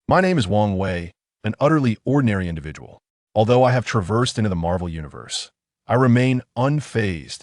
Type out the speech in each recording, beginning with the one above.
My name is Wang Wei, an utterly ordinary individual. Although I have traversed into the Marvel Universe, I remain unfazed.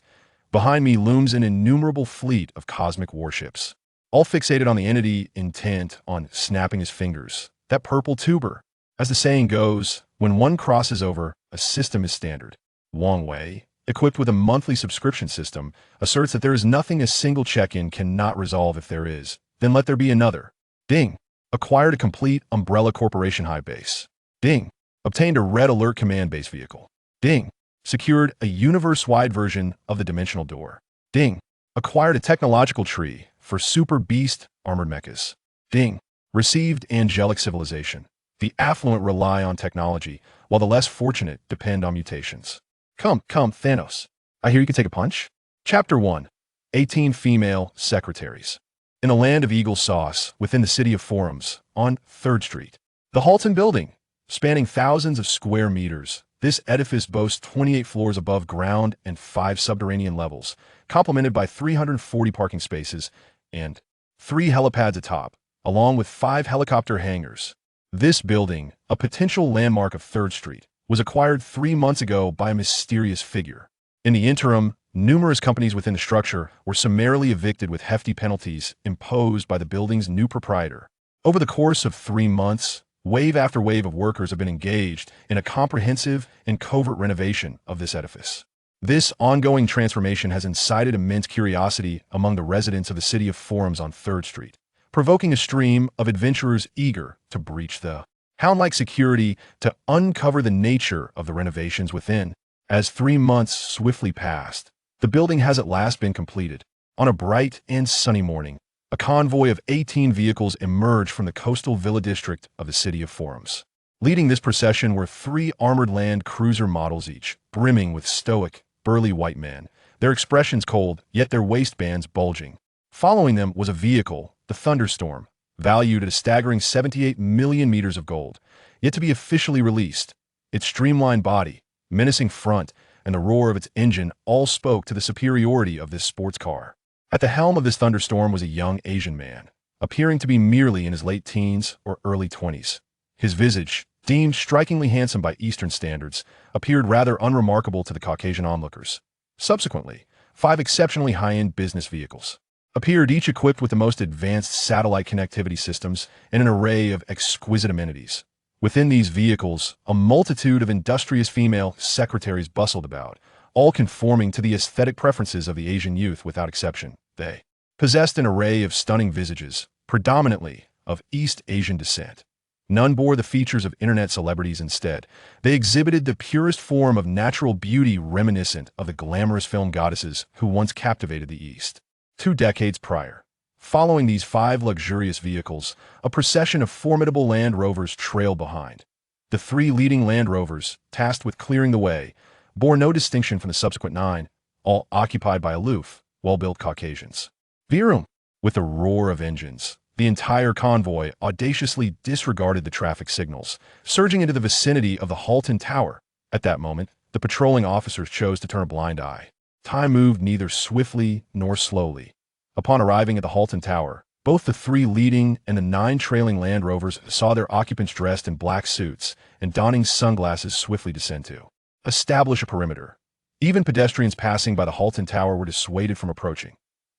Behind me looms an innumerable fleet of cosmic warships, all fixated on the entity intent on snapping his fingers, that purple tuber. As the saying goes, when one crosses over, a system is standard. Wang Wei, equipped with a monthly subscription system, asserts that there is nothing a single check-in cannot resolve. If there is, then let there be another. Ding. Acquired a complete Umbrella Corporation Hive Base. Ding. Obtained a Red Alert Command Base vehicle. Ding. Secured a universe-wide version of the Dimensional Door. Ding. Acquired a technological tree for super beast armored mechas. Ding. Received angelic civilization. The affluent rely on technology, while the less fortunate depend on mutations. Come, Thanos. I hear you can take a punch? Chapter 1. 18 Female Secretaries. In a land of eagle sauce, within the city of Forums, on 3rd Street. The Halton Building, spanning thousands of square meters, this edifice boasts 28 floors above ground and 5 subterranean levels, complemented by 340 parking spaces and 3 helipads atop, along with 5 helicopter hangars. This building, a potential landmark of 3rd Street, was acquired 3 months ago by a mysterious figure. In the interim, numerous companies within the structure were summarily evicted with hefty penalties imposed by the building's new proprietor. Over the course of 3 months, wave after wave of workers have been engaged in a comprehensive and covert renovation of this edifice. This ongoing transformation has incited immense curiosity among the residents of the city of Forums on 3rd Street, provoking a stream of adventurers eager to breach the hound-like security to uncover the nature of the renovations within. As 3 months swiftly passed, the building has at last been completed. On a bright and sunny morning, a convoy of 18 vehicles emerged from the coastal villa district of the city of Forums. Leading this procession were 3 armored land cruiser models, each brimming with stoic, burly white men, their expressions cold, yet their waistbands bulging. Following them was a vehicle, the Thunderstorm, valued at a staggering 78 million meters of gold, yet to be officially released. Its streamlined body, menacing front, and the roar of its engine all spoke to the superiority of this sports car. At the helm of this Thunderstorm was a young Asian man, appearing to be merely in his late teens or early 20s. His visage, deemed strikingly handsome by Eastern standards, appeared rather unremarkable to the Caucasian onlookers. Subsequently, 5 exceptionally high-end business vehicles appeared, each equipped with the most advanced satellite connectivity systems and an array of exquisite amenities. Within these vehicles, a multitude of industrious female secretaries bustled about, all conforming to the aesthetic preferences of the Asian youth without exception. They possessed an array of stunning visages, predominantly of East Asian descent. None bore the features of internet celebrities. Instead, they exhibited the purest form of natural beauty reminiscent of the glamorous film goddesses who once captivated the East. 2 decades prior. Following these 5 luxurious vehicles, a procession of formidable Land Rovers trailed behind. The 3 leading Land Rovers, tasked with clearing the way, bore no distinction from the subsequent 9, all occupied by aloof, well-built Caucasians. Virum! With a roar of engines, the entire convoy audaciously disregarded the traffic signals, surging into the vicinity of the Halton Tower. At that moment, the patrolling officers chose to turn a blind eye. Time moved neither swiftly nor slowly. Upon arriving at the Halton Tower, both the 3 leading and the 9 trailing Land Rovers saw their occupants dressed in black suits and donning sunglasses swiftly descend to establish a perimeter. Even pedestrians passing by the Halton Tower were dissuaded from approaching.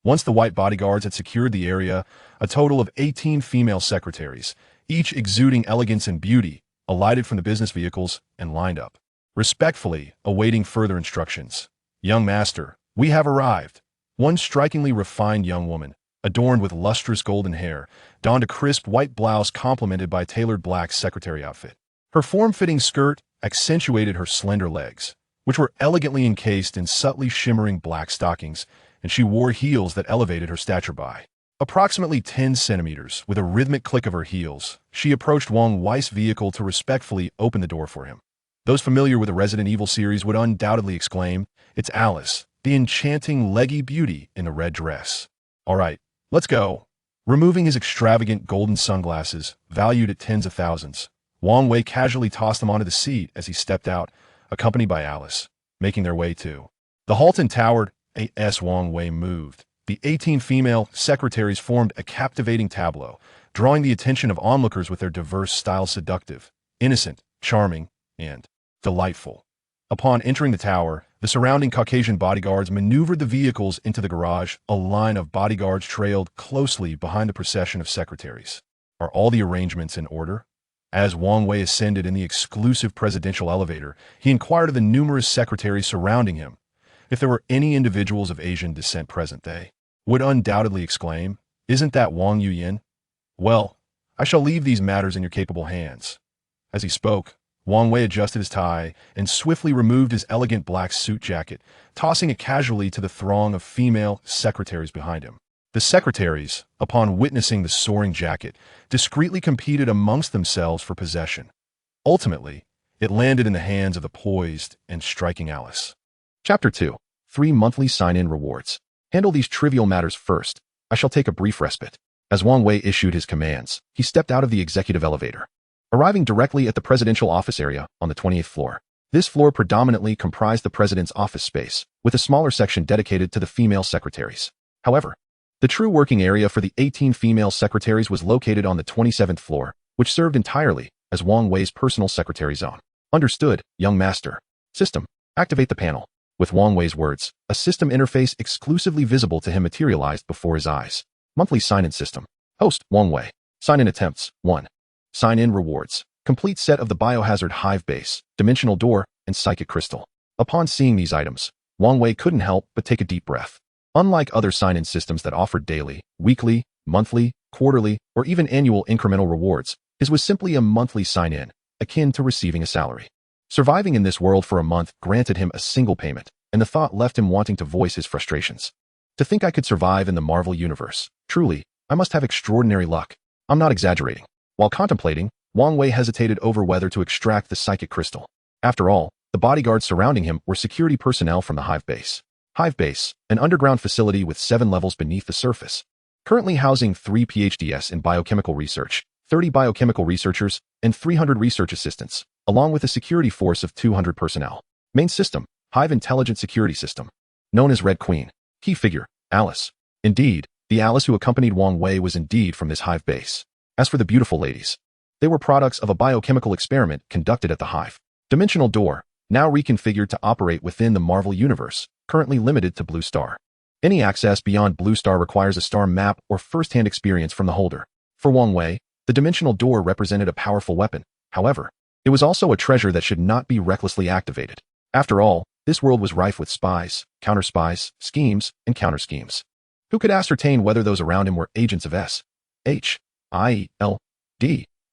Once the white bodyguards had secured the area, a total of 18 female secretaries, each exuding elegance and beauty, alighted from the business vehicles and lined up, respectfully awaiting further instructions. "Young master, we have arrived." One strikingly refined young woman, adorned with lustrous golden hair, donned a crisp white blouse complemented by a tailored black secretary outfit. Her form-fitting skirt accentuated her slender legs, which were elegantly encased in subtly shimmering black stockings, and she wore heels that elevated her stature by approximately 10 centimeters. With a rhythmic click of her heels, she approached Wang Wei's vehicle to respectfully open the door for him. Those familiar with the Resident Evil series would undoubtedly exclaim, "It's Alice, the enchanting leggy beauty in the red dress." "All right, let's go." Removing his extravagant golden sunglasses, valued at tens of thousands, Wang Wei casually tossed them onto the seat as he stepped out, accompanied by Alice, making their way to the Halton Tower. As Wang Wei moved, the 18 female secretaries formed a captivating tableau, drawing the attention of onlookers with their diverse style seductive, innocent, charming, and delightful. Upon entering the tower, the surrounding Caucasian bodyguards maneuvered the vehicles into the garage. A line of bodyguards trailed closely behind the procession of secretaries. Are all the arrangements in order? As Wang Wei ascended in the exclusive presidential elevator, he inquired of the numerous secretaries surrounding him. If there were any individuals of Asian descent present, they would undoubtedly exclaim, "Isn't that Wang Yuyin?" Well, I shall leave these matters in your capable hands. As he spoke, Wang Wei adjusted his tie and swiftly removed his elegant black suit jacket, tossing it casually to the throng of female secretaries behind him. The secretaries, upon witnessing the soaring jacket, discreetly competed amongst themselves for possession. Ultimately, it landed in the hands of the poised and striking Alice. Chapter 2. 3 monthly sign-in rewards. Handle these trivial matters first. I shall take a brief respite. As Wang Wei issued his commands, he stepped out of the executive elevator, arriving directly at the presidential office area on the 28th floor. This floor predominantly comprised the president's office space, with a smaller section dedicated to the female secretaries. However, the true working area for the 18 female secretaries was located on the 27th floor, which served entirely as Wang Wei's personal secretary zone. Understood, young master. System. Activate the panel. With Wang Wei's words, a system interface exclusively visible to him materialized before his eyes. Monthly sign-in system. Host, Wang Wei. Sign-in attempts, 1. Sign-in rewards. Complete set of the Biohazard Hive Base, Dimensional Door, and Psychic Crystal. Upon seeing these items, Wang Wei couldn't help but take a deep breath. Unlike other sign-in systems that offered daily, weekly, monthly, quarterly, or even annual incremental rewards, his was simply a monthly sign-in, akin to receiving a salary. Surviving in this world for a month granted him a single payment, and the thought left him wanting to voice his frustrations. To think I could survive in the Marvel Universe, truly, I must have extraordinary luck. I'm not exaggerating. While contemplating, Wang Wei hesitated over whether to extract the psychic crystal. After all, the bodyguards surrounding him were security personnel from the Hive Base. Hive Base, an underground facility with 7 levels beneath the surface, currently housing 3 PhDs in biochemical research, 30 biochemical researchers, and 300 research assistants, along with a security force of 200 personnel. Main system, Hive Intelligent Security System. Known as Red Queen. Key figure, Alice. Indeed, the Alice who accompanied Wang Wei was indeed from this Hive Base. As for the beautiful ladies, they were products of a biochemical experiment conducted at the Hive. Dimensional Door, now reconfigured to operate within the Marvel Universe, currently limited to Blue Star. Any access beyond Blue Star requires a star map or first-hand experience from the holder. For Wang Wei, the Dimensional Door represented a powerful weapon. However, it was also a treasure that should not be recklessly activated. After all, this world was rife with spies, counter-spies, schemes, and counter-schemes. Who could ascertain whether those around him were agents of S.H.I.L.D.,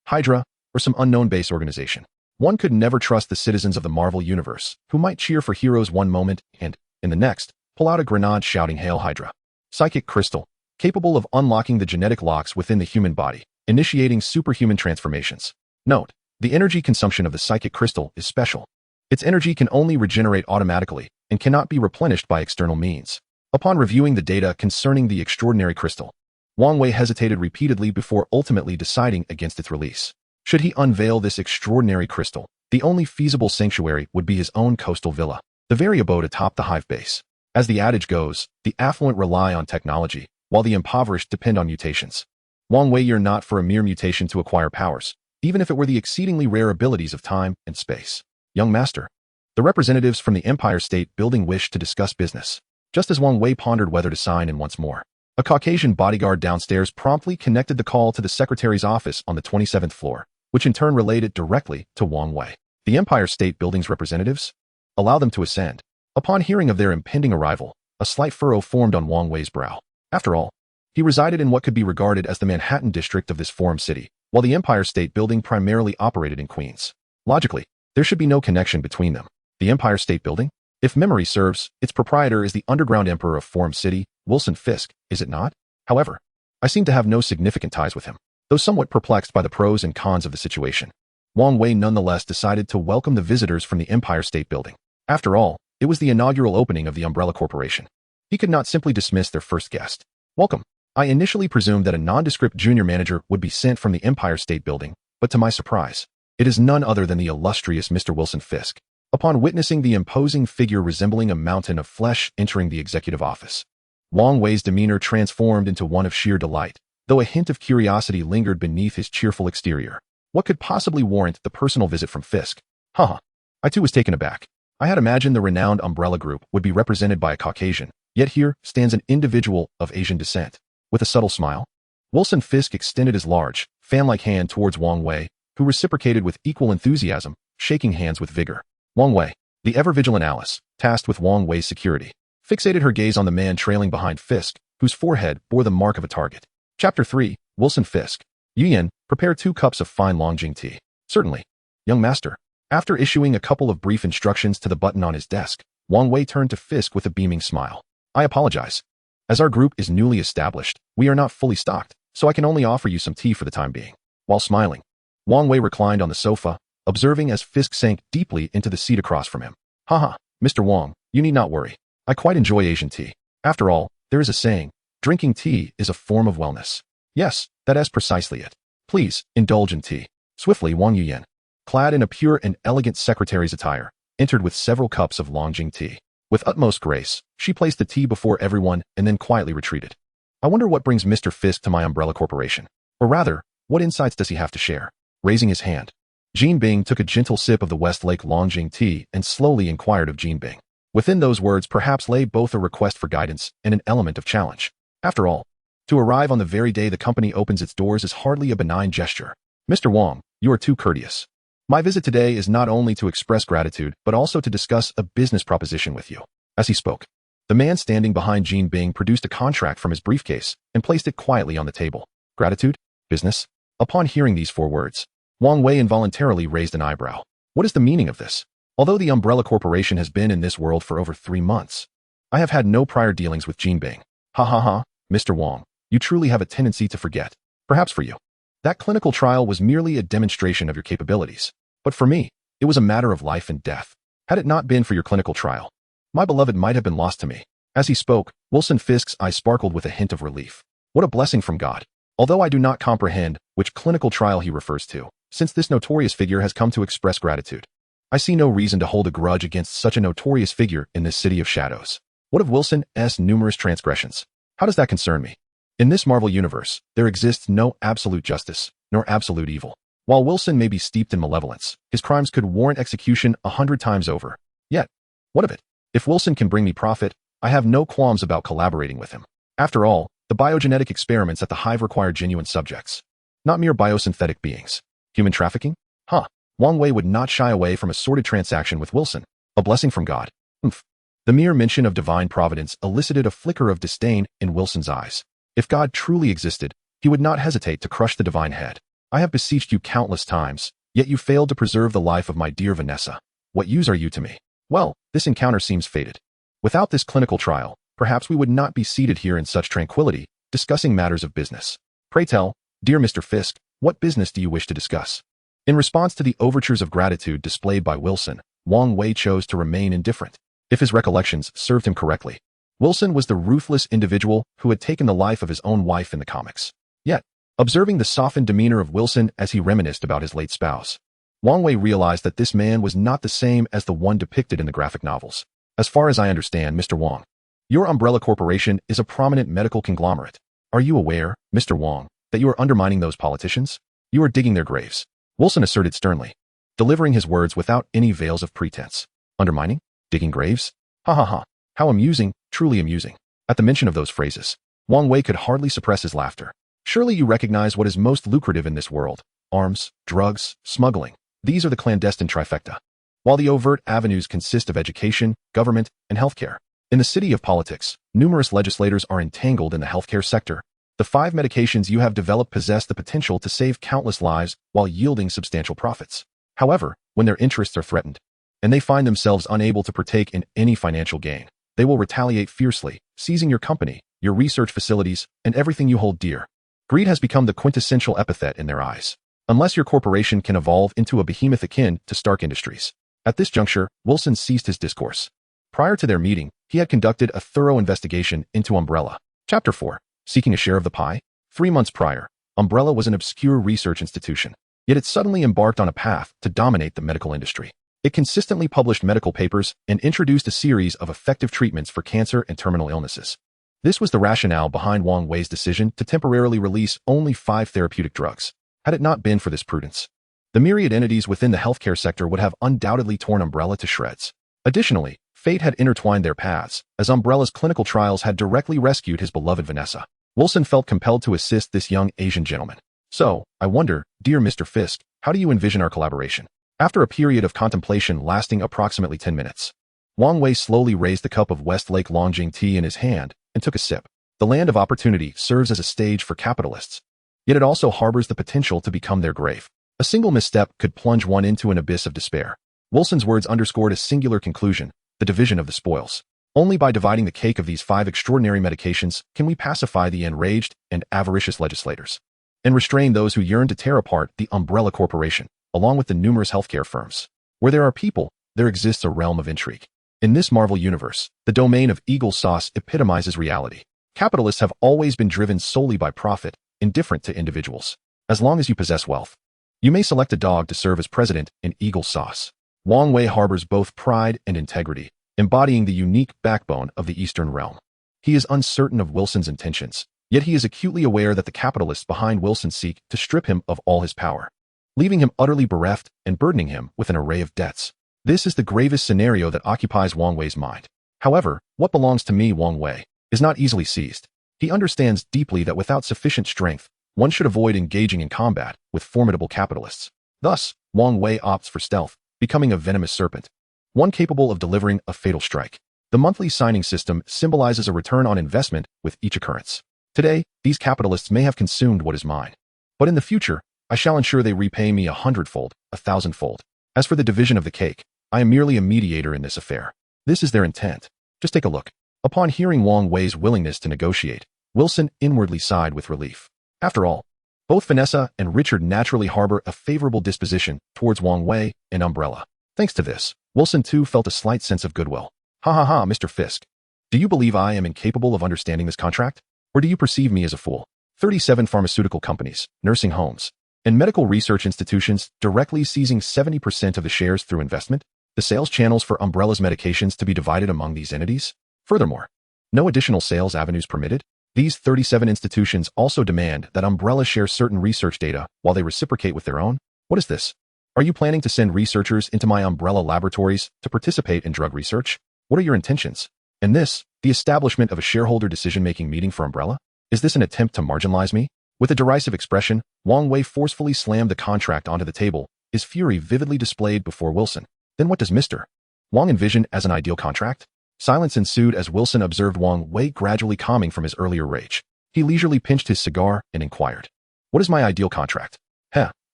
Hydra, or some unknown base organization? One could never trust the citizens of the Marvel Universe, who might cheer for heroes one moment and, in the next, pull out a grenade shouting "Hail Hydra." Psychic Crystal, capable of unlocking the genetic locks within the human body, initiating superhuman transformations. Note, the energy consumption of the Psychic Crystal is special. Its energy can only regenerate automatically and cannot be replenished by external means. Upon reviewing the data concerning the extraordinary crystal, Wang Wei hesitated repeatedly before ultimately deciding against its release. Should he unveil this extraordinary crystal, the only feasible sanctuary would be his own coastal villa, the very abode atop the Hive Base. As the adage goes, the affluent rely on technology, while the impoverished depend on mutations. Wang Wei yearned not for a mere mutation to acquire powers, even if it were the exceedingly rare abilities of time and space. Young master. The representatives from the Empire State Building wished to discuss business. Just as Wang Wei pondered whether to sign in once more, a Caucasian bodyguard downstairs promptly connected the call to the secretary's office on the 27th floor, which in turn relayed it directly to Wang Wei. The Empire State Building's representatives? Allow them to ascend. Upon hearing of their impending arrival, a slight furrow formed on Wang Wei's brow. After all, he resided in what could be regarded as the Manhattan district of this forum city, while the Empire State Building primarily operated in Queens. Logically, there should be no connection between them. The Empire State Building? If memory serves, its proprietor is the underground emperor of Forum City, Wilson Fisk, is it not? However, I seem to have no significant ties with him. Though somewhat perplexed by the pros and cons of the situation, Wang Wei nonetheless decided to welcome the visitors from the Empire State Building. After all, it was the inaugural opening of the Umbrella Corporation. He could not simply dismiss their first guest. Welcome. I initially presumed that a nondescript junior manager would be sent from the Empire State Building, but to my surprise, it is none other than the illustrious Mr. Wilson Fisk. Upon witnessing the imposing figure resembling a mountain of flesh entering the executive office, Wang Wei's demeanor transformed into one of sheer delight. though a hint of curiosity lingered beneath his cheerful exterior. What could possibly warrant the personal visit from Fisk? Haha. I too was taken aback. I had imagined the renowned Umbrella Group would be represented by a Caucasian, yet here stands an individual of Asian descent. With a subtle smile, Wilson Fisk extended his large, fan-like hand towards Wang Wei, who reciprocated with equal enthusiasm, shaking hands with vigor. Wang Wei, the ever-vigilant Alice, tasked with Wang Wei's security, fixated her gaze on the man trailing behind Fisk, whose forehead bore the mark of a target. Chapter 3, Wilson Fisk. Yuyan, prepare 2 cups of fine Longjing tea. Certainly. Young master. After issuing a couple of brief instructions to the button on his desk, Wang Wei turned to Fisk with a beaming smile. I apologize. As our group is newly established, we are not fully stocked, so I can only offer you some tea for the time being. While smiling, Wang Wei reclined on the sofa, observing as Fisk sank deeply into the seat across from him. Haha, Mr. Wang, you need not worry. I quite enjoy Asian tea. After all, there is a saying, drinking tea is a form of wellness. Yes, that is precisely it. Please, indulge in tea. Swiftly, Wang Yuyan, clad in a pure and elegant secretary's attire, entered with several cups of Longjing tea. With utmost grace, she placed the tea before everyone and then quietly retreated. I wonder what brings Mr. Fisk to my Umbrella Corporation. Or rather, what insights does he have to share? Raising his hand, Jean Bing took a gentle sip of the Westlake Longjing tea and slowly inquired of Jean Bing. Within those words perhaps lay both a request for guidance and an element of challenge. After all, to arrive on the very day the company opens its doors is hardly a benign gesture. Mr. Wang, you are too courteous. My visit today is not only to express gratitude, but also to discuss a business proposition with you. As he spoke, the man standing behind Jean Bing produced a contract from his briefcase and placed it quietly on the table. Gratitude? Business? Upon hearing these 4 words, Wang Wei involuntarily raised an eyebrow. What is the meaning of this? Although the Umbrella Corporation has been in this world for over 3 months, I have had no prior dealings with Jean Bing. Ha ha ha, Mr. Wang, you truly have a tendency to forget. Perhaps for you, that clinical trial was merely a demonstration of your capabilities. But for me, it was a matter of life and death. Had it not been for your clinical trial, my beloved might have been lost to me. As he spoke, Wilson Fisk's eyes sparkled with a hint of relief. What a blessing from God. Although I do not comprehend which clinical trial he refers to, since this notorious figure has come to express gratitude, I see no reason to hold a grudge against such a notorious figure in this city of shadows. What of Wilson's numerous transgressions? How does that concern me? In this Marvel universe, there exists no absolute justice, nor absolute evil. While Wilson may be steeped in malevolence, his crimes could warrant execution 100 times over. Yet, what of it? If Wilson can bring me profit, I have no qualms about collaborating with him. After all, the biogenetic experiments at the Hive require genuine subjects, not mere biosynthetic beings. Human trafficking? Huh. Wang Wei would not shy away from a sordid transaction with Wilson. A blessing from God. Oomph. The mere mention of divine providence elicited a flicker of disdain in Wilson's eyes. If God truly existed, he would not hesitate to crush the divine head. I have beseeched you countless times, yet you failed to preserve the life of my dear Vanessa. What use are you to me? Well, this encounter seems fated. Without this clinical trial, perhaps we would not be seated here in such tranquility, discussing matters of business. Pray tell, dear Mr. Fisk, what business do you wish to discuss? In response to the overtures of gratitude displayed by Wilson, Wang Wei chose to remain indifferent. If his recollections served him correctly, Wilson was the ruthless individual who had taken the life of his own wife in the comics. Yet, observing the softened demeanor of Wilson as he reminisced about his late spouse, Wang Wei realized that this man was not the same as the one depicted in the graphic novels. As far as I understand, Mr. Wang, your Umbrella Corporation is a prominent medical conglomerate. Are you aware, Mr. Wang, that you are undermining those politicians? You are digging their graves, Wilson asserted sternly, delivering his words without any veils of pretense. Undermining? Digging graves? Ha ha ha. How amusing, truly amusing. At the mention of those phrases, Wang Wei could hardly suppress his laughter. Surely you recognize what is most lucrative in this world. Arms, drugs, smuggling. These are the clandestine trifecta. While the overt avenues consist of education, government, and healthcare. In the city of politics, numerous legislators are entangled in the healthcare sector. The 5 medications you have developed possess the potential to save countless lives while yielding substantial profits. However, when their interests are threatened, and they find themselves unable to partake in any financial gain, they will retaliate fiercely, seizing your company, your research facilities, and everything you hold dear. Greed has become the quintessential epithet in their eyes. Unless your corporation can evolve into a behemoth akin to Stark Industries. At this juncture, Wilson ceased his discourse. Prior to their meeting, he had conducted a thorough investigation into Umbrella. Chapter 4. Seeking a share of the pie? 3 months prior, Umbrella was an obscure research institution. Yet it suddenly embarked on a path to dominate the medical industry. It consistently published medical papers and introduced a series of effective treatments for cancer and terminal illnesses. This was the rationale behind Wang Wei's decision to temporarily release only 5 therapeutic drugs. Had it not been for this prudence, the myriad entities within the healthcare sector would have undoubtedly torn Umbrella to shreds. Additionally, fate had intertwined their paths, as Umbrella's clinical trials had directly rescued his beloved Vanessa. Wilson felt compelled to assist this young Asian gentleman. So, I wonder, dear Mr. Fisk, how do you envision our collaboration? After a period of contemplation lasting approximately 10 minutes, Wang Wei slowly raised the cup of Westlake Longjing tea in his hand and took a sip. The land of opportunity serves as a stage for capitalists, yet it also harbors the potential to become their grave. A single misstep could plunge one into an abyss of despair. Wilson's words underscored a singular conclusion: the division of the spoils. Only by dividing the cake of these 5 extraordinary medications can we pacify the enraged and avaricious legislators, and restrain those who yearn to tear apart the Umbrella Corporation, along with the numerous healthcare firms. Where there are people, there exists a realm of intrigue. In this Marvel universe, the domain of Eagle Sauce epitomizes reality. Capitalists have always been driven solely by profit, indifferent to individuals. As long as you possess wealth, you may select a dog to serve as president in Eagle Sauce. Wang Wei harbors both pride and integrity, embodying the unique backbone of the Eastern realm. He is uncertain of Wilson's intentions, yet he is acutely aware that the capitalists behind Wilson seek to strip him of all his power, leaving him utterly bereft and burdening him with an array of debts. This is the gravest scenario that occupies Wang Wei's mind. However, what belongs to me, Wang Wei, is not easily seized. He understands deeply that without sufficient strength, one should avoid engaging in combat with formidable capitalists. Thus, Wang Wei opts for stealth, becoming a venomous serpent, one capable of delivering a fatal strike. The monthly signing system symbolizes a return on investment with each occurrence. Today, these capitalists may have consumed what is mine, but in the future, I shall ensure they repay me 100-fold, 1,000-fold. As for the division of the cake, I am merely a mediator in this affair. This is their intent. Just take a look. Upon hearing Wang Wei's willingness to negotiate, Wilson inwardly sighed with relief. After all, both Vanessa and Richard naturally harbor a favorable disposition towards Wang Wei and Umbrella. Thanks to this, Wilson too felt a slight sense of goodwill. Ha ha ha, Mr. Fisk. Do you believe I am incapable of understanding this contract? Or do you perceive me as a fool? 37 pharmaceutical companies, nursing homes, and medical research institutions directly seizing 70% of the shares through investment? The sales channels for Umbrella's medications to be divided among these entities? Furthermore, no additional sales avenues permitted? These 37 institutions also demand that Umbrella share certain research data while they reciprocate with their own? What is this? Are you planning to send researchers into my Umbrella laboratories to participate in drug research? What are your intentions? And this, the establishment of a shareholder decision-making meeting for Umbrella? Is this an attempt to marginalize me? With a derisive expression, Wang Wei forcefully slammed the contract onto the table, his fury vividly displayed before Wilson. Then what does Mr. Wang envision as an ideal contract? Silence ensued as Wilson observed Wang Wei gradually calming from his earlier rage. He leisurely pinched his cigar and inquired, "What is my ideal contract?"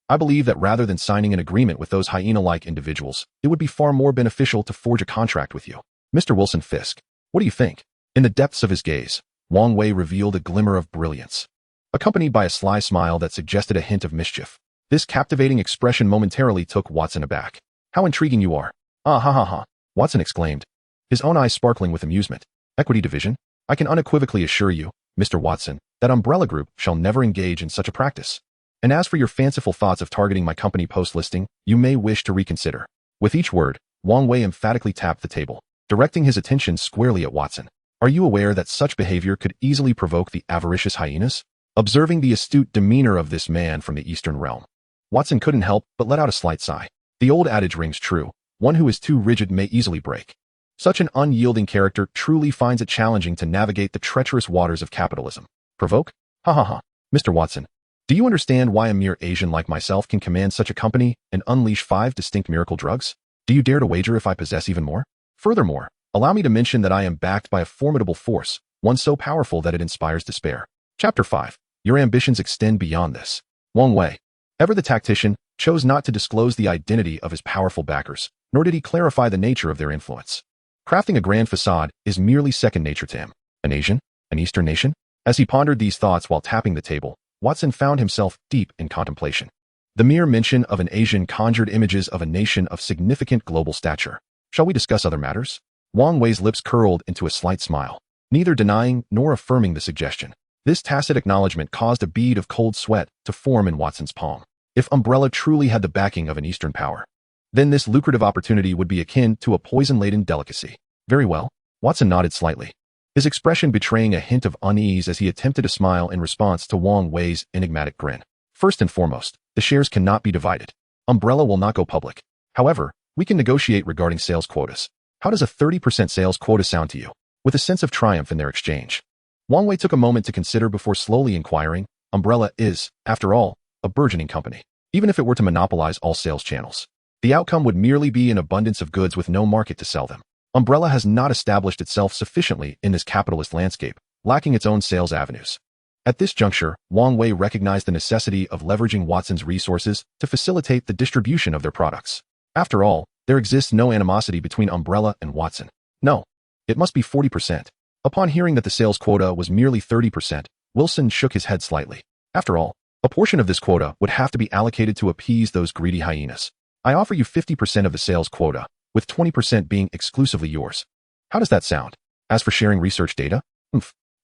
I believe that rather than signing an agreement with those hyena-like individuals, it would be far more beneficial to forge a contract with you. Mr. Wilson Fisk, what do you think? In the depths of his gaze, Wang Wei revealed a glimmer of brilliance, accompanied by a sly smile that suggested a hint of mischief. This captivating expression momentarily took Watson aback. How intriguing you are. Ah ha ha ha, Watson exclaimed, his own eyes sparkling with amusement. Equity division? I can unequivocally assure you, Mr. Watson, that Umbrella Group shall never engage in such a practice. And as for your fanciful thoughts of targeting my company post-listing, you may wish to reconsider. With each word, Wang Wei emphatically tapped the table, directing his attention squarely at Watson. Are you aware that such behavior could easily provoke the avaricious hyenas? Observing the astute demeanor of this man from the Eastern realm, Watson couldn't help but let out a slight sigh. The old adage rings true: one who is too rigid may easily break. Such an unyielding character truly finds it challenging to navigate the treacherous waters of capitalism. Provoke? Ha ha ha. Mr. Watson, do you understand why a mere Asian like myself can command such a company and unleash 5 distinct miracle drugs? Do you dare to wager if I possess even more? Furthermore, allow me to mention that I am backed by a formidable force, one so powerful that it inspires despair. Chapter 5. Your ambitions extend beyond this. Wang Wei, ever the tactician, chose not to disclose the identity of his powerful backers, nor did he clarify the nature of their influence. Crafting a grand facade is merely second nature to him. An Asian? An Eastern nation? As he pondered these thoughts while tapping the table, Watson found himself deep in contemplation. The mere mention of an Asian conjured images of a nation of significant global stature. Shall we discuss other matters? Wang Wei's lips curled into a slight smile, neither denying nor affirming the suggestion. This tacit acknowledgement caused a bead of cold sweat to form in Watson's palm. If Umbrella truly had the backing of an Eastern power, then this lucrative opportunity would be akin to a poison-laden delicacy. Very well. Watson nodded slightly. his expression betraying a hint of unease as he attempted to smile in response to Wang Wei's enigmatic grin. First and foremost, the shares cannot be divided. Umbrella will not go public. However, we can negotiate regarding sales quotas. How does a 30% sales quota sound to you? With a sense of triumph in their exchange, Wang Wei took a moment to consider before slowly inquiring. Umbrella is, after all, a burgeoning company. Even if it were to monopolize all sales channels, the outcome would merely be an abundance of goods with no market to sell them. Umbrella has not established itself sufficiently in this capitalist landscape, lacking its own sales avenues. At this juncture, Wang Wei recognized the necessity of leveraging Watson's resources to facilitate the distribution of their products. After all, there exists no animosity between Umbrella and Watson. No, it must be 40%. Upon hearing that the sales quota was merely 30%, Wilson shook his head slightly. After all, a portion of this quota would have to be allocated to appease those greedy hyenas. I offer you 50% of the sales quota, with 20% being exclusively yours. How does that sound? As for sharing research data,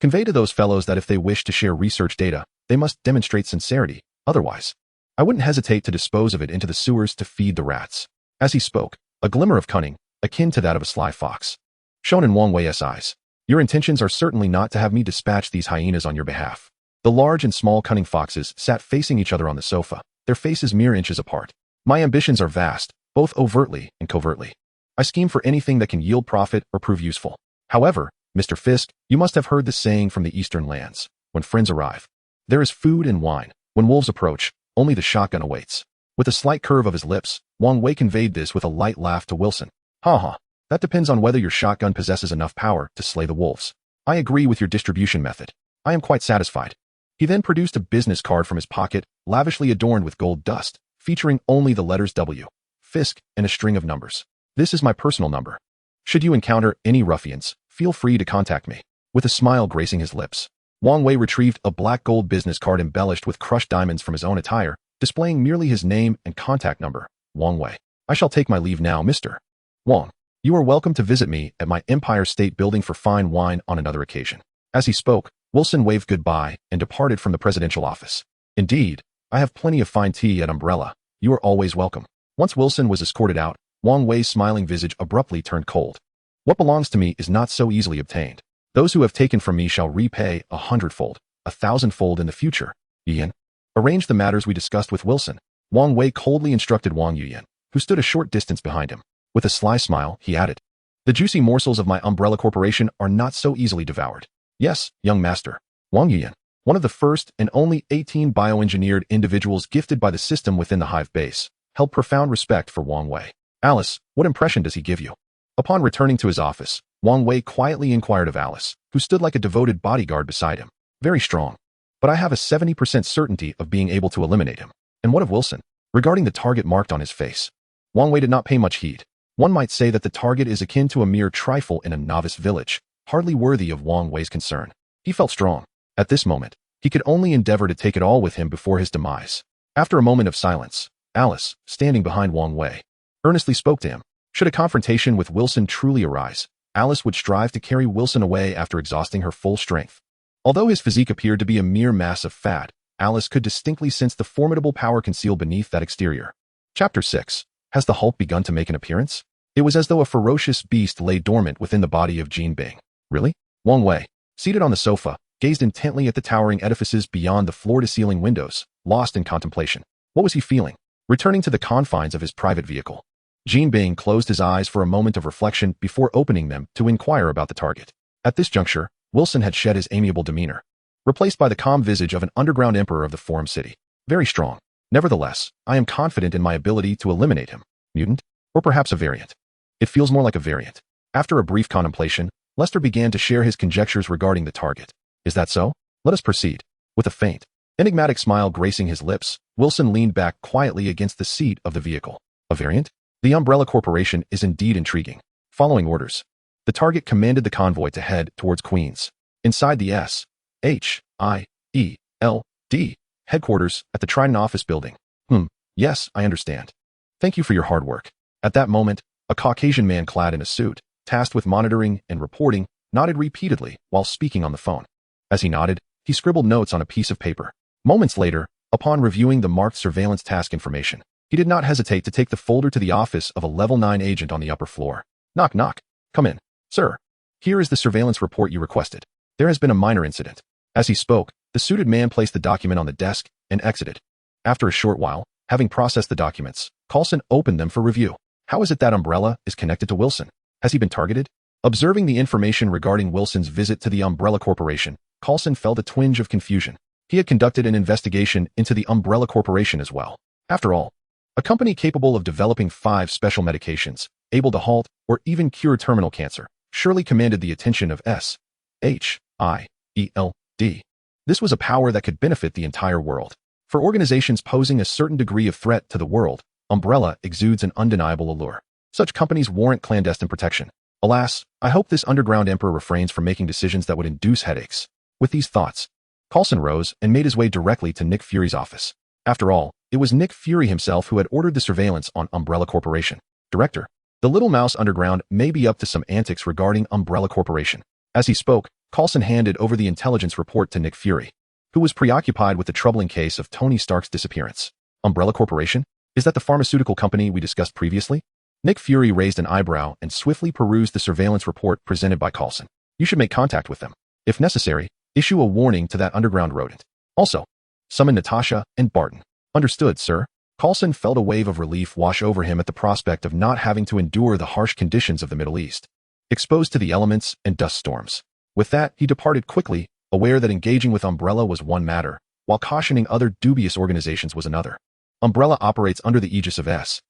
convey to those fellows that if they wish to share research data, they must demonstrate sincerity. Otherwise, I wouldn't hesitate to dispose of it into the sewers to feed the rats. As he spoke, a glimmer of cunning, akin to that of a sly fox, shone in Wang Wei's eyes. Your intentions are certainly not to have me dispatch these hyenas on your behalf. The large and small cunning foxes sat facing each other on the sofa, their faces mere inches apart. My ambitions are vast, both overtly and covertly. I scheme for anything that can yield profit or prove useful. However, Mr. Fisk, you must have heard the saying from the eastern lands. When friends arrive, there is food and wine. When wolves approach, only the shotgun awaits. With a slight curve of his lips, Wang Wei conveyed this with a light laugh to Wilson. Ha. That depends on whether your shotgun possesses enough power to slay the wolves. I agree with your distribution method. I am quite satisfied. He then produced a business card from his pocket, lavishly adorned with gold dust, featuring only the letters W, Fisk, and a string of numbers. This is my personal number. Should you encounter any ruffians, feel free to contact me. With a smile gracing his lips, Wang Wei retrieved a black gold business card embellished with crushed diamonds from his own attire, displaying merely his name and contact number. Wang Wei. I shall take my leave now, Mr. Wang. You are welcome to visit me at my Empire State Building for fine wine on another occasion. As he spoke, Wilson waved goodbye and departed from the presidential office. Indeed, I have plenty of fine tea at Umbrella. You are always welcome. Once Wilson was escorted out, Wang Wei's smiling visage abruptly turned cold. What belongs to me is not so easily obtained. Those who have taken from me shall repay 100-fold, 1,000-fold in the future. Yuyan. Arrange the matters we discussed with Wilson. Wang Wei coldly instructed Wang Yuyan, who stood a short distance behind him. With a sly smile, he added, the juicy morsels of my Umbrella Corporation are not so easily devoured. Yes, young master. Wang Yuyan, one of the first and only 18 bioengineered individuals gifted by the system within the Hive Base, held profound respect for Wang Wei. Alice, what impression does he give you? Upon returning to his office, Wang Wei quietly inquired of Alice, who stood like a devoted bodyguard beside him. Very strong. But I have a 70% certainty of being able to eliminate him. And what of Wilson? Regarding the target marked on his face, Wang Wei did not pay much heed. One might say that the target is akin to a mere trifle in a novice village, hardly worthy of Wang Wei's concern. He felt strong. At this moment, he could only endeavor to take it all with him before his demise. After a moment of silence, Alice, standing behind Wang Wei, earnestly spoke to him. Should a confrontation with Wilson truly arise, Alice would strive to carry Wilson away after exhausting her full strength. Although his physique appeared to be a mere mass of fat, Alice could distinctly sense the formidable power concealed beneath that exterior. Chapter 6. Has the Hulk begun to make an appearance? It was as though a ferocious beast lay dormant within the body of Jean Bing. Really? Wang Wei, seated on the sofa, gazed intently at the towering edifices beyond the floor-to-ceiling windows, lost in contemplation. What was he feeling? Returning to the confines of his private vehicle, Jean Bing closed his eyes for a moment of reflection before opening them to inquire about the target. At this juncture, Wilson had shed his amiable demeanor, replaced by the calm visage of an underground emperor of the Forum City. Very strong. Nevertheless, I am confident in my ability to eliminate him. Mutant? Or perhaps a variant? It feels more like a variant. After a brief contemplation, Lester began to share his conjectures regarding the target. Is that so? Let us proceed. With a faint, enigmatic smile gracing his lips, Wilson leaned back quietly against the seat of the vehicle. A variant? The Umbrella Corporation is indeed intriguing. Following orders, the target commanded the convoy to head towards Queens. Inside the S.H.I.E.L.D. headquarters at the Trident office building. Yes, I understand. Thank you for your hard work. At that moment, a Caucasian man clad in a suit, tasked with monitoring and reporting, nodded repeatedly while speaking on the phone. As he nodded, he scribbled notes on a piece of paper. Moments later, upon reviewing the marked surveillance task information, he did not hesitate to take the folder to the office of a level 9 agent on the upper floor. Knock, knock. Come in. Sir. Here is the surveillance report you requested. There has been a minor incident. As he spoke, the suited man placed the document on the desk and exited. After a short while, having processed the documents, Coulson opened them for review. How is it that Umbrella is connected to Wilson? Has he been targeted? Observing the information regarding Wilson's visit to the Umbrella Corporation, Coulson felt a twinge of confusion. He had conducted an investigation into the Umbrella Corporation as well. After all, a company capable of developing 5 special medications, able to halt or even cure terminal cancer, surely commanded the attention of SHIELD. This was a power that could benefit the entire world. For organizations posing a certain degree of threat to the world, Umbrella exudes an undeniable allure. Such companies warrant clandestine protection. Alas, I hope this underground emperor refrains from making decisions that would induce headaches. With these thoughts, Coulson rose and made his way directly to Nick Fury's office. After all, it was Nick Fury himself who had ordered the surveillance on Umbrella Corporation. Director, the little mouse underground may be up to some antics regarding Umbrella Corporation. As he spoke, Coulson handed over the intelligence report to Nick Fury, who was preoccupied with the troubling case of Tony Stark's disappearance. Umbrella Corporation? Is that the pharmaceutical company we discussed previously? Nick Fury raised an eyebrow and swiftly perused the surveillance report presented by Coulson. You should make contact with them. If necessary, issue a warning to that underground rodent. Also, summon Natasha and Barton. Understood, sir. Coulson felt a wave of relief wash over him at the prospect of not having to endure the harsh conditions of the Middle East, exposed to the elements and dust storms. With that, he departed quickly, aware that engaging with Umbrella was one matter, while cautioning other dubious organizations was another. Umbrella operates under the aegis of SHIELD,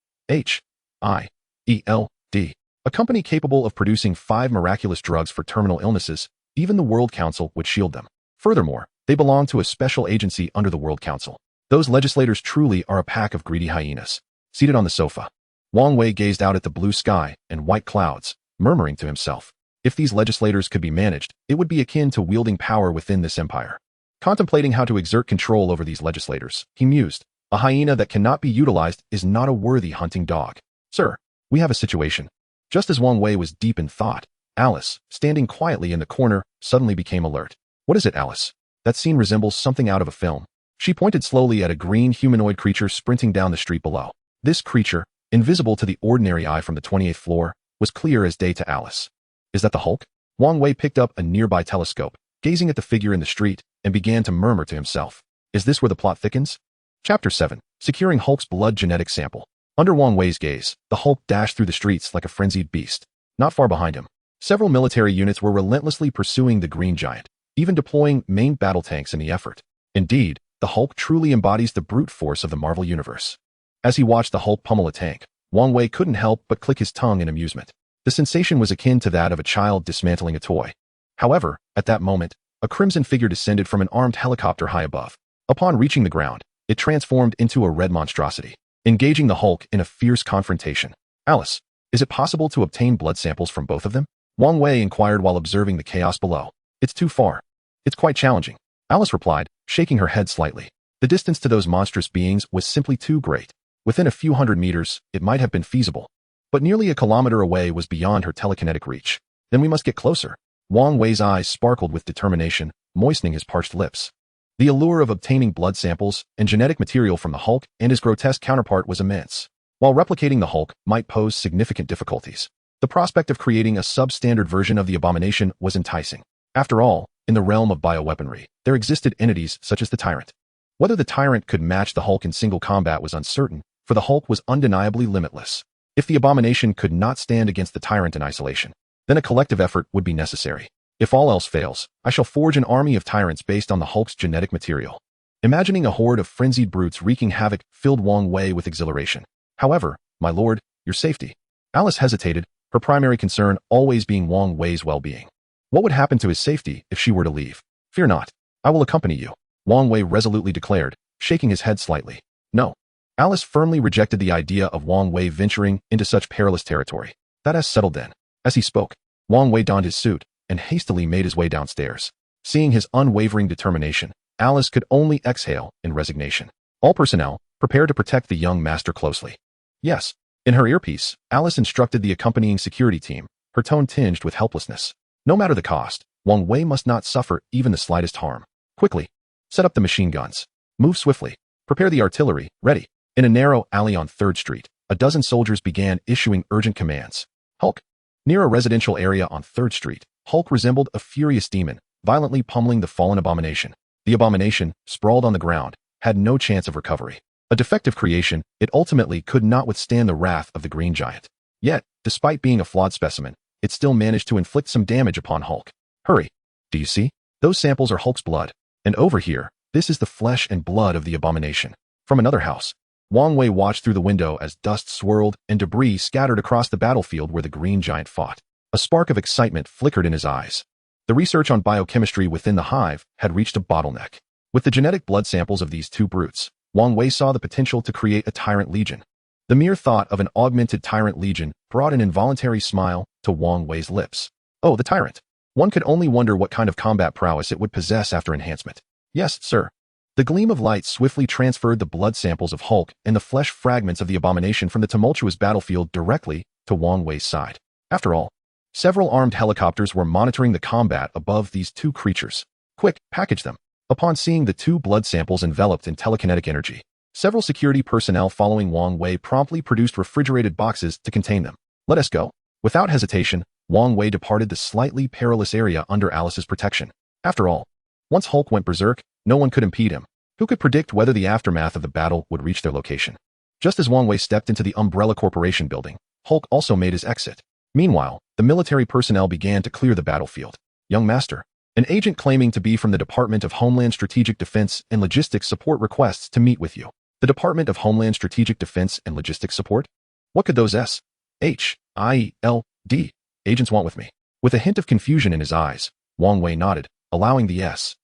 a company capable of producing 5 miraculous drugs for terminal illnesses. Even the World Council would shield them. Furthermore, they belong to a special agency under the World Council. Those legislators truly are a pack of greedy hyenas. Seated on the sofa, Wang Wei gazed out at the blue sky and white clouds, murmuring to himself, if these legislators could be managed, it would be akin to wielding power within this empire. Contemplating how to exert control over these legislators, he mused, a hyena that cannot be utilized is not a worthy hunting dog. Sir, we have a situation. Just as Wang Wei was deep in thought, Alice, standing quietly in the corner, suddenly became alert. What is it, Alice? That scene resembles something out of a film. She pointed slowly at a green humanoid creature sprinting down the street below. This creature, invisible to the ordinary eye from the 28th floor, was clear as day to Alice. Is that the Hulk? Wang Wei picked up a nearby telescope, gazing at the figure in the street, and began to murmur to himself. Is this where the plot thickens? Chapter 7. Securing Hulk's blood genetic sample. Under Wang Wei's gaze, the Hulk dashed through the streets like a frenzied beast. Not far behind him, several military units were relentlessly pursuing the green giant, even deploying main battle tanks in the effort. Indeed, the Hulk truly embodies the brute force of the Marvel Universe. As he watched the Hulk pummel a tank, Wang Wei couldn't help but click his tongue in amusement. The sensation was akin to that of a child dismantling a toy. However, at that moment, a crimson figure descended from an armed helicopter high above. Upon reaching the ground, it transformed into a red monstrosity, engaging the Hulk in a fierce confrontation. Alice, is it possible to obtain blood samples from both of them? Wang Wei inquired while observing the chaos below. It's too far. It's quite challenging. Alice replied, shaking her head slightly. The distance to those monstrous beings was simply too great. Within a few hundred meters, it might have been feasible, but nearly a kilometer away was beyond her telekinetic reach. Then we must get closer. Wang Wei's eyes sparkled with determination, moistening his parched lips. The allure of obtaining blood samples and genetic material from the Hulk and his grotesque counterpart was immense. While replicating the Hulk might pose significant difficulties, the prospect of creating a substandard version of the abomination was enticing. After all, in the realm of bioweaponry, there existed entities such as the Tyrant. Whether the Tyrant could match the Hulk in single combat was uncertain, for the Hulk was undeniably limitless. If the abomination could not stand against the Tyrant in isolation, then a collective effort would be necessary. If all else fails, I shall forge an army of tyrants based on the Hulk's genetic material. Imagining a horde of frenzied brutes wreaking havoc filled Wang Wei with exhilaration. However, my lord, your safety. Alice hesitated, her primary concern always being Wang Wei's well-being. What would happen to his safety if she were to leave? Fear not. I will accompany you, Wang Wei resolutely declared, shaking his head slightly. No. Alice firmly rejected the idea of Wang Wei venturing into such perilous territory. That has settled then. As he spoke, Wang Wei donned his suit and hastily made his way downstairs. Seeing his unwavering determination, Alice could only exhale in resignation. All personnel, prepare to protect the young master closely. Yes. In her earpiece, Alice instructed the accompanying security team, her tone tinged with helplessness. No matter the cost, Wang Wei must not suffer even the slightest harm. Quickly, set up the machine guns. Move swiftly. Prepare the artillery, ready. In a narrow alley on 3rd Street, a dozen soldiers began issuing urgent commands. Hulk. Near a residential area on 3rd Street, Hulk resembled a furious demon, violently pummeling the fallen abomination. The abomination, sprawled on the ground, had no chance of recovery. A defective creation, it ultimately could not withstand the wrath of the Green Giant. Yet, despite being a flawed specimen, it still managed to inflict some damage upon Hulk. Hurry! Do you see? Those samples are Hulk's blood. And over here, this is the flesh and blood of the abomination. From another house, Wang Wei watched through the window as dust swirled and debris scattered across the battlefield where the Green Giant fought. A spark of excitement flickered in his eyes. The research on biochemistry within the hive had reached a bottleneck. With the genetic blood samples of these two brutes, Wang Wei saw the potential to create a tyrant legion. The mere thought of an augmented tyrant legion brought an involuntary smile to Wang Wei's lips. Oh, the tyrant. One could only wonder what kind of combat prowess it would possess after enhancement. Yes, sir. The gleam of light swiftly transferred the blood samples of Hulk and the flesh fragments of the abomination from the tumultuous battlefield directly to Wang Wei's side. After all, several armed helicopters were monitoring the combat above these two creatures. Quick, package them. Upon seeing the two blood samples enveloped in telekinetic energy, several security personnel following Wang Wei promptly produced refrigerated boxes to contain them. Let us go. Without hesitation, Wang Wei departed the slightly perilous area under Alice's protection. After all, once Hulk went berserk, no one could impede him. Who could predict whether the aftermath of the battle would reach their location? Just as Wang Wei stepped into the Umbrella Corporation building, Hulk also made his exit. Meanwhile, the military personnel began to clear the battlefield. Young Master, an agent claiming to be from the Department of Homeland Strategic Defense and Logistics Support requests to meet with you. The Department of Homeland Strategic Defense and Logistics Support? What could those S-H-I-E-L-D agents want with me? With a hint of confusion in his eyes, Wang Wei nodded, allowing the S-H-I-E-L-D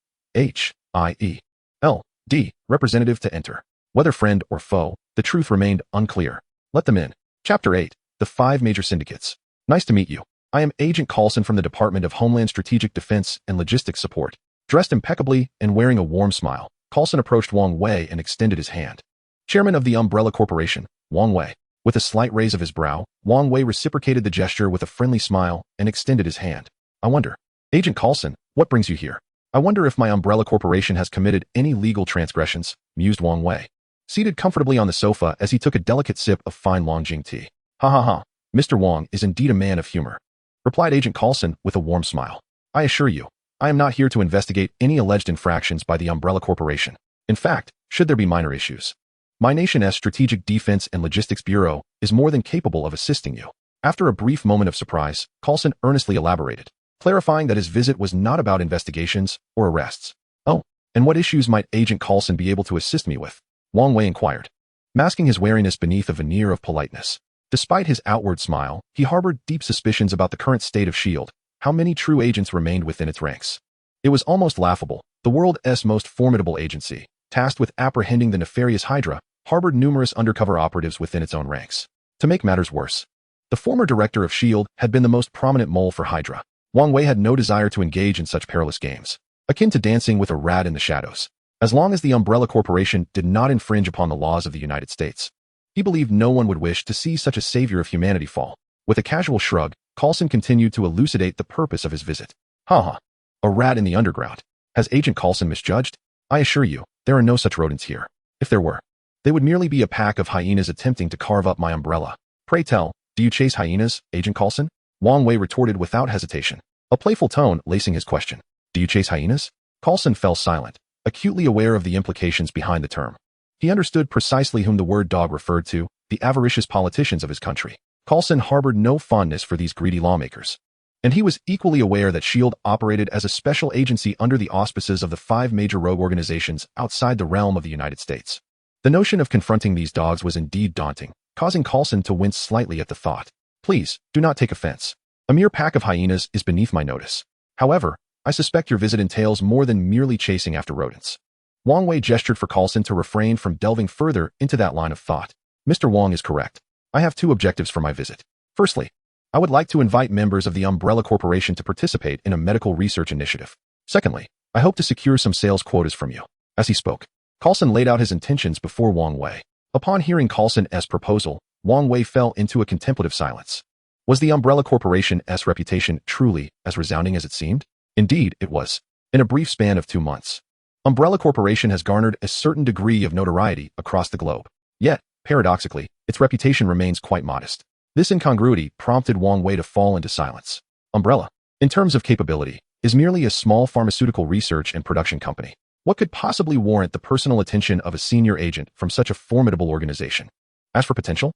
representative to enter. Whether friend or foe, the truth remained unclear. Let them in. Chapter 8. The 5 Major Syndicates. Nice to meet you. I am Agent Coulson from the Department of Homeland Strategic Defense and Logistics Support. Dressed impeccably and wearing a warm smile, Coulson approached Wang Wei and extended his hand. Chairman of the Umbrella Corporation, Wang Wei. With a slight raise of his brow, Wang Wei reciprocated the gesture with a friendly smile and extended his hand. I wonder, Agent Coulson, what brings you here? I wonder if my Umbrella Corporation has committed any legal transgressions, mused Wang Wei, seated comfortably on the sofa as he took a delicate sip of fine Longjing tea. Ha ha ha, Mr. Wang is indeed a man of humor, replied Agent Coulson with a warm smile. I assure you, I am not here to investigate any alleged infractions by the Umbrella Corporation. In fact, should there be minor issues, my nation's Strategic Defense and Logistics Bureau is more than capable of assisting you. After a brief moment of surprise, Coulson earnestly elaborated, clarifying that his visit was not about investigations or arrests. Oh, and what issues might Agent Coulson be able to assist me with? Wang Wei inquired, masking his wariness beneath a veneer of politeness. Despite his outward smile, he harbored deep suspicions about the current state of S.H.I.E.L.D., how many true agents remained within its ranks. It was almost laughable. The world's most formidable agency, tasked with apprehending the nefarious Hydra, harbored numerous undercover operatives within its own ranks. To make matters worse, the former director of S.H.I.E.L.D. had been the most prominent mole for Hydra. Wang Wei had no desire to engage in such perilous games, akin to dancing with a rat in the shadows. As long as the Umbrella Corporation did not infringe upon the laws of the United States, he believed no one would wish to see such a savior of humanity fall. With a casual shrug, Coulson continued to elucidate the purpose of his visit. Ha. A rat in the underground. Has Agent Coulson misjudged? I assure you, there are no such rodents here. If there were, they would merely be a pack of hyenas attempting to carve up my umbrella. Pray tell, do you chase hyenas, Agent Coulson? Wang Wei retorted without hesitation, a playful tone lacing his question. Do you chase hyenas? Coulson fell silent, acutely aware of the implications behind the term. He understood precisely whom the word dog referred to, the avaricious politicians of his country. Coulson harbored no fondness for these greedy lawmakers. And he was equally aware that S.H.I.E.L.D. operated as a special agency under the auspices of the 5 major rogue organizations outside the realm of the United States. The notion of confronting these dogs was indeed daunting, causing Coulson to wince slightly at the thought. Please, do not take offense. A mere pack of hyenas is beneath my notice. However, I suspect your visit entails more than merely chasing after rodents. Wang Wei gestured for Coulson to refrain from delving further into that line of thought. Mr. Wang is correct. I have 2 objectives for my visit. Firstly, I would like to invite members of the Umbrella Corporation to participate in a medical research initiative. Secondly, I hope to secure some sales quotas from you. As he spoke, Coulson laid out his intentions before Wang Wei. Upon hearing Coulson's proposal, Wang Wei fell into a contemplative silence. Was the Umbrella Corporation's reputation truly as resounding as it seemed? Indeed, it was. In a brief span of 2 months, Umbrella Corporation has garnered a certain degree of notoriety across the globe. Yet, paradoxically, its reputation remains quite modest. This incongruity prompted Wang Wei to fall into silence. Umbrella. in terms of capability, is merely a small pharmaceutical research and production company. What could possibly warrant the personal attention of a senior agent from such a formidable organization? As for potential?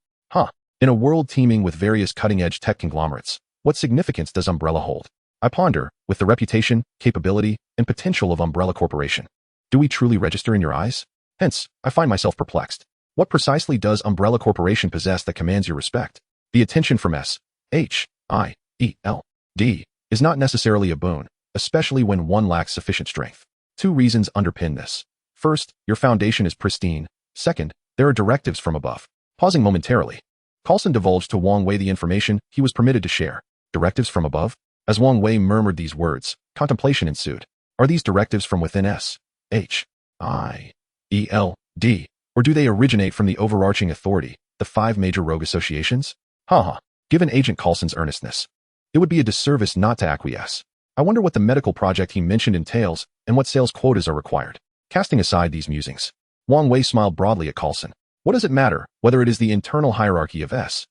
In a world teeming with various cutting-edge tech conglomerates, what significance does Umbrella hold? I ponder, with the reputation, capability, and potential of Umbrella Corporation. Do we truly register in your eyes? Hence, I find myself perplexed. What precisely does Umbrella Corporation possess that commands your respect? The attention from S-H-I-E-L-D is not necessarily a boon, especially when one lacks sufficient strength. Two reasons underpin this. First, your foundation is pristine. Second, there are directives from above. Pausing momentarily, Coulson divulged to Wang Wei the information he was permitted to share. Directives from above? As Wang Wei murmured these words, contemplation ensued. Are these directives from within S-H-I-E-L-D, or do they originate from the overarching authority, the 5 major rogue associations? Given Agent Coulson's earnestness, it would be a disservice not to acquiesce. I wonder what the medical project he mentioned entails and what sales quotas are required. Casting aside these musings, Wang Wei smiled broadly at Coulson. What does it matter whether it is the internal hierarchy of S-H-I-E-L-D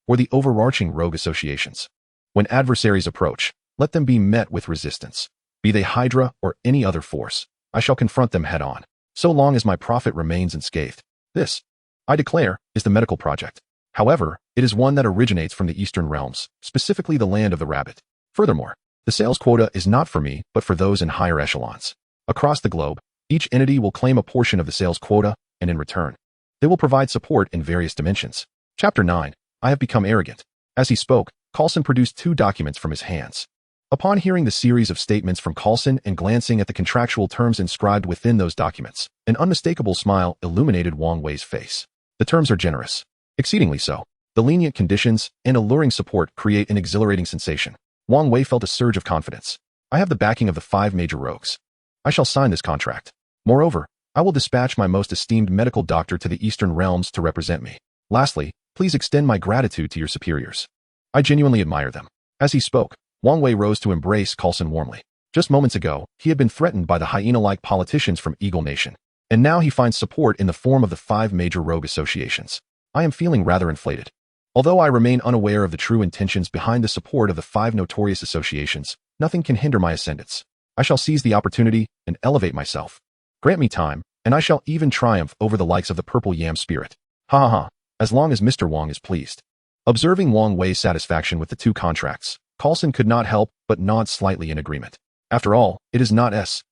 or the overarching rogue associations? When adversaries approach, let them be met with resistance. Be they Hydra or any other force, I shall confront them head-on, so long as my prophet remains unscathed. This, I declare, is the medical project. However, it is one that originates from the Eastern realms, specifically the land of the rabbit. Furthermore, the sales quota is not for me, but for those in higher echelons. Across the globe, each entity will claim a portion of the sales quota, and in return, they will provide support in various dimensions. Chapter 9. I have become arrogant. As he spoke, Coulson produced 2 documents from his hands. Upon hearing the series of statements from Coulson and glancing at the contractual terms inscribed within those documents, an unmistakable smile illuminated Wang Wei's face. The terms are generous. Exceedingly so. The lenient conditions and alluring support create an exhilarating sensation. Wang Wei felt a surge of confidence. I have the backing of the 5 major rogues. I shall sign this contract. Moreover, I will dispatch my most esteemed medical doctor to the Eastern realms to represent me. Lastly, please extend my gratitude to your superiors. I genuinely admire them. As he spoke, Wang Wei rose to embrace Coulson warmly. Just moments ago, he had been threatened by the hyena-like politicians from Eagle Nation, and now he finds support in the form of the 5 major rogue associations. I am feeling rather inflated. Although I remain unaware of the true intentions behind the support of the 5 notorious associations, nothing can hinder my ascendance. I shall seize the opportunity and elevate myself. Grant me time, and I shall even triumph over the likes of the Purple Yam Spirit. As long as Mr. Wang is pleased. Observing Wang Wei's satisfaction with the 2 contracts, Coulson could not help but nod slightly in agreement. After all, it is not S-H-I-E-L-D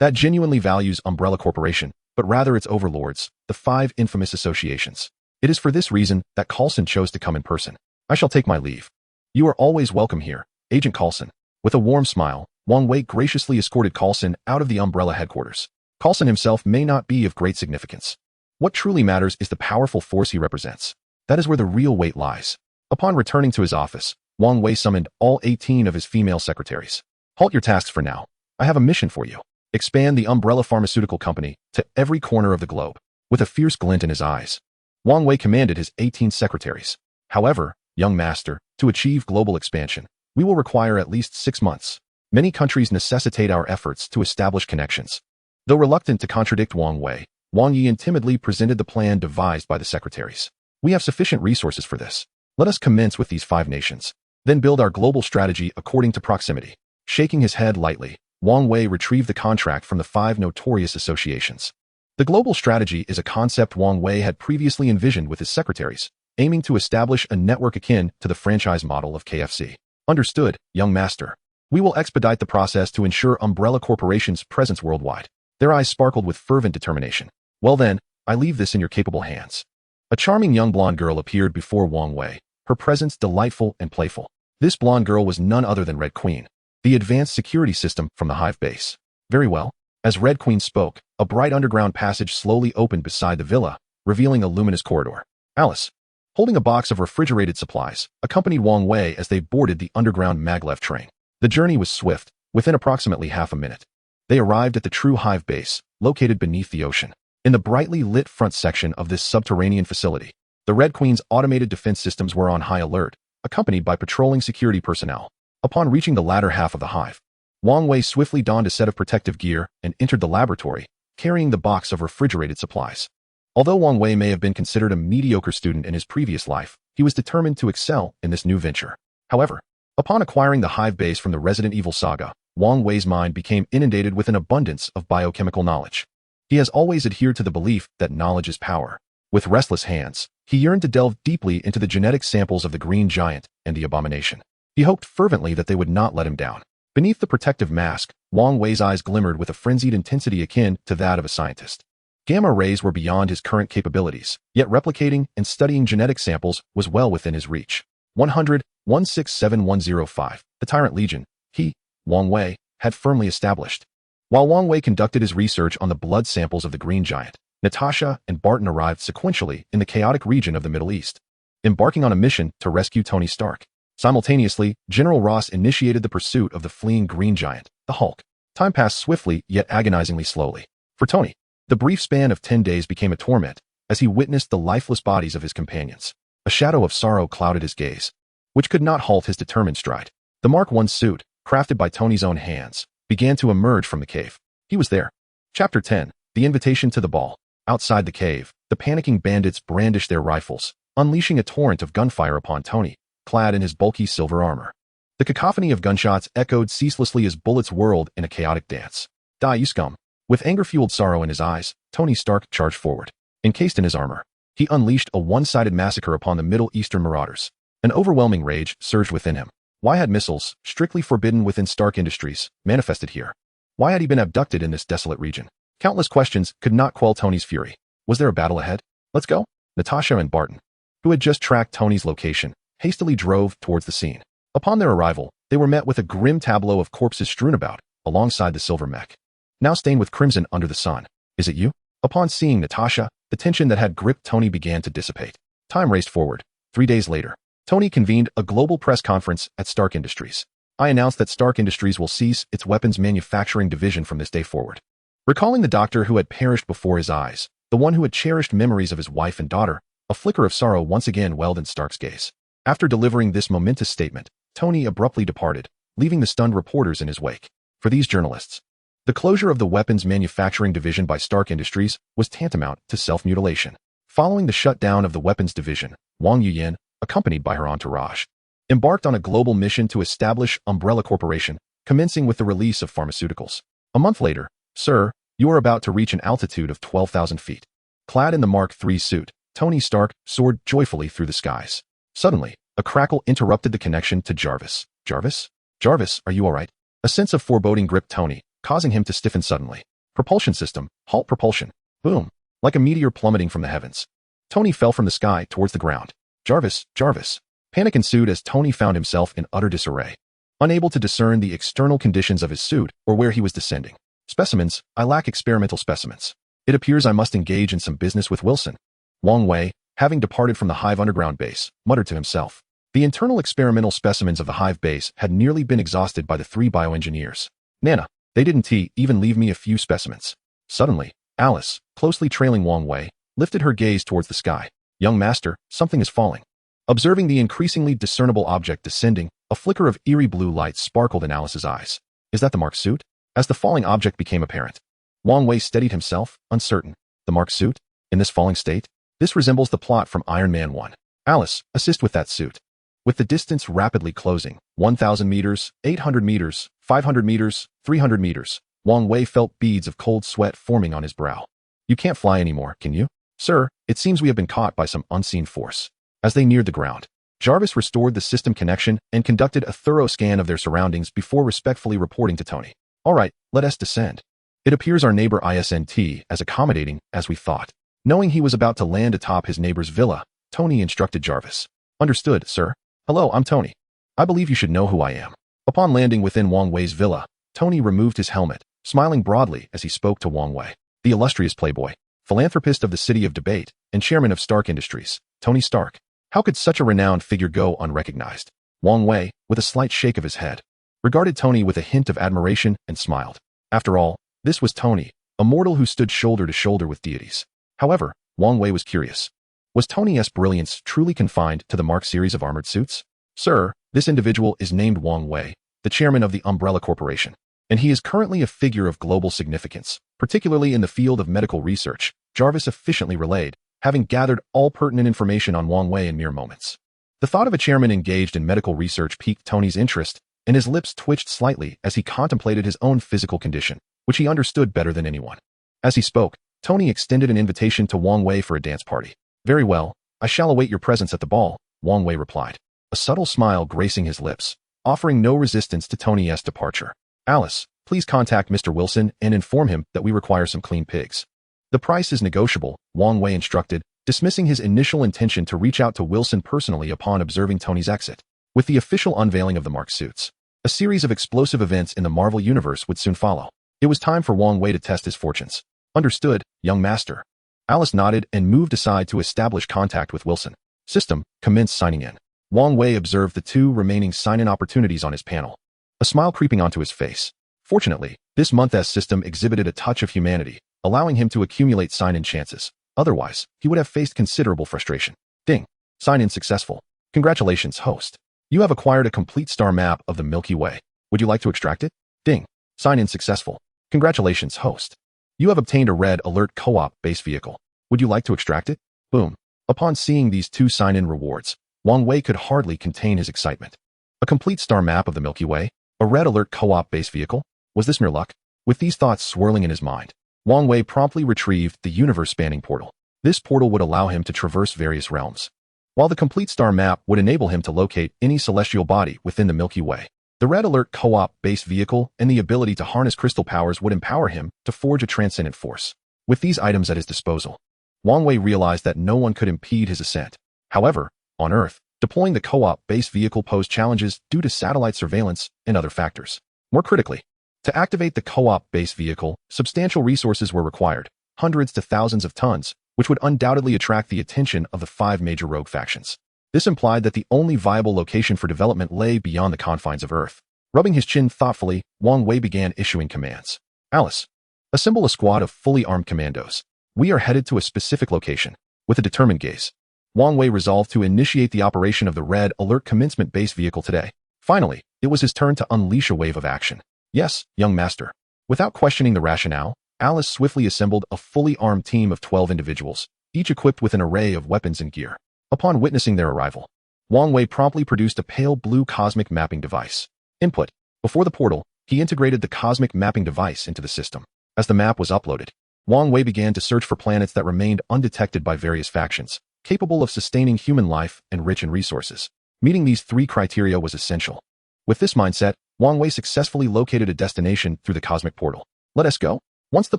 that genuinely values Umbrella Corporation, but rather its overlords, the 5 infamous associations. It is for this reason that Coulson chose to come in person. I shall take my leave. You are always welcome here, Agent Coulson. With a warm smile, Wang Wei graciously escorted Coulson out of the Umbrella headquarters. Coulson himself may not be of great significance. What truly matters is the powerful force he represents. That is where the real weight lies. Upon returning to his office, Wang Wei summoned all 18 of his female secretaries. Halt your tasks for now. I have a mission for you. Expand the Umbrella Pharmaceutical Company to every corner of the globe. With a fierce glint in his eyes, Wang Wei commanded his 18 secretaries. However, young master, to achieve global expansion, we will require at least 6 months. Many countries necessitate our efforts to establish connections. Though reluctant to contradict Wang Wei, Wang Yian timidly presented the plan devised by the secretaries. We have sufficient resources for this. Let us commence with these 5 nations, then build our global strategy according to proximity. Shaking his head lightly, Wang Wei retrieved the contract from the 5 notorious associations. The global strategy is a concept Wang Wei had previously envisioned with his secretaries, aiming to establish a network akin to the franchise model of KFC. Understood, young master. We will expedite the process to ensure Umbrella Corporation's presence worldwide. Their eyes sparkled with fervent determination. Well then, I leave this in your capable hands. A charming young blonde girl appeared before Wang Wei, her presence delightful and playful. This blonde girl was none other than Red Queen, the advanced security system from the Hive Base. Very well. As Red Queen spoke, a bright underground passage slowly opened beside the villa, revealing a luminous corridor. Alice, holding a box of refrigerated supplies, accompanied Wang Wei as they boarded the underground maglev train. The journey was swift. Within approximately half a minute, they arrived at the true Hive Base, located beneath the ocean. In the brightly lit front section of this subterranean facility, the Red Queen's automated defense systems were on high alert, accompanied by patrolling security personnel. Upon reaching the latter half of the hive, Wang Wei swiftly donned a set of protective gear and entered the laboratory, carrying the box of refrigerated supplies. Although Wang Wei may have been considered a mediocre student in his previous life, he was determined to excel in this new venture. However, upon acquiring the Hive Base from the Resident Evil saga, Wang Wei's mind became inundated with an abundance of biochemical knowledge. He has always adhered to the belief that knowledge is power. With restless hands, he yearned to delve deeply into the genetic samples of the Green Giant and the Abomination. He hoped fervently that they would not let him down. Beneath the protective mask, Wang Wei's eyes glimmered with a frenzied intensity akin to that of a scientist. Gamma rays were beyond his current capabilities, yet replicating and studying genetic samples was well within his reach. 100-167105, the Tyrant Legion, he, Wang Wei, had firmly established. While Wang Wei conducted his research on the blood samples of the Green Giant, Natasha and Barton arrived sequentially in the chaotic region of the Middle East, embarking on a mission to rescue Tony Stark. Simultaneously, General Ross initiated the pursuit of the fleeing Green Giant, the Hulk. Time passed swiftly yet agonizingly slowly. For Tony, the brief span of 10 days became a torment as he witnessed the lifeless bodies of his companions. A shadow of sorrow clouded his gaze, which could not halt his determined stride. The Mark I suit, crafted by Tony's own hands, began to emerge from the cave. He was there. Chapter 10, The Invitation to the Ball. Outside the cave, the panicking bandits brandished their rifles, unleashing a torrent of gunfire upon Tony, clad in his bulky silver armor. The cacophony of gunshots echoed ceaselessly as bullets whirled in a chaotic dance. Die, you scum! With anger-fueled sorrow in his eyes, Tony Stark charged forward. Encased in his armor, he unleashed a one-sided massacre upon the Middle Eastern marauders. An overwhelming rage surged within him. Why had missiles, strictly forbidden within Stark Industries, manifested here? Why had he been abducted in this desolate region? Countless questions could not quell Tony's fury. Was there a battle ahead? Let's go. Natasha and Barton, who had just tracked Tony's location, hastily drove towards the scene. Upon their arrival, they were met with a grim tableau of corpses strewn about, alongside the silver mech, now stained with crimson under the sun. Is it you? Upon seeing Natasha, the tension that had gripped Tony began to dissipate. Time raced forward. 3 days later, Tony convened a global press conference at Stark Industries. I announced that Stark Industries will cease its weapons manufacturing division from this day forward. Recalling the doctor who had perished before his eyes, the one who had cherished memories of his wife and daughter, a flicker of sorrow once again welled in Stark's gaze. After delivering this momentous statement, Tony abruptly departed, leaving the stunned reporters in his wake. For these journalists, the closure of the weapons manufacturing division by Stark Industries was tantamount to self-mutilation. Following the shutdown of the weapons division, Wang Yuyan, accompanied by her entourage, embarked on a global mission to establish Umbrella Corporation, commencing with the release of pharmaceuticals. A month later, sir, you are about to reach an altitude of 12,000 feet. Clad in the Mark III suit, Tony Stark soared joyfully through the skies. Suddenly, a crackle interrupted the connection to Jarvis. Jarvis? Jarvis, are you all right? A sense of foreboding gripped Tony, causing him to stiffen suddenly. Propulsion system, halt propulsion. Boom. Like a meteor plummeting from the heavens, Tony fell from the sky towards the ground. Jarvis, Jarvis. Panic ensued as Tony found himself in utter disarray, unable to discern the external conditions of his suit or where he was descending. Specimens, I lack experimental specimens. It appears I must engage in some business with Wilson. Wang Wei, having departed from the Hive underground base, muttered to himself. The internal experimental specimens of the Hive base had nearly been exhausted by the 3 bioengineers. Nana, they didn't even leave me a few specimens. Suddenly, Alice, closely trailing Wang Wei, lifted her gaze towards the sky. Young master, something is falling. Observing the increasingly discernible object descending, a flicker of eerie blue light sparkled in Alice's eyes. Is that the Mark suit? As the falling object became apparent, Wang Wei steadied himself, uncertain. The Mark suit? In this falling state? This resembles the plot from Iron Man 1. Alice, assist with that suit. With the distance rapidly closing, 1,000 meters, 800 meters, 500 meters, 300 meters, Wang Wei felt beads of cold sweat forming on his brow. You can't fly anymore, can you? Sir, it seems we have been caught by some unseen force. As they neared the ground, Jarvis restored the system connection and conducted a thorough scan of their surroundings before respectfully reporting to Tony. All right, let us descend. It appears our neighbor isn't as accommodating as we thought. Knowing he was about to land atop his neighbor's villa, Tony instructed Jarvis. Understood, sir. Hello, I'm Tony. I believe you should know who I am. Upon landing within Wang Wei's villa, Tony removed his helmet, smiling broadly as he spoke to Wang Wei. The illustrious playboy, philanthropist of the City of Debate, and chairman of Stark Industries, Tony Stark. How could such a renowned figure go unrecognized? Wang Wei, with a slight shake of his head, regarded Tony with a hint of admiration and smiled. After all, this was Tony, a mortal who stood shoulder to shoulder with deities. However, Wang Wei was curious. Was Tony's brilliance truly confined to the Mark series of armored suits? Sir, this individual is named Wang Wei, the chairman of the Umbrella Corporation, and he is currently a figure of global significance, particularly in the field of medical research, Jarvis efficiently relayed, having gathered all pertinent information on Wang Wei in mere moments. The thought of a chairman engaged in medical research piqued Tony's interest, and his lips twitched slightly as he contemplated his own physical condition, which he understood better than anyone. As he spoke, Tony extended an invitation to Wang Wei for a dance party. Very well, I shall await your presence at the ball, Wang Wei replied, a subtle smile gracing his lips, offering no resistance to Tony's departure. Alice, please contact Mr. Wilson and inform him that we require some clean pigs. The price is negotiable, Wang Wei instructed, dismissing his initial intention to reach out to Wilson personally upon observing Tony's exit. With the official unveiling of the marked suits, a series of explosive events in the Marvel Universe would soon follow. It was time for Wang Wei to test his fortunes. Understood, young master. Alice nodded and moved aside to establish contact with Wilson. System, commence signing in. Wang Wei observed the 2 remaining sign-in opportunities on his panel, a smile creeping onto his face. Fortunately, this month's system exhibited a touch of humanity, allowing him to accumulate sign-in chances. Otherwise, he would have faced considerable frustration. Ding. Sign-in successful. Congratulations, host. You have acquired a complete star map of the Milky Way. Would you like to extract it? Ding. Sign-in successful. Congratulations, host. You have obtained a Red Alert Co-op base vehicle. Would you like to extract it? Boom. Upon seeing these 2 sign-in rewards, Wang Wei could hardly contain his excitement. A complete star map of the Milky Way? A Red Alert Co-op base vehicle? Was this mere luck? With these thoughts swirling in his mind, Wang Wei promptly retrieved the universe-spanning portal. This portal would allow him to traverse various realms, while the complete star map would enable him to locate any celestial body within the Milky Way. The Red Alert Co-op base vehicle and the ability to harness crystal powers would empower him to forge a transcendent force. With these items at his disposal, Wang Wei realized that no one could impede his ascent. However, on Earth, deploying the co-op base vehicle posed challenges due to satellite surveillance and other factors. More critically, to activate the co-op base vehicle, substantial resources were required, hundreds to thousands of tons, which would undoubtedly attract the attention of the 5 major rogue factions. This implied that the only viable location for development lay beyond the confines of Earth. Rubbing his chin thoughtfully, Wang Wei began issuing commands. Alice, assemble a squad of fully armed commandos. We are headed to a specific location. With a determined gaze, Wang Wei resolved to initiate the operation of the Red Alert Commencement base vehicle today. Finally, it was his turn to unleash a wave of action. Yes, young master. Without questioning the rationale, Alice swiftly assembled a fully armed team of 12 individuals, each equipped with an array of weapons and gear. Upon witnessing their arrival, Wang Wei promptly produced a pale blue cosmic mapping device. Input. Before the portal, he integrated the cosmic mapping device into the system. As the map was uploaded, Wang Wei began to search for planets that remained undetected by various factions, capable of sustaining human life and rich in resources. Meeting these 3 criteria was essential. With this mindset, Wang Wei successfully located a destination through the cosmic portal. Let us go. Once the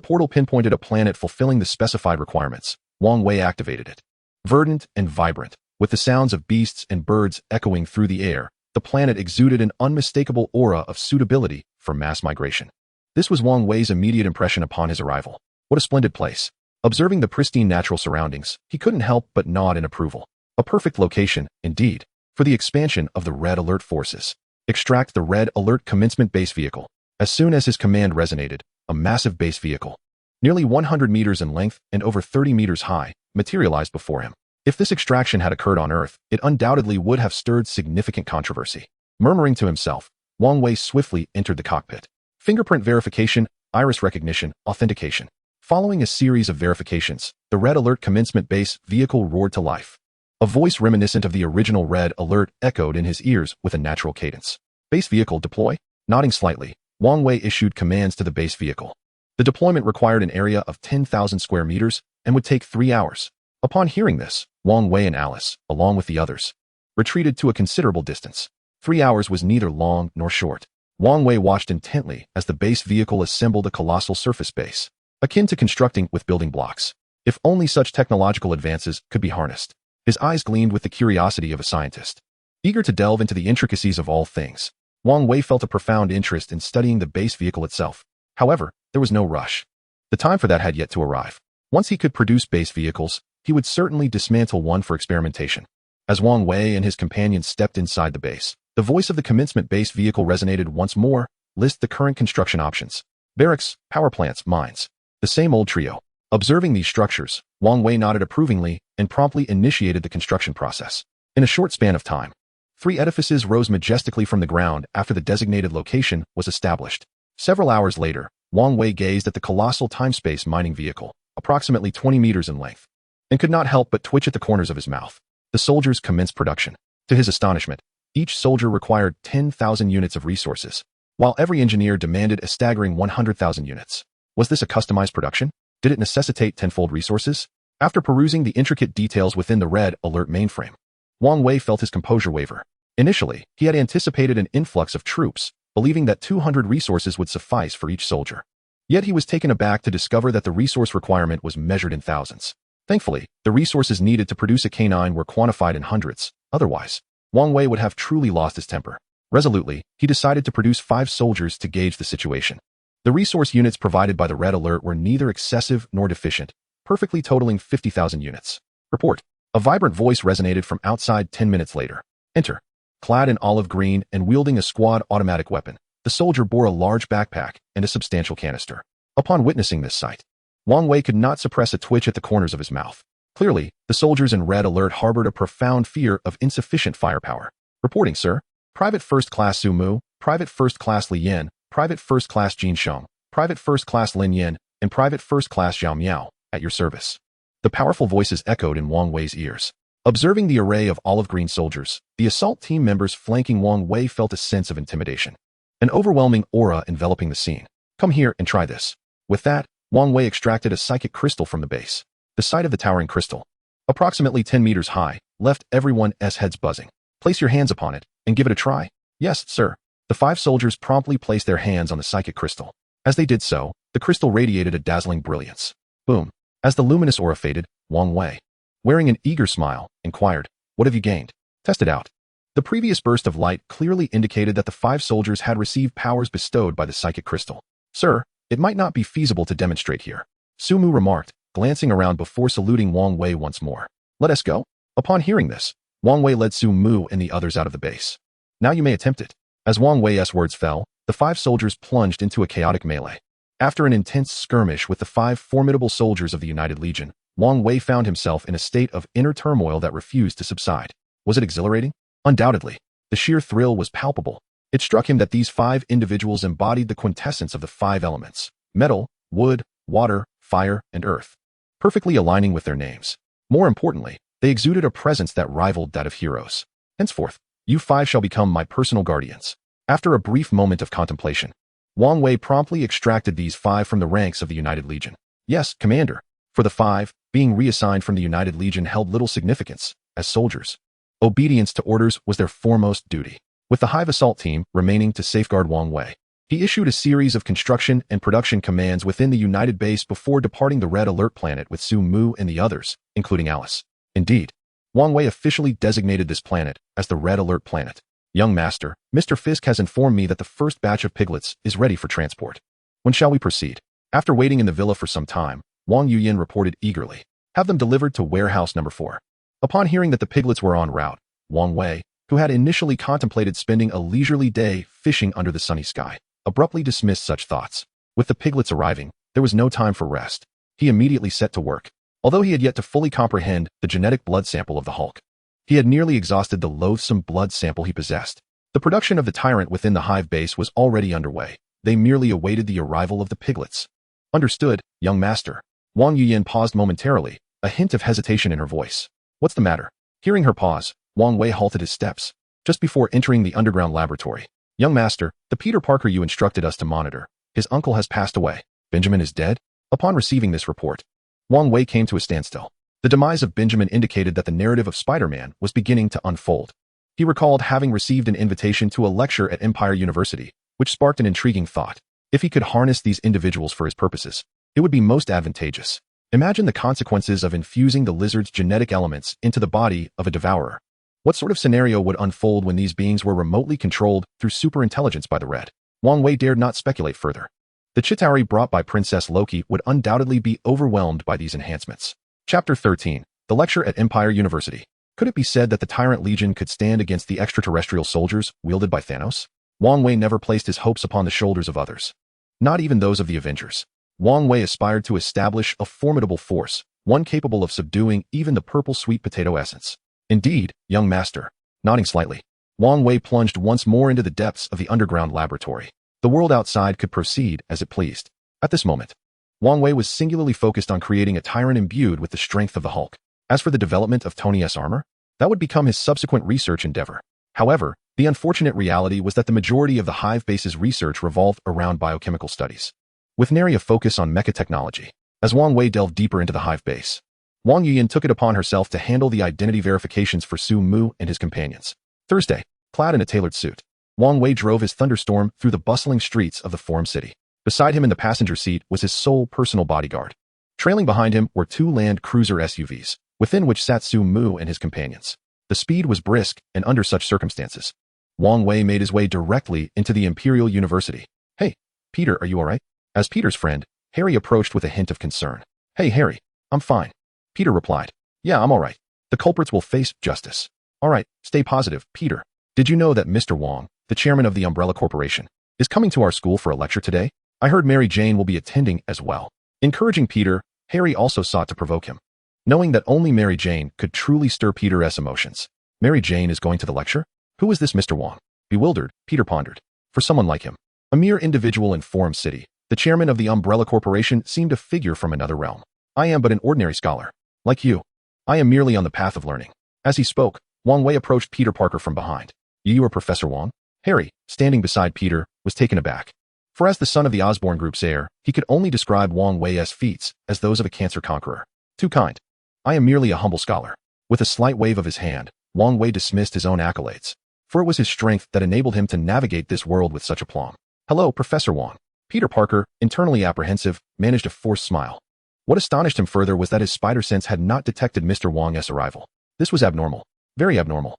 portal pinpointed a planet fulfilling the specified requirements, Wang Wei activated it. Verdant and vibrant, with the sounds of beasts and birds echoing through the air, the planet exuded an unmistakable aura of suitability for mass migration. This was Wang Wei's immediate impression upon his arrival. What a splendid place. Observing the pristine natural surroundings, he couldn't help but nod in approval. A perfect location, indeed, for the expansion of the Red Alert forces. Extract the Red Alert Commencement base vehicle. As soon as his command resonated, a massive base vehicle, nearly 100 meters in length and over 30 meters high, materialized before him. If this extraction had occurred on Earth, it undoubtedly would have stirred significant controversy. Murmuring to himself, Wang Wei swiftly entered the cockpit. Fingerprint verification, iris recognition, authentication. Following a series of verifications, the Red Alert Commencement base vehicle roared to life. A voice reminiscent of the original Red Alert echoed in his ears with a natural cadence. Base vehicle deploy? Nodding slightly, Wang Wei issued commands to the base vehicle. The deployment required an area of 10,000 square meters and would take 3 hours. Upon hearing this, Wang Wei and Alice, along with the others, retreated to a considerable distance. 3 hours was neither long nor short. Wang Wei watched intently as the base vehicle assembled a colossal surface base, akin to constructing with building blocks. If only such technological advances could be harnessed. His eyes gleamed with the curiosity of a scientist. Eager to delve into the intricacies of all things, Wang Wei felt a profound interest in studying the base vehicle itself. However, there was no rush. The time for that had yet to arrive. Once he could produce base vehicles, he would certainly dismantle one for experimentation. As Wang Wei and his companions stepped inside the base, the voice of the commencement base vehicle resonated once more. List the current construction options. Barracks, power plants, mines. The same old trio. Observing these structures, Wang Wei nodded approvingly and promptly initiated the construction process. In a short span of time, 3 edifices rose majestically from the ground after the designated location was established. Several hours later, Wang Wei gazed at the colossal time-space mining vehicle. approximately 20 meters in length, and could not help but twitch at the corners of his mouth. The soldiers commenced production. To his astonishment, each soldier required 10,000 units of resources, while every engineer demanded a staggering 100,000 units. Was this a customized production? Did it necessitate tenfold resources? After perusing the intricate details within the Red Alert mainframe, Wang Wei felt his composure waver. Initially, he had anticipated an influx of troops, believing that 200 resources would suffice for each soldier. Yet he was taken aback to discover that the resource requirement was measured in thousands. Thankfully, the resources needed to produce a canine were quantified in hundreds. Otherwise, Wang Wei would have truly lost his temper. Resolutely, he decided to produce 5 soldiers to gauge the situation. The resource units provided by the Red Alert were neither excessive nor deficient, perfectly totaling 50,000 units. Report. A vibrant voice resonated from outside 10 minutes later. Enter. Clad in olive green and wielding a squad automatic weapon, the soldier bore a large backpack and a substantial canister. Upon witnessing this sight, Wang Wei could not suppress a twitch at the corners of his mouth. Clearly, the soldiers in Red Alert harbored a profound fear of insufficient firepower. Reporting, sir. Private First Class Su Mu, Private First Class Li Yin, Private First Class Jin Sheng, Private First Class Lin Yin, and Private First Class Zhao Miao, at your service. The powerful voices echoed in Wang Wei's ears. Observing the array of olive green soldiers, the assault team members flanking Wang Wei felt a sense of intimidation. An overwhelming aura enveloping the scene. Come here and try this. With that, Wang Wei extracted a psychic crystal from the base. The sight of the towering crystal, approximately 10 meters high, left everyone's heads buzzing. Place your hands upon it and give it a try. Yes, sir. The 5 soldiers promptly placed their hands on the psychic crystal. As they did so, the crystal radiated a dazzling brilliance. Boom. As the luminous aura faded, Wang Wei, wearing an eager smile, inquired, "What have you gained?" Test it out. The previous burst of light clearly indicated that the 5 soldiers had received powers bestowed by the psychic crystal. Sir, it might not be feasible to demonstrate here, Su Mu remarked, glancing around before saluting Wang Wei once more. Let us go. Upon hearing this, Wang Wei led Su Mu and the others out of the base. Now you may attempt it. As Wang Wei's words fell, the 5 soldiers plunged into a chaotic melee. After an intense skirmish with the 5 formidable soldiers of the United Legion, Wang Wei found himself in a state of inner turmoil that refused to subside. Was it exhilarating? Undoubtedly. The sheer thrill was palpable. It struck him that these 5 individuals embodied the quintessence of the 5 elements: metal, wood, water, fire, and earth, perfectly aligning with their names. More importantly, they exuded a presence that rivaled that of heroes. Henceforth, you 5 shall become my personal guardians. After a brief moment of contemplation, Wang Wei promptly extracted these 5 from the ranks of the United Legion. Yes, Commander. For the 5, being reassigned from the United Legion held little significance. As soldiers, obedience to orders was their foremost duty. With the Hive assault team remaining to safeguard Wang Wei, he issued a series of construction and production commands within the United Base before departing the Red Alert planet with Su Mu and the others, including Alice. Indeed, Wang Wei officially designated this planet as the Red Alert planet. Young Master, Mr. Fisk has informed me that the first batch of piglets is ready for transport. When shall we proceed? After waiting in the villa for some time, Wang Yuyin reported eagerly. Have them delivered to warehouse number 4. Upon hearing that the piglets were en route, Wang Wei, who had initially contemplated spending a leisurely day fishing under the sunny sky, abruptly dismissed such thoughts. With the piglets arriving, there was no time for rest. He immediately set to work. Although he had yet to fully comprehend the genetic blood sample of the Hulk, he had nearly exhausted the loathsome blood sample he possessed. The production of the tyrant within the Hive base was already underway. They merely awaited the arrival of the piglets. Understood, young master. Wang Yuyin paused momentarily, a hint of hesitation in her voice. What's the matter? Hearing her pause, Wang Wei halted his steps, just before entering the underground laboratory. Young master, the Peter Parker you instructed us to monitor, his uncle has passed away. Benjamin is dead? Upon receiving this report, Wang Wei came to a standstill. The demise of Benjamin indicated that the narrative of Spider-Man was beginning to unfold. He recalled having received an invitation to a lecture at Empire University, which sparked an intriguing thought. If he could harness these individuals for his purposes, it would be most advantageous. Imagine the consequences of infusing the lizard's genetic elements into the body of a devourer. What sort of scenario would unfold when these beings were remotely controlled through superintelligence by the Red? Wang Wei dared not speculate further. The Chitauri brought by Princess Loki would undoubtedly be overwhelmed by these enhancements. Chapter 13. The Lecture at Empire University. Could it be said that the Tyrant Legion could stand against the extraterrestrial soldiers wielded by Thanos? Wang Wei never placed his hopes upon the shoulders of others, not even those of the Avengers. Wang Wei aspired to establish a formidable force, one capable of subduing even the purple sweet potato essence. Indeed, young master. Nodding slightly, Wang Wei plunged once more into the depths of the underground laboratory. The world outside could proceed as it pleased. At this moment, Wang Wei was singularly focused on creating a tyrant imbued with the strength of the Hulk. As for the development of Tony's armor, that would become his subsequent research endeavor. However, the unfortunate reality was that the majority of the Hive Base's research revolved around biochemical studies, with nary a focus on mecha technology. As Wang Wei delved deeper into the Hive Base, Wang Yuyan took it upon herself to handle the identity verifications for Su Mu and his companions. Thursday, clad in a tailored suit, Wang Wei drove his thunderstorm through the bustling streets of the Forum City. Beside him in the passenger seat was his sole personal bodyguard. Trailing behind him were 2 land cruiser SUVs, within which sat Su Mu and his companions. The speed was brisk, and under such circumstances, Wang Wei made his way directly into the Imperial University. "Hey, Peter, are you alright?" As Peter's friend, Harry approached with a hint of concern. "Hey, Harry, I'm fine." Peter replied, "Yeah, I'm alright. The culprits will face justice." "Alright, stay positive, Peter. Did you know that Mr. Wang, the chairman of the Umbrella Corporation, is coming to our school for a lecture today? I heard Mary Jane will be attending as well." Encouraging Peter, Harry also sought to provoke him. Knowing that only Mary Jane could truly stir Peter's emotions. Mary Jane is going to the lecture? Who is this Mr. Wang? Bewildered, Peter pondered. For someone like him, a mere individual in Forum City, the chairman of the Umbrella Corporation seemed a figure from another realm. "I am but an ordinary scholar. Like you. I am merely on the path of learning." As he spoke, Wang Wei approached Peter Parker from behind. "You are Professor Wang?" Harry, standing beside Peter, was taken aback. For as the son of the Osborn Group's heir, he could only describe Wang Wei's feats as those of a cancer conqueror. "Too kind. I am merely a humble scholar." With a slight wave of his hand, Wang Wei dismissed his own accolades, for it was his strength that enabled him to navigate this world with such aplomb. "Hello, Professor Wang." Peter Parker, internally apprehensive, managed a forced smile. What astonished him further was that his spider sense had not detected Mr. Wang's arrival. This was abnormal. Very abnormal.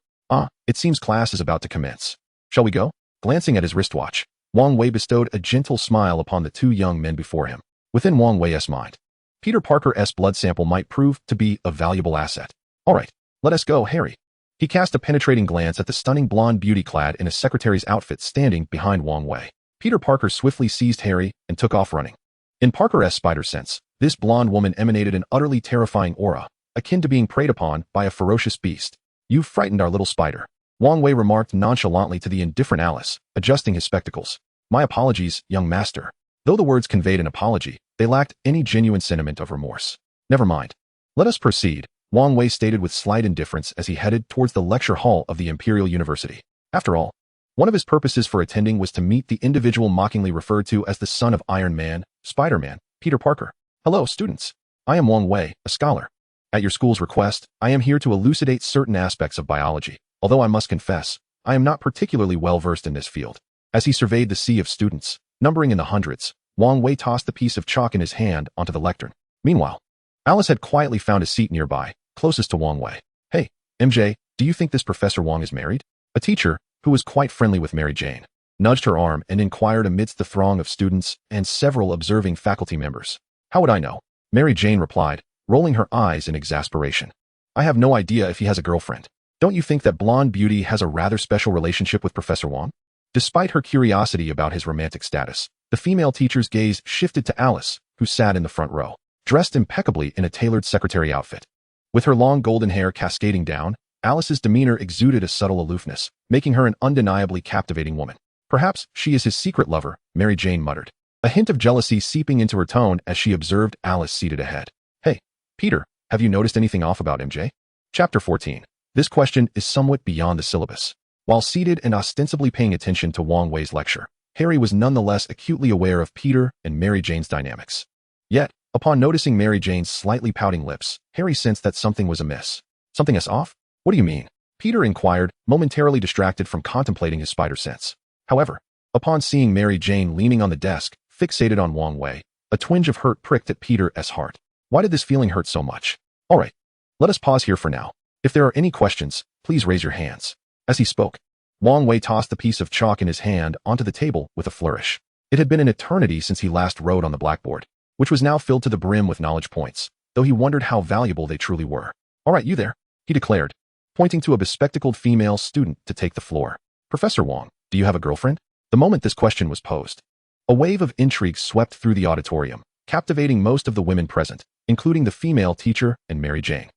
It seems class is about to commence. Shall we go? Glancing at his wristwatch, Wang Wei bestowed a gentle smile upon the 2 young men before him. Within Wang Wei's mind, Peter Parker's blood sample might prove to be a valuable asset. "All right, let us go, Harry." He cast a penetrating glance at the stunning blonde beauty clad in a secretary's outfit standing behind Wang Wei. Peter Parker swiftly seized Harry and took off running. In Parker's spider sense, this blonde woman emanated an utterly terrifying aura, akin to being preyed upon by a ferocious beast. "You've frightened our little spider," Wang Wei remarked nonchalantly to the indifferent Alice, adjusting his spectacles. "My apologies, young master." Though the words conveyed an apology, they lacked any genuine sentiment of remorse. "Never mind. Let us proceed," Wang Wei stated with slight indifference as he headed towards the lecture hall of the Imperial University. After all, one of his purposes for attending was to meet the individual mockingly referred to as the son of Iron Man, Spider-Man, Peter Parker. "Hello, students. I am Wang Wei, a scholar. At your school's request, I am here to elucidate certain aspects of biology, although I must confess, I am not particularly well versed in this field." As he surveyed the sea of students, numbering in the hundreds, Wang Wei tossed the piece of chalk in his hand onto the lectern. Meanwhile, Alice had quietly found a seat nearby, closest to Wang Wei. "Hey, MJ, do you think this Professor Wang is married?" A teacher, who was quite friendly with Mary Jane, nudged her arm and inquired amidst the throng of students and several observing faculty members. "How would I know?" Mary Jane replied, rolling her eyes in exasperation. "I have no idea if he has a girlfriend. Don't you think that blonde beauty has a rather special relationship with Professor Wang?" Despite her curiosity about his romantic status, the female teacher's gaze shifted to Alice, who sat in the front row, dressed impeccably in a tailored secretary outfit. With her long golden hair cascading down, Alice's demeanor exuded a subtle aloofness, making her an undeniably captivating woman. "Perhaps she is his secret lover," Mary Jane muttered, a hint of jealousy seeping into her tone as she observed Alice seated ahead. "Hey, Peter, have you noticed anything off about MJ?" Chapter 14. This question is somewhat beyond the syllabus. While seated and ostensibly paying attention to Wang Wei's lecture, Harry was nonetheless acutely aware of Peter and Mary Jane's dynamics. Yet, upon noticing Mary Jane's slightly pouting lips, Harry sensed that something was amiss. "Something is off? What do you mean?" Peter inquired, momentarily distracted from contemplating his spider sense. However, upon seeing Mary Jane leaning on the desk, fixated on Wang Wei, a twinge of hurt pricked at Peter's heart. Why did this feeling hurt so much? "All right, let us pause here for now. If there are any questions, please raise your hands." As he spoke, Wang Wei tossed the piece of chalk in his hand onto the table with a flourish. It had been an eternity since he last wrote on the blackboard, which was now filled to the brim with knowledge points, though he wondered how valuable they truly were. "All right, you there," he declared, pointing to a bespectacled female student to take the floor. "Professor Wang, do you have a girlfriend?" The moment this question was posed, a wave of intrigue swept through the auditorium, captivating most of the women present, including the female teacher and Mary Jane.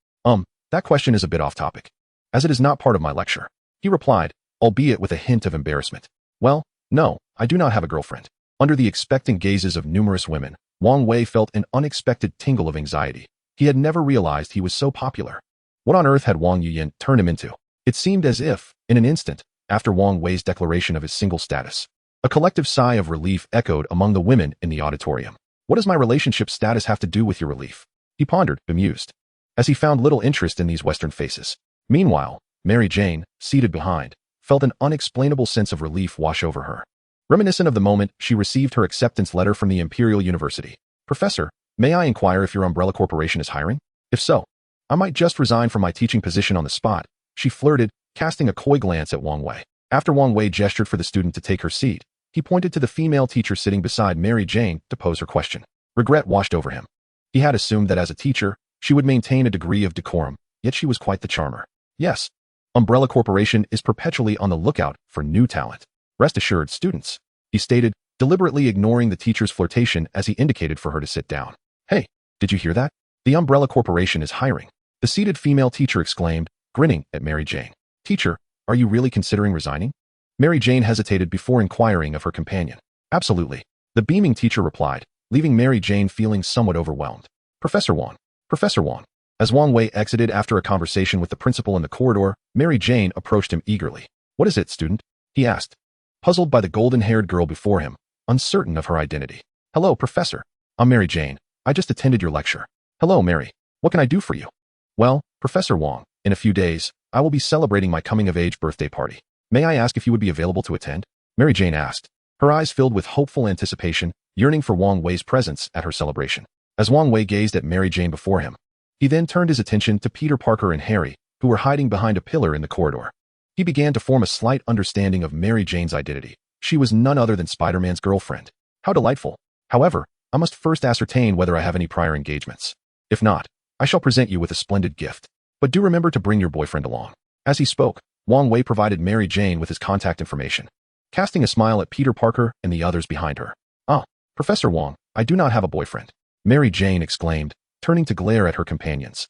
That question is a bit off topic, as it is not part of my lecture," he replied, albeit with a hint of embarrassment. "Well, no, I do not have a girlfriend." Under the expectant gazes of numerous women, Wang Wei felt an unexpected tingle of anxiety. He had never realized he was so popular. What on earth had Wang Yuyan turned him into? It seemed as if, in an instant, after Wang Wei's declaration of his single status, a collective sigh of relief echoed among the women in the auditorium. What does my relationship status have to do with your relief? He pondered, bemused, as he found little interest in these Western faces. Meanwhile, Mary Jane, seated behind, felt an unexplainable sense of relief wash over her. Reminiscent of the moment she received her acceptance letter from the Imperial University. Professor, may I inquire if your Umbrella Corporation is hiring? If so, I might just resign from my teaching position on the spot, she flirted, casting a coy glance at Wang Wei. After Wang Wei gestured for the student to take her seat, he pointed to the female teacher sitting beside Mary Jane to pose her question. Regret washed over him. He had assumed that as a teacher, she would maintain a degree of decorum, yet she was quite the charmer. Yes, Umbrella Corporation is perpetually on the lookout for new talent. Rest assured, students, he stated, deliberately ignoring the teacher's flirtation as he indicated for her to sit down. Hey, did you hear that? The Umbrella Corporation is hiring. The seated female teacher exclaimed, grinning at Mary Jane. Teacher, are you really considering resigning? Mary Jane hesitated before inquiring of her companion. Absolutely. The beaming teacher replied, leaving Mary Jane feeling somewhat overwhelmed. Professor Wang. Professor Wang. As Wang Wei exited after a conversation with the principal in the corridor, Mary Jane approached him eagerly. What is it, student? He asked, puzzled by the golden-haired girl before him, uncertain of her identity. Hello, Professor. I'm Mary Jane. I just attended your lecture. Hello, Mary. What can I do for you? Well, Professor Wang, in a few days, I will be celebrating my coming-of-age birthday party. May I ask if you would be available to attend? Mary Jane asked, her eyes filled with hopeful anticipation, yearning for Wang Wei's presence at her celebration. As Wang Wei gazed at Mary Jane before him, he then turned his attention to Peter Parker and Harry, who were hiding behind a pillar in the corridor. He began to form a slight understanding of Mary Jane's identity. She was none other than Spider-Man's girlfriend. How delightful. However, I must first ascertain whether I have any prior engagements. If not, I shall present you with a splendid gift. But do remember to bring your boyfriend along. As he spoke, Wang Wei provided Mary Jane with his contact information, casting a smile at Peter Parker and the others behind her. Ah, Professor Wang, I do not have a boyfriend, Mary Jane exclaimed, turning to glare at her companions,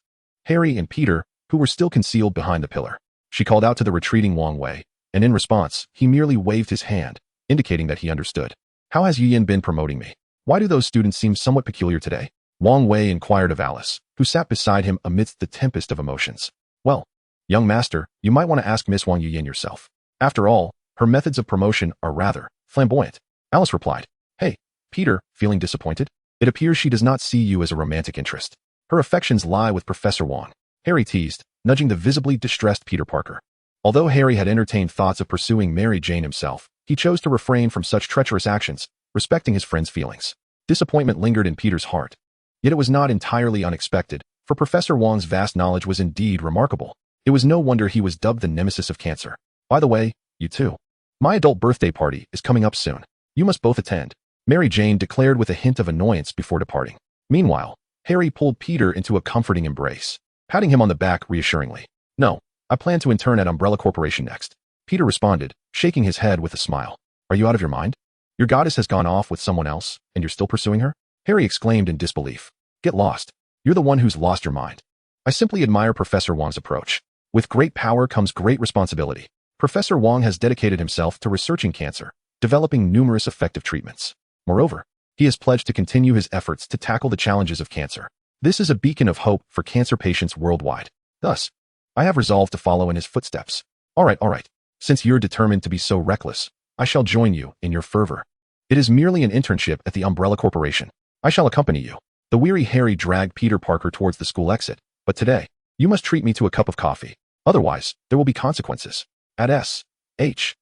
Harry and Peter, who were still concealed behind the pillar. She called out to the retreating Wang Wei, and in response, he merely waved his hand, indicating that he understood. How has Yuyan been promoting me? Why do those students seem somewhat peculiar today? Wang Wei inquired of Alice, who sat beside him amidst the tempest of emotions. Well, young master, you might want to ask Miss Wang Yuyan yourself. After all, her methods of promotion are rather flamboyant. Alice replied. Hey, Peter, feeling disappointed? It appears she does not see you as a romantic interest. Her affections lie with Professor Wang. Harry teased, nudging the visibly distressed Peter Parker. Although Harry had entertained thoughts of pursuing Mary Jane himself, he chose to refrain from such treacherous actions, respecting his friend's feelings. Disappointment lingered in Peter's heart. Yet it was not entirely unexpected, for Professor Wang's vast knowledge was indeed remarkable. It was no wonder he was dubbed the nemesis of cancer. By the way, you too. My adult birthday party is coming up soon. You must both attend, Mary Jane declared with a hint of annoyance before departing. Meanwhile, Harry pulled Peter into a comforting embrace, patting him on the back reassuringly. No, I plan to intern at Umbrella Corporation next, Peter responded, shaking his head with a smile. Are you out of your mind? Your goddess has gone off with someone else, and you're still pursuing her? Harry exclaimed in disbelief. Get lost. You're the one who's lost your mind. I simply admire Professor Wang's approach. With great power comes great responsibility. Professor Wang has dedicated himself to researching cancer, developing numerous effective treatments. Moreover, he has pledged to continue his efforts to tackle the challenges of cancer. This is a beacon of hope for cancer patients worldwide. Thus, I have resolved to follow in his footsteps. All right. Since you're determined to be so reckless, I shall join you in your fervor. It is merely an internship at the Umbrella Corporation. I shall accompany you. The weary Harry dragged Peter Parker towards the school exit. But today, you must treat me to a cup of coffee. Otherwise, there will be consequences. At S.H.I.E.L.D.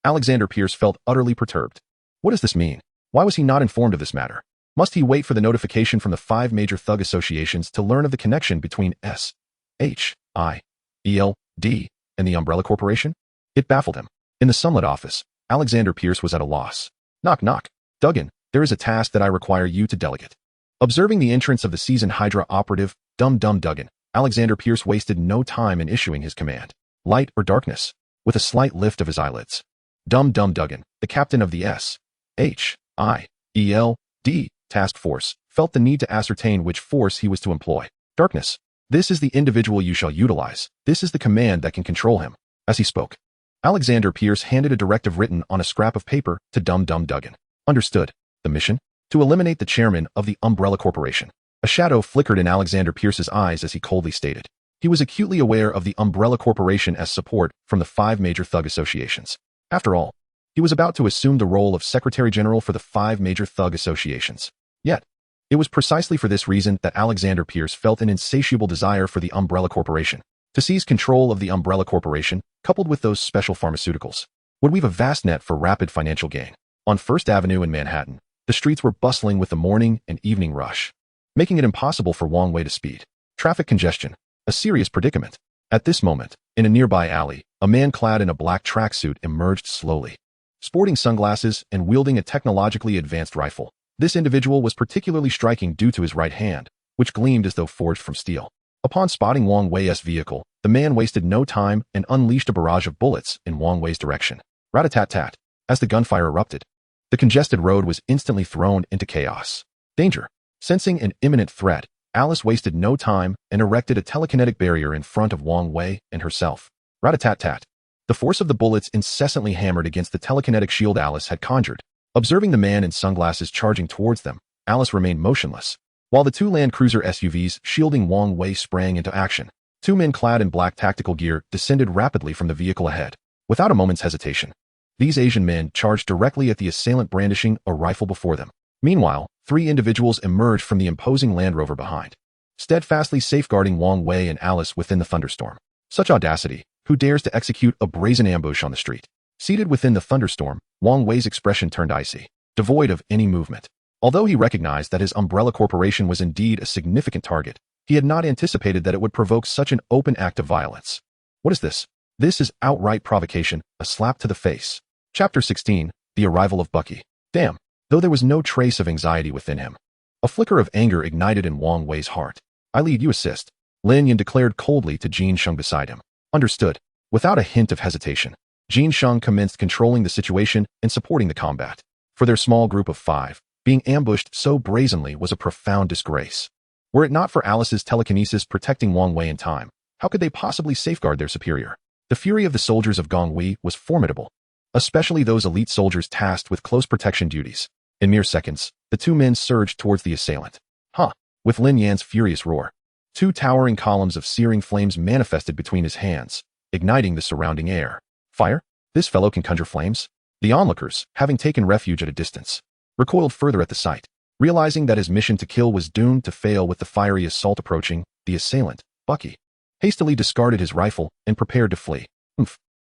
Alexander Pierce felt utterly perturbed. What does this mean? Why was he not informed of this matter? Must he wait for the notification from the 5 major thug associations to learn of the connection between S.H.I.E.L.D. and the Umbrella Corporation? It baffled him. In the Sunlit office, Alexander Pierce was at a loss. Knock, knock. Duggan, there is a task that I require you to delegate. Observing the entrance of the seasoned Hydra operative, Dum Duggan, Alexander Pierce wasted no time in issuing his command. Light or darkness? With a slight lift of his eyelids. Dum Duggan, the captain of the S.H.I.E.L.D. task force, felt the need to ascertain which force he was to employ. Darkness. This is the individual you shall utilize. This is the command that can control him. As he spoke, Alexander Pierce handed a directive written on a scrap of paper to Dum Duggan. Understood. The mission? To eliminate the chairman of the Umbrella Corporation. A shadow flickered in Alexander Pierce's eyes as he coldly stated. He was acutely aware of the Umbrella Corporation as support from the 5 major thug associations. After all, he was about to assume the role of Secretary General for the 5 major thug associations. Yet, it was precisely for this reason that Alexander Pierce felt an insatiable desire for the Umbrella Corporation. To seize control of the Umbrella Corporation, coupled with those special pharmaceuticals, would weave a vast net for rapid financial gain. On First Avenue in Manhattan, the streets were bustling with the morning and evening rush, making it impossible for Wang Wei to speed. Traffic congestion, a serious predicament. At this moment, in a nearby alley, a man clad in a black tracksuit emerged slowly. Sporting sunglasses and wielding a technologically advanced rifle, this individual was particularly striking due to his right hand, which gleamed as though forged from steel. Upon spotting Wang Wei's vehicle, the man wasted no time and unleashed a barrage of bullets in Wang Wei's direction. Rat-a-tat-tat. As the gunfire erupted, the congested road was instantly thrown into chaos. Danger. Sensing an imminent threat, Alice wasted no time and erected a telekinetic barrier in front of Wang Wei and herself. Rat-a-tat-tat. The force of the bullets incessantly hammered against the telekinetic shield Alice had conjured. Observing the man in sunglasses charging towards them, Alice remained motionless, while the 2 Land Cruiser SUVs shielding Wang Wei sprang into action. 2 men clad in black tactical gear descended rapidly from the vehicle ahead. Without a moment's hesitation, these Asian men charged directly at the assailant brandishing a rifle before them. Meanwhile, 3 individuals emerged from the imposing Land Rover behind, steadfastly safeguarding Wang Wei and Alice within the thunderstorm. Such audacity! Who dares to execute a brazen ambush on the street? Seated within the thunderstorm, Wang Wei's expression turned icy, devoid of any movement. Although he recognized that his Umbrella Corporation was indeed a significant target, he had not anticipated that it would provoke such an open act of violence. What is this? This is outright provocation, a slap to the face. Chapter 16, The Arrival of Bucky. Damn. Though there was no trace of anxiety within him, a flicker of anger ignited in Wang Wei's heart. I lead, you assist, Lin Yan declared coldly to Jin Sheng beside him. Understood. Without a hint of hesitation, Jin Sheng commenced controlling the situation and supporting the combat. For their small group of 5, being ambushed so brazenly was a profound disgrace. Were it not for Alice's telekinesis protecting Wang Wei in time, how could they possibly safeguard their superior? The fury of the soldiers of Gong Wei was formidable, especially those elite soldiers tasked with close protection duties. In mere seconds, the 2 men surged towards the assailant. With Lin Yan's furious roar, 2 towering columns of searing flames manifested between his hands, igniting the surrounding air. Fire? This fellow can conjure flames? The onlookers, having taken refuge at a distance, recoiled further at the sight. Realizing that his mission to kill was doomed to fail with the fiery assault approaching, the assailant, Bucky, hastily discarded his rifle and prepared to flee.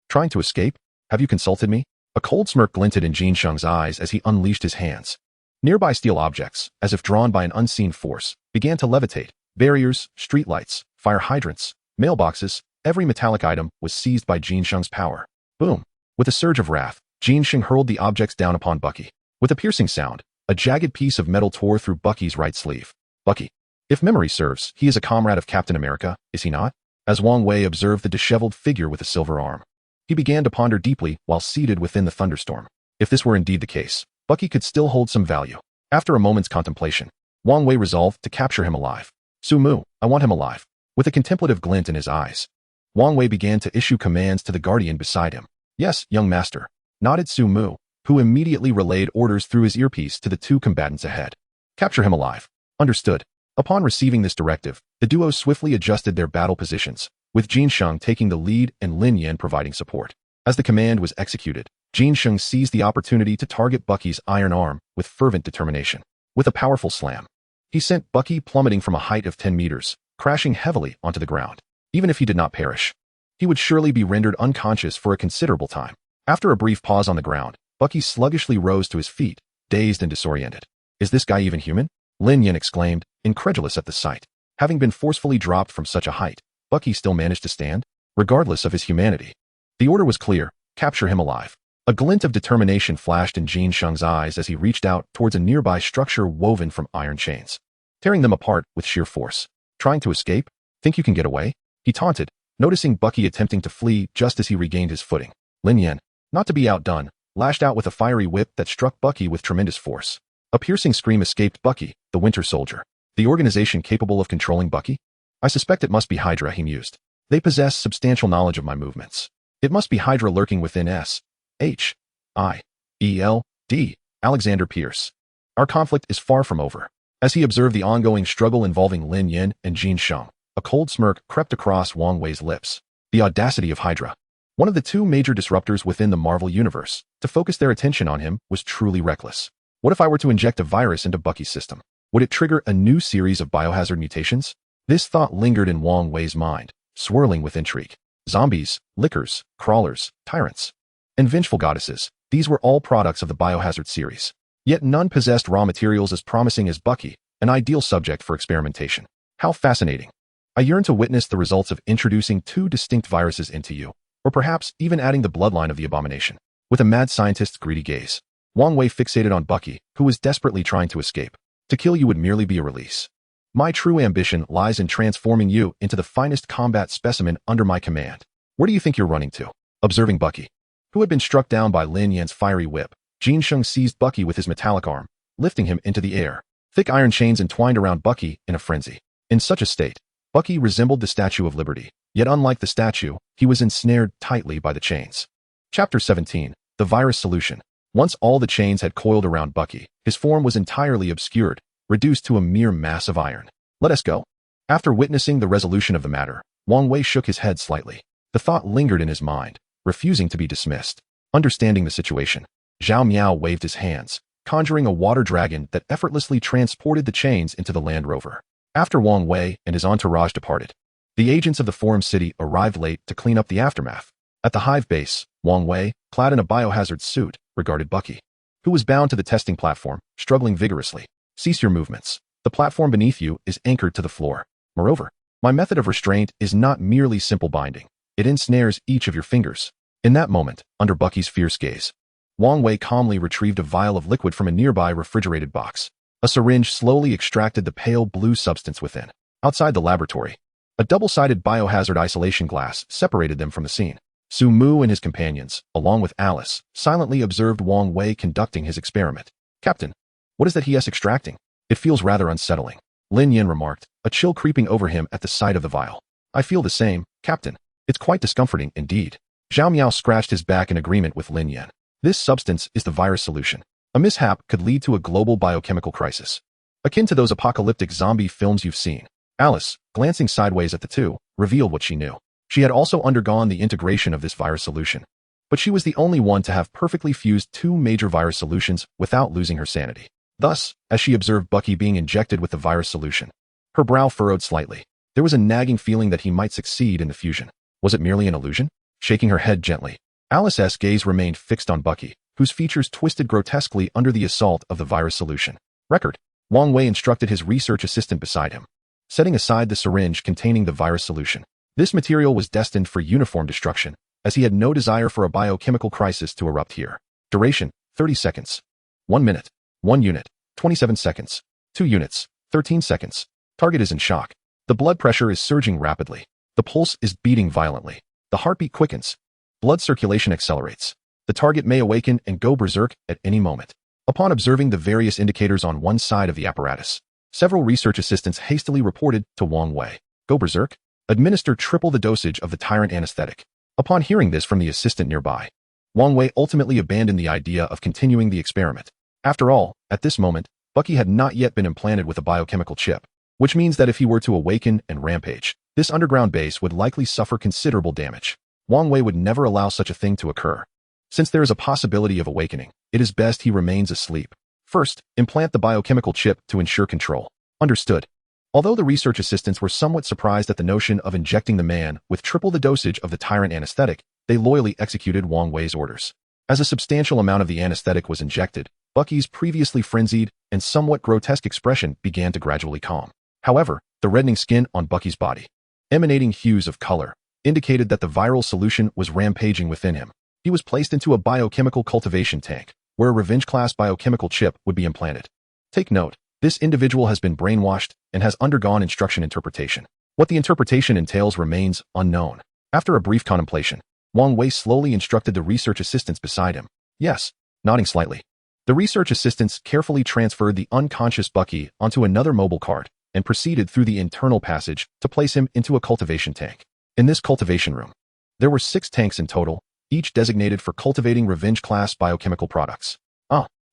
Trying to escape? Have you consulted me? A cold smirk glinted in Jin Sheng's eyes as he unleashed his hands. Nearby steel objects, as if drawn by an unseen force, began to levitate. Barriers, streetlights, fire hydrants, mailboxes, every metallic item was seized by Jin Sheng's power. Boom! With a surge of wrath, Jin Sheng hurled the objects down upon Bucky. With a piercing sound, a jagged piece of metal tore through Bucky's right sleeve. Bucky. If memory serves, he is a comrade of Captain America, is he not? As Wang Wei observed the disheveled figure with a silver arm, he began to ponder deeply while seated within the thunderstorm. If this were indeed the case, Bucky could still hold some value. After a moment's contemplation, Wang Wei resolved to capture him alive. Su Mu, I want him alive. With a contemplative glint in his eyes, Wang Wei began to issue commands to the guardian beside him. Yes, young master, nodded Su Mu, who immediately relayed orders through his earpiece to the 2 combatants ahead. Capture him alive. Understood. Upon receiving this directive, the duo swiftly adjusted their battle positions, with Jin Sheng taking the lead and Lin Yan providing support. As the command was executed, Jin Sheng seized the opportunity to target Bucky's iron arm with fervent determination. With a powerful slam, he sent Bucky plummeting from a height of 10 meters, crashing heavily onto the ground. Even if he did not perish, he would surely be rendered unconscious for a considerable time. After a brief pause on the ground, Bucky sluggishly rose to his feet, dazed and disoriented. Is this guy even human? Lin Yan exclaimed, incredulous at the sight. Having been forcefully dropped from such a height, Bucky still managed to stand, regardless of his humanity. The order was clear, capture him alive. A glint of determination flashed in Jin Sheng's eyes as he reached out towards a nearby structure woven from iron chains, tearing them apart with sheer force. Trying to escape? Think you can get away? He taunted, noticing Bucky attempting to flee just as he regained his footing. Lin Yan, not to be outdone, lashed out with a fiery whip that struck Bucky with tremendous force. A piercing scream escaped Bucky, the Winter Soldier. The organization capable of controlling Bucky? I suspect it must be Hydra, he mused. They possess substantial knowledge of my movements. It must be Hydra lurking within S. H. I. E. L. D. Alexander Pierce. Our conflict is far from over. As he observed the ongoing struggle involving Lin Yin and Jin Sheng, a cold smirk crept across Wang Wei's lips. The audacity of Hydra, one of the two major disruptors within the Marvel Universe, to focus their attention on him was truly reckless. What if I were to inject a virus into Bucky's system? Would it trigger a new series of biohazard mutations? This thought lingered in Wang Wei's mind, swirling with intrigue. Zombies, lickers, crawlers, tyrants, and vengeful goddesses, these were all products of the biohazard series. Yet none possessed raw materials as promising as Bucky, an ideal subject for experimentation. How fascinating. I yearn to witness the results of introducing two distinct viruses into you, or perhaps even adding the bloodline of the abomination. With a mad scientist's greedy gaze, Wang Wei fixated on Bucky, who was desperately trying to escape. To kill you would merely be a release. My true ambition lies in transforming you into the finest combat specimen under my command. Where do you think you're running to? Observing Bucky, who had been struck down by Lin Yan's fiery whip, Jin Sheng seized Bucky with his metallic arm, lifting him into the air. Thick iron chains entwined around Bucky in a frenzy. In such a state, Bucky resembled the Statue of Liberty, yet unlike the statue, he was ensnared tightly by the chains. Chapter 17, The Virus Solution. Once all the chains had coiled around Bucky, his form was entirely obscured, reduced to a mere mass of iron. Let us go. After witnessing the resolution of the matter, Wang Wei shook his head slightly. The thought lingered in his mind, refusing to be dismissed. Understanding the situation, Zhao Miao waved his hands, conjuring a water dragon that effortlessly transported the chains into the Land Rover. After Wang Wei and his entourage departed, the agents of the Forum City arrived late to clean up the aftermath. At the Hive Base, Wang Wei, clad in a biohazard suit, regarded Bucky, who was bound to the testing platform, struggling vigorously. Cease your movements. The platform beneath you is anchored to the floor. Moreover, my method of restraint is not merely simple binding. It ensnares each of your fingers. In that moment, under Bucky's fierce gaze, Wang Wei calmly retrieved a vial of liquid from a nearby refrigerated box. A syringe slowly extracted the pale blue substance within. Outside the laboratory, a double-sided biohazard isolation glass separated them from the scene. Su Mu and his companions, along with Alice, silently observed Wang Wei conducting his experiment. Captain, what is that he is extracting? It feels rather unsettling. Lin Yin remarked, a chill creeping over him at the sight of the vial. I feel the same, Captain. It's quite discomforting indeed. Zhao Miao scratched his back in agreement with Lin Yin. This substance is the virus solution. A mishap could lead to a global biochemical crisis, akin to those apocalyptic zombie films you've seen. Alice, glancing sideways at the two, revealed what she knew. She had also undergone the integration of this virus solution, but she was the only one to have perfectly fused two major virus solutions without losing her sanity. Thus, as she observed Bucky being injected with the virus solution, her brow furrowed slightly. There was a nagging feeling that he might succeed in the fusion. Was it merely an illusion? Shaking her head gently, Alice's gaze remained fixed on Bucky, whose features twisted grotesquely under the assault of the virus solution. Record. Wang Wei instructed his research assistant beside him, setting aside the syringe containing the virus solution. This material was destined for uniform destruction, as he had no desire for a biochemical crisis to erupt here. Duration, 30 seconds. 1 minute. 1 unit. 27 seconds. 2 units. 13 seconds. Target is in shock. The blood pressure is surging rapidly. The pulse is beating violently. The heartbeat quickens. Blood circulation accelerates. The target may awaken and go berserk at any moment. Upon observing the various indicators on one side of the apparatus, several research assistants hastily reported to Wang Wei. Go berserk? Administer triple the dosage of the tyrant anesthetic. Upon hearing this from the assistant nearby, Wang Wei ultimately abandoned the idea of continuing the experiment. After all, at this moment, Bucky had not yet been implanted with a biochemical chip, which means that if he were to awaken and rampage, this underground base would likely suffer considerable damage. Wang Wei would never allow such a thing to occur. Since there is a possibility of awakening, it is best he remains asleep. First, implant the biochemical chip to ensure control. Understood. Although the research assistants were somewhat surprised at the notion of injecting the man with triple the dosage of the tyrant anesthetic, they loyally executed Wang Wei's orders. As a substantial amount of the anesthetic was injected, Bucky's previously frenzied and somewhat grotesque expression began to gradually calm. However, the reddening skin on Bucky's body, emanating hues of color, indicated that the viral solution was rampaging within him. He was placed into a biochemical cultivation tank, where a revenge-class biochemical chip would be implanted. Take note, this individual has been brainwashed and has undergone instruction interpretation. What the interpretation entails remains unknown. After a brief contemplation, Wang Wei slowly instructed the research assistants beside him. Yes, nodding slightly. The research assistants carefully transferred the unconscious Bucky onto another mobile cart and proceeded through the internal passage to place him into a cultivation tank. In this cultivation room, there were 6 tanks in total, each designated for cultivating revenge-class biochemical products.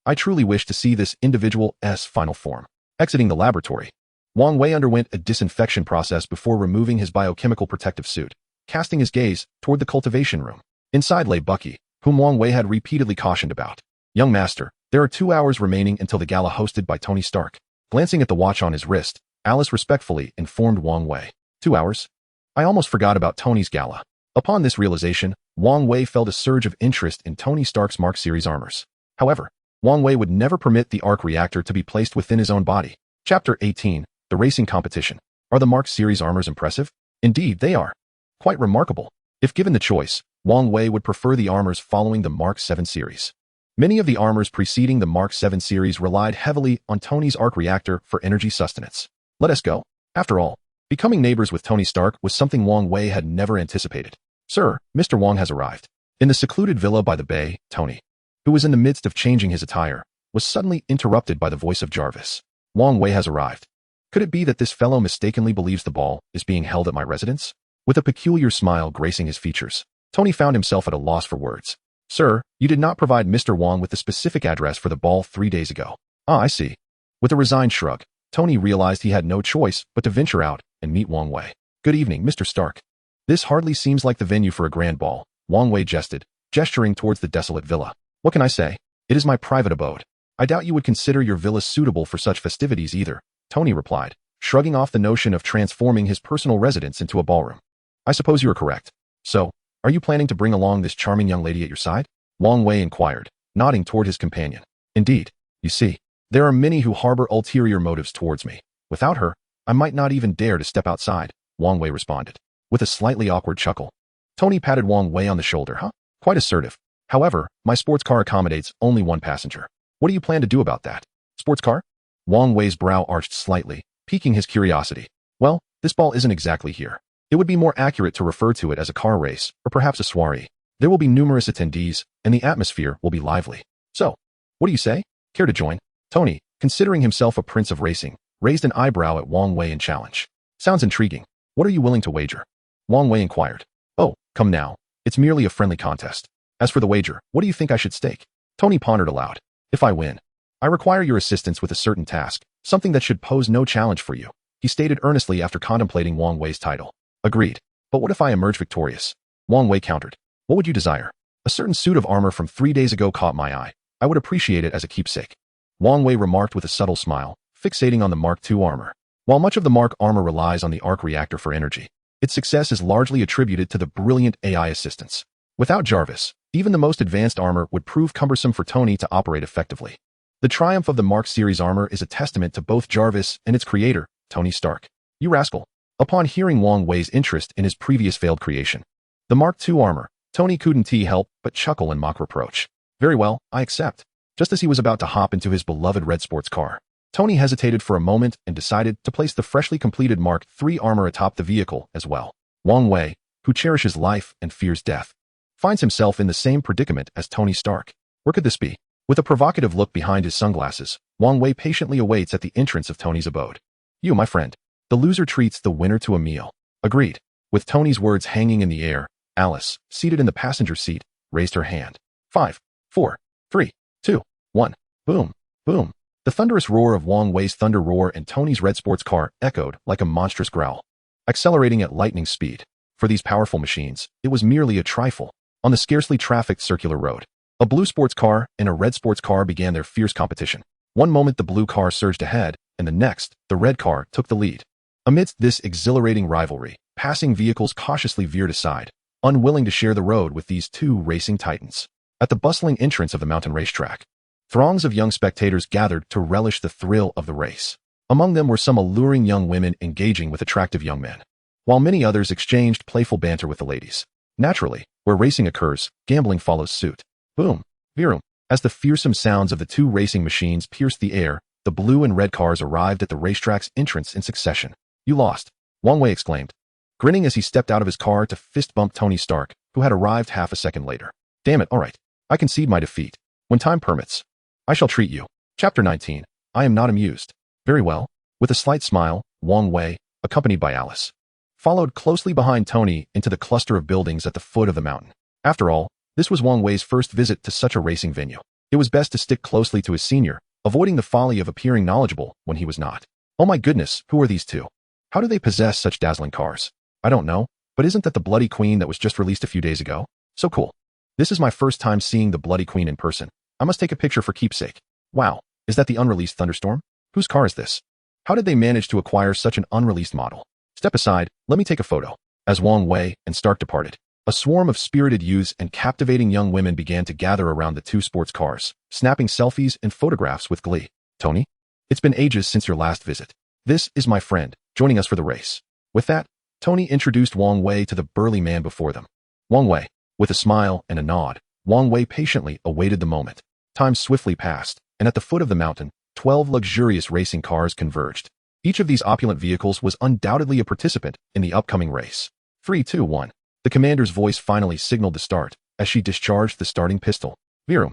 I truly wish to see this individual's final form. Exiting the laboratory, Wang Wei underwent a disinfection process before removing his biochemical protective suit, casting his gaze toward the cultivation room. Inside lay Bucky, whom Wang Wei had repeatedly cautioned about. Young master, there are 2 hours remaining until the gala hosted by Tony Stark. Glancing at the watch on his wrist, Alice respectfully informed Wang Wei. 2 hours? I almost forgot about Tony's gala. Upon this realization, Wang Wei felt a surge of interest in Tony Stark's Mark series armors. However, Wang Wei would never permit the arc reactor to be placed within his own body. Chapter 18, The Racing Competition. Are the Mark series armors impressive? Indeed, they are. Quite remarkable. If given the choice, Wang Wei would prefer the armors following the Mark 7 series. Many of the armors preceding the Mark 7 series relied heavily on Tony's arc reactor for energy sustenance. Let us go. After all, becoming neighbors with Tony Stark was something Wang Wei had never anticipated. Sir, Mr. Wang has arrived. In the secluded villa by the bay, Tony, who was in the midst of changing his attire, was suddenly interrupted by the voice of Jarvis. Wang Wei has arrived. Could it be that this fellow mistakenly believes the ball is being held at my residence? With a peculiar smile gracing his features, Tony found himself at a loss for words. Sir, you did not provide Mr. Wang with the specific address for the ball 3 days ago. Ah, I see. With a resigned shrug, Tony realized he had no choice but to venture out and meet Wang Wei. Good evening, Mr. Stark. This hardly seems like the venue for a grand ball, Wang Wei jested, gesturing towards the desolate villa. What can I say? It is my private abode. I doubt you would consider your villa suitable for such festivities either, Tony replied, shrugging off the notion of transforming his personal residence into a ballroom. I suppose you are correct. So, are you planning to bring along this charming young lady at your side? Wang Wei inquired, nodding toward his companion. Indeed. You see, there are many who harbor ulterior motives towards me. Without her, I might not even dare to step outside, Wang Wei responded, with a slightly awkward chuckle. Tony patted Wang Wei on the shoulder. Quite assertive. However, my sports car accommodates only one passenger. What do you plan to do about that? Sports car? Wang Wei's brow arched slightly, piquing his curiosity. Well, this ball isn't exactly here. It would be more accurate to refer to it as a car race, or perhaps a soiree. There will be numerous attendees, and the atmosphere will be lively. So, what do you say? Care to join? Tony, considering himself a prince of racing, raised an eyebrow at Wang Wei in challenge. Sounds intriguing. What are you willing to wager? Wang Wei inquired. Oh, come now. It's merely a friendly contest. As for the wager, what do you think I should stake? Tony pondered aloud. If I win, I require your assistance with a certain task, something that should pose no challenge for you, he stated earnestly after contemplating Wang Wei's title. Agreed. But what if I emerge victorious? Wang Wei countered. What would you desire? A certain suit of armor from 3 days ago caught my eye. I would appreciate it as a keepsake. Wang Wei remarked with a subtle smile, fixating on the Mark II armor. While much of the Mark armor relies on the arc reactor for energy, its success is largely attributed to the brilliant AI assistance. Without Jarvis, even the most advanced armor would prove cumbersome for Tony to operate effectively. The triumph of the Mark series armor is a testament to both Jarvis and its creator, Tony Stark. You rascal. Upon hearing Wang Wei's interest in his previous failed creation, the Mark II armor, Tony couldn't help but chuckle in mock reproach. Very well, I accept. Just as he was about to hop into his beloved red sports car, Tony hesitated for a moment and decided to place the freshly completed Mark III armor atop the vehicle as well. Wang Wei, who cherishes life and fears death, finds himself in the same predicament as Tony Stark. Where could this be? With a provocative look behind his sunglasses, Wang Wei patiently awaits at the entrance of Tony's abode. You, my friend. The loser treats the winner to a meal. Agreed. With Tony's words hanging in the air, Alice, seated in the passenger seat, raised her hand. 5, 4, 3, 2, 1. Boom, boom. The thunderous roar of Wang Wei's thunder roar and Tony's red sports car echoed like a monstrous growl, accelerating at lightning speed. For these powerful machines, it was merely a trifle. On the scarcely trafficked circular road, a blue sports car and a red sports car began their fierce competition. One moment the blue car surged ahead, and the next, the red car took the lead. Amidst this exhilarating rivalry, passing vehicles cautiously veered aside, unwilling to share the road with these two racing titans. At the bustling entrance of the mountain racetrack, throngs of young spectators gathered to relish the thrill of the race. Among them were some alluring young women engaging with attractive young men, while many others exchanged playful banter with the ladies. Naturally, where racing occurs, gambling follows suit. Boom, veerum. As the fearsome sounds of the two racing machines pierced the air, the blue and red cars arrived at the racetrack's entrance in succession. You lost, Wang Wei exclaimed, grinning as he stepped out of his car to fist bump Tony Stark, who had arrived half a second later. Damn it, alright. I concede my defeat. When time permits, I shall treat you. Chapter 19. I am not amused. Very well. With a slight smile, Wang Wei, accompanied by Alice, followed closely behind Tony into the cluster of buildings at the foot of the mountain. After all, this was Wang Wei's first visit to such a racing venue. It was best to stick closely to his senior, avoiding the folly of appearing knowledgeable when he was not. Oh my goodness, who are these two? How do they possess such dazzling cars? I don't know, but isn't that the Bloody Queen that was just released a few days ago? So cool. This is my first time seeing the Bloody Queen in person. I must take a picture for keepsake. Wow, is that the unreleased Thunderstorm? Whose car is this? How did they manage to acquire such an unreleased model? Step aside, let me take a photo. As Wang Wei and Stark departed, a swarm of spirited youths and captivating young women began to gather around the two sports cars, snapping selfies and photographs with glee. Tony? It's been ages since your last visit. This is my friend, joining us for the race. With that, Tony introduced Wang Wei to the burly man before them. Wang Wei, with a smile and a nod, Wang Wei patiently awaited the moment. Time swiftly passed, and at the foot of the mountain, 12 luxurious racing cars converged. Each of these opulent vehicles was undoubtedly a participant in the upcoming race. 3, 2, 1. The commander's voice finally signaled the start as she discharged the starting pistol. Virum.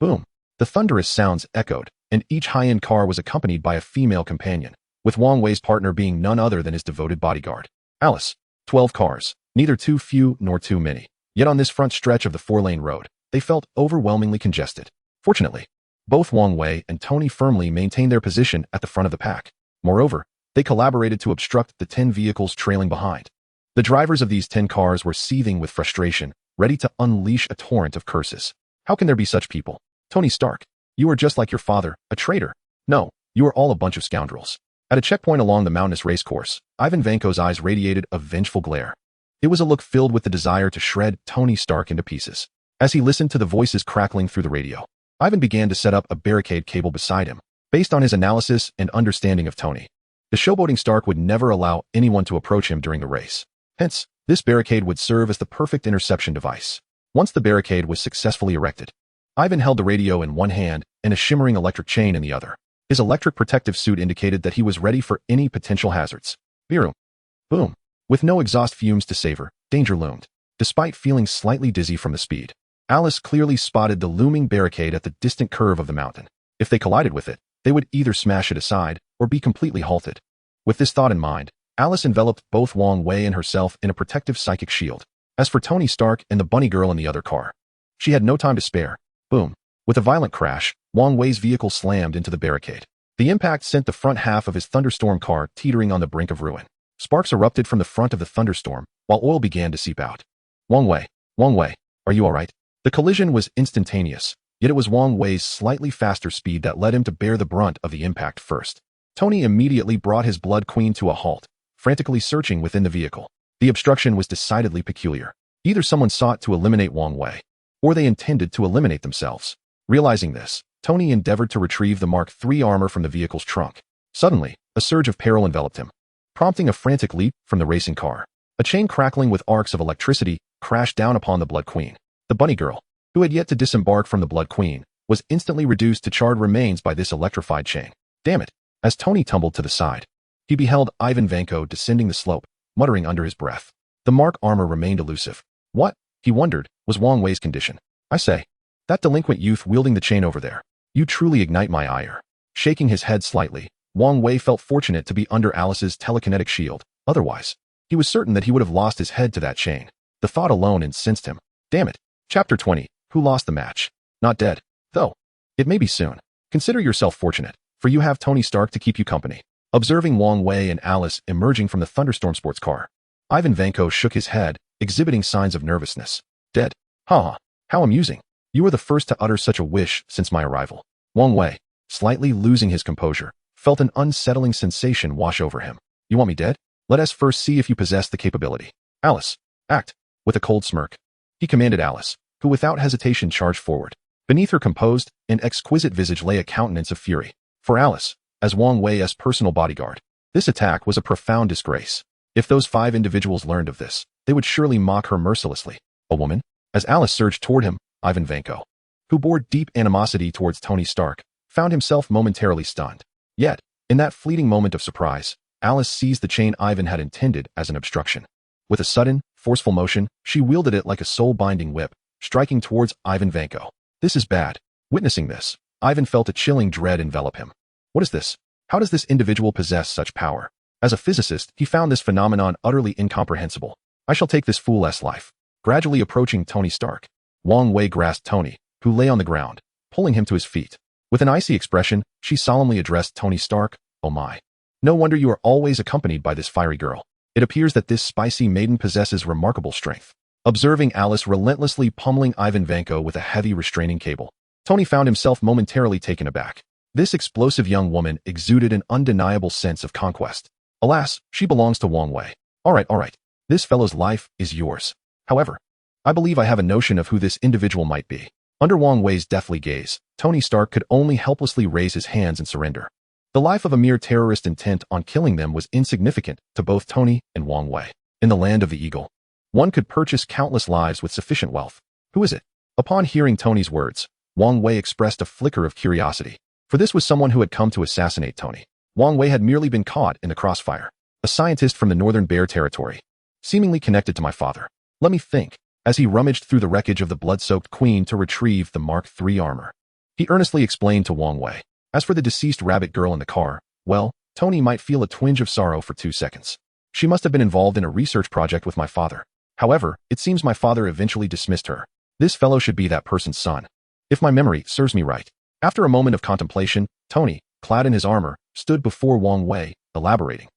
Boom. The thunderous sounds echoed, and each high-end car was accompanied by a female companion, with Wang Wei's partner being none other than his devoted bodyguard. Alice. 12 cars, neither too few nor too many. Yet on this front stretch of the 4-lane road, they felt overwhelmingly congested. Fortunately, both Wang Wei and Tony firmly maintained their position at the front of the pack. Moreover, they collaborated to obstruct the 10 vehicles trailing behind. The drivers of these 10 cars were seething with frustration, ready to unleash a torrent of curses. How can there be such people? Tony Stark, you are just like your father, a traitor. No, you are all a bunch of scoundrels. At a checkpoint along the mountainous racecourse, Ivan Vanko's eyes radiated a vengeful glare. It was a look filled with the desire to shred Tony Stark into pieces. As he listened to the voices crackling through the radio, Ivan began to set up a barricade cable beside him, based on his analysis and understanding of Tony. The showboating Stark would never allow anyone to approach him during the race. Hence, this barricade would serve as the perfect interception device. Once the barricade was successfully erected, Ivan held the radio in one hand and a shimmering electric chain in the other. His electric protective suit indicated that he was ready for any potential hazards. Virum. Boom. With no exhaust fumes to savor, danger loomed. Despite feeling slightly dizzy from the speed, Alice clearly spotted the looming barricade at the distant curve of the mountain. If they collided with it, they would either smash it aside or be completely halted. With this thought in mind, Alice enveloped both Wang Wei and herself in a protective psychic shield. As for Tony Stark and the bunny girl in the other car, she had no time to spare. Boom. With a violent crash, Wang Wei's vehicle slammed into the barricade. The impact sent the front half of his Thunderstorm car teetering on the brink of ruin. Sparks erupted from the front of the Thunderstorm, while oil began to seep out. Wang Wei, are you alright? The collision was instantaneous, yet it was Wang Wei's slightly faster speed that led him to bear the brunt of the impact first. Tony immediately brought his Blood Queen to a halt, frantically searching within the vehicle. The obstruction was decidedly peculiar. Either someone sought to eliminate Wang Wei, or they intended to eliminate themselves. Realizing this, Tony endeavored to retrieve the Mark III armor from the vehicle's trunk. Suddenly, a surge of peril enveloped him, prompting a frantic leap from the racing car. A chain crackling with arcs of electricity crashed down upon the Blood Queen. The bunny girl, who had yet to disembark from the Blood Queen, was instantly reduced to charred remains by this electrified chain. Damn it! As Tony tumbled to the side, he beheld Ivan Vanko descending the slope, muttering under his breath. The Mark armor remained elusive. What, he wondered, was Wang Wei's condition? I say, that delinquent youth wielding the chain over there. You truly ignite my ire. Shaking his head slightly, Wang Wei felt fortunate to be under Alice's telekinetic shield. Otherwise, he was certain that he would have lost his head to that chain. The thought alone incensed him. Damn it. Chapter 20. Who lost the match? Not dead, though. It may be soon. Consider yourself fortunate, for you have Tony Stark to keep you company. Observing Wang Wei and Alice emerging from the Thunderstorm sports car, Ivan Vanko shook his head, exhibiting signs of nervousness. Dead? Ha! How amusing. You were the first to utter such a wish since my arrival. Wang Wei, slightly losing his composure, felt an unsettling sensation wash over him. You want me dead? Let us first see if you possess the capability. Alice, act. With a cold smirk, he commanded Alice, who without hesitation charged forward. Beneath her composed and exquisite visage lay a countenance of fury. For Alice, as Wang Wei's personal bodyguard, this attack was a profound disgrace. If those 5 individuals learned of this, they would surely mock her mercilessly. A woman? As Alice surged toward him, Ivan Vanko, who bore deep animosity towards Tony Stark, found himself momentarily stunned. Yet, in that fleeting moment of surprise, Alice seized the chain Ivan had intended as an obstruction. With a sudden, forceful motion, she wielded it like a soul-binding whip, striking towards Ivan Vanko. This is bad. Witnessing this, Ivan felt a chilling dread envelop him. What is this? How does this individual possess such power? As a physicist, he found this phenomenon utterly incomprehensible. I shall take this fool's life. Gradually approaching Tony Stark, Wang Wei grasped Tony, who lay on the ground, pulling him to his feet. With an icy expression, she solemnly addressed Tony Stark. "Oh my. No wonder you are always accompanied by this fiery girl. It appears that this spicy maiden possesses remarkable strength." Observing Alice relentlessly pummeling Ivan Vanko with a heavy restraining cable, Tony found himself momentarily taken aback. This explosive young woman exuded an undeniable sense of conquest. Alas, she belongs to Wang Wei. All right. This fellow's life is yours. However, I believe I have a notion of who this individual might be. Under Wang Wei's deathly gaze, Tony Stark could only helplessly raise his hands in surrender. The life of a mere terrorist intent on killing them was insignificant to both Tony and Wang Wei. In the land of the eagle, one could purchase countless lives with sufficient wealth. Who is it? Upon hearing Tony's words, Wang Wei expressed a flicker of curiosity. For this was someone who had come to assassinate Tony. Wang Wei had merely been caught in the crossfire. A scientist from the Northern Bear Territory, seemingly connected to my father. Let me think. As he rummaged through the wreckage of the blood-soaked Queen to retrieve the Mark III armor, he earnestly explained to Wang Wei. As for the deceased rabbit girl in the car, well, Tony might feel a twinge of sorrow for 2 seconds. She must have been involved in a research project with my father. However, it seems my father eventually dismissed her. This fellow should be that person's son, if my memory serves me right. After a moment of contemplation, Tony, clad in his armor, stood before Wang Wei, elaborating.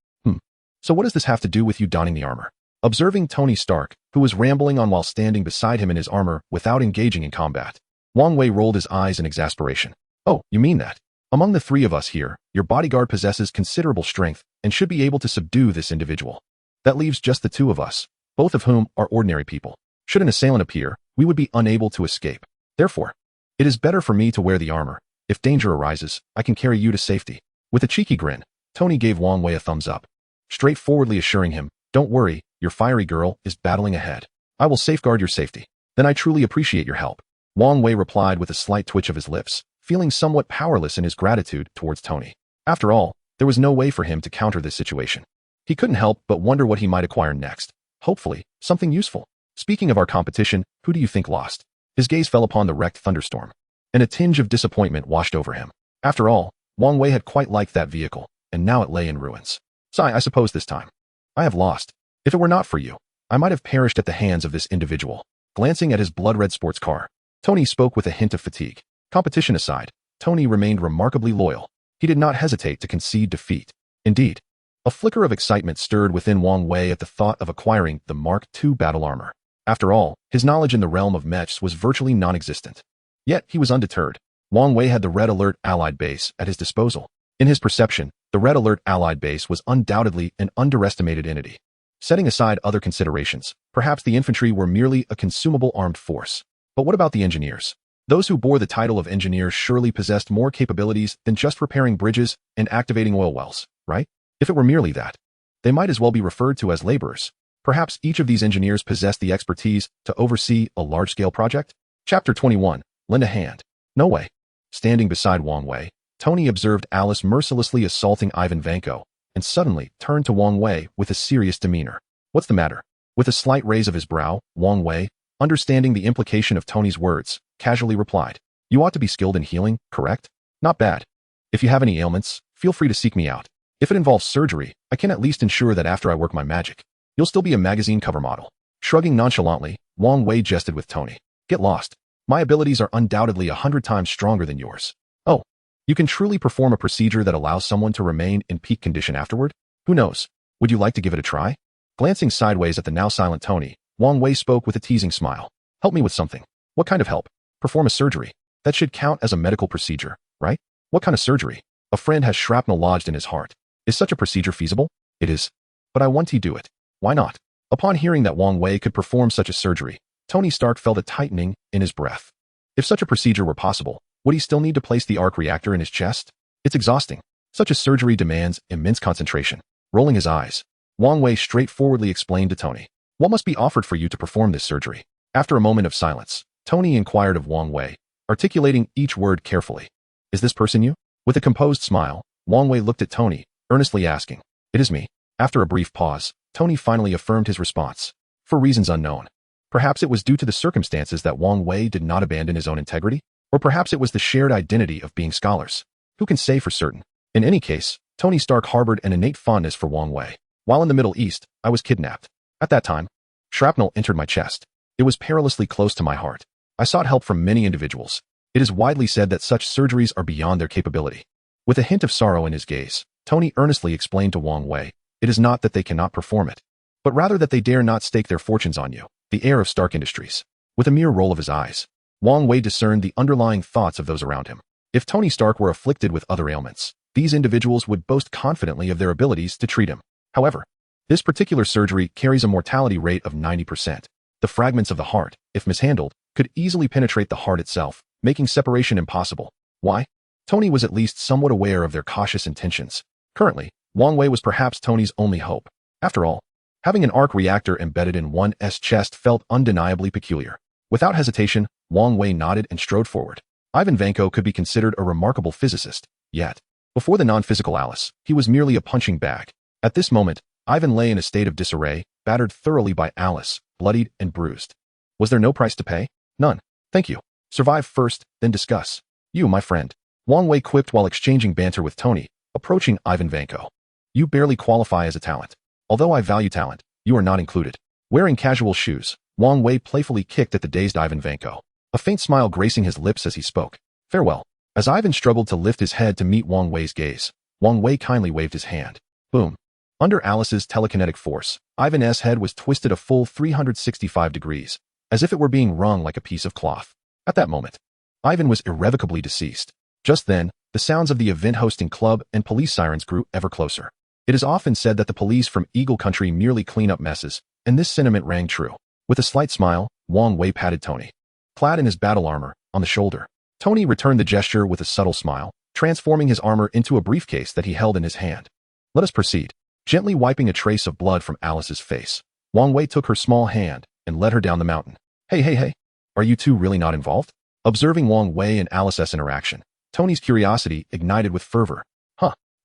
So what does this have to do with you donning the armor? Observing Tony Stark, who was rambling on while standing beside him in his armor without engaging in combat, Wang Wei rolled his eyes in exasperation. Oh, you mean that? Among the 3 of us here, your bodyguard possesses considerable strength and should be able to subdue this individual. That leaves just the 2 of us, both of whom are ordinary people. Should an assailant appear, we would be unable to escape. Therefore, it is better for me to wear the armor. If danger arises, I can carry you to safety. With a cheeky grin, Tony gave Wang Wei a thumbs up, straightforwardly assuring him, "Don't worry, your fiery girl is battling ahead. I will safeguard your safety." "Then I truly appreciate your help," Wang Wei replied with a slight twitch of his lips, feeling somewhat powerless in his gratitude towards Tony. After all, there was no way for him to counter this situation. He couldn't help but wonder what he might acquire next. Hopefully, something useful. "Speaking of our competition, who do you think lost?" His gaze fell upon the wrecked thunderstorm, and a tinge of disappointment washed over him. After all, Wang Wei had quite liked that vehicle, and now it lay in ruins. "I suppose this time I have lost. If it were not for you, I might have perished at the hands of this individual." Glancing at his blood-red sports car, Tony spoke with a hint of fatigue. Competition aside, Tony remained remarkably loyal. He did not hesitate to concede defeat. Indeed, a flicker of excitement stirred within Wang Wei at the thought of acquiring the Mark II battle armor. After all, his knowledge in the realm of mechs was virtually non-existent. Yet he was undeterred. Wang Wei had the Red Alert Allied Base at his disposal. In his perception, the Red Alert Allied Base was undoubtedly an underestimated entity. Setting aside other considerations, perhaps the infantry were merely a consumable armed force. But what about the engineers? Those who bore the title of engineers surely possessed more capabilities than just repairing bridges and activating oil wells, right? If it were merely that, they might as well be referred to as laborers. Perhaps each of these engineers possessed the expertise to oversee a large-scale project? Chapter 21. Lend a hand. No way. Standing beside Wang Wei, Tony observed Alice mercilessly assaulting Ivan Vanko, and suddenly turned to Wang Wei with a serious demeanor. "What's the matter?" With a slight raise of his brow, Wang Wei, understanding the implication of Tony's words, casually replied, "You ought to be skilled in healing, correct? Not bad. If you have any ailments, feel free to seek me out. If it involves surgery, I can at least ensure that after I work my magic, you'll still be a magazine cover model." Shrugging nonchalantly, Wang Wei jested with Tony. "Get lost. My abilities are undoubtedly 100 times stronger than yours." "Oh, you can truly perform a procedure that allows someone to remain in peak condition afterward? Who knows? Would you like to give it a try?" Glancing sideways at the now silent Tony, Wang Wei spoke with a teasing smile. "Help me with something." "What kind of help?" "Perform a surgery. That should count as a medical procedure, right?" "What kind of surgery?" "A friend has shrapnel lodged in his heart. Is such a procedure feasible?" "It is. But I want to do it." "Why not?" Upon hearing that Wang Wei could perform such a surgery, Tony Stark felt a tightening in his breath. If such a procedure were possible, would he still need to place the arc reactor in his chest? It's exhausting. Such a surgery demands immense concentration. Rolling his eyes, Wang Wei straightforwardly explained to Tony, "What must be offered for you to perform this surgery?" After a moment of silence, Tony inquired of Wang Wei, articulating each word carefully. "Is this person you?" With a composed smile, Wang Wei looked at Tony, earnestly asking, "It is me." After a brief pause, Tony finally affirmed his response. For reasons unknown. Perhaps it was due to the circumstances that Wang Wei did not abandon his own integrity, or perhaps it was the shared identity of being scholars. Who can say for certain? In any case, Tony Stark harbored an innate fondness for Wang Wei. "While in the Middle East, I was kidnapped. At that time, shrapnel entered my chest. It was perilously close to my heart. I sought help from many individuals. It is widely said that such surgeries are beyond their capability. With a hint of sorrow in his gaze, Tony earnestly explained to Wang Wei, it is not that they cannot perform it, but rather that they dare not stake their fortunes on you, the heir of Stark Industries. With a mere roll of his eyes, Wang Wei discerned the underlying thoughts of those around him. If Tony Stark were afflicted with other ailments, these individuals would boast confidently of their abilities to treat him. However, this particular surgery carries a mortality rate of 90%. The fragments of the heart, if mishandled, could easily penetrate the heart itself, making separation impossible. Why? Tony was at least somewhat aware of their cautious intentions. Currently, Wang Wei was perhaps Tony's only hope. After all, having an arc reactor embedded in one's chest felt undeniably peculiar. Without hesitation, Wang Wei nodded and strode forward. Ivan Vanko could be considered a remarkable physicist, yet, before the non-physical Alice, he was merely a punching bag. At this moment, Ivan lay in a state of disarray, battered thoroughly by Alice, bloodied and bruised. Was there no price to pay? None. Thank you. Survive first, then discuss. You, my friend. Wang Wei quipped while exchanging banter with Tony, approaching Ivan Vanko. You barely qualify as a talent. Although I value talent, you are not included. Wearing casual shoes, Wang Wei playfully kicked at the dazed Ivan Vanko, a faint smile gracing his lips as he spoke. Farewell. As Ivan struggled to lift his head to meet Wang Wei's gaze, Wang Wei kindly waved his hand. Boom. Under Alice's telekinetic force, Ivan's head was twisted a full 365 degrees, as if it were being wrung like a piece of cloth. At that moment, Ivan was irrevocably deceased. Just then, the sounds of the event-hosting club and police sirens grew ever closer. It is often said that the police from Eagle Country merely clean up messes, and this sentiment rang true. With a slight smile, Wang Wei patted Tony, clad in his battle armor, on the shoulder. Tony returned the gesture with a subtle smile, transforming his armor into a briefcase that he held in his hand. Let us proceed. Gently wiping a trace of blood from Alice's face, Wang Wei took her small hand and led her down the mountain. Hey. Are you two really not involved? Observing Wang Wei and Alice's interaction, Tony's curiosity ignited with fervor.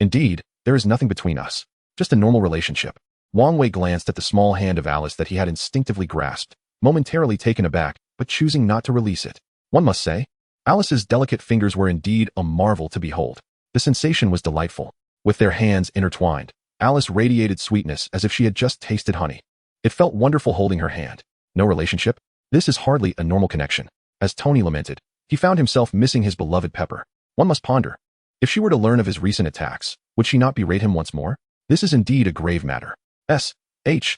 Indeed, there is nothing between us. Just a normal relationship. Wang Wei glanced at the small hand of Alice that he had instinctively grasped, momentarily taken aback, but choosing not to release it. One must say, Alice's delicate fingers were indeed a marvel to behold. The sensation was delightful. With their hands intertwined, Alice radiated sweetness as if she had just tasted honey. It felt wonderful holding her hand. No relationship? This is hardly a normal connection. As Tony lamented, he found himself missing his beloved Pepper. One must ponder. If she were to learn of his recent attacks, would she not berate him once more? This is indeed a grave matter. S-H-I-E-L-D.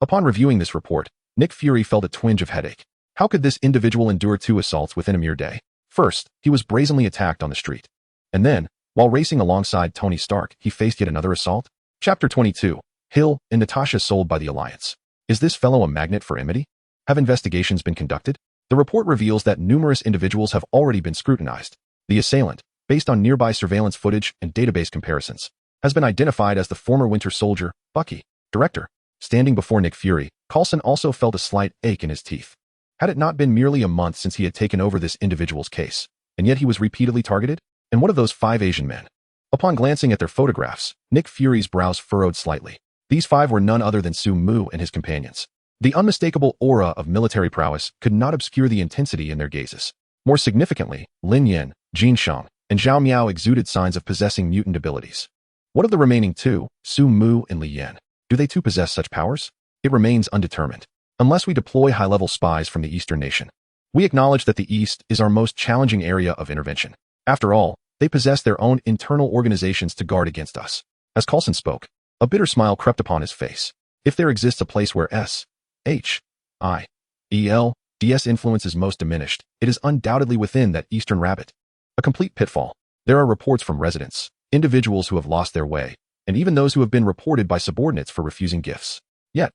Upon reviewing this report, Nick Fury felt a twinge of headache. How could this individual endure 2 assaults within a mere day? First, he was brazenly attacked on the street. And then, while racing alongside Tony Stark, he faced yet another assault? Chapter 22. Hill and Natasha sold by the Alliance. Is this fellow a magnet for enmity? Have investigations been conducted? The report reveals that numerous individuals have already been scrutinized. The assailant, based on nearby surveillance footage and database comparisons, has been identified as the former Winter Soldier, Bucky. Director. Standing before Nick Fury, Coulson also felt a slight ache in his teeth. Had it not been merely a month since he had taken over this individual's case, and yet he was repeatedly targeted? And what of those 5 Asian men? Upon glancing at their photographs, Nick Fury's brows furrowed slightly. These 5 were none other than Su Mu and his companions. The unmistakable aura of military prowess could not obscure the intensity in their gazes. More significantly, Lin Yen, Jin Shang, and Zhao Miao exuded signs of possessing mutant abilities. What of the remaining 2, Su Mu and Li Yan? Do they too possess such powers? It remains undetermined. Unless we deploy high-level spies from the Eastern nation. We acknowledge that the East is our most challenging area of intervention. After all, they possess their own internal organizations to guard against us. As Coulson spoke, a bitter smile crept upon his face. If there exists a place where S-H-I-E-L-D-S influence is most diminished, it is undoubtedly within that Eastern rabbit. A complete pitfall. There are reports from residents, individuals who have lost their way, and even those who have been reported by subordinates for refusing gifts. Yet,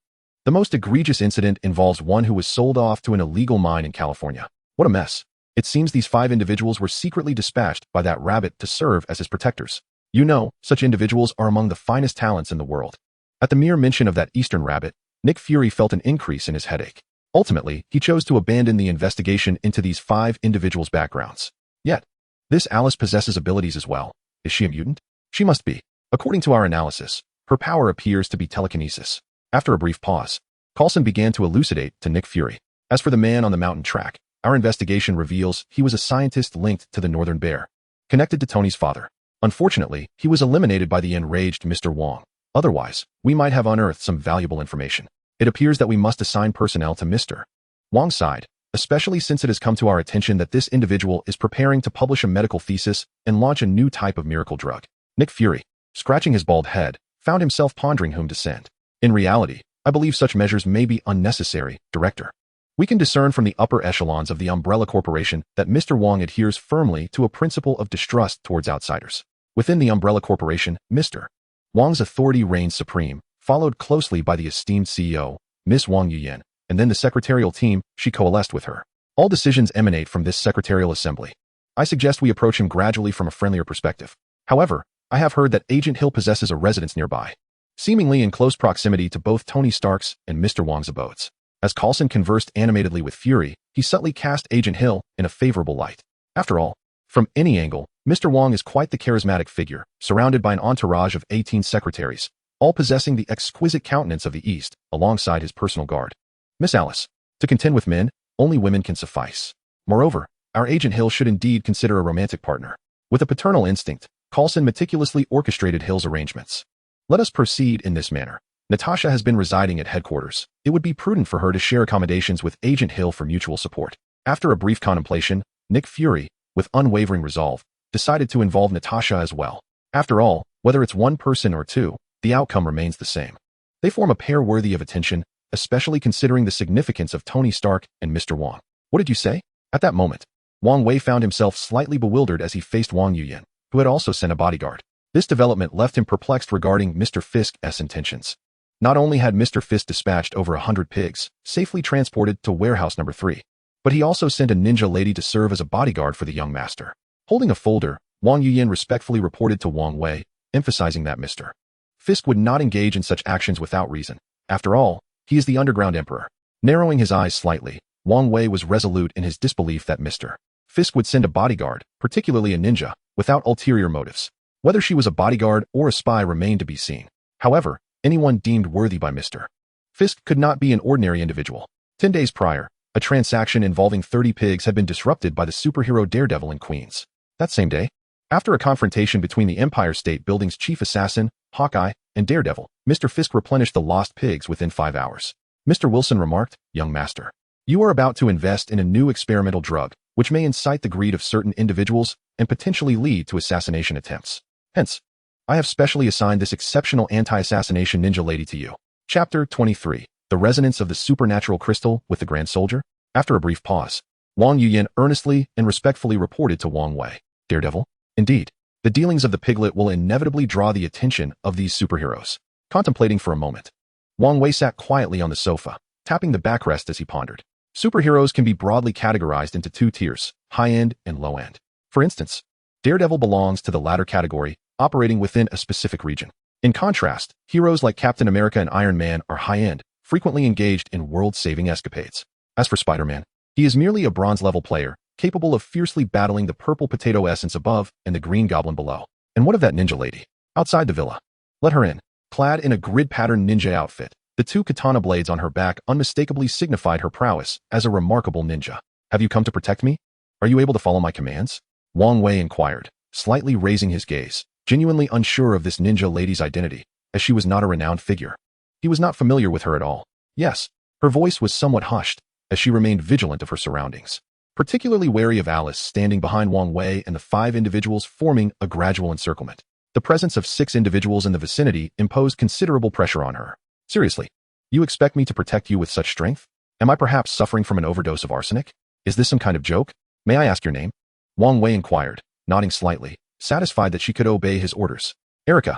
the most egregious incident involves one who was sold off to an illegal mine in California. What a mess. It seems these 5 individuals were secretly dispatched by that rabbit to serve as his protectors. You know, such individuals are among the finest talents in the world. At the mere mention of that Eastern rabbit, Nick Fury felt an increase in his headache. Ultimately, he chose to abandon the investigation into these 5 individuals' backgrounds. Yet, this Alice possesses abilities as well. Is she a mutant? She must be. According to our analysis, her power appears to be telekinesis. After a brief pause, Coulson began to elucidate to Nick Fury. As for the man on the mountain track, our investigation reveals he was a scientist linked to the Northern Bear, connected to Tony's father. Unfortunately, he was eliminated by the enraged Mr. Wang. Otherwise, we might have unearthed some valuable information. It appears that we must assign personnel to Mr. Wang's side. especially since it has come to our attention that this individual is preparing to publish a medical thesis and launch a new type of miracle drug. Nick Fury, scratching his bald head, found himself pondering whom to send. In reality, I believe such measures may be unnecessary, Director. We can discern from the upper echelons of the Umbrella Corporation that Mr. Wang adheres firmly to a principle of distrust towards outsiders. Within the Umbrella Corporation, Mr. Wang's authority reigns supreme, followed closely by the esteemed CEO, Miss Wang Yuyan, and then the secretarial team she coalesced with her. All decisions emanate from this secretarial assembly. I suggest we approach him gradually from a friendlier perspective. However, I have heard that Agent Hill possesses a residence nearby, seemingly in close proximity to both Tony Stark's and Mr. Wang's abodes. As Coulson conversed animatedly with Fury, he subtly cast Agent Hill in a favorable light. After all, from any angle, Mr. Wang is quite the charismatic figure, surrounded by an entourage of 18 secretaries, all possessing the exquisite countenance of the East, alongside his personal guard. Miss Alice, to contend with men, only women can suffice. Moreover, our Agent Hill should indeed consider a romantic partner. With a paternal instinct, Coulson meticulously orchestrated Hill's arrangements. Let us proceed in this manner. Natasha has been residing at headquarters. It would be prudent for her to share accommodations with Agent Hill for mutual support. After a brief contemplation, Nick Fury, with unwavering resolve, decided to involve Natasha as well. After all, whether it's one person or two, the outcome remains the same. They form a pair worthy of attention, especially considering the significance of Tony Stark and Mr. Wang. What did you say? At that moment, Wang Wei found himself slightly bewildered as he faced Wang Yuyan, who had also sent a bodyguard. This development left him perplexed regarding Mr. Fisk's intentions. Not only had Mr. Fisk dispatched over 100 pigs, safely transported to warehouse number 3, but he also sent a ninja lady to serve as a bodyguard for the young master. Holding a folder, Wang Yuyan respectfully reported to Wang Wei, emphasizing that Mr. Fisk would not engage in such actions without reason. After all, he is the underground emperor. Narrowing his eyes slightly, Wang Wei was resolute in his disbelief that Mr. Fisk would send a bodyguard, particularly a ninja, without ulterior motives. Whether she was a bodyguard or a spy remained to be seen. However, anyone deemed worthy by Mr. Fisk could not be an ordinary individual. 10 days prior, a transaction involving 30 pigs had been disrupted by the superhero Daredevil in Queens. That same day, after a confrontation between the Empire State Building's chief assassin, Hawkeye, and Daredevil, Mr. Fisk replenished the lost pigs within 5 hours. Mr. Wilson remarked, "Young master, you are about to invest in a new experimental drug, which may incite the greed of certain individuals and potentially lead to assassination attempts. Hence, I have specially assigned this exceptional anti-assassination ninja lady to you." Chapter 23. The Resonance of the Supernatural Crystal with the Grand Soldier. After a brief pause, Wang Yuyan earnestly and respectfully reported to Wang Wei, "Daredevil? Indeed, the dealings of the piglet will inevitably draw the attention of these superheroes." Contemplating for a moment, Wang Wei sat quietly on the sofa, tapping the backrest as he pondered. Superheroes can be broadly categorized into 2 tiers, high-end and low-end. For instance, Daredevil belongs to the latter category, operating within a specific region. In contrast, heroes like Captain America and Iron Man are high-end, frequently engaged in world-saving escapades. As for Spider-Man, he is merely a bronze-level player, capable of fiercely battling the purple potato essence above and the green goblin below. And what of that ninja lady? Outside the villa. Let her in. Clad in a grid-patterned ninja outfit, the 2 katana blades on her back unmistakably signified her prowess as a remarkable ninja. "Have you come to protect me? Are you able to follow my commands?" Wang Wei inquired, slightly raising his gaze, genuinely unsure of this ninja lady's identity, as she was not a renowned figure. He was not familiar with her at all. Yes, her voice was somewhat hushed, as she remained vigilant of her surroundings, particularly wary of Alice standing behind Wang Wei and the 5 individuals forming a gradual encirclement. The presence of 6 individuals in the vicinity imposed considerable pressure on her. "Seriously, you expect me to protect you with such strength? Am I perhaps suffering from an overdose of arsenic? Is this some kind of joke? May I ask your name?" Wang Wei inquired, nodding slightly, satisfied that she could obey his orders. Erica,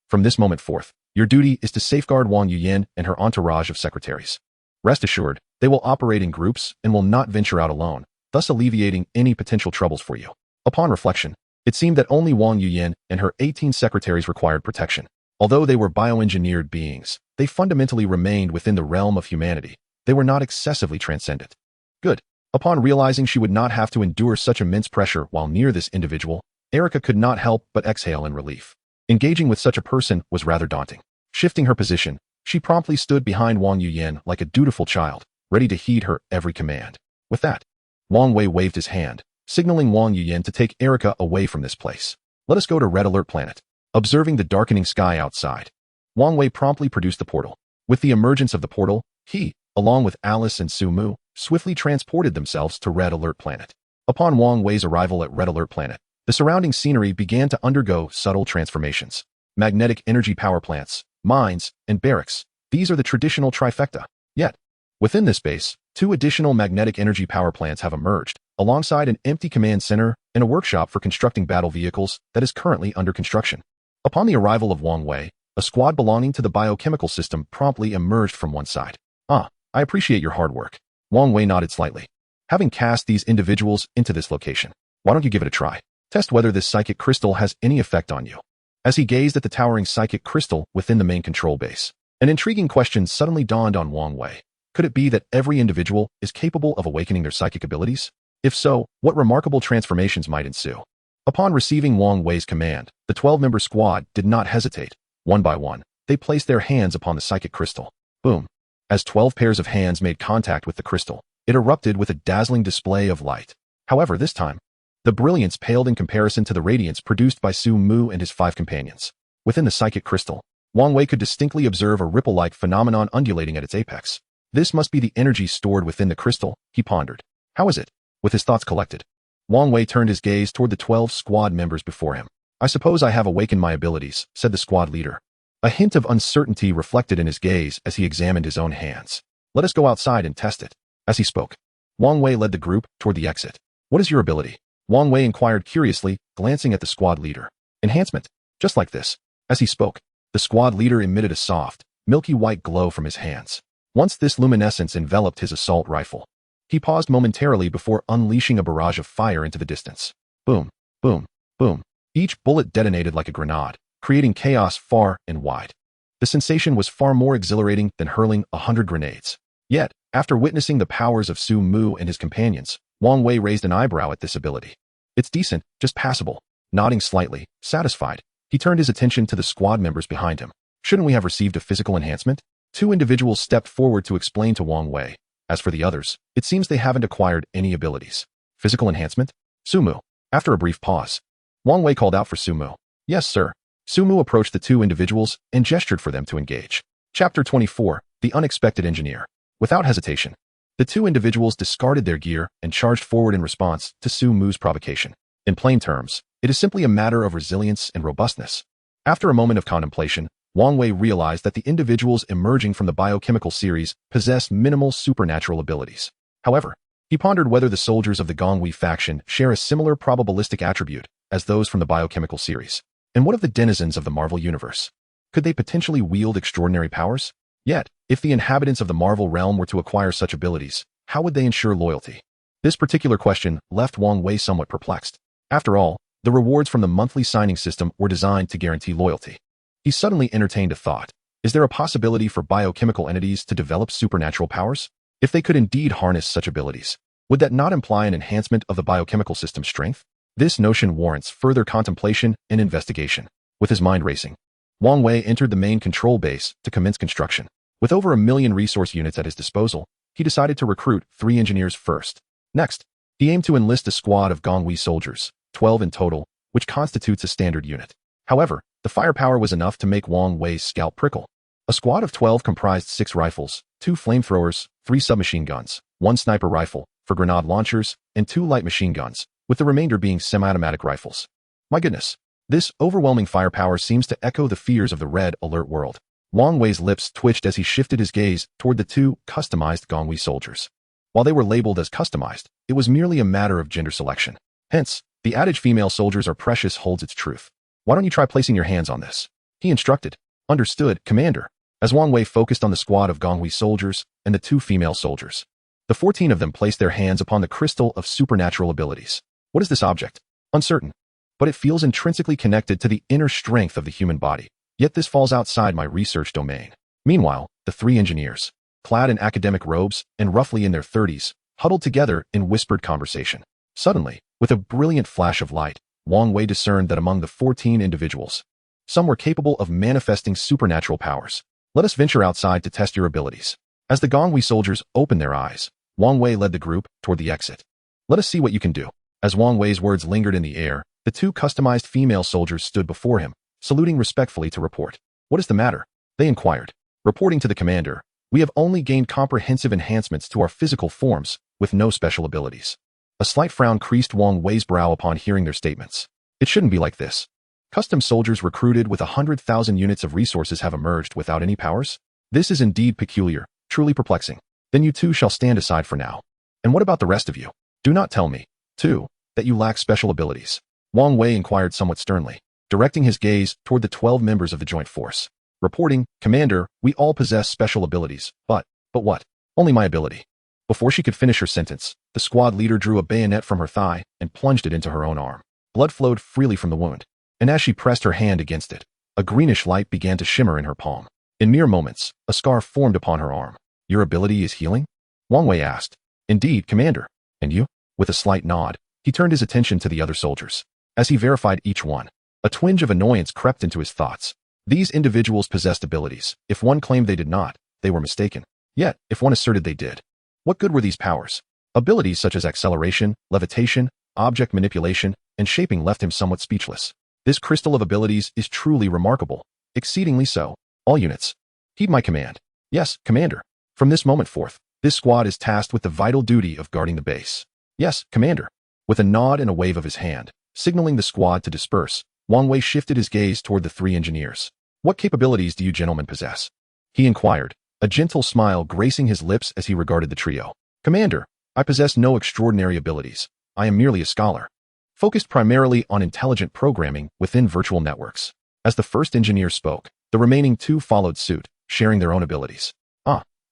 from this moment forth, your duty is to safeguard Wang Yuyan and her entourage of secretaries. Rest assured, they will operate in groups and will not venture out alone, thus alleviating any potential troubles for you." Upon reflection, it seemed that only Wang Yuyan and her 18 secretaries required protection. Although they were bioengineered beings, they fundamentally remained within the realm of humanity. They were not excessively transcendent. Good. Upon realizing she would not have to endure such immense pressure while near this individual, Erica could not help but exhale in relief. Engaging with such a person was rather daunting. Shifting her position, she promptly stood behind Wang Yuyan like a dutiful child, ready to heed her every command. With that, Wang Wei waved his hand, signaling Wang Yuyan to take Erica away from this place. "Let us go to Red Alert Planet." Observing the darkening sky outside, Wang Wei promptly produced the portal. With the emergence of the portal, he, along with Alice and Su Mu, swiftly transported themselves to Red Alert Planet. Upon Wang Wei's arrival at Red Alert Planet, the surrounding scenery began to undergo subtle transformations. Magnetic energy power plants, mines, and barracks. These are the traditional trifecta. Yet, within this base, 2 additional magnetic energy power plants have emerged, alongside an empty command center and a workshop for constructing battle vehicles that is currently under construction. Upon the arrival of Wang Wei, a squad belonging to the biochemical system promptly emerged from one side. "Ah, I appreciate your hard work." Wang Wei nodded slightly. "Having cast these individuals into this location, why don't you give it a try? Test whether this psychic crystal has any effect on you." As he gazed at the towering psychic crystal within the main control base, an intriguing question suddenly dawned on Wang Wei. Could it be that every individual is capable of awakening their psychic abilities? If so, what remarkable transformations might ensue? Upon receiving Wang Wei's command, the 12-member squad did not hesitate. One by one, they placed their hands upon the psychic crystal. Boom. As 12 pairs of hands made contact with the crystal, it erupted with a dazzling display of light. However, this time, the brilliance paled in comparison to the radiance produced by Su Mu and his 5 companions. Within the psychic crystal, Wang Wei could distinctly observe a ripple-like phenomenon undulating at its apex. This must be the energy stored within the crystal, he pondered. How is it? With his thoughts collected, Wang Wei turned his gaze toward the 12 squad members before him. "I suppose I have awakened my abilities," said the squad leader. A hint of uncertainty reflected in his gaze as he examined his own hands. "Let us go outside and test it." As he spoke, Wang Wei led the group toward the exit. "What is your ability?" Wang Wei inquired curiously, glancing at the squad leader. "Enhancement. Just like this." As he spoke, the squad leader emitted a soft, milky white glow from his hands. Once this luminescence enveloped his assault rifle, he paused momentarily before unleashing a barrage of fire into the distance. Boom, boom, boom. Each bullet detonated like a grenade, creating chaos far and wide. The sensation was far more exhilarating than hurling 100 grenades. Yet, after witnessing the powers of Su Mu and his companions, Wang Wei raised an eyebrow at this ability. "It's decent, just passable." Nodding slightly, satisfied, he turned his attention to the squad members behind him. "Shouldn't we have received a physical enhancement?" 2 individuals stepped forward to explain to Wang Wei. As for the others, it seems they haven't acquired any abilities. "Physical enhancement?" Su Mu. After a brief pause, Wang Wei called out for Su Mu. "Yes, sir." Su Mu approached the 2 individuals and gestured for them to engage. Chapter 24, The Unexpected Engineer. Without hesitation, the 2 individuals discarded their gear and charged forward in response to Su Mu's provocation. In plain terms, it is simply a matter of resilience and robustness. After a moment of contemplation, Wang Wei realized that the individuals emerging from the biochemical series possessed minimal supernatural abilities. However, he pondered whether the soldiers of the Gongwei faction share a similar probabilistic attribute as those from the biochemical series. And what of the denizens of the Marvel universe? Could they potentially wield extraordinary powers? Yet, if the inhabitants of the Marvel realm were to acquire such abilities, how would they ensure loyalty? This particular question left Wang Wei somewhat perplexed. After all, the rewards from the monthly signing system were designed to guarantee loyalty. He suddenly entertained a thought. Is there a possibility for biochemical entities to develop supernatural powers? If they could indeed harness such abilities, would that not imply an enhancement of the biochemical system's strength? This notion warrants further contemplation and investigation. With his mind racing, Wang Wei entered the main control base to commence construction. With over 1 million resource units at his disposal, he decided to recruit 3 engineers first. Next, he aimed to enlist a squad of Gongwei soldiers, 12 in total, which constitutes a standard unit. However, the firepower was enough to make Wang Wei's scalp prickle. A squad of 12 comprised 6 rifles, 2 flamethrowers, 3 submachine guns, 1 sniper rifle for grenade launchers, and 2 light machine guns, with the remainder being semi-automatic rifles. My goodness, this overwhelming firepower seems to echo the fears of the Red Alert world. Wang Wei's lips twitched as he shifted his gaze toward the 2 customized Gongwei soldiers. While they were labeled as customized, it was merely a matter of gender selection. Hence, the adage female soldiers are precious holds its truth. Why don't you try placing your hands on this? He instructed. Understood, Commander. As Wang Wei focused on the squad of Gongwei soldiers and the 2 female soldiers, the 14 of them placed their hands upon the crystal of supernatural abilities. What is this object? Uncertain. But it feels intrinsically connected to the inner strength of the human body. Yet this falls outside my research domain. Meanwhile, the 3 engineers, clad in academic robes and roughly in their 30s, huddled together in whispered conversation. Suddenly, with a brilliant flash of light, Wang Wei discerned that among the 14 individuals, some were capable of manifesting supernatural powers. Let us venture outside to test your abilities. As the Gongwei soldiers opened their eyes, Wang Wei led the group toward the exit. Let us see what you can do. As Wang Wei's words lingered in the air, the 2 customized female soldiers stood before him, saluting respectfully to report. What is the matter? They inquired. Reporting to the commander, We have only gained comprehensive enhancements to our physical forms, with no special abilities. A slight frown creased Wang Wei's brow upon hearing their statements. It shouldn't be like this. Custom soldiers recruited with 100,000 units of resources have emerged without any powers? This is indeed peculiar, truly perplexing. Then you two shall stand aside for now. And what about the rest of you? Do not tell me, too, that you lack special abilities. Wang Wei inquired somewhat sternly, directing his gaze toward the 12 members of the joint force. Reporting, Commander, we all possess special abilities, but what? Only my ability. Before she could finish her sentence, the squad leader drew a bayonet from her thigh and plunged it into her own arm. Blood flowed freely from the wound, and as she pressed her hand against it, a greenish light began to shimmer in her palm. In mere moments, a scar formed upon her arm. Your ability is healing? Wang Wei asked. Indeed, Commander. And you? With a slight nod, he turned his attention to the other soldiers. As he verified each one, a twinge of annoyance crept into his thoughts. These individuals possessed abilities. If one claimed they did not, they were mistaken. Yet, if one asserted they did, what good were these powers? Abilities such as acceleration, levitation, object manipulation, and shaping left him somewhat speechless. This crystal of abilities is truly remarkable, exceedingly so. All units, heed my command. Yes, Commander. From this moment forth, this squad is tasked with the vital duty of guarding the base. Yes, Commander. With a nod and a wave of his hand, signaling the squad to disperse, Wang Wei shifted his gaze toward the 3 engineers. What capabilities do you gentlemen possess? He inquired, a gentle smile gracing his lips as he regarded the trio. Commander, I possess no extraordinary abilities. I am merely a scholar, focused primarily on intelligent programming within virtual networks. As the first engineer spoke, the remaining 2 followed suit, sharing their own abilities.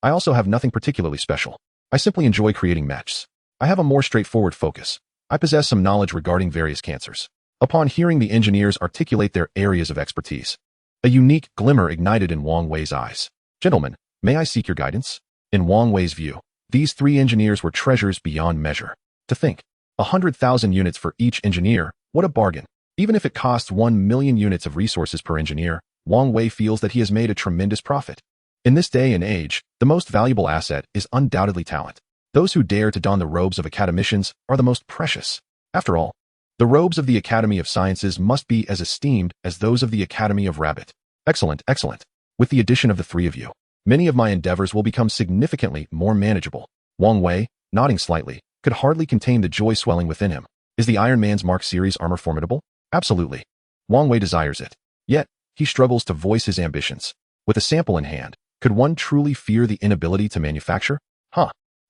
I also have nothing particularly special. I simply enjoy creating mechs. I have a more straightforward focus. I possess some knowledge regarding various cancers. Upon hearing the engineers articulate their areas of expertise, a unique glimmer ignited in Wang Wei's eyes. Gentlemen, may I seek your guidance? In Wang Wei's view, these 3 engineers were treasures beyond measure. To think, 100,000 units for each engineer, what a bargain. Even if it costs 1 million units of resources per engineer, Wang Wei feels that he has made a tremendous profit. In this day and age, the most valuable asset is undoubtedly talent. Those who dare to don the robes of academicians are the most precious. After all, the robes of the Academy of Sciences must be as esteemed as those of the Academy of Rabbit. Excellent, excellent. With the addition of the 3 of you, many of my endeavors will become significantly more manageable. Wang Wei, nodding slightly, could hardly contain the joy swelling within him. Is the Iron Man's Mark series armor formidable? Absolutely. Wang Wei desires it. Yet, he struggles to voice his ambitions. With a sample in hand, could one truly fear the inability to manufacture?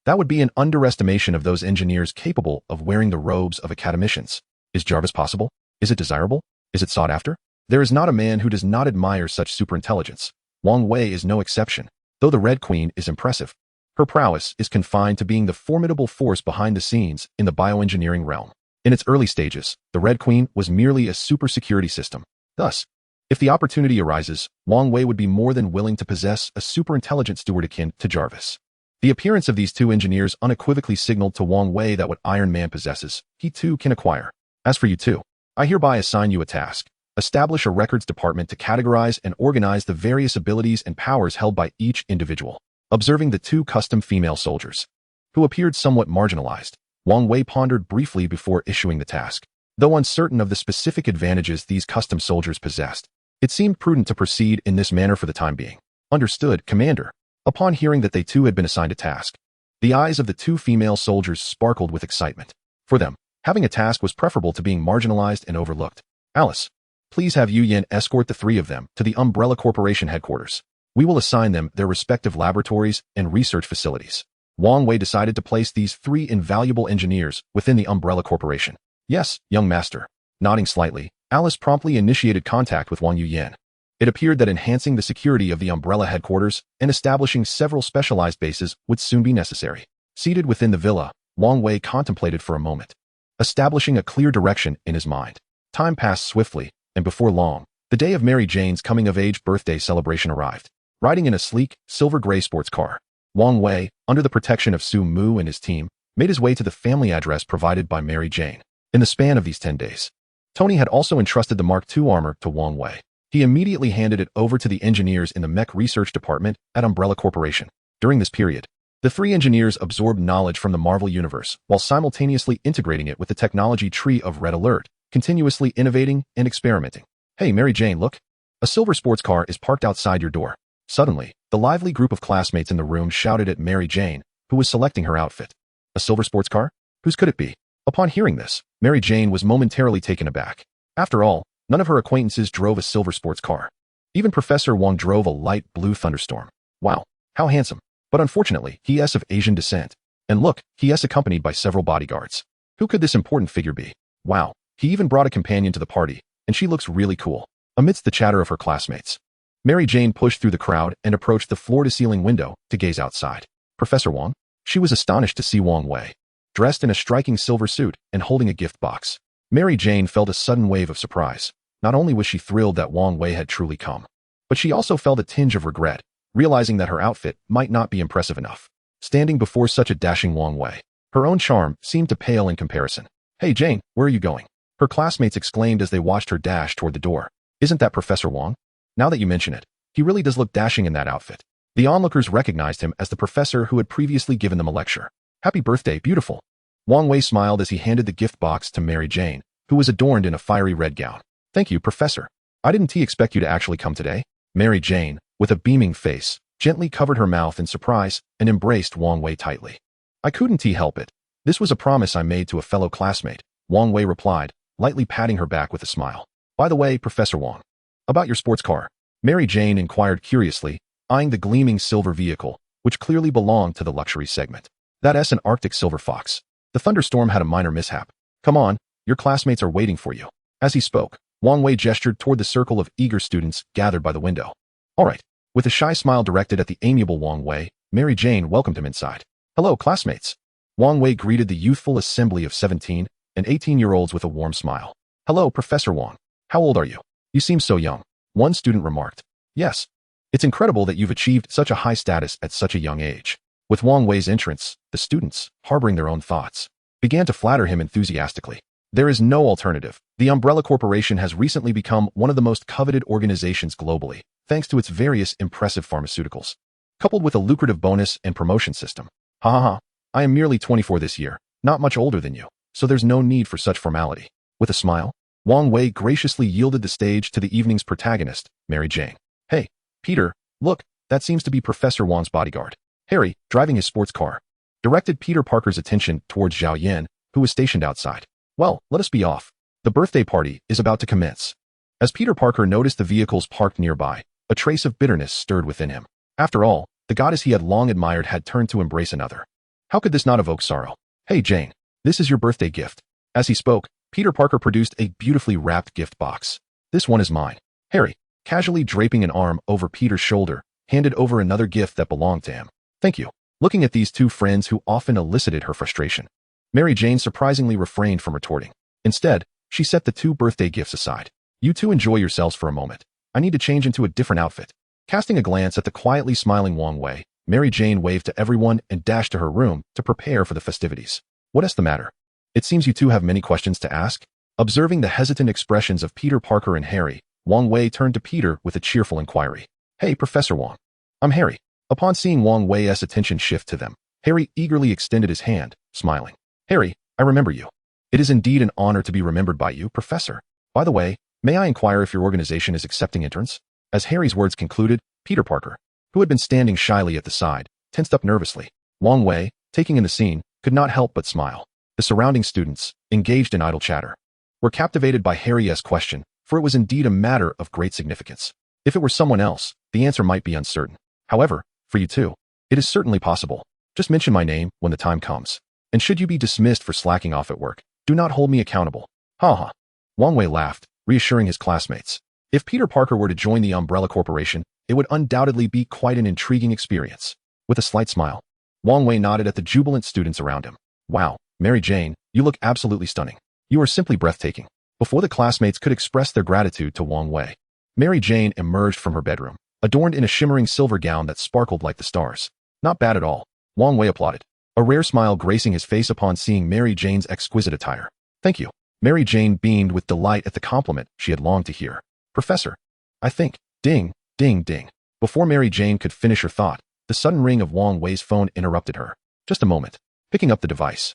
That would be an underestimation of those engineers capable of wearing the robes of academicians. Is Jarvis possible? Is it desirable? Is it sought after? There is not a man who does not admire such superintelligence. Wang Wei is no exception. Though the Red Queen is impressive, her prowess is confined to being the formidable force behind the scenes in the bioengineering realm. In its early stages, the Red Queen was merely a super security system. Thus, if the opportunity arises, Wang Wei would be more than willing to possess a superintelligent steward akin to Jarvis. The appearance of these 2 engineers unequivocally signaled to Wang Wei that what Iron Man possesses, he too can acquire. As for you 2, I hereby assign you a task. Establish a records department to categorize and organize the various abilities and powers held by each individual. Observing the 2 custom female soldiers, who appeared somewhat marginalized, Wang Wei pondered briefly before issuing the task. Though uncertain of the specific advantages these custom soldiers possessed, it seemed prudent to proceed in this manner for the time being. Understood, Commander. Upon hearing that they too had been assigned a task, the eyes of the 2 female soldiers sparkled with excitement. For them, having a task was preferable to being marginalized and overlooked. Alice, please have Yu Yin escort the 3 of them to the Umbrella Corporation headquarters. We will assign them their respective laboratories and research facilities. Wang Wei decided to place these 3 invaluable engineers within the Umbrella Corporation. Yes, young master. Nodding slightly, Alice promptly initiated contact with Wang Yuyan. It appeared that enhancing the security of the Umbrella headquarters and establishing several specialized bases would soon be necessary. Seated within the villa, Wang Wei contemplated for a moment, establishing a clear direction in his mind. Time passed swiftly, and before long, the day of Mary Jane's coming-of-age birthday celebration arrived. Riding in a sleek, silver-gray sports car, Wang Wei, under the protection of Su Mu and his team, made his way to the family address provided by Mary Jane. In the span of these 10 days, Tony had also entrusted the Mark II armor to Wang Wei. He immediately handed it over to the engineers in the mech research department at Umbrella Corporation. During this period, the 3 engineers absorbed knowledge from the Marvel Universe while simultaneously integrating it with the technology tree of Red Alert, continuously innovating and experimenting. Hey, Mary Jane, look. A silver sports car is parked outside your door. Suddenly, The lively group of classmates in the room shouted at Mary Jane, who was selecting her outfit. A silver sports car? Whose could it be? Upon hearing this, Mary Jane was momentarily taken aback. After all, none of her acquaintances drove a silver sports car. Even Professor Wang drove a light blue Thunderstorm. Wow, how handsome. But unfortunately, he is of Asian descent. And look, he is accompanied by several bodyguards. Who could this important figure be? Wow, he even brought a companion to the party, and she looks really cool. Amidst the chatter of her classmates, Mary Jane pushed through the crowd and approached the floor-to-ceiling window to gaze outside. Professor Wang? She was astonished to see Wang Wei, dressed in a striking silver suit and holding a gift box. Mary Jane felt a sudden wave of surprise. Not only was she thrilled that Wang Wei had truly come, but she also felt a tinge of regret, realizing that her outfit might not be impressive enough. Standing before such a dashing Wang Wei, her own charm seemed to pale in comparison. Hey Jane, where are you going? Her classmates exclaimed as they watched her dash toward the door. Isn't that Professor Wang? Now that you mention it, he really does look dashing in that outfit. The onlookers recognized him as the professor who had previously given them a lecture. Happy birthday, beautiful. Wang Wei smiled as he handed the gift box to Mary Jane, who was adorned in a fiery red gown. Thank you, Professor. I didn't expect you to actually come today. Mary Jane, with a beaming face, gently covered her mouth in surprise and embraced Wang Wei tightly. I couldn't help it. This was a promise I made to a fellow classmate, Wang Wei replied, lightly patting her back with a smile. By the way, Professor Wang, about your sports car? Mary Jane inquired curiously, eyeing the gleaming silver vehicle, which clearly belonged to the luxury segment. That's an Arctic Silver Fox. The Thunderstorm had a minor mishap. Come on, your classmates are waiting for you. As he spoke, Wang Wei gestured toward the circle of eager students gathered by the window. All right. With a shy smile directed at the amiable Wang Wei, Mary Jane welcomed him inside. Hello, classmates. Wang Wei greeted the youthful assembly of 17 and 18-year-olds with a warm smile. Hello, Professor Wang. How old are you? You seem so young. One student remarked. Yes. It's incredible that you've achieved such a high status at such a young age. With Wang Wei's entrance, the students, harboring their own thoughts, began to flatter him enthusiastically. There is no alternative. The Umbrella Corporation has recently become one of the most coveted organizations globally, thanks to its various impressive pharmaceuticals, coupled with a lucrative bonus and promotion system. Ha ha ha. I am merely 24 this year, not much older than you, so there's no need for such formality. With a smile, Wang Wei graciously yielded the stage to the evening's protagonist, Mary Jane. Hey, Peter, look, that seems to be Professor Wang's bodyguard. Harry, driving his sports car, directed Peter Parker's attention towards Zhao Yan, who was stationed outside. Well, let us be off. The birthday party is about to commence. As Peter Parker noticed the vehicles parked nearby, a trace of bitterness stirred within him. After all, the goddess he had long admired had turned to embrace another. How could this not evoke sorrow? Hey Jane, this is your birthday gift. As he spoke, Peter Parker produced a beautifully wrapped gift box. This one is mine. Harry, casually draping an arm over Peter's shoulder, handed over another gift that belonged to him. Thank you. Looking at these two friends who often elicited her frustration, Mary Jane surprisingly refrained from retorting. Instead, she set the two birthday gifts aside. You two enjoy yourselves for a moment. I need to change into a different outfit. Casting a glance at the quietly smiling Wang Wei, Mary Jane waved to everyone and dashed to her room to prepare for the festivities. What is the matter? It seems you two have many questions to ask. Observing the hesitant expressions of Peter Parker and Harry, Wang Wei turned to Peter with a cheerful inquiry. Hey, Professor Wang. I'm Harry. Upon seeing Wang Wei's attention shift to them, Harry eagerly extended his hand, smiling. Harry, I remember you. It is indeed an honor to be remembered by you, Professor. By the way, may I inquire if your organization is accepting interns? As Harry's words concluded, Peter Parker, who had been standing shyly at the side, tensed up nervously. Wang Wei, taking in the scene, could not help but smile. The surrounding students, engaged in idle chatter, were captivated by Harry's question, for it was indeed a matter of great significance. If it were someone else, the answer might be uncertain. However, for you two, it is certainly possible. Just mention my name when the time comes. And should you be dismissed for slacking off at work, do not hold me accountable. Ha ha. Wang Wei laughed, reassuring his classmates. If Peter Parker were to join the Umbrella Corporation, it would undoubtedly be quite an intriguing experience. With a slight smile, Wang Wei nodded at the jubilant students around him. Wow, Mary Jane, you look absolutely stunning. You are simply breathtaking. Before the classmates could express their gratitude to Wang Wei, Mary Jane emerged from her bedroom, adorned in a shimmering silver gown that sparkled like the stars. Not bad at all, Wang Wei applauded, a rare smile gracing his face upon seeing Mary Jane's exquisite attire. Thank you. Mary Jane beamed with delight at the compliment she had longed to hear. Professor, I think, ding, ding, ding. Before Mary Jane could finish her thought, the sudden ring of Wang Wei's phone interrupted her. Just a moment. Picking up the device,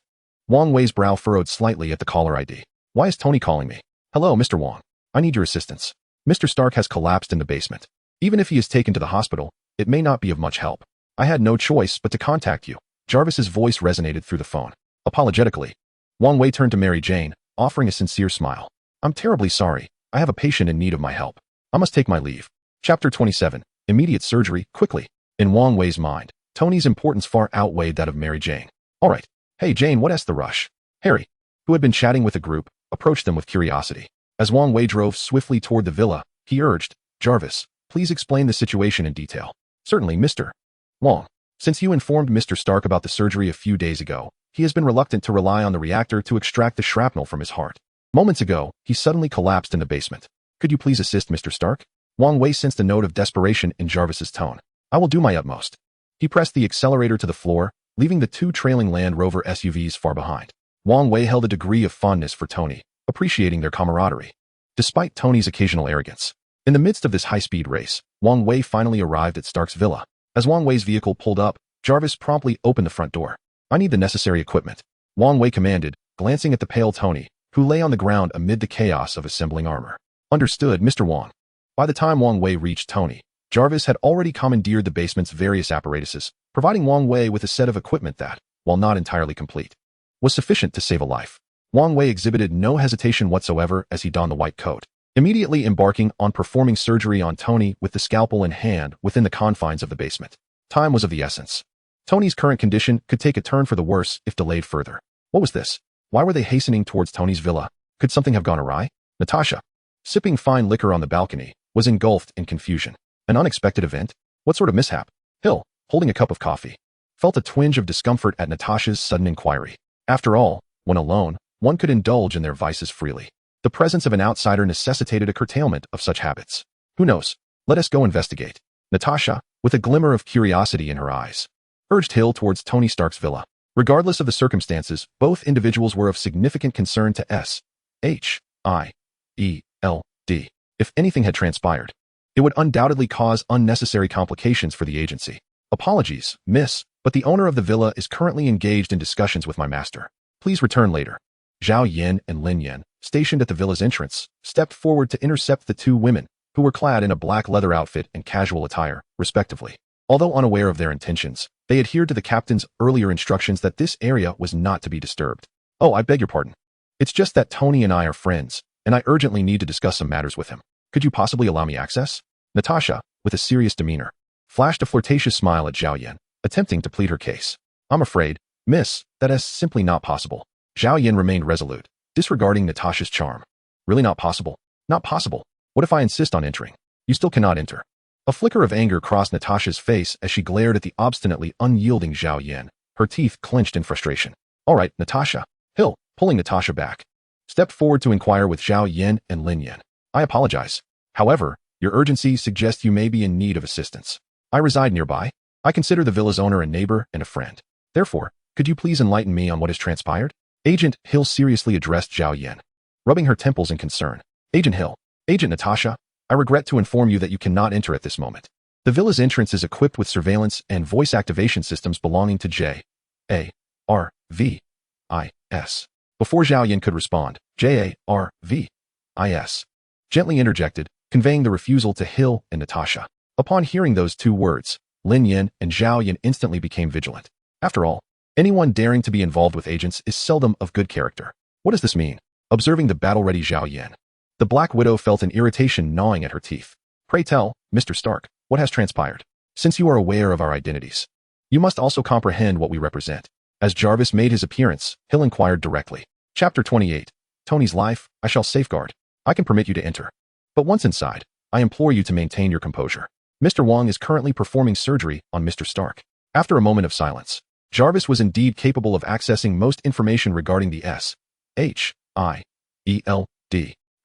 Wang Wei's brow furrowed slightly at the caller ID. Why is Tony calling me? Hello, Mr. Wang. I need your assistance. Mr. Stark has collapsed in the basement. Even if he is taken to the hospital, it may not be of much help. I had no choice but to contact you. Jarvis's voice resonated through the phone. Apologetically, Wang Wei turned to Mary Jane, offering a sincere smile. I'm terribly sorry. I have a patient in need of my help. I must take my leave. Chapter 27. Immediate surgery, quickly. In Wang Wei's mind, Tony's importance far outweighed that of Mary Jane. All right. Hey Jane, what's the rush? Harry, who had been chatting with the group, approached them with curiosity. As Wang Wei drove swiftly toward the villa, he urged, Jarvis, please explain the situation in detail. Certainly, Mr. Wang. Since you informed Mr. Stark about the surgery a few days ago, he has been reluctant to rely on the reactor to extract the shrapnel from his heart. Moments ago, he suddenly collapsed in the basement. Could you please assist Mr. Stark? Wang Wei sensed a note of desperation in Jarvis's tone. I will do my utmost. He pressed the accelerator to the floor, leaving the two trailing Land Rover SUVs far behind. Wang Wei held a degree of fondness for Tony, appreciating their camaraderie. Despite Tony's occasional arrogance, in the midst of this high-speed race, Wang Wei finally arrived at Stark's villa. As Wang Wei's vehicle pulled up, Jarvis promptly opened the front door. I need the necessary equipment, Wang Wei commanded, glancing at the pale Tony, who lay on the ground amid the chaos of assembling armor. Understood, Mr. Wang. By the time Wang Wei reached Tony, Jarvis had already commandeered the basement's various apparatuses, providing Wang Wei with a set of equipment that, while not entirely complete, was sufficient to save a life. Wang Wei exhibited no hesitation whatsoever as he donned the white coat, immediately embarking on performing surgery on Tony with the scalpel in hand within the confines of the basement. Time was of the essence. Tony's current condition could take a turn for the worse if delayed further. What was this? Why were they hastening towards Tony's villa? Could something have gone awry? Natasha, sipping fine liquor on the balcony, was engulfed in confusion. An unexpected event? What sort of mishap? Hill, holding a cup of coffee, felt a twinge of discomfort at Natasha's sudden inquiry. After all, when alone, one could indulge in their vices freely. The presence of an outsider necessitated a curtailment of such habits. Who knows? Let us go investigate. Natasha, with a glimmer of curiosity in her eyes, urged Hill towards Tony Stark's villa. Regardless of the circumstances, both individuals were of significant concern to Hydra. If anything had transpired, it would undoubtedly cause unnecessary complications for the agency. Apologies, miss, but the owner of the villa is currently engaged in discussions with my master. Please return later. Zhao Yin and Lin Yan, stationed at the villa's entrance, stepped forward to intercept the two women, who were clad in a black leather outfit and casual attire, respectively. Although unaware of their intentions, they adhered to the captain's earlier instructions that this area was not to be disturbed. Oh, I beg your pardon. It's just that Tony and I are friends, and I urgently need to discuss some matters with him. Could you possibly allow me access? Natasha, with a serious demeanor, flashed a flirtatious smile at Zhao Yin, attempting to plead her case. I'm afraid, miss, that is simply not possible. Zhao Yin remained resolute, disregarding Natasha's charm. Really not possible? Not possible. What if I insist on entering? You still cannot enter. A flicker of anger crossed Natasha's face as she glared at the obstinately unyielding Zhao Yin, her teeth clenched in frustration. All right, Natasha. Hill, pulling Natasha back, stepped forward to inquire with Zhao Yin and Lin Yan. I apologize. However, your urgency suggests you may be in need of assistance. I reside nearby. I consider the villa's owner a neighbor and a friend. Therefore, could you please enlighten me on what has transpired? Agent Hill seriously addressed Zhao Yin, rubbing her temples in concern. Agent Hill, Agent Natasha, I regret to inform you that you cannot enter at this moment. The villa's entrance is equipped with surveillance and voice activation systems belonging to JARVIS. Before Zhao Yin could respond, JARVIS gently interjected, conveying the refusal to Hill and Natasha. Upon hearing those two words, Lin Yin and Zhao Yin instantly became vigilant. After all, anyone daring to be involved with agents is seldom of good character. What does this mean? Observing the battle-ready Zhao Yin, the Black Widow felt an irritation gnawing at her teeth. Pray tell, Mr. Stark, what has transpired? Since you are aware of our identities, you must also comprehend what we represent. As Jarvis made his appearance, Hill inquired directly. Chapter 28. Tony's life, I shall safeguard. I can permit you to enter. But once inside, I implore you to maintain your composure. Mr. Wang is currently performing surgery on Mr. Stark. After a moment of silence, Jarvis was indeed capable of accessing most information regarding the SHIELD.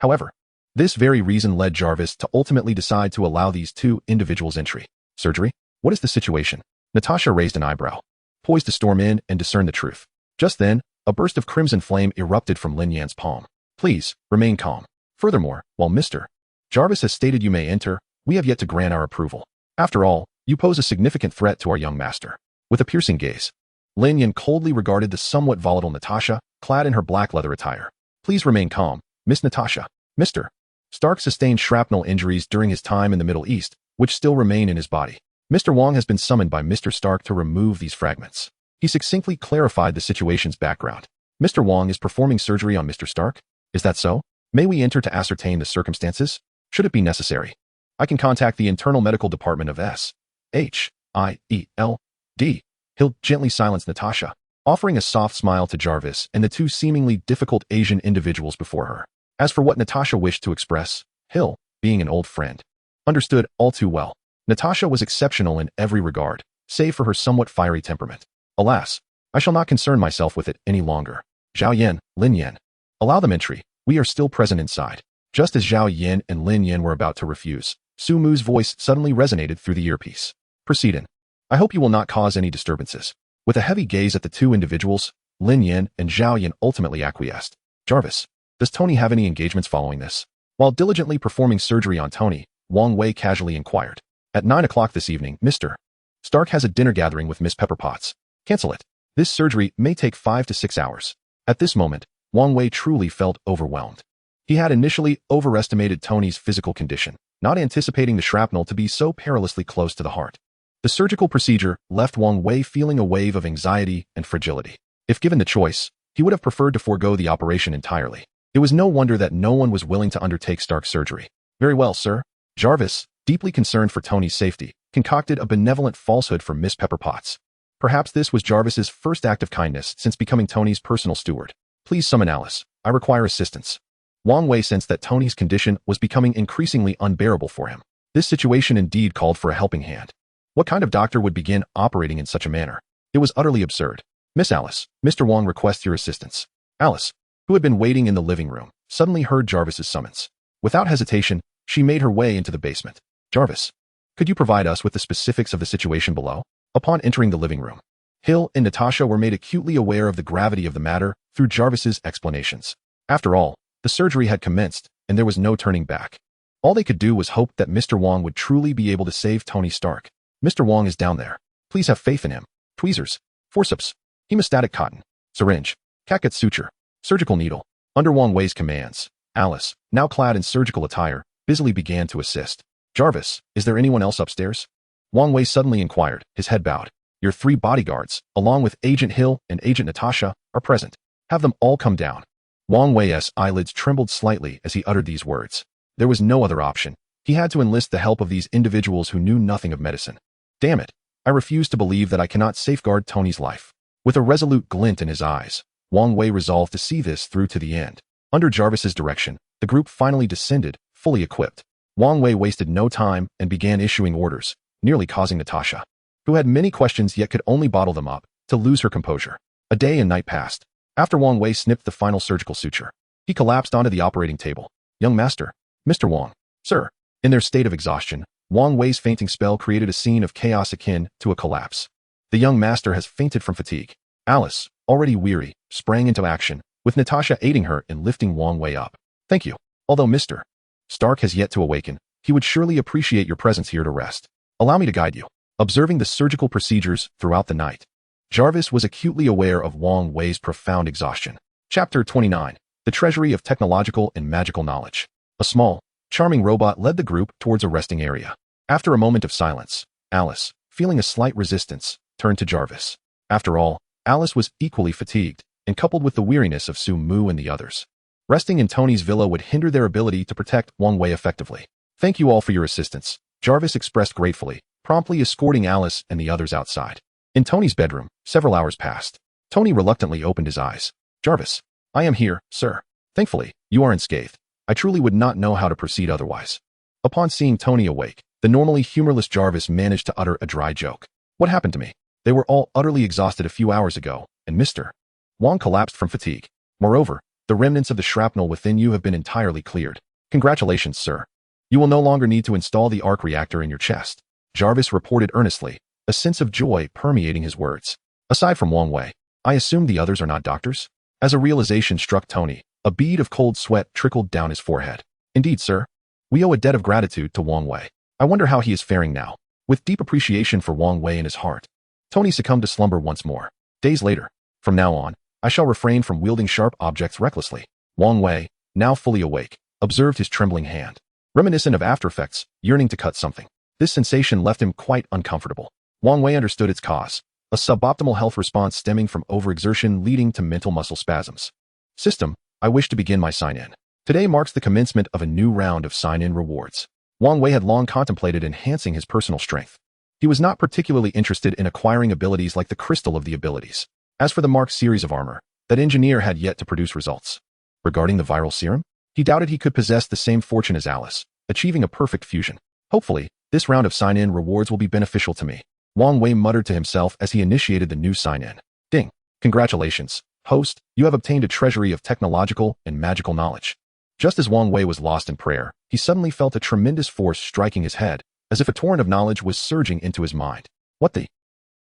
However, this very reason led Jarvis to ultimately decide to allow these two individuals entry. Surgery? What is the situation? Natasha raised an eyebrow, poised to storm in and discern the truth. Just then, a burst of crimson flame erupted from Lin Yan's palm. Please, remain calm. Furthermore, while Mr. Jarvis has stated you may enter, we have yet to grant our approval. After all, you pose a significant threat to our young master. With a piercing gaze, Lin Yan coldly regarded the somewhat volatile Natasha, clad in her black leather attire. Please remain calm, Miss Natasha. Mr. Stark sustained shrapnel injuries during his time in the Middle East, which still remain in his body. Mr. Wang has been summoned by Mr. Stark to remove these fragments. He succinctly clarified the situation's background. Mr. Wang is performing surgery on Mr. Stark? Is that so? May we enter to ascertain the circumstances? Should it be necessary, I can contact the internal medical department of S.H.I.E.L.D. He'll gently silence Natasha, offering a soft smile to Jarvis and the two seemingly difficult Asian individuals before her. As for what Natasha wished to express, Hill, being an old friend, understood all too well. Natasha was exceptional in every regard, save for her somewhat fiery temperament. Alas, I shall not concern myself with it any longer. Zhao Yan, Lin Yan. Allow them entry. We are still present inside. Just as Zhao Yan and Lin Yan were about to refuse, Su Mu's voice suddenly resonated through the earpiece. Proceed in. I hope you will not cause any disturbances. With a heavy gaze at the two individuals, Lin Yan and Zhao Yan ultimately acquiesced. Jarvis, does Tony have any engagements following this? While diligently performing surgery on Tony, Wang Wei casually inquired. At 9 o'clock this evening, Mr. Stark has a dinner gathering with Miss Pepperpotts. Cancel it. This surgery may take 5 to 6 hours. At this moment, Wang Wei truly felt overwhelmed. He had initially overestimated Tony's physical condition, not anticipating the shrapnel to be so perilously close to the heart. The surgical procedure left Wang Wei feeling a wave of anxiety and fragility. If given the choice, he would have preferred to forego the operation entirely. It was no wonder that no one was willing to undertake Stark's surgery. Very well, sir. Jarvis, deeply concerned for Tony's safety, concocted a benevolent falsehood for Miss Pepperpotts. Perhaps this was Jarvis's first act of kindness since becoming Tony's personal steward. Please summon Alice. I require assistance. Wang Wei sensed that Tony's condition was becoming increasingly unbearable for him. This situation indeed called for a helping hand. What kind of doctor would begin operating in such a manner? It was utterly absurd. Miss Alice, Mr. Wang requests your assistance. Alice, who had been waiting in the living room, suddenly heard Jarvis's summons. Without hesitation, she made her way into the basement. Jarvis, could you provide us with the specifics of the situation below? Upon entering the living room, Hill and Natasha were made acutely aware of the gravity of the matter through Jarvis's explanations. After all, the surgery had commenced, and there was no turning back. All they could do was hope that Mr. Wang would truly be able to save Tony Stark. Mr. Wang is down there. Please have faith in him. Tweezers, forceps, hemostatic cotton, syringe, catgut suture, surgical needle. Under Wang Wei's commands, Alice, now clad in surgical attire, busily began to assist. Jarvis, is there anyone else upstairs? Wang Wei suddenly inquired, his head bowed. Your 3 bodyguards, along with Agent Hill and Agent Natasha, are present. Have them all come down. Wang Wei's eyelids trembled slightly as he uttered these words. There was no other option. He had to enlist the help of these individuals who knew nothing of medicine. Damn it, I refuse to believe that I cannot safeguard Tony's life. With a resolute glint in his eyes, Wang Wei resolved to see this through to the end. Under Jarvis's direction, the group finally descended, fully equipped. Wang Wei wasted no time and began issuing orders, nearly causing Natasha, who had many questions yet could only bottle them up, to lose her composure. A day and night passed. After Wang Wei snipped the final surgical suture, he collapsed onto the operating table. Young master, Mr. Wang, sir. In their state of exhaustion, Wang Wei's fainting spell created a scene of chaos akin to a collapse. The young master has fainted from fatigue. Alice, already weary, sprang into action, with Natasha aiding her in lifting Wang Wei up. Thank you. Although Mr. Stark has yet to awaken, he would surely appreciate your presence here to rest. Allow me to guide you. Observing the surgical procedures throughout the night, Jarvis was acutely aware of Wang Wei's profound exhaustion. Chapter 29. The Treasury of Technological and Magical Knowledge. A small, charming robot led the group towards a resting area. After a moment of silence, Alice, feeling a slight resistance, turned to Jarvis. After all, Alice was equally fatigued, and coupled with the weariness of Su Mu and the others, resting in Tony's villa would hinder their ability to protect Wang Wei effectively. Thank you all for your assistance, Jarvis expressed gratefully, promptly escorting Alice and the others outside. In Tony's bedroom, several hours passed. Tony reluctantly opened his eyes. Jarvis, I am here, sir. Thankfully, you are unscathed. I truly would not know how to proceed otherwise. Upon seeing Tony awake, the normally humorless Jarvis managed to utter a dry joke. What happened to me? They were all utterly exhausted a few hours ago, and Mr. Wang collapsed from fatigue. Moreover, the remnants of the shrapnel within you have been entirely cleared. Congratulations, sir. You will no longer need to install the arc reactor in your chest, Jarvis reported earnestly, a sense of joy permeating his words. Aside from Wang Wei, I assume the others are not doctors? As a realization struck Tony, a bead of cold sweat trickled down his forehead. Indeed, sir. We owe a debt of gratitude to Wang Wei. I wonder how he is faring now. With deep appreciation for Wang Wei in his heart, Tony succumbed to slumber once more. Days later, from now on, I shall refrain from wielding sharp objects recklessly. Wang Wei, now fully awake, observed his trembling hand. Reminiscent of After Effects, yearning to cut something. This sensation left him quite uncomfortable. Wang Wei understood its cause, a suboptimal health response stemming from overexertion leading to mental muscle spasms. System, I wish to begin my sign-in. Today marks the commencement of a new round of sign-in rewards. Wang Wei had long contemplated enhancing his personal strength. He was not particularly interested in acquiring abilities like the crystal of the abilities. As for the Mark series of armor, that engineer had yet to produce results. Regarding the viral serum, he doubted he could possess the same fortune as Alice, achieving a perfect fusion. Hopefully, this round of sign-in rewards will be beneficial to me. Wang Wei muttered to himself as he initiated the new sign-in. Ding! Congratulations, host, you have obtained a treasury of technological and magical knowledge. Just as Wang Wei was lost in prayer, he suddenly felt a tremendous force striking his head, as if a torrent of knowledge was surging into his mind. What the?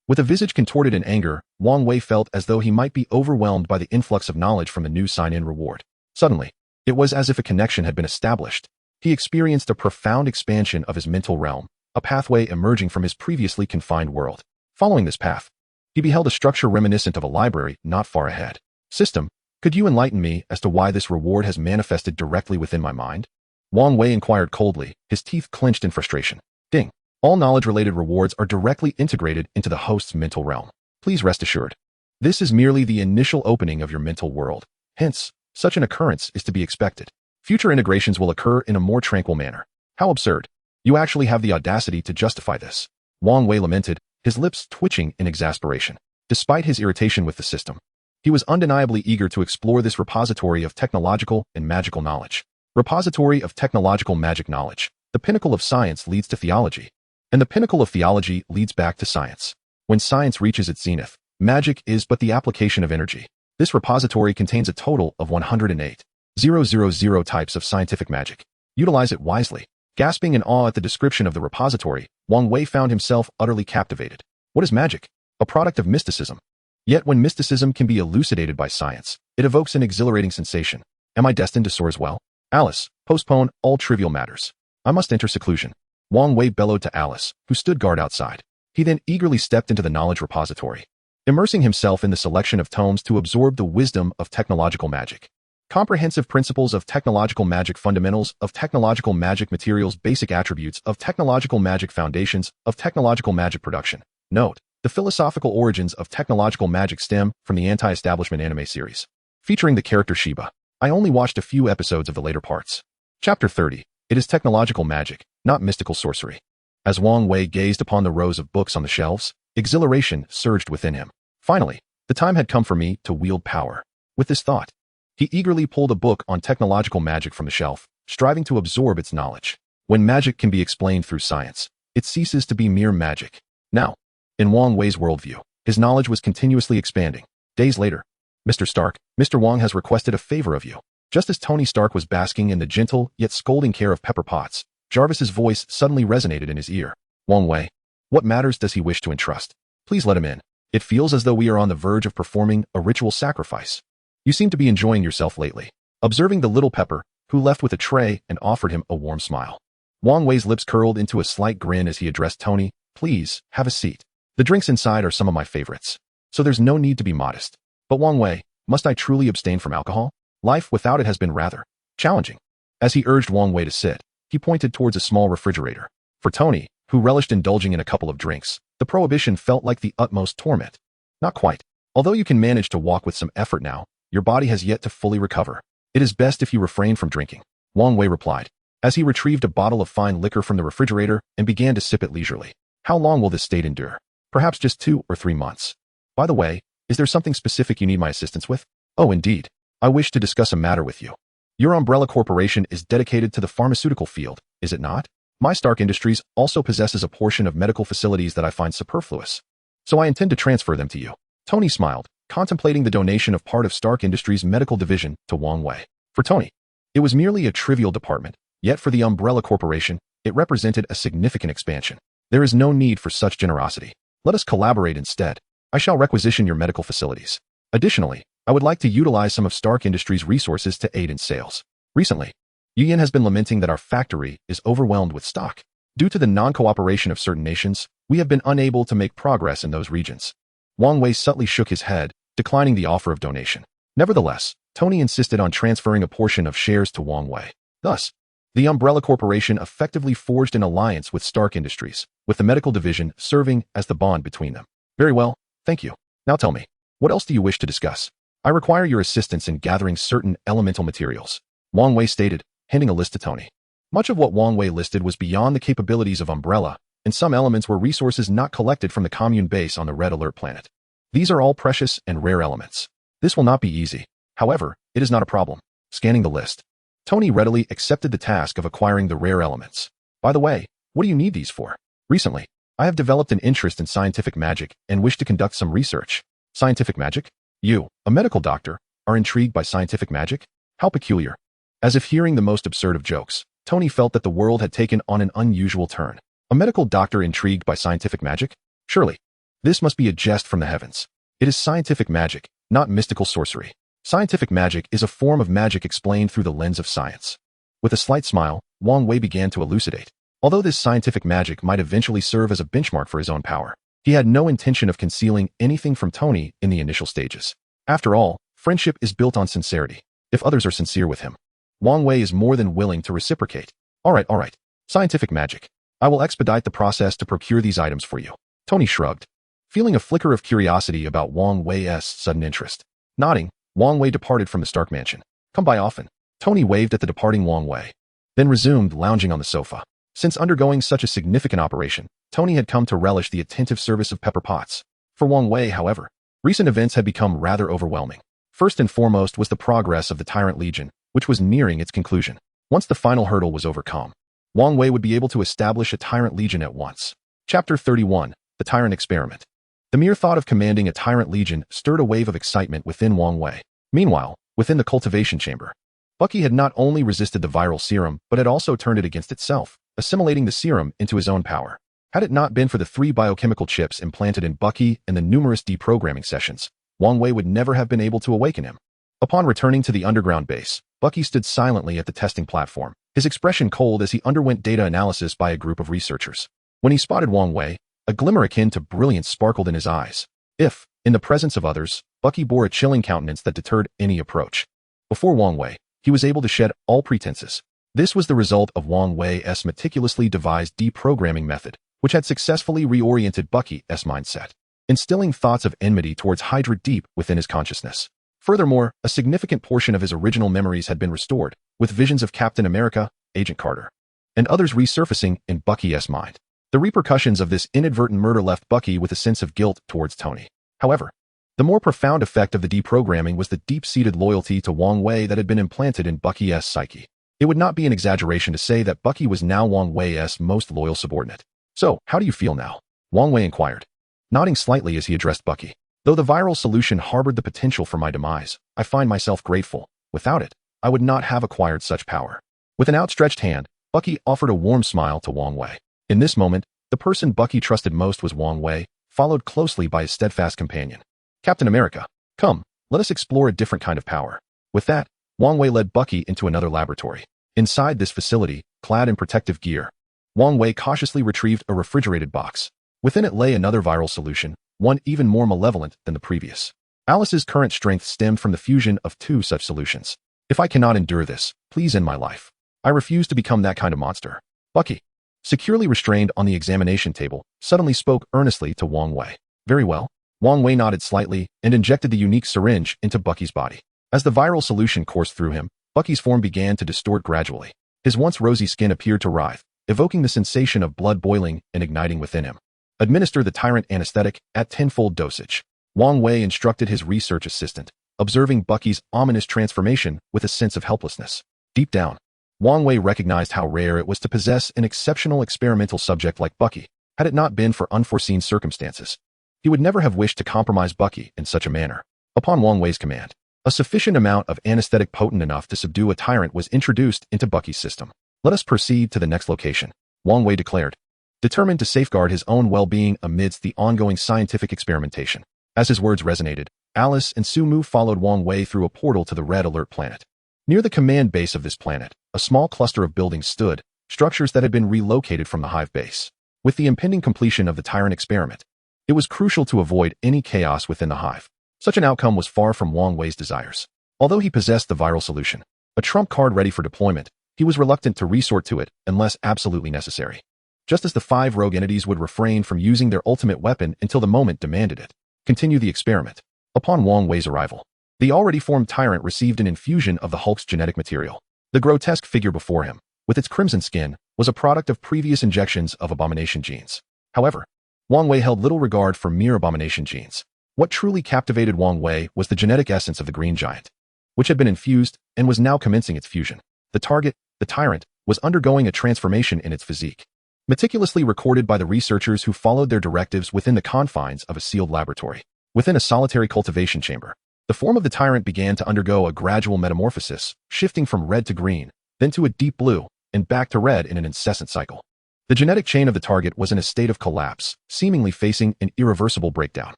With a visage contorted in anger, Wang Wei felt as though he might be overwhelmed by the influx of knowledge from the new sign-in reward. Suddenly, it was as if a connection had been established. He experienced a profound expansion of his mental realm, a pathway emerging from his previously confined world. Following this path, he beheld a structure reminiscent of a library not far ahead. System, could you enlighten me as to why this reward has manifested directly within my mind? Wang Wei inquired coldly, his teeth clenched in frustration. Ding. All knowledge-related rewards are directly integrated into the host's mental realm. Please rest assured. This is merely the initial opening of your mental world. Hence, such an occurrence is to be expected. Future integrations will occur in a more tranquil manner. How absurd. You actually have the audacity to justify this. Wang Wei lamented, his lips twitching in exasperation. Despite his irritation with the system, he was undeniably eager to explore this repository of technological and magical knowledge. Repository of technological magic knowledge. The pinnacle of science leads to theology, and the pinnacle of theology leads back to science. When science reaches its zenith, magic is but the application of energy. This repository contains a total of 108,000 types of scientific magic. Utilize it wisely. Gasping in awe at the description of the repository, Wang Wei found himself utterly captivated. What is magic? A product of mysticism. Yet when mysticism can be elucidated by science, it evokes an exhilarating sensation. Am I destined to soar as well? Alice, postpone all trivial matters. I must enter seclusion. Wang Wei bellowed to Alice, who stood guard outside. He then eagerly stepped into the knowledge repository, immersing himself in the selection of tomes to absorb the wisdom of technological magic. Comprehensive principles of technological magic, fundamentals of technological magic, materials, basic attributes of technological magic, foundations of technological magic production. Note, the philosophical origins of technological magic stem from the anti-establishment anime series, featuring the character Shiba. I only watched a few episodes of the later parts. Chapter 30. It is technological magic, not mystical sorcery. As Wang Wei gazed upon the rows of books on the shelves, exhilaration surged within him. Finally, the time had come for me to wield power. With this thought, he eagerly pulled a book on technological magic from the shelf, striving to absorb its knowledge. When magic can be explained through science, it ceases to be mere magic. Now, in Wang Wei's worldview, his knowledge was continuously expanding. Days later, Mr. Stark, Mr. Wang has requested a favor of you. Just as Tony Stark was basking in the gentle yet scolding care of Pepper Potts, Jarvis's voice suddenly resonated in his ear. Wang Wei, what matters does he wish to entrust? Please let him in. It feels as though we are on the verge of performing a ritual sacrifice. You seem to be enjoying yourself lately. Observing the little Pepper, who left with a tray and offered him a warm smile. Wang Wei's lips curled into a slight grin as he addressed Tony. Please, have a seat. The drinks inside are some of my favorites, so there's no need to be modest. But Wang Wei, must I truly abstain from alcohol? Life without it has been rather challenging. As he urged Wang Wei to sit, he pointed towards a small refrigerator. For Tony, who relished indulging in a couple of drinks, the prohibition felt like the utmost torment. Not quite. Although you can manage to walk with some effort now, your body has yet to fully recover. It is best if you refrain from drinking, Wang Wei replied, as he retrieved a bottle of fine liquor from the refrigerator and began to sip it leisurely. How long will this state endure? Perhaps just 2 or 3 months. By the way, is there something specific you need my assistance with? Oh, indeed. I wish to discuss a matter with you. Your Umbrella Corporation is dedicated to the pharmaceutical field, is it not? My Stark Industries also possesses a portion of medical facilities that I find superfluous, so I intend to transfer them to you. Tony smiled, contemplating the donation of part of Stark Industries' medical division to Wang Wei. For Tony, it was merely a trivial department, yet for the Umbrella Corporation, it represented a significant expansion. There is no need for such generosity. Let us collaborate instead. I shall requisition your medical facilities. Additionally, I would like to utilize some of Stark Industries' resources to aid in sales. Recently, Yin has been lamenting that our factory is overwhelmed with stock. Due to the non-cooperation of certain nations, we have been unable to make progress in those regions. Wang Wei subtly shook his head, declining the offer of donation. Nevertheless, Tony insisted on transferring a portion of shares to Wang Wei. Thus, The Umbrella Corporation effectively forged an alliance with Stark Industries, with the medical division serving as the bond between them. Very well, thank you. Now tell me, what else do you wish to discuss? I require your assistance in gathering certain elemental materials, Wang Wei stated, handing a list to Tony. Much of what Wang Wei listed was beyond the capabilities of Umbrella, and some elements were resources not collected from the commune base on the Red Alert planet. These are all precious and rare elements. This will not be easy. However, it is not a problem. Scanning the list, Tony readily accepted the task of acquiring the rare elements. By the way, what do you need these for? Recently, I have developed an interest in scientific magic and wish to conduct some research. Scientific magic? You, a medical doctor, are intrigued by scientific magic? How peculiar. As if hearing the most absurd of jokes, Tony felt that the world had taken on an unusual turn. A medical doctor intrigued by scientific magic? Surely. This must be a jest from the heavens. It is scientific magic, not mystical sorcery. Scientific magic is a form of magic explained through the lens of science. With a slight smile, Wang Wei began to elucidate. Although this scientific magic might eventually serve as a benchmark for his own power, he had no intention of concealing anything from Tony in the initial stages. After all, friendship is built on sincerity. If others are sincere with him, Wang Wei is more than willing to reciprocate. All right. Scientific magic. I will expedite the process to procure these items for you. Tony shrugged, feeling a flicker of curiosity about Wang Wei's sudden interest. Nodding, Wang Wei departed from the Stark mansion. Come by often. Tony waved at the departing Wang Wei, then resumed lounging on the sofa. Since undergoing such a significant operation, Tony had come to relish the attentive service of Pepper Potts. For Wang Wei, however, recent events had become rather overwhelming. First and foremost was the progress of the Tyrant Legion, which was nearing its conclusion. Once the final hurdle was overcome, Wang Wei would be able to establish a Tyrant Legion at once. Chapter 31, The Tyrant Experiment. The mere thought of commanding a Tyrant Legion stirred a wave of excitement within Wang Wei. Meanwhile, within the cultivation chamber, Bucky had not only resisted the viral serum, but had also turned it against itself, assimilating the serum into his own power. Had it not been for the 3 biochemical chips implanted in Bucky and the numerous deprogramming sessions, Wang Wei would never have been able to awaken him. Upon returning to the underground base, Bucky stood silently at the testing platform, his expression cold as he underwent data analysis by a group of researchers. When he spotted Wang Wei, a glimmer akin to brilliance sparkled in his eyes. If, in the presence of others, Bucky bore a chilling countenance that deterred any approach. Before Wang Wei, he was able to shed all pretenses. This was the result of Wang Wei's meticulously devised deprogramming method, which had successfully reoriented Bucky's mindset, instilling thoughts of enmity towards Hydra deep within his consciousness. Furthermore, a significant portion of his original memories had been restored, with visions of Captain America, Agent Carter, and others resurfacing in Bucky's mind. The repercussions of this inadvertent murder left Bucky with a sense of guilt towards Tony. However, the more profound effect of the deprogramming was the deep-seated loyalty to Wang Wei that had been implanted in Bucky's psyche. It would not be an exaggeration to say that Bucky was now Wang Wei's most loyal subordinate. So, how do you feel now? Wang Wei inquired, nodding slightly as he addressed Bucky. Though the viral solution harbored the potential for my demise, I find myself grateful. Without it, I would not have acquired such power. With an outstretched hand, Bucky offered a warm smile to Wang Wei. In this moment, the person Bucky trusted most was Wang Wei, followed closely by his steadfast companion. Captain America, come, let us explore a different kind of power. With that, Wang Wei led Bucky into another laboratory. Inside this facility, clad in protective gear, Wang Wei cautiously retrieved a refrigerated box. Within it lay another viral solution, one even more malevolent than the previous. Alice's current strength stemmed from the fusion of 2 such solutions. If I cannot endure this, please end my life. I refuse to become that kind of monster. Bucky, securely restrained on the examination table, suddenly spoke earnestly to Wang Wei. Very well. Wang Wei nodded slightly and injected the unique syringe into Bucky's body. As the viral solution coursed through him, Bucky's form began to distort gradually. His once rosy skin appeared to writhe, evoking the sensation of blood boiling and igniting within him. Administer the tyrant anesthetic at 10-fold dosage. Wang Wei instructed his research assistant, observing Bucky's ominous transformation with a sense of helplessness. Deep down, Wang Wei recognized how rare it was to possess an exceptional experimental subject like Bucky. Had it not been for unforeseen circumstances, he would never have wished to compromise Bucky in such a manner. Upon Wang Wei's command, a sufficient amount of anesthetic potent enough to subdue a tyrant was introduced into Bucky's system. Let us proceed to the next location, Wang Wei declared, determined to safeguard his own well-being amidst the ongoing scientific experimentation. As his words resonated, Alice and Sumu followed Wang Wei through a portal to the Red Alert planet. Near the command base of this planet, a small cluster of buildings stood, structures that had been relocated from the Hive Base. With the impending completion of the Tyrant experiment, it was crucial to avoid any chaos within the Hive. Such an outcome was far from Wang Wei's desires. Although he possessed the viral solution, a trump card ready for deployment, he was reluctant to resort to it unless absolutely necessary. Just as the 5 rogue entities would refrain from using their ultimate weapon until the moment demanded it. Continue the experiment. Upon Wang Wei's arrival, the already formed tyrant received an infusion of the Hulk's genetic material. The grotesque figure before him, with its crimson skin, was a product of previous injections of abomination genes. However, Wang Wei held little regard for mere abomination genes. What truly captivated Wang Wei was the genetic essence of the green giant, which had been infused and was now commencing its fusion. The target, the tyrant, was undergoing a transformation in its physique, meticulously recorded by the researchers who followed their directives within the confines of a sealed laboratory. Within a solitary cultivation chamber, the form of the tyrant began to undergo a gradual metamorphosis, shifting from red to green, then to a deep blue, and back to red in an incessant cycle. The genetic chain of the target was in a state of collapse, seemingly facing an irreversible breakdown.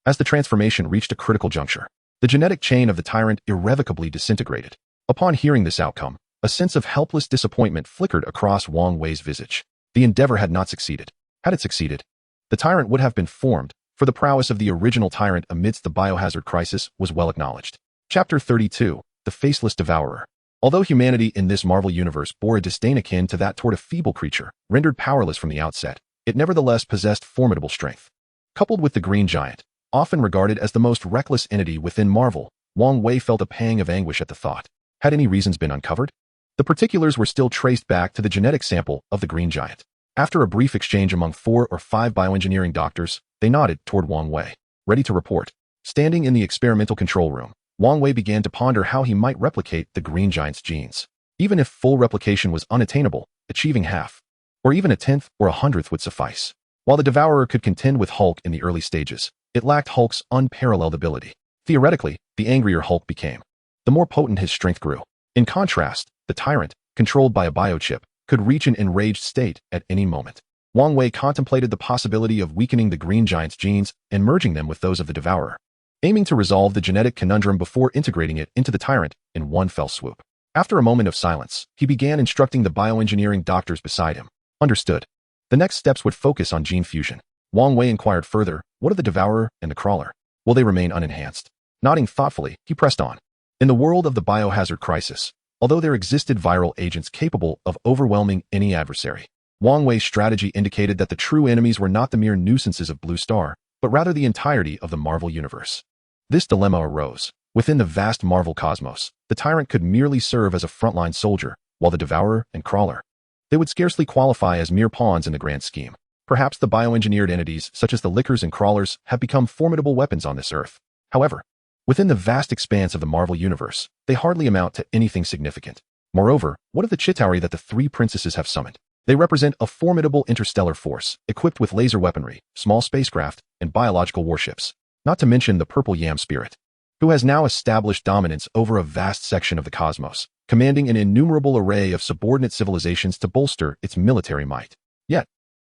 As the transformation reached a critical juncture, the genetic chain of the tyrant irrevocably disintegrated. Upon hearing this outcome, a sense of helpless disappointment flickered across Wang Wei's visage. The endeavor had not succeeded. Had it succeeded, the tyrant would have been formed, for the prowess of the original tyrant amidst the biohazard crisis was well acknowledged. Chapter 32, The Faceless Devourer. Although humanity in this Marvel universe bore a disdain akin to that toward a feeble creature, rendered powerless from the outset, it nevertheless possessed formidable strength. Coupled with the Green Giant, often regarded as the most reckless entity within Marvel, Wang Wei felt a pang of anguish at the thought. Had any reasons been uncovered? The particulars were still traced back to the genetic sample of the Green Giant. After a brief exchange among 4 or 5 bioengineering doctors, they nodded toward Wang Wei, ready to report. Standing in the experimental control room, Wang Wei began to ponder how he might replicate the Green Giant's genes. Even if full replication was unattainable, achieving half, or even a 10th or a 100th would suffice. While the Devourer could contend with Hulk in the early stages, it lacked Hulk's unparalleled ability. Theoretically, the angrier Hulk became, the more potent his strength grew. In contrast, the Tyrant, controlled by a biochip, could reach an enraged state at any moment. Wang Wei contemplated the possibility of weakening the Green Giant's genes and merging them with those of the Devourer, aiming to resolve the genetic conundrum before integrating it into the Tyrant in one fell swoop. After a moment of silence, he began instructing the bioengineering doctors beside him. Understood. The next steps would focus on gene fusion. Wang Wei inquired further, what of the Devourer and the Crawler? Will they remain unenhanced? Nodding thoughtfully, he pressed on. In the world of the biohazard crisis, although there existed viral agents capable of overwhelming any adversary, Wang Wei's strategy indicated that the true enemies were not the mere nuisances of Blue Star, but rather the entirety of the Marvel universe. This dilemma arose. Within the vast Marvel cosmos, the Tyrant could merely serve as a frontline soldier, while the Devourer and Crawler, they would scarcely qualify as mere pawns in the grand scheme. Perhaps the bioengineered entities such as the Lickers and Crawlers have become formidable weapons on this Earth. However, within the vast expanse of the Marvel universe, they hardly amount to anything significant. Moreover, what of the Chitauri that the 3 princesses have summoned? They represent a formidable interstellar force, equipped with laser weaponry, small spacecraft, and biological warships. Not to mention the Purple Yam Spirit, who has now established dominance over a vast section of the cosmos, commanding an innumerable array of subordinate civilizations to bolster its military might. Yet,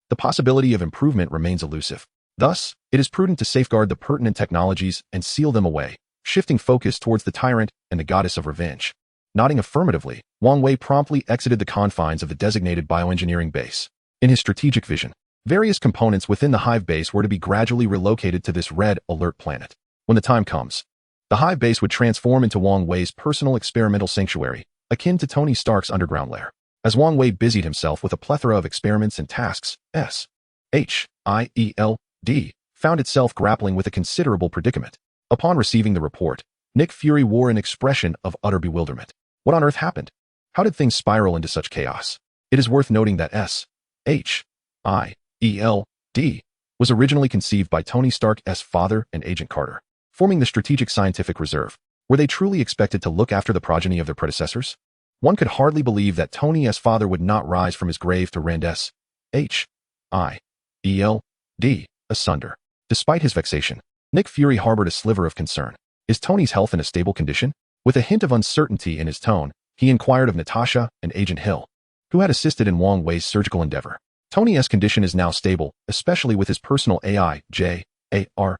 the possibility of improvement remains elusive. Thus, it is prudent to safeguard the pertinent technologies and seal them away, shifting focus towards the Tyrant and the Goddess of Revenge. Nodding affirmatively, Wang Wei promptly exited the confines of the designated bioengineering base. In his strategic vision, various components within the Hive Base were to be gradually relocated to this Red Alert planet. When the time comes, the Hive Base would transform into Wang Wei's personal experimental sanctuary, akin to Tony Stark's underground lair. As Wang Wei busied himself with a plethora of experiments and tasks, Hydra found itself grappling with a considerable predicament. Upon receiving the report, Nick Fury wore an expression of utter bewilderment. What on earth happened? How did things spiral into such chaos? It is worth noting that SHIELD was originally conceived by Tony Stark's father and Agent Carter, forming the Strategic Scientific Reserve. Were they truly expected to look after the progeny of their predecessors? One could hardly believe that Tony's father would not rise from his grave to rend SHIELD asunder. Despite his vexation, Nick Fury harbored a sliver of concern. Is Tony's health in a stable condition? With a hint of uncertainty in his tone, he inquired of Natasha and Agent Hill, who had assisted in Wang Wei's surgical endeavor. Tony's condition is now stable, especially with his personal AI, JARVIS,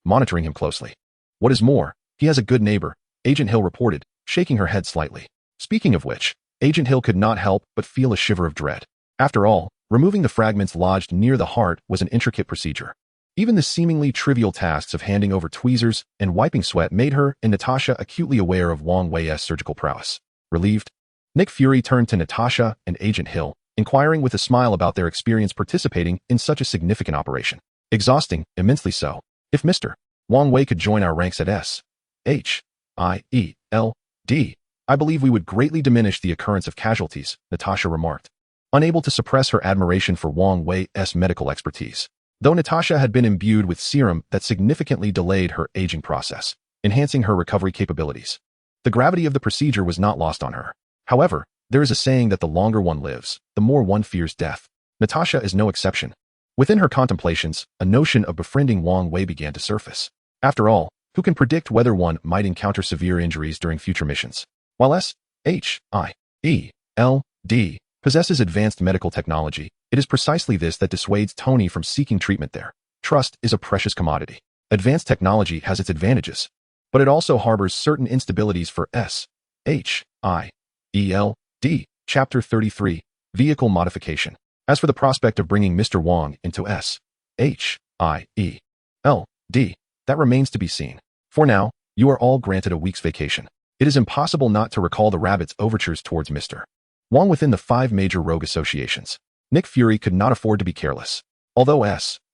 monitoring him closely. What is more, he has a good neighbor, Agent Hill reported, shaking her head slightly. Speaking of which, Agent Hill could not help but feel a shiver of dread. After all, removing the fragments lodged near the heart was an intricate procedure. Even the seemingly trivial tasks of handing over tweezers and wiping sweat made her and Natasha acutely aware of Wang Wei's surgical prowess. Relieved, Nick Fury turned to Natasha and Agent Hill, inquiring with a smile about their experience participating in such a significant operation. Exhausting, immensely so. If Mr. Wang Wei could join our ranks at S.H.I.E.L.D., I believe we would greatly diminish the occurrence of casualties, Natasha remarked, unable to suppress her admiration for Wang Wei's medical expertise. Though Natasha had been imbued with serum that significantly delayed her aging process, enhancing her recovery capabilities, the gravity of the procedure was not lost on her. However, there is a saying that the longer one lives, the more one fears death. Natasha is no exception. Within her contemplations, a notion of befriending Wang Wei began to surface. After all, who can predict whether one might encounter severe injuries during future missions? While S.H.I.E.L.D. possesses advanced medical technology, it is precisely this that dissuades Tony from seeking treatment there. Trust is a precious commodity. Advanced technology has its advantages, but it also harbors certain instabilities for S.H.I.E.L.D. Chapter 33, Vehicle Modification. As for the prospect of bringing Mr. Wang into S.H.I.E.L.D., that remains to be seen. For now, you are all granted a week's vacation. It is impossible not to recall the rabbit's overtures towards Mr. Wang within the 5 major rogue associations. Nick Fury could not afford to be careless. Although S.H.I.E.L.D.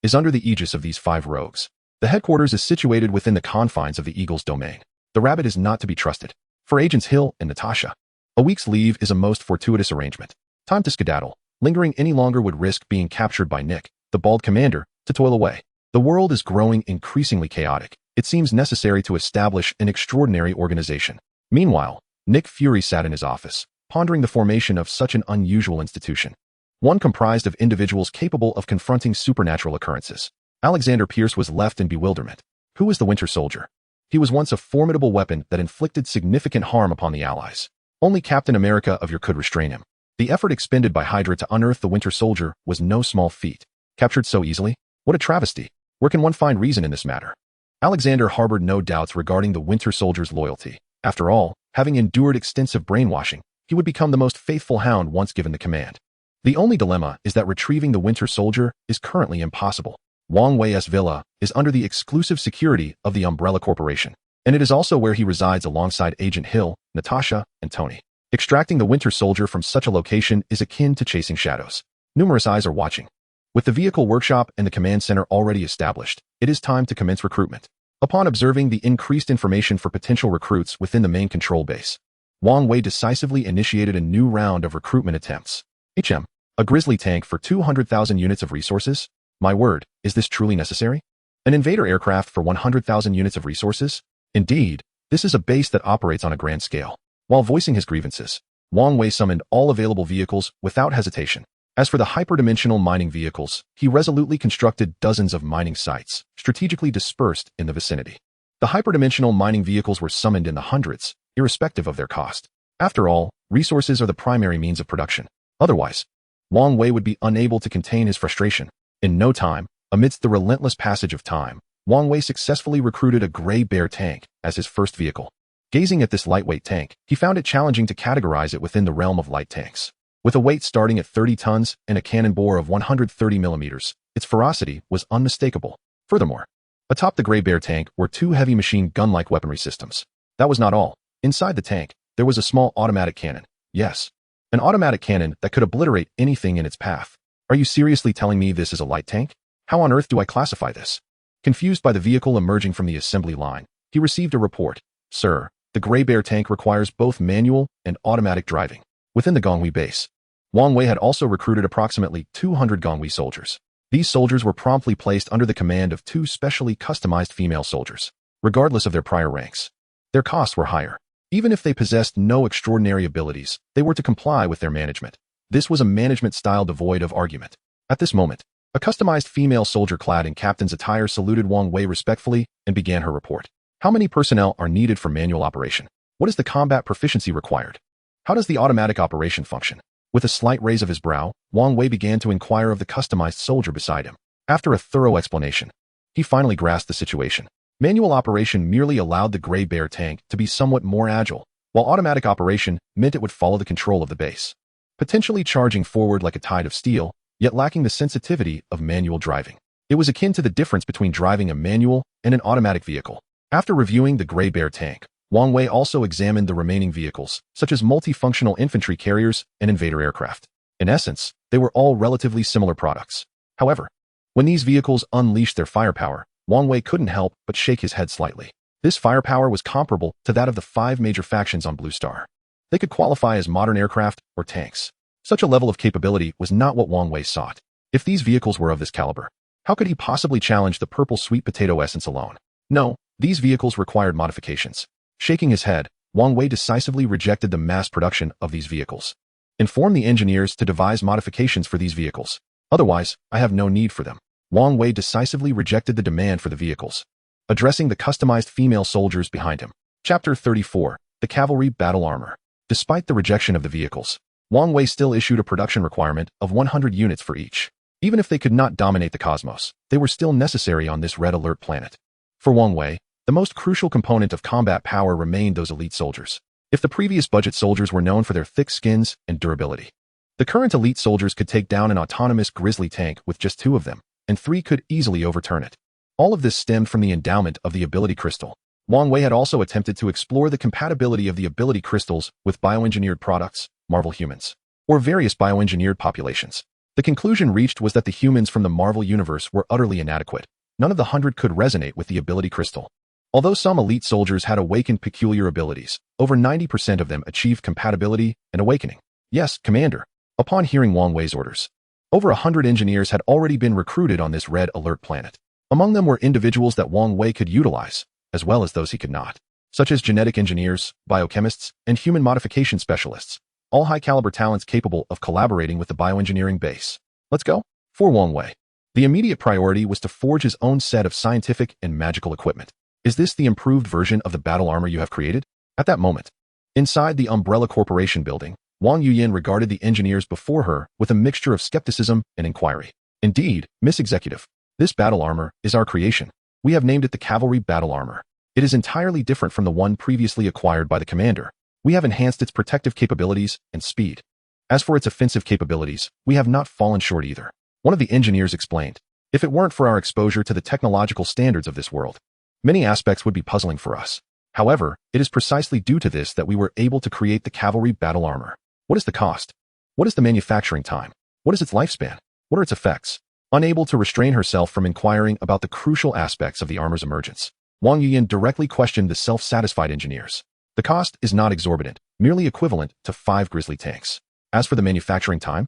is under the aegis of these 5 rogues, the headquarters is situated within the confines of the Eagle's domain. The rabbit is not to be trusted. For Agents Hill and Natasha, a week's leave is a most fortuitous arrangement. Time to skedaddle. Lingering any longer would risk being captured by Nick, the bald commander, to toil away. The world is growing increasingly chaotic. It seems necessary to establish an extraordinary organization. Meanwhile, Nick Fury sat in his office, pondering the formation of such an unusual institution. One comprised of individuals capable of confronting supernatural occurrences. Alexander Pierce was left in bewilderment. Who was the Winter Soldier? He was once a formidable weapon that inflicted significant harm upon the Allies. Only Captain America of your could restrain him. The effort expended by Hydra to unearth the Winter Soldier was no small feat. Captured so easily? What a travesty. Where can one find reason in this matter? Alexander harbored no doubts regarding the Winter Soldier's loyalty. After all, having endured extensive brainwashing, he would become the most faithful hound once given the command. The only dilemma is that retrieving the Winter Soldier is currently impossible. Wang Wei's villa is under the exclusive security of the Umbrella Corporation, and it is also where he resides alongside Agent Hill, Natasha, and Tony. Extracting the Winter Soldier from such a location is akin to chasing shadows. Numerous eyes are watching. With the vehicle workshop and the command center already established, it is time to commence recruitment. Upon observing the increased information for potential recruits within the main control base, Wang Wei decisively initiated a new round of recruitment attempts. A grizzly tank for 200,000 units of resources? My word, is this truly necessary? An invader aircraft for 100,000 units of resources? Indeed, this is a base that operates on a grand scale. While voicing his grievances, Wang Wei summoned all available vehicles without hesitation. As for the hyperdimensional mining vehicles, he resolutely constructed dozens of mining sites, strategically dispersed in the vicinity. The hyperdimensional mining vehicles were summoned in the hundreds, irrespective of their cost. After all, resources are the primary means of production. Otherwise, Wang Wei would be unable to contain his frustration. In no time, amidst the relentless passage of time, Wang Wei successfully recruited a gray bear tank as his first vehicle. Gazing at this lightweight tank, he found it challenging to categorize it within the realm of light tanks. With a weight starting at 30 tons and a cannon bore of 130 millimeters, its ferocity was unmistakable. Furthermore, atop the gray bear tank were 2 heavy machine gun-like weaponry systems. That was not all. Inside the tank, there was a small automatic cannon. Yes, an automatic cannon that could obliterate anything in its path. Are you seriously telling me this is a light tank? How on earth do I classify this? Confused by the vehicle emerging from the assembly line, he received a report. Sir, the gray bear tank requires both manual and automatic driving. Within the Gonghui base, Wang Wei had also recruited approximately 200 Gonghui soldiers. These soldiers were promptly placed under the command of 2 specially customized female soldiers. Regardless of their prior ranks, their costs were higher. Even if they possessed no extraordinary abilities, they were to comply with their management. This was a management style devoid of argument. At this moment, a customized female soldier clad in captain's attire saluted Wang Wei respectfully and began her report. How many personnel are needed for manual operation? What is the combat proficiency required? How does the automatic operation function? With a slight raise of his brow, Wang Wei began to inquire of the customized soldier beside him. After a thorough explanation, he finally grasped the situation. Manual operation merely allowed the gray bear tank to be somewhat more agile, while automatic operation meant it would follow the control of the base, potentially charging forward like a tide of steel, yet lacking the sensitivity of manual driving. It was akin to the difference between driving a manual and an automatic vehicle. After reviewing the gray bear tank, Wang Wei also examined the remaining vehicles, such as multifunctional infantry carriers and invader aircraft. In essence, they were all relatively similar products. However, when these vehicles unleashed their firepower, Wang Wei couldn't help but shake his head slightly. This firepower was comparable to that of the 5 major factions on Blue Star. They could qualify as modern aircraft or tanks. Such a level of capability was not what Wang Wei sought. If these vehicles were of this caliber, how could he possibly challenge the purple sweet potato essence alone? No, these vehicles required modifications. Shaking his head, Wang Wei decisively rejected the mass production of these vehicles. Inform the engineers to devise modifications for these vehicles. Otherwise, I have no need for them. Wang Wei decisively rejected the demand for the vehicles. Addressing the customized female soldiers behind him. Chapter 34, The Cavalry Battle Armor. Despite the rejection of the vehicles, Wang Wei still issued a production requirement of 100 units for each. Even if they could not dominate the cosmos, they were still necessary on this Red Alert planet. For Wang Wei, the most crucial component of combat power remained those elite soldiers. If the previous budget soldiers were known for their thick skins and durability, the current elite soldiers could take down an autonomous grizzly tank with just 2 of them, and 3 could easily overturn it. All of this stemmed from the endowment of the ability crystal. Wang Wei had also attempted to explore the compatibility of the ability crystals with bioengineered products, Marvel humans, or various bioengineered populations. The conclusion reached was that the humans from the Marvel universe were utterly inadequate. None of the 100 could resonate with the ability crystal. Although some elite soldiers had awakened peculiar abilities, over 90% of them achieved compatibility and awakening. Yes, Commander. Upon hearing Wang Wei's orders, over 100 engineers had already been recruited on this Red Alert planet. Among them were individuals that Wang Wei could utilize, as well as those he could not, such as genetic engineers, biochemists, and human modification specialists, all high-caliber talents capable of collaborating with the bioengineering base. Let's go. For Wang Wei, the immediate priority was to forge his own set of scientific and magical equipment. Is this the improved version of the battle armor you have created? At that moment, inside the Umbrella Corporation building, Wang Yuyin regarded the engineers before her with a mixture of skepticism and inquiry. Indeed, Miss Executive, this battle armor is our creation. We have named it the Cavalry Battle Armor. It is entirely different from the one previously acquired by the commander. We have enhanced its protective capabilities and speed. As for its offensive capabilities, we have not fallen short either. One of the engineers explained. If it weren't for our exposure to the technological standards of this world, many aspects would be puzzling for us. However, it is precisely due to this that we were able to create the Cavalry Battle Armor. What is the cost? What is the manufacturing time? What is its lifespan? What are its effects? Unable to restrain herself from inquiring about the crucial aspects of the armor's emergence, Wang Yuyin directly questioned the self-satisfied engineers. The cost is not exorbitant, merely equivalent to 5 grizzly tanks. As for the manufacturing time,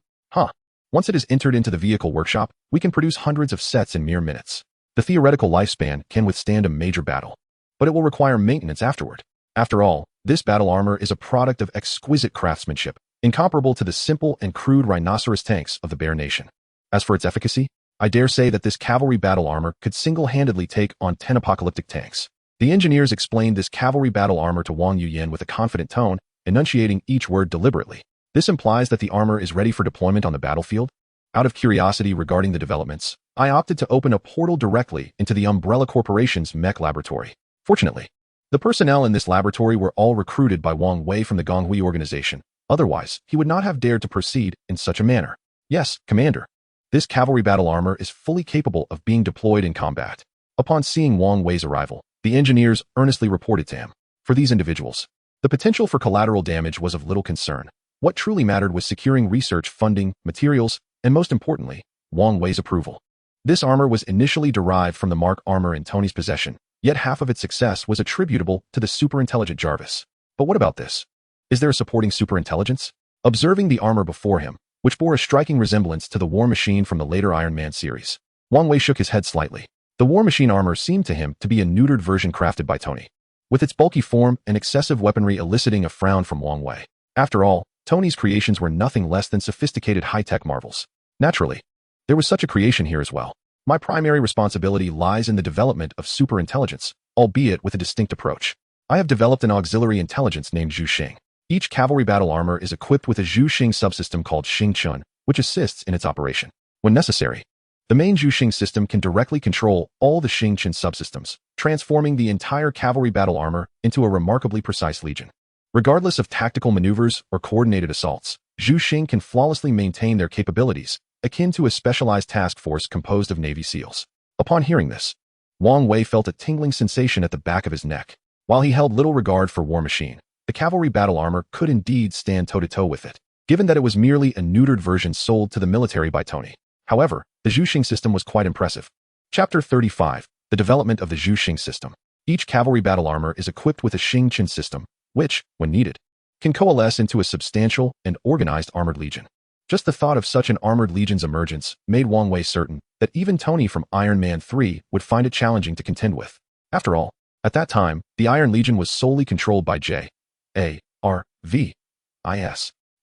once it is entered into the vehicle workshop, we can produce hundreds of sets in mere minutes. The theoretical lifespan can withstand a major battle, but it will require maintenance afterward. After all, this battle armor is a product of exquisite craftsmanship, incomparable to the simple and crude rhinoceros tanks of the Bear Nation. As for its efficacy, I dare say that this cavalry battle armor could single-handedly take on 10 apocalyptic tanks. The engineers explained this cavalry battle armor to Wang Yuyin with a confident tone, enunciating each word deliberately. This implies that the armor is ready for deployment on the battlefield. Out of curiosity regarding the developments, I opted to open a portal directly into the Umbrella Corporation's mech laboratory. Fortunately, the personnel in this laboratory were all recruited by Wang Wei from the Gonghui organization. Otherwise, he would not have dared to proceed in such a manner. Yes, Commander. This cavalry battle armor is fully capable of being deployed in combat. Upon seeing Wang Wei's arrival, the engineers earnestly reported to him. For these individuals, the potential for collateral damage was of little concern. What truly mattered was securing research funding, materials, and most importantly, Wang Wei's approval. This armor was initially derived from the Mark armor in Tony's possession, yet half of its success was attributable to the superintelligent Jarvis. But what about this? Is there a supporting superintelligence? Observing the armor before him, which bore a striking resemblance to the War Machine from the later Iron Man series, Wang Wei shook his head slightly. The War Machine armor seemed to him to be a neutered version crafted by Tony, with its bulky form and excessive weaponry eliciting a frown from Wang Wei. After all, Tony's creations were nothing less than sophisticated high-tech marvels. Naturally, there was such a creation here as well. My primary responsibility lies in the development of superintelligence, albeit with a distinct approach. I have developed an auxiliary intelligence named Zhu Xing. Each cavalry battle armor is equipped with a Zhu Xing subsystem called Xing Chun, which assists in its operation. When necessary, the main Zhu Xing system can directly control all the Xing Chun subsystems, transforming the entire cavalry battle armor into a remarkably precise legion. Regardless of tactical maneuvers or coordinated assaults, Zhu Xing can flawlessly maintain their capabilities, akin to a specialized task force composed of Navy SEALs. Upon hearing this, Wang Wei felt a tingling sensation at the back of his neck. While he held little regard for War Machine, the cavalry battle armor could indeed stand toe-to-toe with it, given that it was merely a neutered version sold to the military by Tony. However, the Zhuxing system was quite impressive. Chapter 35. The development of the Zhuxing system. Each cavalry battle armor is equipped with a Xingqian system, which, when needed, can coalesce into a substantial and organized armored legion. Just the thought of such an armored legion's emergence made Wang Wei certain that even Tony from Iron Man 3 would find it challenging to contend with. After all, at that time, the Iron Legion was solely controlled by J.A.R.V.I.S.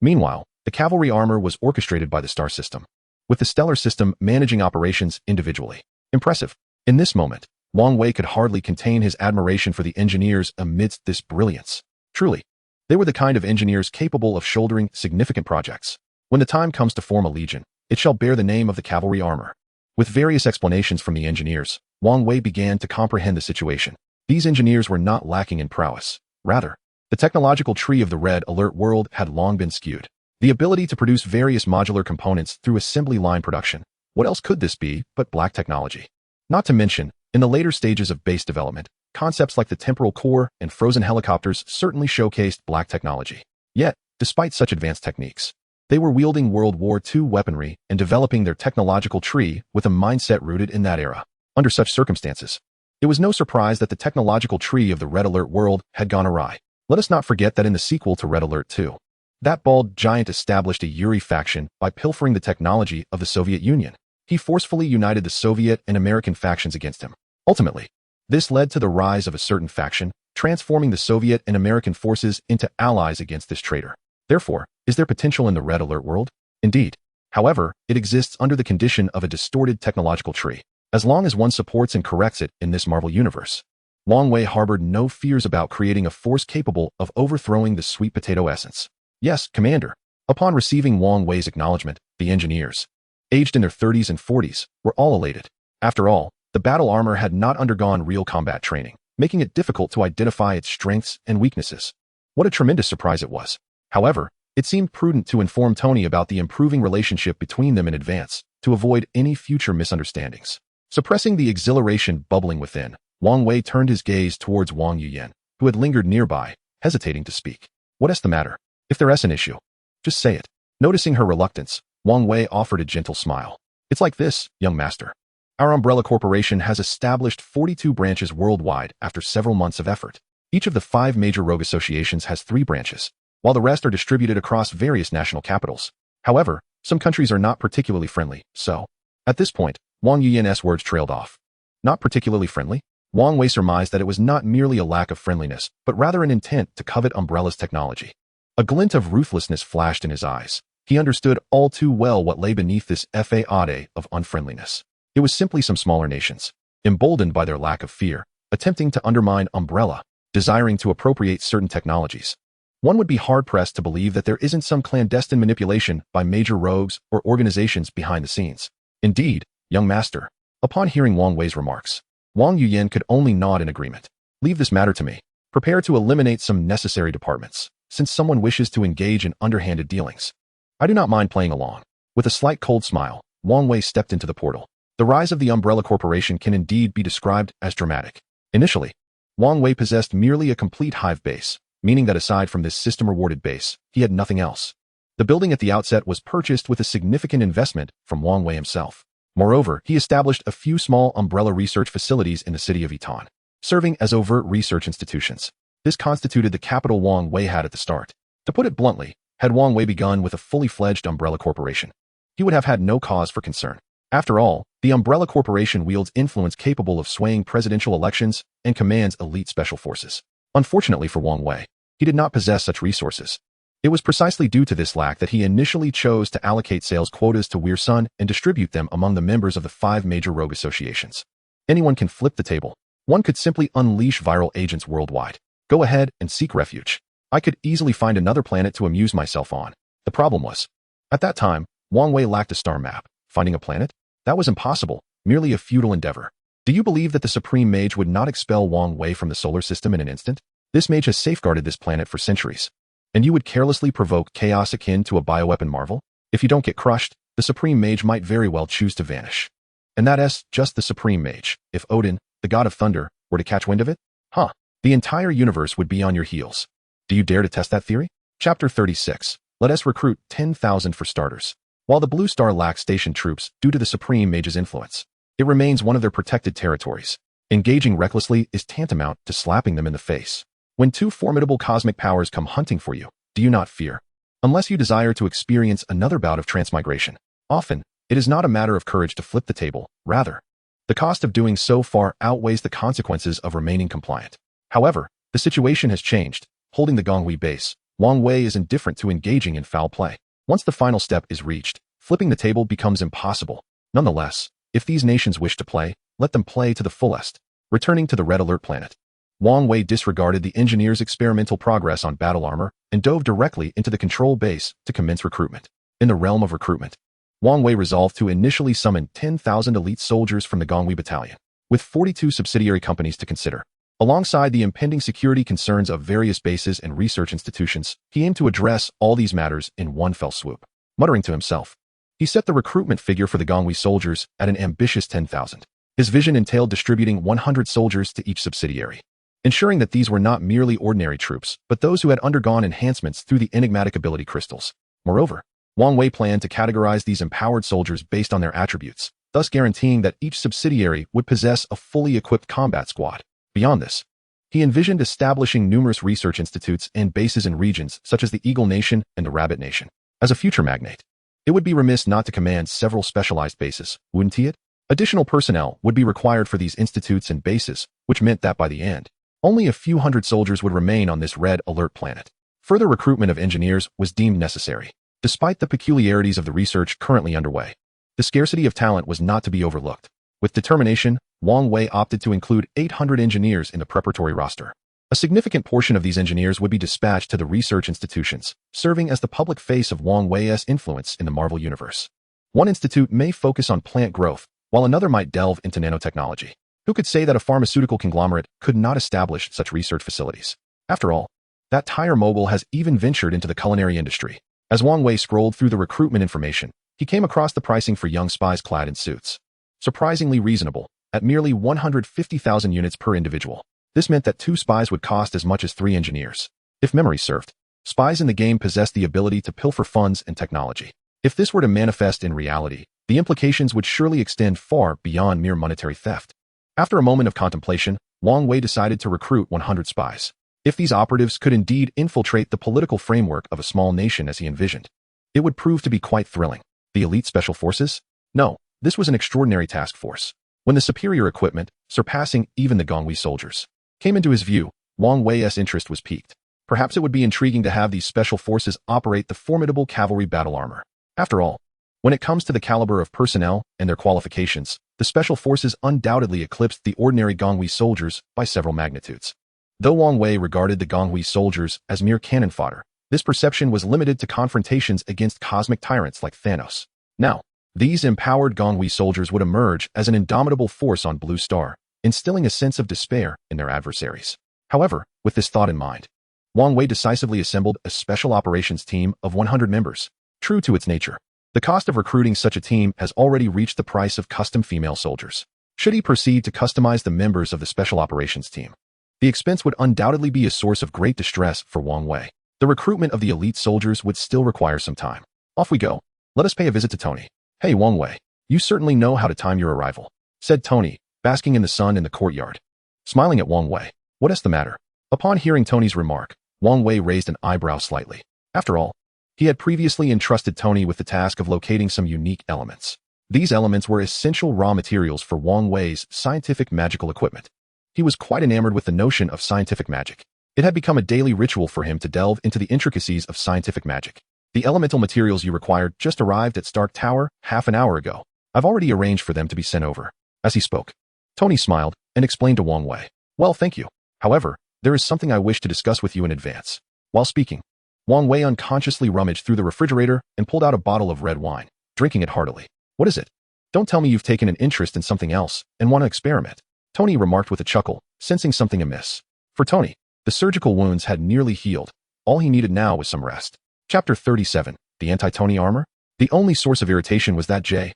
Meanwhile, the cavalry armor was orchestrated by the Star System, with the Stellar System managing operations individually. Impressive. In this moment, Wang Wei could hardly contain his admiration for the engineers amidst this brilliance. Truly, they were the kind of engineers capable of shouldering significant projects. When the time comes to form a legion, it shall bear the name of the cavalry armor. With various explanations from the engineers, Wang Wei began to comprehend the situation. These engineers were not lacking in prowess. Rather, the technological tree of the Red Alert world had long been skewed. The ability to produce various modular components through assembly line production. What else could this be but black technology? Not to mention, in the later stages of base development, concepts like the temporal core and frozen helicopters certainly showcased black technology. Yet, despite such advanced techniques, they were wielding World War II weaponry and developing their technological tree with a mindset rooted in that era. Under such circumstances, it was no surprise that the technological tree of the Red Alert world had gone awry. Let us not forget that in the sequel to Red Alert 2, that bald giant established a Yuri faction by pilfering the technology of the Soviet Union. He forcefully united the Soviet and American factions against him. Ultimately, this led to the rise of a certain faction, transforming the Soviet and American forces into allies against this traitor. Therefore, is there potential in the Red Alert world? Indeed. However, it exists under the condition of a distorted technological tree. As long as one supports and corrects it in this Marvel universe, Wang Wei harbored no fears about creating a force capable of overthrowing the sweet potato essence. Yes, Commander. Upon receiving Wang Wei's acknowledgement, the engineers, aged in their 30s and 40s, were all elated. After all, the battle armor had not undergone real combat training, making it difficult to identify its strengths and weaknesses. What a tremendous surprise it was. However, it seemed prudent to inform Tony about the improving relationship between them in advance, to avoid any future misunderstandings. Suppressing the exhilaration bubbling within, Wang Wei turned his gaze towards Wang Yuyan, who had lingered nearby, hesitating to speak. What is the matter? If there's an issue, just say it. Noticing her reluctance, Wang Wei offered a gentle smile. It's like this, young master. Our Umbrella Corporation has established 42 branches worldwide after several months of effort. Each of the 5 major rogue associations has 3 branches, while the rest are distributed across various national capitals. However, some countries are not particularly friendly, so, at this point, Wang Yuyan's words trailed off. Not particularly friendly? Wang Wei surmised that it was not merely a lack of friendliness, but rather an intent to covet Umbrella's technology. A glint of ruthlessness flashed in his eyes. He understood all too well what lay beneath this facade of unfriendliness. It was simply some smaller nations, emboldened by their lack of fear, attempting to undermine Umbrella, desiring to appropriate certain technologies. One would be hard-pressed to believe that there isn't some clandestine manipulation by major rogues or organizations behind the scenes. Indeed, young master. Upon hearing Wang Wei's remarks, Wang Yuyan could only nod in agreement. Leave this matter to me. Prepare to eliminate some necessary departments, since someone wishes to engage in underhanded dealings. I do not mind playing along. With a slight cold smile, Wang Wei stepped into the portal. The rise of the Umbrella Corporation can indeed be described as dramatic. Initially, Wang Wei possessed merely a complete hive base, meaning that aside from this system-rewarded base, he had nothing else. The building at the outset was purchased with a significant investment from Wang Wei himself. Moreover, he established a few small Umbrella research facilities in the city of Eton, serving as overt research institutions. This constituted the capital Wang Wei had at the start. To put it bluntly, had Wang Wei begun with a fully fledged Umbrella Corporation, he would have had no cause for concern. After all, the Umbrella Corporation wields influence capable of swaying presidential elections and commands elite special forces. Unfortunately for Wang Wei, he did not possess such resources. It was precisely due to this lack that he initially chose to allocate sales quotas to Weir Sun and distribute them among the members of the 5 major rogue associations. Anyone can flip the table. One could simply unleash viral agents worldwide. Go ahead and seek refuge. I could easily find another planet to amuse myself on. The problem was, at that time, Wang Wei lacked a star map. Finding a planet? That was impossible, merely a futile endeavor. Do you believe that the Supreme Mage would not expel Wang Wei from the solar system in an instant? This mage has safeguarded this planet for centuries. And you would carelessly provoke chaos akin to a bioweapon marvel? If you don't get crushed, the Supreme Mage might very well choose to vanish. And that's just the Supreme Mage. If Odin, the god of thunder, were to catch wind of it? Huh. the entire universe would be on your heels. Do you dare to test that theory? Chapter 36. Let us recruit 10,000 for starters. While the Blue Star lacks stationed troops due to the Supreme Mage's influence, it remains one of their protected territories. Engaging recklessly is tantamount to slapping them in the face. When two formidable cosmic powers come hunting for you, do you not fear? Unless you desire to experience another bout of transmigration. Often, it is not a matter of courage to flip the table, rather. The cost of doing so far outweighs the consequences of remaining compliant. However, the situation has changed. Holding the Wang Wei base, Wang Wei is indifferent to engaging in foul play. Once the final step is reached, flipping the table becomes impossible. Nonetheless, if these nations wish to play, let them play to the fullest. Returning to the Red Alert planet, Wang Wei disregarded the engineers' experimental progress on battle armor and dove directly into the control base to commence recruitment. In the realm of recruitment, Wang Wei resolved to initially summon 10,000 elite soldiers from the Wang Wei battalion, with 42 subsidiary companies to consider. Alongside the impending security concerns of various bases and research institutions, he aimed to address all these matters in one fell swoop. Muttering to himself, he set the recruitment figure for the Wang Wei soldiers at an ambitious 10,000. His vision entailed distributing 100 soldiers to each subsidiary, ensuring that these were not merely ordinary troops, but those who had undergone enhancements through the enigmatic ability crystals. Moreover, Wang Wei planned to categorize these empowered soldiers based on their attributes, thus guaranteeing that each subsidiary would possess a fully equipped combat squad. Beyond this, he envisioned establishing numerous research institutes and bases in regions such as the Eagle Nation and the Rabbit Nation. As a future magnate, it would be remiss not to command several specialized bases, wouldn't it? Additional personnel would be required for these institutes and bases, which meant that by the end, only a few hundred soldiers would remain on this Red Alert planet. Further recruitment of engineers was deemed necessary. Despite the peculiarities of the research currently underway, the scarcity of talent was not to be overlooked. With determination, Wang Wei opted to include 800 engineers in the preparatory roster. A significant portion of these engineers would be dispatched to the research institutions, serving as the public face of Wang Wei's influence in the Marvel Universe. One institute may focus on plant growth, while another might delve into nanotechnology. Who could say that a pharmaceutical conglomerate could not establish such research facilities? After all, that tire mogul has even ventured into the culinary industry. As Wang Wei scrolled through the recruitment information, he came across the pricing for young spies clad in suits. Surprisingly reasonable, at merely 150,000 units per individual. This meant that 2 spies would cost as much as 3 engineers. If memory served, spies in the game possessed the ability to pilfer funds and technology. If this were to manifest in reality, the implications would surely extend far beyond mere monetary theft. After a moment of contemplation, Wang Wei decided to recruit 100 spies. If these operatives could indeed infiltrate the political framework of a small nation as he envisioned, it would prove to be quite thrilling. The elite special forces? No, this was an extraordinary task force. When the superior equipment, surpassing even the Wang Wei soldiers, came into his view, Wang Wei's interest was piqued. Perhaps it would be intriguing to have these special forces operate the formidable cavalry battle armor. After all, when it comes to the caliber of personnel and their qualifications, the special forces undoubtedly eclipsed the ordinary Wang Wei soldiers by several magnitudes. Though Wang Wei regarded the Wang Wei soldiers as mere cannon fodder, this perception was limited to confrontations against cosmic tyrants like Thanos. Now, these empowered Wang Wei soldiers would emerge as an indomitable force on Blue Star, instilling a sense of despair in their adversaries. However, with this thought in mind, Wang Wei decisively assembled a special operations team of 100 members. True to its nature, the cost of recruiting such a team has already reached the price of custom female soldiers. Should he proceed to customize the members of the special operations team, the expense would undoubtedly be a source of great distress for Wang Wei. The recruitment of the elite soldiers would still require some time. Off we go. Let us pay a visit to Tony. Hey Wang Wei, you certainly know how to time your arrival, said Tony, basking in the sun in the courtyard. Smiling at Wang Wei, what's the matter? Upon hearing Tony's remark, Wang Wei raised an eyebrow slightly. After all, he had previously entrusted Tony with the task of locating some unique elements. These elements were essential raw materials for Wang Wei's scientific magical equipment. He was quite enamored with the notion of scientific magic. It had become a daily ritual for him to delve into the intricacies of scientific magic. The elemental materials you required just arrived at Stark Tower half an hour ago. I've already arranged for them to be sent over. As he spoke, Tony smiled and explained to Wang Wei. Well, thank you. However, there is something I wish to discuss with you in advance. While speaking, Wang Wei unconsciously rummaged through the refrigerator and pulled out a bottle of red wine, drinking it heartily. What is it? Don't tell me you've taken an interest in something else and want to experiment, Tony remarked with a chuckle, sensing something amiss. For Tony, the surgical wounds had nearly healed. All he needed now was some rest. Chapter 37, The Anti-Tony Armor? The only source of irritation was that J.A.R.V.I.S.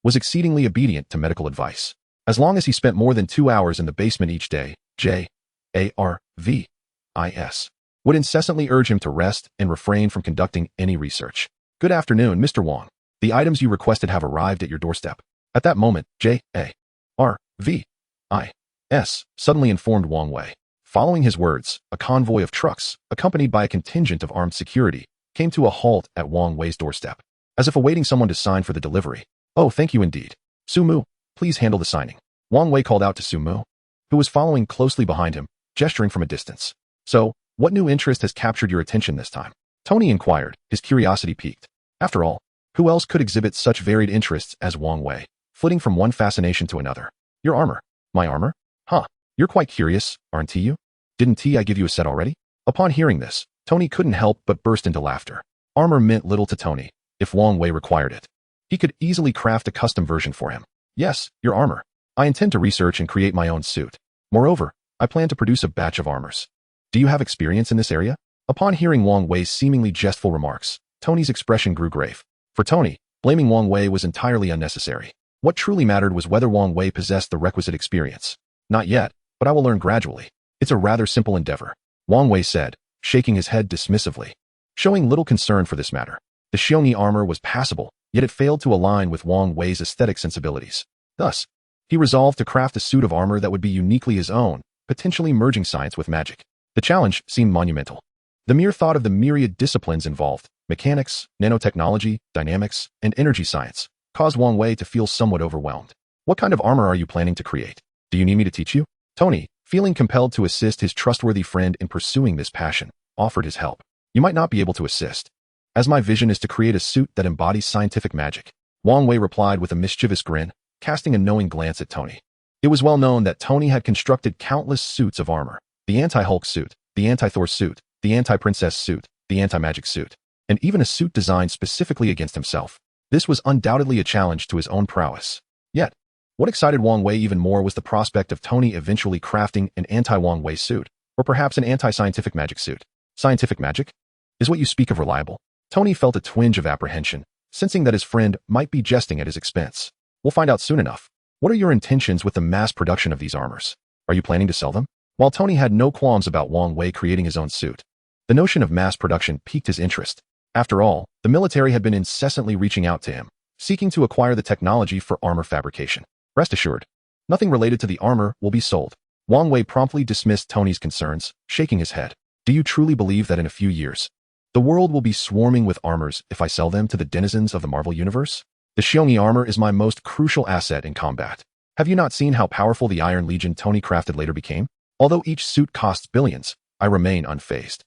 was exceedingly obedient to medical advice. As long as he spent more than 2 hours in the basement each day, JARVIS would incessantly urge him to rest and refrain from conducting any research. Good afternoon, Mr. Wang. The items you requested have arrived at your doorstep. At that moment, JARVIS suddenly informed Wang Wei. Following his words, a convoy of trucks, accompanied by a contingent of armed security, came to a halt at Wang Wei's doorstep, as if awaiting someone to sign for the delivery. Oh, thank you indeed. Su-mu, please handle the signing. Wang Wei called out to Su-mu, who was following closely behind him, gesturing from a distance. So, what new interest has captured your attention this time? Tony inquired, his curiosity piqued. After all, who else could exhibit such varied interests as Wang Wei, flitting from one fascination to another? Your armor. My armor? Huh. You're quite curious, aren't you? Didn't I give you a set already? Upon hearing this, Tony couldn't help but burst into laughter. Armor meant little to Tony, if Wang Wei required it. He could easily craft a custom version for him. Yes, your armor. I intend to research and create my own suit. Moreover, I plan to produce a batch of armors. Do you have experience in this area? Upon hearing Wang Wei's seemingly jestful remarks, Tony's expression grew grave. For Tony, blaming Wang Wei was entirely unnecessary. What truly mattered was whether Wang Wei possessed the requisite experience. Not yet, but I will learn gradually. It's a rather simple endeavor, Wang Wei said, shaking his head dismissively. Showing little concern for this matter. The Xiongyi armor was passable, yet it failed to align with Wang Wei's aesthetic sensibilities. Thus, he resolved to craft a suit of armor that would be uniquely his own, potentially merging science with magic. The challenge seemed monumental. The mere thought of the myriad disciplines involved, mechanics, nanotechnology, dynamics, and energy science, caused Wang Wei to feel somewhat overwhelmed. What kind of armor are you planning to create? Do you need me to teach you? Tony, feeling compelled to assist his trustworthy friend in pursuing this passion, offered his help. You might not be able to assist, as my vision is to create a suit that embodies scientific magic. Wang Wei replied with a mischievous grin, casting a knowing glance at Tony. It was well known that Tony had constructed countless suits of armor. The anti-Hulk suit, the anti-Thor suit, the anti-Princess suit, the anti-Magic suit, and even a suit designed specifically against himself. This was undoubtedly a challenge to his own prowess. Yet, what excited Wang Wei even more was the prospect of Tony eventually crafting an anti-Wang Wei suit, or perhaps an anti-scientific magic suit. Scientific magic? Is what you speak of reliable? Tony felt a twinge of apprehension, sensing that his friend might be jesting at his expense. We'll find out soon enough. What are your intentions with the mass production of these armors? Are you planning to sell them? While Tony had no qualms about Wang Wei creating his own suit, the notion of mass production piqued his interest. After all, the military had been incessantly reaching out to him, seeking to acquire the technology for armor fabrication. Rest assured, nothing related to the armor will be sold. Wang Wei promptly dismissed Tony's concerns, shaking his head. Do you truly believe that in a few years, the world will be swarming with armors if I sell them to the denizens of the Marvel Universe? The Xiongyi armor is my most crucial asset in combat. Have you not seen how powerful the Iron Legion Tony crafted later became? Although each suit costs billions, I remain unfazed.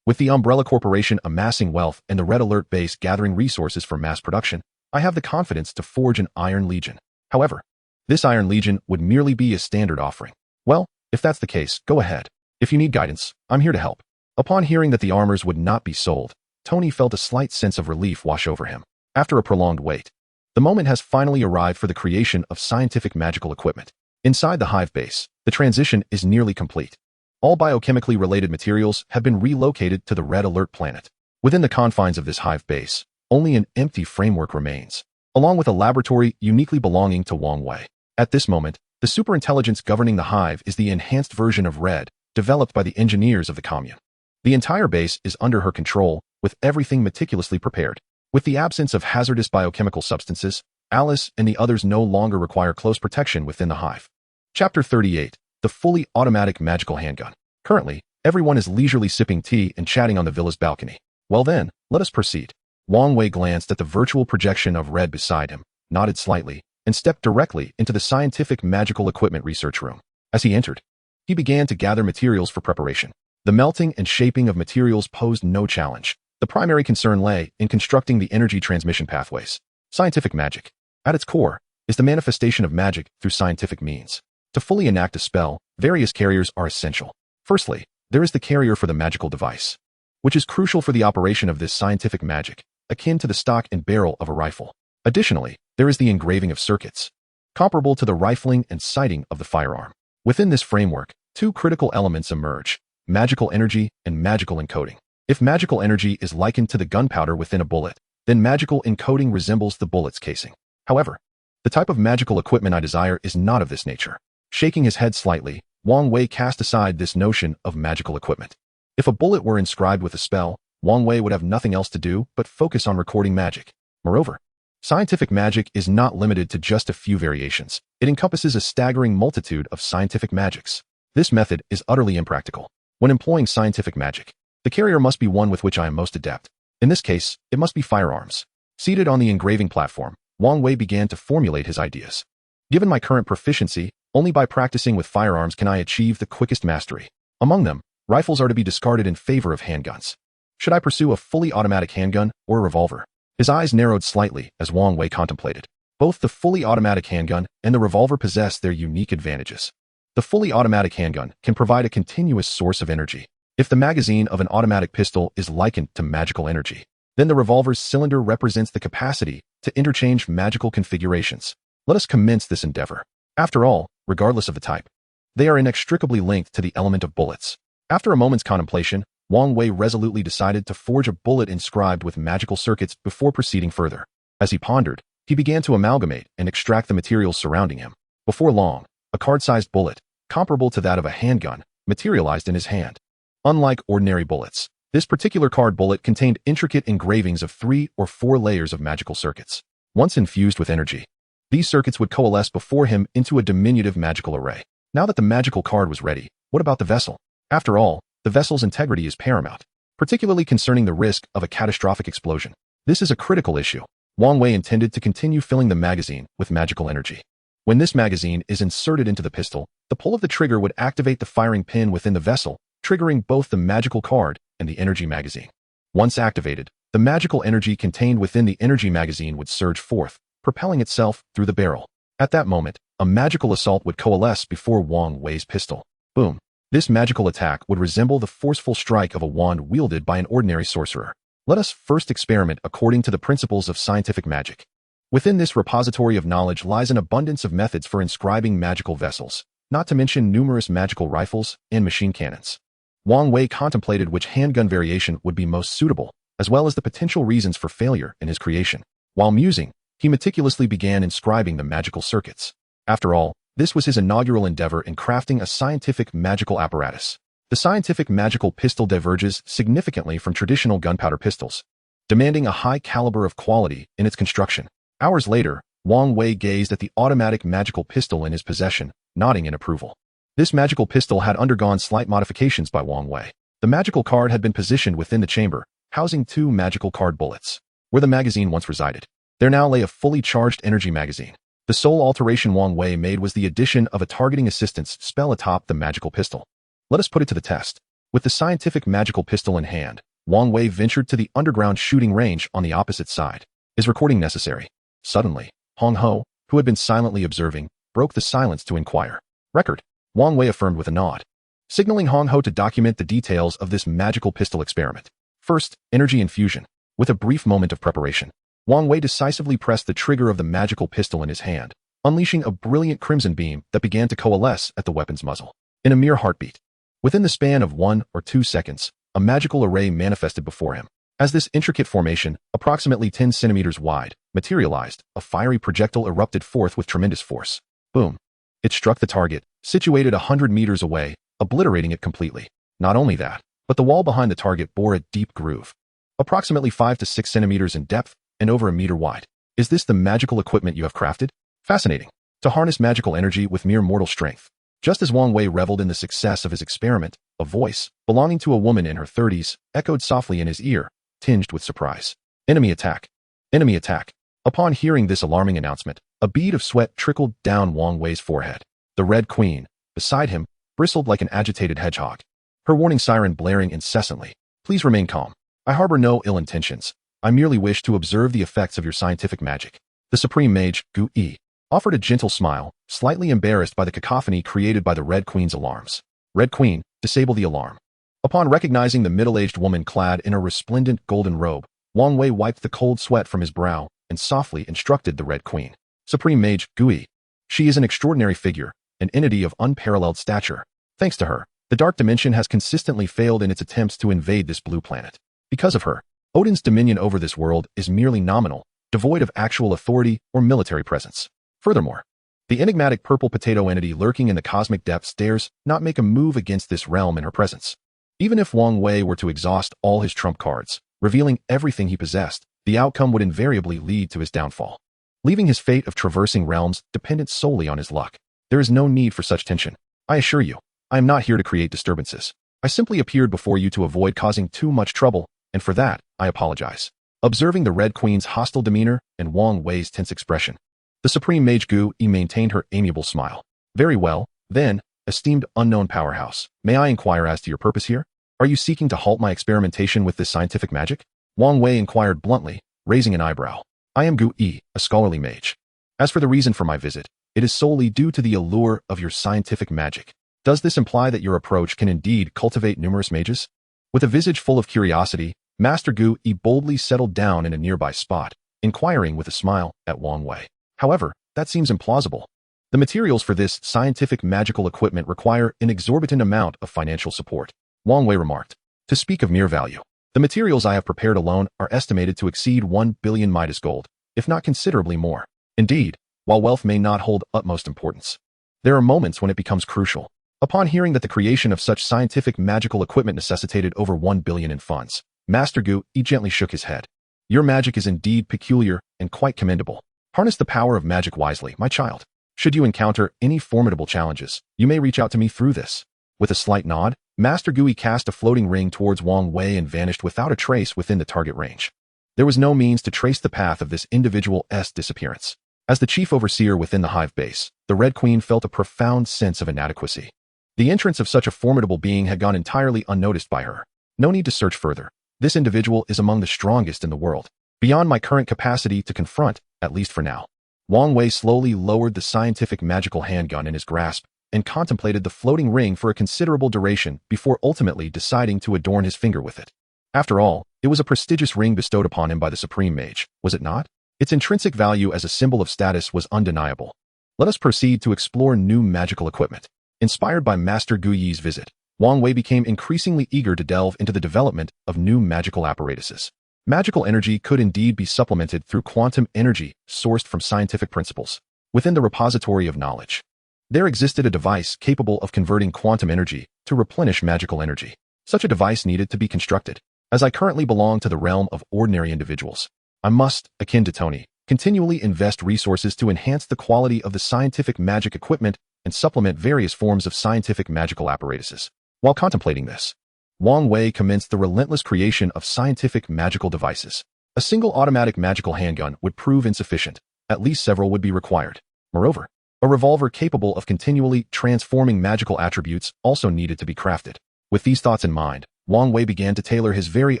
With the Umbrella Corporation amassing wealth and the Red Alert Base gathering resources for mass production, I have the confidence to forge an Iron Legion. However, this Iron Legion would merely be a standard offering. Well, if that's the case, go ahead. If you need guidance, I'm here to help. Upon hearing that the armors would not be sold, Tony felt a slight sense of relief wash over him. After a prolonged wait, the moment has finally arrived for the creation of scientific magical equipment. Inside the Hive Base, the transition is nearly complete. All biochemically related materials have been relocated to the Red Alert planet. Within the confines of this Hive Base, only an empty framework remains, along with a laboratory uniquely belonging to Wang Wei. At this moment, the superintelligence governing the Hive is the enhanced version of Red, developed by the engineers of the commune. The entire base is under her control, with everything meticulously prepared. With the absence of hazardous biochemical substances, Alice and the others no longer require close protection within the Hive. Chapter 38. The fully automatic magical handgun. Currently, everyone is leisurely sipping tea and chatting on the villa's balcony. Well then, let us proceed. Wang Wei glanced at the virtual projection of Red beside him, nodded slightly, and stepped directly into the scientific magical equipment research room. As he entered, he began to gather materials for preparation. The melting and shaping of materials posed no challenge. The primary concern lay in constructing the energy transmission pathways. Scientific magic, at its core, is the manifestation of magic through scientific means. To fully enact a spell, various carriers are essential. Firstly, there is the carrier for the magical device, which is crucial for the operation of this scientific magic, akin to the stock and barrel of a rifle. Additionally, there is the engraving of circuits, comparable to the rifling and sighting of the firearm. Within this framework, two critical elements emerge: magical energy and magical encoding. If magical energy is likened to the gunpowder within a bullet, then magical encoding resembles the bullet's casing. However, The type of magical equipment I desire is not of this nature. Shaking his head slightly, Wang Wei cast aside this notion of magical equipment. If a bullet were inscribed with a spell, Wang Wei would have nothing else to do but focus on recording magic. Moreover, scientific magic is not limited to just a few variations. It encompasses a staggering multitude of scientific magics. This method is utterly impractical. When employing scientific magic, the carrier must be one with which I am most adept. In this case, it must be firearms. Seated on the engraving platform, Wang Wei began to formulate his ideas. Given my current proficiency, only by practicing with firearms can I achieve the quickest mastery. Among them, rifles are to be discarded in favor of handguns. Should I pursue a fully automatic handgun or a revolver? His eyes narrowed slightly as Wang Wei contemplated. Both the fully automatic handgun and the revolver possess their unique advantages. The fully automatic handgun can provide a continuous source of energy. If the magazine of an automatic pistol is likened to magical energy, then the revolver's cylinder represents the capacity to interchange magical configurations. Let us commence this endeavor. After all, regardless of the type, they are inextricably linked to the element of bullets. After a moment's contemplation, Wang Wei resolutely decided to forge a bullet inscribed with magical circuits before proceeding further. As he pondered, he began to amalgamate and extract the materials surrounding him. Before long, a card-sized bullet, comparable to that of a handgun, materialized in his hand. Unlike ordinary bullets, this particular card bullet contained intricate engravings of 3 or 4 layers of magical circuits. Once infused with energy, these circuits would coalesce before him into a diminutive magical array. Now that the magical card was ready, what about the vessel? After all, the vessel's integrity is paramount, particularly concerning the risk of a catastrophic explosion. This is a critical issue. Wang Wei intended to continue filling the magazine with magical energy. When this magazine is inserted into the pistol, the pull of the trigger would activate the firing pin within the vessel, triggering both the magical card and the energy magazine. Once activated, the magical energy contained within the energy magazine would surge forth, propelling itself through the barrel. At that moment, a magical assault would coalesce before Wang Wei's pistol. Boom. This magical attack would resemble the forceful strike of a wand wielded by an ordinary sorcerer. Let us first experiment according to the principles of scientific magic. Within this repository of knowledge lies an abundance of methods for inscribing magical vessels, not to mention numerous magical rifles and machine cannons. Wang Wei contemplated which handgun variation would be most suitable, as well as the potential reasons for failure in his creation. While musing, he meticulously began inscribing the magical circuits. After all, this was his inaugural endeavor in crafting a scientific magical apparatus. The scientific magical pistol diverges significantly from traditional gunpowder pistols, demanding a high caliber of quality in its construction. Hours later, Wang Wei gazed at the automatic magical pistol in his possession, nodding in approval. This magical pistol had undergone slight modifications by Wang Wei. The magical card had been positioned within the chamber, housing 2 magical card bullets. Where the magazine once resided, there now lay a fully charged energy magazine. The sole alteration Wang Wei made was the addition of a targeting assistance spell atop the magical pistol. Let us put it to the test. With the scientific magical pistol in hand, Wang Wei ventured to the underground shooting range on the opposite side. Is recording necessary? Suddenly, Hong Ho, who had been silently observing, broke the silence to inquire. Record. Wang Wei affirmed with a nod, signaling Hong Ho to document the details of this magical pistol experiment. First, energy infusion. With a brief moment of preparation, Wang Wei decisively pressed the trigger of the magical pistol in his hand, unleashing a brilliant crimson beam that began to coalesce at the weapon's muzzle. In a mere heartbeat, within the span of 1 or 2 seconds, a magical array manifested before him. As this intricate formation, approximately 10 centimeters wide, materialized, a fiery projectile erupted forth with tremendous force. Boom. It struck the target, situated 100 meters away, obliterating it completely. Not only that, but the wall behind the target bore a deep groove, approximately 5 to 6 centimeters in depth and over a meter wide. Is this the magical equipment you have crafted? Fascinating. To harness magical energy with mere mortal strength. Just as Wang Wei reveled in the success of his experiment, a voice, belonging to a woman in her 30s, echoed softly in his ear, tinged with surprise. Enemy attack. Enemy attack. Upon hearing this alarming announcement, a bead of sweat trickled down Wang Wei's forehead. The Red Queen, beside him, bristled like an agitated hedgehog, her warning siren blaring incessantly. Please remain calm. I harbor no ill intentions. I merely wish to observe the effects of your scientific magic. The Supreme Mage, Gu Yi, offered a gentle smile, slightly embarrassed by the cacophony created by the Red Queen's alarms. Red Queen, disable the alarm. Upon recognizing the middle-aged woman clad in a resplendent golden robe, Wang Wei wiped the cold sweat from his brow and softly instructed the Red Queen. Supreme Mage, Gu Yi. She is an extraordinary figure, an entity of unparalleled stature. Thanks to her, the Dark Dimension has consistently failed in its attempts to invade this blue planet. Because of her, Odin's dominion over this world is merely nominal, devoid of actual authority or military presence. Furthermore, the enigmatic purple potato entity lurking in the cosmic depths dares not make a move against this realm in her presence. Even if Wang Wei were to exhaust all his trump cards, revealing everything he possessed, the outcome would invariably lead to his downfall, leaving his fate of traversing realms dependent solely on his luck. There is no need for such tension. I assure you, I am not here to create disturbances. I simply appeared before you to avoid causing too much trouble, and for that, I apologize. Observing the Red Queen's hostile demeanor and Wang Wei's tense expression, the Supreme Mage Gu Yi maintained her amiable smile. Very well, then, esteemed unknown powerhouse, may I inquire as to your purpose here? Are you seeking to halt my experimentation with this scientific magic? Wang Wei inquired bluntly, raising an eyebrow. I am Gu Yi, a scholarly mage. As for the reason for my visit, it is solely due to the allure of your scientific magic. Does this imply that your approach can indeed cultivate numerous mages? With a visage full of curiosity, Master Gu Yi boldly settled down in a nearby spot, inquiring with a smile at Wang Wei. However, that seems implausible. The materials for this scientific magical equipment require an exorbitant amount of financial support, Wang Wei remarked. To speak of mere value, the materials I have prepared alone are estimated to exceed 1 billion Midas gold, if not considerably more. Indeed, while wealth may not hold utmost importance, there are moments when it becomes crucial. Upon hearing that the creation of such scientific magical equipment necessitated over 1 billion in funds, Master Gu Yi gently shook his head. Your magic is indeed peculiar and quite commendable. Harness the power of magic wisely, my child. Should you encounter any formidable challenges, you may reach out to me through this. With a slight nod, Master Gu Yi cast a floating ring towards Wang Wei and vanished without a trace within the target range. There was no means to trace the path of this individual's disappearance. As the chief overseer within the Hive Base, the Red Queen felt a profound sense of inadequacy. The entrance of such a formidable being had gone entirely unnoticed by her. No need to search further. This individual is among the strongest in the world, beyond my current capacity to confront, at least for now. Wang Wei slowly lowered the scientific magical handgun in his grasp and contemplated the floating ring for a considerable duration before ultimately deciding to adorn his finger with it. After all, it was a prestigious ring bestowed upon him by the Supreme Mage, was it not? Its intrinsic value as a symbol of status was undeniable. Let us proceed to explore new magical equipment. Inspired by Master Gu Yi's visit, Wang Wei became increasingly eager to delve into the development of new magical apparatuses. Magical energy could indeed be supplemented through quantum energy sourced from scientific principles. Within the repository of knowledge, there existed a device capable of converting quantum energy to replenish magical energy. Such a device needed to be constructed. As I currently belong to the realm of ordinary individuals, I must, akin to Tony, continually invest resources to enhance the quality of the scientific magic equipment and supplement various forms of scientific magical apparatuses. While contemplating this, Wang Wei commenced the relentless creation of scientific magical devices. A single automatic magical handgun would prove insufficient. At least several would be required. Moreover, a revolver capable of continually transforming magical attributes also needed to be crafted. With these thoughts in mind, Wang Wei began to tailor his very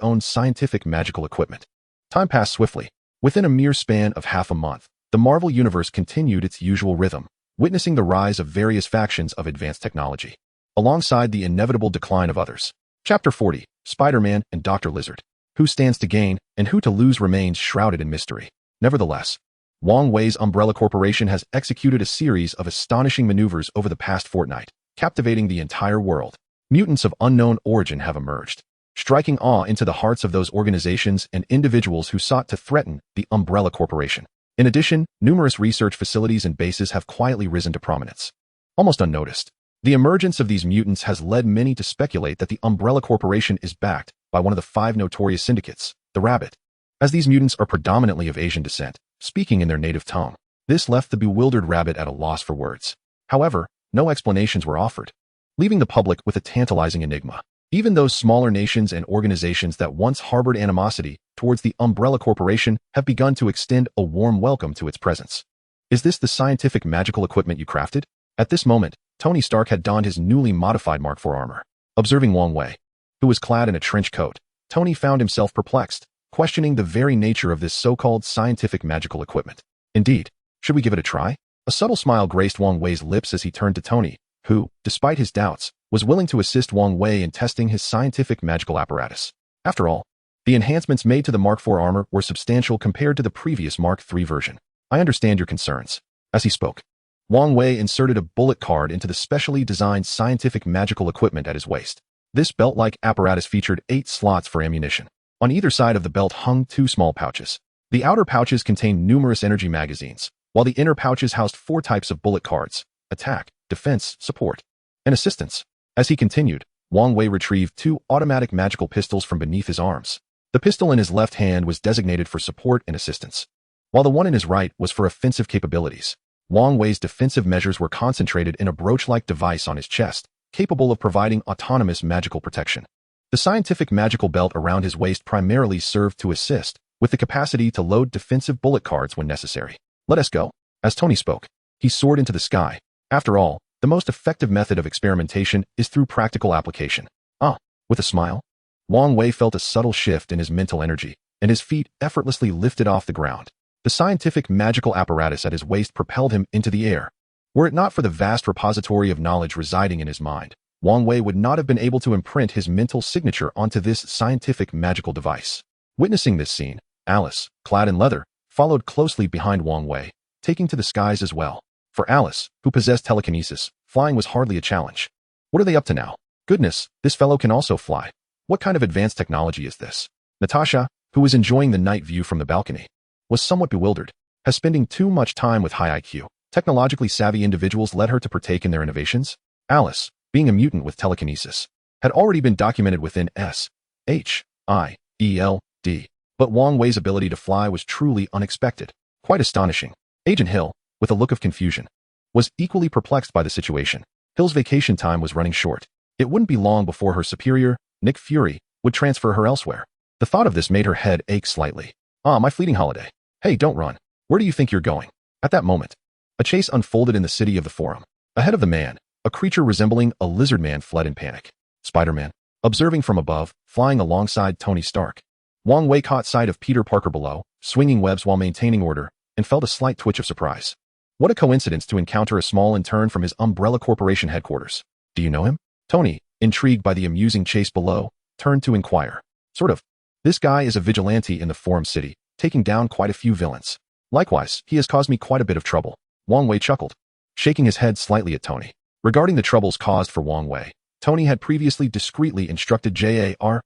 own scientific magical equipment. Time passed swiftly. Within a mere span of half a month, the Marvel Universe continued its usual rhythm, witnessing the rise of various factions of advanced technology, alongside the inevitable decline of others. Chapter 40, Spider-Man and Dr. Lizard. Who stands to gain and who to lose remains shrouded in mystery. Nevertheless, Wang Wei's Umbrella Corporation has executed a series of astonishing maneuvers over the past fortnight, captivating the entire world. Mutants of unknown origin have emerged, striking awe into the hearts of those organizations and individuals who sought to threaten the Umbrella Corporation. In addition, numerous research facilities and bases have quietly risen to prominence. Almost unnoticed, the emergence of these mutants has led many to speculate that the Umbrella Corporation is backed by one of the 5 notorious syndicates, the Rabbit. As these mutants are predominantly of Asian descent, speaking in their native tongue, this left the bewildered Rabbit at a loss for words. However, no explanations were offered, leaving the public with a tantalizing enigma. Even those smaller nations and organizations that once harbored animosity towards the Umbrella Corporation have begun to extend a warm welcome to its presence. Is this the scientific magical equipment you crafted? At this moment, Tony Stark had donned his newly modified Mark IV armor. Observing Wang Wei, who was clad in a trench coat, Tony found himself perplexed, questioning the very nature of this so-called scientific magical equipment. Indeed, should we give it a try? A subtle smile graced Wang Wei's lips as he turned to Tony, who, despite his doubts, was willing to assist Wang Wei in testing his scientific magical apparatus. After all, the enhancements made to the Mark IV armor were substantial compared to the previous Mark III version. I understand your concerns. As he spoke, Wang Wei inserted a bullet card into the specially designed scientific magical equipment at his waist. This belt-like apparatus featured 8 slots for ammunition. On either side of the belt hung 2 small pouches. The outer pouches contained numerous energy magazines, while the inner pouches housed 4 types of bullet cards: attack, defense, support, and assistance. As he continued, Wang Wei retrieved 2 automatic magical pistols from beneath his arms. The pistol in his left hand was designated for support and assistance, while the one in his right was for offensive capabilities. Wang Wei's defensive measures were concentrated in a brooch-like device on his chest, capable of providing autonomous magical protection. The scientific magical belt around his waist primarily served to assist, with the capacity to load defensive bullet cards when necessary. Let us go. As Tony spoke, he soared into the sky. After all, the most effective method of experimentation is through practical application. With a smile, Wang Wei felt a subtle shift in his mental energy, and his feet effortlessly lifted off the ground. The scientific magical apparatus at his waist propelled him into the air. Were it not for the vast repository of knowledge residing in his mind, Wang Wei would not have been able to imprint his mental signature onto this scientific magical device. Witnessing this scene, Alice, clad in leather, followed closely behind Wang Wei, taking to the skies as well. For Alice, who possessed telekinesis, flying was hardly a challenge. What are they up to now? Goodness, this fellow can also fly. What kind of advanced technology is this? Natasha, who was enjoying the night view from the balcony, was somewhat bewildered. Has spending too much time with high IQ, technologically savvy individuals led her to partake in their innovations? Alice, being a mutant with telekinesis, had already been documented within S.H.I.E.L.D., but Wang Wei's ability to fly was truly unexpected. Quite astonishing. Agent Hill, with a look of confusion, was equally perplexed by the situation. Hill's vacation time was running short. It wouldn't be long before her superior, Nick Fury, would transfer her elsewhere. The thought of this made her head ache slightly. My fleeting holiday. Hey, don't run. Where do you think you're going? At that moment, a chase unfolded in the city of the Forum. Ahead of the man, a creature resembling a lizard man fled in panic. Spider-Man, observing from above, flying alongside Tony Stark. Wang Wei caught sight of Peter Parker below, swinging webs while maintaining order, and felt a slight twitch of surprise. What a coincidence to encounter a small intern from his Umbrella Corporation headquarters. Do you know him? Tony, intrigued by the amusing chase below, turned to inquire. Sort of. This guy is a vigilante in the Forum City, taking down quite a few villains. Likewise, he has caused me quite a bit of trouble. Wang Wei chuckled, shaking his head slightly at Tony. Regarding the troubles caused for Wang Wei, Tony had previously discreetly instructed JARVIS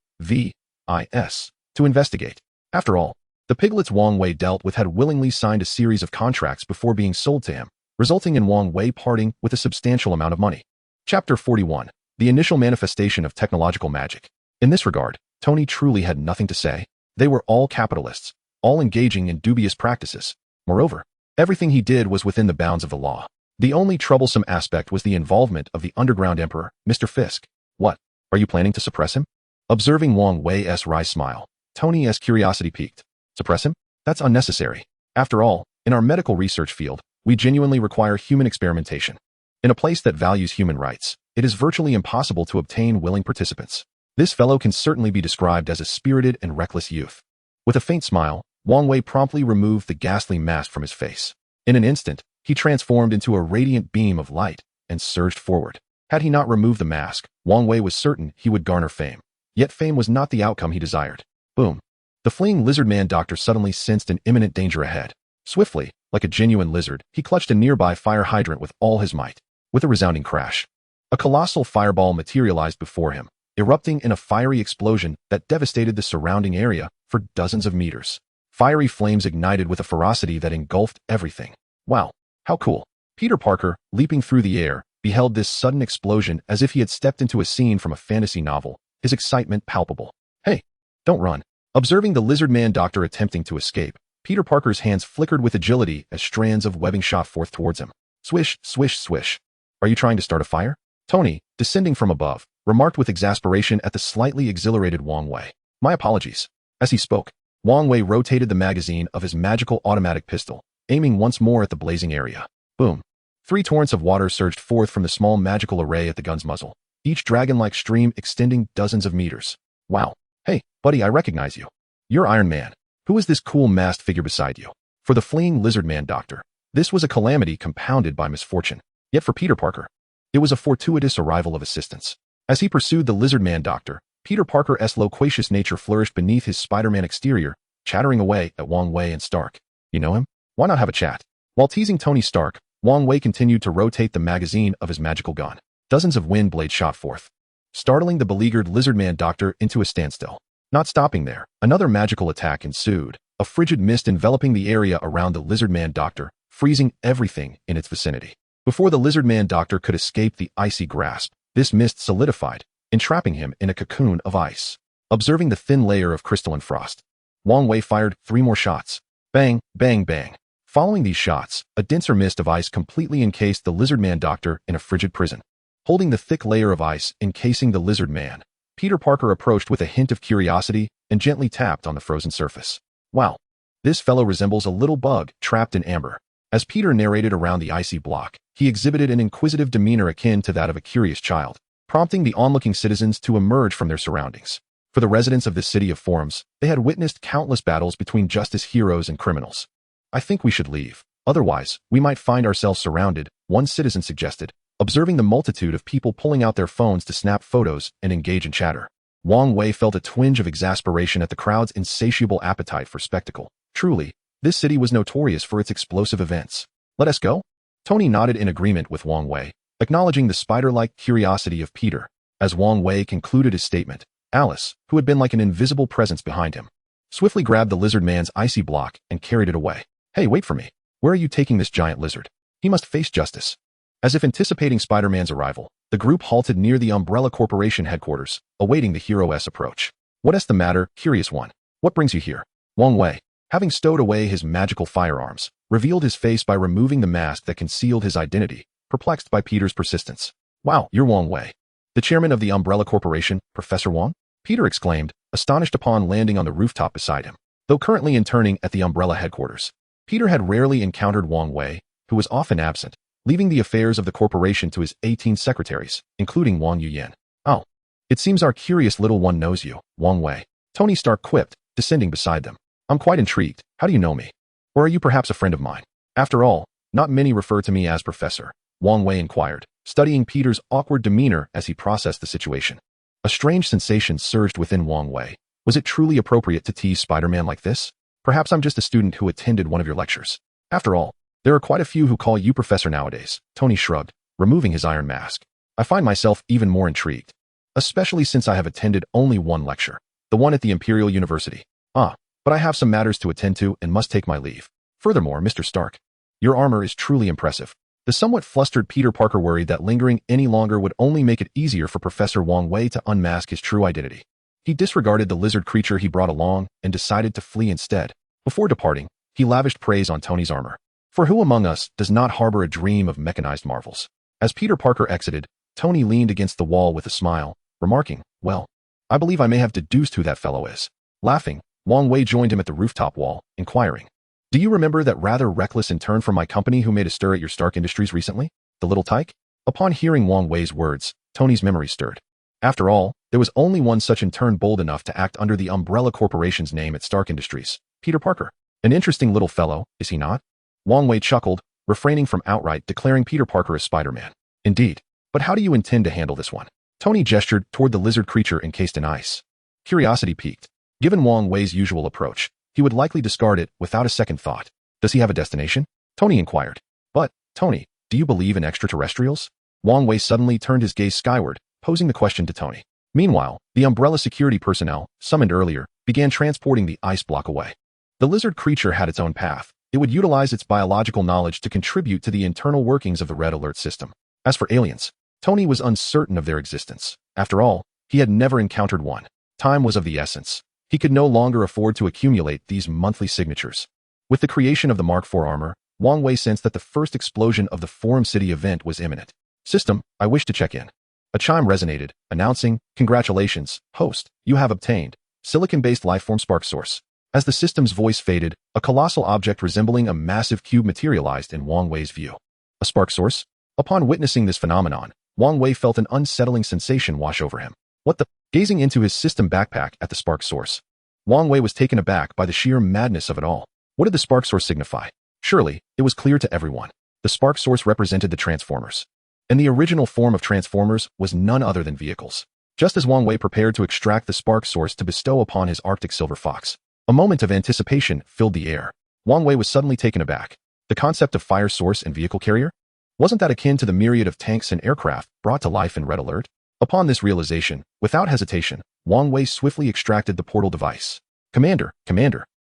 to investigate. After all, the piglets Wang Wei dealt with had willingly signed a series of contracts before being sold to him, resulting in Wang Wei parting with a substantial amount of money. Chapter 41. The initial manifestation of technological magic. In this regard, Tony truly had nothing to say. They were all capitalists, all engaging in dubious practices. Moreover, everything he did was within the bounds of the law. The only troublesome aspect was the involvement of the underground emperor, Mr. Fisk. What? Are you planning to suppress him? Observing Wang Wei's wry smile, Tony's curiosity piqued. Suppress him? That's unnecessary. After all, in our medical research field, we genuinely require human experimentation. In a place that values human rights, it is virtually impossible to obtain willing participants. This fellow can certainly be described as a spirited and reckless youth. With a faint smile, Wang Wei promptly removed the ghastly mask from his face. In an instant, he transformed into a radiant beam of light and surged forward. Had he not removed the mask, Wang Wei was certain he would garner fame. Yet fame was not the outcome he desired. Boom. The fleeing lizard man doctor suddenly sensed an imminent danger ahead. Swiftly, like a genuine lizard, he clutched a nearby fire hydrant with all his might. With a resounding crash, a colossal fireball materialized before him, erupting in a fiery explosion that devastated the surrounding area for dozens of meters. Fiery flames ignited with a ferocity that engulfed everything. Wow, how cool. Peter Parker, leaping through the air, beheld this sudden explosion as if he had stepped into a scene from a fantasy novel, his excitement palpable. Hey, don't run. Observing the lizard man doctor attempting to escape, Peter Parker's hands flickered with agility as strands of webbing shot forth towards him. Swish, swish, swish. Are you trying to start a fire? Tony, descending from above, remarked with exasperation at the slightly exhilarated Wang Wei. My apologies. As he spoke, Wang Wei rotated the magazine of his magical automatic pistol, aiming once more at the blazing area. Boom. 3 torrents of water surged forth from the small magical array at the gun's muzzle, each dragon-like stream extending dozens of meters. Wow. Hey, buddy, I recognize you. You're Iron Man. Who is this cool masked figure beside you? For the fleeing lizard man doctor, this was a calamity compounded by misfortune. Yet for Peter Parker, it was a fortuitous arrival of assistance. As he pursued the lizard man doctor, Peter Parker's loquacious nature flourished beneath his Spider-Man exterior, chattering away at Wang Wei and Stark. You know him? Why not have a chat? While teasing Tony Stark, Wang Wei continued to rotate the magazine of his magical gun. Dozens of wind blades shot forth, startling the beleaguered lizard man doctor into a standstill. Not stopping there, another magical attack ensued, a frigid mist enveloping the area around the lizard man doctor, freezing everything in its vicinity. Before the lizard man doctor could escape the icy grasp, this mist solidified, entrapping him in a cocoon of ice. Observing the thin layer of crystalline frost, Wang Wei fired 3 more shots. Bang, bang, bang. Following these shots, a denser mist of ice completely encased the lizard man doctor in a frigid prison. Holding the thick layer of ice encasing the lizard man, Peter Parker approached with a hint of curiosity and gently tapped on the frozen surface. Wow, this fellow resembles a little bug trapped in amber. As Peter narrated around the icy block, he exhibited an inquisitive demeanor akin to that of a curious child, prompting the onlooking citizens to emerge from their surroundings. For the residents of this city of forms, they had witnessed countless battles between justice heroes and criminals. I think we should leave. Otherwise, we might find ourselves surrounded, one citizen suggested, observing the multitude of people pulling out their phones to snap photos and engage in chatter. Wang Wei felt a twinge of exasperation at the crowd's insatiable appetite for spectacle. Truly, this city was notorious for its explosive events. Let us go? Tony nodded in agreement with Wang Wei, acknowledging the spider-like curiosity of Peter. As Wang Wei concluded his statement, Alice, who had been like an invisible presence behind him, swiftly grabbed the lizard man's icy block and carried it away. Hey, wait for me. Where are you taking this giant lizard? He must face justice. As if anticipating Spider-Man's arrival, the group halted near the Umbrella Corporation headquarters, awaiting the hero's approach. What's the matter, curious one? What brings you here? Wang Wei, having stowed away his magical firearms, revealed his face by removing the mask that concealed his identity, perplexed by Peter's persistence. Wow, you're Wang Wei, the chairman of the Umbrella Corporation, Professor Wang? Peter exclaimed, astonished upon landing on the rooftop beside him. Though currently interning at the Umbrella headquarters, Peter had rarely encountered Wang Wei, who was often absent, leaving the affairs of the corporation to his 18 secretaries, including Wang Yuyan. Oh, it seems our curious little one knows you, Wang Wei. Tony Stark quipped, descending beside them. I'm quite intrigued. How do you know me? Or are you perhaps a friend of mine? After all, not many refer to me as Professor, Wang Wei inquired, studying Peter's awkward demeanor as he processed the situation. A strange sensation surged within Wang Wei. Was it truly appropriate to tease Spider-Man like this? Perhaps I'm just a student who attended one of your lectures. After all, there are quite a few who call you Professor nowadays. Tony shrugged, removing his iron mask. I find myself even more intrigued, especially since I have attended only one lecture, the one at the Imperial University. But I have some matters to attend to and must take my leave. Furthermore, Mr. Stark, your armor is truly impressive. The somewhat flustered Peter Parker worried that lingering any longer would only make it easier for Professor Wang Wei to unmask his true identity. He disregarded the lizard creature he brought along and decided to flee instead. Before departing, he lavished praise on Tony's armor. For who among us does not harbor a dream of mechanized marvels? As Peter Parker exited, Tony leaned against the wall with a smile, remarking, well, I believe I may have deduced who that fellow is. Laughing, Wang Wei joined him at the rooftop wall, inquiring, do you remember that rather reckless intern from my company who made a stir at your Stark Industries recently? The little tyke? Upon hearing Wang Wei's words, Tony's memory stirred. After all, there was only one such intern bold enough to act under the Umbrella Corporation's name at Stark Industries, Peter Parker. An interesting little fellow, is he not? Wang Wei chuckled, refraining from outright declaring Peter Parker as Spider-Man. Indeed. But how do you intend to handle this one? Tony gestured toward the lizard creature encased in ice. Curiosity piqued. Given Wang Wei's usual approach, he would likely discard it without a second thought. Does he have a destination? Tony inquired. But, Tony, do you believe in extraterrestrials? Wang Wei suddenly turned his gaze skyward, posing the question to Tony. Meanwhile, the Umbrella security personnel, summoned earlier, began transporting the ice block away. The lizard creature had its own path. It would utilize its biological knowledge to contribute to the internal workings of the Red Alert system. As for aliens, Tony was uncertain of their existence. After all, he had never encountered one. Time was of the essence. He could no longer afford to accumulate these monthly signatures. With the creation of the Mark IV armor, Wang Wei sensed that the first explosion of the Forum City event was imminent. System, I wish to check in. A chime resonated, announcing, congratulations, host, you have obtained silicon-based lifeform spark source. As the system's voice faded, a colossal object resembling a massive cube materialized in Wang Wei's view. A spark source? Upon witnessing this phenomenon, Wang Wei felt an unsettling sensation wash over him. What the? Gazing into his system backpack at the spark source, Wang Wei was taken aback by the sheer madness of it all. What did the spark source signify? Surely, it was clear to everyone. The spark source represented the Transformers. And the original form of Transformers was none other than vehicles. Just as Wang Wei prepared to extract the spark source to bestow upon his Arctic Silver Fox, a moment of anticipation filled the air. Wang Wei was suddenly taken aback. The concept of fire source and vehicle carrier? Wasn't that akin to the myriad of tanks and aircraft brought to life in Red Alert? Upon this realization, without hesitation, Wang Wei swiftly extracted the portal device. Commander,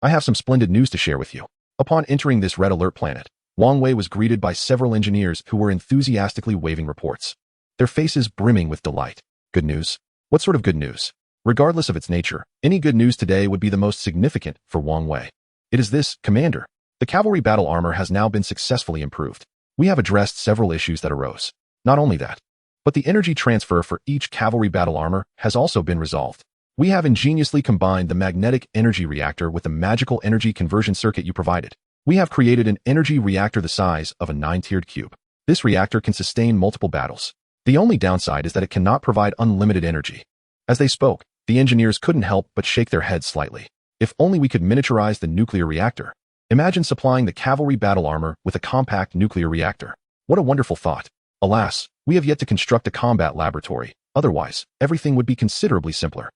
I have some splendid news to share with you. Upon entering this Red Alert planet, Wang Wei was greeted by several engineers who were enthusiastically waving reports, their faces brimming with delight. Good news? What sort of good news? Regardless of its nature, any good news today would be the most significant for Wang Wei. It is this, Commander. The cavalry battle armor has now been successfully improved. We have addressed several issues that arose. Not only that, but the energy transfer for each cavalry battle armor has also been resolved. We have ingeniously combined the magnetic energy reactor with the magical energy conversion circuit you provided. We have created an energy reactor the size of a 9-tiered cube. This reactor can sustain multiple battles. The only downside is that it cannot provide unlimited energy. As they spoke, the engineers couldn't help but shake their heads slightly. If only we could miniaturize the nuclear reactor. Imagine supplying the cavalry battle armor with a compact nuclear reactor. What a wonderful thought. Alas, we have yet to construct a combat laboratory. Otherwise, everything would be considerably simpler.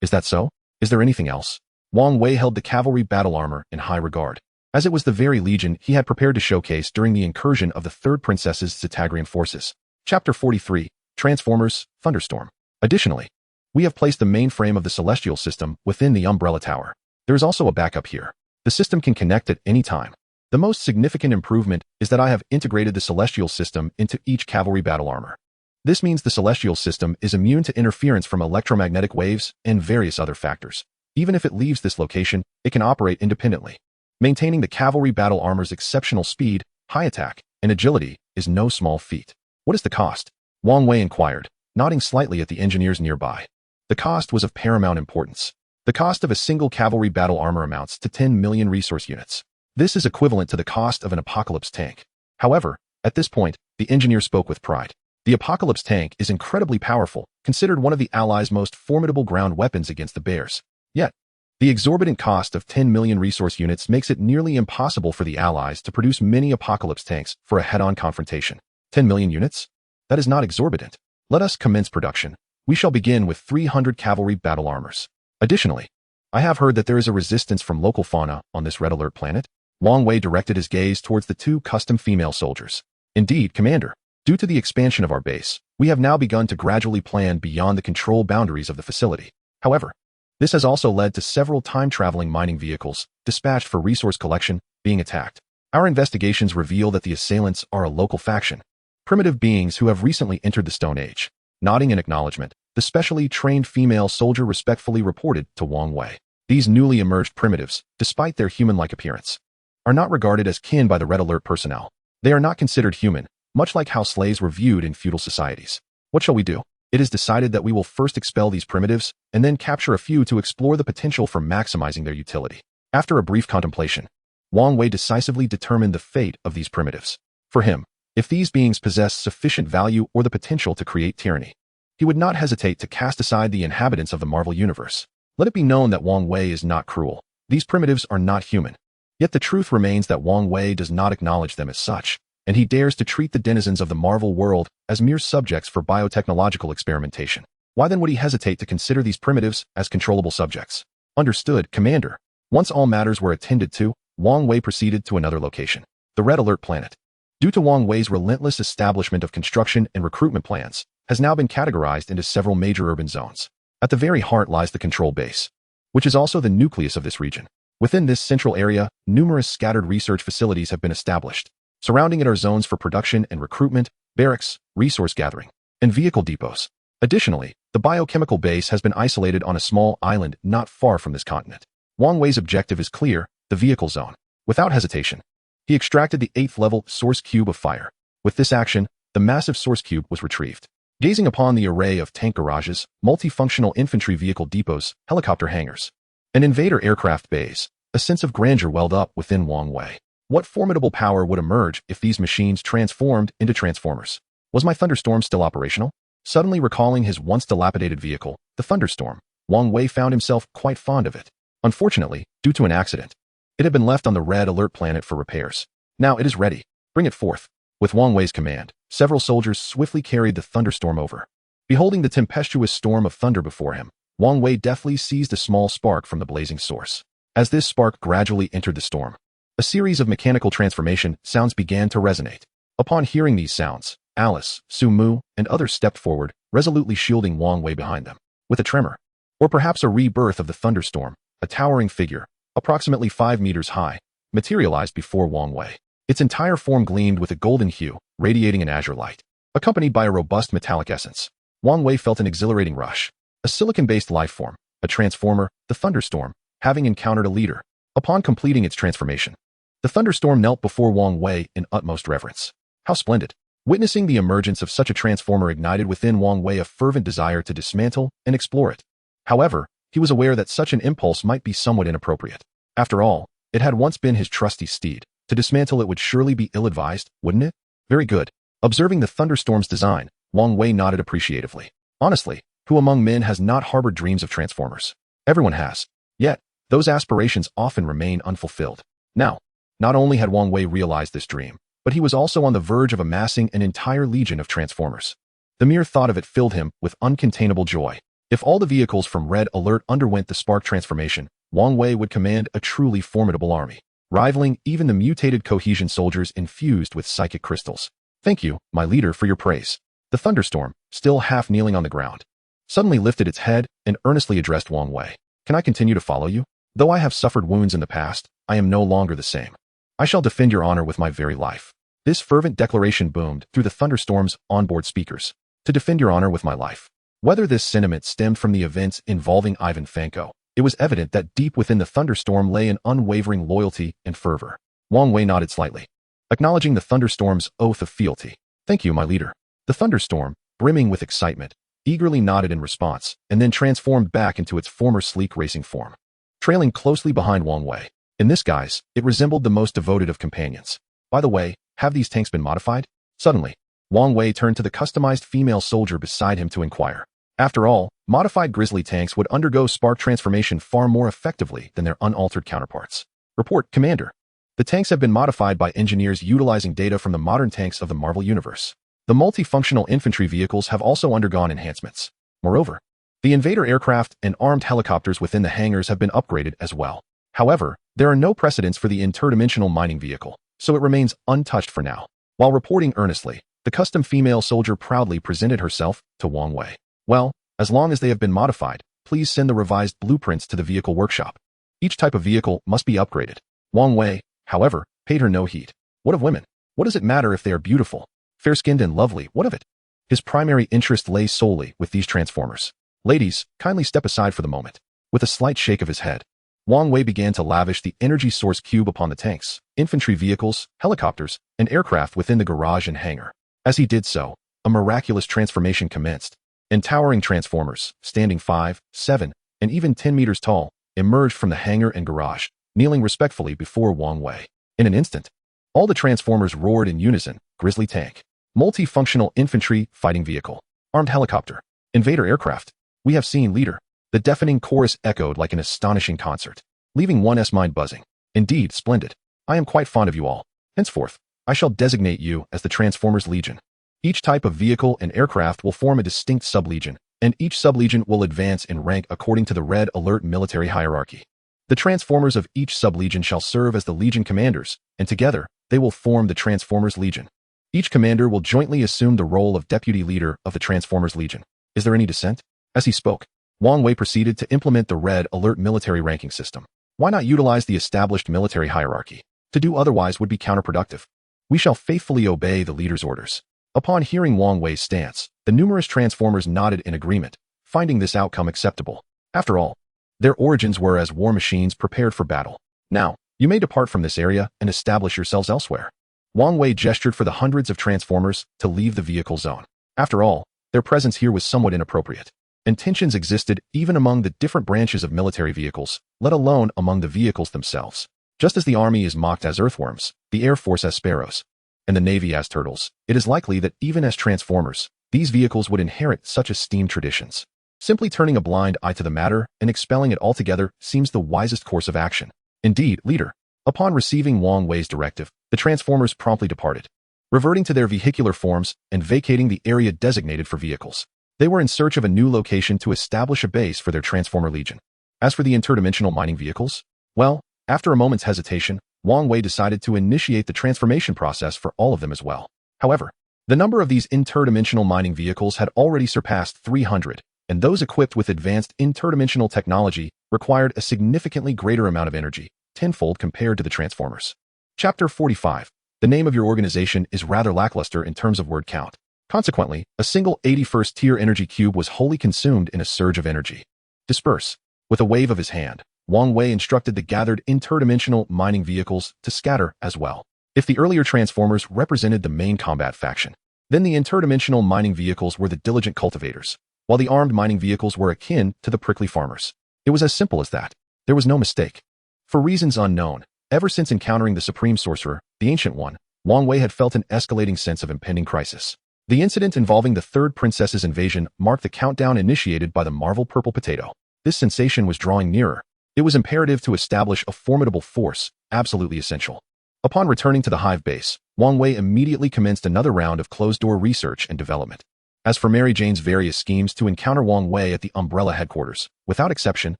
Is that so? Is there anything else? Wang Wei held the cavalry battle armor in high regard, as it was the very legion he had prepared to showcase during the incursion of the Third Princess's Zetagrian forces. Chapter 43, Transformers, Thunderstorm. Additionally, we have placed the mainframe of the Celestial System within the Umbrella Tower. There is also a backup here. The system can connect at any time. The most significant improvement is that I have integrated the Celestial System into each cavalry battle armor. This means the Celestial System is immune to interference from electromagnetic waves and various other factors. Even if it leaves this location, it can operate independently. Maintaining the cavalry battle armor's exceptional speed, high attack, and agility is no small feat. What is the cost? Wang Wei inquired, nodding slightly at the engineers nearby. The cost was of paramount importance. The cost of a single cavalry battle armor amounts to 10 million resource units. This is equivalent to the cost of an Apocalypse tank. However, at this point, the engineer spoke with pride. The Apocalypse tank is incredibly powerful, considered one of the Allies' most formidable ground weapons against the Bears. Yet, the exorbitant cost of 10 million resource units makes it nearly impossible for the Allies to produce many Apocalypse tanks for a head-on confrontation. 10 million units? That is not exorbitant. Let us commence production. We shall begin with 300 cavalry battle armors. Additionally, I have heard that there is a resistance from local fauna on this Red Alert planet. Wang Wei directed his gaze towards the 2 custom female soldiers. Indeed, Commander. Due to the expansion of our base, we have now begun to gradually plan beyond the control boundaries of the facility. However, this has also led to several time-traveling mining vehicles, dispatched for resource collection, being attacked. Our investigations reveal that the assailants are a local faction, primitive beings who have recently entered the Stone Age. Nodding in acknowledgement, the specially trained female soldier respectfully reported to Wang Wei. These newly emerged primitives, despite their human-like appearance, are not regarded as kin by the Red Alert personnel. They are not considered human, much like how slaves were viewed in feudal societies. What shall we do? It is decided that we will first expel these primitives, and then capture a few to explore the potential for maximizing their utility. After a brief contemplation, Wang Wei decisively determined the fate of these primitives. For him, if these beings possess sufficient value or the potential to create tyranny, he would not hesitate to cast aside the inhabitants of the Marvel Universe. Let it be known that Wang Wei is not cruel. These primitives are not human. Yet the truth remains that Wang Wei does not acknowledge them as such, and he dares to treat the denizens of the Marvel world as mere subjects for biotechnological experimentation. Why then would he hesitate to consider these primitives as controllable subjects? Understood, Commander. Once all matters were attended to, Wang Wei proceeded to another location, the Red Alert planet. Due to Wang Wei's relentless establishment of construction and recruitment plans, has now been categorized into several major urban zones. At the very heart lies the control base, which is also the nucleus of this region. Within this central area, numerous scattered research facilities have been established. Surrounding it are zones for production and recruitment, barracks, resource gathering, and vehicle depots. Additionally, the biochemical base has been isolated on a small island not far from this continent. Wang Wei's objective is clear, the vehicle zone. Without hesitation, he extracted the 8th level source cube of fire. With this action, the massive source cube was retrieved. Gazing upon the array of tank garages, multifunctional infantry vehicle depots, helicopter hangars, and invader aircraft bays, a sense of grandeur welled up within Wang Wei. What formidable power would emerge if these machines transformed into Transformers? Was my Thunderstorm still operational? Suddenly recalling his once dilapidated vehicle, the Thunderstorm, Wang Wei found himself quite fond of it. Unfortunately, due to an accident, it had been left on the Red Alert planet for repairs. Now it is ready. Bring it forth. With Wang Wei's command, several soldiers swiftly carried the Thunderstorm over. Beholding the tempestuous storm of thunder before him, Wang Wei deftly seized a small spark from the blazing source. As this spark gradually entered the storm, a series of mechanical transformation sounds began to resonate. Upon hearing these sounds, Alice, Su Mu, and others stepped forward, resolutely shielding Wang Wei behind them. With a tremor, or perhaps a rebirth of the Thunderstorm, a towering figure, approximately 5 meters high, materialized before Wang Wei. Its entire form gleamed with a golden hue, radiating an azure light. Accompanied by a robust metallic essence, Wang Wei felt an exhilarating rush. A silicon-based life form, a transformer, the Thunderstorm, having encountered a leader. Upon completing its transformation, the Thunderstorm knelt before Wang Wei in utmost reverence. How splendid! Witnessing the emergence of such a transformer ignited within Wang Wei a fervent desire to dismantle and explore it. However, he was aware that such an impulse might be somewhat inappropriate. After all, it had once been his trusty steed. To dismantle it would surely be ill-advised, wouldn't it? Very good. Observing the Thunderstorm's design, Wang Wei nodded appreciatively. Honestly, who among men has not harbored dreams of transformers? Everyone has. Yet, those aspirations often remain unfulfilled. Now, not only had Wang Wei realized this dream, but he was also on the verge of amassing an entire legion of transformers. The mere thought of it filled him with uncontainable joy. If all the vehicles from Red Alert underwent the spark transformation, Wang Wei would command a truly formidable army, rivaling even the mutated cohesion soldiers infused with psychic crystals. Thank you, my leader, for your praise. The Thunderstorm, still half kneeling on the ground, suddenly lifted its head and earnestly addressed Wang Wei. Can I continue to follow you? Though I have suffered wounds in the past, I am no longer the same. I shall defend your honor with my very life. This fervent declaration boomed through the Thunderstorm's onboard speakers. To defend your honor with my life. Whether this sentiment stemmed from the events involving Ivan Fanko, it was evident that deep within the Thunderstorm lay an unwavering loyalty and fervor. Wang Wei nodded slightly, acknowledging the Thunderstorm's oath of fealty. Thank you, my leader. The Thunderstorm, brimming with excitement, eagerly nodded in response, and then transformed back into its former sleek racing form, trailing closely behind Wang Wei. In this guise, it resembled the most devoted of companions. By the way, have these tanks been modified? Suddenly, Wang Wei turned to the customized female soldier beside him to inquire. After all, modified grizzly tanks would undergo spark transformation far more effectively than their unaltered counterparts. Report, Commander. The tanks have been modified by engineers utilizing data from the modern tanks of the Marvel Universe. The multifunctional infantry vehicles have also undergone enhancements. Moreover, the invader aircraft and armed helicopters within the hangars have been upgraded as well. However, there are no precedents for the interdimensional mining vehicle, so it remains untouched for now. While reporting earnestly, the custom female soldier proudly presented herself to Wang Wei. Well, as long as they have been modified, please send the revised blueprints to the vehicle workshop. Each type of vehicle must be upgraded. Wang Wei, however, paid her no heed. What of women? What does it matter if they are beautiful, fair-skinned and lovely? What of it? His primary interest lay solely with these transformers. Ladies, kindly step aside for the moment. With a slight shake of his head, Wang Wei began to lavish the energy source cube upon the tanks, infantry vehicles, helicopters, and aircraft within the garage and hangar. As he did so, a miraculous transformation commenced, and towering transformers, standing 5, 7, and even 10 meters tall, emerged from the hangar and garage, kneeling respectfully before Wang Wei. In an instant, all the transformers roared in unison: grizzly tank, multifunctional infantry fighting vehicle, armed helicopter, invader aircraft. We have seen, leader. The deafening chorus echoed like an astonishing concert, leaving one's mind buzzing. Indeed, splendid. I am quite fond of you all. Henceforth, I shall designate you as the Transformers Legion. Each type of vehicle and aircraft will form a distinct sublegion, and each sublegion will advance in rank according to the Red Alert military hierarchy. The Transformers of each sublegion shall serve as the Legion commanders, and together, they will form the Transformers Legion. Each commander will jointly assume the role of deputy leader of the Transformers Legion. Is there any dissent? As he spoke, Wang Wei proceeded to implement the Red Alert military ranking system. Why not utilize the established military hierarchy? To do otherwise would be counterproductive. We shall faithfully obey the leader's orders. Upon hearing Wang Wei's stance, the numerous Transformers nodded in agreement, finding this outcome acceptable. After all, their origins were as war machines prepared for battle. Now, you may depart from this area and establish yourselves elsewhere. Wang Wei gestured for the hundreds of Transformers to leave the vehicle zone. After all, their presence here was somewhat inappropriate, and tensions existed even among the different branches of military vehicles, let alone among the vehicles themselves. Just as the Army is mocked as earthworms, the Air Force as sparrows, and the Navy as turtles, it is likely that even as Transformers, these vehicles would inherit such esteemed traditions. Simply turning a blind eye to the matter and expelling it altogether seems the wisest course of action. Indeed, leader. Upon receiving Wang Wei's directive, the Transformers promptly departed, reverting to their vehicular forms and vacating the area designated for vehicles. They were in search of a new location to establish a base for their Transformer Legion. As for the interdimensional mining vehicles, well, after a moment's hesitation, Wang Wei decided to initiate the transformation process for all of them as well. However, the number of these interdimensional mining vehicles had already surpassed 300, and those equipped with advanced interdimensional technology required a significantly greater amount of energy, tenfold compared to the Transformers. Chapter 45. The name of your organization is rather lackluster in terms of word count. Consequently, a single 81st tier energy cube was wholly consumed in a surge of energy. Disperse. With a wave of his hand, Wang Wei instructed the gathered interdimensional mining vehicles to scatter as well. If the earlier transformers represented the main combat faction, then the interdimensional mining vehicles were the diligent cultivators, while the armed mining vehicles were akin to the prickly farmers. It was as simple as that. There was no mistake. For reasons unknown, ever since encountering the Supreme Sorcerer, the Ancient One, Wang Wei had felt an escalating sense of impending crisis. The incident involving the third princess's invasion marked the countdown initiated by the Marvel Purple Potato. This sensation was drawing nearer. It was imperative to establish a formidable force, absolutely essential. Upon returning to the Hive Base, Wang Wei immediately commenced another round of closed-door research and development. As for Mary Jane's various schemes to encounter Wang Wei at the Umbrella headquarters, without exception,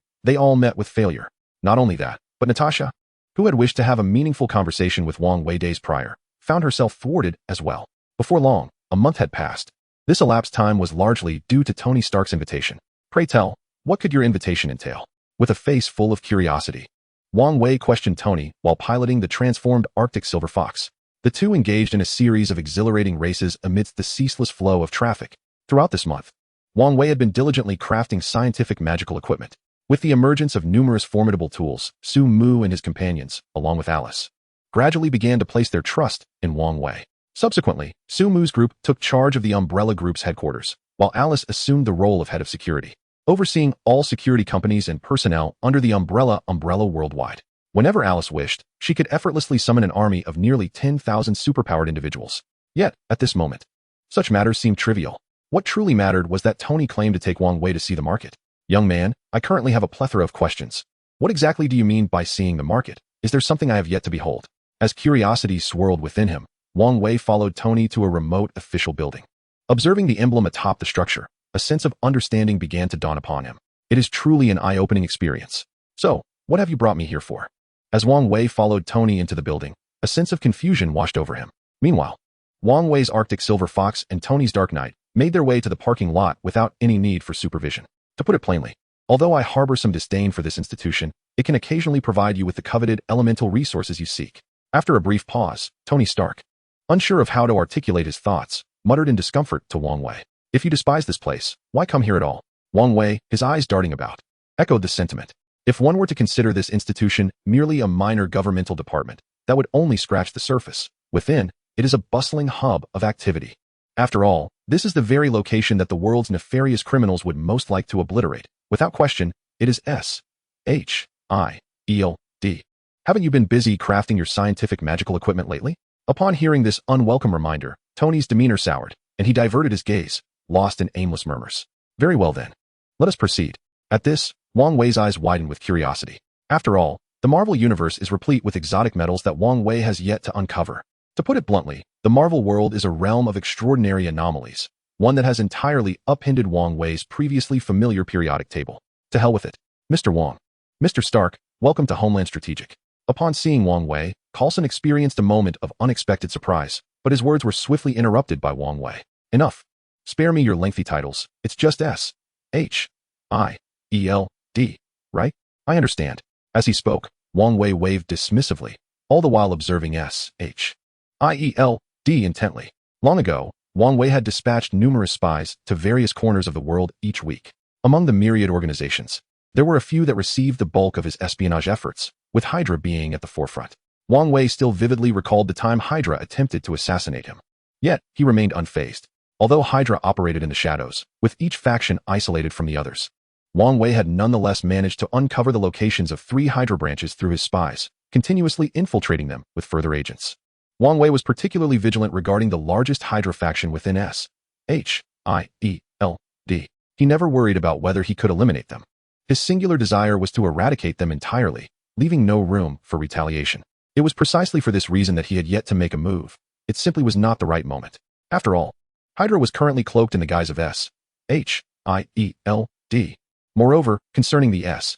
they all met with failure. Not only that, but Natasha, who had wished to have a meaningful conversation with Wang Wei days prior, found herself thwarted as well. Before long, a month had passed. This elapsed time was largely due to Tony Stark's invitation. Pray tell, what could your invitation entail? With a face full of curiosity, Wang Wei questioned Tony while piloting the transformed Arctic Silver Fox. The two engaged in a series of exhilarating races amidst the ceaseless flow of traffic. Throughout this month, Wang Wei had been diligently crafting scientific magical equipment. With the emergence of numerous formidable tools, Su Mu and his companions, along with Alice, gradually began to place their trust in Wang Wei. Subsequently, Su Mu's group took charge of the Umbrella Group's headquarters, while Alice assumed the role of head of security, overseeing all security companies and personnel under the umbrella worldwide. Whenever Alice wished, she could effortlessly summon an army of nearly 10,000 superpowered individuals. Yet, at this moment, such matters seemed trivial. What truly mattered was that Tony claimed to take Wang Wei to see the market. Young man, I currently have a plethora of questions. What exactly do you mean by seeing the market? Is there something I have yet to behold? As curiosity swirled within him, Wang Wei followed Tony to a remote official building. Observing the emblem atop the structure, a sense of understanding began to dawn upon him. It is truly an eye-opening experience. So, what have you brought me here for? As Wang Wei followed Tony into the building, a sense of confusion washed over him. Meanwhile, Wang Wei's Arctic Silver Fox and Tony's Dark Knight made their way to the parking lot without any need for supervision. To put it plainly, although I harbor some disdain for this institution, it can occasionally provide you with the coveted elemental resources you seek. After a brief pause, Tony Stark, unsure of how to articulate his thoughts, muttered in discomfort to Wang Wei. If you despise this place, why come here at all? Wang Wei, his eyes darting about, echoed the sentiment. If one were to consider this institution merely a minor governmental department, that would only scratch the surface. Within, it is a bustling hub of activity. After all, this is the very location that the world's nefarious criminals would most like to obliterate. Without question, it is S-H-I-E-L-D. Haven't you been busy crafting your scientific magical equipment lately? Upon hearing this unwelcome reminder, Tony's demeanor soured, and he diverted his gaze, lost in aimless murmurs. Very well then. Let us proceed. At this, Wang Wei's eyes widened with curiosity. After all, the Marvel universe is replete with exotic metals that Wang Wei has yet to uncover. To put it bluntly, the Marvel world is a realm of extraordinary anomalies, one that has entirely upended Wang Wei's previously familiar periodic table. To hell with it. Mr. Wang. Mr. Stark, welcome to Homeland Strategic. Upon seeing Wang Wei, Coulson experienced a moment of unexpected surprise, but his words were swiftly interrupted by Wang Wei. Enough. Spare me your lengthy titles. It's just S-H-I-E-L-D, right? I understand. As he spoke, Wang Wei waved dismissively, all the while observing S-H-I-E-L-D intently. Long ago, Wang Wei had dispatched numerous spies to various corners of the world each week. Among the myriad organizations, there were a few that received the bulk of his espionage efforts, with Hydra being at the forefront. Wang Wei still vividly recalled the time Hydra attempted to assassinate him. Yet, he remained unfazed. Although Hydra operated in the shadows, with each faction isolated from the others, Wang Wei had nonetheless managed to uncover the locations of 3 Hydra branches through his spies, continuously infiltrating them with further agents. Wang Wei was particularly vigilant regarding the largest Hydra faction within S-H-I-E-L-D. He never worried about whether he could eliminate them. His singular desire was to eradicate them entirely, leaving no room for retaliation. It was precisely for this reason that he had yet to make a move. It simply was not the right moment. After all, Hydra was currently cloaked in the guise of S-H-I-E-L-D. Moreover, concerning the S-H-I-E-L-D,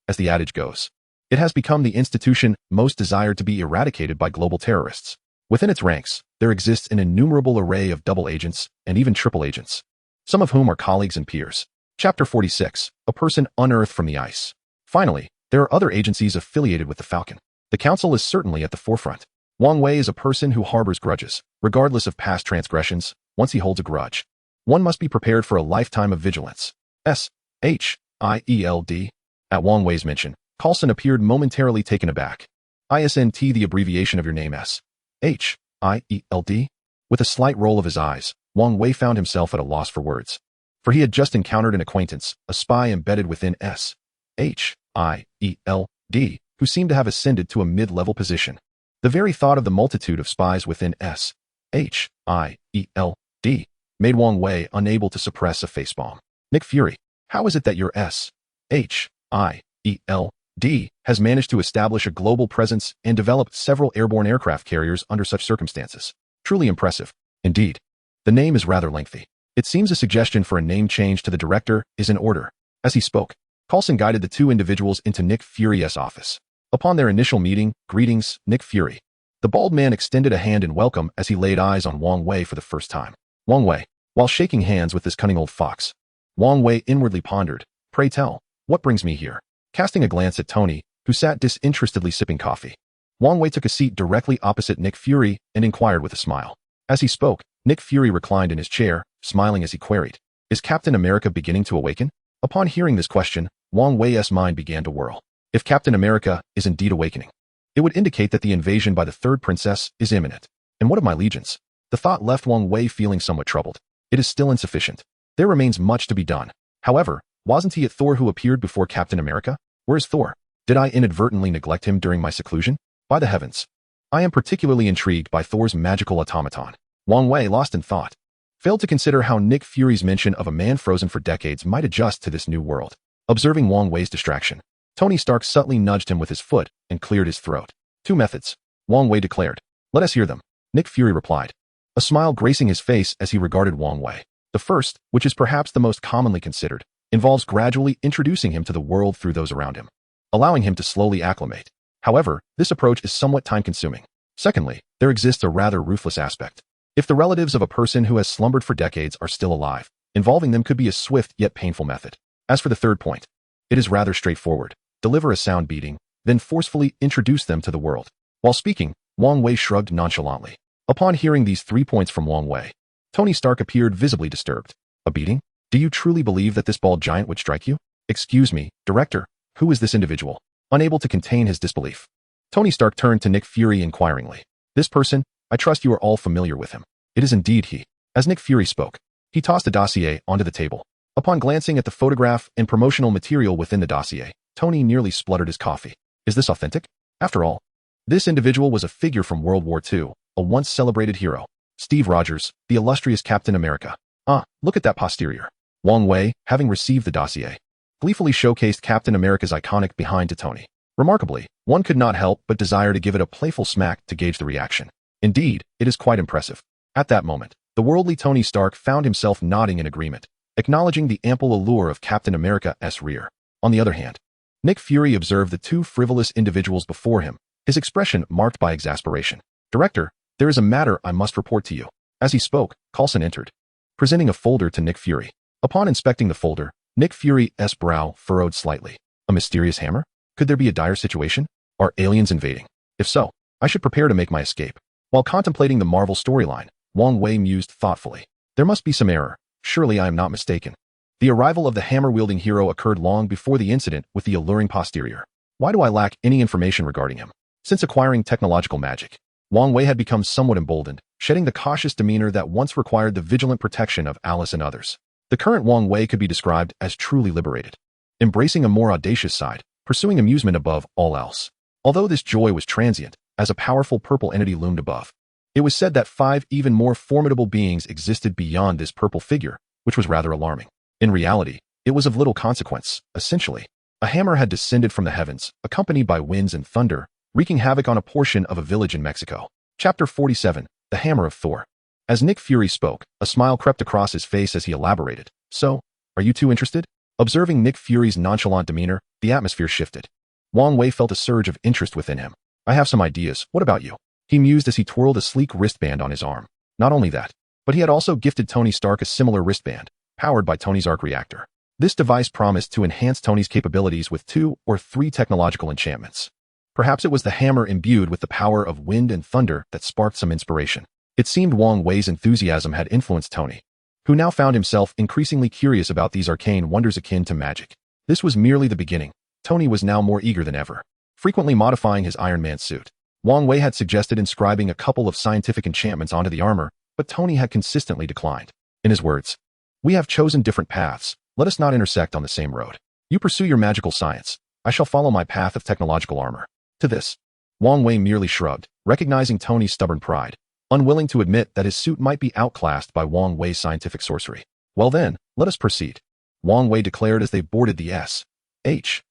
as the adage goes, it has become the institution most desired to be eradicated by global terrorists. Within its ranks, there exists an innumerable array of double agents and even triple agents, some of whom are colleagues and peers. Chapter 46, A Person Unearthed from the Ice. Finally, there are other agencies affiliated with the Falcon. The council is certainly at the forefront. Wang Wei is a person who harbors grudges, regardless of past transgressions. Once he holds a grudge, one must be prepared for a lifetime of vigilance. S-H-I-E-L-D. At Wang Wei's mention, Coulson appeared momentarily taken aback. Isn't the abbreviation of your name S-H-I-E-L-D? With a slight roll of his eyes, Wang Wei found himself at a loss for words. For he had just encountered an acquaintance, a spy embedded within S-H-I-E-L-D, who seemed to have ascended to a mid-level position. The very thought of the multitude of spies within S-H-I-E-L-D made Wang Wei unable to suppress a facepalm. Nick Fury, how is it that your S-H-I-E-L-D has managed to establish a global presence and develop several airborne aircraft carriers under such circumstances? Truly impressive. Indeed. The name is rather lengthy. It seems a suggestion for a name change to the director is in order. As he spoke, Coulson guided the two individuals into Nick Fury's office. Upon their initial meeting, greetings, Nick Fury. The bald man extended a hand in welcome as he laid eyes on Wang Wei for the first time. Wang Wei, while shaking hands with this cunning old fox, Wang Wei inwardly pondered, pray tell, what brings me here? Casting a glance at Tony, who sat disinterestedly sipping coffee, Wang Wei took a seat directly opposite Nick Fury and inquired with a smile. As he spoke, Nick Fury reclined in his chair, smiling as he queried, is Captain America beginning to awaken? Upon hearing this question, Wang Wei's mind began to whirl. If Captain America is indeed awakening, it would indicate that the invasion by the third princess is imminent. And what of my legions? The thought left Wang Wei feeling somewhat troubled. It is still insufficient. There remains much to be done. However, wasn't it Thor who appeared before Captain America? Where is Thor? Did I inadvertently neglect him during my seclusion? By the heavens. I am particularly intrigued by Thor's magical automaton. Wang Wei, lost in thought, failed to consider how Nick Fury's mention of a man frozen for decades might adjust to this new world. Observing Wang Wei's distraction, Tony Stark subtly nudged him with his foot and cleared his throat. Two methods, Wang Wei declared. Let us hear them. Nick Fury replied, a smile gracing his face as he regarded Wang Wei. The first, which is perhaps the most commonly considered, involves gradually introducing him to the world through those around him, allowing him to slowly acclimate. However, this approach is somewhat time-consuming. Secondly, there exists a rather ruthless aspect. If the relatives of a person who has slumbered for decades are still alive, involving them could be a swift yet painful method. As for the third point, it is rather straightforward. Deliver a sound beating, then forcefully introduce them to the world. While speaking, Wang Wei shrugged nonchalantly. Upon hearing these 3 points from Wang Wei, Tony Stark appeared visibly disturbed. A beating? Do you truly believe that this bald giant would strike you? Excuse me, Director, who is this individual? Unable to contain his disbelief, Tony Stark turned to Nick Fury inquiringly. This person, I trust you are all familiar with him. It is indeed he. As Nick Fury spoke, he tossed a dossier onto the table. Upon glancing at the photograph and promotional material within the dossier, Tony nearly spluttered his coffee. Is this authentic? After all, this individual was a figure from World War II, a once celebrated hero. Steve Rogers, the illustrious Captain America. Look at that posterior. Wang Wei, having received the dossier, gleefully showcased Captain America's iconic behind to Tony. Remarkably, one could not help but desire to give it a playful smack to gauge the reaction. Indeed, it is quite impressive. At that moment, the worldly Tony Stark found himself nodding in agreement, acknowledging the ample allure of Captain America's rear. On the other hand, Nick Fury observed the two frivolous individuals before him, his expression marked by exasperation. Director, there is a matter I must report to you. As he spoke, Coulson entered, presenting a folder to Nick Fury. Upon inspecting the folder, Nick Fury's brow furrowed slightly. A mysterious hammer? Could there be a dire situation? Are aliens invading? If so, I should prepare to make my escape. While contemplating the Marvel storyline, Wang Wei mused thoughtfully. There must be some error. Surely I am not mistaken. The arrival of the hammer-wielding hero occurred long before the incident with the alluring posterior. Why do I lack any information regarding him? Since acquiring technological magic, Wang Wei had become somewhat emboldened, shedding the cautious demeanor that once required the vigilant protection of Alice and others. The current Wang Wei could be described as truly liberated, embracing a more audacious side, pursuing amusement above all else. Although this joy was transient, as a powerful purple entity loomed above, it was said that 5 even more formidable beings existed beyond this purple figure, which was rather alarming. In reality, it was of little consequence. Essentially, a hammer had descended from the heavens, accompanied by winds and thunder, wreaking havoc on a portion of a village in Mexico. Chapter 47, The Hammer of Thor. As Nick Fury spoke, a smile crept across his face as he elaborated. So, are you two interested? Observing Nick Fury's nonchalant demeanor, the atmosphere shifted. Wang Wei felt a surge of interest within him. I have some ideas. What about you? He mused as he twirled a sleek wristband on his arm. Not only that, but he had also gifted Tony Stark a similar wristband, powered by Tony's arc reactor. This device promised to enhance Tony's capabilities with 2 or 3 technological enchantments. Perhaps it was the hammer imbued with the power of wind and thunder that sparked some inspiration. It seemed Wang Wei's enthusiasm had influenced Tony, who now found himself increasingly curious about these arcane wonders akin to magic. This was merely the beginning. Tony was now more eager than ever. Frequently modifying his Iron Man suit, Wang Wei had suggested inscribing a couple of scientific enchantments onto the armor, but Tony had consistently declined. In his words, "We have chosen different paths. Let us not intersect on the same road. You pursue your magical science. I shall follow my path of technological armor." To this, Wang Wei merely shrugged, recognizing Tony's stubborn pride, unwilling to admit that his suit might be outclassed by Wang Wei's scientific sorcery. "Well then, let us proceed," Wang Wei declared as they boarded the S.H.I.E.L.D.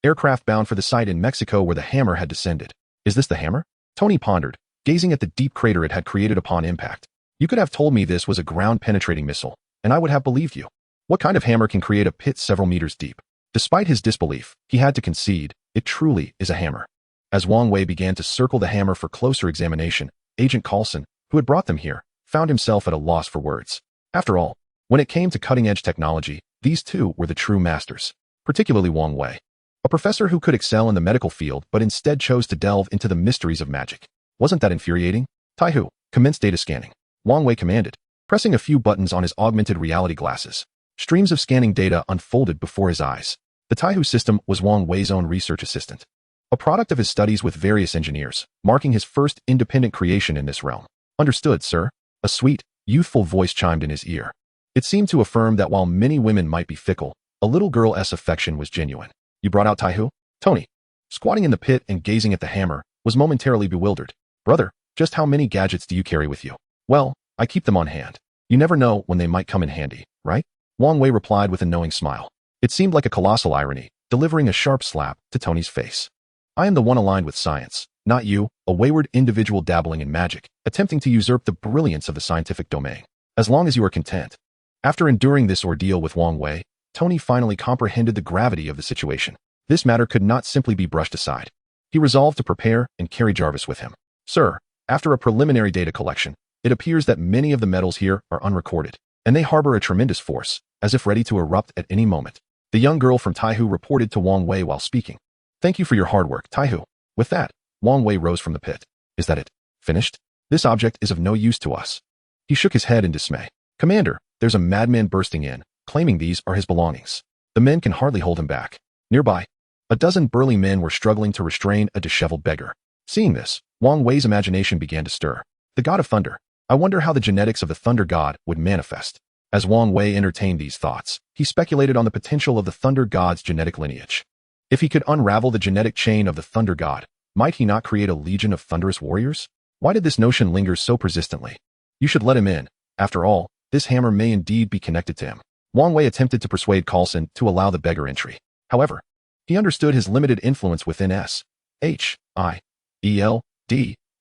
aircraft bound for the site in Mexico where the hammer had descended. "Is this the hammer?" Tony pondered, gazing at the deep crater it had created upon impact. "You could have told me this was a ground-penetrating missile, and I would have believed you. What kind of hammer can create a pit several meters deep?" Despite his disbelief, he had to concede, it truly is a hammer. As Wang Wei began to circle the hammer for closer examination, Agent Coulson, who had brought them here, found himself at a loss for words. After all, when it came to cutting-edge technology, these two were the true masters, particularly Wang Wei, a professor who could excel in the medical field but instead chose to delve into the mysteries of magic. Wasn't that infuriating? "Taihu, commence data scanning," Wang Wei commanded, pressing a few buttons on his augmented reality glasses. Streams of scanning data unfolded before his eyes. The Taihu system was Wang Wei's own research assistant, a product of his studies with various engineers, marking his first independent creation in this realm. "Understood, sir," a sweet, youthful voice chimed in his ear. It seemed to affirm that while many women might be fickle, a little girl's affection was genuine. "You brought out Taihu?" Tony, squatting in the pit and gazing at the hammer, was momentarily bewildered. "Brother, just how many gadgets do you carry with you?" "Well, I keep them on hand. You never know when they might come in handy, right?" Wang Wei replied with a knowing smile. It seemed like a colossal irony, delivering a sharp slap to Tony's face. "I am the one aligned with science, not you, a wayward individual dabbling in magic, attempting to usurp the brilliance of the scientific domain. As long as you are content." After enduring this ordeal with Wang Wei, Tony finally comprehended the gravity of the situation. This matter could not simply be brushed aside. He resolved to prepare and carry Jarvis with him. "Sir, after a preliminary data collection, it appears that many of the metals here are unrecorded, and they harbor a tremendous force, as if ready to erupt at any moment," the young girl from Taihu reported to Wang Wei while speaking. "Thank you for your hard work, Taihu." With that, Wang Wei rose from the pit. "Is that it? Finished? This object is of no use to us." He shook his head in dismay. "Commander, there's a madman bursting in, claiming these are his belongings. The men can hardly hold him back." Nearby, a dozen burly men were struggling to restrain a disheveled beggar. Seeing this, Wang Wei's imagination began to stir. The god of thunder. I wonder how the genetics of the thunder god would manifest. As Wang Wei entertained these thoughts, he speculated on the potential of the thunder god's genetic lineage. If he could unravel the genetic chain of the thunder god, might he not create a legion of thunderous warriors? Why did this notion linger so persistently? "You should let him in. After all, this hammer may indeed be connected to him." Wang Wei attempted to persuade Coulson to allow the beggar entry. However, he understood his limited influence within S.H.I.E.L.D.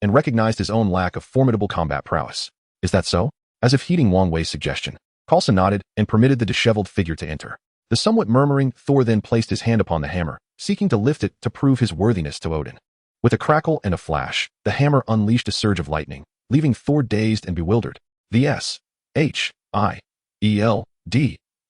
and recognized his own lack of formidable combat prowess. "Is that so?" As if heeding Wang Wei's suggestion, Coulson nodded and permitted the disheveled figure to enter. The somewhat murmuring Thor then placed his hand upon the hammer, seeking to lift it to prove his worthiness to Odin. With a crackle and a flash, the hammer unleashed a surge of lightning, leaving Thor dazed and bewildered. The S.H.I.E.L.D.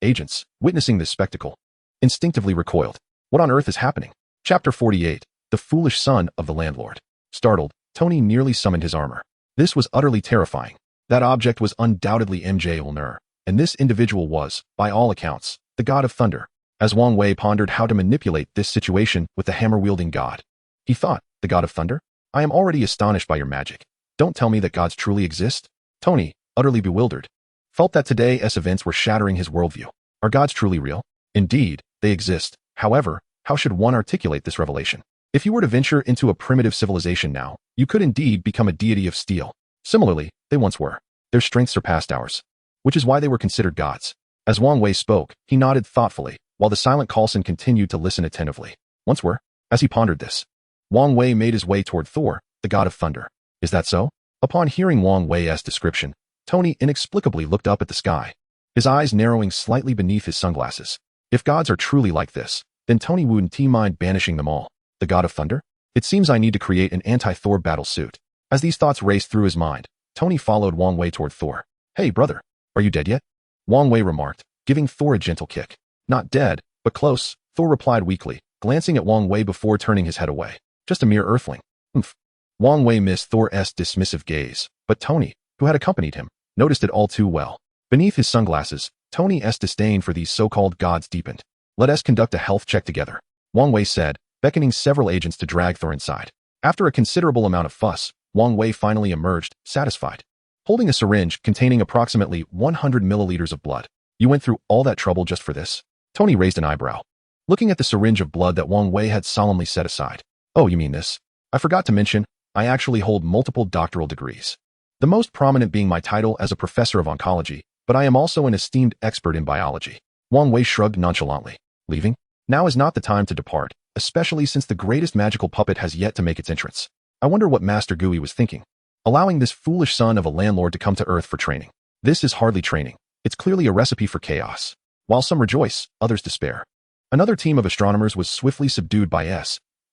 agents, witnessing this spectacle, instinctively recoiled. What on earth is happening? Chapter 48, The Foolish Son of the Landlord. Startled, Tony nearly summoned his armor. This was utterly terrifying. That object was undoubtedly MJ Ulner, and this individual was, by all accounts, the god of thunder. As Wang Wei pondered how to manipulate this situation with the hammer-wielding god, he thought, "The god of thunder? I am already astonished by your magic. Don't tell me that gods truly exist." Tony, utterly bewildered, felt that today's events were shattering his worldview. Are gods truly real? Indeed, they exist. However, how should one articulate this revelation? If you were to venture into a primitive civilization now, you could indeed become a deity of steel. Similarly, they once were. Their strength surpassed ours, which is why they were considered gods. As Wang Wei spoke, he nodded thoughtfully, while the silent Coulson continued to listen attentively. Once were? As he pondered this, Wang Wei made his way toward Thor, the god of thunder. Is that so? Upon hearing Wang Wei's description, Tony inexplicably looked up at the sky, his eyes narrowing slightly beneath his sunglasses. If gods are truly like this, then Tony wouldn't mind banishing them all. The god of thunder? It seems I need to create an anti-Thor battle suit. As these thoughts raced through his mind, Tony followed Wang Wei toward Thor. "Hey, brother, are you dead yet?" Wang Wei remarked, giving Thor a gentle kick. "Not dead, but close," Thor replied weakly, glancing at Wang Wei before turning his head away. Just a mere earthling. Oomph. Wang Wei missed Thor's dismissive gaze, but Tony, who had accompanied him, noticed it all too well. Beneath his sunglasses, Tony's disdain for these so-called gods deepened. Let us conduct a health check together, Wang Wei said, beckoning several agents to drag Thor inside. After a considerable amount of fuss, Wang Wei finally emerged, satisfied. Holding a syringe containing approximately 100 milliliters of blood. You went through all that trouble just for this? Tony raised an eyebrow, looking at the syringe of blood that Wang Wei had solemnly set aside. Oh, you mean this? I forgot to mention, I actually hold multiple doctoral degrees. The most prominent being my title as a professor of oncology, but I am also an esteemed expert in biology. Wang Wei shrugged nonchalantly. Leaving? Now is not the time to depart, especially since the greatest magical puppet has yet to make its entrance. I wonder what Master Gui was thinking. Allowing this foolish son of a landlord to come to Earth for training. This is hardly training. It's clearly a recipe for chaos. While some rejoice, others despair. Another team of astronomers was swiftly subdued by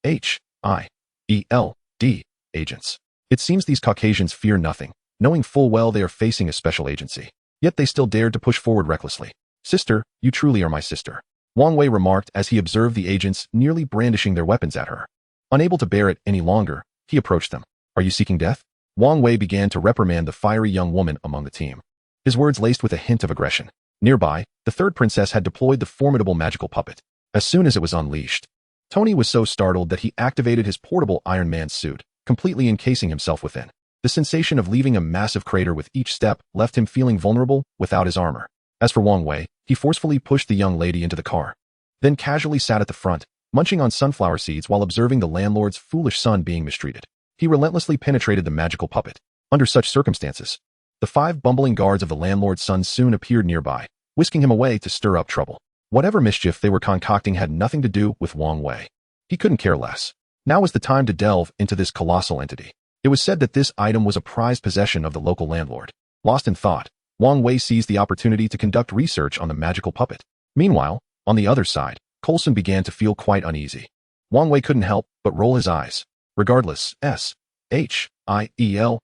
SHIELD agents. It seems these Caucasians fear nothing, knowing full well they are facing a special agency. Yet they still dared to push forward recklessly. Sister, you truly are my sister, Wang Wei remarked as he observed the agents nearly brandishing their weapons at her. Unable to bear it any longer, he approached them. Are you seeking death? Wang Wei began to reprimand the fiery young woman among the team. His words laced with a hint of aggression. Nearby, the third princess had deployed the formidable magical puppet. As soon as it was unleashed, Tony was so startled that he activated his portable Iron Man suit, completely encasing himself within. The sensation of leaving a massive crater with each step left him feeling vulnerable without his armor. As for Wang Wei, he forcefully pushed the young lady into the car, then casually sat at the front, munching on sunflower seeds while observing the landlord's foolish son being mistreated. He relentlessly penetrated the magical puppet. Under such circumstances, the 5 bumbling guards of the landlord's son soon appeared nearby, whisking him away to stir up trouble. Whatever mischief they were concocting had nothing to do with Wang Wei. He couldn't care less. Now was the time to delve into this colossal entity. It was said that this item was a prized possession of the local landlord. Lost in thought, Wang Wei seized the opportunity to conduct research on the magical puppet. Meanwhile, on the other side, Coulson began to feel quite uneasy. Wang Wei couldn't help but roll his eyes. Regardless, SHIELD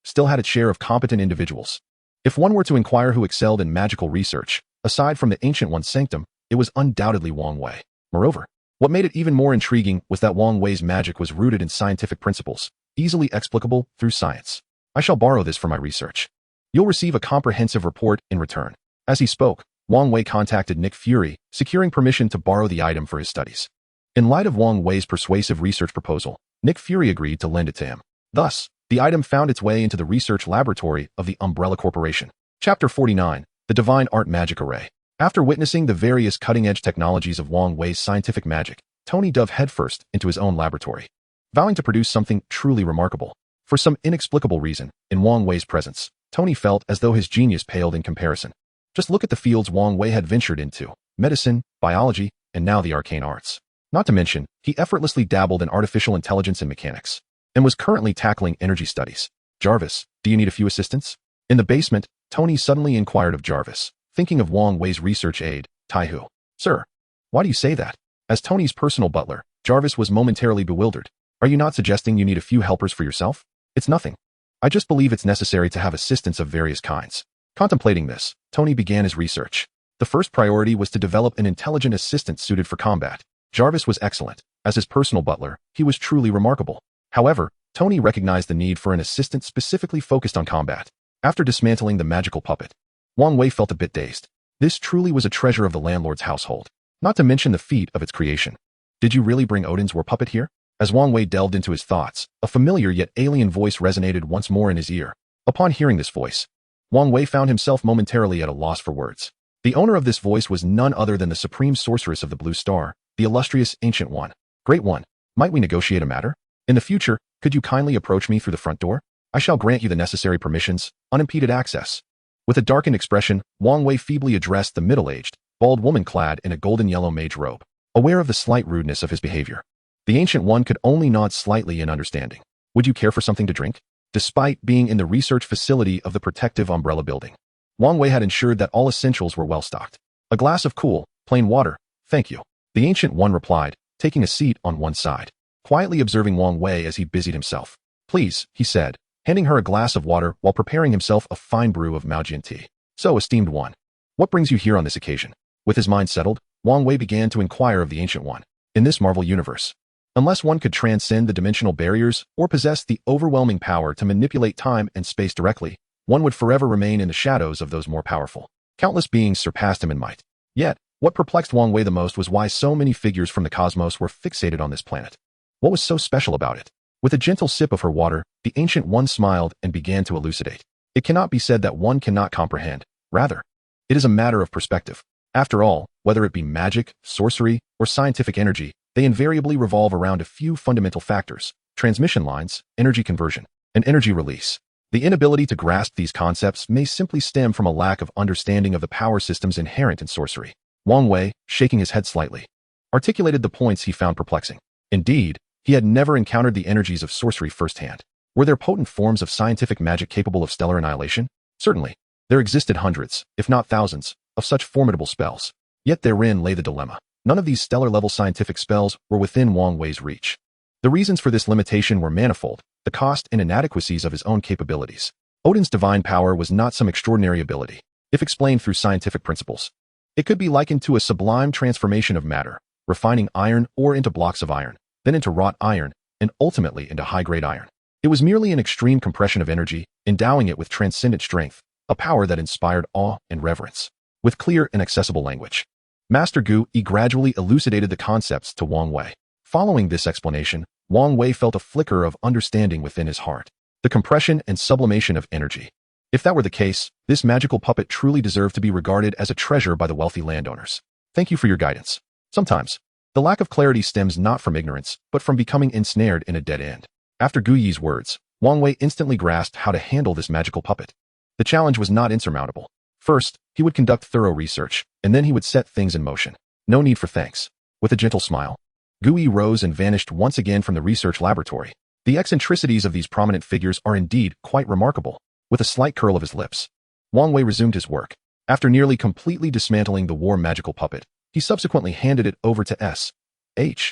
still had its share of competent individuals. If one were to inquire who excelled in magical research, aside from the Ancient One's sanctum, it was undoubtedly Wang Wei. Moreover, what made it even more intriguing was that Wang Wei's magic was rooted in scientific principles, easily explicable through science. I shall borrow this for my research. You'll receive a comprehensive report in return. As he spoke, Wang Wei contacted Nick Fury, securing permission to borrow the item for his studies. In light of Wang Wei's persuasive research proposal, Nick Fury agreed to lend it to him. Thus, the item found its way into the research laboratory of the Umbrella Corporation. Chapter 49, The Divine Art Magic Array. After witnessing the various cutting-edge technologies of Wang Wei's scientific magic, Tony dove headfirst into his own laboratory, vowing to produce something truly remarkable. For some inexplicable reason, in Wang Wei's presence, Tony felt as though his genius paled in comparison. Just look at the fields Wang Wei had ventured into: medicine, biology, and now the arcane arts. Not to mention, he effortlessly dabbled in artificial intelligence and mechanics, and was currently tackling energy studies. Jarvis, do you need a few assistants? In the basement, Tony suddenly inquired of Jarvis, thinking of Wang Wei's research aide, Taihu. Sir, why do you say that? As Tony's personal butler, Jarvis was momentarily bewildered. Are you not suggesting you need a few helpers for yourself? It's nothing. I just believe it's necessary to have assistants of various kinds. Contemplating this, Tony began his research. The first priority was to develop an intelligent assistant suited for combat. Jarvis was excellent. As his personal butler, he was truly remarkable. However, Tony recognized the need for an assistant specifically focused on combat. After dismantling the magical puppet, Wang Wei felt a bit dazed. This truly was a treasure of the landlord's household, not to mention the feat of its creation. Did you really bring Odin's war puppet here? As Wang Wei delved into his thoughts, a familiar yet alien voice resonated once more in his ear. Upon hearing this voice, Wang Wei found himself momentarily at a loss for words. The owner of this voice was none other than the supreme sorceress of the Blue Star, the illustrious Ancient One. Great One, might we negotiate a matter? In the future, could you kindly approach me through the front door? I shall grant you the necessary permissions, unimpeded access. With a darkened expression, Wang Wei feebly addressed the middle-aged, bald woman clad in a golden-yellow mage robe. Aware of the slight rudeness of his behavior, the Ancient One could only nod slightly in understanding. Would you care for something to drink? Despite being in the research facility of the protective Umbrella building, Wang Wei had ensured that all essentials were well stocked. A glass of cool, plain water, thank you. The Ancient One replied, taking a seat on one side, quietly observing Wang Wei as he busied himself. Please, he said, handing her a glass of water while preparing himself a fine brew of Maojian tea. So, esteemed one, what brings you here on this occasion? With his mind settled, Wang Wei began to inquire of the Ancient One. in this Marvel universe. Unless one could transcend the dimensional barriers or possess the overwhelming power to manipulate time and space directly, one would forever remain in the shadows of those more powerful. Countless beings surpassed him in might. Yet, what perplexed Wang Wei the most was why so many figures from the cosmos were fixated on this planet. What was so special about it? With a gentle sip of her water, the Ancient One smiled and began to elucidate. It cannot be said that one cannot comprehend. Rather, it is a matter of perspective. After all, whether it be magic, sorcery, or scientific energy, they invariably revolve around a few fundamental factors: transmission lines, energy conversion, and energy release. The inability to grasp these concepts may simply stem from a lack of understanding of the power systems inherent in sorcery. Wang Wei, shaking his head slightly, articulated the points he found perplexing. Indeed, he had never encountered the energies of sorcery firsthand. Were there potent forms of scientific magic capable of stellar annihilation? Certainly. There existed hundreds, if not thousands, of such formidable spells. Yet therein lay the dilemma. None of these stellar-level scientific spells were within Wang Wei's reach. The reasons for this limitation were manifold, the cost and inadequacies of his own capabilities. Odin's divine power was not some extraordinary ability, if explained through scientific principles. It could be likened to a sublime transformation of matter, refining iron ore into blocks of iron, then into wrought iron, and ultimately into high-grade iron. It was merely an extreme compression of energy, endowing it with transcendent strength, a power that inspired awe and reverence. With clear and accessible language, Master Gu Yi gradually elucidated the concepts to Wang Wei. Following this explanation, Wang Wei felt a flicker of understanding within his heart. The compression and sublimation of energy. If that were the case, this magical puppet truly deserved to be regarded as a treasure by the wealthy landowners. Thank you for your guidance. Sometimes, the lack of clarity stems not from ignorance, but from becoming ensnared in a dead end. After Gu Yi's words, Wang Wei instantly grasped how to handle this magical puppet. The challenge was not insurmountable. First, he would conduct thorough research, and then he would set things in motion. No need for thanks. With a gentle smile, Gu Yi rose and vanished once again from the research laboratory. The eccentricities of these prominent figures are indeed quite remarkable. With a slight curl of his lips, Wang Wei resumed his work. After nearly completely dismantling the war magical puppet, he subsequently handed it over to S.H.I.E.L.D.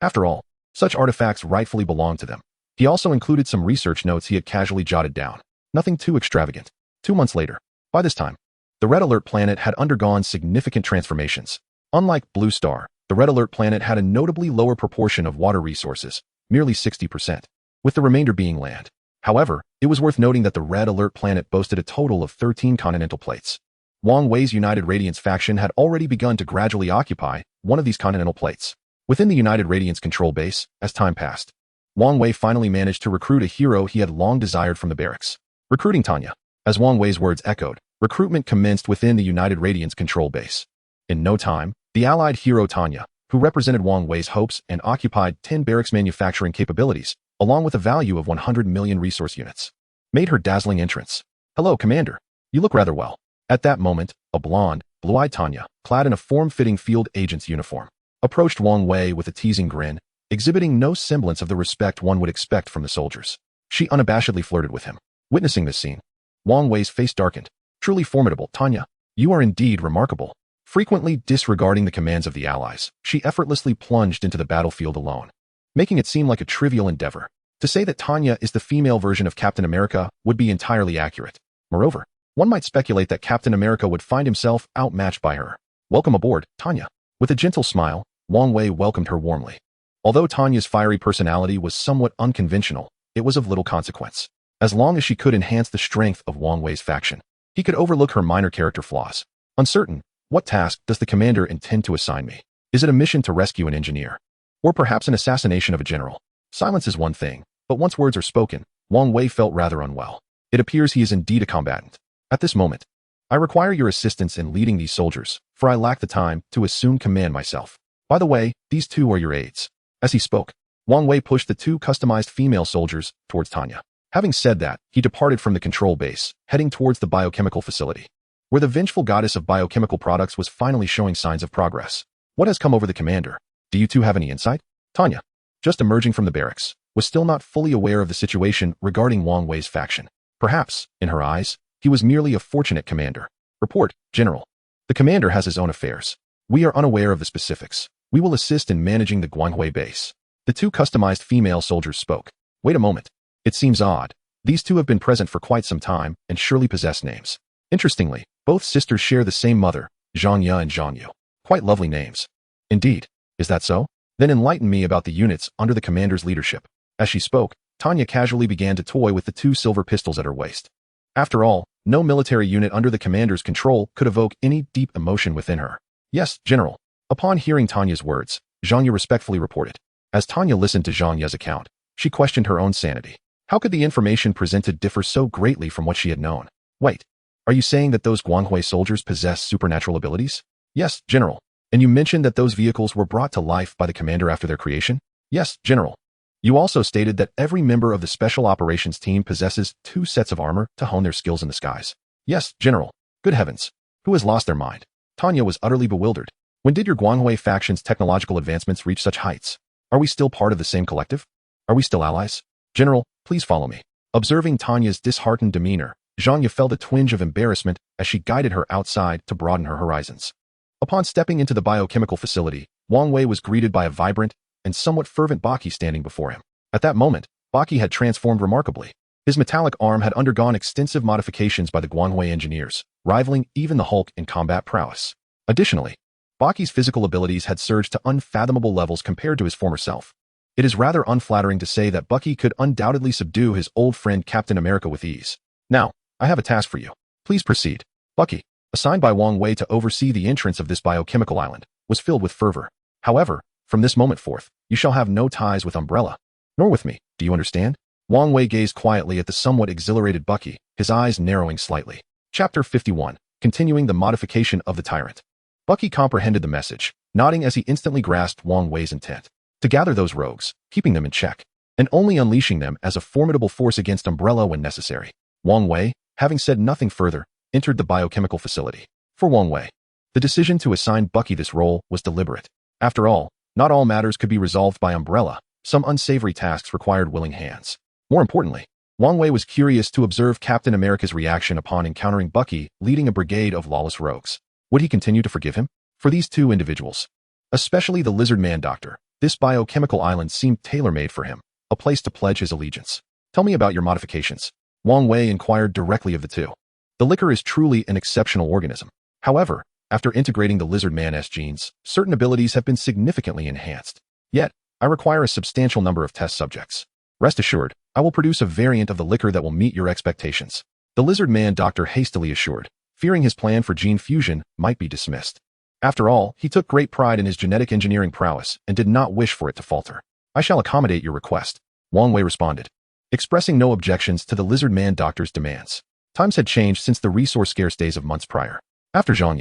After all, such artifacts rightfully belonged to them. He also included some research notes he had casually jotted down. Nothing too extravagant. 2 months later, by this time, the Red Alert planet had undergone significant transformations. Unlike Blue Star, the Red Alert planet had a notably lower proportion of water resources, merely 60%, with the remainder being land. However, it was worth noting that the Red Alert planet boasted a total of 13 continental plates. Wang Wei's United Radiance faction had already begun to gradually occupy one of these continental plates. Within the United Radiance control base, as time passed, Wang Wei finally managed to recruit a hero he had long desired from the barracks. Recruiting Tanya. As Wang Wei's words echoed, recruitment commenced within the United Radiance control base. In no time, the allied hero Tanya, who represented Wang Wei's hopes and occupied 10 barracks manufacturing capabilities, along with a value of 100 million resource units, made her dazzling entrance. "Hello, Commander. You look rather well." At that moment, a blonde, blue-eyed Tanya, clad in a form-fitting field agent's uniform, approached Wang Wei with a teasing grin, exhibiting no semblance of the respect one would expect from the soldiers. She unabashedly flirted with him. Witnessing this scene, Wang Wei's face darkened. "Truly formidable, Tanya. You are indeed remarkable." Frequently disregarding the commands of the allies, she effortlessly plunged into the battlefield alone, making it seem like a trivial endeavor. To say that Tanya is the female version of Captain America would be entirely accurate. Moreover, one might speculate that Captain America would find himself outmatched by her. "Welcome aboard, Tanya." With a gentle smile, Wang Wei welcomed her warmly. Although Tanya's fiery personality was somewhat unconventional, it was of little consequence. As long as she could enhance the strength of Wang Wei's faction, he could overlook her minor character flaws. Uncertain, what task does the commander intend to assign me? Is it a mission to rescue an engineer? Or perhaps an assassination of a general? Silence is one thing, but once words are spoken, Wang Wei felt rather unwell. It appears he is indeed a combatant. At this moment, I require your assistance in leading these soldiers, for I lack the time to assume command myself. By the way, these two are your aides. As he spoke, Wang Wei pushed the 2 customized female soldiers towards Tanya. Having said that, he departed from the control base, heading towards the biochemical facility, where the vengeful goddess of biochemical products was finally showing signs of progress. "What has come over the commander? Do you two have any insight?" Tanya, just emerging from the barracks, was still not fully aware of the situation regarding Wang Wei's faction. Perhaps, in her eyes, he was merely a fortunate commander. "Report, General. The commander has his own affairs. We are unaware of the specifics. We will assist in managing the Guanghui base." The 2 customized female soldiers spoke. "Wait a moment. It seems odd. These 2 have been present for quite some time and surely possess names. Interestingly, both sisters share the same mother, Zhang Ya and Zhang Yu. Quite lovely names." Indeed. Is that so? Then enlighten me about the units under the commander's leadership. As she spoke, Tanya casually began to toy with the 2 silver pistols at her waist. After all, no military unit under the commander's control could evoke any deep emotion within her. Yes, General. Upon hearing Tanya's words, Zhang Yu respectfully reported. As Tanya listened to Zhang Yu's account, she questioned her own sanity. How could the information presented differ so greatly from what she had known? Wait, are you saying that those Wang Wei soldiers possess supernatural abilities? Yes, General. And you mentioned that those vehicles were brought to life by the commander after their creation? Yes, General. You also stated that every member of the Special Operations team possesses 2 sets of armor to hone their skills in the skies. Yes, General. Good heavens. Who has lost their mind? Tanya was utterly bewildered. When did your Guanghui faction's technological advancements reach such heights? Are we still part of the same collective? Are we still allies? General, please follow me. Observing Tanya's disheartened demeanor, Zhang Yu felt a twinge of embarrassment as she guided her outside to broaden her horizons. Upon stepping into the biochemical facility, Wang Wei was greeted by a vibrant and somewhat fervent Baki standing before him. At that moment, Baki had transformed remarkably. His metallic arm had undergone extensive modifications by the Guanghui engineers, rivaling even the Hulk in combat prowess. Additionally, Baki's physical abilities had surged to unfathomable levels compared to his former self. It is rather unflattering to say that Bucky could undoubtedly subdue his old friend Captain America with ease. Now, I have a task for you. Please proceed. Bucky, assigned by Wang Wei to oversee the entrance of this biochemical island, was filled with fervor. However, from this moment forth, you shall have no ties with Umbrella. Nor with me, do you understand? Wang Wei gazed quietly at the somewhat exhilarated Bucky, his eyes narrowing slightly. Chapter 51, Continuing the Modification of the Tyrant. Bucky comprehended the message, nodding as he instantly grasped Wang Wei's intent. To gather those rogues, keeping them in check, and only unleashing them as a formidable force against Umbrella when necessary. Wang Wei, having said nothing further, entered the biochemical facility. For Wang Wei, the decision to assign Bucky this role was deliberate. After all, not all matters could be resolved by Umbrella. Some unsavory tasks required willing hands. More importantly, Wang Wei was curious to observe Captain America's reaction upon encountering Bucky leading a brigade of lawless rogues. Would he continue to forgive him? For these 2 individuals, especially the lizard man doctor, this biochemical island seemed tailor-made for him, a place to pledge his allegiance. Tell me about your modifications. Wang Wei inquired directly of the 2. The liquor is truly an exceptional organism. However, after integrating the lizard man's genes, certain abilities have been significantly enhanced. Yet, I require a substantial number of test subjects. Rest assured, I will produce a variant of the liquor that will meet your expectations. The lizard man doctor hastily assured, fearing his plan for gene fusion might be dismissed. After all, he took great pride in his genetic engineering prowess and did not wish for it to falter. I shall accommodate your request, Wang Wei responded, expressing no objections to the lizard man doctor's demands. Times had changed since the resource-scarce days of months prior. After Zhang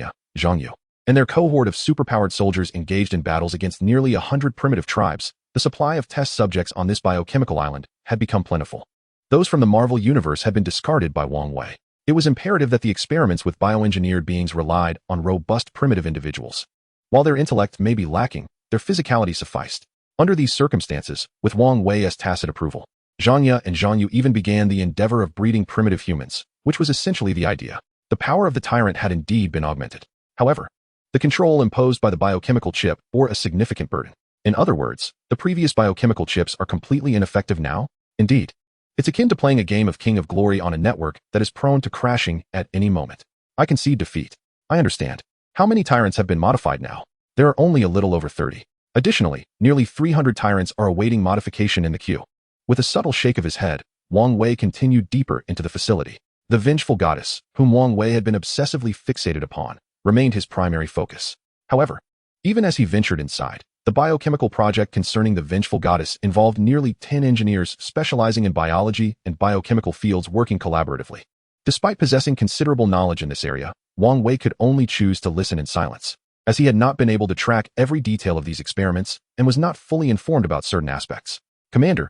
Yu, and their cohort of superpowered soldiers engaged in battles against nearly 100 primitive tribes, the supply of test subjects on this biochemical island had become plentiful. Those from the Marvel Universe had been discarded by Wang Wei. It was imperative that the experiments with bioengineered beings relied on robust primitive individuals. While their intellect may be lacking, their physicality sufficed. Under these circumstances, with Wang Wei's tacit approval, Zhang Yu even began the endeavor of breeding primitive humans, which was essentially the idea. The power of the tyrant had indeed been augmented. However, the control imposed by the biochemical chip bore a significant burden. In other words, the previous biochemical chips are completely ineffective now? Indeed. It's akin to playing a game of King of Glory on a network that is prone to crashing at any moment. I concede defeat. I understand. How many tyrants have been modified now? There are only a little over 30. Additionally, nearly 300 tyrants are awaiting modification in the queue. With a subtle shake of his head, Wang Wei continued deeper into the facility. The vengeful goddess, whom Wang Wei had been obsessively fixated upon, remained his primary focus. However, even as he ventured inside, the biochemical project concerning the vengeful goddess involved nearly 10 engineers specializing in biology and biochemical fields working collaboratively. Despite possessing considerable knowledge in this area, Wang Wei could only choose to listen in silence, as he had not been able to track every detail of these experiments and was not fully informed about certain aspects. Commander,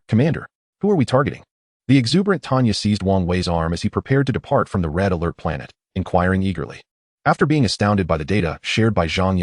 who are we targeting? The exuberant Tanya seized Wang Wei's arm as he prepared to depart from the Red Alert planet, inquiring eagerly. After being astounded by the data shared by Zhang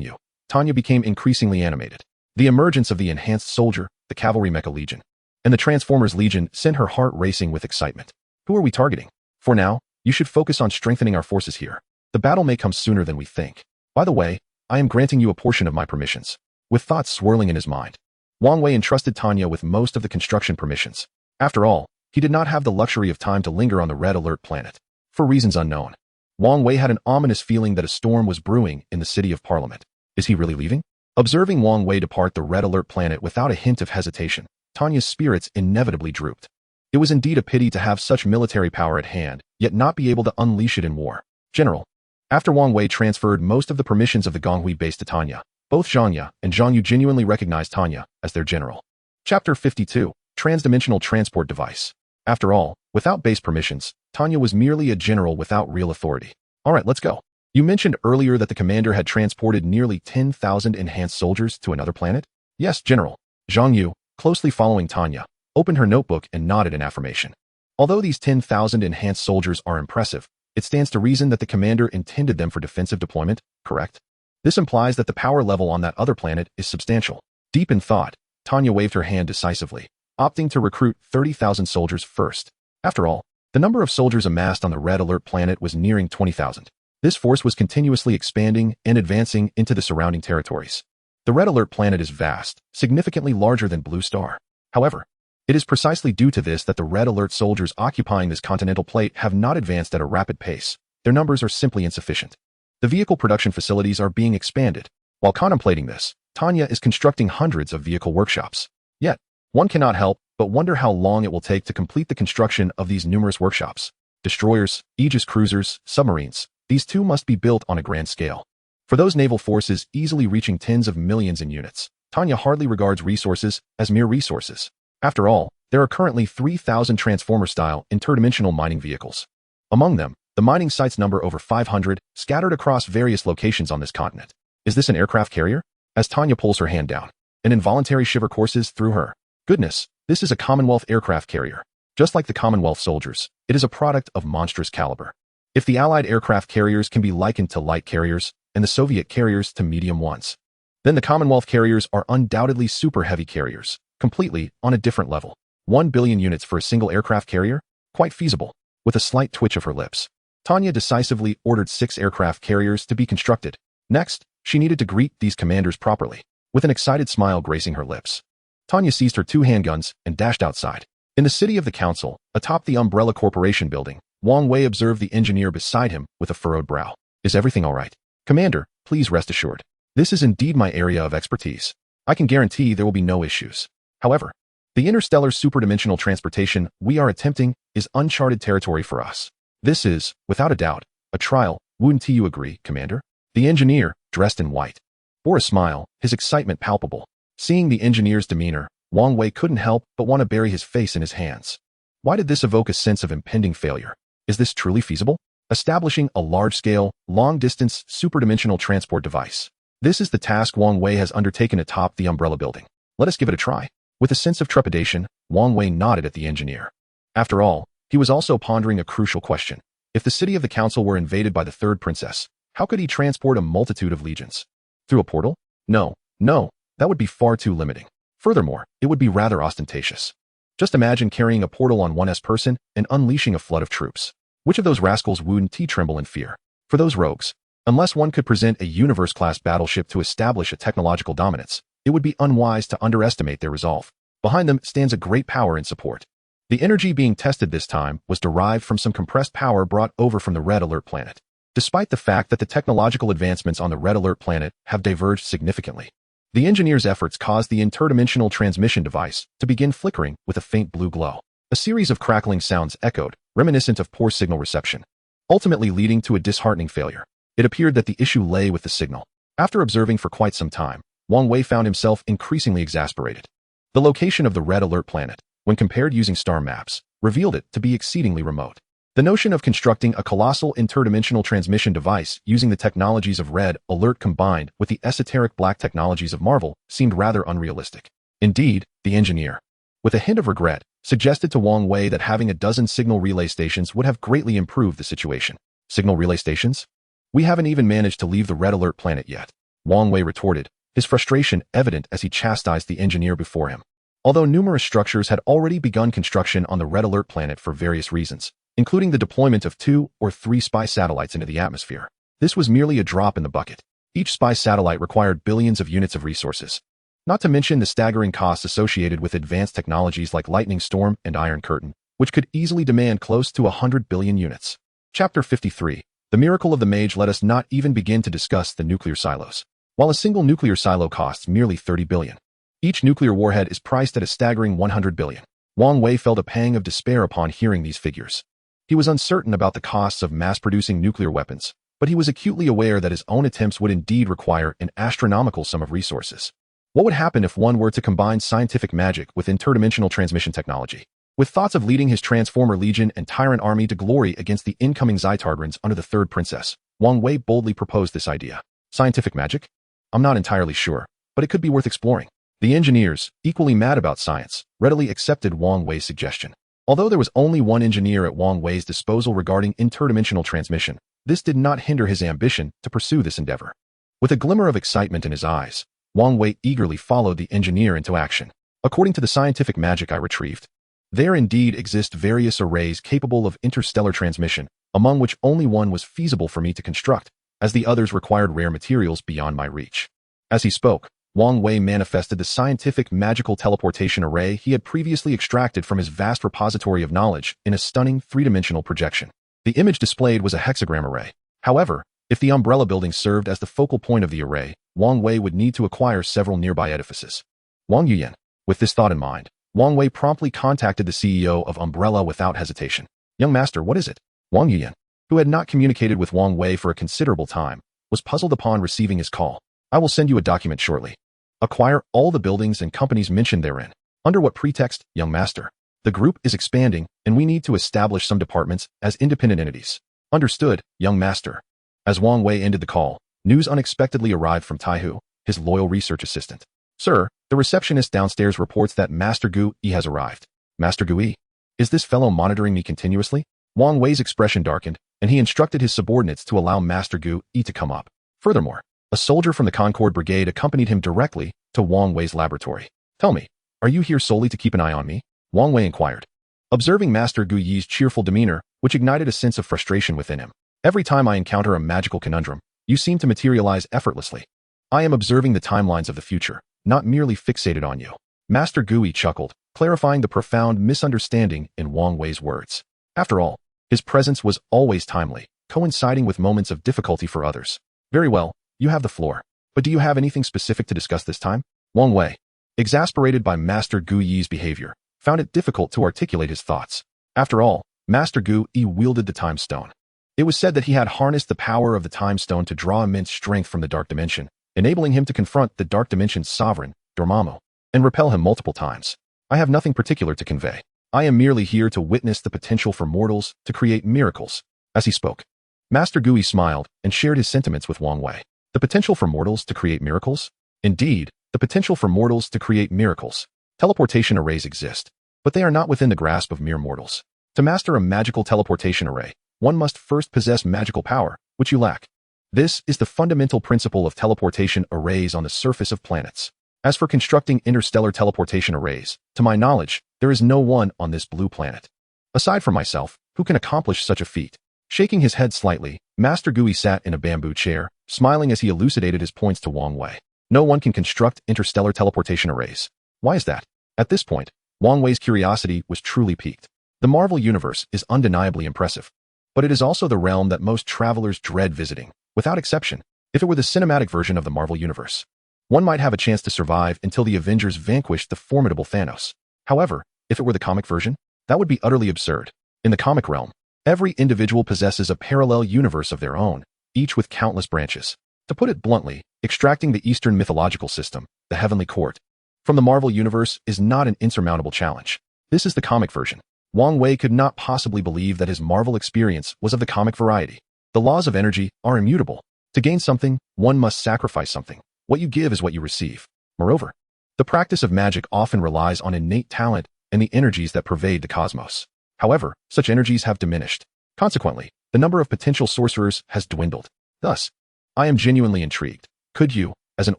Yu, Tanya became increasingly animated. The emergence of the enhanced soldier, the Cavalry Mecha Legion, and the Transformers Legion sent her heart racing with excitement. Who are we targeting? For now, you should focus on strengthening our forces here. The battle may come sooner than we think. By the way, I am granting you a portion of my permissions. With thoughts swirling in his mind, Wang Wei entrusted Tanya with most of the construction permissions. After all, he did not have the luxury of time to linger on the Red Alert planet. For reasons unknown, Wang Wei had an ominous feeling that a storm was brewing in the City of Parliament. Is he really leaving? Observing Wang Wei depart the Red Alert planet without a hint of hesitation, Tanya's spirits inevitably drooped. It was indeed a pity to have such military power at hand, yet not be able to unleash it in war. General. After Wang Wei transferred most of the permissions of the Gonghui base to Tanya, both Zhang and Zhang Yu genuinely recognized Tanya as their general. Chapter 52. Transdimensional Transport Device. After all, without base permissions, Tanya was merely a general without real authority. Alright, let's go. You mentioned earlier that the commander had transported nearly 10,000 enhanced soldiers to another planet? Yes, General. Zhang Yu, closely following Tanya, opened her notebook and nodded in affirmation. Although these 10,000 enhanced soldiers are impressive, it stands to reason that the commander intended them for defensive deployment, correct? This implies that the power level on that other planet is substantial. Deep in thought, Tanya waved her hand decisively, opting to recruit 30,000 soldiers first. After all, the number of soldiers amassed on the Red Alert planet was nearing 20,000. This force was continuously expanding and advancing into the surrounding territories. The Red Alert planet is vast, significantly larger than Blue Star. However, it is precisely due to this that the Red Alert soldiers occupying this continental plate have not advanced at a rapid pace. Their numbers are simply insufficient. The vehicle production facilities are being expanded. While contemplating this, Tanya is constructing hundreds of vehicle workshops. Yet, one cannot help but wonder how long it will take to complete the construction of these numerous workshops. Destroyers, Aegis cruisers, submarines, these too must be built on a grand scale. For those naval forces easily reaching tens of millions in units, Tanya hardly regards resources as mere resources. After all, there are currently 3,000 transformer-style interdimensional mining vehicles. Among them, the mining sites number over 500, scattered across various locations on this continent. Is this an aircraft carrier? As Tanya pulls her hand down, an involuntary shiver courses through her. Goodness, this is a Commonwealth aircraft carrier. Just like the Commonwealth soldiers, it is a product of monstrous caliber. If the Allied aircraft carriers can be likened to light carriers, and the Soviet carriers to medium ones, then the Commonwealth carriers are undoubtedly super heavy carriers, completely on a different level. 1 billion units for a single aircraft carrier? Quite feasible. With a slight twitch of her lips, Tanya decisively ordered 6 aircraft carriers to be constructed. Next, she needed to greet these commanders properly, with an excited smile gracing her lips. Tanya seized her 2 handguns and dashed outside. In the city of the council, atop the Umbrella Corporation building, Wang Wei observed the engineer beside him with a furrowed brow. Is everything all right? Commander, please rest assured. This is indeed my area of expertise. I can guarantee there will be no issues. However, the interstellar superdimensional transportation we are attempting is uncharted territory for us. This is, without a doubt, a trial. Wouldn't you agree, Commander? The engineer, dressed in white, bore a smile, his excitement palpable. Seeing the engineer's demeanor, Wang Wei couldn't help but want to bury his face in his hands. Why did this evoke a sense of impending failure? Is this truly feasible? Establishing a large-scale, long-distance, superdimensional transport device. This is the task Wang Wei has undertaken atop the Umbrella building. Let us give it a try. With a sense of trepidation, Wang Wei nodded at the engineer. After all, he was also pondering a crucial question. If the city of the council were invaded by the third princess, how could he transport a multitude of legions? Through a portal? No, that would be far too limiting. Furthermore, it would be rather ostentatious. Just imagine carrying a portal on one's person and unleashing a flood of troops. Which of those rascals wouldn't tremble in fear? For those rogues, unless one could present a universe-class battleship to establish a technological dominance, it would be unwise to underestimate their resolve. Behind them stands a great power and support. The energy being tested this time was derived from some compressed power brought over from the Red Alert planet. Despite the fact that the technological advancements on the Red Alert planet have diverged significantly, the engineer's efforts caused the interdimensional transmission device to begin flickering with a faint blue glow. A series of crackling sounds echoed, reminiscent of poor signal reception, ultimately leading to a disheartening failure. It appeared that the issue lay with the signal. After observing for quite some time, Wang Wei found himself increasingly exasperated. The location of the Red Alert planet, when compared using star maps, revealed it to be exceedingly remote. The notion of constructing a colossal interdimensional transmission device using the technologies of Red Alert combined with the esoteric black technologies of Marvel seemed rather unrealistic. Indeed, the engineer, with a hint of regret, suggested to Wang Wei that having a dozen signal relay stations would have greatly improved the situation. Signal relay stations? We haven't even managed to leave the Red Alert planet yet, Wang Wei retorted, his frustration evident as he chastised the engineer before him. Although numerous structures had already begun construction on the Red Alert planet for various reasons, including the deployment of 2 or 3 spy satellites into the atmosphere, this was merely a drop in the bucket. Each spy satellite required billions of units of resources, not to mention the staggering costs associated with advanced technologies like Lightning Storm and Iron Curtain, which could easily demand close to 100 billion units. Chapter 53. The miracle of the mage. Let us not even begin to discuss the nuclear silos. while a single nuclear silo costs merely 30 billion. Each nuclear warhead is priced at a staggering 100 billion. Wang Wei felt a pang of despair upon hearing these figures. He was uncertain about the costs of mass-producing nuclear weapons, but he was acutely aware that his own attempts would indeed require an astronomical sum of resources. What would happen if one were to combine scientific magic with interdimensional transmission technology? With thoughts of leading his Transformer Legion and Tyrant Army to glory against the incoming Zytardrans under the Third Princess, Wang Wei boldly proposed this idea. Scientific magic? I'm not entirely sure, but it could be worth exploring. The engineers, equally mad about science, readily accepted Wang Wei's suggestion. Although there was only one engineer at Wang Wei's disposal regarding interdimensional transmission, this did not hinder his ambition to pursue this endeavor. With a glimmer of excitement in his eyes, Wang Wei eagerly followed the engineer into action. According to the scientific magic I retrieved, there indeed exist various arrays capable of interstellar transmission, among which only one was feasible for me to construct, as the others required rare materials beyond my reach. As he spoke, Wang Wei manifested the scientific magical teleportation array he had previously extracted from his vast repository of knowledge in a stunning three-dimensional projection. The image displayed was a hexagram array. However, if the umbrella building served as the focal point of the array, Wang Wei would need to acquire several nearby edifices. Wang Yuyan. With this thought in mind, Wang Wei promptly contacted the CEO of Umbrella without hesitation. Young master, what is it? Wang Yuyan, who had not communicated with Wang Wei for a considerable time, was puzzled upon receiving his call. I will send you a document shortly. Acquire all the buildings and companies mentioned therein. Under what pretext, young master? The group is expanding, and we need to establish some departments as independent entities. Understood, young master. As Wang Wei ended the call, news unexpectedly arrived from Taihu, his loyal research assistant. Sir, the receptionist downstairs reports that Master Gu Yi has arrived. Master Gu Yi? Is this fellow monitoring me continuously? Wang Wei's expression darkened, and he instructed his subordinates to allow Master Gu Yi to come up. Furthermore, a soldier from the Concord Brigade accompanied him directly to Wang Wei's laboratory. Tell me, are you here solely to keep an eye on me? Wang Wei inquired, observing Master Gu Yi's cheerful demeanor, which ignited a sense of frustration within him. Every time I encounter a magical conundrum, you seem to materialize effortlessly. I am observing the timelines of the future, not merely fixated on you. Master Gu Yi chuckled, clarifying the profound misunderstanding in Wang Wei's words. After all, his presence was always timely, coinciding with moments of difficulty for others. Very well, you have the floor. But do you have anything specific to discuss this time? Wang Wei, exasperated by Master Gu Yi's behavior, found it difficult to articulate his thoughts. After all, Master Gu Yi wielded the Time Stone. It was said that he had harnessed the power of the Time Stone to draw immense strength from the Dark Dimension, enabling him to confront the Dark Dimension's sovereign, Dormammu, and repel him multiple times. I have nothing particular to convey. I am merely here to witness the potential for mortals to create miracles. As he spoke, Master Gu Yi smiled and shared his sentiments with Wang Wei. The potential for mortals to create miracles? Indeed, the potential for mortals to create miracles. Teleportation arrays exist, but they are not within the grasp of mere mortals. To master a magical teleportation array, one must first possess magical power, which you lack. This is the fundamental principle of teleportation arrays on the surface of planets. As for constructing interstellar teleportation arrays, to my knowledge, there is no one on this blue planet, aside from myself, who can accomplish such a feat. Shaking his head slightly, Master Gu Yi sat in a bamboo chair, smiling as he elucidated his points to Wang Wei. No one can construct interstellar teleportation arrays. Why is that? At this point, Wang Wei's curiosity was truly piqued. The Marvel Universe is undeniably impressive, but it is also the realm that most travelers dread visiting. Without exception, if it were the cinematic version of the Marvel Universe, one might have a chance to survive until the Avengers vanquished the formidable Thanos. However, if it were the comic version, that would be utterly absurd. In the comic realm, every individual possesses a parallel universe of their own, each with countless branches. To put it bluntly, extracting the Eastern mythological system, the Heavenly Court, from the Marvel Universe is not an insurmountable challenge. This is the comic version. Wang Wei could not possibly believe that his Marvel experience was of the comic variety. The laws of energy are immutable. To gain something, one must sacrifice something. What you give is what you receive. Moreover, the practice of magic often relies on innate talent and the energies that pervade the cosmos. However, such energies have diminished. Consequently, the number of potential sorcerers has dwindled. Thus, I am genuinely intrigued. Could you, as an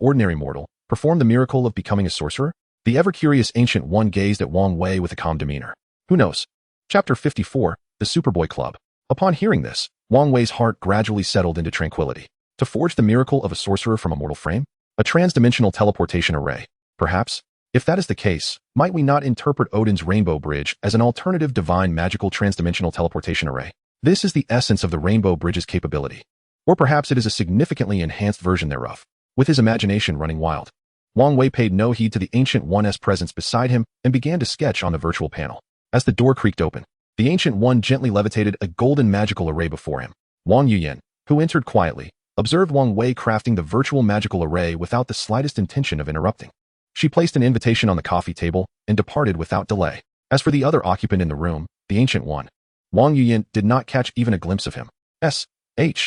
ordinary mortal, perform the miracle of becoming a sorcerer? The ever-curious Ancient One gazed at Wang Wei with a calm demeanor. Who knows? Chapter 54, The Superboy Club. Upon hearing this, Wang Wei's heart gradually settled into tranquility. To forge the miracle of a sorcerer from a mortal frame? A transdimensional teleportation array. Perhaps, if that is the case, might we not interpret Odin's Rainbow Bridge as an alternative divine magical transdimensional teleportation array? This is the essence of the Rainbow Bridge's capability. Or perhaps it is a significantly enhanced version thereof. with his imagination running wild. Wang Wei paid no heed to the Ancient One's presence beside him and began to sketch on the virtual panel. As the door creaked open, the Ancient One gently levitated a golden magical array before him. Wang Yuyan, who entered quietly, observed Wang Wei crafting the virtual magical array without the slightest intention of interrupting. She placed an invitation on the coffee table and departed without delay. As for the other occupant in the room, the Ancient One, Wang Yuyan did not catch even a glimpse of him. S-H-I-E-L-D.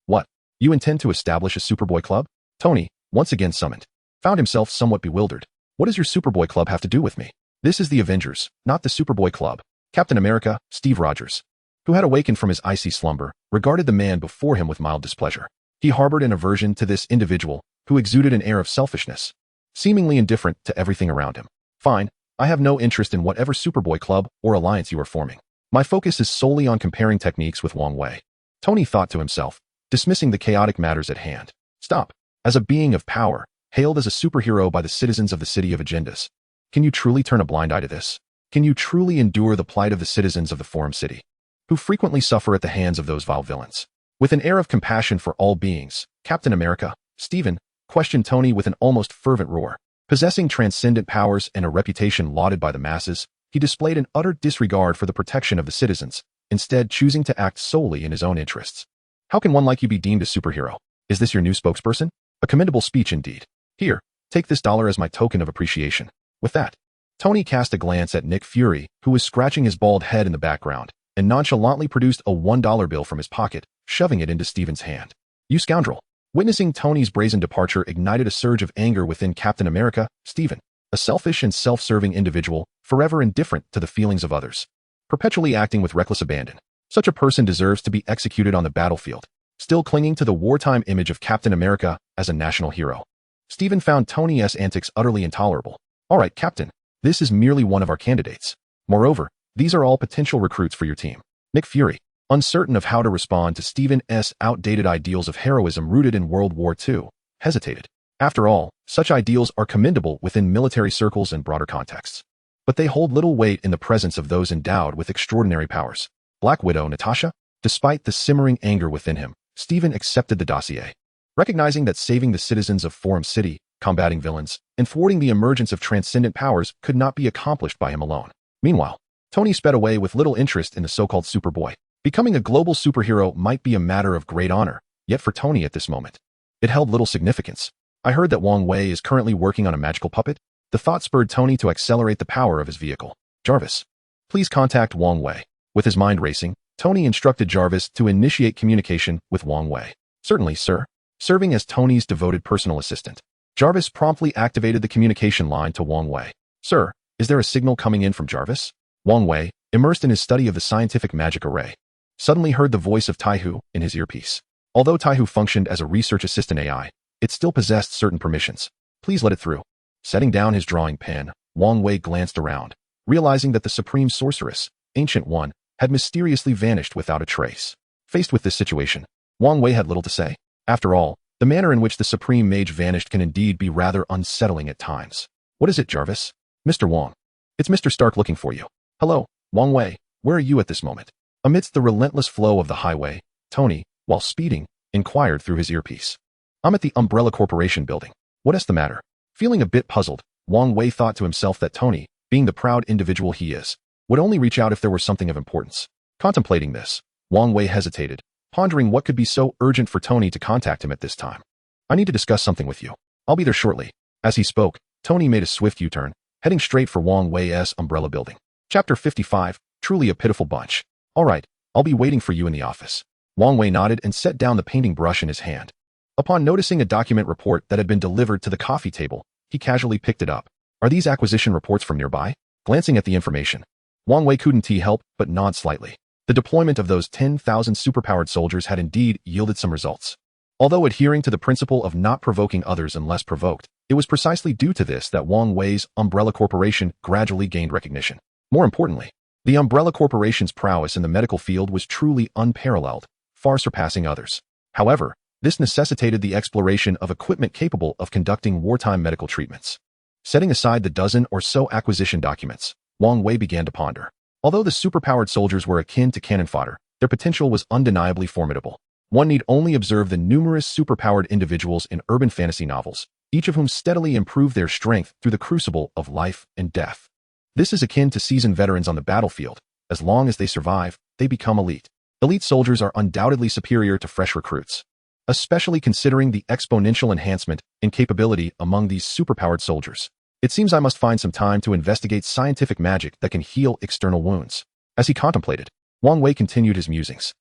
What? You intend to establish a Superboy Club? Tony, once again summoned, found himself somewhat bewildered. What does your Superboy Club have to do with me? This is the Avengers, not the Superboy Club. Captain America, Steve Rogers, who had awakened from his icy slumber, regarded the man before him with mild displeasure. He harbored an aversion to this individual, who exuded an air of selfishness, seemingly indifferent to everything around him. Fine, I have no interest in whatever Superboy Club or alliance you are forming. My focus is solely on comparing techniques with Wang Wei. Tony thought to himself, dismissing the chaotic matters at hand. Stop. As a being of power, hailed as a superhero by the citizens of the City of Agendas, can you truly turn a blind eye to this? Can you truly endure the plight of the citizens of the Forum City, who frequently suffer at the hands of those vile villains? With an air of compassion for all beings, Captain America, Stephen, questioned Tony with an almost fervent roar. Possessing transcendent powers and a reputation lauded by the masses, he displayed an utter disregard for the protection of the citizens, instead choosing to act solely in his own interests. How can one like you be deemed a superhero? Is this your new spokesperson? A commendable speech indeed. Here, take this $1 as my token of appreciation. With that, Tony cast a glance at Nick Fury, who was scratching his bald head in the background, and nonchalantly produced a $1 bill from his pocket, shoving it into Stephen's hand. You scoundrel! Witnessing Tony's brazen departure ignited a surge of anger within Captain America, Stephen, a selfish and self-serving individual, forever indifferent to the feelings of others, perpetually acting with reckless abandon. Such a person deserves to be executed on the battlefield, still clinging to the wartime image of Captain America as a national hero. Stephen found Tony's antics utterly intolerable. All right, Captain, this is merely one of our candidates. Moreover, these are all potential recruits for your team. Nick Fury, uncertain of how to respond to Stephen's outdated ideals of heroism rooted in World War II, hesitated. After all, such ideals are commendable within military circles and broader contexts, but they hold little weight in the presence of those endowed with extraordinary powers. Black Widow Natasha? Despite the simmering anger within him, Stephen accepted the dossier. Recognizing that saving the citizens of Forum City, combating villains, and thwarting the emergence of transcendent powers could not be accomplished by him alone. Meanwhile, Tony sped away with little interest in the so-called Superboy. Becoming a global superhero might be a matter of great honor, yet for Tony at this moment, it held little significance. I heard that Wang Wei is currently working on a magical puppet. The thought spurred Tony to accelerate the power of his vehicle. Jarvis, please contact Wang Wei. With his mind racing, Tony instructed Jarvis to initiate communication with Wang Wei. Certainly, sir. Serving as Tony's devoted personal assistant, Jarvis promptly activated the communication line to Wang Wei. Sir, is there a signal coming in from Jarvis? Wang Wei, immersed in his study of the scientific magic array, suddenly heard the voice of Taihu in his earpiece. Although Taihu functioned as a research assistant AI, it still possessed certain permissions. Please let it through. Setting down his drawing pen, Wang Wei glanced around, realizing that the supreme sorceress, Ancient One, had mysteriously vanished without a trace. Faced with this situation, Wang Wei had little to say. After all, the manner in which the supreme mage vanished can indeed be rather unsettling at times. What is it, Jarvis? Mr. Wang. It's Mr. Stark looking for you. Hello, Wang Wei, where are you at this moment? Amidst the relentless flow of the highway, Tony, while speeding, inquired through his earpiece. I'm at the Umbrella Corporation building. What is the matter? Feeling a bit puzzled, Wang Wei thought to himself that Tony, being the proud individual he is, would only reach out if there were something of importance. Contemplating this, Wang Wei hesitated, pondering what could be so urgent for Tony to contact him at this time. I need to discuss something with you. I'll be there shortly. As he spoke, Tony made a swift U-turn, heading straight for Wang Wei's Umbrella building. Chapter 55, truly a pitiful bunch. All right, I'll be waiting for you in the office. Wang Wei nodded and set down the painting brush in his hand. Upon noticing a document report that had been delivered to the coffee table, he casually picked it up. Are these acquisition reports from nearby? Glancing at the information, Wang Wei couldn't help but nod slightly. The deployment of those 10,000 superpowered soldiers had indeed yielded some results. Although adhering to the principle of not provoking others unless provoked, it was precisely due to this that Wang Wei's Umbrella Corporation gradually gained recognition. More importantly, the Umbrella Corporation's prowess in the medical field was truly unparalleled, far surpassing others. However, this necessitated the exploration of equipment capable of conducting wartime medical treatments. Setting aside the dozen or so acquisition documents, Wang Wei began to ponder. Although the superpowered soldiers were akin to cannon fodder, their potential was undeniably formidable. One need only observe the numerous superpowered individuals in urban fantasy novels, each of whom steadily improve their strength through the crucible of life and death. This is akin to seasoned veterans on the battlefield. As long as they survive, they become elite. Elite soldiers are undoubtedly superior to fresh recruits, especially considering the exponential enhancement in capability among these superpowered soldiers. It seems I must find some time to investigate scientific magic that can heal external wounds. As he contemplated, Wang Wei continued his musings.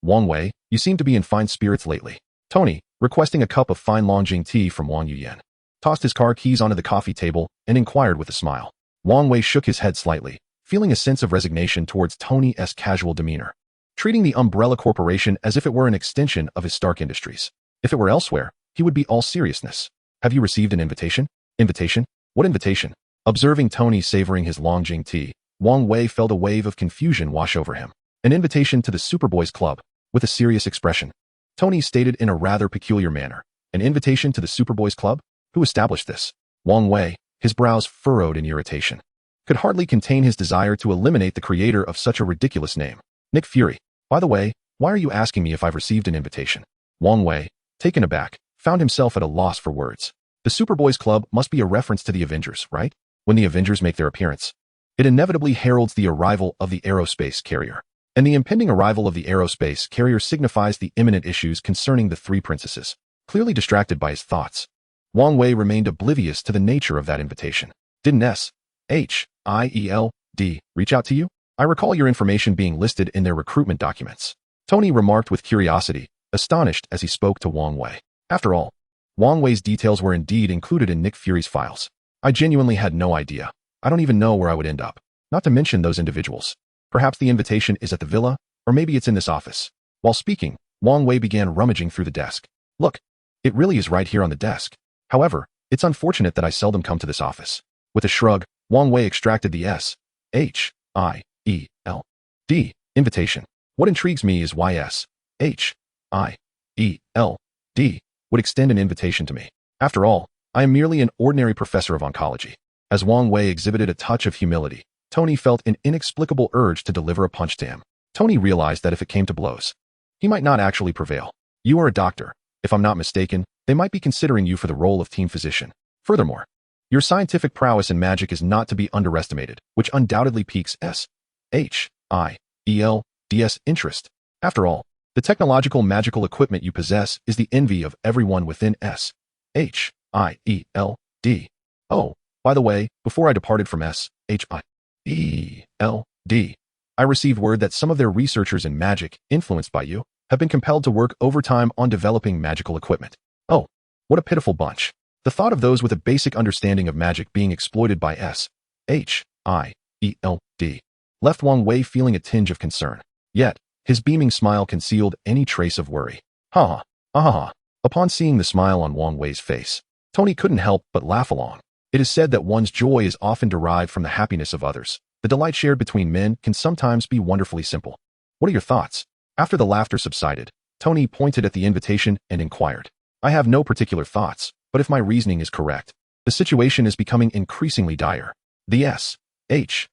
Wang Wei, you seem to be in fine spirits lately. Tony, requesting a cup of fine Longjing tea from Wang Yuyan, tossed his car keys onto the coffee table and inquired with a smile. Wang Wei shook his head slightly, feeling a sense of resignation towards Tony's casual demeanor, treating the Umbrella Corporation as if it were an extension of his Stark Industries. If it were elsewhere, he would be all seriousness. Have you received an invitation? Invitation? What invitation? Observing Tony savoring his Longjing tea, Wang Wei felt a wave of confusion wash over him. An invitation to the Superboys Club, with a serious expression. Tony stated in a rather peculiar manner. An invitation to the Superboys Club? Who established this? Wang Wei, his brows furrowed in irritation, could hardly contain his desire to eliminate the creator of such a ridiculous name. Nick Fury. By the way, why are you asking me if I've received an invitation? Wang Wei, taken aback, found himself at a loss for words. The Superboys Club must be a reference to the Avengers, right? When the Avengers make their appearance, it inevitably heralds the arrival of the aerospace carrier. And the impending arrival of the aerospace carrier signifies the imminent issues concerning the three princesses. Clearly distracted by his thoughts, Wang Wei remained oblivious to the nature of that invitation. Didn't S.H.I.E.L.D. reach out to you? I recall your information being listed in their recruitment documents. Tony remarked with curiosity, astonished as he spoke to Wang Wei. After all, Wang Wei's details were indeed included in Nick Fury's files. I genuinely had no idea. I don't even know where I would end up. Not to mention those individuals. Perhaps the invitation is at the villa, or maybe it's in this office. While speaking, Wang Wei began rummaging through the desk. Look, it really is right here on the desk. However, it's unfortunate that I seldom come to this office. With a shrug, Wang Wei extracted the S.H.I.E.L.D. invitation. What intrigues me is why S.H.I.E.L.D. would extend an invitation to me. After all, I am merely an ordinary professor of oncology. As Wang Wei exhibited a touch of humility, Tony felt an inexplicable urge to deliver a punch to him. Tony realized that if it came to blows, he might not actually prevail. You are a doctor. If I'm not mistaken, they might be considering you for the role of team physician. Furthermore, your scientific prowess in magic is not to be underestimated, which undoubtedly piques S.H.I.E.L.D.'s interest. After all, the technological magical equipment you possess is the envy of everyone within S.H.I.E.L.D. Oh, by the way, before I departed from S.H.I.E.L.D., I received word that some of their researchers in magic, influenced by you, have been compelled to work overtime on developing magical equipment. Oh, what a pitiful bunch. The thought of those with a basic understanding of magic being exploited by S.H.I.E.L.D. left Wang Wei feeling a tinge of concern. Yet, his beaming smile concealed any trace of worry. Ha ha. Upon seeing the smile on Wang Wei's face, Tony couldn't help but laugh along. It is said that one's joy is often derived from the happiness of others. The delight shared between men can sometimes be wonderfully simple. What are your thoughts? After the laughter subsided, Tony pointed at the invitation and inquired. I have no particular thoughts, but if my reasoning is correct, the situation is becoming increasingly dire. The S.H.I.E.L.D.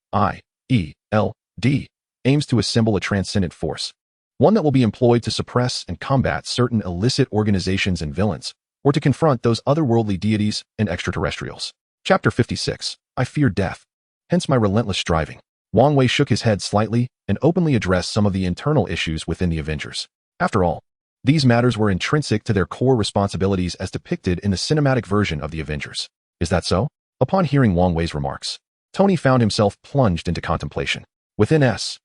aims to assemble a transcendent force, one that will be employed to suppress and combat certain illicit organizations and villains, or to confront those otherworldly deities and extraterrestrials. Chapter 56. I fear death. Hence my relentless striving. Wang Wei shook his head slightly and openly addressed some of the internal issues within the Avengers. After all, these matters were intrinsic to their core responsibilities as depicted in the cinematic version of the Avengers. Is that so? Upon hearing Wang Wei's remarks, Tony found himself plunged into contemplation. Within S.H.I.E.L.D.,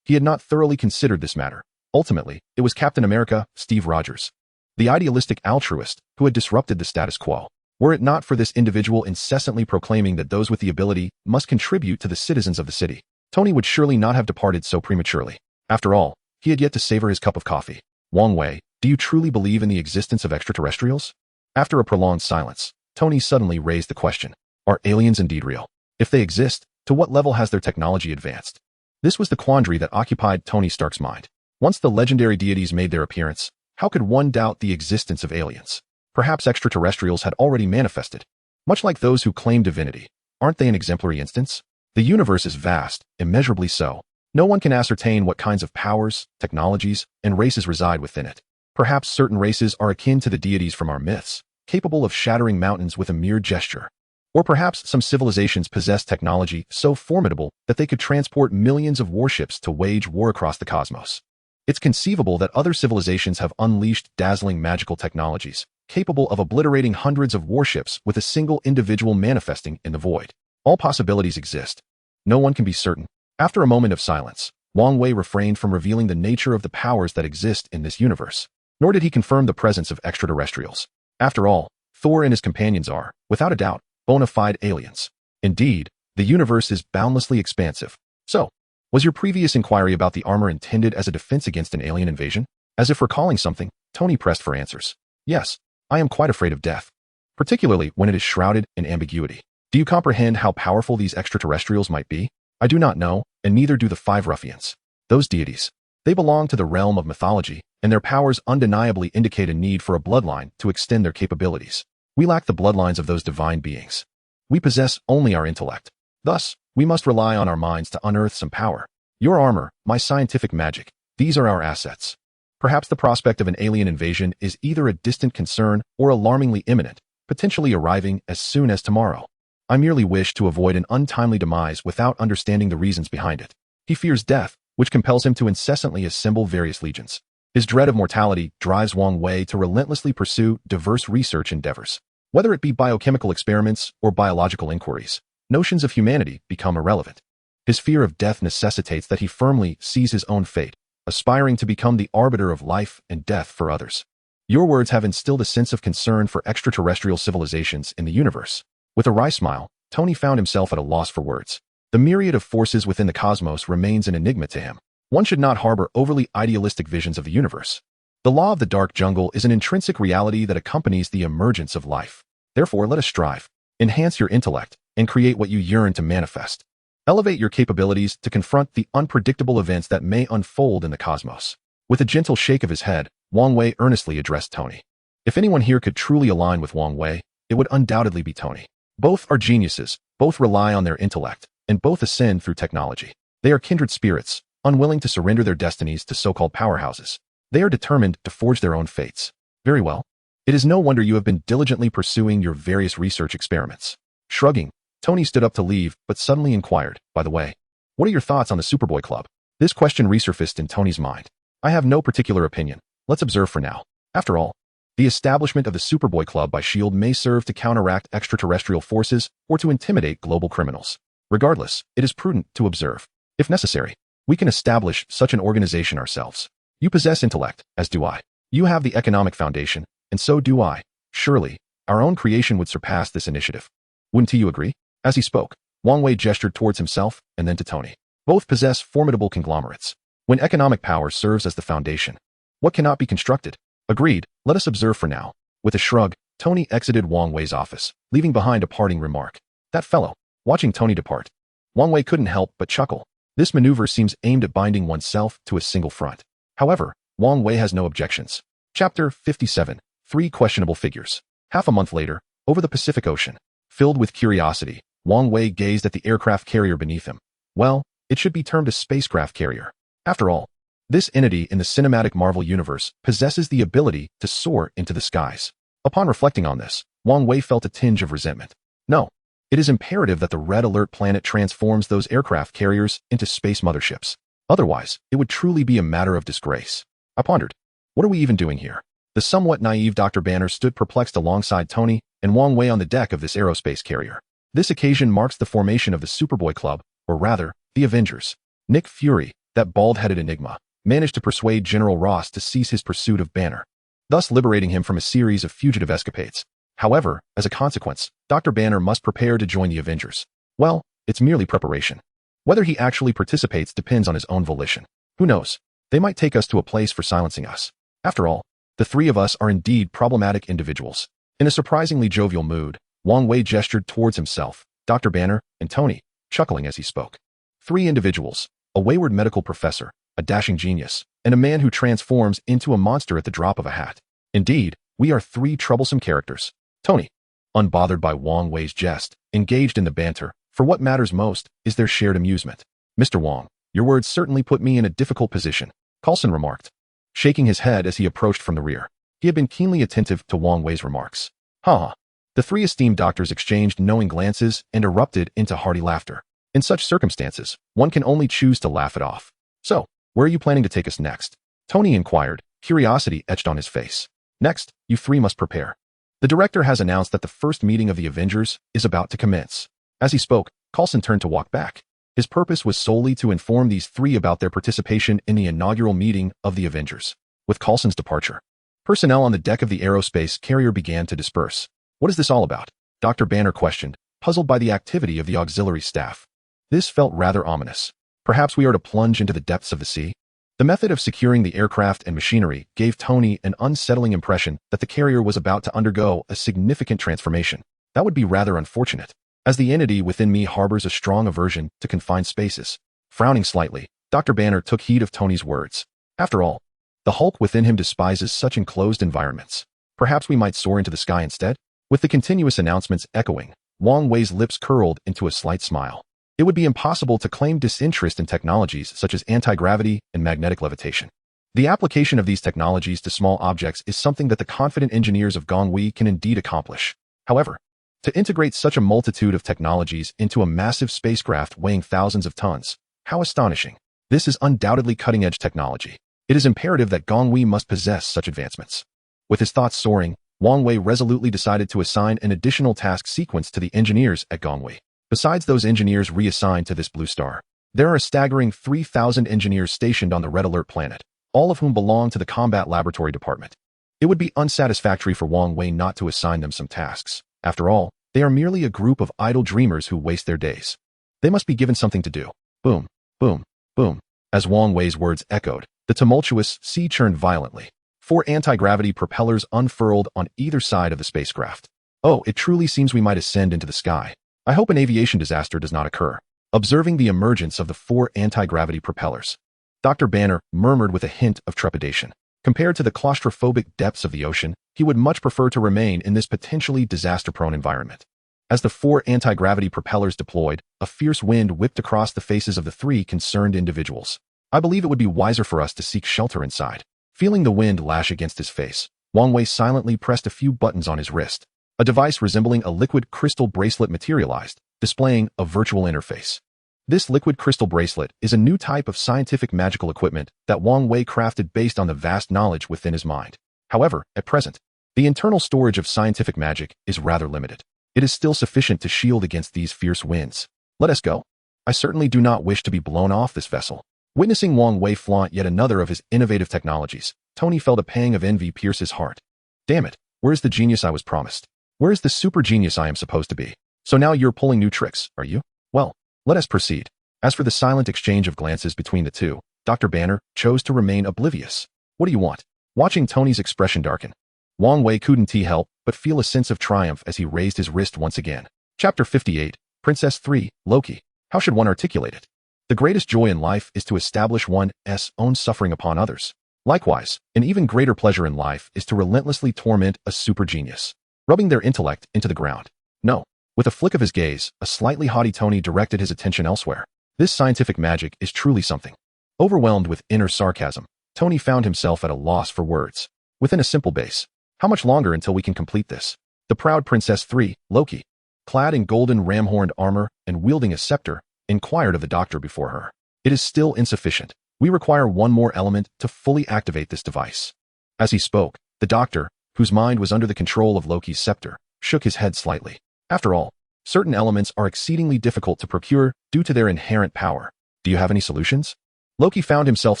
he had not thoroughly considered this matter. Ultimately, it was Captain America, Steve Rogers, the idealistic altruist who had disrupted the status quo. Were it not for this individual incessantly proclaiming that those with the ability must contribute to the citizens of the city, Tony would surely not have departed so prematurely. After all, he had yet to savor his cup of coffee. Wang Wei, do you truly believe in the existence of extraterrestrials? After a prolonged silence, Tony suddenly raised the question. Are aliens indeed real? If they exist, to what level has their technology advanced? This was the quandary that occupied Tony Stark's mind. Once the legendary deities made their appearance, how could one doubt the existence of aliens? Perhaps extraterrestrials had already manifested. Much like those who claim divinity, aren't they an exemplary instance? The universe is vast, immeasurably so, No one can ascertain what kinds of powers, technologies, and races reside within it. Perhaps certain races are akin to the deities from our myths, capable of shattering mountains with a mere gesture. Or perhaps some civilizations possess technology so formidable that they could transport millions of warships to wage war across the cosmos. It's conceivable that other civilizations have unleashed dazzling magical technologies, capable of obliterating hundreds of warships with a single individual manifesting in the void. All possibilities exist. No one can be certain. After a moment of silence, Wang Wei refrained from revealing the nature of the powers that exist in this universe. Nor did he confirm the presence of extraterrestrials. After all, Thor and his companions are, without a doubt, bona fide aliens. Indeed, the universe is boundlessly expansive. So, was your previous inquiry about the armor intended as a defense against an alien invasion? As if recalling something, Tony pressed for answers. Yes, I am quite afraid of death, particularly when it is shrouded in ambiguity. Do you comprehend how powerful these extraterrestrials might be? I do not know, and neither do the five ruffians. Those deities. They belong to the realm of mythology, and their powers undeniably indicate a need for a bloodline to extend their capabilities. We lack the bloodlines of those divine beings. We possess only our intellect. Thus, we must rely on our minds to unearth some power. Your armor, my scientific magic, these are our assets. Perhaps the prospect of an alien invasion is either a distant concern or alarmingly imminent, potentially arriving as soon as tomorrow. I merely wish to avoid an untimely demise without understanding the reasons behind it. He fears death, which compels him to incessantly assemble various legions. His dread of mortality drives Wang Wei to relentlessly pursue diverse research endeavors. Whether it be biochemical experiments or biological inquiries, notions of humanity become irrelevant. His fear of death necessitates that he firmly seize his own fate, aspiring to become the arbiter of life and death for others. Your words have instilled a sense of concern for extraterrestrial civilizations in the universe. With a wry smile, Tony found himself at a loss for words. The myriad of forces within the cosmos remains an enigma to him. One should not harbor overly idealistic visions of the universe. The law of the dark jungle is an intrinsic reality that accompanies the emergence of life. Therefore, let us strive. Enhance your intellect and create what you yearn to manifest. Elevate your capabilities to confront the unpredictable events that may unfold in the cosmos. With a gentle shake of his head, Wang Wei earnestly addressed Tony. If anyone here could truly align with Wang Wei, it would undoubtedly be Tony. Both are geniuses, both rely on their intellect, and both ascend through technology. They are kindred spirits, unwilling to surrender their destinies to so-called powerhouses. They are determined to forge their own fates. Very well. It is no wonder you have been diligently pursuing your various research experiments. Shrugging, Tony stood up to leave, but suddenly inquired, by the way, what are your thoughts on the Superboy Club? This question resurfaced in Tony's mind. I have no particular opinion. Let's observe for now. After all, the establishment of the Superboy Club by S.H.I.E.L.D. may serve to counteract extraterrestrial forces or to intimidate global criminals. Regardless, it is prudent to observe. If necessary, we can establish such an organization ourselves. You possess intellect, as do I. You have the economic foundation, and so do I. Surely, our own creation would surpass this initiative. Wouldn't you agree? As he spoke, Wang Wei gestured towards himself and then to Tony. Both possess formidable conglomerates. When economic power serves as the foundation, what cannot be constructed? Agreed, let us observe for now. With a shrug, Tony exited Wang Wei's office, leaving behind a parting remark. That fellow. Watching Tony depart, Wang Wei couldn't help but chuckle. This maneuver seems aimed at binding oneself to a single front. However, Wang Wei has no objections. Chapter 57. 3 Questionable Figures. Half a month later, over the Pacific Ocean, filled with curiosity, Wang Wei gazed at the aircraft carrier beneath him. Well, it should be termed a spacecraft carrier. After all, this entity in the cinematic Marvel universe possesses the ability to soar into the skies. Upon reflecting on this, Wang Wei felt a tinge of resentment. No. It is imperative that the Red Alert planet transforms those aircraft carriers into space motherships. Otherwise, it would truly be a matter of disgrace. I pondered. What are we even doing here? The somewhat naive Dr. Banner stood perplexed alongside Tony and Wang Wei on the deck of this aerospace carrier. This occasion marks the formation of the Superboy Club, or rather, the Avengers. Nick Fury, that bald-headed enigma, managed to persuade General Ross to cease his pursuit of Banner, thus liberating him from a series of fugitive escapades. However, as a consequence, Dr. Banner must prepare to join the Avengers. Well, it's merely preparation. Whether he actually participates depends on his own volition. Who knows? They might take us to a place for silencing us. After all, the three of us are indeed problematic individuals. In a surprisingly jovial mood, Wang Wei gestured towards himself, Dr. Banner, and Tony, chuckling as he spoke. 3 individuals, a wayward medical professor, a dashing genius, and a man who transforms into a monster at the drop of a hat. Indeed, we are 3 troublesome characters. Tony, unbothered by Wang Wei's jest, engaged in the banter, for what matters most is their shared amusement. Mr. Wang, Your words certainly put me in a difficult position, Coulson remarked, shaking his head as he approached from the rear. He had been keenly attentive to Wang Wei's remarks. Ha! The three esteemed doctors exchanged knowing glances and erupted into hearty laughter. In such circumstances, one can only choose to laugh it off. So, where are you planning to take us next? Tony inquired, curiosity etched on his face. Next, you three must prepare. The director has announced that the first meeting of the Avengers is about to commence. As he spoke, Coulson turned to walk back. His purpose was solely to inform these three about their participation in the inaugural meeting of the Avengers. With Coulson's departure, personnel on the deck of the aerospace carrier began to disperse. What is this all about? Dr. Banner questioned, puzzled by the activity of the auxiliary staff. This felt rather ominous. Perhaps we are to plunge into the depths of the sea? The method of securing the aircraft and machinery gave Tony an unsettling impression that the carrier was about to undergo a significant transformation. That would be rather unfortunate, as the entity within me harbors a strong aversion to confined spaces. Frowning slightly, Dr. Banner took heed of Tony's words. After all, the Hulk within him despises such enclosed environments. Perhaps we might soar into the sky instead? With the continuous announcements echoing, Wang Wei's lips curled into a slight smile. It would be impossible to claim disinterest in technologies such as anti-gravity and magnetic levitation. The application of these technologies to small objects is something that the confident engineers of Wang Wei can indeed accomplish. However, to integrate such a multitude of technologies into a massive spacecraft weighing thousands of tons, how astonishing. This is undoubtedly cutting-edge technology. It is imperative that Wang Wei must possess such advancements. With his thoughts soaring, Wang Wei resolutely decided to assign an additional task sequence to the engineers at Wang Wei. Besides those engineers reassigned to this blue star, there are a staggering 3,000 engineers stationed on the Red Alert planet, all of whom belong to the Combat Laboratory Department. It would be unsatisfactory for Wang Wei not to assign them some tasks. After all, they are merely a group of idle dreamers who waste their days. They must be given something to do. Boom, boom, boom. As Wang Wei's words echoed, the tumultuous sea churned violently. 4 anti-gravity propellers unfurled on either side of the spacecraft. Oh, it truly seems we might ascend into the sky. I hope an aviation disaster does not occur. Observing the emergence of the 4 anti-gravity propellers, Dr. Banner murmured with a hint of trepidation. Compared to the claustrophobic depths of the ocean, he would much prefer to remain in this potentially disaster-prone environment. As the 4 anti-gravity propellers deployed, a fierce wind whipped across the faces of the 3 concerned individuals. I believe it would be wiser for us to seek shelter inside. Feeling the wind lash against his face, Wang Wei silently pressed a few buttons on his wrist. A device resembling a liquid crystal bracelet materialized, displaying a virtual interface. This liquid crystal bracelet is a new type of scientific magical equipment that Wang Wei crafted based on the vast knowledge within his mind. However, at present, the internal storage of scientific magic is rather limited. It is still sufficient to shield against these fierce winds. Let us go. I certainly do not wish to be blown off this vessel. Witnessing Wang Wei flaunt yet another of his innovative technologies, Tony felt a pang of envy pierce his heart. Damn it, where's the genius I was promised? Where is the super genius I am supposed to be? So now you're pulling new tricks, are you? Well, let us proceed. As for the silent exchange of glances between the two, Dr. Banner chose to remain oblivious. What do you want? Watching Tony's expression darken, Wang Wei couldn't help but feel a sense of triumph as he raised his wrist once again. Chapter 58, Princess 3, Loki. How should one articulate it? The greatest joy in life is to establish one's own suffering upon others. Likewise, an even greater pleasure in life is to relentlessly torment a super genius, rubbing their intellect into the ground. No. With a flick of his gaze, a slightly haughty Tony directed his attention elsewhere. This scientific magic is truly something. Overwhelmed with inner sarcasm, Tony found himself at a loss for words. Within a simple base, how much longer until we can complete this? The proud Princess 3, Loki, clad in golden ram-horned armor and wielding a scepter, inquired of the doctor before her. It is still insufficient. We require one more element to fully activate this device. As he spoke, the doctor, whose mind was under the control of Loki's scepter, shook his head slightly. After all, certain elements are exceedingly difficult to procure due to their inherent power. Do you have any solutions? Loki found himself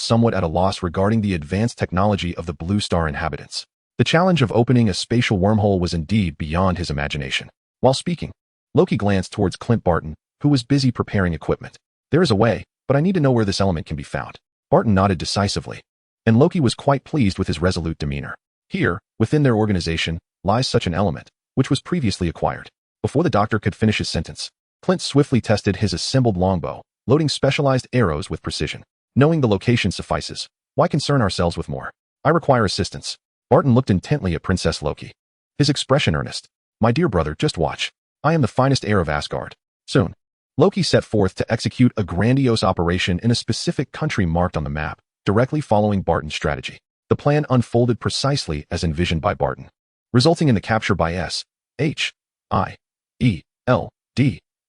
somewhat at a loss regarding the advanced technology of the Blue Star inhabitants. The challenge of opening a spatial wormhole was indeed beyond his imagination. While speaking, Loki glanced towards Clint Barton, who was busy preparing equipment. There is a way, but I need to know where this element can be found. Barton nodded decisively, and Loki was quite pleased with his resolute demeanor. Here, within their organization, lies such an element, which was previously acquired. Before the doctor could finish his sentence, Clint swiftly tested his assembled longbow, loading specialized arrows with precision. Knowing the location suffices, why concern ourselves with more? I require assistance. Barton looked intently at Princess Loki, his expression earnest. My dear brother, just watch. I am the finest heir of Asgard. Soon, Loki set forth to execute a grandiose operation in a specific country marked on the map, directly following Barton's strategy. The plan unfolded precisely as envisioned by Barton, resulting in the capture by S.H.I.E.L.D.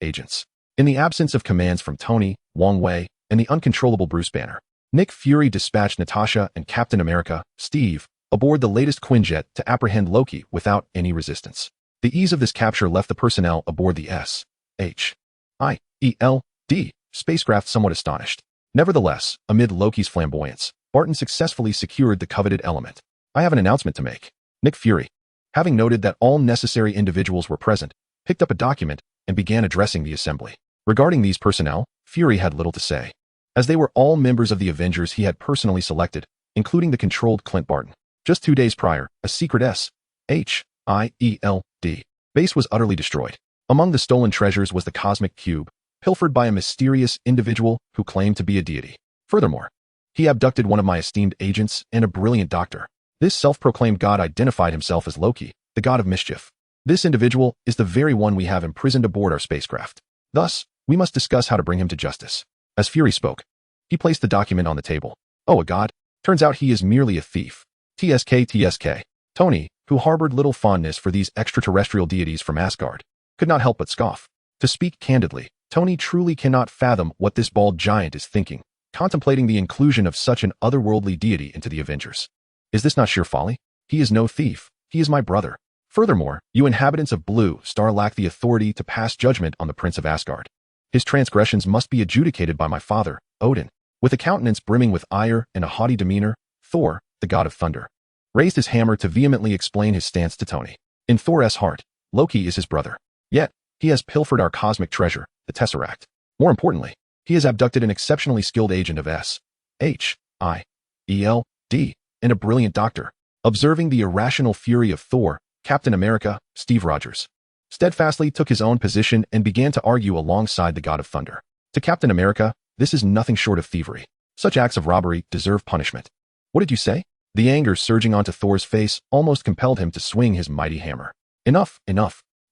agents. In the absence of commands from Tony, Wang Wei, and the uncontrollable Bruce Banner, Nick Fury dispatched Natasha and Captain America, Steve, aboard the latest Quinjet to apprehend Loki without any resistance. The ease of this capture left the personnel aboard the S.H.I.E.L.D. spacecraft somewhat astonished. Nevertheless, amid Loki's flamboyance, Barton successfully secured the coveted element. I have an announcement to make. Nick Fury, having noted that all necessary individuals were present, picked up a document and began addressing the assembly. Regarding these personnel, Fury had little to say, as they were all members of the Avengers he had personally selected, including the controlled Clint Barton. Just 2 days prior, a secret S.H.I.E.L.D. base was utterly destroyed. Among the stolen treasures was the cosmic cube, pilfered by a mysterious individual who claimed to be a deity. Furthermore, he abducted one of my esteemed agents and a brilliant doctor. This self-proclaimed god identified himself as Loki, the god of mischief. This individual is the very one we have imprisoned aboard our spacecraft. Thus, we must discuss how to bring him to justice. As Fury spoke, he placed the document on the table. Oh, a god? Turns out he is merely a thief. TSK. Tony, who harbored little fondness for these extraterrestrial deities from Asgard, could not help but scoff. To speak candidly, Tony truly cannot fathom what this bald giant is thinking, contemplating the inclusion of such an otherworldly deity into the Avengers. Is this not sheer folly? He is no thief. He is my brother. Furthermore, you inhabitants of Blue Star lack the authority to pass judgment on the Prince of Asgard. His transgressions must be adjudicated by my father, Odin. With a countenance brimming with ire and a haughty demeanor, Thor, the god of thunder, raised his hammer to vehemently explain his stance to Tony. In Thor's heart, Loki is his brother. Yet, he has pilfered our cosmic treasure, the Tesseract. More importantly, he has abducted an exceptionally skilled agent of S.H.I.E.L.D. and a brilliant doctor. Observing the irrational fury of Thor, Captain America, Steve Rogers, steadfastly took his own position and began to argue alongside the god of thunder. To Captain America, this is nothing short of thievery. Such acts of robbery deserve punishment. What did you say? The anger surging onto Thor's face almost compelled him to swing his mighty hammer. Enough.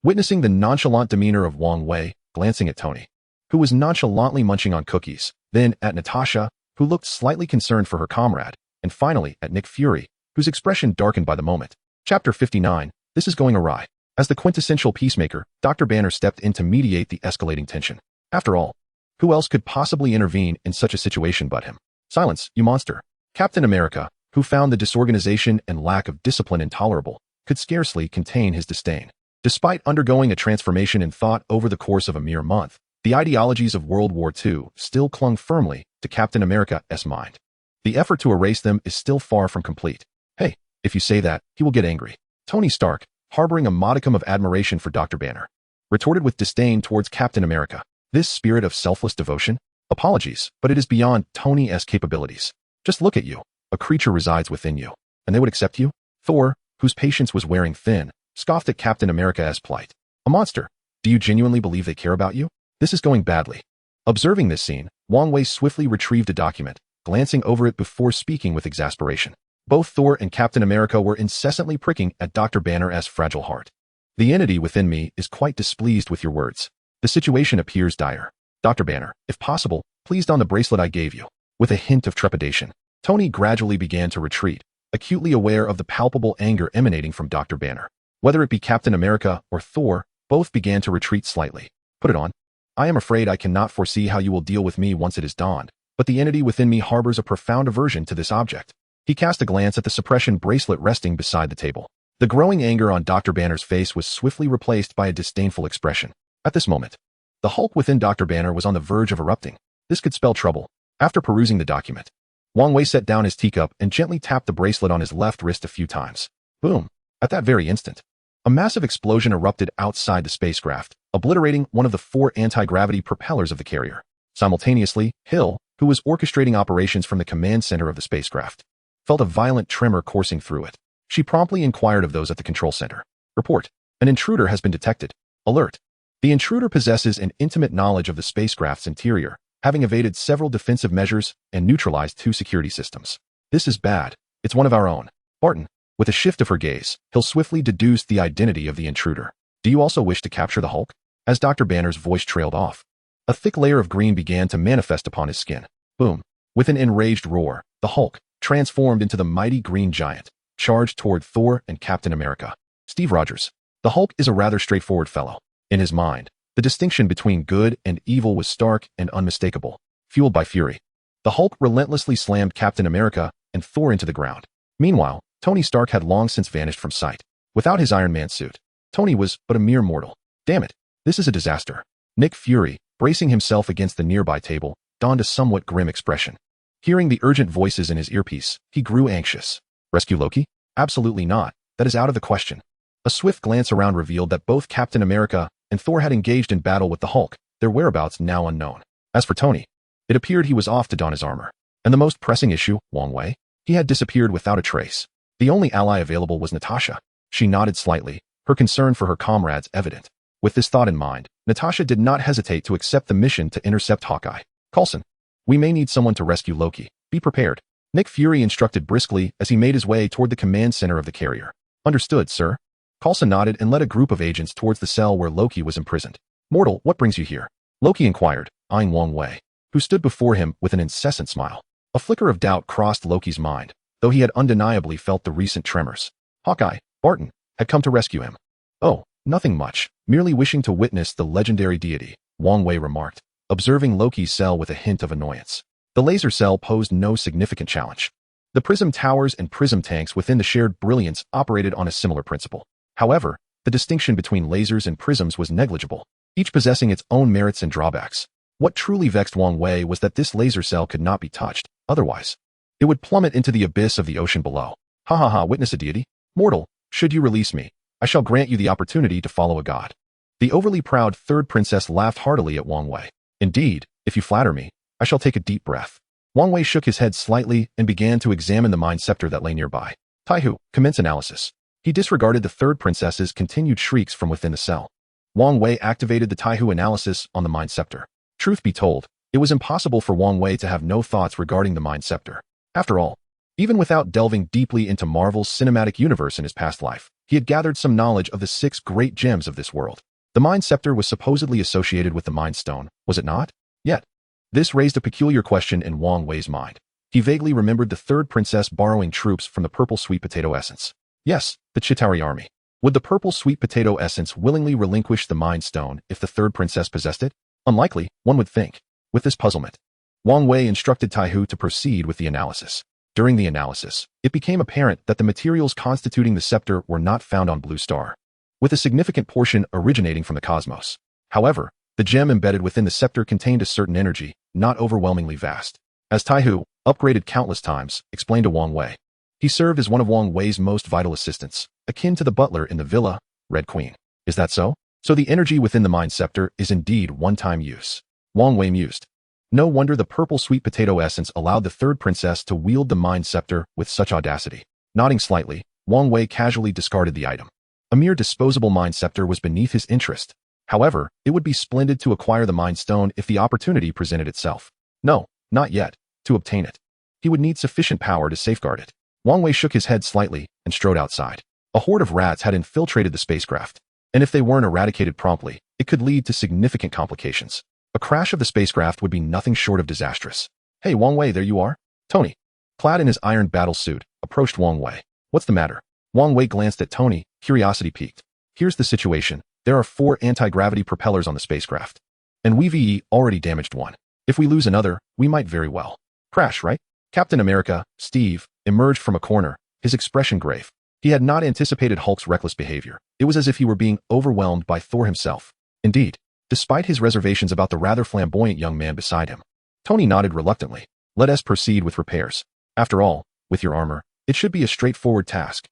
Witnessing the nonchalant demeanor of Wang Wei, glancing at Tony, who was nonchalantly munching on cookies, then at Natasha, who looked slightly concerned for her comrade, and finally at Nick Fury, whose expression darkened by the moment. Chapter 59, This is going awry. As the quintessential peacemaker, Dr. Banner stepped in to mediate the escalating tension. After all, who else could possibly intervene in such a situation but him? Silence, you monster. Captain America, who found the disorganization and lack of discipline intolerable, could scarcely contain his disdain. Despite undergoing a transformation in thought over the course of a mere month, the ideologies of World War II still clung firmly to Captain America's mind. The effort to erase them is still far from complete. Hey, if you say that, he will get angry. Tony Stark, harboring a modicum of admiration for Dr. Banner, retorted with disdain towards Captain America. This spirit of selfless devotion? Apologies, but it is beyond Tony's capabilities. Just look at you. A creature resides within you, and they would accept you? Thor, whose patience was wearing thin, scoffed at Captain America's plight. A monster. Do you genuinely believe they care about you? This is going badly. Observing this scene, Wang Wei swiftly retrieved a document, glancing over it before speaking with exasperation. Both Thor and Captain America were incessantly pricking at Dr. Banner's fragile heart. The entity within me is quite displeased with your words. The situation appears dire. Dr. Banner, if possible, please don the bracelet I gave you. With a hint of trepidation, Tony gradually began to retreat, acutely aware of the palpable anger emanating from Dr. Banner. Whether it be Captain America or Thor, both began to retreat slightly. Put it on. I am afraid I cannot foresee how you will deal with me once it is dawned, but the entity within me harbors a profound aversion to this object. He cast a glance at the suppression bracelet resting beside the table. The growing anger on Dr. Banner's face was swiftly replaced by a disdainful expression. At this moment, the Hulk within Dr. Banner was on the verge of erupting. This could spell trouble. After perusing the document, Wang Wei set down his teacup and gently tapped the bracelet on his left wrist a few times. Boom. At that very instant, a massive explosion erupted outside the spacecraft, obliterating one of the 4 anti-gravity propellers of the carrier. Simultaneously, Hill, who was orchestrating operations from the command center of the spacecraft, felt a violent tremor coursing through it. She promptly inquired of those at the control center. Report. An intruder has been detected. Alert. The intruder possesses an intimate knowledge of the spacecraft's interior, having evaded several defensive measures and neutralized 2 security systems. This is bad. It's one of our own. Barton. With a shift of her gaze, Hill swiftly deduced the identity of the intruder. Do you also wish to capture the Hulk? As Dr. Banner's voice trailed off, A thick layer of green began to manifest upon his skin. Boom. With an enraged roar, the Hulk, transformed into the mighty green giant, charged toward Thor and Captain America. Steve Rogers. The Hulk is a rather straightforward fellow. In his mind, the distinction between good and evil was stark and unmistakable, fueled by fury. The Hulk relentlessly slammed Captain America and Thor into the ground. Meanwhile, Tony Stark had long since vanished from sight. Without his Iron Man suit, Tony was but a mere mortal. Damn it, this is a disaster. Nick Fury, bracing himself against the nearby table, donned a somewhat grim expression. Hearing the urgent voices in his earpiece, he grew anxious. Rescue Loki? Absolutely not. That is out of the question. A swift glance around revealed that both Captain America and Thor had engaged in battle with the Hulk, their whereabouts now unknown. As for Tony, it appeared he was off to don his armor. And the most pressing issue, Wang Wei? He had disappeared without a trace. The only ally available was Natasha. She nodded slightly, her concern for her comrades evident. With this thought in mind, Natasha did not hesitate to accept the mission to intercept Hawkeye. Coulson, we may need someone to rescue Loki. Be prepared. Nick Fury instructed briskly as he made his way toward the command center of the carrier. Understood, sir. Coulson nodded and led a group of agents towards the cell where Loki was imprisoned. Mortal, what brings you here? Loki inquired, eyeing Wang Wei, who stood before him with an incessant smile. A flicker of doubt crossed Loki's mind, though he had undeniably felt the recent tremors. Hawkeye, Barton, had come to rescue him. Oh, nothing much, merely wishing to witness the legendary deity, Wang Wei remarked, observing Loki's cell with a hint of annoyance. The laser cell posed no significant challenge. The prism towers and prism tanks within the shared brilliance operated on a similar principle. However, the distinction between lasers and prisms was negligible, each possessing its own merits and drawbacks. What truly vexed Wang Wei was that this laser cell could not be touched, otherwise it would plummet into the abyss of the ocean below. Ha ha ha, witness a deity? Mortal, should you release me, I shall grant you the opportunity to follow a god. The overly proud third princess laughed heartily at Wang Wei. Indeed, if you flatter me, I shall take a deep breath. Wang Wei shook his head slightly and began to examine the mind scepter that lay nearby. Taihu, commence analysis. He disregarded the third princess's continued shrieks from within the cell. Wang Wei activated the Taihu analysis on the mind scepter. Truth be told, it was impossible for Wang Wei to have no thoughts regarding the mind scepter. After all, even without delving deeply into Marvel's cinematic universe in his past life, he had gathered some knowledge of the 6 great gems of this world. The mind scepter was supposedly associated with the mind stone, was it not? Yet, this raised a peculiar question in Wang Wei's mind. He vaguely remembered the third princess borrowing troops from the purple sweet potato essence. Yes, the Chitauri army. Would the purple sweet potato essence willingly relinquish the mind stone if the third princess possessed it? Unlikely, one would think. With this puzzlement, Wang Wei instructed Taihu to proceed with the analysis. During the analysis, it became apparent that the materials constituting the scepter were not found on Blue Star, with a significant portion originating from the cosmos. However, the gem embedded within the scepter contained a certain energy, not overwhelmingly vast. As Taihu, upgraded countless times, explained to Wang Wei, he served as one of Wang Wei's most vital assistants, akin to the butler in the villa, Red Queen. Is that so? So the energy within the mind scepter is indeed one-time use. Wang Wei mused. No wonder the purple sweet potato essence allowed the third princess to wield the mind scepter with such audacity. Nodding slightly, Wang Wei casually discarded the item. A mere disposable mind scepter was beneath his interest. However, it would be splendid to acquire the mind stone if the opportunity presented itself. No, not yet. To obtain it, he would need sufficient power to safeguard it. Wang Wei shook his head slightly and strode outside. A horde of rats had infiltrated the spacecraft, and if they weren't eradicated promptly, it could lead to significant complications. A crash of the spacecraft would be nothing short of disastrous. Hey Wang Wei, there you are? Tony, clad in his iron battle suit, approached Wang Wei. What's the matter? Wang Wei glanced at Tony, curiosity piqued. Here's the situation. There are 4 anti-gravity propellers on the spacecraft, and we've already damaged one. If we lose another, we might very well crash, right? Captain America, Steve, emerged from a corner, his expression grave. He had not anticipated Hulk's reckless behavior. It was as if he were being overwhelmed by Thor himself. Indeed, despite his reservations about the rather flamboyant young man beside him, Tony nodded reluctantly. Let us proceed with repairs. After all, with your armor, it should be a straightforward task.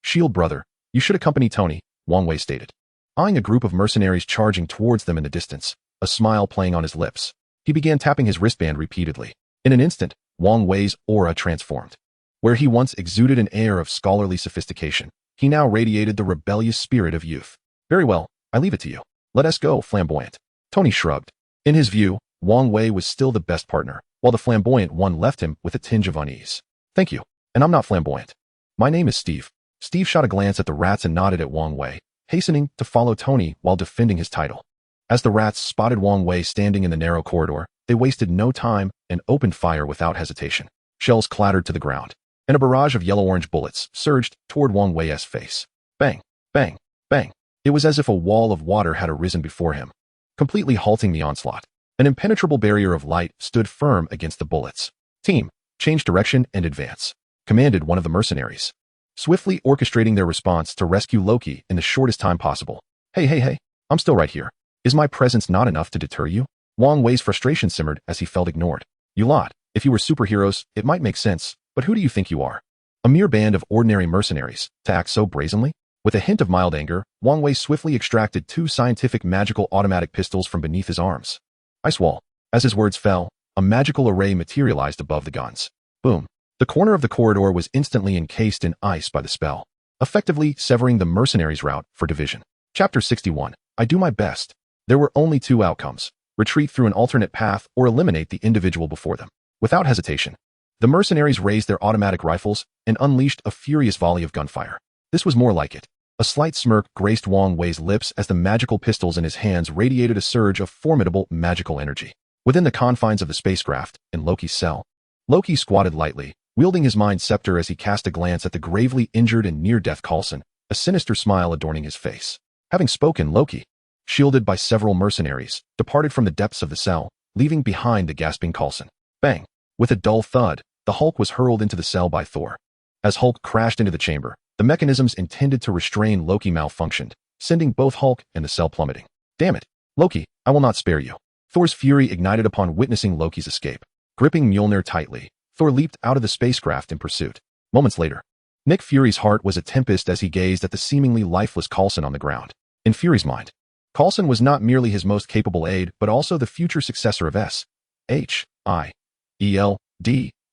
Shield brother, you should accompany Tony, Wang Wei stated, eyeing a group of mercenaries charging towards them in the distance, a smile playing on his lips. He began tapping his wristband repeatedly. In an instant, Wang Wei's aura transformed. Where he once exuded an air of scholarly sophistication, he now radiated the rebellious spirit of youth. Very well, I leave it to you. Let us go, flamboyant. Tony shrugged. In his view, Wang Wei was still the best partner, while the flamboyant one left him with a tinge of unease. Thank you, and I'm not flamboyant. My name is Steve. Steve shot a glance at the rats and nodded at Wang Wei, hastening to follow Tony while defending his title. As the rats spotted Wang Wei standing in the narrow corridor, they wasted no time and opened fire without hesitation. Shells clattered to the ground, and a barrage of yellow-orange bullets surged toward Wang Wei's face. Bang, bang, bang. It was as if a wall of water had arisen before him, completely halting the onslaught. An impenetrable barrier of light stood firm against the bullets. Team, change direction and advance, commanded one of the mercenaries, swiftly orchestrating their response to rescue Loki in the shortest time possible. Hey, I'm still right here. Is my presence not enough to deter you? Wang Wei's frustration simmered as he felt ignored. You lot, if you were superheroes, it might make sense, but who do you think you are? A mere band of ordinary mercenaries, to act so brazenly? With a hint of mild anger, Wang Wei swiftly extracted 2 scientific magical automatic pistols from beneath his arms. Ice wall. As his words fell, a magical array materialized above the guns. Boom. The corner of the corridor was instantly encased in ice by the spell, effectively severing the mercenaries' route for division. Chapter 61. I do my best. There were only 2 outcomes: retreat through an alternate path or eliminate the individual before them. Without hesitation, the mercenaries raised their automatic rifles and unleashed a furious volley of gunfire. This was more like it. A slight smirk graced Wang Wei's lips as the magical pistols in his hands radiated a surge of formidable magical energy. Within the confines of the spacecraft, in Loki's cell, Loki squatted lightly, wielding his mind scepter as he cast a glance at the gravely injured and near-death Coulson, a sinister smile adorning his face. Having spoken, Loki, shielded by several mercenaries, departed from the depths of the cell, leaving behind the gasping Coulson. Bang! With a dull thud, the Hulk was hurled into the cell by Thor. As Hulk crashed into the chamber, the mechanisms intended to restrain Loki malfunctioned, sending both Hulk and the cell plummeting. Damn it! Loki, I will not spare you. Thor's fury ignited upon witnessing Loki's escape. Gripping Mjolnir tightly, Thor leaped out of the spacecraft in pursuit. Moments later, Nick Fury's heart was a tempest as he gazed at the seemingly lifeless Coulson on the ground. In Fury's mind, Coulson was not merely his most capable aide, but also the future successor of S.H.I.E.L.D.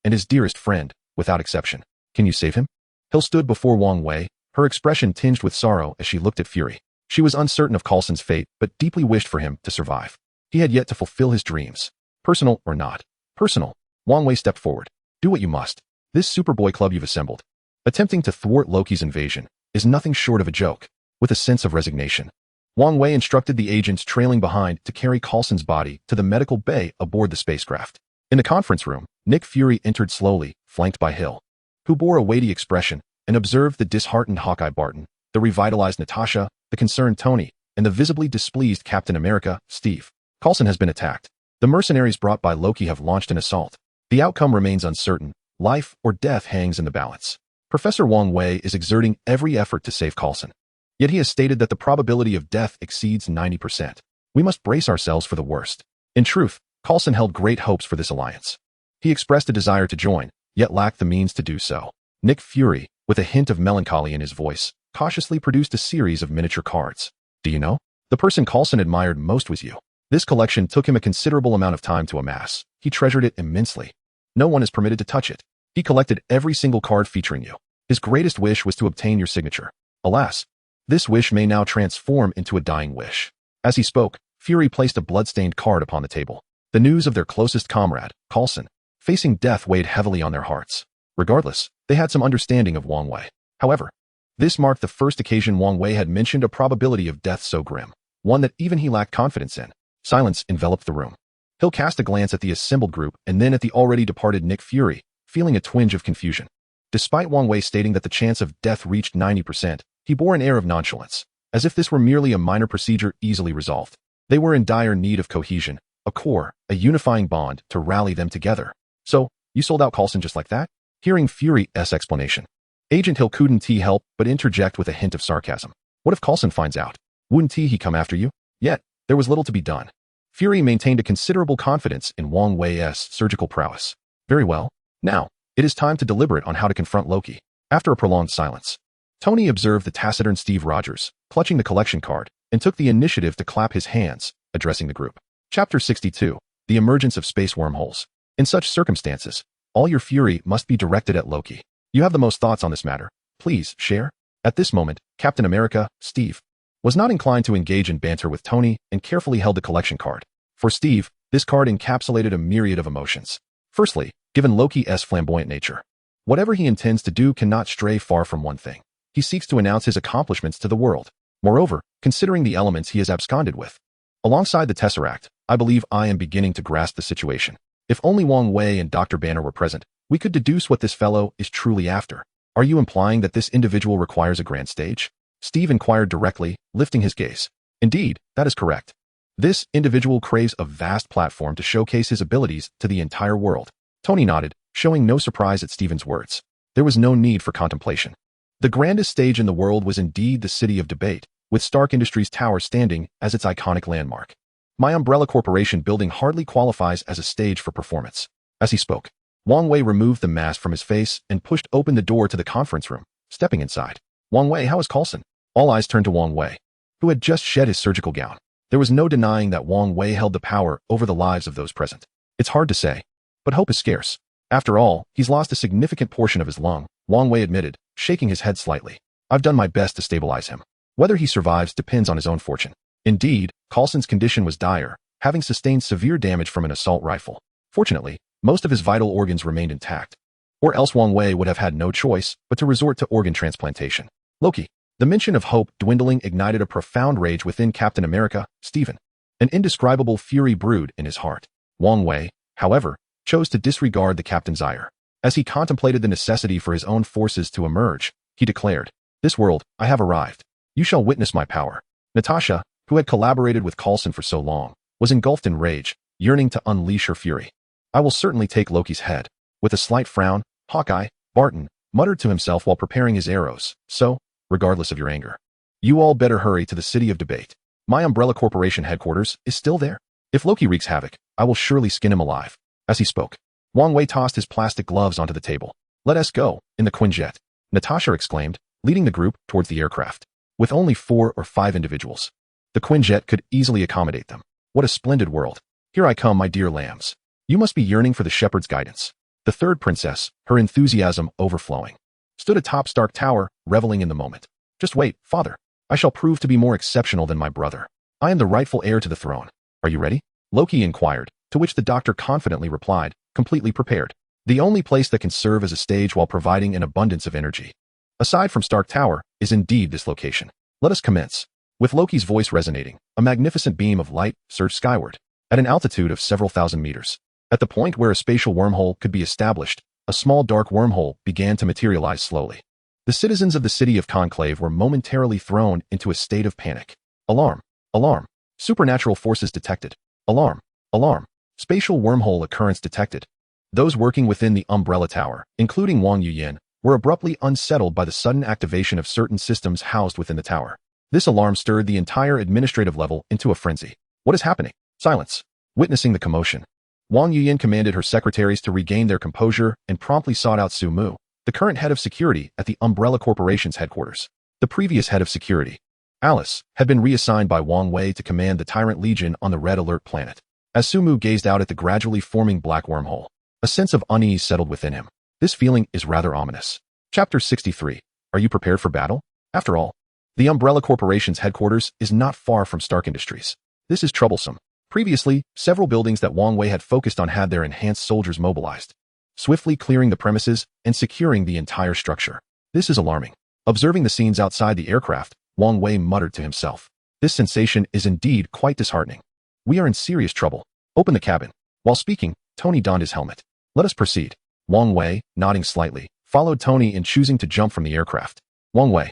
and his dearest friend, without exception. Can you save him? Hill stood before Wang Wei, her expression tinged with sorrow as she looked at Fury. She was uncertain of Coulson's fate, but deeply wished for him to survive. He had yet to fulfill his dreams. Personal or not. Personal. Wang Wei stepped forward. Do what you must. This Superboy club you've assembled, attempting to thwart Loki's invasion, is nothing short of a joke. With a sense of resignation, Wang Wei instructed the agents trailing behind to carry Coulson's body to the medical bay aboard the spacecraft. In the conference room, Nick Fury entered slowly, flanked by Hill, who bore a weighty expression and observed the disheartened Hawkeye Barton, the revitalized Natasha, the concerned Tony, and the visibly displeased Captain America, Steve. Coulson has been attacked. The mercenaries brought by Loki have launched an assault. The outcome remains uncertain. Life or death hangs in the balance. Professor Wang Wei is exerting every effort to save Coulson. Yet he has stated that the probability of death exceeds 90%. We must brace ourselves for the worst. In truth, Coulson held great hopes for this alliance. He expressed a desire to join, yet lacked the means to do so. Nick Fury, with a hint of melancholy in his voice, cautiously produced a series of miniature cards. Do you know? The person Coulson admired most was you. This collection took him a considerable amount of time to amass. He treasured it immensely. No one is permitted to touch it. He collected every single card featuring you. His greatest wish was to obtain your signature. Alas, this wish may now transform into a dying wish. As he spoke, Fury placed a blood-stained card upon the table. The news of their closest comrade, Coulson, facing death weighed heavily on their hearts. Regardless, they had some understanding of Wang Wei. However, this marked the first occasion Wang Wei had mentioned a probability of death so grim, one that even he lacked confidence in. Silence enveloped the room. Hill cast a glance at the assembled group and then at the already departed Nick Fury, feeling a twinge of confusion. Despite Wang Wei stating that the chance of death reached 90%, he bore an air of nonchalance, as if this were merely a minor procedure easily resolved. They were in dire need of cohesion, a core, a unifying bond to rally them together. So, you sold out Coulson just like that? Hearing Fury's explanation, Agent Hill couldn't help but interject with a hint of sarcasm. What if Coulson finds out? Wouldn't he come after you? Yet, there was little to be done. Fury maintained a considerable confidence in Wang Wei's surgical prowess. Very well. Now, it is time to deliberate on how to confront Loki. After a prolonged silence, Tony observed the taciturn Steve Rogers, clutching the collection card, and took the initiative to clap his hands, addressing the group. Chapter 62. The Emergence of Space Wormholes. In such circumstances, all your fury must be directed at Loki. You have the most thoughts on this matter. Please, share. At this moment, Captain America, Steve, was not inclined to engage in banter with Tony and carefully held the collection card. For Steve, this card encapsulated a myriad of emotions. Firstly, given Loki's flamboyant nature, whatever he intends to do cannot stray far from one thing. He seeks to announce his accomplishments to the world. Moreover, considering the elements he has absconded with, Alongside the Tesseract, I believe I am beginning to grasp the situation. If only Wang Wei and Dr. Banner were present, we could deduce what this fellow is truly after. Are you implying that this individual requires a grand stage? Steve inquired directly, lifting his gaze. Indeed, that is correct. This individual craves a vast platform to showcase his abilities to the entire world. Tony nodded, showing no surprise at Steven's words. There was no need for contemplation. The grandest stage in the world was indeed the City of Debate, with Stark Industries Tower standing as its iconic landmark. My Umbrella Corporation building hardly qualifies as a stage for performance. As he spoke, Wang Wei removed the mask from his face and pushed open the door to the conference room, stepping inside. Wang Wei, how is Coulson? All eyes turned to Wang Wei, who had just shed his surgical gown. There was no denying that Wang Wei held the power over the lives of those present. It's hard to say, but hope is scarce. After all, he's lost a significant portion of his lung, Wang Wei admitted, shaking his head slightly. I've done my best to stabilize him. Whether he survives depends on his own fortune. Indeed, Coulson's condition was dire, having sustained severe damage from an assault rifle. Fortunately, most of his vital organs remained intact. Or else Wang Wei would have had no choice but to resort to organ transplantation. Loki. The mention of hope dwindling ignited a profound rage within Captain America, Stephen. An indescribable fury brewed in his heart. Wang Wei, however, chose to disregard the captain's ire. As he contemplated the necessity for his own forces to emerge, he declared, "This world, I have arrived. You shall witness my power." Natasha, who had collaborated with Coulson for so long, was engulfed in rage, yearning to unleash her fury. "I will certainly take Loki's head." With a slight frown, Hawkeye, Barton, muttered to himself while preparing his arrows, "So, regardless of your anger, you all better hurry to the City of Debate. My Umbrella Corporation headquarters is still there. If Loki wreaks havoc, I will surely skin him alive." As he spoke, Wang Wei tossed his plastic gloves onto the table. "Let us go," in the Quinjet, Natasha exclaimed, leading the group towards the aircraft. With only 4 or 5 individuals, the Quinjet could easily accommodate them. What a splendid world. Here I come, my dear lambs. You must be yearning for the shepherd's guidance. The third princess, her enthusiasm overflowing, stood atop Stark Tower, reveling in the moment. "Just wait, father. I shall prove to be more exceptional than my brother. I am the rightful heir to the throne. Are you ready?" Loki inquired, to which the doctor confidently replied, "Completely prepared. The only place that can serve as a stage while providing an abundance of energy, aside from Stark Tower, is indeed this location. Let us commence." With Loki's voice resonating, a magnificent beam of light surged skyward, at an altitude of several thousand meters. At the point where a spatial wormhole could be established, a small dark wormhole began to materialize slowly. The citizens of the city of Conclave were momentarily thrown into a state of panic. Alarm! Alarm! Supernatural forces detected. Alarm! Alarm! Spatial wormhole occurrence detected. Those working within the Umbrella Tower, including Wang Yuyan, were abruptly unsettled by the sudden activation of certain systems housed within the tower. This alarm stirred the entire administrative level into a frenzy. "What is happening?" Silence. Witnessing the commotion, Wang Yuyan commanded her secretaries to regain their composure and promptly sought out Su Mu, the current head of security at the Umbrella Corporation's headquarters. The previous head of security, Alice, had been reassigned by Wang Wei to command the Tyrant Legion on the Red Alert planet. As Su Mu gazed out at the gradually forming black wormhole, a sense of unease settled within him. This feeling is rather ominous. Chapter 63. Are you prepared for battle? After all, the Umbrella Corporation's headquarters is not far from Stark Industries. This is troublesome. Previously, several buildings that Wang Wei had focused on had their enhanced soldiers mobilized, swiftly clearing the premises and securing the entire structure. This is alarming. Observing the scenes outside the aircraft, Wang Wei muttered to himself. This sensation is indeed quite disheartening. We are in serious trouble. Open the cabin. While speaking, Tony donned his helmet. Let us proceed. Wang Wei, nodding slightly, followed Tony in choosing to jump from the aircraft. Wang Wei.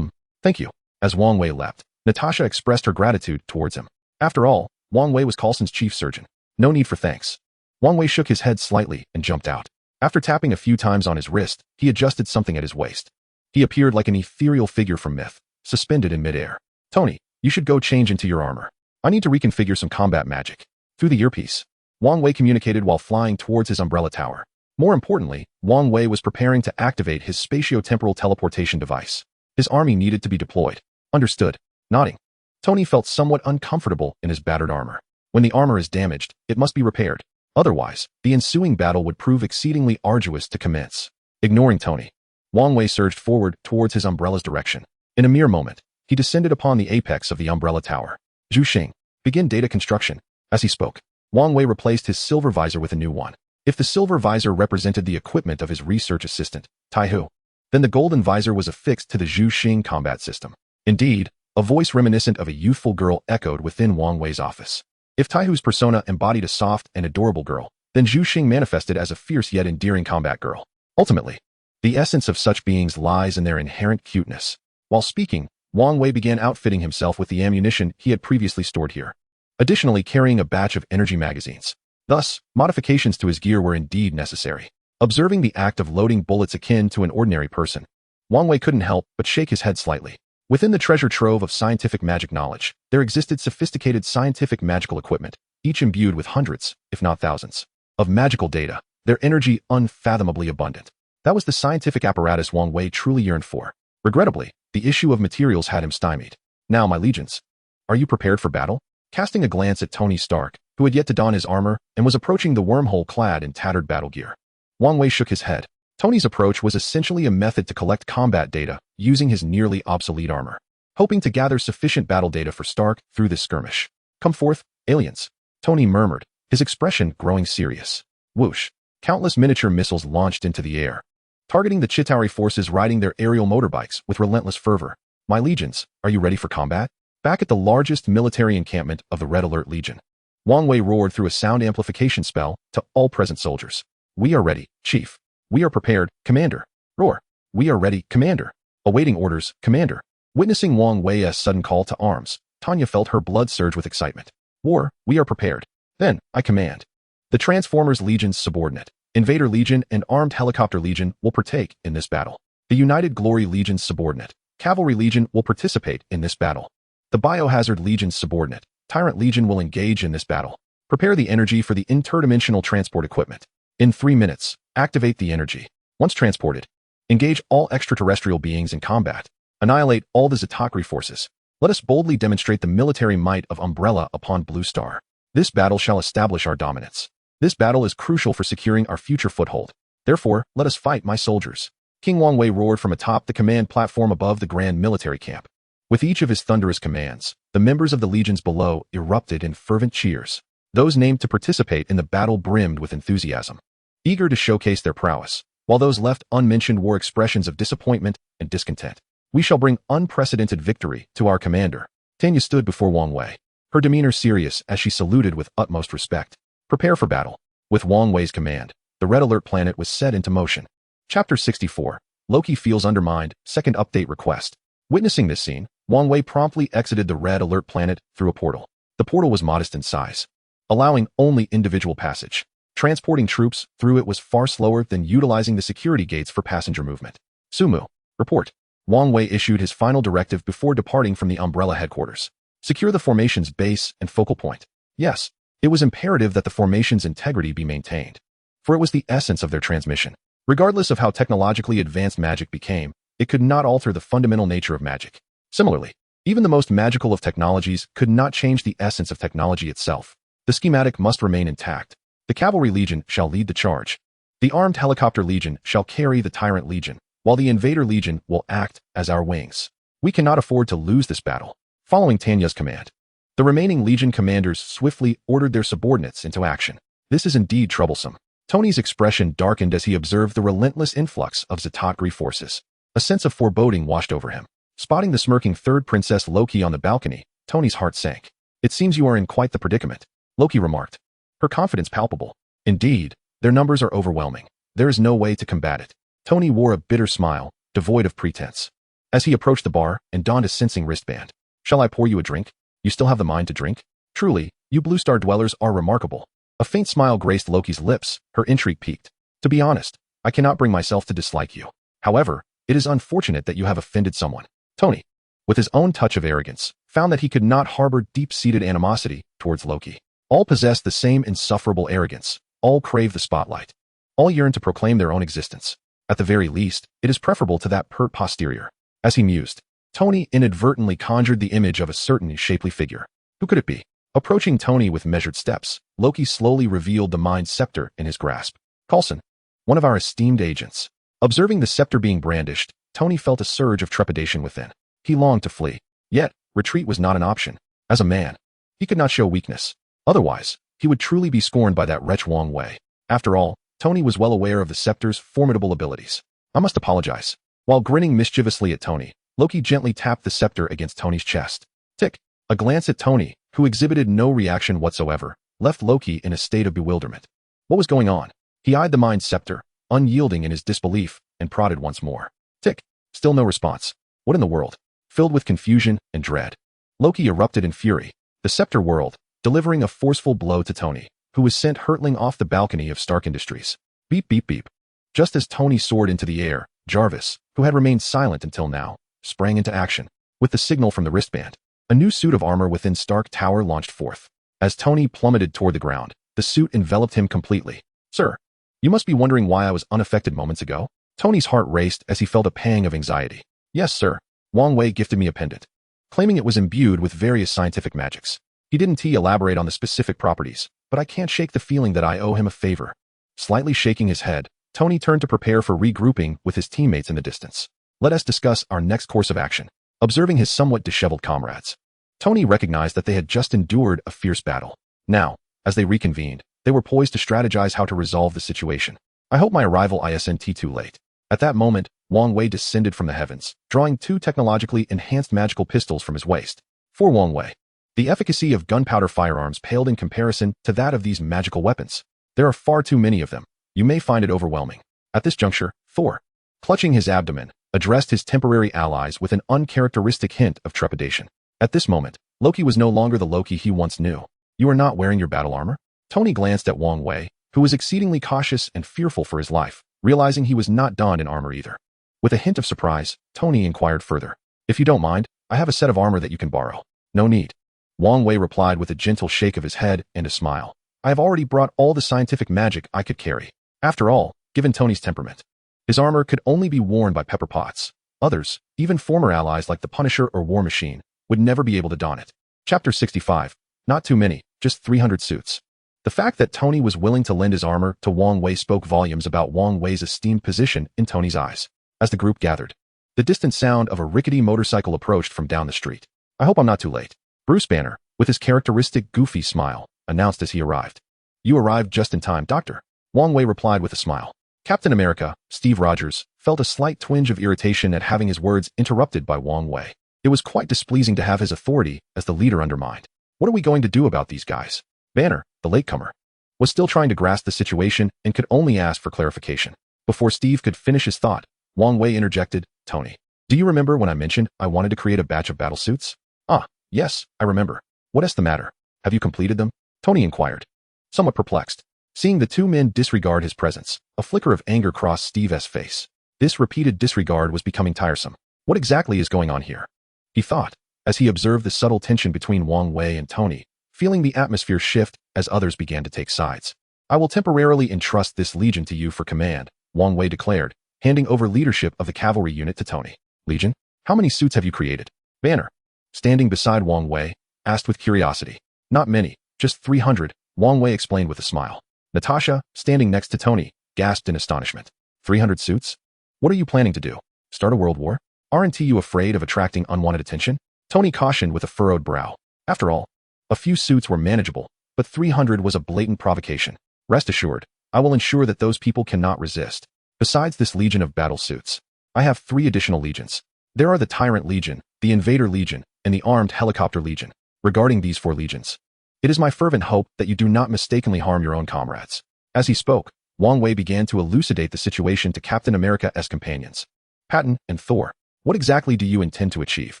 Thank you. As Wang Wei leapt, Natasha expressed her gratitude towards him. After all, Wang Wei was Coulson's chief surgeon. No need for thanks. Wang Wei shook his head slightly and jumped out. After tapping a few times on his wrist, he adjusted something at his waist. He appeared like an ethereal figure from myth, suspended in midair. "Tony, you should go change into your armor. I need to reconfigure some combat magic." Through the earpiece, Wang Wei communicated while flying towards his Umbrella Tower. More importantly, Wang Wei was preparing to activate his spatio-temporal teleportation device. His army needed to be deployed. Understood. Nodding, Tony felt somewhat uncomfortable in his battered armor. When the armor is damaged, it must be repaired. Otherwise, the ensuing battle would prove exceedingly arduous to commence. Ignoring Tony, Wang Wei surged forward towards his umbrella's direction. In a mere moment, he descended upon the apex of the Umbrella Tower. "Zhu Xing, begin data construction." As he spoke, Wang Wei replaced his silver visor with a new one. If the silver visor represented the equipment of his research assistant, Tai Hu, then the golden visor was affixed to the Zhu Xing combat system. Indeed, A voice reminiscent of a youthful girl echoed within Wang Wei's office. If Taihu's persona embodied a soft and adorable girl, then Zhu Xing manifested as a fierce yet endearing combat girl. Ultimately, the essence of such beings lies in their inherent cuteness. While speaking, Wang Wei began outfitting himself with the ammunition he had previously stored here, additionally carrying a batch of energy magazines. Thus, modifications to his gear were indeed necessary. Observing the act of loading bullets akin to an ordinary person, Wang Wei couldn't help but shake his head slightly. Within the treasure trove of scientific magic knowledge, there existed sophisticated scientific magical equipment, each imbued with hundreds, if not thousands, of magical data, their energy unfathomably abundant. That was the scientific apparatus Wang Wei truly yearned for. Regrettably, the issue of materials had him stymied. Now, my legions, are you prepared for battle? Casting a glance at Tony Stark, who had yet to don his armor and was approaching the wormhole clad in tattered battle gear, Wang Wei shook his head. Tony's approach was essentially a method to collect combat data using his nearly obsolete armor, hoping to gather sufficient battle data for Stark through this skirmish. Come forth, aliens, Tony murmured, his expression growing serious. Whoosh! Countless miniature missiles launched into the air, targeting the Chitauri forces riding their aerial motorbikes with relentless fervor. My legions, are you ready for combat? Back at the largest military encampment of the Red Alert Legion, Wang Wei roared through a sound amplification spell to all present soldiers. We are ready, Chief. We are prepared, Commander. Roar. We are ready, Commander. Awaiting orders, Commander. Witnessing Wang Wei's sudden call to arms, Tanya felt her blood surge with excitement. War, we are prepared. Then, I command. The Transformers Legion's subordinate, Invader Legion and Armed Helicopter Legion will partake in this battle. The United Glory Legion's subordinate, Cavalry Legion will participate in this battle. The Biohazard Legion's subordinate, Tyrant Legion will engage in this battle. Prepare the energy for the interdimensional transport equipment. In 3 minutes, activate the energy. Once transported, engage all extraterrestrial beings in combat. Annihilate all the Zatakri forces. Let us boldly demonstrate the military might of Umbrella upon Blue Star. This battle shall establish our dominance. This battle is crucial for securing our future foothold. Therefore, let us fight, my soldiers. King Wang Wei roared from atop the command platform above the grand military camp. With each of his thunderous commands, the members of the legions below erupted in fervent cheers. Those named to participate in the battle brimmed with enthusiasm, eager to showcase their prowess, while those left unmentioned wore expressions of disappointment and discontent. We shall bring unprecedented victory to our commander. Tanya stood before Wang Wei, her demeanor serious as she saluted with utmost respect. Prepare for battle. With Wang Wei's command, the Red Alert planet was set into motion. Chapter 64. Loki feels undermined. Second update request. Witnessing this scene, Wang Wei promptly exited the Red Alert planet through a portal. The portal was modest in size, allowing only individual passage. Transporting troops through it was far slower than utilizing the security gates for passenger movement. Sumu, report. Wang Wei issued his final directive before departing from the Umbrella headquarters. Secure the formation's base and focal point. Yes, it was imperative that the formation's integrity be maintained, for it was the essence of their transmission. Regardless of how technologically advanced magic became, it could not alter the fundamental nature of magic. Similarly, even the most magical of technologies could not change the essence of technology itself. The schematic must remain intact. The Cavalry Legion shall lead the charge. The Armed Helicopter Legion shall carry the Tyrant Legion, while the Invader Legion will act as our wings. We cannot afford to lose this battle. Following Tanya's command, the remaining Legion commanders swiftly ordered their subordinates into action. This is indeed troublesome. Tony's expression darkened as he observed the relentless influx of Zatakri forces. A sense of foreboding washed over him. Spotting the smirking third Princess Loki on the balcony, Tony's heart sank. It seems you are in quite the predicament, Loki remarked, her confidence palpable. Indeed, their numbers are overwhelming. There is no way to combat it. Tony wore a bitter smile, devoid of pretense, as he approached the bar and donned a sensing wristband. Shall I pour you a drink? You still have the mind to drink? Truly, you Blue Star dwellers are remarkable. A faint smile graced Loki's lips, her intrigue piqued. To be honest, I cannot bring myself to dislike you. However, it is unfortunate that you have offended someone. Tony, with his own touch of arrogance, found that he could not harbor deep-seated animosity towards Loki. All possessed the same insufferable arrogance. All crave the spotlight. All yearn to proclaim their own existence. At the very least, it is preferable to that pert posterior. As he mused, Tony inadvertently conjured the image of a certain shapely figure. Who could it be? Approaching Tony with measured steps, Loki slowly revealed the mind scepter in his grasp. Coulson, one of our esteemed agents. Observing the scepter being brandished, Tony felt a surge of trepidation within. He longed to flee. Yet, retreat was not an option. As a man, he could not show weakness. Otherwise, he would truly be scorned by that wretch Wang Wei. After all, Tony was well aware of the scepter's formidable abilities. I must apologize. While grinning mischievously at Tony, Loki gently tapped the scepter against Tony's chest. Tick. A glance at Tony, who exhibited no reaction whatsoever, left Loki in a state of bewilderment. What was going on? He eyed the mind scepter, unyielding in his disbelief, and prodded once more. Tick. Still no response. What in the world? Filled with confusion and dread, Loki erupted in fury. The scepter whirled, delivering a forceful blow to Tony, who was sent hurtling off the balcony of Stark Industries. Beep beep beep. Just as Tony soared into the air, Jarvis, who had remained silent until now, sprang into action. With the signal from the wristband, a new suit of armor within Stark Tower launched forth. As Tony plummeted toward the ground, the suit enveloped him completely. Sir, you must be wondering why I was unaffected moments ago? Tony's heart raced as he felt a pang of anxiety. Yes, sir. Wang Wei gifted me a pendant, claiming it was imbued with various scientific magics. He didn't elaborate on the specific properties, but I can't shake the feeling that I owe him a favor. Slightly shaking his head, Tony turned to prepare for regrouping with his teammates in the distance. Let us discuss our next course of action. Observing his somewhat disheveled comrades, Tony recognized that they had just endured a fierce battle. Now, as they reconvened, they were poised to strategize how to resolve the situation. I hope my arrival isn't too late. At that moment, Wang Wei descended from the heavens, drawing 2 technologically enhanced magical pistols from his waist. For Wang Wei, the efficacy of gunpowder firearms paled in comparison to that of these magical weapons. There are far too many of them. You may find it overwhelming. At this juncture, Thor, clutching his abdomen, addressed his temporary allies with an uncharacteristic hint of trepidation. At this moment, Loki was no longer the Loki he once knew. You are not wearing your battle armor? Tony glanced at Wang Wei, who was exceedingly cautious and fearful for his life, realizing he was not donned in armor either. With a hint of surprise, Tony inquired further. If you don't mind, I have a set of armor that you can borrow. No need. Wang Wei replied with a gentle shake of his head and a smile. I have already brought all the scientific magic I could carry. After all, given Tony's temperament, his armor could only be worn by Pepper Potts. Others, even former allies like the Punisher or War Machine, would never be able to don it. Chapter 65. Not too many, just 300 suits. The fact that Tony was willing to lend his armor to Wang Wei spoke volumes about Wang Wei's esteemed position in Tony's eyes. As the group gathered, the distant sound of a rickety motorcycle approached from down the street. I hope I'm not too late. Bruce Banner, with his characteristic goofy smile, announced as he arrived. You arrived just in time, Doctor. Wang Wei replied with a smile. Captain America, Steve Rogers, felt a slight twinge of irritation at having his words interrupted by Wang Wei. It was quite displeasing to have his authority as the leader undermined. What are we going to do about these guys? Banner, the latecomer, was still trying to grasp the situation and could only ask for clarification. Before Steve could finish his thought, Wang Wei interjected, Tony, do you remember when I mentioned I wanted to create a batch of battlesuits? Ah, yes, I remember. What is the matter? Have you completed them? Tony inquired, somewhat perplexed. Seeing the 2 men disregard his presence, a flicker of anger crossed Steve's face. This repeated disregard was becoming tiresome. What exactly is going on here? He thought, as he observed the subtle tension between Wang Wei and Tony, feeling the atmosphere shift as others began to take sides. I will temporarily entrust this legion to you for command, Wang Wei declared, handing over leadership of the cavalry unit to Tony. Legion? How many suits have you created? Banner, standing beside Wang Wei, asked with curiosity. Not many, just 300, Wang Wei explained with a smile. Natasha, standing next to Tony, gasped in astonishment. 300 suits? What are you planning to do? Start a world war? Aren't you afraid of attracting unwanted attention? Tony cautioned with a furrowed brow. After all, a few suits were manageable, but 300 was a blatant provocation. Rest assured, I will ensure that those people cannot resist. Besides this legion of battle suits, I have 3 additional legions. There are the Tyrant Legion, the Invader Legion, and the Armed Helicopter Legion. Regarding these 4 legions, it is my fervent hope that you do not mistakenly harm your own comrades. As he spoke, Wang Wei began to elucidate the situation to Captain America's companions. Patton and Thor, what exactly do you intend to achieve?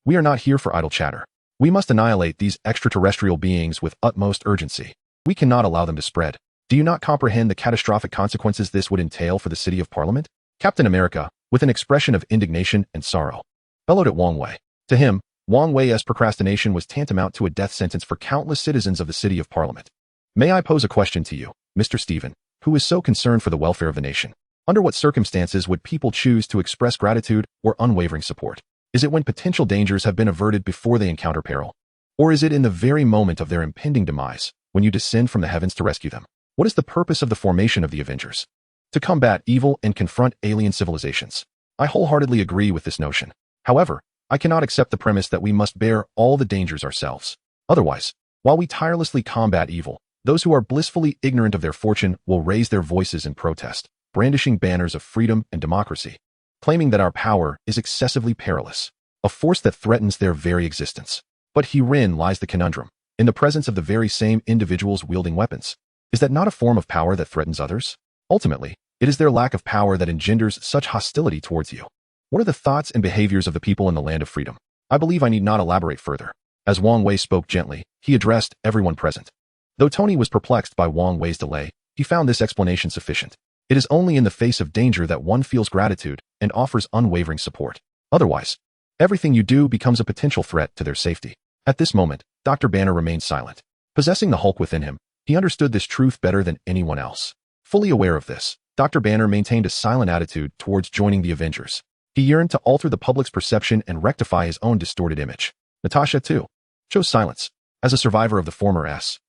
We are not here for idle chatter. We must annihilate these extraterrestrial beings with utmost urgency. We cannot allow them to spread. Do you not comprehend the catastrophic consequences this would entail for the City of Parliament? Captain America, with an expression of indignation and sorrow, bellowed at Wang Wei. To him, Wang Wei's procrastination was tantamount to a death sentence for countless citizens of the City of Parliament. May I pose a question to you, Mr. Stephen, who is so concerned for the welfare of the nation? Under what circumstances would people choose to express gratitude or unwavering support? Is it when potential dangers have been averted before they encounter peril? Or is it in the very moment of their impending demise, when you descend from the heavens to rescue them? What is the purpose of the formation of the Avengers? To combat evil and confront alien civilizations. I wholeheartedly agree with this notion. However, I cannot accept the premise that we must bear all the dangers ourselves. Otherwise, while we tirelessly combat evil, those who are blissfully ignorant of their fortune will raise their voices in protest, brandishing banners of freedom and democracy. claiming that our power is excessively perilous, a force that threatens their very existence. But herein lies the conundrum. In the presence of the very same individuals wielding weapons, is that not a form of power that threatens others? Ultimately, it is their lack of power that engenders such hostility towards you. What are the thoughts and behaviors of the people in the land of freedom? I believe I need not elaborate further. As Wang Wei spoke gently, he addressed everyone present. Though Tony was perplexed by Wang Wei's delay, he found this explanation sufficient. It is only in the face of danger that one feels gratitude and offers unwavering support. Otherwise, everything you do becomes a potential threat to their safety. At this moment, Dr. Banner remained silent. Possessing the Hulk within him, he understood this truth better than anyone else. Fully aware of this, Dr. Banner maintained a silent attitude towards joining the Avengers. He yearned to alter the public's perception and rectify his own distorted image. Natasha, too, chose silence. As a survivor of the former S.H.I.E.L.D.,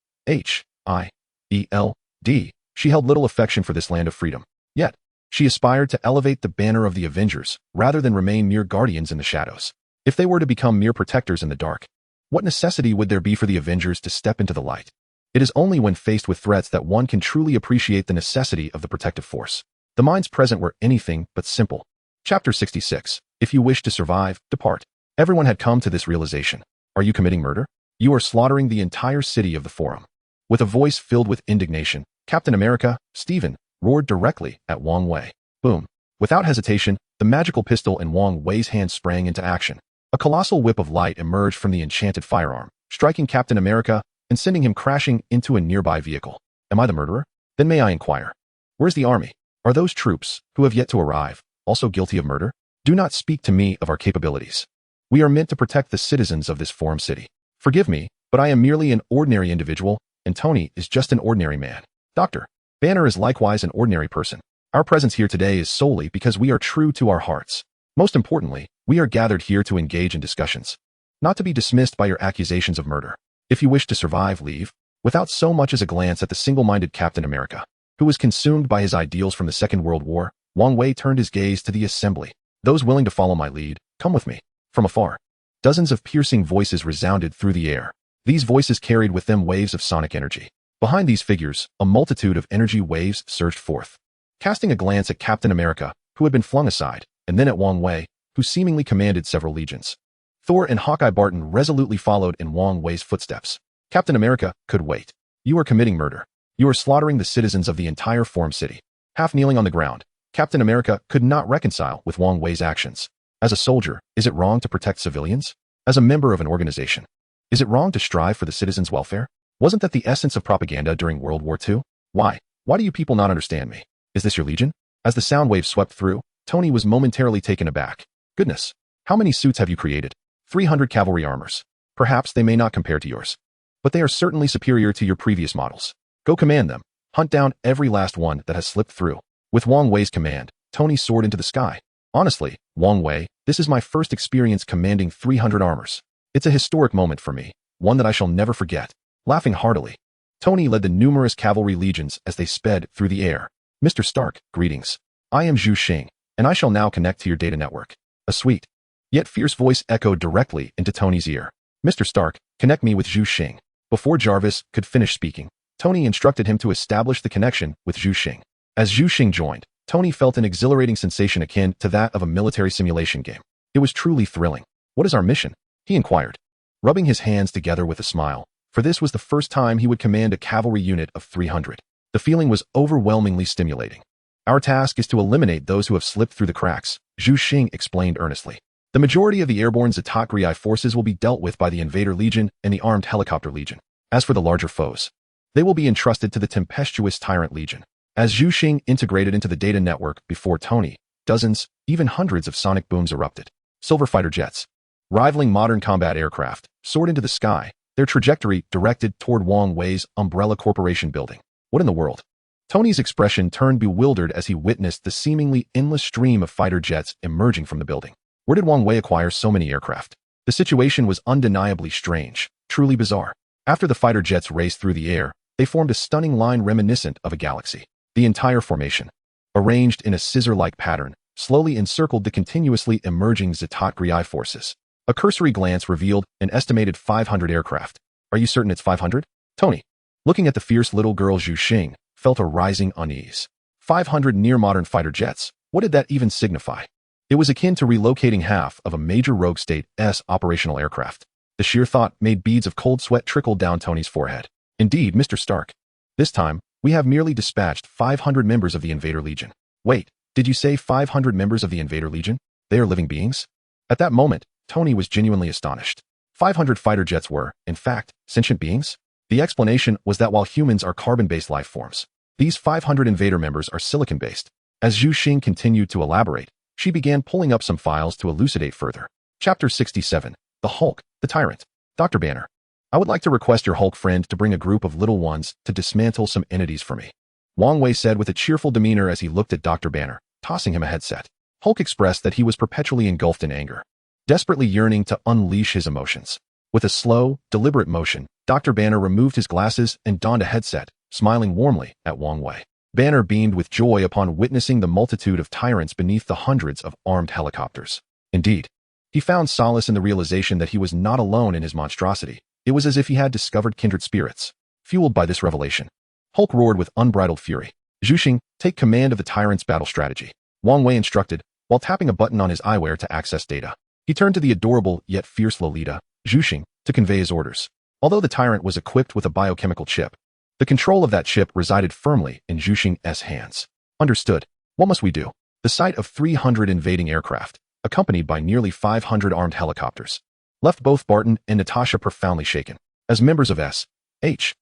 she held little affection for this land of freedom. Yet, she aspired to elevate the banner of the Avengers rather than remain mere guardians in the shadows. If they were to become mere protectors in the dark, what necessity would there be for the Avengers to step into the light? It is only when faced with threats that one can truly appreciate the necessity of the protective force. The minds present were anything but simple. Chapter 66. If you wish to survive, depart. Everyone had come to this realization. Are you committing murder? You are slaughtering the entire city of the Forum. With a voice filled with indignation, Captain America, Stephen, roared directly at Wang Wei. Boom. Without hesitation, the magical pistol in Wang Wei's hand sprang into action. A colossal whip of light emerged from the enchanted firearm, striking Captain America and sending him crashing into a nearby vehicle. Am I the murderer? Then may I inquire? Where's the army? Are those troops, who have yet to arrive, also guilty of murder? Do not speak to me of our capabilities. We are meant to protect the citizens of this Forum city. Forgive me, but I am merely an ordinary individual, and Tony is just an ordinary man. Dr. Banner is likewise an ordinary person. Our presence here today is solely because we are true to our hearts. Most importantly, we are gathered here to engage in discussions, not to be dismissed by your accusations of murder. If you wish to survive, leave, without so much as a glance at the single-minded Captain America, who was consumed by his ideals from the Second World War. Wang Wei turned his gaze to the assembly. Those willing to follow my lead, come with me. From afar, dozens of piercing voices resounded through the air. These voices carried with them waves of sonic energy. Behind these figures, a multitude of energy waves surged forth. Casting a glance at Captain America, who had been flung aside, and then at Wang Wei, who seemingly commanded several legions, Thor and Hawkeye Barton resolutely followed in Wang Wei's footsteps. Captain America could wait. You are committing murder. You are slaughtering the citizens of the entire Forum city. Half kneeling on the ground, Captain America could not reconcile with Wang Wei's actions. As a soldier, is it wrong to protect civilians? As a member of an organization, is it wrong to strive for the citizens' welfare? Wasn't that the essence of propaganda during World War II? Why? Why do you people not understand me? Is this your legion? As the sound wave swept through, Tony was momentarily taken aback. Goodness, how many suits have you created? 300 cavalry armors. Perhaps they may not compare to yours, but they are certainly superior to your previous models. Go command them. Hunt down every last one that has slipped through. With Wang Wei's command, Tony soared into the sky. Honestly, Wang Wei, this is my first experience commanding 300 armors. It's a historic moment for me, one that I shall never forget. Laughing heartily, Tony led the numerous cavalry legions as they sped through the air. Mr. Stark, greetings. I am Zhu Xing, and I shall now connect to your data network. A sweet, yet fierce voice echoed directly into Tony's ear. Mr. Stark, connect me with Zhu Xing. Before Jarvis could finish speaking, Tony instructed him to establish the connection with Zhu Xing. As Zhu Xing joined, Tony felt an exhilarating sensation akin to that of a military simulation game. It was truly thrilling. What is our mission? He inquired, rubbing his hands together with a smile, for this was the first time he would command a cavalry unit of 300. The feeling was overwhelmingly stimulating. Our task is to eliminate those who have slipped through the cracks, Zhu Xing explained earnestly. The majority of the airborne Zatat forces will be dealt with by the Invader Legion and the Armed Helicopter Legion. As for the larger foes, they will be entrusted to the tempestuous Tyrant Legion. As Zhu Xing integrated into the data network before Tony, dozens, even hundreds of sonic booms erupted. Silver fighter jets, rivaling modern combat aircraft, soared into the sky, their trajectory directed toward Wang Wei's Umbrella Corporation building. What in the world? Tony's expression turned bewildered as he witnessed the seemingly endless stream of fighter jets emerging from the building. Where did Wang Wei acquire so many aircraft? The situation was undeniably strange, truly bizarre. After the fighter jets raced through the air, they formed a stunning line reminiscent of a galaxy. The entire formation, arranged in a scissor-like pattern, slowly encircled the continuously emerging Zatat forces. A cursory glance revealed an estimated 500 aircraft. Are you certain it's 500? Tony, looking at the fierce little girl Zhu Xing, felt a rising unease. 500 near-modern fighter jets, what did that even signify? It was akin to relocating half of a major rogue state's operational aircraft. The sheer thought made beads of cold sweat trickle down Tony's forehead. Indeed, Mr. Stark. This time, we have merely dispatched 500 members of the Invader Legion. Wait, did you say 500 members of the Invader Legion? They are living beings? At that moment, Tony was genuinely astonished. 500 fighter jets were, in fact, sentient beings? The explanation was that while humans are carbon-based life forms, these 500 Invader members are silicon-based. As Zhu Xing continued to elaborate, she began pulling up some files to elucidate further. Chapter 67. The Hulk, the Tyrant. Dr. Banner. I would like to request your Hulk friend to bring a group of little ones to dismantle some entities for me. Wang Wei said with a cheerful demeanor as he looked at Dr. Banner, tossing him a headset. Hulk expressed that he was perpetually engulfed in anger, desperately yearning to unleash his emotions. With a slow, deliberate motion, Dr. Banner removed his glasses and donned a headset, smiling warmly at Wang Wei. Banner beamed with joy upon witnessing the multitude of tyrants beneath the hundreds of armed helicopters. Indeed, he found solace in the realization that he was not alone in his monstrosity. It was as if he had discovered kindred spirits. Fueled by this revelation, Hulk roared with unbridled fury. Zhu Xing, take command of the tyrant's battle strategy. Wang Wei instructed, while tapping a button on his eyewear to access data. He turned to the adorable yet fierce Lolita, Zhu Xing, to convey his orders. Although the tyrant was equipped with a biochemical chip, the control of that chip resided firmly in Zhu Xing's hands. Understood. What must we do? The sight of 300 invading aircraft, accompanied by nearly 500 armed helicopters, left both Barton and Natasha profoundly shaken. As members of S.H.I.E.L.D.,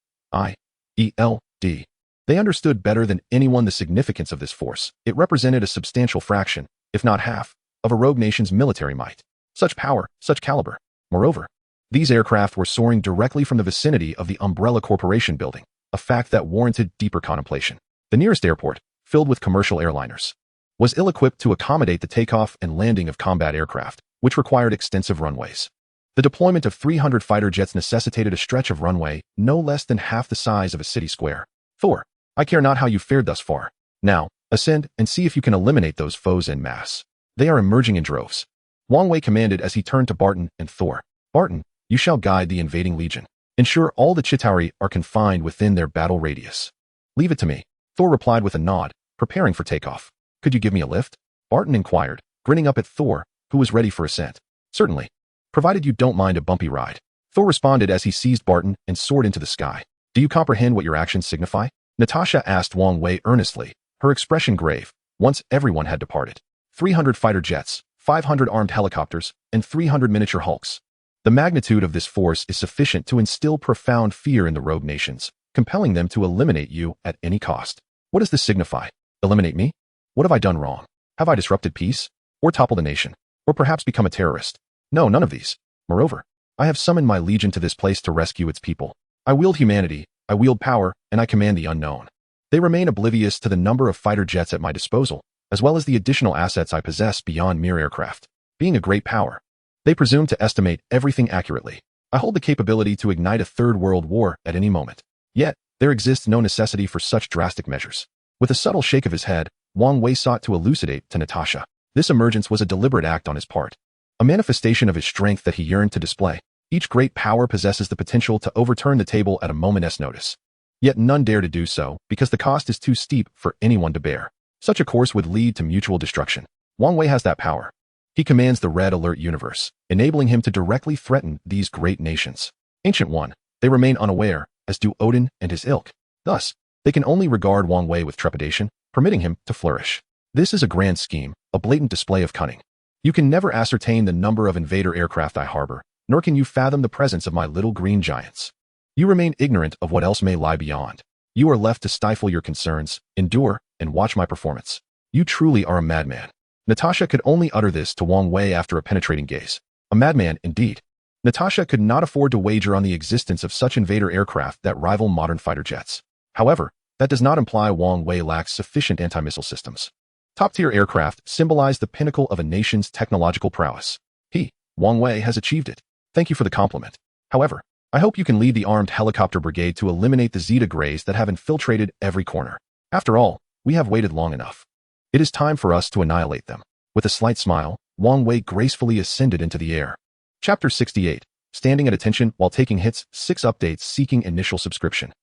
they understood better than anyone the significance of this force. It represented a substantial fraction, if not half, of a rogue nation's military might. Such power, such caliber. Moreover, these aircraft were soaring directly from the vicinity of the Umbrella Corporation building, a fact that warranted deeper contemplation. The nearest airport, filled with commercial airliners, was ill-equipped to accommodate the takeoff and landing of combat aircraft, which required extensive runways. The deployment of 300 fighter jets necessitated a stretch of runway no less than half the size of a city square. Thor, I care not how you fared thus far. Now, ascend and see if you can eliminate those foes en masse. They are emerging in droves. Wang Wei commanded as he turned to Barton and Thor. Barton, you shall guide the invading legion. Ensure all the Chitauri are confined within their battle radius. Leave it to me. Thor replied with a nod, preparing for takeoff. Could you give me a lift? Barton inquired, grinning up at Thor, who was ready for ascent. Certainly. Provided you don't mind a bumpy ride. Thor responded as he seized Barton and soared into the sky. Do you comprehend what your actions signify? Natasha asked Wang Wei earnestly, her expression grave, once everyone had departed. 300 fighter jets, 500 armed helicopters, and 300 miniature hulks. The magnitude of this force is sufficient to instill profound fear in the rogue nations, compelling them to eliminate you at any cost. What does this signify? Eliminate me? What have I done wrong? Have I disrupted peace? Or toppled a nation? Or perhaps become a terrorist? No, none of these. Moreover, I have summoned my legion to this place to rescue its people. I wield humanity, I wield power, and I command the unknown. They remain oblivious to the number of fighter jets at my disposal, as well as the additional assets I possess beyond mere aircraft. Being a great power, they presume to estimate everything accurately. I hold the capability to ignite a third world war at any moment. Yet, there exists no necessity for such drastic measures. With a subtle shake of his head, Wang Wei sought to elucidate to Natasha. This emergence was a deliberate act on his part, a manifestation of his strength that he yearned to display. Each great power possesses the potential to overturn the table at a moment's notice. Yet none dare to do so because the cost is too steep for anyone to bear. Such a course would lead to mutual destruction. Wang Wei has that power. He commands the Red Alert universe, enabling him to directly threaten these great nations. Ancient One, they remain unaware, as do Odin and his ilk. Thus, they can only regard Wang Wei with trepidation, permitting him to flourish. This is a grand scheme, a blatant display of cunning. You can never ascertain the number of invader aircraft I harbor, nor can you fathom the presence of my little green giants. You remain ignorant of what else may lie beyond. You are left to stifle your concerns, endure, and watch my performance. You truly are a madman. Natasha could only utter this to Wang Wei after a penetrating gaze. A madman, indeed. Natasha could not afford to wager on the existence of such invader aircraft that rival modern fighter jets. However, that does not imply Wang Wei lacks sufficient anti-missile systems. Top-tier aircraft symbolize the pinnacle of a nation's technological prowess. Wang Wei, has achieved it. Thank you for the compliment. However, I hope you can lead the armed helicopter brigade to eliminate the Zeta Greys that have infiltrated every corner. After all, we have waited long enough. It is time for us to annihilate them. With a slight smile, Wang Wei gracefully ascended into the air. Chapter 68. Standing at attention while taking hits, 6 updates seeking initial subscription.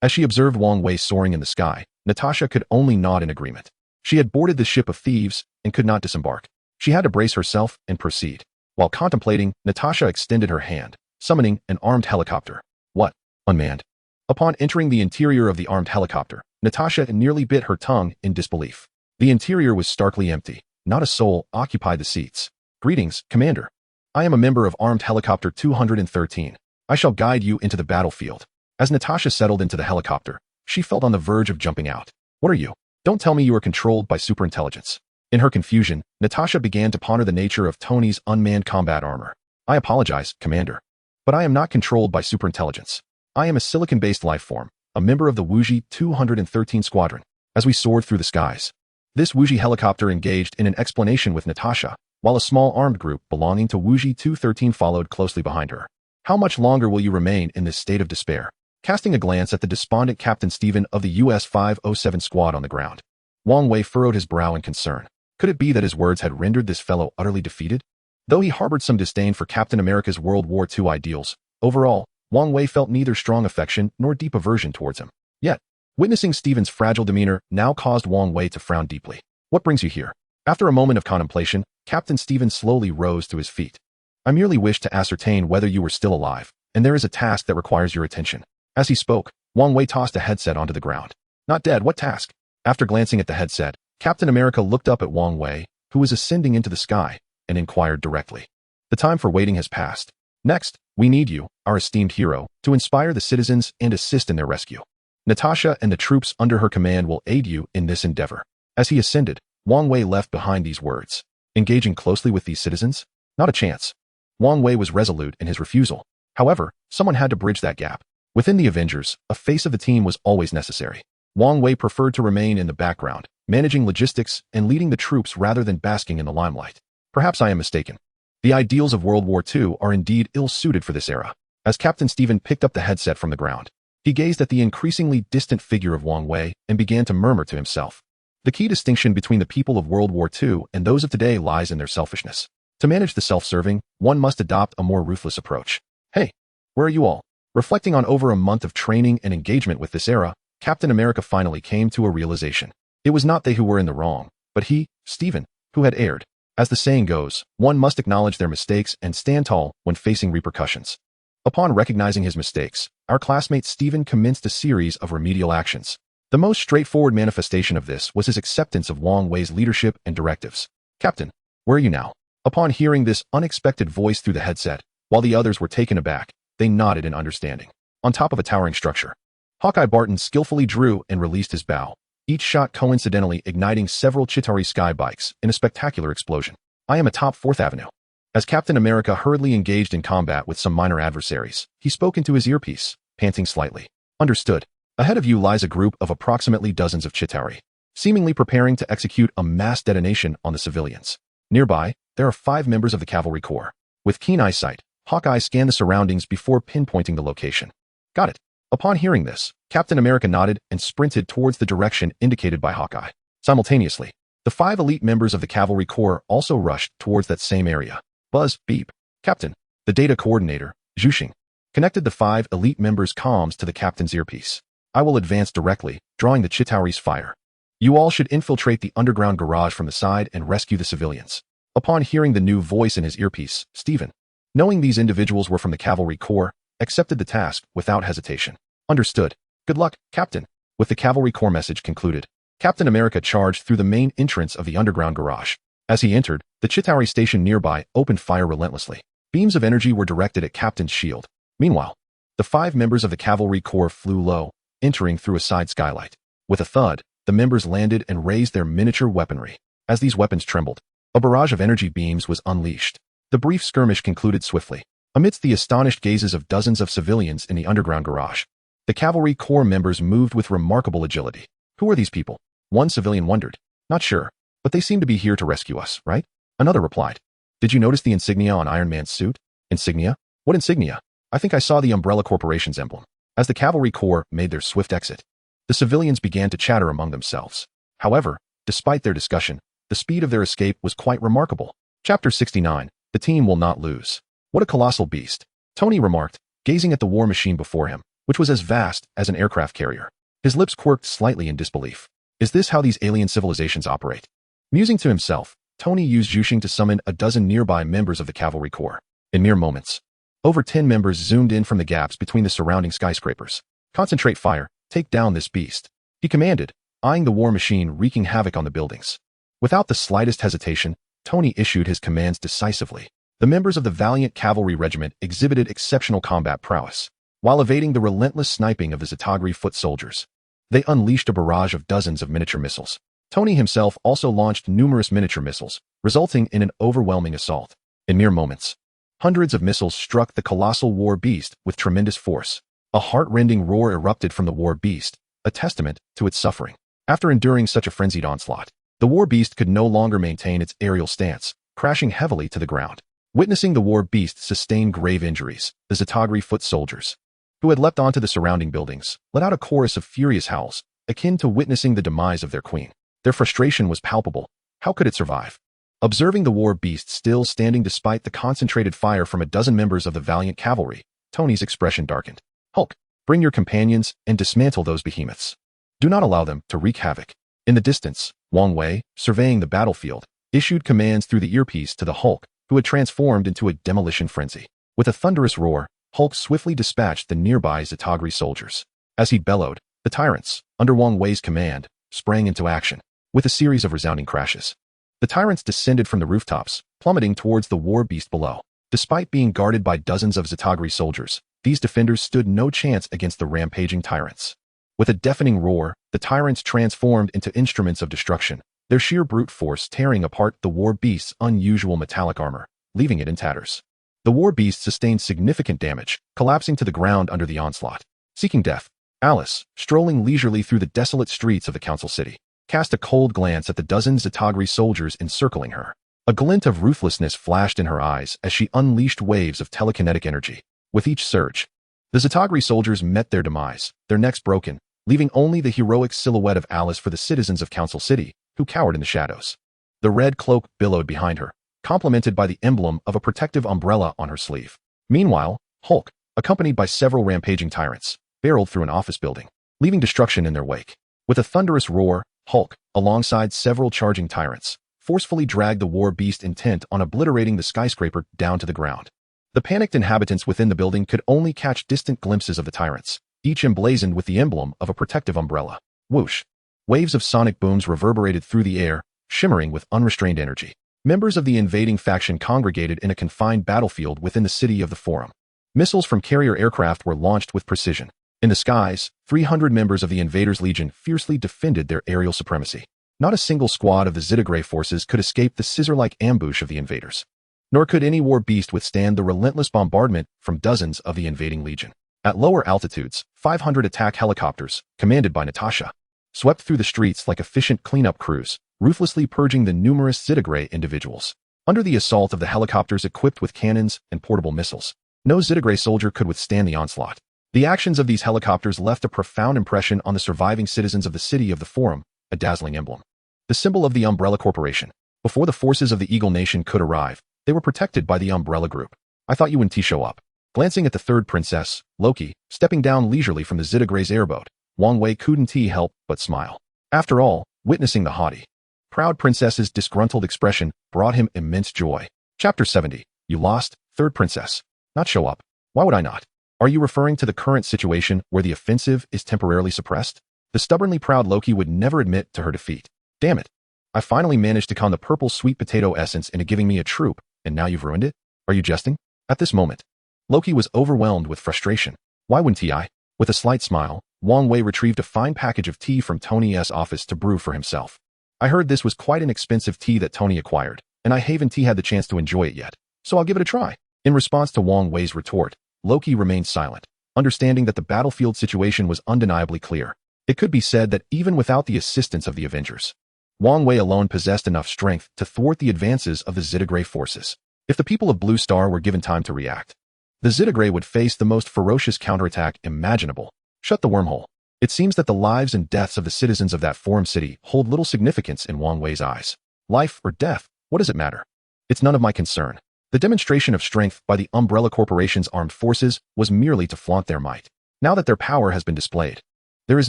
As she observed Wang Wei soaring in the sky, Natasha could only nod in agreement. She had boarded the ship of thieves and could not disembark. She had to brace herself and proceed. While contemplating, Natasha extended her hand, summoning an armed helicopter. What? Unmanned. Upon entering the interior of the armed helicopter, Natasha nearly bit her tongue in disbelief. The interior was starkly empty. Not a soul occupied the seats. Greetings, Commander. I am a member of Armed Helicopter 213. I shall guide you into the battlefield. As Natasha settled into the helicopter, she felt on the verge of jumping out. What are you? Don't tell me you are controlled by superintelligence. In her confusion, Natasha began to ponder the nature of Tony's unmanned combat armor. I apologize, Commander. But I am not controlled by superintelligence. I am a silicon-based life form, a member of the Wuji 213 Squadron. As we soared through the skies, this Wuji helicopter engaged in an explanation with Natasha, while a small armed group belonging to Wuji 213 followed closely behind her. How much longer will you remain in this state of despair? Casting a glance at the despondent Captain Stephen of the US 507 Squad on the ground, Wang Wei furrowed his brow in concern. Could it be that his words had rendered this fellow utterly defeated? Though he harbored some disdain for Captain America's World War II ideals, overall, Wang Wei felt neither strong affection nor deep aversion towards him. Yet, witnessing Stephen's fragile demeanor now caused Wang Wei to frown deeply. What brings you here? After a moment of contemplation, Captain Stephen slowly rose to his feet. I merely wish to ascertain whether you were still alive, and there is a task that requires your attention. As he spoke, Wang Wei tossed a headset onto the ground. Not dead, what task? After glancing at the headset, Captain America looked up at Wang Wei, who was ascending into the sky, and inquired directly. The time for waiting has passed. Next, we need you, our esteemed hero, to inspire the citizens and assist in their rescue. Natasha and the troops under her command will aid you in this endeavor. As he ascended, Wang Wei left behind these words. Engaging closely with these citizens? Not a chance. Wang Wei was resolute in his refusal. However, someone had to bridge that gap. Within the Avengers, a face of the team was always necessary. Wang Wei preferred to remain in the background, managing logistics and leading the troops rather than basking in the limelight. Perhaps I am mistaken. The ideals of World War II are indeed ill-suited for this era. As Captain Stephen picked up the headset from the ground, he gazed at the increasingly distant figure of Wang Wei and began to murmur to himself. The key distinction between the people of World War II and those of today lies in their selfishness. To manage the self-serving, one must adopt a more ruthless approach. Hey, where are you all? Reflecting on over a month of training and engagement with this era, Captain America finally came to a realization. It was not they who were in the wrong, but he, Stephen, who had erred. As the saying goes, one must acknowledge their mistakes and stand tall when facing repercussions. Upon recognizing his mistakes, our classmate Stephen commenced a series of remedial actions. The most straightforward manifestation of this was his acceptance of Wang Wei's leadership and directives. Captain, where are you now? Upon hearing this unexpected voice through the headset, while the others were taken aback, they nodded in understanding. On top of a towering structure, Hawkeye Barton skillfully drew and released his bow, each shot coincidentally igniting several Chitauri sky bikes in a spectacular explosion. I am atop 4th Avenue. As Captain America hurriedly engaged in combat with some minor adversaries, he spoke into his earpiece, panting slightly. Understood. Ahead of you lies a group of approximately dozens of Chitauri, seemingly preparing to execute a mass detonation on the civilians. Nearby, there are 5 members of the Cavalry Corps. With keen eyesight, Hawkeye scanned the surroundings before pinpointing the location. Got it. Upon hearing this, Captain America nodded and sprinted towards the direction indicated by Hawkeye. Simultaneously, the 5 elite members of the Cavalry Corps also rushed towards that same area. Buzz, beep. Captain, the data coordinator, Zhuxing, connected the 5 elite members' comms to the captain's earpiece. I will advance directly, drawing the Chitauri's fire. You all should infiltrate the underground garage from the side and rescue the civilians. Upon hearing the new voice in his earpiece, Stephen, knowing these individuals were from the Cavalry Corps, accepted the task without hesitation. Understood. Good luck, Captain. With the Cavalry Corps message concluded, Captain America charged through the main entrance of the underground garage. As he entered, the Chitauri station nearby opened fire relentlessly. Beams of energy were directed at Captain's shield. Meanwhile, the 5 members of the Cavalry Corps flew low, entering through a side skylight. With a thud, the members landed and raised their miniature weaponry. As these weapons trembled, a barrage of energy beams was unleashed. The brief skirmish concluded swiftly. Amidst the astonished gazes of dozens of civilians in the underground garage, the Cavalry Corps members moved with remarkable agility. Who are these people? One civilian wondered. Not sure, but they seem to be here to rescue us, right? Another replied. Did you notice the insignia on Iron Man's suit? Insignia? What insignia? I think I saw the Umbrella Corporation's emblem. As the Cavalry Corps made their swift exit, the civilians began to chatter among themselves. However, despite their discussion, the speed of their escape was quite remarkable. Chapter 69. The team will not lose. What a colossal beast, Tony remarked, gazing at the war machine before him, which was as vast as an aircraft carrier. His lips quirked slightly in disbelief. Is this how these alien civilizations operate? Musing to himself, Tony used Juxing to summon a dozen nearby members of the cavalry corps. In mere moments, over 10 members zoomed in from the gaps between the surrounding skyscrapers. Concentrate fire, take down this beast, he commanded, eyeing the war machine wreaking havoc on the buildings. Without the slightest hesitation, Tony issued his commands decisively. The members of the valiant cavalry regiment exhibited exceptional combat prowess. While evading the relentless sniping of the Zetagri foot soldiers, they unleashed a barrage of dozens of miniature missiles. Tony himself also launched numerous miniature missiles, resulting in an overwhelming assault. In mere moments, hundreds of missiles struck the colossal war beast with tremendous force. A heart-rending roar erupted from the war beast, a testament to its suffering. After enduring such a frenzied onslaught, the war beast could no longer maintain its aerial stance, crashing heavily to the ground. Witnessing the war beast sustain grave injuries, the Zetagri foot soldiers, who had leapt onto the surrounding buildings, let out a chorus of furious howls, akin to witnessing the demise of their queen. Their frustration was palpable. How could it survive? Observing the war beast still standing despite the concentrated fire from a dozen members of the valiant cavalry, Tony's expression darkened. Hulk, bring your companions and dismantle those behemoths. Do not allow them to wreak havoc. In the distance, Wang Wei, surveying the battlefield, issued commands through the earpiece to the Hulk, who had transformed into a demolition frenzy. With a thunderous roar, Hulk swiftly dispatched the nearby Zetagri soldiers. As he bellowed, the tyrants, under Wang Wei's command, sprang into action. With a series of resounding crashes, the tyrants descended from the rooftops, plummeting towards the war beast below. Despite being guarded by dozens of Zetagri soldiers, these defenders stood no chance against the rampaging tyrants. With a deafening roar, the tyrants transformed into instruments of destruction, their sheer brute force tearing apart the war beast's unusual metallic armor, leaving it in tatters. The war beast sustained significant damage, collapsing to the ground under the onslaught. Seeking death, Alice, strolling leisurely through the desolate streets of the council city, cast a cold glance at the dozen Zetagri soldiers encircling her. A glint of ruthlessness flashed in her eyes as she unleashed waves of telekinetic energy. With each surge, the Zetagri soldiers met their demise, their necks broken, leaving only the heroic silhouette of Alice for the citizens of Council City, who cowered in the shadows. The red cloak billowed behind her, complemented by the emblem of a protective umbrella on her sleeve. Meanwhile, Hulk, accompanied by several rampaging tyrants, barreled through an office building, leaving destruction in their wake. With a thunderous roar, Hulk, alongside several charging tyrants, forcefully dragged the war beast intent on obliterating the skyscraper down to the ground. The panicked inhabitants within the building could only catch distant glimpses of the tyrants, each emblazoned with the emblem of a protective umbrella. Whoosh! Waves of sonic booms reverberated through the air, shimmering with unrestrained energy. Members of the invading faction congregated in a confined battlefield within the city of the Forum. Missiles from carrier aircraft were launched with precision. In the skies, 300 members of the Invaders' Legion fiercely defended their aerial supremacy. Not a single squad of the Zetagri forces could escape the scissor-like ambush of the invaders. Nor could any war beast withstand the relentless bombardment from dozens of the invading legion. At lower altitudes, 500 attack helicopters, commanded by Natasha, swept through the streets like efficient cleanup crews, ruthlessly purging the numerous Zetagri individuals. Under the assault of the helicopters equipped with cannons and portable missiles, no Zetagri soldier could withstand the onslaught. The actions of these helicopters left a profound impression on the surviving citizens of the city of the Forum, a dazzling emblem. The symbol of the Umbrella Corporation. Before the forces of the Eagle Nation could arrive, they were protected by the Umbrella Group. I thought you wouldn't show up. Glancing at the third princess, Loki, stepping down leisurely from the Zetagri's airboat, Wang Wei couldn't help but smile. After all, witnessing the haughty, proud princess's disgruntled expression brought him immense joy. Chapter 70. You lost, third princess. Not show up. Why would I not? Are you referring to the current situation where the offensive is temporarily suppressed? The stubbornly proud Loki would never admit to her defeat. Damn it. I finally managed to con the purple sweet potato essence into giving me a troop, and now you've ruined it? Are you jesting? At this moment, Loki was overwhelmed with frustration. Why wouldn't he? With a slight smile, Wang Wei retrieved a fine package of tea from Tony's office to brew for himself. I heard this was quite an expensive tea that Tony acquired, and I haven't had the chance to enjoy it yet, so I'll give it a try. In response to Wang Wei's retort, Loki remained silent, understanding that the battlefield situation was undeniably clear. It could be said that even without the assistance of the Avengers, Wang Wei alone possessed enough strength to thwart the advances of the Zetagri forces. If the people of Blue Star were given time to react, the Zetagri would face the most ferocious counterattack imaginable. Shut the wormhole. It seems that the lives and deaths of the citizens of that Forum city hold little significance in Wang Wei's eyes. Life or death, what does it matter? It's none of my concern. The demonstration of strength by the Umbrella Corporation's armed forces was merely to flaunt their might. Now that their power has been displayed, there is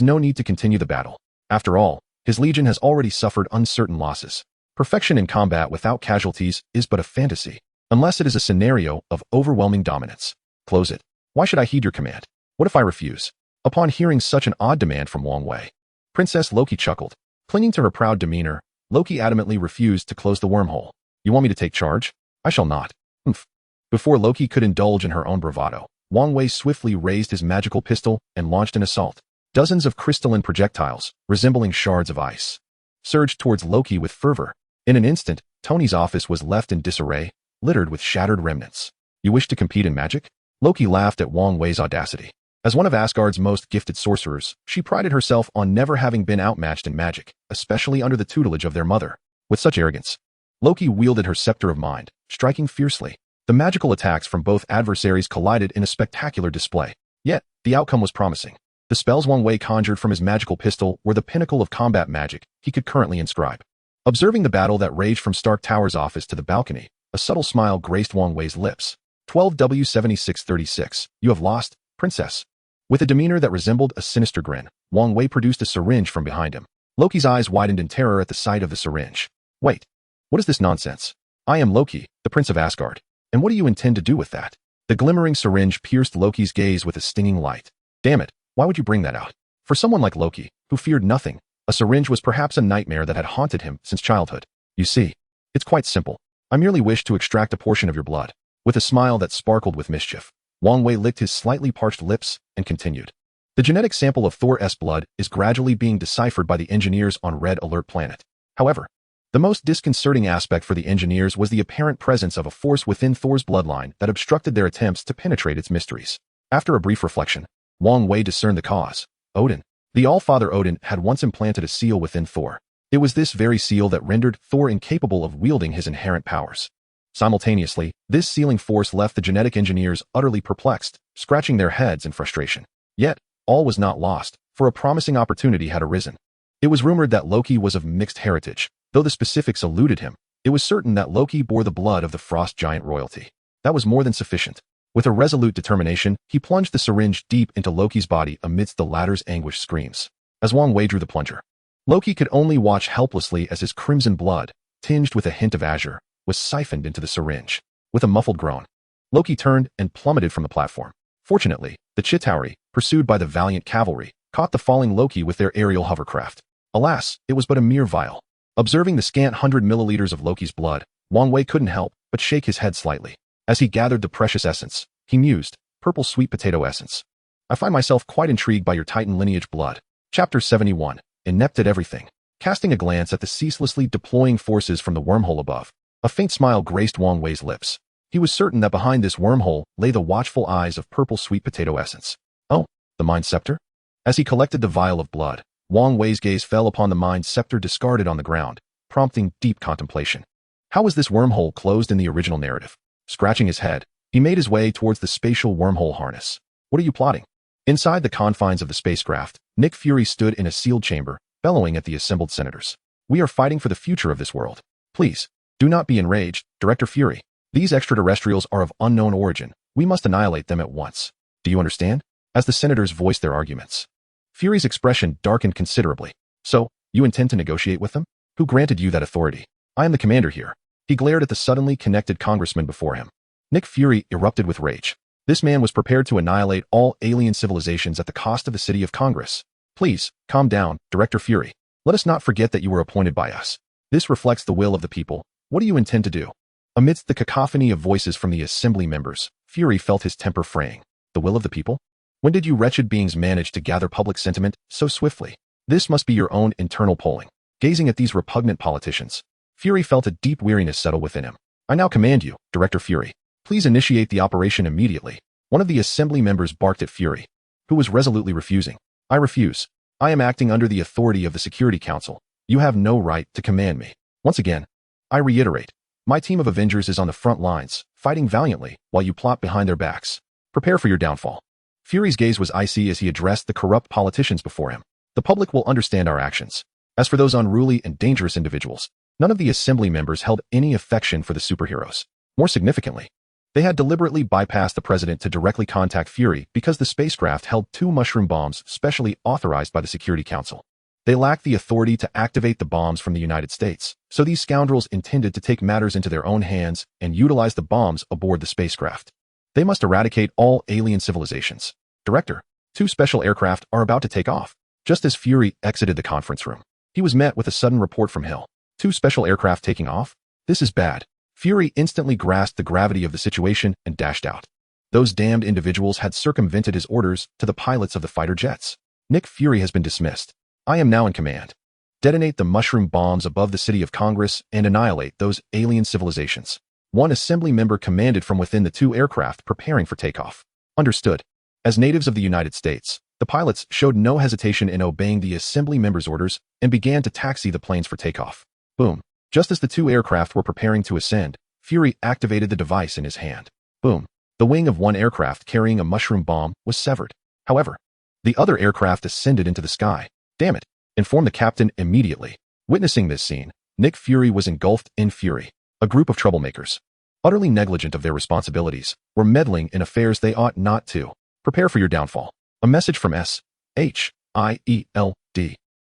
no need to continue the battle. After all, his legion has already suffered uncertain losses. Perfection in combat without casualties is but a fantasy, unless it is a scenario of overwhelming dominance. Close it. Why should I heed your command? What if I refuse? Upon hearing such an odd demand from Wang Wei, Princess Loki chuckled. Clinging to her proud demeanor, Loki adamantly refused to close the wormhole. You want me to take charge? I shall not. Humph. Before Loki could indulge in her own bravado, Wang Wei swiftly raised his magical pistol and launched an assault. Dozens of crystalline projectiles, resembling shards of ice, surged towards Loki with fervor. In an instant, Tony's office was left in disarray, littered with shattered remnants. You wish to compete in magic? Loki laughed at Wang Wei's audacity. As one of Asgard's most gifted sorcerers, she prided herself on never having been outmatched in magic, especially under the tutelage of their mother. With such arrogance, Loki wielded her scepter of mind, striking fiercely. The magical attacks from both adversaries collided in a spectacular display. Yet, the outcome was promising. The spells Wang Wei conjured from his magical pistol were the pinnacle of combat magic he could currently inscribe. Observing the battle that raged from Stark Tower's office to the balcony, a subtle smile graced Wang Wei's lips. 12W7636, you have lost, princess. With a demeanor that resembled a sinister grin, Wang Wei produced a syringe from behind him. Loki's eyes widened in terror at the sight of the syringe. Wait, what is this nonsense? I am Loki, the Prince of Asgard. And what do you intend to do with that? The glimmering syringe pierced Loki's gaze with a stinging light. Damn it, why would you bring that out? For someone like Loki, who feared nothing, a syringe was perhaps a nightmare that had haunted him since childhood. You see, it's quite simple. I merely wish to extract a portion of your blood. With a smile that sparkled with mischief, Wang Wei licked his slightly parched lips and continued. The genetic sample of Thor's blood is gradually being deciphered by the engineers on Red Alert Planet. However, the most disconcerting aspect for the engineers was the apparent presence of a force within Thor's bloodline that obstructed their attempts to penetrate its mysteries. After a brief reflection, Wang Wei discerned the cause. Odin. The All-Father Odin had once implanted a seal within Thor. It was this very seal that rendered Thor incapable of wielding his inherent powers. Simultaneously, this sealing force left the genetic engineers utterly perplexed, scratching their heads in frustration. Yet, all was not lost, for a promising opportunity had arisen. It was rumored that Loki was of mixed heritage. Though the specifics eluded him, it was certain that Loki bore the blood of the frost giant royalty. That was more than sufficient. With a resolute determination, he plunged the syringe deep into Loki's body amidst the latter's anguished screams. As Wang Wei drew the plunger, Loki could only watch helplessly as his crimson blood, tinged with a hint of azure, was siphoned into the syringe. With a muffled groan, Loki turned and plummeted from the platform. Fortunately, the Chitauri, pursued by the valiant cavalry, caught the falling Loki with their aerial hovercraft. Alas, it was but a mere vial. Observing the scant 100 milliliters of Loki's blood, Wang Wei couldn't help but shake his head slightly. As he gathered the precious essence, he mused, purple sweet potato essence. I find myself quite intrigued by your Titan lineage blood. Chapter 71, inept at everything. Casting a glance at the ceaselessly deploying forces from the wormhole above, a faint smile graced Wang Wei's lips. He was certain that behind this wormhole lay the watchful eyes of purple sweet potato essence. Oh, the Mind Scepter? As he collected the vial of blood, Wang Wei's gaze fell upon the Mind Scepter discarded on the ground, prompting deep contemplation. How was this wormhole closed in the original narrative? Scratching his head, he made his way towards the spatial wormhole harness. What are you plotting? Inside the confines of the spacecraft, Nick Fury stood in a sealed chamber, bellowing at the assembled senators. We are fighting for the future of this world. Please, do not be enraged, Director Fury. These extraterrestrials are of unknown origin. We must annihilate them at once. Do you understand? As the senators voiced their arguments, Fury's expression darkened considerably. So, you intend to negotiate with them? Who granted you that authority? I am the commander here. He glared at the suddenly connected congressman before him. Nick Fury erupted with rage. This man was prepared to annihilate all alien civilizations at the cost of the city of Congress. Please, calm down, Director Fury. Let us not forget that you were appointed by us. This reflects the will of the people. What do you intend to do? Amidst the cacophony of voices from the assembly members, Fury felt his temper fraying. The will of the people? When did you wretched beings manage to gather public sentiment so swiftly? This must be your own internal polling. Gazing at these repugnant politicians, Fury felt a deep weariness settle within him. I now command you, Director Fury. Please initiate the operation immediately. One of the assembly members barked at Fury, who was resolutely refusing. I refuse. I am acting under the authority of the Security Council. You have no right to command me. Once again, I reiterate, my team of Avengers is on the front lines, fighting valiantly while you plot behind their backs. Prepare for your downfall. Fury's gaze was icy as he addressed the corrupt politicians before him. The public will understand our actions. As for those unruly and dangerous individuals, none of the assembly members held any affection for the superheroes. More significantly, they had deliberately bypassed the president to directly contact Fury because the spacecraft held 2 mushroom bombs specially authorized by the Security Council. They lacked the authority to activate the bombs from the United States, so these scoundrels intended to take matters into their own hands and utilize the bombs aboard the spacecraft. They must eradicate all alien civilizations. Director, 2 special aircraft are about to take off. Just as Fury exited the conference room, he was met with a sudden report from Hill. 2 special aircraft taking off? This is bad. Fury instantly grasped the gravity of the situation and dashed out. Those damned individuals had circumvented his orders to the pilots of the fighter jets. Nick Fury has been dismissed. I am now in command. Detonate the mushroom bombs above the city of Congress and annihilate those alien civilizations. One assembly member commanded from within the 2 aircraft preparing for takeoff. Understood. As natives of the United States, the pilots showed no hesitation in obeying the assembly member's orders and began to taxi the planes for takeoff. Boom. Just as the 2 aircraft were preparing to ascend, Fury activated the device in his hand. Boom. The wing of one aircraft carrying a mushroom bomb was severed. However, the other aircraft ascended into the sky. Damn it. Inform the captain immediately. Witnessing this scene, Nick Fury was engulfed in fury. A group of troublemakers, utterly negligent of their responsibilities, were meddling in affairs they ought not to. Prepare for your downfall. A message from S.H.I.E.L.D.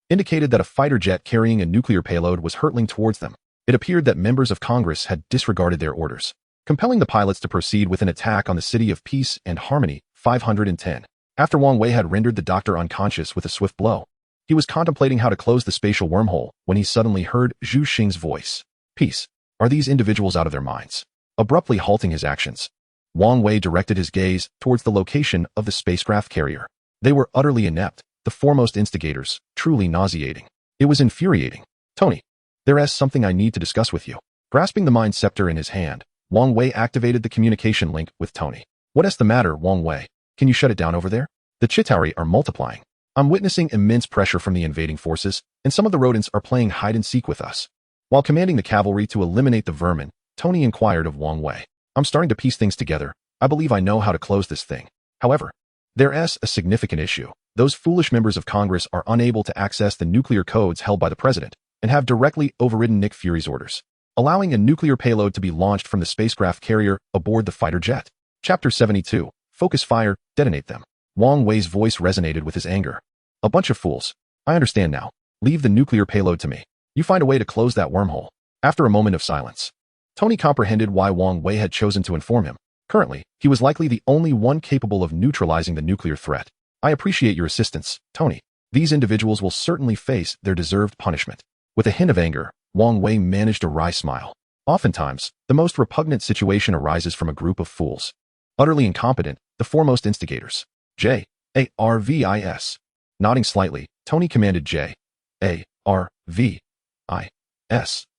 indicated that a fighter jet carrying a nuclear payload was hurtling towards them. It appeared that members of Congress had disregarded their orders, compelling the pilots to proceed with an attack on the City of Peace and Harmony, 510. After Wang Wei had rendered the doctor unconscious with a swift blow, he was contemplating how to close the spatial wormhole when he suddenly heard Zhu Xing's voice. Peace. Are these individuals out of their minds? Abruptly halting his actions, Wang Wei directed his gaze towards the location of the spacecraft carrier. They were utterly inept, the foremost instigators, truly nauseating. It was infuriating. Tony, there's something I need to discuss with you. Grasping the mind scepter in his hand, Wang Wei activated the communication link with Tony. What's the matter, Wang Wei? Can you shut it down over there? The Chitauri are multiplying. I'm witnessing immense pressure from the invading forces, and some of the rodents are playing hide-and-seek with us. While commanding the cavalry to eliminate the vermin, Tony inquired of Wang Wei. I'm starting to piece things together. I believe I know how to close this thing. However, there's a significant issue. Those foolish members of Congress are unable to access the nuclear codes held by the president and have directly overridden Nick Fury's orders, allowing a nuclear payload to be launched from the spacecraft carrier aboard the fighter jet. Chapter 72. Focus fire, detonate them. Wang Wei's voice resonated with his anger. A bunch of fools. I understand now. Leave the nuclear payload to me. You find a way to close that wormhole. After a moment of silence, Tony comprehended why Wang Wei had chosen to inform him. Currently, he was likely the only one capable of neutralizing the nuclear threat. I appreciate your assistance, Tony. These individuals will certainly face their deserved punishment. With a hint of anger, Wang Wei managed a wry smile. Oftentimes, the most repugnant situation arises from a group of fools. Utterly incompetent, the foremost instigators. J.A.R.V.I.S. Nodding slightly, Tony commanded J.A.R.V.I.S.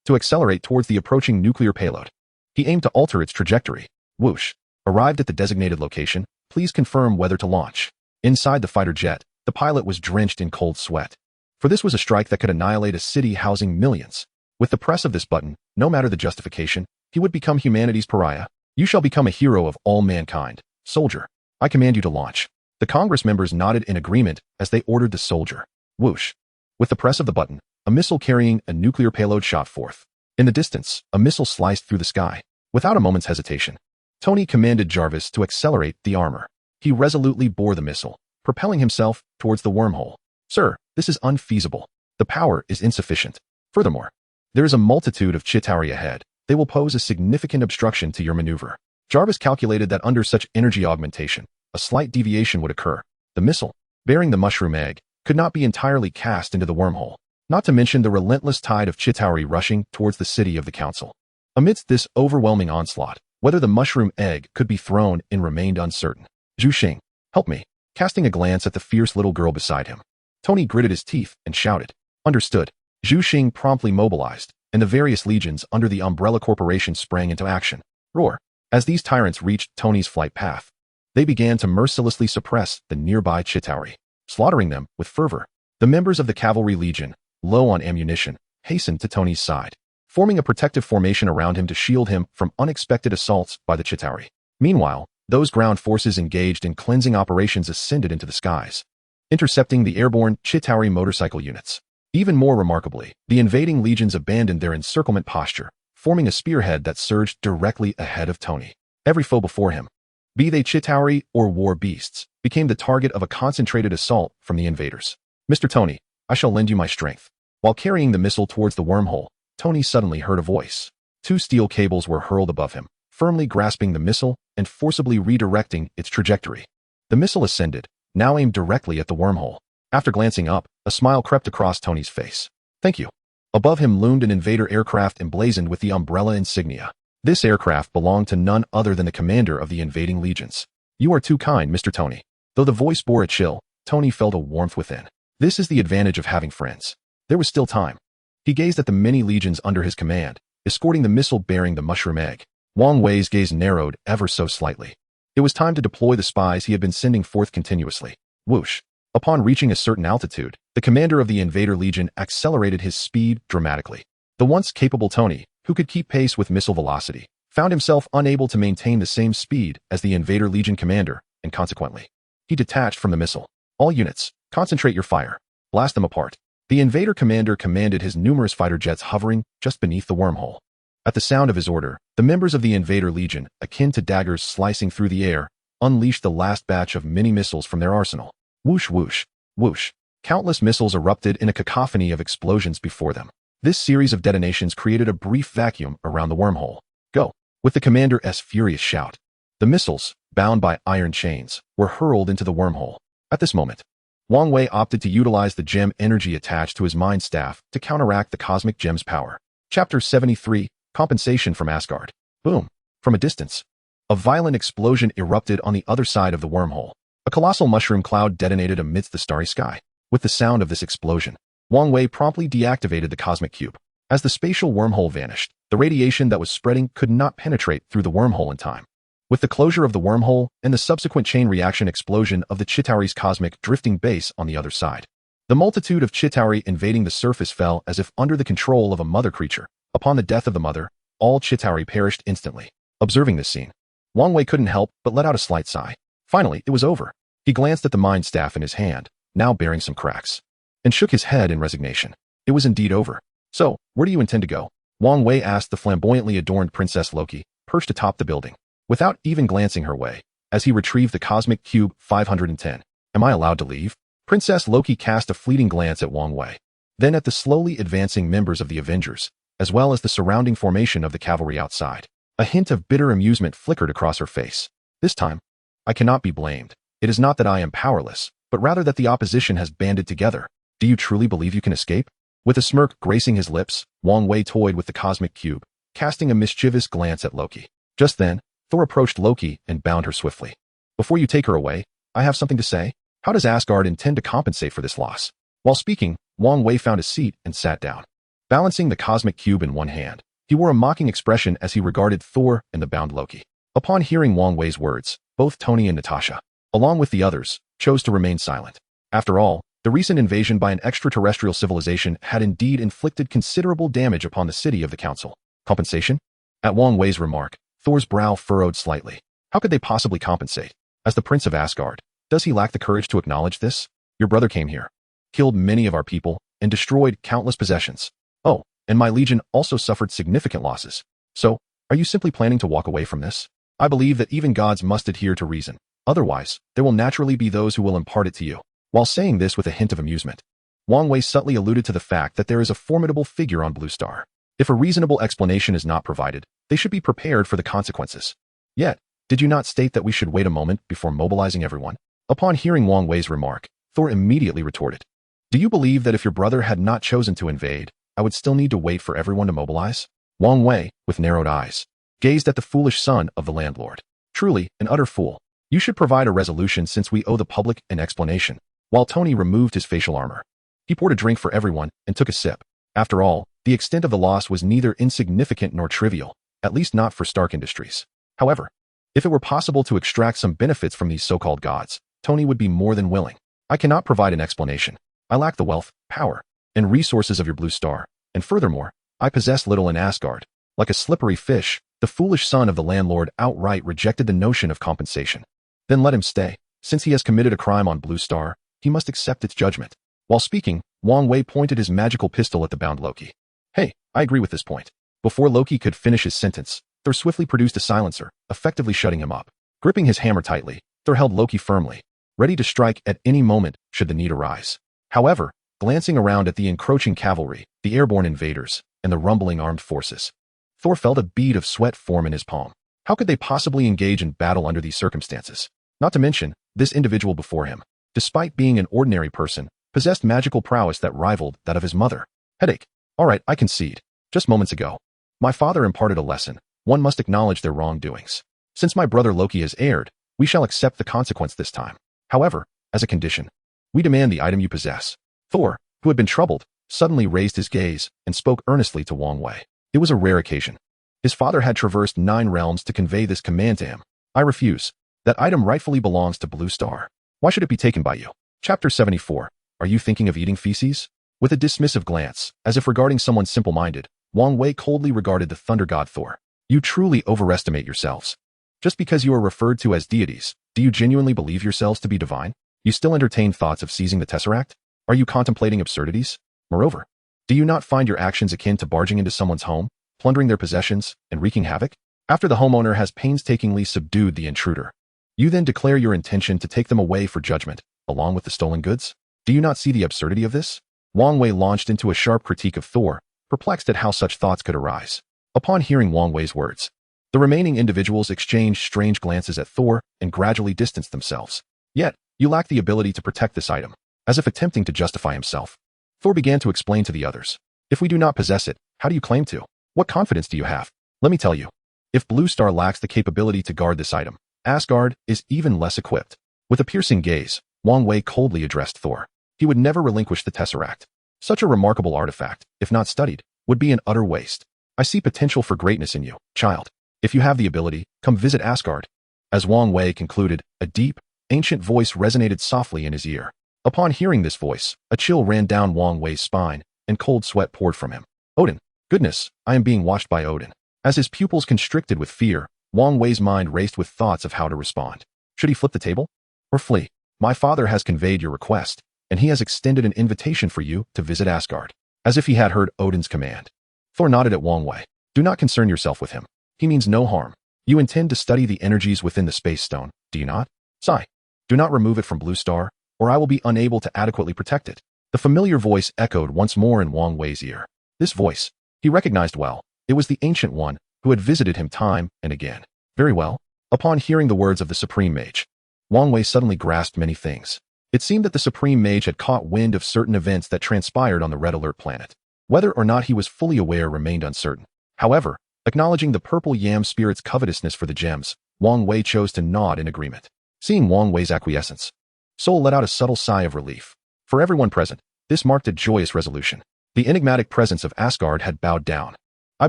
to accelerate towards the approaching nuclear payload. He aimed to alter its trajectory. Whoosh. Arrived at the designated location, please confirm whether to launch. Inside the fighter jet, the pilot was drenched in cold sweat. For this was a strike that could annihilate a city housing millions. With the press of this button, no matter the justification, he would become humanity's pariah. You shall become a hero of all mankind. Soldier, I command you to launch. The Congress members nodded in agreement as they ordered the soldier. Whoosh. With the press of the button, a missile carrying a nuclear payload shot forth. In the distance, a missile sliced through the sky. Without a moment's hesitation, Tony commanded Jarvis to accelerate the armor. He resolutely bore the missile, propelling himself towards the wormhole. Sir, this is unfeasible. The power is insufficient. Furthermore, there is a multitude of Chitauri ahead. They will pose a significant obstruction to your maneuver. Jarvis calculated that under such energy augmentation, a slight deviation would occur. The missile, bearing the mushroom egg, could not be entirely cast into the wormhole, not to mention the relentless tide of Chitauri rushing towards the city of the council. Amidst this overwhelming onslaught, whether the mushroom egg could be thrown in remained uncertain. Zhu Xing, help me. Casting a glance at the fierce little girl beside him, Tony gritted his teeth and shouted. Understood. Zhu Xing promptly mobilized, and the various legions under the Umbrella Corporation sprang into action. Roar. As these tyrants reached Tony's flight path, they began to mercilessly suppress the nearby Chitauri, slaughtering them with fervor. The members of the Cavalry Legion, low on ammunition, hastened to Tony's side, forming a protective formation around him to shield him from unexpected assaults by the Chitauri. Meanwhile, those ground forces engaged in cleansing operations ascended into the skies, intercepting the airborne Chitauri motorcycle units. Even more remarkably, the invading legions abandoned their encirclement posture, forming a spearhead that surged directly ahead of Tony. Every foe before him, be they Chitauri or war beasts, became the target of a concentrated assault from the invaders. Mr. Tony, I shall lend you my strength. While carrying the missile towards the wormhole, Tony suddenly heard a voice. 2 steel cables were hurled above him, firmly grasping the missile and forcibly redirecting its trajectory. The missile ascended, now aimed directly at the wormhole. After glancing up, a smile crept across Tony's face. Thank you. Above him loomed an invader aircraft emblazoned with the Umbrella insignia. This aircraft belonged to none other than the commander of the invading legions. You are too kind, Mr. Tony. Though the voice bore a chill, Tony felt a warmth within. This is the advantage of having friends. There was still time. He gazed at the many legions under his command, escorting the missile bearing the mushroom egg. Wang Wei's gaze narrowed ever so slightly. It was time to deploy the spies he had been sending forth continuously. Whoosh. Upon reaching a certain altitude, the commander of the invader legion accelerated his speed dramatically. The once capable Tony, who could keep pace with missile velocity, found himself unable to maintain the same speed as the invader legion commander, and consequently, he detached from the missile. All units, concentrate your fire. Blast them apart. The invader commander commanded his numerous fighter jets hovering just beneath the wormhole. At the sound of his order, the members of the invader legion, akin to daggers slicing through the air, unleashed the last batch of mini-missiles from their arsenal. Whoosh whoosh, whoosh. Countless missiles erupted in a cacophony of explosions before them. This series of detonations created a brief vacuum around the wormhole. Go! With the commander's furious shout. The missiles, bound by iron chains, were hurled into the wormhole. At this moment, Wang Wei opted to utilize the gem energy attached to his mind staff to counteract the cosmic gem's power. Chapter 73, Compensation from Asgard. Boom! From a distance, a violent explosion erupted on the other side of the wormhole. A colossal mushroom cloud detonated amidst the starry sky. With the sound of this explosion, Wang Wei promptly deactivated the cosmic cube. As the spatial wormhole vanished, the radiation that was spreading could not penetrate through the wormhole in time. With the closure of the wormhole and the subsequent chain reaction explosion of the Chitauri's cosmic drifting base on the other side, the multitude of Chitauri invading the surface fell as if under the control of a mother creature. Upon the death of the mother, all Chitauri perished instantly. Observing this scene, Wang Wei couldn't help but let out a slight sigh. Finally, it was over. He glanced at the mind staff in his hand, now bearing some cracks, and shook his head in resignation. It was indeed over. So, where do you intend to go? Wang Wei asked the flamboyantly adorned Princess Loki, perched atop the building, without even glancing her way, as he retrieved the Cosmic Cube 510. Am I allowed to leave? Princess Loki cast a fleeting glance at Wang Wei, then at the slowly advancing members of the Avengers, as well as the surrounding formation of the cavalry outside. A hint of bitter amusement flickered across her face. This time, I cannot be blamed. It is not that I am powerless, but rather that the opposition has banded together. Do you truly believe you can escape? With a smirk gracing his lips, Wang Wei toyed with the cosmic cube, casting a mischievous glance at Loki. Just then, Thor approached Loki and bound her swiftly. Before you take her away, I have something to say. How does Asgard intend to compensate for this loss? While speaking, Wang Wei found a seat and sat down. Balancing the cosmic cube in one hand, he wore a mocking expression as he regarded Thor and the bound Loki. Upon hearing Wang Wei's words, both Tony and Natasha, along with the others, chose to remain silent. After all, the recent invasion by an extraterrestrial civilization had indeed inflicted considerable damage upon the city of the council. Compensation? At Wang Wei's remark, Thor's brow furrowed slightly. How could they possibly compensate? As the Prince of Asgard, does he lack the courage to acknowledge this? Your brother came here, killed many of our people, and destroyed countless possessions. Oh, and my legion also suffered significant losses. So, are you simply planning to walk away from this? I believe that even gods must adhere to reason. Otherwise, there will naturally be those who will impart it to you. While saying this with a hint of amusement, Wang Wei subtly alluded to the fact that there is a formidable figure on Blue Star. If a reasonable explanation is not provided, they should be prepared for the consequences. Yet, did you not state that we should wait a moment before mobilizing everyone? Upon hearing Wang Wei's remark, Thor immediately retorted. Do you believe that if your brother had not chosen to invade, I would still need to wait for everyone to mobilize? Wang Wei, with narrowed eyes, gazed at the foolish son of the landlord. Truly, an utter fool. You should provide a resolution since we owe the public an explanation. While Tony removed his facial armor, he poured a drink for everyone and took a sip. After all, the extent of the loss was neither insignificant nor trivial, at least not for Stark Industries. However, if it were possible to extract some benefits from these so-called gods, Tony would be more than willing. I cannot provide an explanation. I lack the wealth, power, and resources of your Blue Star, and furthermore, I possess little in Asgard. Like a slippery fish, the foolish son of the landlord outright rejected the notion of compensation. Then let him stay. Since he has committed a crime on Blue Star, he must accept its judgment. While speaking, Wang Wei pointed his magical pistol at the bound Loki. Hey, I agree with this point. Before Loki could finish his sentence, Thor swiftly produced a silencer, effectively shutting him up. Gripping his hammer tightly, Thor held Loki firmly, ready to strike at any moment should the need arise. However, glancing around at the encroaching cavalry, the airborne invaders, and the rumbling armed forces. Thor felt a bead of sweat form in his palm. How could they possibly engage in battle under these circumstances? Not to mention, this individual before him, despite being an ordinary person, possessed magical prowess that rivaled that of his mother. Headache. All right, I concede. Just moments ago, my father imparted a lesson. One must acknowledge their wrongdoings. Since my brother Loki has erred, we shall accept the consequence this time. However, as a condition, we demand the item you possess. Thor, who had been troubled, suddenly raised his gaze and spoke earnestly to Wang Wei. It was a rare occasion. His father had traversed 9 realms to convey this command to him. I refuse. That item rightfully belongs to Blue Star. Why should it be taken by you? Chapter 74. Are you thinking of eating feces? With a dismissive glance, as if regarding someone simple-minded, Wang Wei coldly regarded the thunder god Thor. You truly overestimate yourselves. Just because you are referred to as deities, do you genuinely believe yourselves to be divine? You still entertain thoughts of seizing the Tesseract? Are you contemplating absurdities? Moreover, do you not find your actions akin to barging into someone's home, plundering their possessions, and wreaking havoc? After the homeowner has painstakingly subdued the intruder, you then declare your intention to take them away for judgment, along with the stolen goods? Do you not see the absurdity of this? Wang Wei launched into a sharp critique of Thor, perplexed at how such thoughts could arise. Upon hearing Wang Wei's words, the remaining individuals exchanged strange glances at Thor and gradually distanced themselves. Yet, you lack the ability to protect this item. As if attempting to justify himself, Thor began to explain to the others. If we do not possess it, how do you claim to? What confidence do you have? Let me tell you. If Blue Star lacks the capability to guard this item, Asgard is even less equipped. With a piercing gaze, Wang Wei coldly addressed Thor. He would never relinquish the Tesseract. Such a remarkable artifact, if not studied, would be an utter waste. I see potential for greatness in you, child. If you have the ability, come visit Asgard. As Wang Wei concluded, a deep, ancient voice resonated softly in his ear. Upon hearing this voice, a chill ran down Wang Wei's spine, and cold sweat poured from him. Odin. Goodness, I am being watched by Odin. As his pupils constricted with fear, Wang Wei's mind raced with thoughts of how to respond. Should he flip the table? Or flee? My father has conveyed your request, and he has extended an invitation for you to visit Asgard. As if he had heard Odin's command. Thor nodded at Wang Wei. Do not concern yourself with him. He means no harm. You intend to study the energies within the space stone, do you not? Sigh. Do not remove it from Blue Star, or I will be unable to adequately protect it. The familiar voice echoed once more in Wang Wei's ear. This voice, he recognized well. It was the Ancient One, who had visited him time and again. Very well. Upon hearing the words of the Supreme Mage, Wang Wei suddenly grasped many things. It seemed that the Supreme Mage had caught wind of certain events that transpired on the Red Alert planet. Whether or not he was fully aware remained uncertain. However, acknowledging the purple yam spirit's covetousness for the gems, Wang Wei chose to nod in agreement. Seeing Wang Wei's acquiescence, Soul let out a subtle sigh of relief. For everyone present, this marked a joyous resolution. The enigmatic presence of Asgard had bowed down. I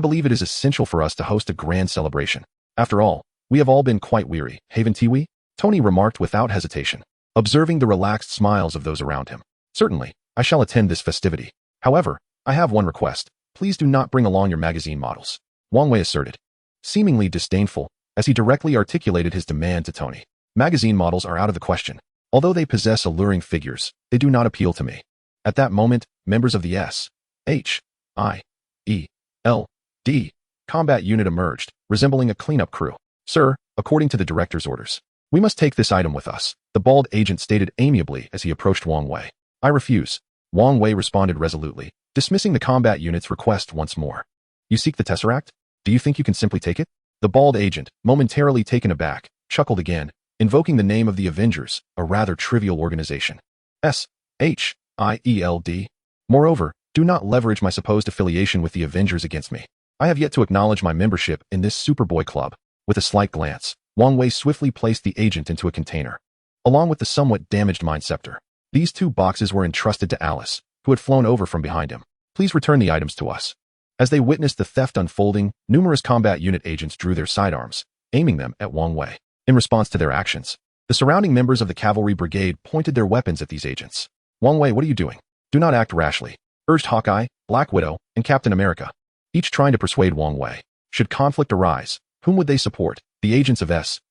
believe it is essential for us to host a grand celebration. After all, we have all been quite weary, haven't we? Tony remarked without hesitation, observing the relaxed smiles of those around him. Certainly, I shall attend this festivity. However, I have one request. Please do not bring along your magazine models. Wang Wei asserted, seemingly disdainful, as he directly articulated his demand to Tony. Magazine models are out of the question. Although they possess alluring figures, they do not appeal to me. At that moment, members of the S.H.I.E.L.D. combat unit emerged, resembling a cleanup crew. Sir, according to the director's orders, we must take this item with us, the bald agent stated amiably as he approached Wang Wei. I refuse. Wang Wei responded resolutely, dismissing the combat unit's request once more. You seek the Tesseract? Do you think you can simply take it? The bald agent, momentarily taken aback, chuckled again, invoking the name of the Avengers, a rather trivial organization. S.H.I.E.L.D. Moreover, do not leverage my supposed affiliation with the Avengers against me. I have yet to acknowledge my membership in this Superboy Club. With a slight glance, Wang Wei swiftly placed the agent into a container, along with the somewhat damaged Mind Scepter. These 2 boxes were entrusted to Alice, who had flown over from behind him. Please return the items to us. As they witnessed the theft unfolding, numerous combat unit agents drew their sidearms, aiming them at Wang Wei. In response to their actions, the surrounding members of the cavalry brigade pointed their weapons at these agents. Wang Wei, what are you doing? Do not act rashly, urged Hawkeye, Black Widow, and Captain America, each trying to persuade Wang Wei. Should conflict arise, whom would they support? The agents of S.H.I.E.L.D.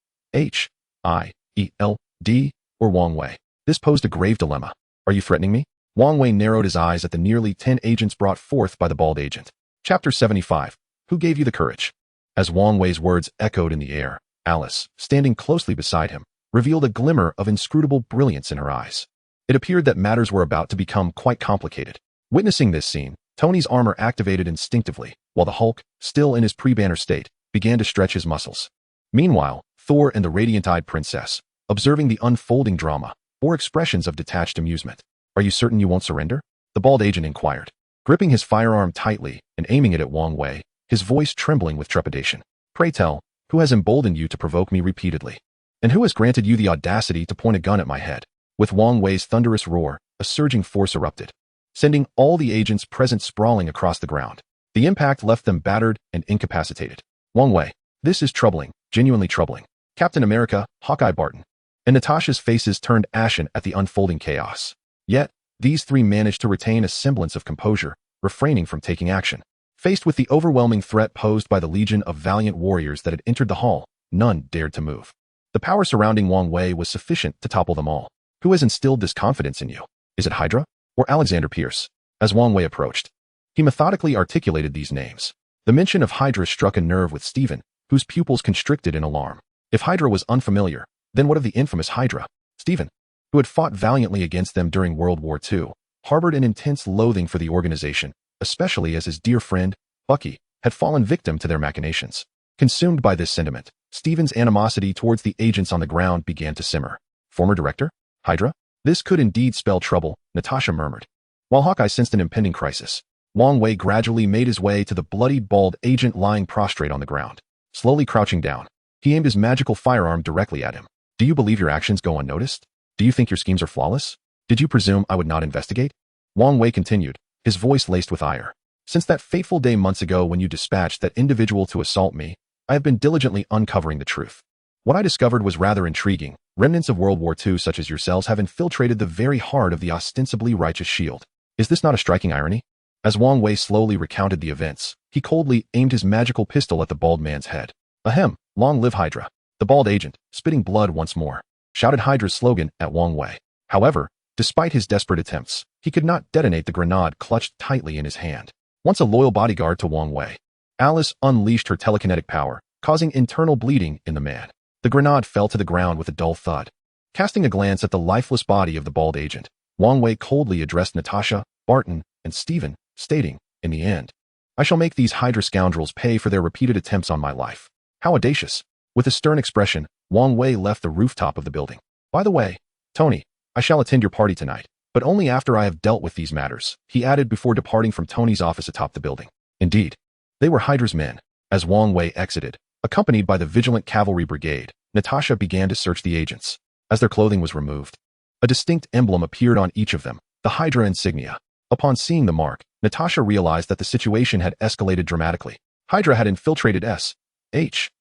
or Wang Wei? This posed a grave dilemma. Are you threatening me? Wang Wei narrowed his eyes at the nearly 10 agents brought forth by the bald agent. Chapter 75. Who gave you the courage? As Wang Wei's words echoed in the air, Alice, standing closely beside him, revealed a glimmer of inscrutable brilliance in her eyes. It appeared that matters were about to become quite complicated. Witnessing this scene, Tony's armor activated instinctively, while the Hulk, still in his pre-banner state, began to stretch his muscles. Meanwhile, Thor and the radiant-eyed princess, observing the unfolding drama, bore expressions of detached amusement. "Are you certain you won't surrender?" the bald agent inquired, gripping his firearm tightly and aiming it at Wang Wei, his voice trembling with trepidation. "Pray tell, who has emboldened you to provoke me repeatedly? And who has granted you the audacity to point a gun at my head?" With Wang Wei's thunderous roar, a surging force erupted, sending all the agents present sprawling across the ground. The impact left them battered and incapacitated. "Wang Wei, this is troubling, genuinely troubling." Captain America, Hawkeye Barton, and Natasha's faces turned ashen at the unfolding chaos. Yet, these three managed to retain a semblance of composure, refraining from taking action. Faced with the overwhelming threat posed by the legion of valiant warriors that had entered the hall, none dared to move. The power surrounding Wang Wei was sufficient to topple them all. "Who has instilled this confidence in you? Is it Hydra? Or Alexander Pierce?" As Wang Wei approached, he methodically articulated these names. The mention of Hydra struck a nerve with Stephen, whose pupils constricted in alarm. If Hydra was unfamiliar, then what of the infamous Hydra? Stephen, who had fought valiantly against them during World War II, harbored an intense loathing for the organization, especially as his dear friend, Bucky, had fallen victim to their machinations. Consumed by this sentiment, Stephen's animosity towards the agents on the ground began to simmer. "Former director? Hydra? This could indeed spell trouble," Natasha murmured. While Hawkeye sensed an impending crisis, Wang Wei gradually made his way to the bloodied bald agent lying prostrate on the ground. Slowly crouching down, he aimed his magical firearm directly at him. "Do you believe your actions go unnoticed? Do you think your schemes are flawless? Did you presume I would not investigate?" Wang Wei continued, his voice laced with ire. "Since that fateful day months ago when you dispatched that individual to assault me, I have been diligently uncovering the truth. What I discovered was rather intriguing. Remnants of World War II such as yourselves have infiltrated the very heart of the ostensibly righteous shield. Is this not a striking irony?" As Wang Wei slowly recounted the events, he coldly aimed his magical pistol at the bald man's head. "Ahem, long live Hydra." The bald agent, spitting blood once more, shouted Hydra's slogan at Wang Wei. However, despite his desperate attempts, he could not detonate the grenade clutched tightly in his hand. Once a loyal bodyguard to Wang Wei, Alice unleashed her telekinetic power, causing internal bleeding in the man. The grenade fell to the ground with a dull thud. Casting a glance at the lifeless body of the bald agent, Wang Wei coldly addressed Natasha, Barton, and Stephen, stating, "In the end, I shall make these Hydra scoundrels pay for their repeated attempts on my life." How audacious! With a stern expression, Wang Wei left the rooftop of the building. "By the way, Tony, I shall attend your party tonight, but only after I have dealt with these matters," he added before departing from Tony's office atop the building. Indeed, they were Hydra's men. As Wang Wei exited, accompanied by the vigilant cavalry brigade, Natasha began to search the agents. As their clothing was removed, a distinct emblem appeared on each of them, the Hydra insignia. Upon seeing the mark, Natasha realized that the situation had escalated dramatically. Hydra had infiltrated S.H.I.E.L.D.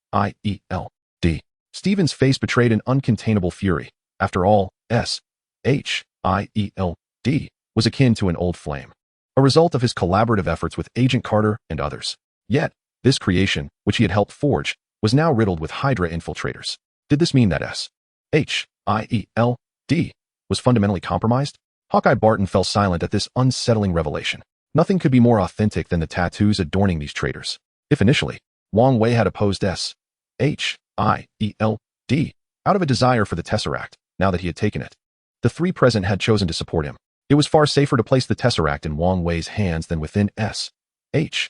Stephen's face betrayed an uncontainable fury. After all, S.H.I.E.L.D. was akin to an old flame, a result of his collaborative efforts with Agent Carter and others. Yet, this creation, which he had helped forge, was now riddled with Hydra infiltrators. Did this mean that S.H.I.E.L.D. was fundamentally compromised? Hawkeye Barton fell silent at this unsettling revelation. Nothing could be more authentic than the tattoos adorning these traitors. If initially, Wang Wei had opposed S.H.I.E.L.D. out of a desire for the Tesseract, now that he had taken it, the three present had chosen to support him. It was far safer to place the Tesseract in Wang Wei's hands than within S.H.I.E.L.D.,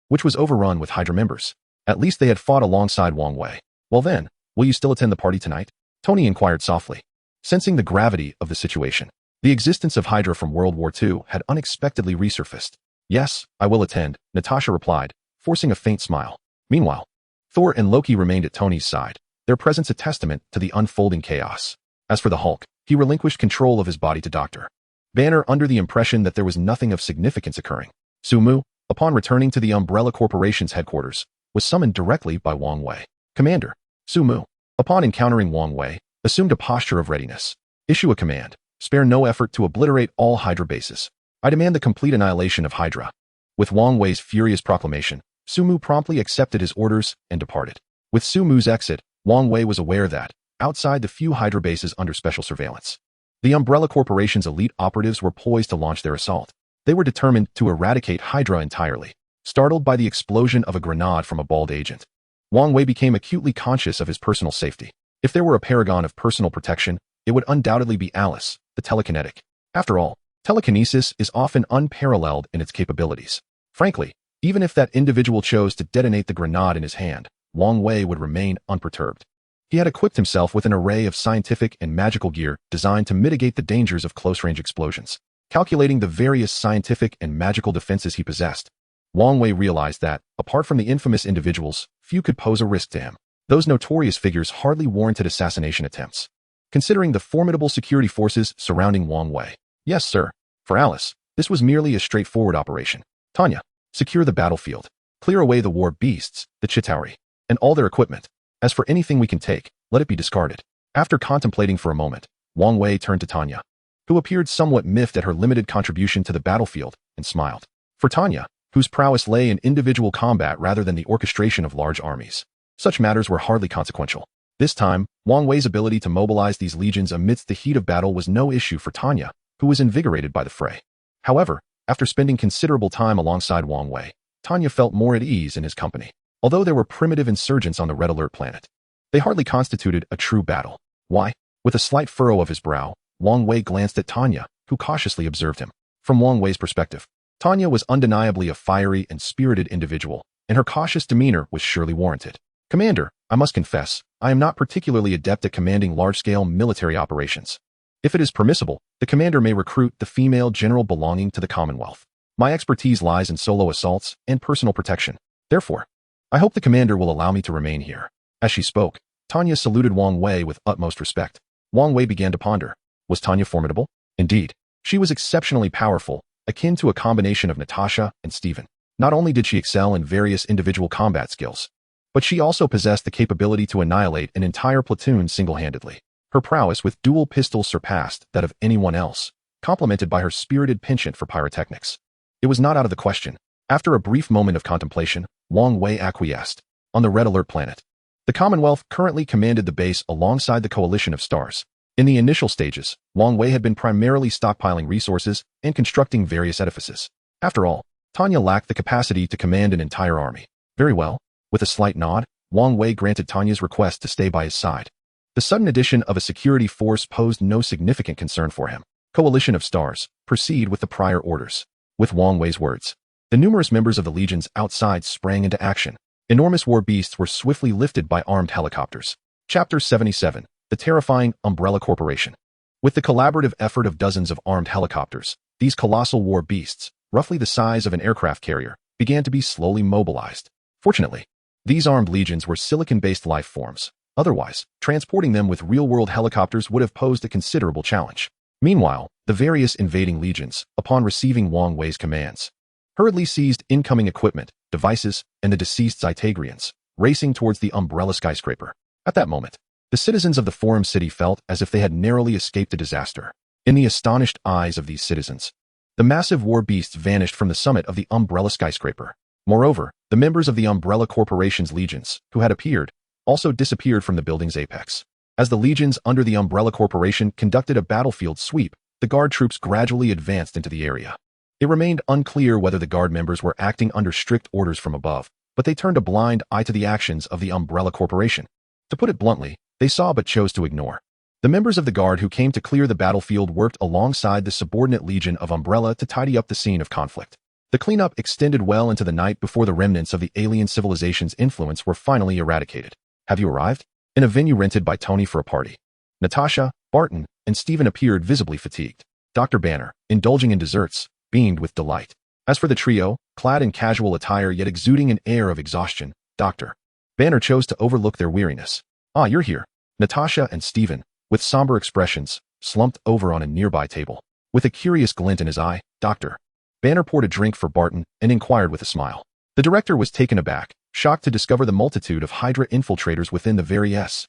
which was overrun with Hydra members. At least they had fought alongside Wang Wei. "Well then, will you still attend the party tonight?" Tony inquired softly. Sensing the gravity of the situation, the existence of Hydra from World War II had unexpectedly resurfaced. "Yes, I will attend," Natasha replied, forcing a faint smile. Meanwhile, Thor and Loki remained at Tony's side, their presence a testament to the unfolding chaos. As for the Hulk, he relinquished control of his body to Dr. Banner under the impression that there was nothing of significance occurring. Sumu, upon returning to the Umbrella Corporation's headquarters, was summoned directly by Wang Wei. "Commander." Sumu, upon encountering Wang Wei, assumed a posture of readiness. "Issue a command. Spare no effort to obliterate all Hydra bases. I demand the complete annihilation of Hydra." With Wang Wei's furious proclamation, Sumu promptly accepted his orders and departed. With Sumu's exit, Wang Wei was aware that, outside the few Hydra bases under special surveillance, the Umbrella Corporation's elite operatives were poised to launch their assault. They were determined to eradicate Hydra entirely. Startled by the explosion of a grenade from a bald agent, Wang Wei became acutely conscious of his personal safety. If there were a paragon of personal protection, it would undoubtedly be Alice, the telekinetic. After all, telekinesis is often unparalleled in its capabilities. Frankly, even if that individual chose to detonate the grenade in his hand, Wang Wei would remain unperturbed. He had equipped himself with an array of scientific and magical gear designed to mitigate the dangers of close-range explosions. Calculating the various scientific and magical defenses he possessed, Wang Wei realized that, apart from the infamous individuals, few could pose a risk to him. Those notorious figures hardly warranted assassination attempts. Considering the formidable security forces surrounding Wang Wei. Yes, sir. For Alice, this was merely a straightforward operation. Tanya, secure the battlefield. Clear away the war beasts, the Chitauri, and all their equipment. As for anything we can take, let it be discarded. After contemplating for a moment, Wang Wei turned to Tanya, who appeared somewhat miffed at her limited contribution to the battlefield, and smiled. For Tanya, whose prowess lay in individual combat rather than the orchestration of large armies, such matters were hardly consequential. This time, Wang Wei's ability to mobilize these legions amidst the heat of battle was no issue for Tanya, who was invigorated by the fray. However, after spending considerable time alongside Wang Wei, Tanya felt more at ease in his company. Although there were primitive insurgents on the Red Alert planet, they hardly constituted a true battle. Why? With a slight furrow of his brow, Wang Wei glanced at Tanya, who cautiously observed him. From Wang Wei's perspective, Tanya was undeniably a fiery and spirited individual, and her cautious demeanor was surely warranted. Commander, I must confess, I am not particularly adept at commanding large-scale military operations. If it is permissible, the commander may recruit the female general belonging to the Commonwealth. My expertise lies in solo assaults and personal protection. Therefore, I hope the commander will allow me to remain here. As she spoke, Tanya saluted Wang Wei with utmost respect. Wang Wei began to ponder. Was Tanya formidable? Indeed, she was exceptionally powerful, akin to a combination of Natasha and Steven. Not only did she excel in various individual combat skills, but she also possessed the capability to annihilate an entire platoon single-handedly. Her prowess with dual pistols surpassed that of anyone else, complemented by her spirited penchant for pyrotechnics. It was not out of the question. After a brief moment of contemplation, Wang Wei acquiesced. On the Red Alert planet, the Commonwealth currently commanded the base alongside the coalition of stars. In the initial stages, Wang Wei had been primarily stockpiling resources and constructing various edifices. After all, Tanya lacked the capacity to command an entire army. Very well. With a slight nod, Wang Wei granted Tanya's request to stay by his side. The sudden addition of a security force posed no significant concern for him. Coalition of stars, proceed with the prior orders. With Wang Wei's words, the numerous members of the legions outside sprang into action. Enormous war beasts were swiftly lifted by armed helicopters. Chapter 77. The terrifying Umbrella Corporation. With the collaborative effort of dozens of armed helicopters, these colossal war beasts, roughly the size of an aircraft carrier, began to be slowly mobilized. Fortunately, these armed legions were silicon-based life forms. Otherwise, transporting them with real-world helicopters would have posed a considerable challenge. Meanwhile, the various invading legions, upon receiving Wang Wei's commands, hurriedly seized incoming equipment, devices, and the deceased Zytagrians, racing towards the Umbrella skyscraper. At that moment, the citizens of the Forum City felt as if they had narrowly escaped a disaster. In the astonished eyes of these citizens, the massive war beasts vanished from the summit of the Umbrella skyscraper. Moreover, the members of the Umbrella Corporation's legions, who had appeared, also disappeared from the building's apex. As the legions under the Umbrella Corporation conducted a battlefield sweep, the guard troops gradually advanced into the area. It remained unclear whether the guard members were acting under strict orders from above, but they turned a blind eye to the actions of the Umbrella Corporation. To put it bluntly, they saw but chose to ignore. The members of the guard who came to clear the battlefield worked alongside the subordinate legion of Umbrella to tidy up the scene of conflict. The cleanup extended well into the night before the remnants of the alien civilization's influence were finally eradicated. Have you arrived? In a venue rented by Tony for a party, Natasha, Barton, and Steven appeared visibly fatigued. Dr. Banner, indulging in desserts, beamed with delight. As for the trio, clad in casual attire yet exuding an air of exhaustion, Dr. Banner chose to overlook their weariness. Ah, you're here. Natasha and Steven, with somber expressions, slumped over on a nearby table. With a curious glint in his eye, Dr. Banner poured a drink for Barton and inquired with a smile. The director was taken aback, shocked to discover the multitude of Hydra infiltrators within the very S-H-I-E-L-D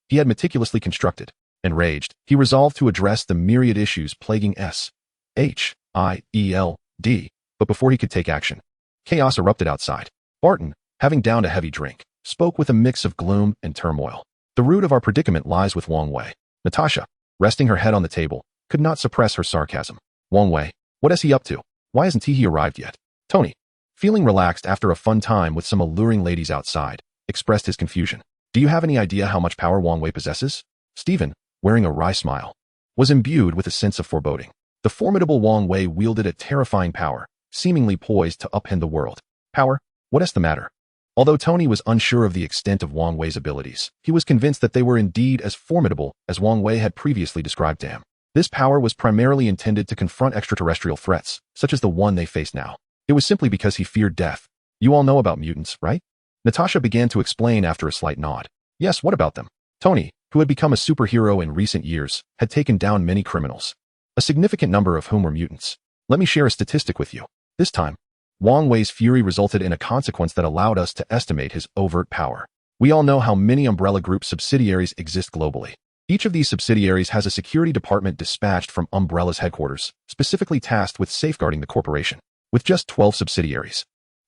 he had meticulously constructed. Enraged, he resolved to address the myriad issues plaguing S-H-I-E-L-D, but before he could take action, chaos erupted outside. Barton, having downed a heavy drink, spoke with a mix of gloom and turmoil. The root of our predicament lies with Wang Wei. Natasha, resting her head on the table, could not suppress her sarcasm. Wang Wei, what is he up to? Why hasn't he arrived yet? Tony, feeling relaxed after a fun time with some alluring ladies outside, expressed his confusion. Do you have any idea how much power Wang Wei possesses? Stephen, wearing a wry smile, was imbued with a sense of foreboding. The formidable Wang Wei wielded a terrifying power, seemingly poised to upend the world. Power? What is the matter? Although Tony was unsure of the extent of Wang Wei's abilities, he was convinced that they were indeed as formidable as Wang Wei had previously described to him. This power was primarily intended to confront extraterrestrial threats, such as the one they faced now. It was simply because he feared death. You all know about mutants, right? Natasha began to explain after a slight nod. Yes, what about them? Tony, who had become a superhero in recent years, had taken down many criminals, a significant number of whom were mutants. Let me share a statistic with you. This time, Wang Wei's fury resulted in a consequence that allowed us to estimate his overt power. We all know how many Umbrella Group subsidiaries exist globally. Each of these subsidiaries has a security department dispatched from Umbrella's headquarters, specifically tasked with safeguarding the corporation. With just 12 subsidiaries,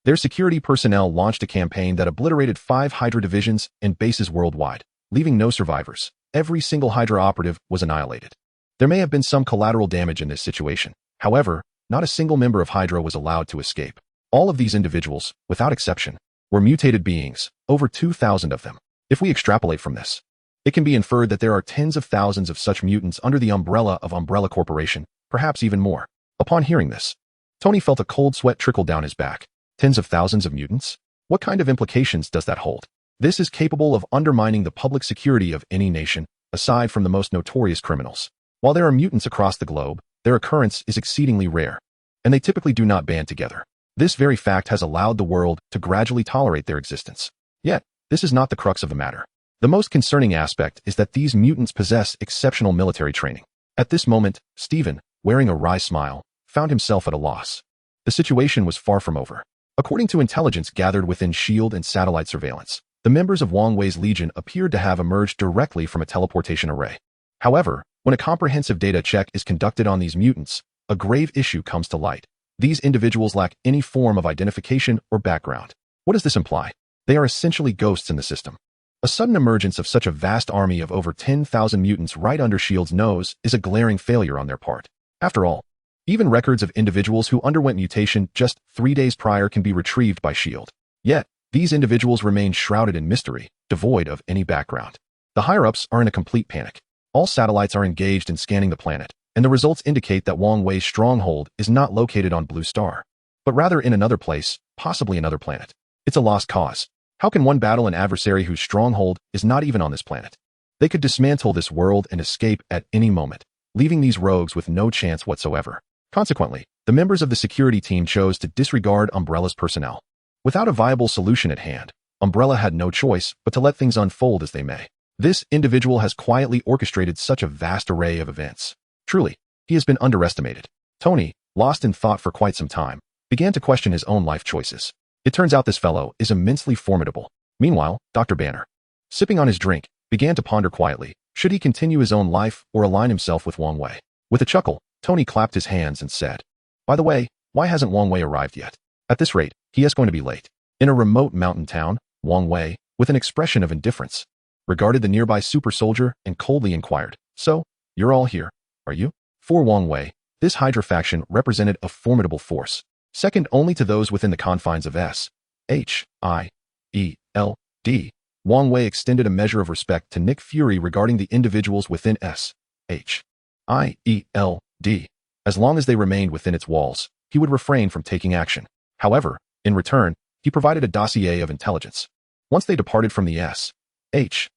their security personnel launched a campaign that obliterated 5 Hydra divisions and bases worldwide, leaving no survivors. Every single Hydra operative was annihilated. There may have been some collateral damage in this situation. However, not a single member of Hydra was allowed to escape. All of these individuals, without exception, were mutated beings, over 2,000 of them. If we extrapolate from this, it can be inferred that there are tens of thousands of such mutants under the umbrella of Umbrella Corporation, perhaps even more. Upon hearing this, Tony felt a cold sweat trickle down his back. Tens of thousands of mutants? What kind of implications does that hold? This is capable of undermining the public security of any nation, aside from the most notorious criminals. While there are mutants across the globe, their occurrence is exceedingly rare, and they typically do not band together. This very fact has allowed the world to gradually tolerate their existence. Yet, this is not the crux of the matter. The most concerning aspect is that these mutants possess exceptional military training. At this moment, Stephen, wearing a wry smile, found himself at a loss. The situation was far from over. According to intelligence gathered within SHIELD and satellite surveillance, the members of Wang Wei's Legion appeared to have emerged directly from a teleportation array. However, when a comprehensive data check is conducted on these mutants, a grave issue comes to light. These individuals lack any form of identification or background. What does this imply? They are essentially ghosts in the system. A sudden emergence of such a vast army of over 10,000 mutants right under SHIELD's nose is a glaring failure on their part. After all, even records of individuals who underwent mutation just 3 days prior can be retrieved by SHIELD. Yet, these individuals remain shrouded in mystery, devoid of any background. The higher-ups are in a complete panic. All satellites are engaged in scanning the planet, and the results indicate that Wang Wei's stronghold is not located on Blue Star, but rather in another place, possibly another planet. It's a lost cause. How can one battle an adversary whose stronghold is not even on this planet? They could dismantle this world and escape at any moment, leaving these rogues with no chance whatsoever. Consequently, the members of the security team chose to disregard Umbrella's personnel. Without a viable solution at hand, Umbrella had no choice but to let things unfold as they may. This individual has quietly orchestrated such a vast array of events. Truly, he has been underestimated. Tony, lost in thought for quite some time, began to question his own life choices. It turns out this fellow is immensely formidable. Meanwhile, Dr. Banner, sipping on his drink, began to ponder quietly, should he continue his own life or align himself with Wang Wei? With a chuckle, Tony clapped his hands and said, "By the way, why hasn't Wang Wei arrived yet? At this rate, he is going to be late." In a remote mountain town, Wang Wei, with an expression of indifference, regarded the nearby super soldier and coldly inquired, "So, you're all here, are you?" For Wang Wei, this Hydra faction represented a formidable force, second only to those within the confines of S.H.I.E.L.D. Wang Wei extended a measure of respect to Nick Fury regarding the individuals within S.H.I.E.L.D. As long as they remained within its walls, he would refrain from taking action. However, in return, he provided a dossier of intelligence. Once they departed from the S.H.I.E.L.D.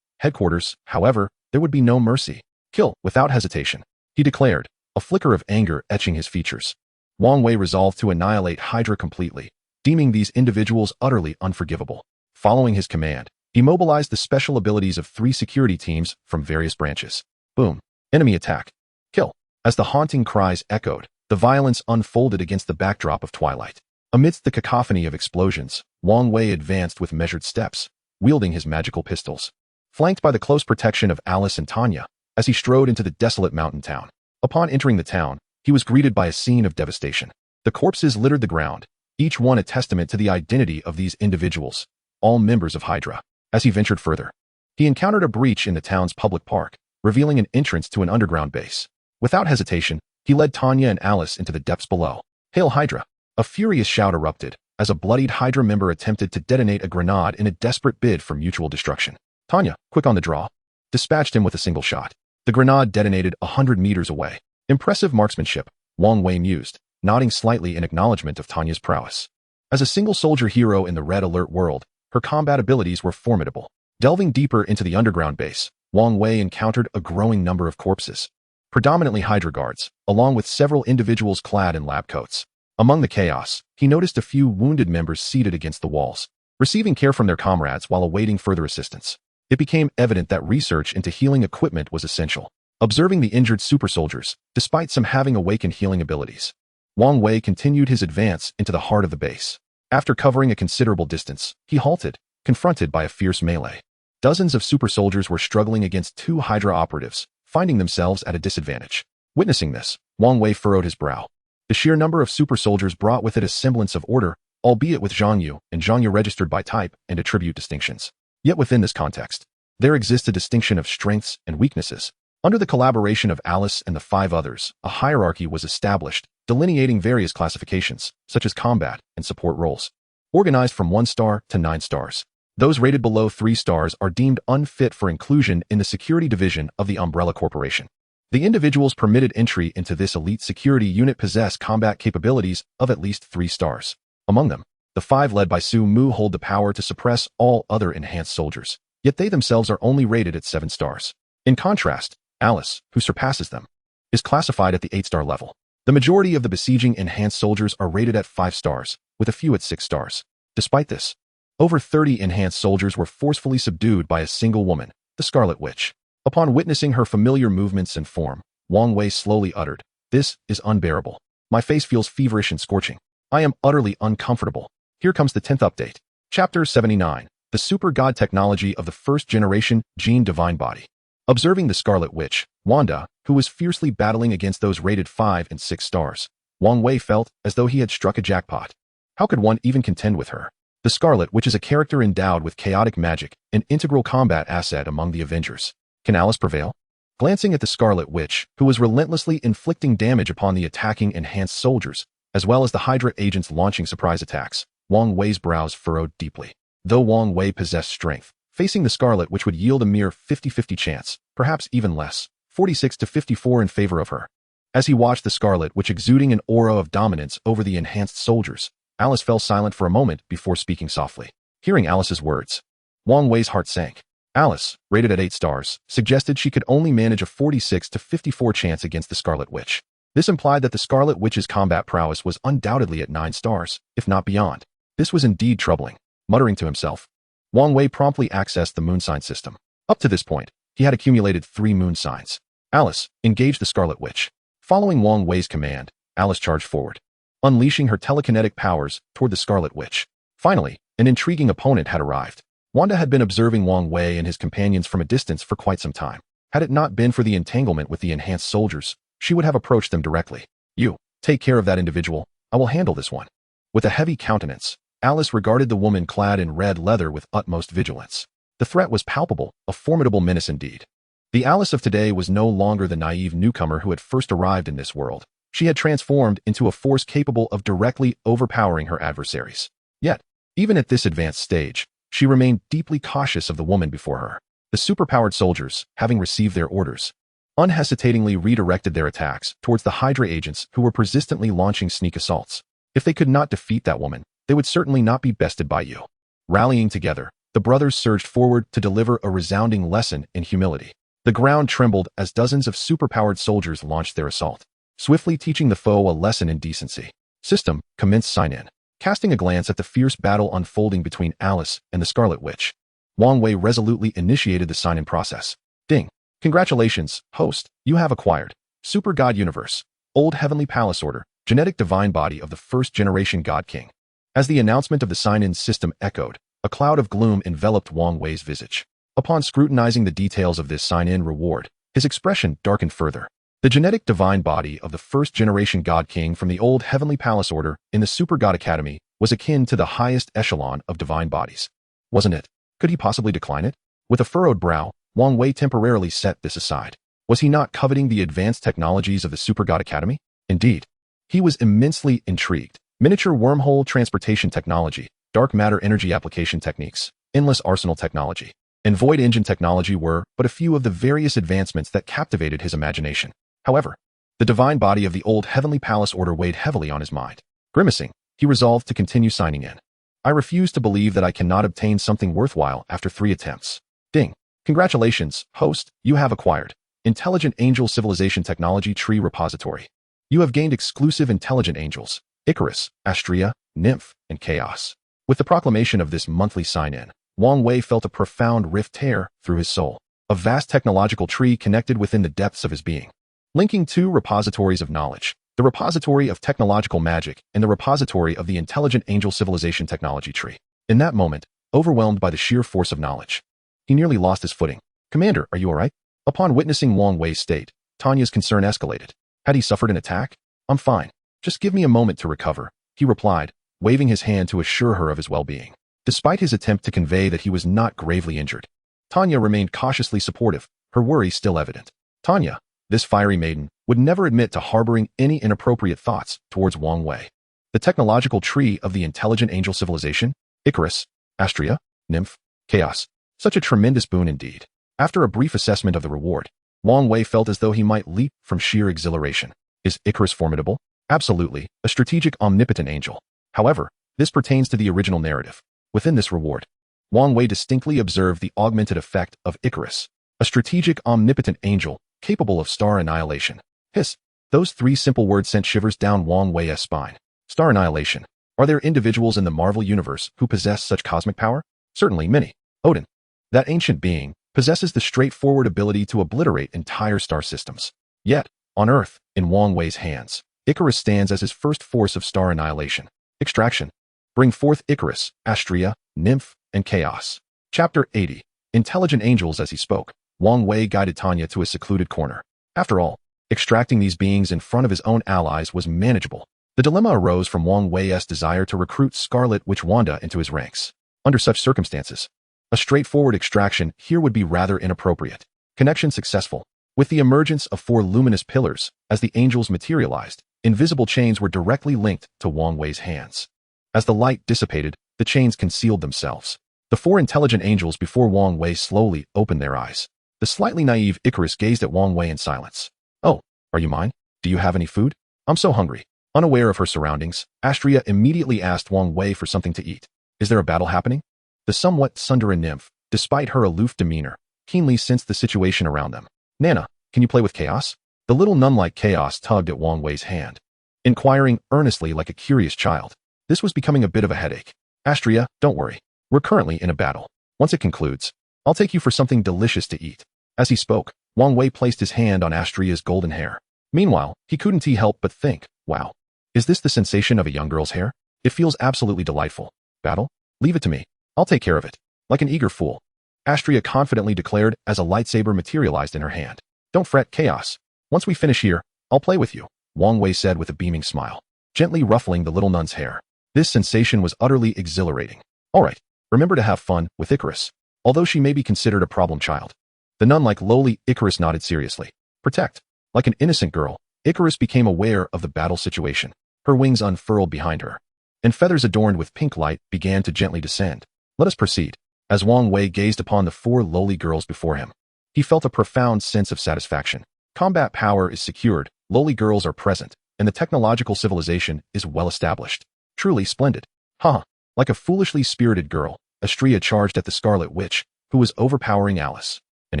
headquarters, however, there would be no mercy. "Kill, without hesitation," he declared, a flicker of anger etching his features. Wang Wei resolved to annihilate Hydra completely, deeming these individuals utterly unforgivable. Following his command, he mobilized the special abilities of 3 security teams from various branches. Boom. Enemy attack. Kill. As the haunting cries echoed, the violence unfolded against the backdrop of twilight. Amidst the cacophony of explosions, Wang Wei advanced with measured steps, wielding his magical pistols. Flanked by the close protection of Alice and Tanya, as he strode into the desolate mountain town. Upon entering the town, he was greeted by a scene of devastation. The corpses littered the ground, each one a testament to the identity of these individuals, all members of Hydra. As he ventured further, he encountered a breach in the town's public park, revealing an entrance to an underground base. Without hesitation, he led Tanya and Alice into the depths below. "Hail Hydra!" A furious shout erupted, as a bloodied Hydra member attempted to detonate a grenade in a desperate bid for mutual destruction. Tanya, quick on the draw, dispatched him with a single shot. The grenade detonated 100 meters away. Impressive marksmanship, Wang Wei mused, nodding slightly in acknowledgement of Tanya's prowess. As a single-soldier hero in the Red Alert world, her combat abilities were formidable. Delving deeper into the underground base, Wang Wei encountered a growing number of corpses, predominantly Hydra guards, along with several individuals clad in lab coats. Among the chaos, he noticed a few wounded members seated against the walls, receiving care from their comrades while awaiting further assistance. It became evident that research into healing equipment was essential. Observing the injured super soldiers, despite some having awakened healing abilities, Wang Wei continued his advance into the heart of the base. After covering a considerable distance, he halted, confronted by a fierce melee. Dozens of super soldiers were struggling against 2 Hydra operatives, finding themselves at a disadvantage. Witnessing this, Wang Wei furrowed his brow. The sheer number of super soldiers brought with it a semblance of order, albeit with Zhangyu and Zhangyu registered by type and attribute distinctions. Yet within this context, there exists a distinction of strengths and weaknesses. Under the collaboration of Alice and the 5 others, a hierarchy was established, delineating various classifications, such as combat and support roles. Organized from 1 star to 9 stars. Those rated below 3 stars are deemed unfit for inclusion in the security division of the Umbrella Corporation. The individuals permitted entry into this elite security unit possess combat capabilities of at least 3 stars. Among them, the 5 led by Su Mu hold the power to suppress all other enhanced soldiers, yet they themselves are only rated at 7 stars. In contrast, Alice, who surpasses them, is classified at the 8-star level. The majority of the besieging enhanced soldiers are rated at 5 stars, with a few at 6 stars. Despite this, over 30 enhanced soldiers were forcefully subdued by a single woman, the Scarlet Witch. Upon witnessing her familiar movements and form, Wang Wei slowly uttered, "This is unbearable. My face feels feverish and scorching. I am utterly uncomfortable." Here comes the 10th update. Chapter 79. The Super God Technology of the First Generation Gene Divine Body. Observing the Scarlet Witch, Wanda, who was fiercely battling against those rated 5 and 6 stars, Wang Wei felt as though he had struck a jackpot. How could one even contend with her? The Scarlet Witch is a character endowed with chaotic magic, an integral combat asset among the Avengers. Can Alice prevail? Glancing at the Scarlet Witch, who was relentlessly inflicting damage upon the attacking enhanced soldiers, as well as the Hydra agents launching surprise attacks, Wang Wei's brows furrowed deeply. Though Wang Wei possessed strength, facing the Scarlet Witch would yield a mere 50-50 chance, perhaps even less, 46 to 54 in favor of her. As he watched the Scarlet Witch exuding an aura of dominance over the enhanced soldiers, Alice fell silent for a moment before speaking softly. Hearing Alice's words, Wang Wei's heart sank. Alice, rated at 8 stars, suggested she could only manage a 46 to 54 chance against the Scarlet Witch. This implied that the Scarlet Witch's combat prowess was undoubtedly at 9 stars, if not beyond. This was indeed troubling. Muttering to himself, Wang Wei promptly accessed the moon sign system. Up to this point, he had accumulated 3 moon signs. Alice, engage the Scarlet Witch. Following Wang Wei's command, Alice charged forward, unleashing her telekinetic powers toward the Scarlet Witch. Finally, an intriguing opponent had arrived. Wanda had been observing Wang Wei and his companions from a distance for quite some time. Had it not been for the entanglement with the enhanced soldiers, she would have approached them directly. "You, take care of that individual. I will handle this one." With a heavy countenance, Alice regarded the woman clad in red leather with utmost vigilance. The threat was palpable, a formidable menace indeed. The Alice of today was no longer the naive newcomer who had first arrived in this world. She had transformed into a force capable of directly overpowering her adversaries. Yet, even at this advanced stage, she remained deeply cautious of the woman before her. The superpowered soldiers, having received their orders, unhesitatingly redirected their attacks towards the Hydra agents who were persistently launching sneak assaults. If they could not defeat that woman, they would certainly not be bested by you. Rallying together, the brothers surged forward to deliver a resounding lesson in humility. The ground trembled as dozens of superpowered soldiers launched their assault, swiftly teaching the foe a lesson in decency. System, commence sign-in. Casting a glance at the fierce battle unfolding between Alice and the Scarlet Witch, Wang Wei resolutely initiated the sign-in process. Ding. Congratulations, host, you have acquired Super God Universe, Old Heavenly Palace Order, Genetic Divine Body of the First Generation God King. As the announcement of the sign-in system echoed, a cloud of gloom enveloped Wang Wei's visage. Upon scrutinizing the details of this sign-in reward, his expression darkened further. The genetic divine body of the first generation God King from the old Heavenly Palace Order in the Super God Academy was akin to the highest echelon of divine bodies. Wasn't it? Could he possibly decline it? With a furrowed brow, Wang Wei temporarily set this aside. Was he not coveting the advanced technologies of the Super God Academy? Indeed, he was immensely intrigued. Miniature wormhole transportation technology, dark matter energy application techniques, endless arsenal technology, and void engine technology were but a few of the various advancements that captivated his imagination. However, the divine body of the old heavenly palace order weighed heavily on his mind. Grimacing, he resolved to continue signing in. I refuse to believe that I cannot obtain something worthwhile after 3 attempts. Ding. Congratulations, host, you have acquired Intelligent Angel Civilization Technology Tree Repository. You have gained exclusive intelligent angels, Icarus, Astrea, Nymph, and Chaos. With the proclamation of this monthly sign-in, Wang Wei felt a profound rift tear through his soul, a vast technological tree connected within the depths of his being. Linking 2 repositories of knowledge, the repository of technological magic and the repository of the Intelligent Angel Civilization Technology Tree. In that moment, overwhelmed by the sheer force of knowledge, he nearly lost his footing. Commander, are you all right? Upon witnessing Wang Wei's state, Tanya's concern escalated. Had he suffered an attack? I'm fine. Just give me a moment to recover, he replied, waving his hand to assure her of his well-being. Despite his attempt to convey that he was not gravely injured, Tanya remained cautiously supportive, her worry still evident. Tanya, this fiery maiden, would never admit to harboring any inappropriate thoughts towards Wang Wei. The technological tree of the Intelligent Angel Civilization, Icarus, Astrea, Nymph, Chaos. Such a tremendous boon indeed. After a brief assessment of the reward, Wang Wei felt as though he might leap from sheer exhilaration. Is Icarus formidable? Absolutely, a strategic omnipotent angel. However, this pertains to the original narrative. Within this reward, Wang Wei distinctly observed the augmented effect of Icarus, a strategic omnipotent angel capable of star annihilation. Hiss. Those 3 simple words sent shivers down Wang Wei's spine. Star annihilation. Are there individuals in the Marvel universe who possess such cosmic power? Certainly many. Odin, that ancient being, possesses the straightforward ability to obliterate entire star systems. Yet, on Earth, in Wang Wei's hands, Icarus stands as his first force of star annihilation. Extraction. Bring forth Icarus, Astrea, Nymph, and Chaos. Chapter 80. Intelligent Angels. As he spoke, Wang Wei guided Tanya to a secluded corner. After all, extracting these beings in front of his own allies was manageable. The dilemma arose from Wang Wei's desire to recruit Scarlet Witch Wanda into his ranks. Under such circumstances, a straightforward extraction here would be rather inappropriate. Connection successful. With the emergence of 4 luminous pillars, as the angels materialized, invisible chains were directly linked to Wang Wei's hands. As the light dissipated, the chains concealed themselves. The 4 intelligent angels before Wang Wei slowly opened their eyes. The slightly naive Icarus gazed at Wang Wei in silence. Oh, are you mine? Do you have any food? I'm so hungry. Unaware of her surroundings, Astrea immediately asked Wang Wei for something to eat. Is there a battle happening? The somewhat Sundara nymph, despite her aloof demeanor, keenly sensed the situation around them. Nana, can you play with Chaos? The little nun-like Chaos tugged at Wang Wei's hand, inquiring earnestly like a curious child. This was becoming a bit of a headache. Astrea, don't worry. We're currently in a battle. Once it concludes, I'll take you for something delicious to eat. As he spoke, Wang Wei placed his hand on Astrea's golden hair. Meanwhile, he couldn't help but think, wow. Is this the sensation of a young girl's hair? It feels absolutely delightful. Battle? Leave it to me. I'll take care of it. Like an eager fool, Astrea confidently declared as a lightsaber materialized in her hand. Don't fret, Chaos. Once we finish here, I'll play with you, Wang Wei said with a beaming smile, gently ruffling the little nun's hair. This sensation was utterly exhilarating. All right, remember to have fun with Icarus, although she may be considered a problem child. The nun-like lowly Icarus nodded seriously. Protect. Like an innocent girl, Icarus became aware of the battle situation. Her wings unfurled behind her, and feathers adorned with pink light began to gently descend. Let us proceed. As Wang Wei gazed upon the 4 lowly girls before him, he felt a profound sense of satisfaction. Combat power is secured, lowly girls are present, and the technological civilization is well established. Truly splendid. Haha. Like a foolishly spirited girl, Astrea charged at the Scarlet Witch, who was overpowering Alice. An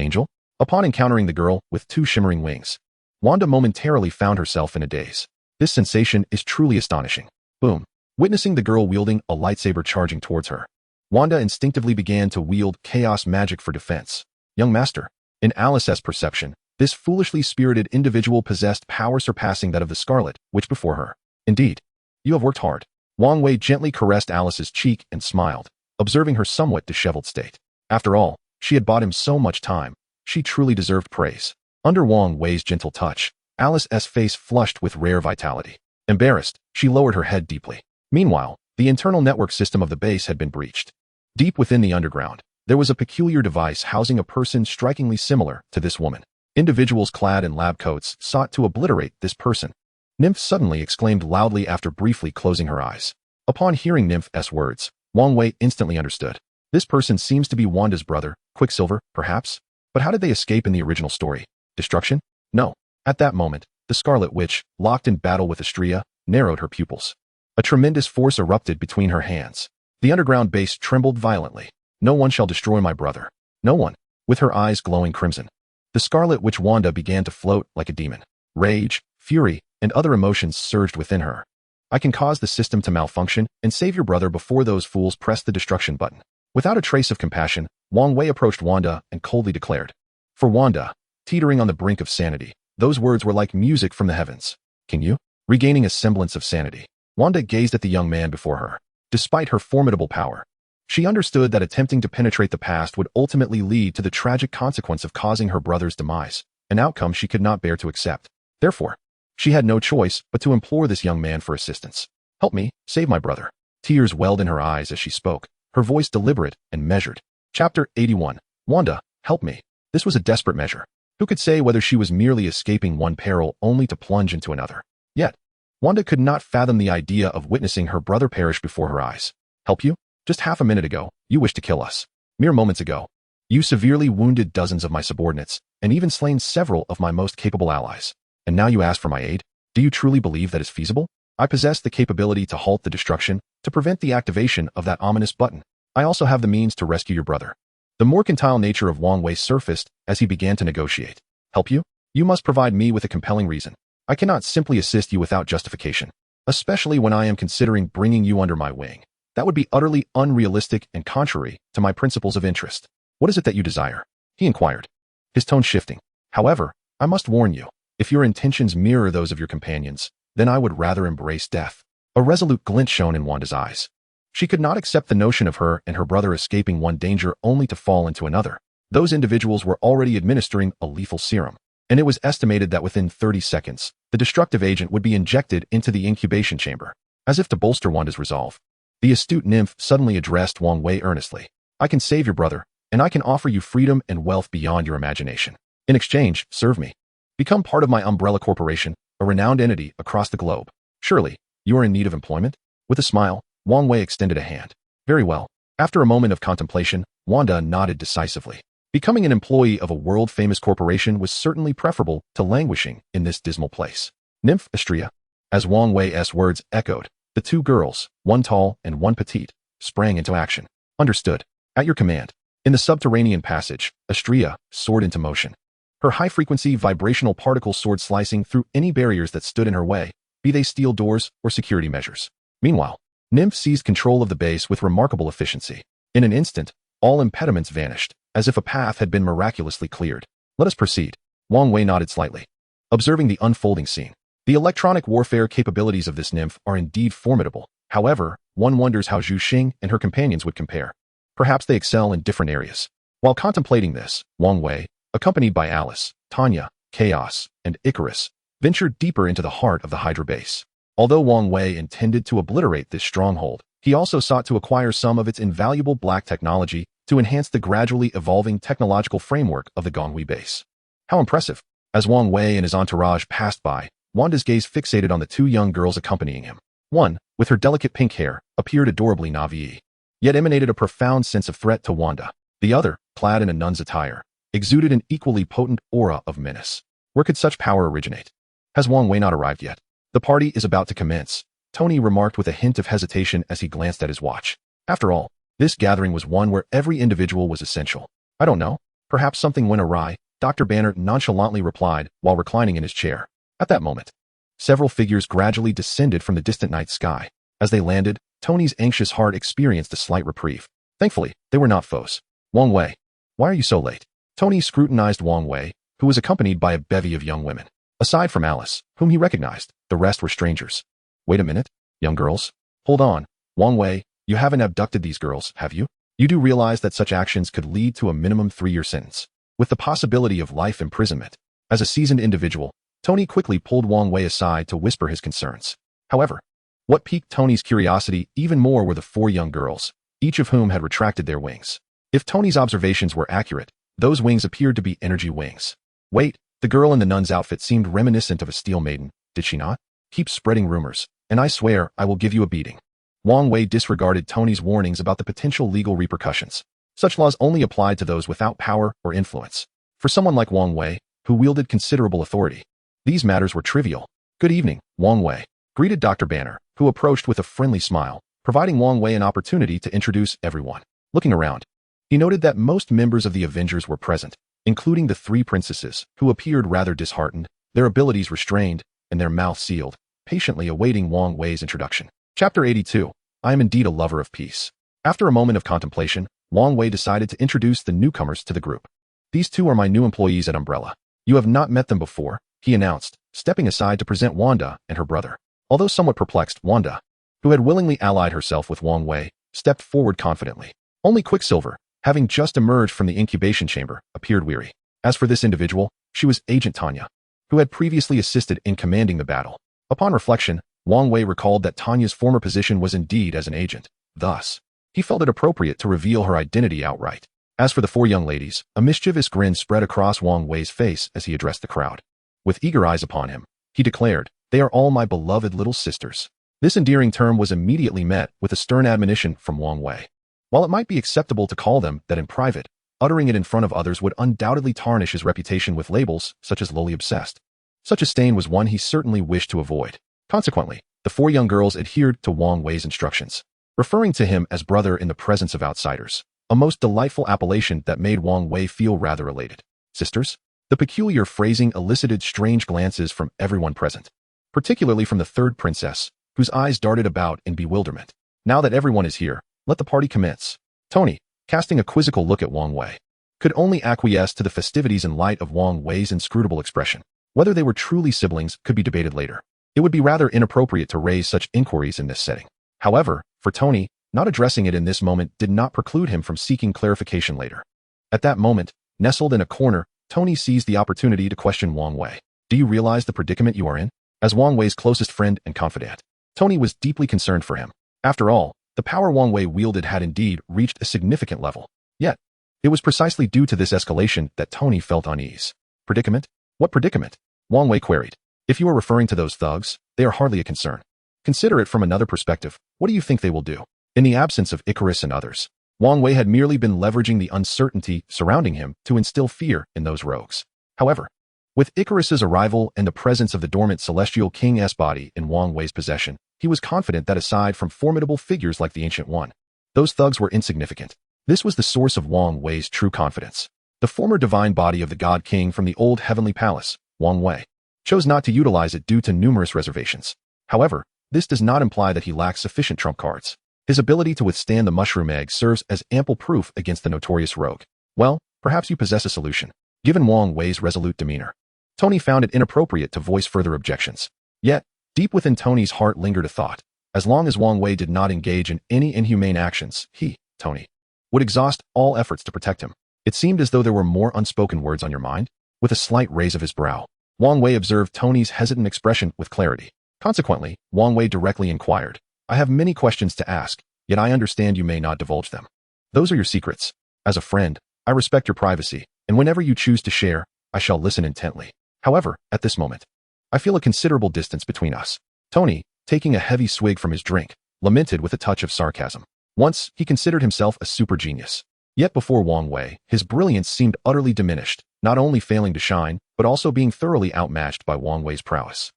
angel? Upon encountering the girl with 2 shimmering wings, Wanda momentarily found herself in a daze. This sensation is truly astonishing. Boom. Witnessing the girl wielding a lightsaber charging towards her, Wanda instinctively began to wield chaos magic for defense. Young master. In Alice's perception, this foolishly spirited individual possessed power surpassing that of the Scarlet Witch before her. Indeed. You have worked hard. Wang Wei gently caressed Alice's cheek and smiled, observing her somewhat disheveled state. After all, she had bought him so much time. She truly deserved praise. Under Wang Wei's gentle touch, Alice's face flushed with rare vitality. Embarrassed, she lowered her head deeply. Meanwhile, the internal network system of the base had been breached. Deep within the underground, there was a peculiar device housing a person strikingly similar to this woman. Individuals clad in lab coats sought to obliterate this person. Nymph suddenly exclaimed loudly after briefly closing her eyes. Upon hearing Nymph's words, Wang Wei instantly understood. This person seems to be Wanda's brother, Quicksilver, perhaps? But how did they escape in the original story? Destruction? No. At that moment, the Scarlet Witch, locked in battle with Astrea, narrowed her pupils. A tremendous force erupted between her hands. The underground base trembled violently. No one shall destroy my brother. No one. With her eyes glowing crimson, the Scarlet Witch Wanda began to float like a demon. Rage, fury, and other emotions surged within her. I can cause the system to malfunction and save your brother before those fools press the destruction button. Without a trace of compassion, Wang Wei approached Wanda and coldly declared. For Wanda, teetering on the brink of sanity, those words were like music from the heavens. Can you? Regaining a semblance of sanity, Wanda gazed at the young man before her. Despite her formidable power, she understood that attempting to penetrate the past would ultimately lead to the tragic consequence of causing her brother's demise, an outcome she could not bear to accept. Therefore, she had no choice but to implore this young man for assistance. Help me, save my brother. Tears welled in her eyes as she spoke, her voice deliberate and measured. Chapter 81. Wanda, help me. This was a desperate measure. Who could say whether she was merely escaping one peril only to plunge into another? Yet, Wanda could not fathom the idea of witnessing her brother perish before her eyes. Help you? Just half a minute ago, you wished to kill us. Mere moments ago, you severely wounded dozens of my subordinates, and even slain several of my most capable allies. And now you ask for my aid? Do you truly believe that is feasible? I possess the capability to halt the destruction, to prevent the activation of that ominous button. I also have the means to rescue your brother. The mercantile nature of Wang Wei surfaced as he began to negotiate. Help you? You must provide me with a compelling reason. I cannot simply assist you without justification, especially when I am considering bringing you under my wing. That would be utterly unrealistic and contrary to my principles of interest. What is it that you desire? He inquired, his tone shifting. However, I must warn you, if your intentions mirror those of your companions, then I would rather embrace death. A resolute glint shone in Wanda's eyes. She could not accept the notion of her and her brother escaping one danger only to fall into another. Those individuals were already administering a lethal serum, and it was estimated that within 30 seconds, the destructive agent would be injected into the incubation chamber. As if to bolster Wanda's resolve, the astute nymph suddenly addressed Wang Wei earnestly. I can save your brother, and I can offer you freedom and wealth beyond your imagination. In exchange, serve me. Become part of my Umbrella Corporation, a renowned entity across the globe. Surely, you are in need of employment? With a smile, Wang Wei extended a hand. Very well. After a moment of contemplation, Wanda nodded decisively. Becoming an employee of a world-famous corporation was certainly preferable to languishing in this dismal place. Nymph Astrea. As Wang Wei's words echoed, the two girls, one tall and one petite, sprang into action. Understood. At your command. In the subterranean passage, Astrea soared into motion. Her high-frequency vibrational particles soared slicing through any barriers that stood in her way, be they steel doors or security measures. Meanwhile, Nymph seized control of the base with remarkable efficiency. In an instant, all impediments vanished, as if a path had been miraculously cleared. Let us proceed. Wang Wei nodded slightly, observing the unfolding scene. The electronic warfare capabilities of this nymph are indeed formidable. However, one wonders how Zhu Xing and her companions would compare. Perhaps they excel in different areas. While contemplating this, Wang Wei, accompanied by Alice, Tanya, Chaos, and Icarus, ventured deeper into the heart of the Hydra base. Although Wang Wei intended to obliterate this stronghold, he also sought to acquire some of its invaluable black technology to enhance the gradually evolving technological framework of the Gonghui base. How impressive! As Wang Wei and his entourage passed by, Wanda's gaze fixated on the two young girls accompanying him. One, with her delicate pink hair, appeared adorably naive, yet emanated a profound sense of threat to Wanda. The other, clad in a nun's attire, exuded an equally potent aura of menace. Where could such power originate? Has Wang Wei not arrived yet? The party is about to commence, Tony remarked with a hint of hesitation as he glanced at his watch. After all, this gathering was one where every individual was essential. I don't know. Perhaps something went awry, Dr. Banner nonchalantly replied while reclining in his chair. At that moment, several figures gradually descended from the distant night sky. As they landed, Tony's anxious heart experienced a slight reprieve. Thankfully, they were not foes. Wang Wei, why are you so late? Tony scrutinized Wang Wei, who was accompanied by a bevy of young women. Aside from Alice, whom he recognized, the rest were strangers. Wait a minute, young girls. Hold on, Wang Wei, you haven't abducted these girls, have you? You do realize that such actions could lead to a minimum 3-year sentence, with the possibility of life imprisonment. As a seasoned individual, Tony quickly pulled Wang Wei aside to whisper his concerns. However, what piqued Tony's curiosity even more were the 4 young girls, each of whom had retracted their wings. If Tony's observations were accurate, those wings appeared to be energy wings. Wait, the girl in the nun's outfit seemed reminiscent of a steel maiden, did she not? keep spreading rumors, and I swear I will give you a beating. Wang Wei disregarded Tony's warnings about the potential legal repercussions. Such laws only applied to those without power or influence. For someone like Wang Wei, who wielded considerable authority, these matters were trivial. Good evening, Wang Wei, greeted Dr. Banner, who approached with a friendly smile, providing Wang Wei an opportunity to introduce everyone. Looking around, he noted that most members of the Avengers were present, including the three princesses, who appeared rather disheartened, their abilities restrained, and their mouths sealed, patiently awaiting Wang Wei's introduction. Chapter 82. I am indeed a lover of peace. After a moment of contemplation, Wang Wei decided to introduce the newcomers to the group. These two are my new employees at Umbrella. You have not met them before, he announced, stepping aside to present Wanda and her brother. Although somewhat perplexed, Wanda, who had willingly allied herself with Wang Wei, stepped forward confidently. Only Quicksilver, having just emerged from the incubation chamber, appeared weary. As for this individual, she was Agent Tanya, who had previously assisted in commanding the battle. Upon reflection, Wang Wei recalled that Tanya's former position was indeed as an agent. Thus, he felt it appropriate to reveal her identity outright. As for the four young ladies, a mischievous grin spread across Wang Wei's face as he addressed the crowd. With eager eyes upon him, he declared, "They are all my beloved little sisters." This endearing term was immediately met with a stern admonition from Wang Wei. While it might be acceptable to call them that in private, uttering it in front of others would undoubtedly tarnish his reputation with labels such as lowly obsessed. Such a stain was one he certainly wished to avoid. Consequently, the four young girls adhered to Wang Wei's instructions, referring to him as brother in the presence of outsiders, a most delightful appellation that made Wang Wei feel rather elated. Sisters? The peculiar phrasing elicited strange glances from everyone present, particularly from the third princess, whose eyes darted about in bewilderment. Now that everyone is here, let the party commence. Tony, casting a quizzical look at Wang Wei, could only acquiesce to the festivities in light of Wang Wei's inscrutable expression. Whether they were truly siblings could be debated later. It would be rather inappropriate to raise such inquiries in this setting. However, for Tony, not addressing it in this moment did not preclude him from seeking clarification later. At that moment, nestled in a corner, Tony seized the opportunity to question Wang Wei. Do you realize the predicament you are in? As Wang Wei's closest friend and confidant, Tony was deeply concerned for him. After all, the power Wang Wei wielded had indeed reached a significant level. Yet, it was precisely due to this escalation that Tony felt unease. Predicament? What predicament? Wang Wei queried. If you are referring to those thugs, they are hardly a concern. Consider it from another perspective. What do you think they will do? In the absence of Icarus and others, Wang Wei had merely been leveraging the uncertainty surrounding him to instill fear in those rogues. However, with Icarus's arrival and the presence of the dormant Celestial King's body in Wang Wei's possession, he was confident that aside from formidable figures like the Ancient One, those thugs were insignificant. This was the source of Wang Wei's true confidence. The former divine body of the God King from the old heavenly palace, Wang Wei, chose not to utilize it due to numerous reservations. However, this does not imply that he lacks sufficient trump cards. His ability to withstand the mushroom egg serves as ample proof against the notorious rogue. Well, perhaps you possess a solution. Given Wang Wei's resolute demeanor, Tony found it inappropriate to voice further objections. Yet, deep within Tony's heart lingered a thought. As long as Wang Wei did not engage in any inhumane actions, he, Tony, would exhaust all efforts to protect him. It seemed as though there were more unspoken words on your mind. With a slight raise of his brow, Wang Wei observed Tony's hesitant expression with clarity. Consequently, Wang Wei directly inquired, I have many questions to ask, yet I understand you may not divulge them. Those are your secrets. As a friend, I respect your privacy, and whenever you choose to share, I shall listen intently. However, at this moment, I feel a considerable distance between us. Tony, taking a heavy swig from his drink, lamented with a touch of sarcasm. Once, he considered himself a super genius. Yet before Wang Wei, his brilliance seemed utterly diminished, not only failing to shine, but also being thoroughly outmatched by Wang Wei's prowess.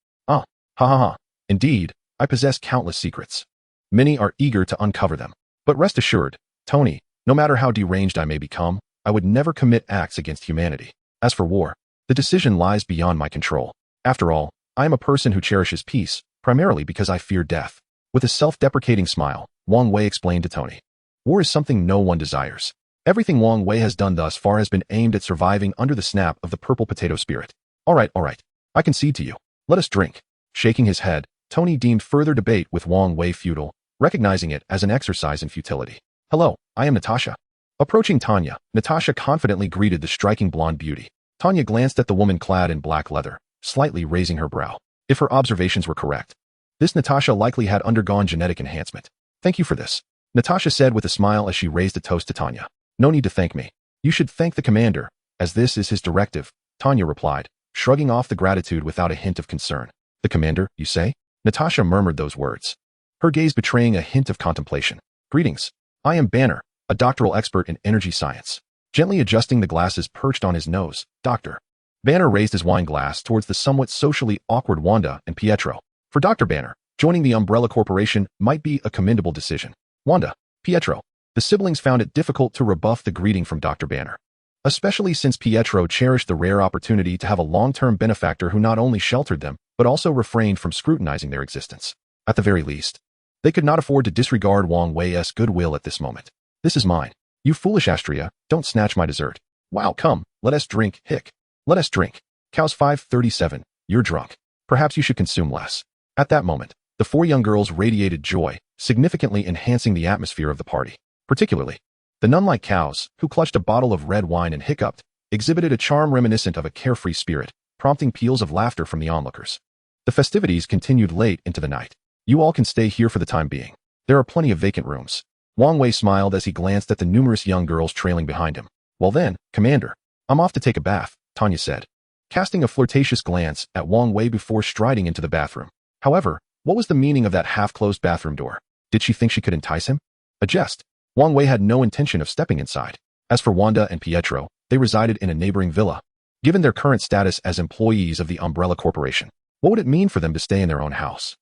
Ha ha ha. Indeed, I possess countless secrets. Many are eager to uncover them. But rest assured, Tony, no matter how deranged I may become, I would never commit acts against humanity. As for war, the decision lies beyond my control. After all, I am a person who cherishes peace, primarily because I fear death. With a self-deprecating smile, Wang Wei explained to Tony. War is something no one desires. Everything Wang Wei has done thus far has been aimed at surviving under the snap of the purple potato spirit. All right. I concede to you. Let us drink. Shaking his head, Tony deemed further debate with Wang Wei futile, recognizing it as an exercise in futility. Hello, I am Natasha. Approaching Tanya, Natasha confidently greeted the striking blonde beauty. Tanya glanced at the woman clad in black leather, slightly raising her brow. If her observations were correct, this Natasha likely had undergone genetic enhancement. Thank you for this, Natasha said with a smile as she raised a toast to Tanya. No need to thank me. You should thank the commander, as this is his directive, Tanya replied, shrugging off the gratitude without a hint of concern. The commander, you say? Natasha murmured those words, her gaze betraying a hint of contemplation. Greetings. I am Banner, a doctoral expert in energy science. Gently adjusting the glasses perched on his nose, Doctor. Banner raised his wine glass towards the somewhat socially awkward Wanda and Pietro. For Dr. Banner, joining the Umbrella Corporation might be a commendable decision. Wanda, Pietro. The siblings found it difficult to rebuff the greeting from Dr. Banner, especially since Pietro cherished the rare opportunity to have a long-term benefactor who not only sheltered them, but also refrained from scrutinizing their existence. At the very least, they could not afford to disregard Wang Wei's goodwill at this moment. This is mine. You foolish Astria, don't snatch my dessert. Wow, come, let us drink, hic. Let us drink. Cows 537, you're drunk. Perhaps you should consume less. At that moment, the four young girls radiated joy, significantly enhancing the atmosphere of the party. Particularly, the nun-like cows, who clutched a bottle of red wine and hiccuped, exhibited a charm reminiscent of a carefree spirit, prompting peals of laughter from the onlookers. The festivities continued late into the night. You all can stay here for the time being. There are plenty of vacant rooms. Wang Wei smiled as he glanced at the numerous young girls trailing behind him. Well then, Commander, I'm off to take a bath, Tanya said, casting a flirtatious glance at Wang Wei before striding into the bathroom. However, what was the meaning of that half-closed bathroom door? Did she think she could entice him? A jest. Wang Wei had no intention of stepping inside. As for Wanda and Pietro, they resided in a neighboring villa. Given their current status as employees of the Umbrella Corporation, what would it mean for them to stay in their own house?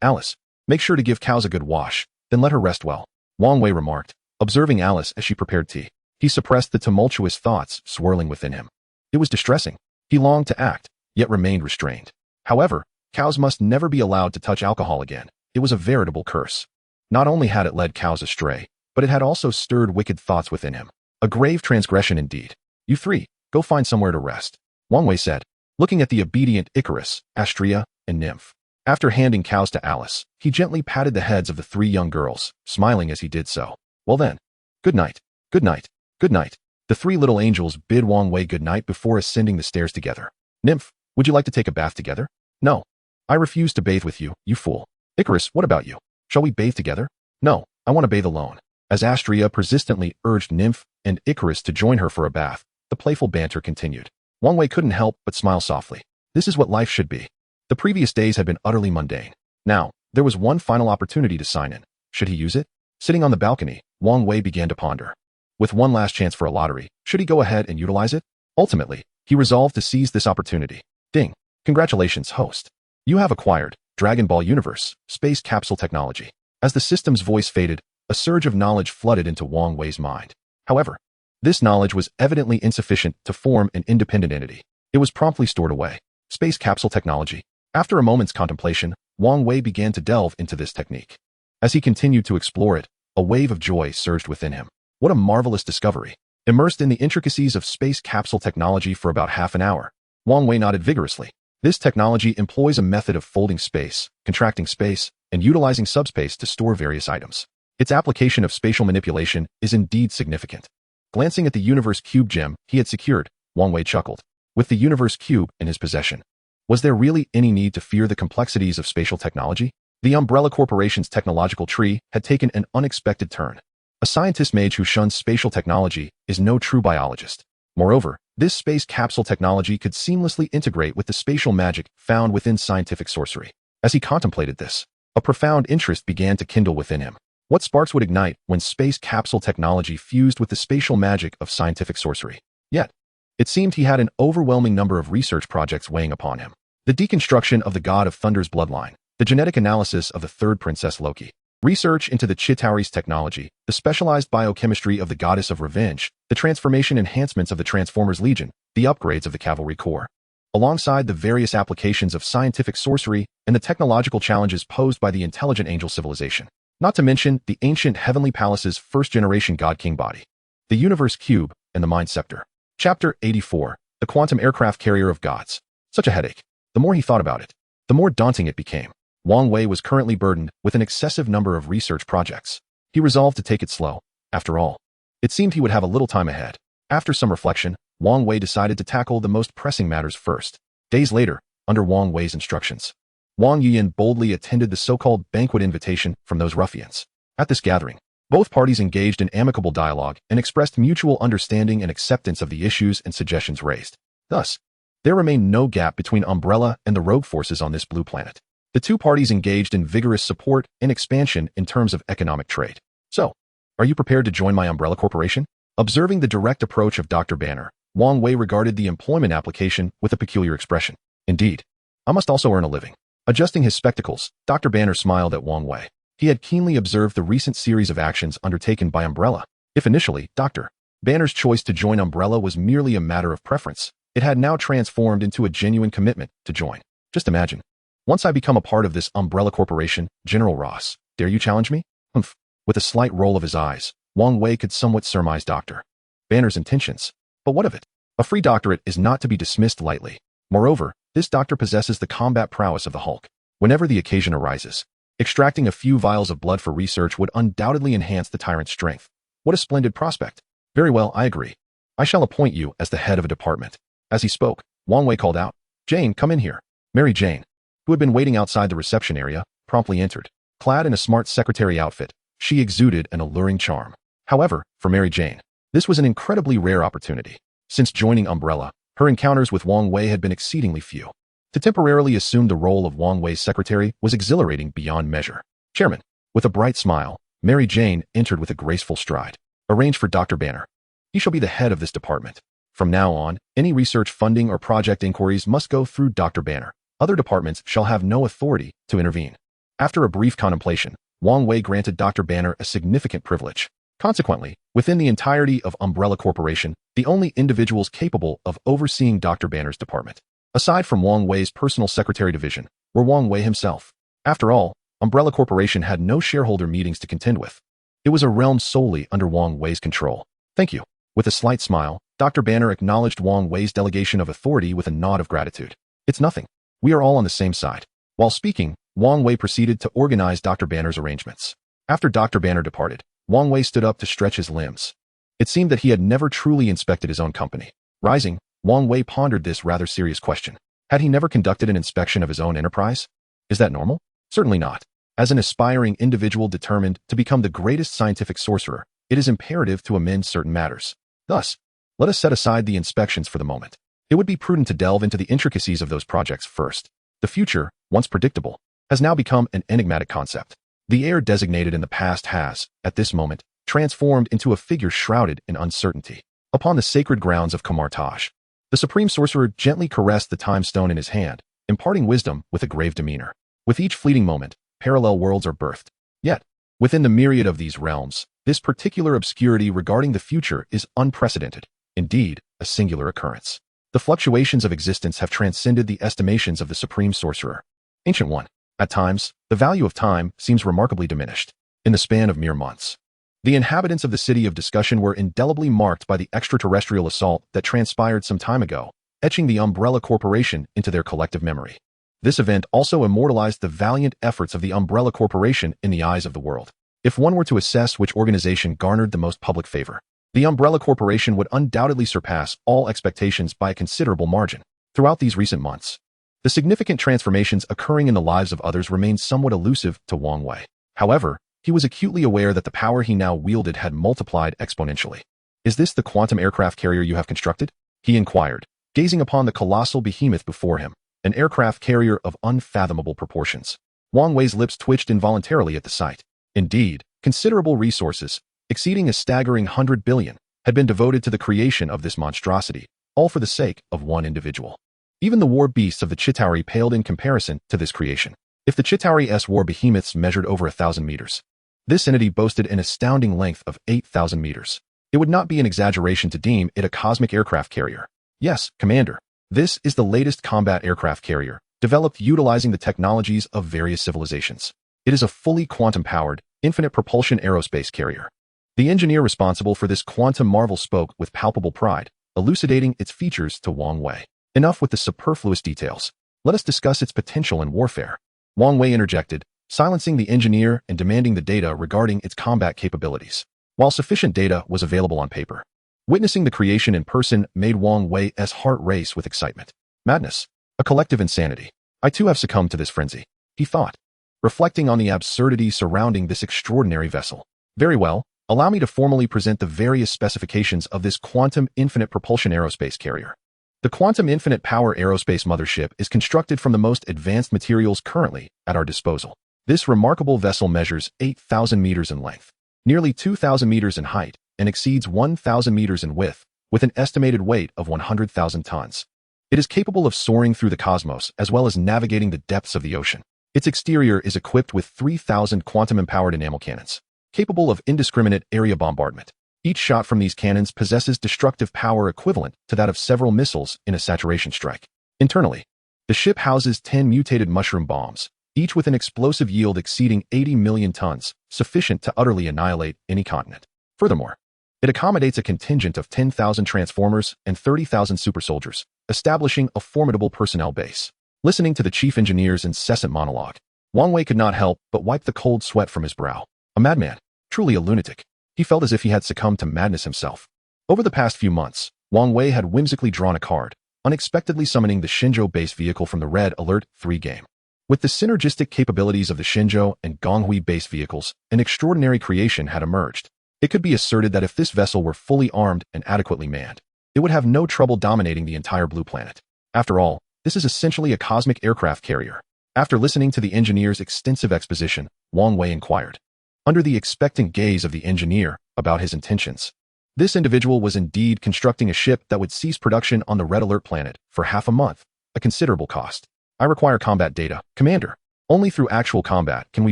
Alice, make sure to give cows a good wash, then let her rest well, Wang Wei remarked, observing Alice as she prepared tea. He suppressed the tumultuous thoughts swirling within him. It was distressing. He longed to act, yet remained restrained. However, cows must never be allowed to touch alcohol again. It was a veritable curse. Not only had it led cows astray, but it had also stirred wicked thoughts within him. A grave transgression indeed. You three, go find somewhere to rest, Wang Wei said, looking at the obedient Icarus, Astria, and Nymph. After handing cows to Alice, he gently patted the heads of the three young girls, smiling as he did so. Well then, good night, good night, good night. The three little angels bid Wang Wei good night before ascending the stairs together. Nymph, would you like to take a bath together? No. I refuse to bathe with you, you fool. Icarus, what about you? Shall we bathe together? No, I want to bathe alone. As Astria persistently urged Nymph and Icarus to join her for a bath, the playful banter continued. Wang Wei couldn't help but smile softly. This is what life should be. The previous days had been utterly mundane. Now, there was one final opportunity to sign in. Should he use it? Sitting on the balcony, Wang Wei began to ponder. With one last chance for a lottery, should he go ahead and utilize it? Ultimately, he resolved to seize this opportunity. Ding. Congratulations, host. You have acquired Dragon Ball Universe, space capsule technology. As the system's voice faded, a surge of knowledge flooded into Wang Wei's mind. However, this knowledge was evidently insufficient to form an independent entity. It was promptly stored away. Space capsule technology. After a moment's contemplation, Wang Wei began to delve into this technique. As he continued to explore it, a wave of joy surged within him. What a marvelous discovery. Immersed in the intricacies of space capsule technology for about half an hour, Wang Wei nodded vigorously. This technology employs a method of folding space, contracting space, and utilizing subspace to store various items. Its application of spatial manipulation is indeed significant. Glancing at the Universe Cube gem he had secured, Wang Wei chuckled. With the Universe Cube in his possession, was there really any need to fear the complexities of spatial technology? The Umbrella Corporation's technological tree had taken an unexpected turn. A scientist mage who shuns spatial technology is no true biologist. Moreover, this space capsule technology could seamlessly integrate with the spatial magic found within scientific sorcery. As he contemplated this, a profound interest began to kindle within him. What sparks would ignite when space capsule technology fused with the spatial magic of scientific sorcery? Yet, it seemed he had an overwhelming number of research projects weighing upon him. The deconstruction of the god of thunder's bloodline, the genetic analysis of the third princess Loki, research into the Chitauri's technology, the specialized biochemistry of the goddess of revenge, the transformation enhancements of the Transformers Legion, the upgrades of the Cavalry Corps, alongside the various applications of scientific sorcery and the technological challenges posed by the intelligent angel civilization. Not to mention the ancient Heavenly Palace's first-generation God King body, the Universe Cube, and the Mind Scepter. Chapter 84, The Quantum Aircraft Carrier of Gods. Such a headache. The more he thought about it, the more daunting it became. Wang Wei was currently burdened with an excessive number of research projects. He resolved to take it slow. After all, it seemed he would have a little time ahead. After some reflection, Wang Wei decided to tackle the most pressing matters first. Days later, under Wang Wei's instructions, Wang Yuyan boldly attended the so-called banquet invitation from those ruffians. At this gathering, both parties engaged in amicable dialogue and expressed mutual understanding and acceptance of the issues and suggestions raised. Thus, There remained no gap between Umbrella and the rogue forces on this blue planet. The two parties engaged in vigorous support and expansion in terms of economic trade. So, are you prepared to join my Umbrella Corporation? Observing the direct approach of Dr. Banner, Wang Wei regarded the employment application with a peculiar expression. Indeed, I must also earn a living. Adjusting his spectacles, Dr. Banner smiled at Wang Wei. He had keenly observed the recent series of actions undertaken by Umbrella. If initially, Dr. Banner's choice to join Umbrella was merely a matter of preference, it had now transformed into a genuine commitment to join. Just imagine. Once I become a part of this Umbrella Corporation, General Ross, dare you challenge me? Humph. With a slight roll of his eyes, Wang Wei could somewhat surmise Dr. Banner's intentions. But what of it? A free doctorate is not to be dismissed lightly. Moreover, this doctor possesses the combat prowess of the Hulk. Whenever the occasion arises, extracting a few vials of blood for research would undoubtedly enhance the tyrant's strength. What a splendid prospect. Very well, I agree. I shall appoint you as the head of a department. As he spoke, Wang Wei called out, Jane, come in here. Mary Jane, who had been waiting outside the reception area, promptly entered. Clad in a smart secretary outfit, she exuded an alluring charm. However, for Mary Jane, this was an incredibly rare opportunity. Since joining Umbrella, her encounters with Wang Wei had been exceedingly few. To temporarily assume the role of Wang Wei's secretary was exhilarating beyond measure. Chairman, with a bright smile, Mary Jane entered with a graceful stride. Arrange for Dr. Banner. He shall be the head of this department. From now on, any research funding or project inquiries must go through Dr. Banner. Other departments shall have no authority to intervene. After a brief contemplation, Wang Wei granted Dr. Banner a significant privilege. Consequently, within the entirety of Umbrella Corporation, the only individuals capable of overseeing Dr. Banner's department, aside from Wang Wei's personal secretary division, were Wang Wei himself. After all, Umbrella Corporation had no shareholder meetings to contend with. It was a realm solely under Wang Wei's control. Thank you. With a slight smile, Dr. Banner acknowledged Wang Wei's delegation of authority with a nod of gratitude. It's nothing. We are all on the same side. While speaking, Wang Wei proceeded to organize Dr. Banner's arrangements. After Dr. Banner departed, Wang Wei stood up to stretch his limbs. It seemed that he had never truly inspected his own company. Rising, Wang Wei pondered this rather serious question. Had he never conducted an inspection of his own enterprise? Is that normal? Certainly not. As an aspiring individual determined to become the greatest scientific sorcerer, it is imperative to amend certain matters. Thus, let us set aside the inspections for the moment. It would be prudent to delve into the intricacies of those projects first. The future, once predictable, has now become an enigmatic concept. The heir designated in the past has, at this moment, transformed into a figure shrouded in uncertainty. Upon the sacred grounds of Kamartaj, the supreme sorcerer gently caressed the time stone in his hand, imparting wisdom with a grave demeanor. With each fleeting moment, parallel worlds are birthed. Yet, within the myriad of these realms, this particular obscurity regarding the future is unprecedented, indeed, a singular occurrence. The fluctuations of existence have transcended the estimations of the supreme sorcerer. Ancient One, at times, the value of time seems remarkably diminished. In the span of mere months, the inhabitants of the city of discussion were indelibly marked by the extraterrestrial assault that transpired some time ago, etching the Umbrella Corporation into their collective memory. This event also immortalized the valiant efforts of the Umbrella Corporation in the eyes of the world. If one were to assess which organization garnered the most public favor, the Umbrella Corporation would undoubtedly surpass all expectations by a considerable margin. Throughout these recent months, the significant transformations occurring in the lives of others remained somewhat elusive to Wang Wei. However, he was acutely aware that the power he now wielded had multiplied exponentially. Is this the quantum aircraft carrier you have constructed? He inquired, gazing upon the colossal behemoth before him, an aircraft carrier of unfathomable proportions. Wang Wei's lips twitched involuntarily at the sight. Indeed, considerable resources, exceeding a staggering 100 billion, had been devoted to the creation of this monstrosity, all for the sake of one individual. Even the war beasts of the Chitauri paled in comparison to this creation. If the Chitauri's war behemoths measured over 1,000 meters, this entity boasted an astounding length of 8,000 meters. It would not be an exaggeration to deem it a cosmic aircraft carrier. Yes, Commander, this is the latest combat aircraft carrier, developed utilizing the technologies of various civilizations. It is a fully quantum-powered, infinite propulsion aerospace carrier. The engineer responsible for this quantum marvel spoke with palpable pride, elucidating its features to Wang Wei. Enough with the superfluous details. Let us discuss its potential in warfare. Wang Wei interjected, silencing the engineer and demanding the data regarding its combat capabilities. While sufficient data was available on paper, witnessing the creation in person made Wang Wei's heart race with excitement. Madness. A collective insanity. I too have succumbed to this frenzy, he thought, reflecting on the absurdity surrounding this extraordinary vessel. Very well, allow me to formally present the various specifications of this quantum infinite propulsion aerospace carrier. The Quantum Infinite Power Aerospace Mothership is constructed from the most advanced materials currently at our disposal. This remarkable vessel measures 8,000 meters in length, nearly 2,000 meters in height, and exceeds 1,000 meters in width, with an estimated weight of 100,000 tons. It is capable of soaring through the cosmos as well as navigating the depths of the ocean. Its exterior is equipped with 3,000 quantum-empowered enamel cannons, capable of indiscriminate area bombardment. Each shot from these cannons possesses destructive power equivalent to that of several missiles in a saturation strike. Internally, the ship houses 10 mutated mushroom bombs, each with an explosive yield exceeding 80 million tons, sufficient to utterly annihilate any continent. Furthermore, it accommodates a contingent of 10,000 transformers and 30,000 super soldiers, establishing a formidable personnel base. Listening to the chief engineer's incessant monologue, Wang Wei could not help but wipe the cold sweat from his brow. A madman, truly a lunatic. He felt as if he had succumbed to madness himself. Over the past few months, Wang Wei had whimsically drawn a card, unexpectedly summoning the Shenzhou base vehicle from the Red Alert 3 game. With the synergistic capabilities of the Shenzhou and Gonghui base vehicles, an extraordinary creation had emerged. It could be asserted that if this vessel were fully armed and adequately manned, it would have no trouble dominating the entire blue planet. After all, this is essentially a cosmic aircraft carrier. After listening to the engineer's extensive exposition, Wang Wei inquired, under the expectant gaze of the engineer, about his intentions. This individual was indeed constructing a ship that would cease production on the Red Alert planet for half a month, a considerable cost. I require combat data, Commander. Only through actual combat can we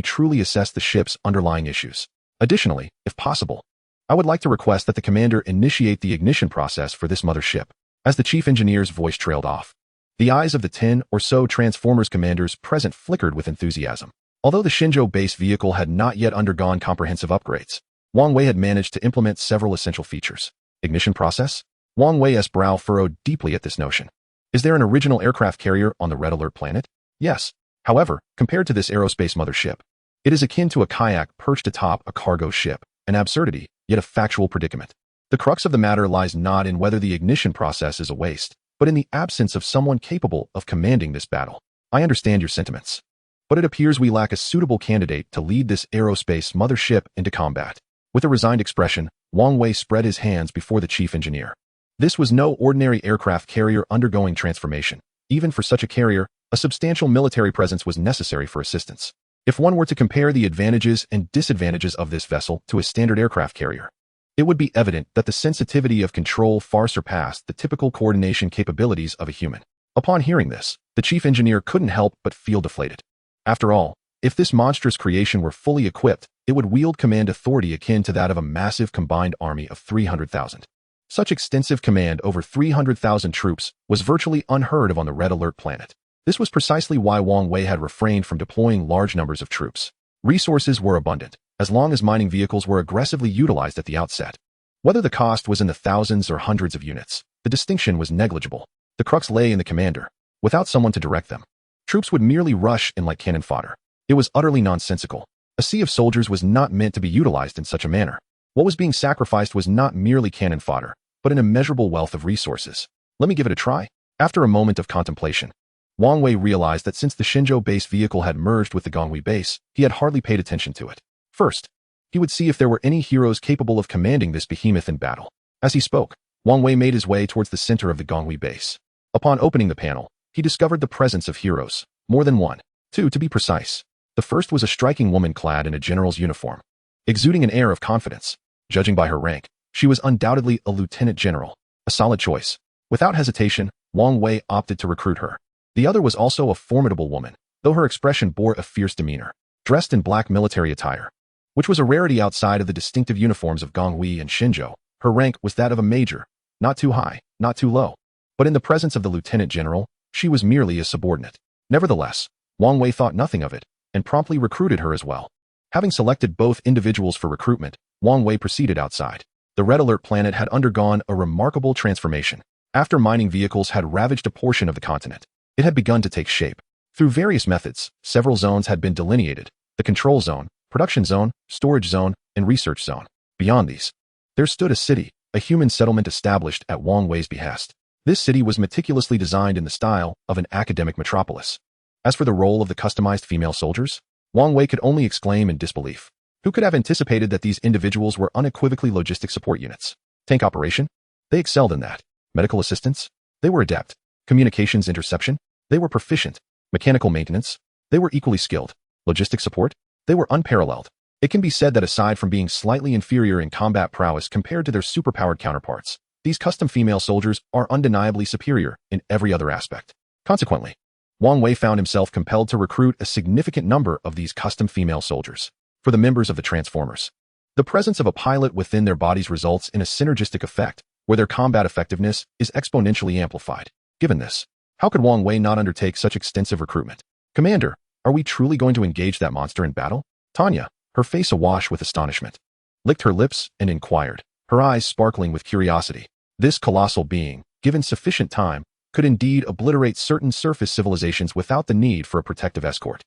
truly assess the ship's underlying issues. Additionally, if possible, I would like to request that the Commander initiate the ignition process for this mothership. As the chief engineer's voice trailed off, the eyes of the 10 or so Transformers commanders present flickered with enthusiasm. Although the Shenzhou base vehicle had not yet undergone comprehensive upgrades, Wang Wei had managed to implement several essential features. Ignition process? Wang Wei's brow furrowed deeply at this notion. Is there an original aircraft carrier on the Red Alert planet? Yes. However, compared to this aerospace mothership, it is akin to a kayak perched atop a cargo ship, an absurdity, yet a factual predicament. The crux of the matter lies not in whether the ignition process is a waste, but in the absence of someone capable of commanding this battle. I understand your sentiments, but it appears we lack a suitable candidate to lead this aerospace mothership into combat. With a resigned expression, Wang Wei spread his hands before the chief engineer. This was no ordinary aircraft carrier undergoing transformation. Even for such a carrier, a substantial military presence was necessary for assistance. If one were to compare the advantages and disadvantages of this vessel to a standard aircraft carrier, it would be evident that the sensitivity of control far surpassed the typical coordination capabilities of a human. Upon hearing this, the chief engineer couldn't help but feel deflated. After all, if this monstrous creation were fully equipped, it would wield command authority akin to that of a massive combined army of 300,000. Such extensive command over 300,000 troops was virtually unheard of on the Red Alert planet. This was precisely why Wang Wei had refrained from deploying large numbers of troops. Resources were abundant, as long as mining vehicles were aggressively utilized at the outset. Whether the cost was in the thousands or hundreds of units, the distinction was negligible. The crux lay in the commander. Without someone to direct them, troops would merely rush in like cannon fodder. It was utterly nonsensical. A sea of soldiers was not meant to be utilized in such a manner. What was being sacrificed was not merely cannon fodder, but an immeasurable wealth of resources. Let me give it a try. After a moment of contemplation, Wang Wei realized that since the Shenzhou base vehicle had merged with the Gonghui base, he had hardly paid attention to it. First, he would see if there were any heroes capable of commanding this behemoth in battle. As he spoke, Wang Wei made his way towards the center of the Gonghui base. Upon opening the panel, he discovered the presence of heroes, more than one, two to be precise. The first was a striking woman clad in a general's uniform, exuding an air of confidence. Judging by her rank, she was undoubtedly a lieutenant general, a solid choice. Without hesitation, Wang Wei opted to recruit her. The other was also a formidable woman, though her expression bore a fierce demeanor, dressed in black military attire, which was a rarity outside of the distinctive uniforms of Gonghui and Shenzhou. Her rank was that of a major, not too high, not too low. But in the presence of the lieutenant general, she was merely a subordinate. Nevertheless, Wang Wei thought nothing of it, and promptly recruited her as well. Having selected both individuals for recruitment, Wang Wei proceeded outside. The Red Alert planet had undergone a remarkable transformation. After mining vehicles had ravaged a portion of the continent, it had begun to take shape. Through various methods, several zones had been delineated: the control zone, production zone, storage zone, and research zone. Beyond these, there stood a city, a human settlement established at Wang Wei's behest. This city was meticulously designed in the style of an academic metropolis. As for the role of the customized female soldiers, Wang Wei could only exclaim in disbelief. Who could have anticipated that these individuals were unequivocally logistic support units? Tank operation? They excelled in that. Medical assistance? They were adept. Communications interception? They were proficient. Mechanical maintenance? They were equally skilled. Logistic support? They were unparalleled. It can be said that aside from being slightly inferior in combat prowess compared to their superpowered counterparts, these custom female soldiers are undeniably superior in every other aspect. Consequently, Wang Wei found himself compelled to recruit a significant number of these custom female soldiers for the members of the Transformers. The presence of a pilot within their bodies results in a synergistic effect where their combat effectiveness is exponentially amplified. Given this, how could Wang Wei not undertake such extensive recruitment? Commander, are we truly going to engage that monster in battle? Tanya, her face awash with astonishment, licked her lips and inquired, her eyes sparkling with curiosity. This colossal being, given sufficient time, could indeed obliterate certain surface civilizations without the need for a protective escort.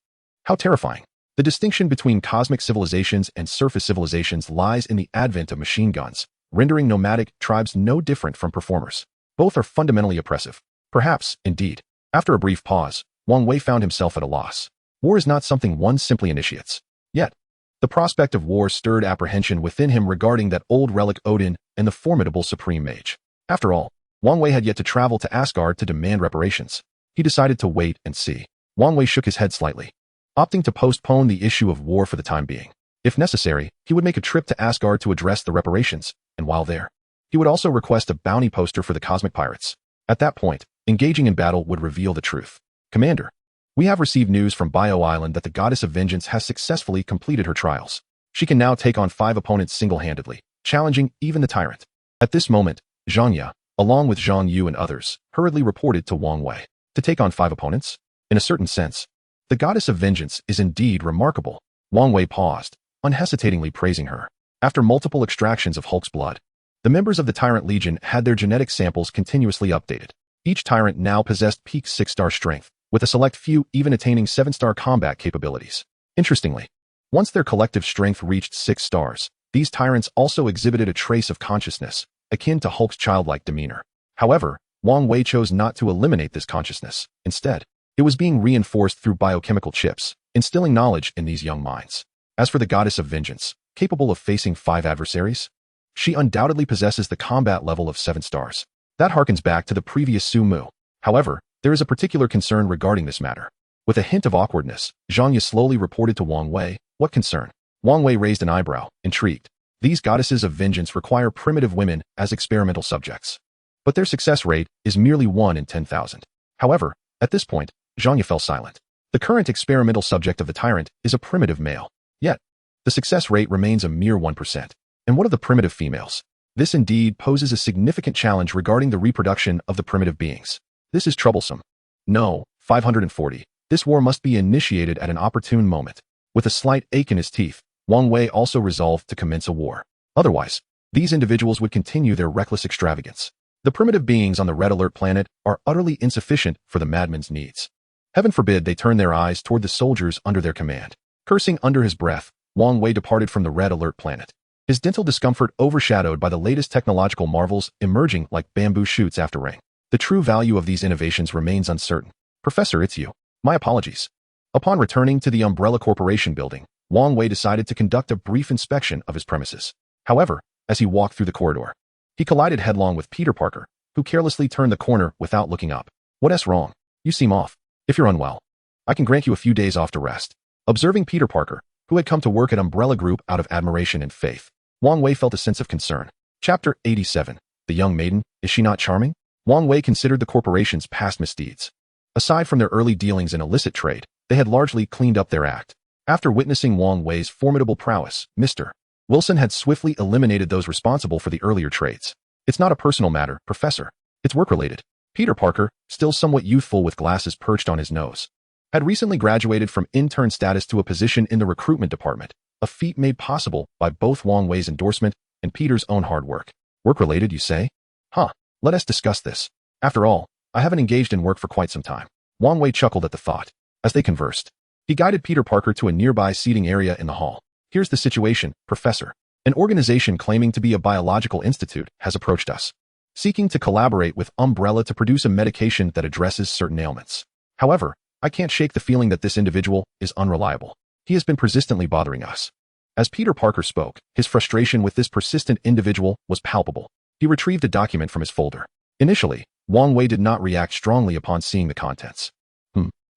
How terrifying. The distinction between cosmic civilizations and surface civilizations lies in the advent of machine guns, rendering nomadic tribes no different from performers. Both are fundamentally oppressive. Perhaps, indeed. After a brief pause, Wang Wei found himself at a loss. War is not something one simply initiates. Yet, the prospect of war stirred apprehension within him regarding that old relic Odin and the formidable Supreme Mage. After all, Wang Wei had yet to travel to Asgard to demand reparations. He decided to wait and see. Wang Wei shook his head slightly, opting to postpone the issue of war for the time being. If necessary, he would make a trip to Asgard to address the reparations, and while there, he would also request a bounty poster for the cosmic pirates. At that point, engaging in battle would reveal the truth. Commander, we have received news from Bio Island that the Goddess of Vengeance has successfully completed her trials. She can now take on 5 opponents single-handedly, challenging even the tyrant. At this moment, Zhang Ya, along with Zhang Yu and others, hurriedly reported to Wang Wei. To take on 5 opponents? In a certain sense, the Goddess of Vengeance is indeed remarkable. Wang Wei paused, unhesitatingly praising her. After multiple extractions of Hulk's blood, the members of the Tyrant Legion had their genetic samples continuously updated. Each tyrant now possessed peak 6-star strength, with a select few even attaining 7-star combat capabilities. Interestingly, once their collective strength reached 6 stars, these tyrants also exhibited a trace of consciousness, akin to Hulk's childlike demeanor. However, Wang Wei chose not to eliminate this consciousness. Instead, it was being reinforced through biochemical chips, instilling knowledge in these young minds. As for the Goddess of Vengeance, capable of facing 5 adversaries, she undoubtedly possesses the combat level of 7 stars. That harkens back to the previous Su Mu. However, there is a particular concern regarding this matter. With a hint of awkwardness, Zhang Yi slowly reported to Wang Wei, "What concern?" Wang Wei raised an eyebrow, intrigued. These goddesses of vengeance require primitive women as experimental subjects. But their success rate is merely 1 in 10,000. However, at this point, Zhang Yi fell silent. The current experimental subject of the tyrant is a primitive male. Yet, the success rate remains a mere 1%. And what of the primitive females? This indeed poses a significant challenge regarding the reproduction of the primitive beings. This is troublesome. No, 540. This war must be initiated at an opportune moment. With a slight ache in his teeth, Wang Wei also resolved to commence a war. Otherwise, these individuals would continue their reckless extravagance. The primitive beings on the Red Alert planet are utterly insufficient for the madman's needs. Heaven forbid they turn their eyes toward the soldiers under their command. Cursing under his breath, Wang Wei departed from the Red Alert planet. His dental discomfort overshadowed by the latest technological marvels emerging like bamboo shoots after rain. The true value of these innovations remains uncertain. Professor, it's you. My apologies. Upon returning to the Umbrella Corporation building, Wang Wei decided to conduct a brief inspection of his premises. However, as he walked through the corridor, he collided headlong with Peter Parker, who carelessly turned the corner without looking up. What's wrong? You seem off. If you're unwell, I can grant you a few days off to rest. Observing Peter Parker, who had come to work at Umbrella Group out of admiration and faith, Wang Wei felt a sense of concern. Chapter 87. The young maiden, is she not charming? Wang Wei considered the corporation's past misdeeds. Aside from their early dealings in illicit trade, they had largely cleaned up their act. After witnessing Wang Wei's formidable prowess, Mr. Wilson had swiftly eliminated those responsible for the earlier trades. It's not a personal matter, Professor. It's work-related. Peter Parker, still somewhat youthful with glasses perched on his nose, had recently graduated from intern status to a position in the recruitment department, a feat made possible by both Wang Wei's endorsement and Peter's own hard work. Work-related, you say? Huh. Let us discuss this. After all, I haven't engaged in work for quite some time. Wang Wei chuckled at the thought. As they conversed, he guided Peter Parker to a nearby seating area in the hall. Here's the situation, Professor. An organization claiming to be a biological institute has approached us, seeking to collaborate with Umbrella to produce a medication that addresses certain ailments. However, I can't shake the feeling that this individual is unreliable. He has been persistently bothering us. As Peter Parker spoke, his frustration with this persistent individual was palpable. He retrieved a document from his folder. Initially, Wang Wei did not react strongly upon seeing the contents.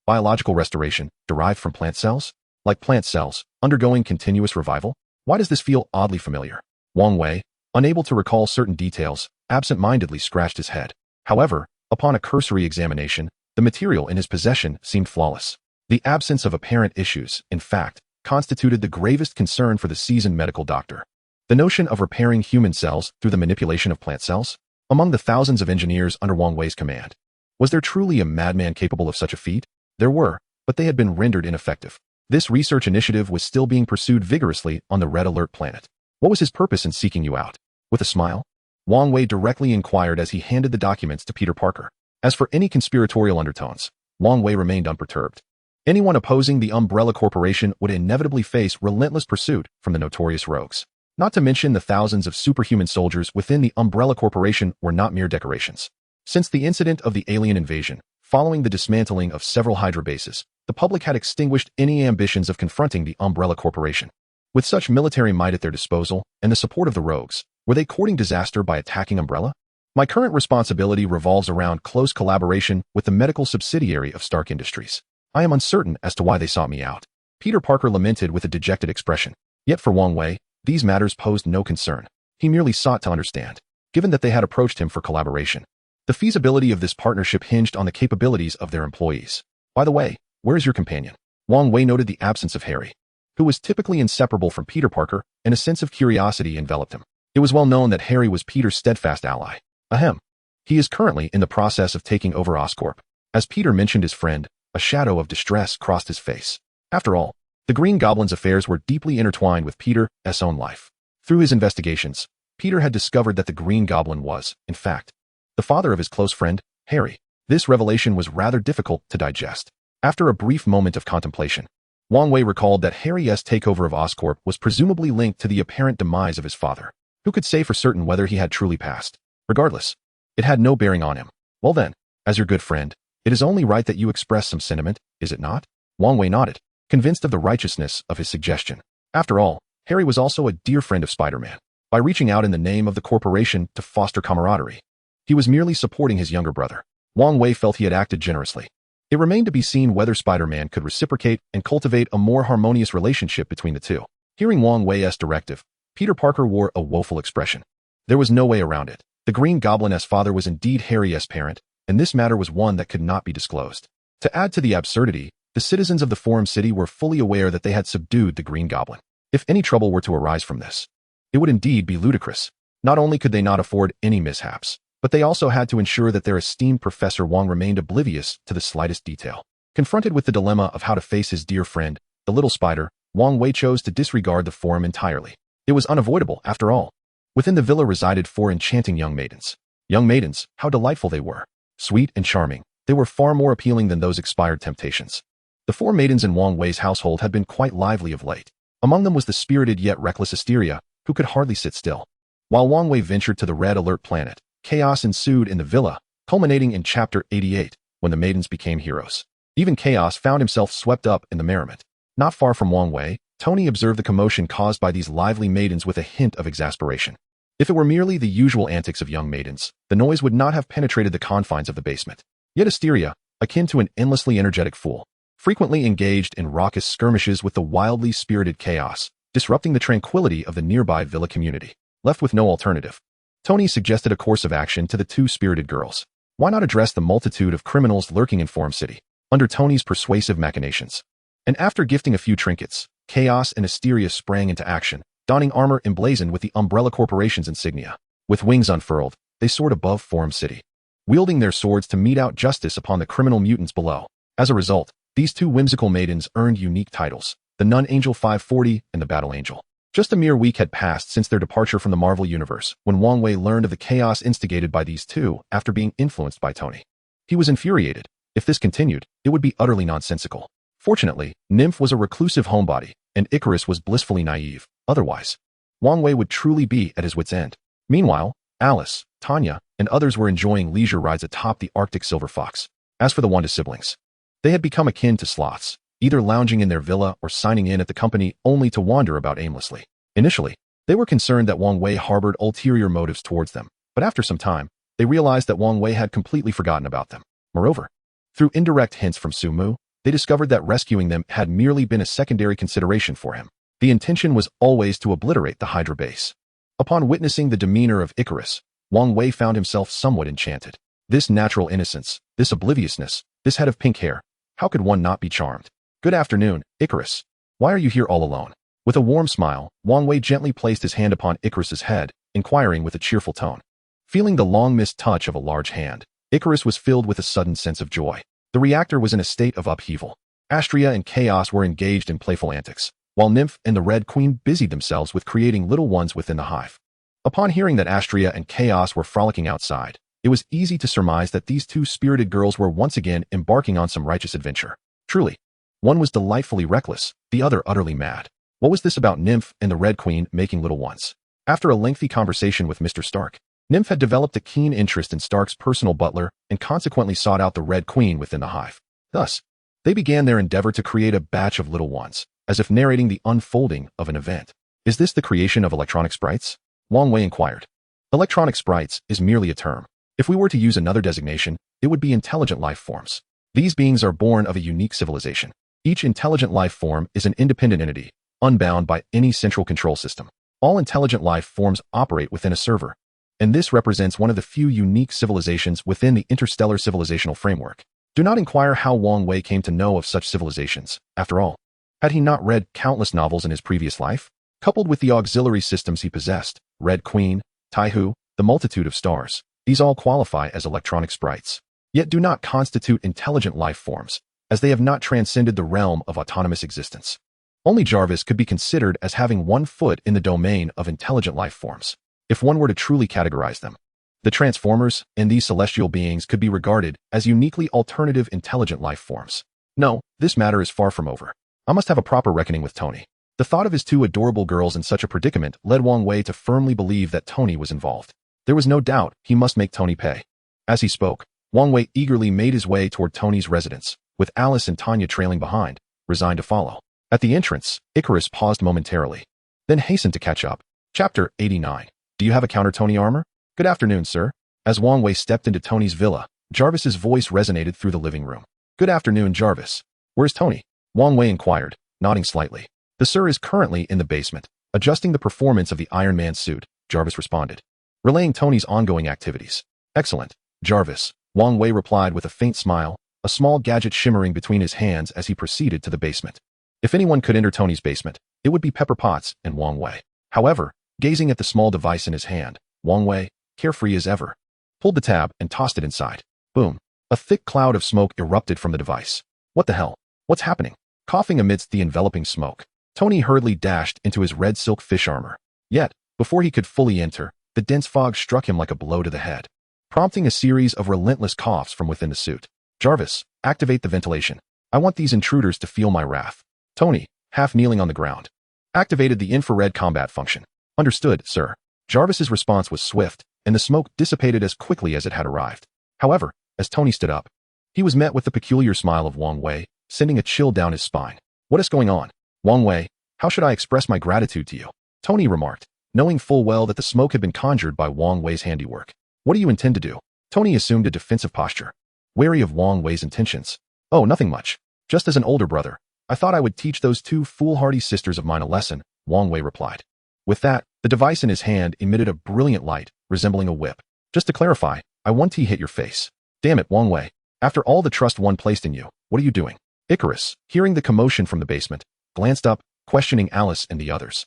Biological restoration, derived from plant cells? Like plant cells, undergoing continuous revival? Why does this feel oddly familiar? Wang Wei, unable to recall certain details, absent-mindedly scratched his head. However, upon a cursory examination, the material in his possession seemed flawless. The absence of apparent issues, in fact, constituted the gravest concern for the seasoned medical doctor. The notion of repairing human cells through the manipulation of plant cells? Among the thousands of engineers under Wang Wei's command, was there truly a madman capable of such a feat? There were, but they had been rendered ineffective. This research initiative was still being pursued vigorously on the Red Alert planet. What was his purpose in seeking you out? With a smile, Wang Wei directly inquired as he handed the documents to Peter Parker. As for any conspiratorial undertones, Wang Wei remained unperturbed. Anyone opposing the Umbrella Corporation would inevitably face relentless pursuit from the notorious rogues. Not to mention the thousands of superhuman soldiers within the Umbrella Corporation were not mere decorations. Since the incident of the alien invasion, following the dismantling of several Hydra bases, the public had extinguished any ambitions of confronting the Umbrella Corporation. With such military might at their disposal and the support of the rogues, were they courting disaster by attacking Umbrella? My current responsibility revolves around close collaboration with the medical subsidiary of Stark Industries. I am uncertain as to why they sought me out. Peter Parker lamented with a dejected expression. Yet for Wang Wei, these matters posed no concern. He merely sought to understand, given that they had approached him for collaboration. The feasibility of this partnership hinged on the capabilities of their employees. By the way, where is your companion? Wang Wei noted the absence of Harry, who was typically inseparable from Peter Parker, and a sense of curiosity enveloped him. It was well known that Harry was Peter's steadfast ally. Ahem. He is currently in the process of taking over Oscorp. As Peter mentioned his friend, a shadow of distress crossed his face. After all, the Green Goblin's affairs were deeply intertwined with Peter's own life. Through his investigations, Peter had discovered that the Green Goblin was, in fact, the father of his close friend, Harry. This revelation was rather difficult to digest. After a brief moment of contemplation, Wang Wei recalled that Harry's takeover of Oscorp was presumably linked to the apparent demise of his father. Who could say for certain whether he had truly passed? Regardless, it had no bearing on him. Well then, as your good friend, it is only right that you express some sentiment, is it not? Wang Wei nodded, convinced of the righteousness of his suggestion. After all, Harry was also a dear friend of Spider-Man. By reaching out in the name of the corporation to foster camaraderie, he was merely supporting his younger brother. Wang Wei felt he had acted generously. It remained to be seen whether Spider-Man could reciprocate and cultivate a more harmonious relationship between the two. Hearing Wang Wei's directive, Peter Parker wore a woeful expression. There was no way around it. The Green Goblin's father was indeed Harry's parent, and this matter was one that could not be disclosed. To add to the absurdity, the citizens of the Forum City were fully aware that they had subdued the Green Goblin. If any trouble were to arise from this, it would indeed be ludicrous. Not only could they not afford any mishaps, but they also had to ensure that their esteemed Professor Wang remained oblivious to the slightest detail. Confronted with the dilemma of how to face his dear friend, the little spider, Wang Wei chose to disregard the forum entirely. It was unavoidable, after all. Within the villa resided 4 enchanting young maidens. Young maidens, how delightful they were. Sweet and charming, they were far more appealing than those expired temptations. The 4 maidens in Wang Wei's household had been quite lively of late. Among them was the spirited yet reckless Asteria, who could hardly sit still. While Wang Wei ventured to the Red Alert planet, chaos ensued in the villa, culminating in Chapter 88, when the maidens became heroes. Even Chaos found himself swept up in the merriment. Not far from Wang Wei, Tony observed the commotion caused by these lively maidens with a hint of exasperation. If it were merely the usual antics of young maidens, the noise would not have penetrated the confines of the basement. Yet Asteria, akin to an endlessly energetic fool, frequently engaged in raucous skirmishes with the wildly spirited Chaos, disrupting the tranquility of the nearby villa community. Left with no alternative, Tony suggested a course of action to the 2 spirited girls. Why not address the multitude of criminals lurking in Forum City, under Tony's persuasive machinations? And after gifting a few trinkets, Chaos and Asteria sprang into action, donning armor emblazoned with the Umbrella Corporation's insignia. With wings unfurled, they soared above Forum City, wielding their swords to mete out justice upon the criminal mutants below. As a result, these 2 whimsical maidens earned unique titles, the Nun Angel 540 and the Battle Angel. Just a mere week had passed since their departure from the Marvel Universe when Wang Wei learned of the chaos instigated by these 2 after being influenced by Tony. He was infuriated. If this continued, it would be utterly nonsensical. Fortunately, Nymph was a reclusive homebody, and Icarus was blissfully naive. Otherwise, Wang Wei would truly be at his wit's end. Meanwhile, Alice, Tanya, and others were enjoying leisure rides atop the Arctic Silver Fox. As for the Wanda siblings, they had become akin to sloths, either lounging in their villa or signing in at the company only to wander about aimlessly. Initially, they were concerned that Wang Wei harbored ulterior motives towards them, but after some time, they realized that Wang Wei had completely forgotten about them. Moreover, through indirect hints from Su Mu, they discovered that rescuing them had merely been a secondary consideration for him. The intention was always to obliterate the Hydra base. Upon witnessing the demeanor of Icarus, Wang Wei found himself somewhat enchanted. This natural innocence, this obliviousness, this head of pink hair, how could one not be charmed? Good afternoon, Icarus. Why are you here all alone? With a warm smile, Wang Wei gently placed his hand upon Icarus's head, inquiring with a cheerful tone. Feeling the long-missed touch of a large hand, Icarus was filled with a sudden sense of joy. The reactor was in a state of upheaval. Astria and Chaos were engaged in playful antics, while Nymph and the Red Queen busied themselves with creating little ones within the hive. Upon hearing that Astria and Chaos were frolicking outside, it was easy to surmise that these two spirited girls were once again embarking on some righteous adventure. Truly, one was delightfully reckless, the other utterly mad. What was this about Nymph and the Red Queen making little ones? After a lengthy conversation with Mr. Stark, Nymph had developed a keen interest in Stark's personal butler and consequently sought out the Red Queen within the hive. Thus, they began their endeavor to create a batch of little ones, as if narrating the unfolding of an event. Is this the creation of electronic sprites? Wang Wei inquired. Electronic sprites is merely a term. If we were to use another designation, it would be intelligent life forms. These beings are born of a unique civilization. Each intelligent life form is an independent entity, unbound by any central control system. All intelligent life forms operate within a server, and this represents one of the few unique civilizations within the interstellar civilizational framework. Do not inquire how Wang Wei came to know of such civilizations. After all, had he not read countless novels in his previous life? Coupled with the auxiliary systems he possessed, Red Queen, Taihu, the multitude of stars, these all qualify as electronic sprites, yet do not constitute intelligent life forms, as they have not transcended the realm of autonomous existence. Only Jarvis could be considered as having one foot in the domain of intelligent life forms, if one were to truly categorize them. The Transformers and these celestial beings could be regarded as uniquely alternative intelligent life forms. No, this matter is far from over. I must have a proper reckoning with Tony. The thought of his two adorable girls in such a predicament led Wang Wei to firmly believe that Tony was involved. There was no doubt he must make Tony pay. As he spoke, Wang Wei eagerly made his way toward Tony's residence, with Alice and Tanya trailing behind, resigned to follow. At the entrance, Icarus paused momentarily, then hastened to catch up. Chapter 89. Do you have a counter-Tony armor? Good afternoon, sir. As Wang Wei stepped into Tony's villa, Jarvis's voice resonated through the living room. Good afternoon, Jarvis. Where's Tony? Wang Wei inquired, nodding slightly. The sir is currently in the basement, adjusting the performance of the Iron Man suit, Jarvis responded, relaying Tony's ongoing activities. Excellent, Jarvis, Wang Wei replied with a faint smile, a small gadget shimmering between his hands as he proceeded to the basement. If anyone could enter Tony's basement, it would be Pepper Potts and Wang Wei. However, gazing at the small device in his hand, Wang Wei, carefree as ever, pulled the tab and tossed it inside. Boom. A thick cloud of smoke erupted from the device. What the hell? What's happening? Coughing amidst the enveloping smoke, Tony hurriedly dashed into his red silk fish armor. Yet, before he could fully enter, the dense fog struck him like a blow to the head, prompting a series of relentless coughs from within the suit. Jarvis, activate the ventilation. I want these intruders to feel my wrath. Tony, half kneeling on the ground, activated the infrared combat function. Understood, sir. Jarvis's response was swift, and the smoke dissipated as quickly as it had arrived. However, as Tony stood up, he was met with the peculiar smile of Wang Wei, sending a chill down his spine. What is going on? Wang Wei, how should I express my gratitude to you? Tony remarked, knowing full well that the smoke had been conjured by Wang Wei's handiwork. What do you intend to do? Tony assumed a defensive posture, wary of Wang Wei's intentions. Oh, nothing much. Just as an older brother, I thought I would teach those two foolhardy sisters of mine a lesson, Wang Wei replied. With that, the device in his hand emitted a brilliant light, resembling a whip. Just to clarify, I want to hit your face. Damn it, Wang Wei. After all the trust one placed in you, what are you doing? Icarus, hearing the commotion from the basement, glanced up, questioning Alice and the others.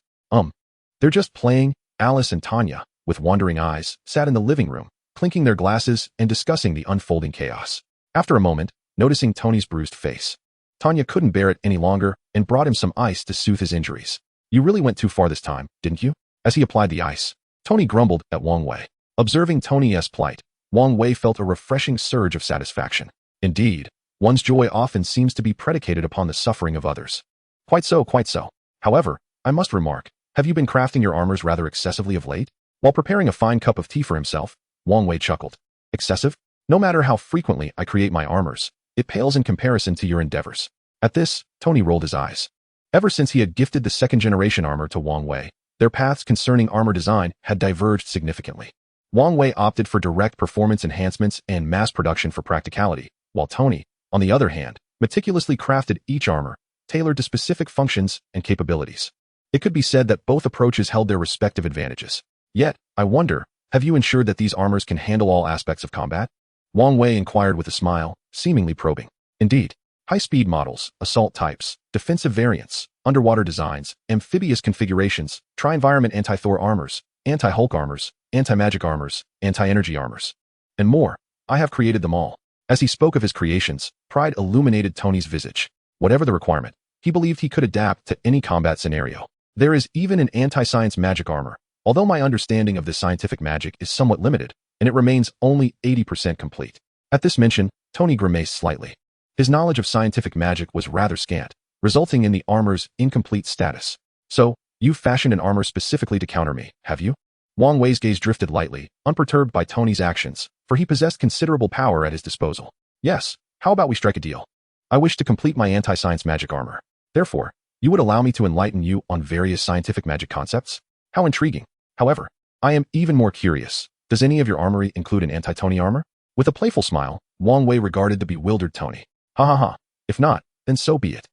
They're just playing. Alice and Tanya, with wandering eyes, sat in the living room, clinking their glasses and discussing the unfolding chaos. After a moment, noticing Tony's bruised face, Tanya couldn't bear it any longer and brought him some ice to soothe his injuries. You really went too far this time, didn't you? As he applied the ice, Tony grumbled at Wang Wei. Observing Tony's plight, Wang Wei felt a refreshing surge of satisfaction. Indeed, one's joy often seems to be predicated upon the suffering of others. Quite so, quite so. However, I must remark, have you been crafting your armors rather excessively of late? While preparing a fine cup of tea for himself, Wang Wei chuckled. Excessive? No matter how frequently I create my armors, it pales in comparison to your endeavors. At this, Tony rolled his eyes. Ever since he had gifted the second-generation armor to Wang Wei, their paths concerning armor design had diverged significantly. Wang Wei opted for direct performance enhancements and mass production for practicality, while Tony, on the other hand, meticulously crafted each armor, tailored to specific functions and capabilities. It could be said that both approaches held their respective advantages. Yet, I wonder, have you ensured that these armors can handle all aspects of combat? Wang Wei inquired with a smile, seemingly probing. Indeed, high-speed models, assault types, defensive variants, underwater designs, amphibious configurations, tri-environment anti-Thor armors, anti-Hulk armors, anti-magic armors, anti-energy armors, and more. I have created them all. As he spoke of his creations, pride illuminated Tony's visage. Whatever the requirement, he believed he could adapt to any combat scenario. There is even an anti-science magic armor, although my understanding of this scientific magic is somewhat limited, and it remains only 80% complete. At this mention, Tony grimaced slightly. His knowledge of scientific magic was rather scant, resulting in the armor's incomplete status. So, you've fashioned an armor specifically to counter me, have you? Wang Wei's gaze drifted lightly, unperturbed by Tony's actions, for he possessed considerable power at his disposal. Yes, how about we strike a deal? I wish to complete my anti-science magic armor. Therefore, you would allow me to enlighten you on various scientific magic concepts? How intriguing. However, I am even more curious. Does any of your armory include an anti-Tony armor? With a playful smile, Wang Wei regarded the bewildered Tony. Ha ha ha. If not, then so be it.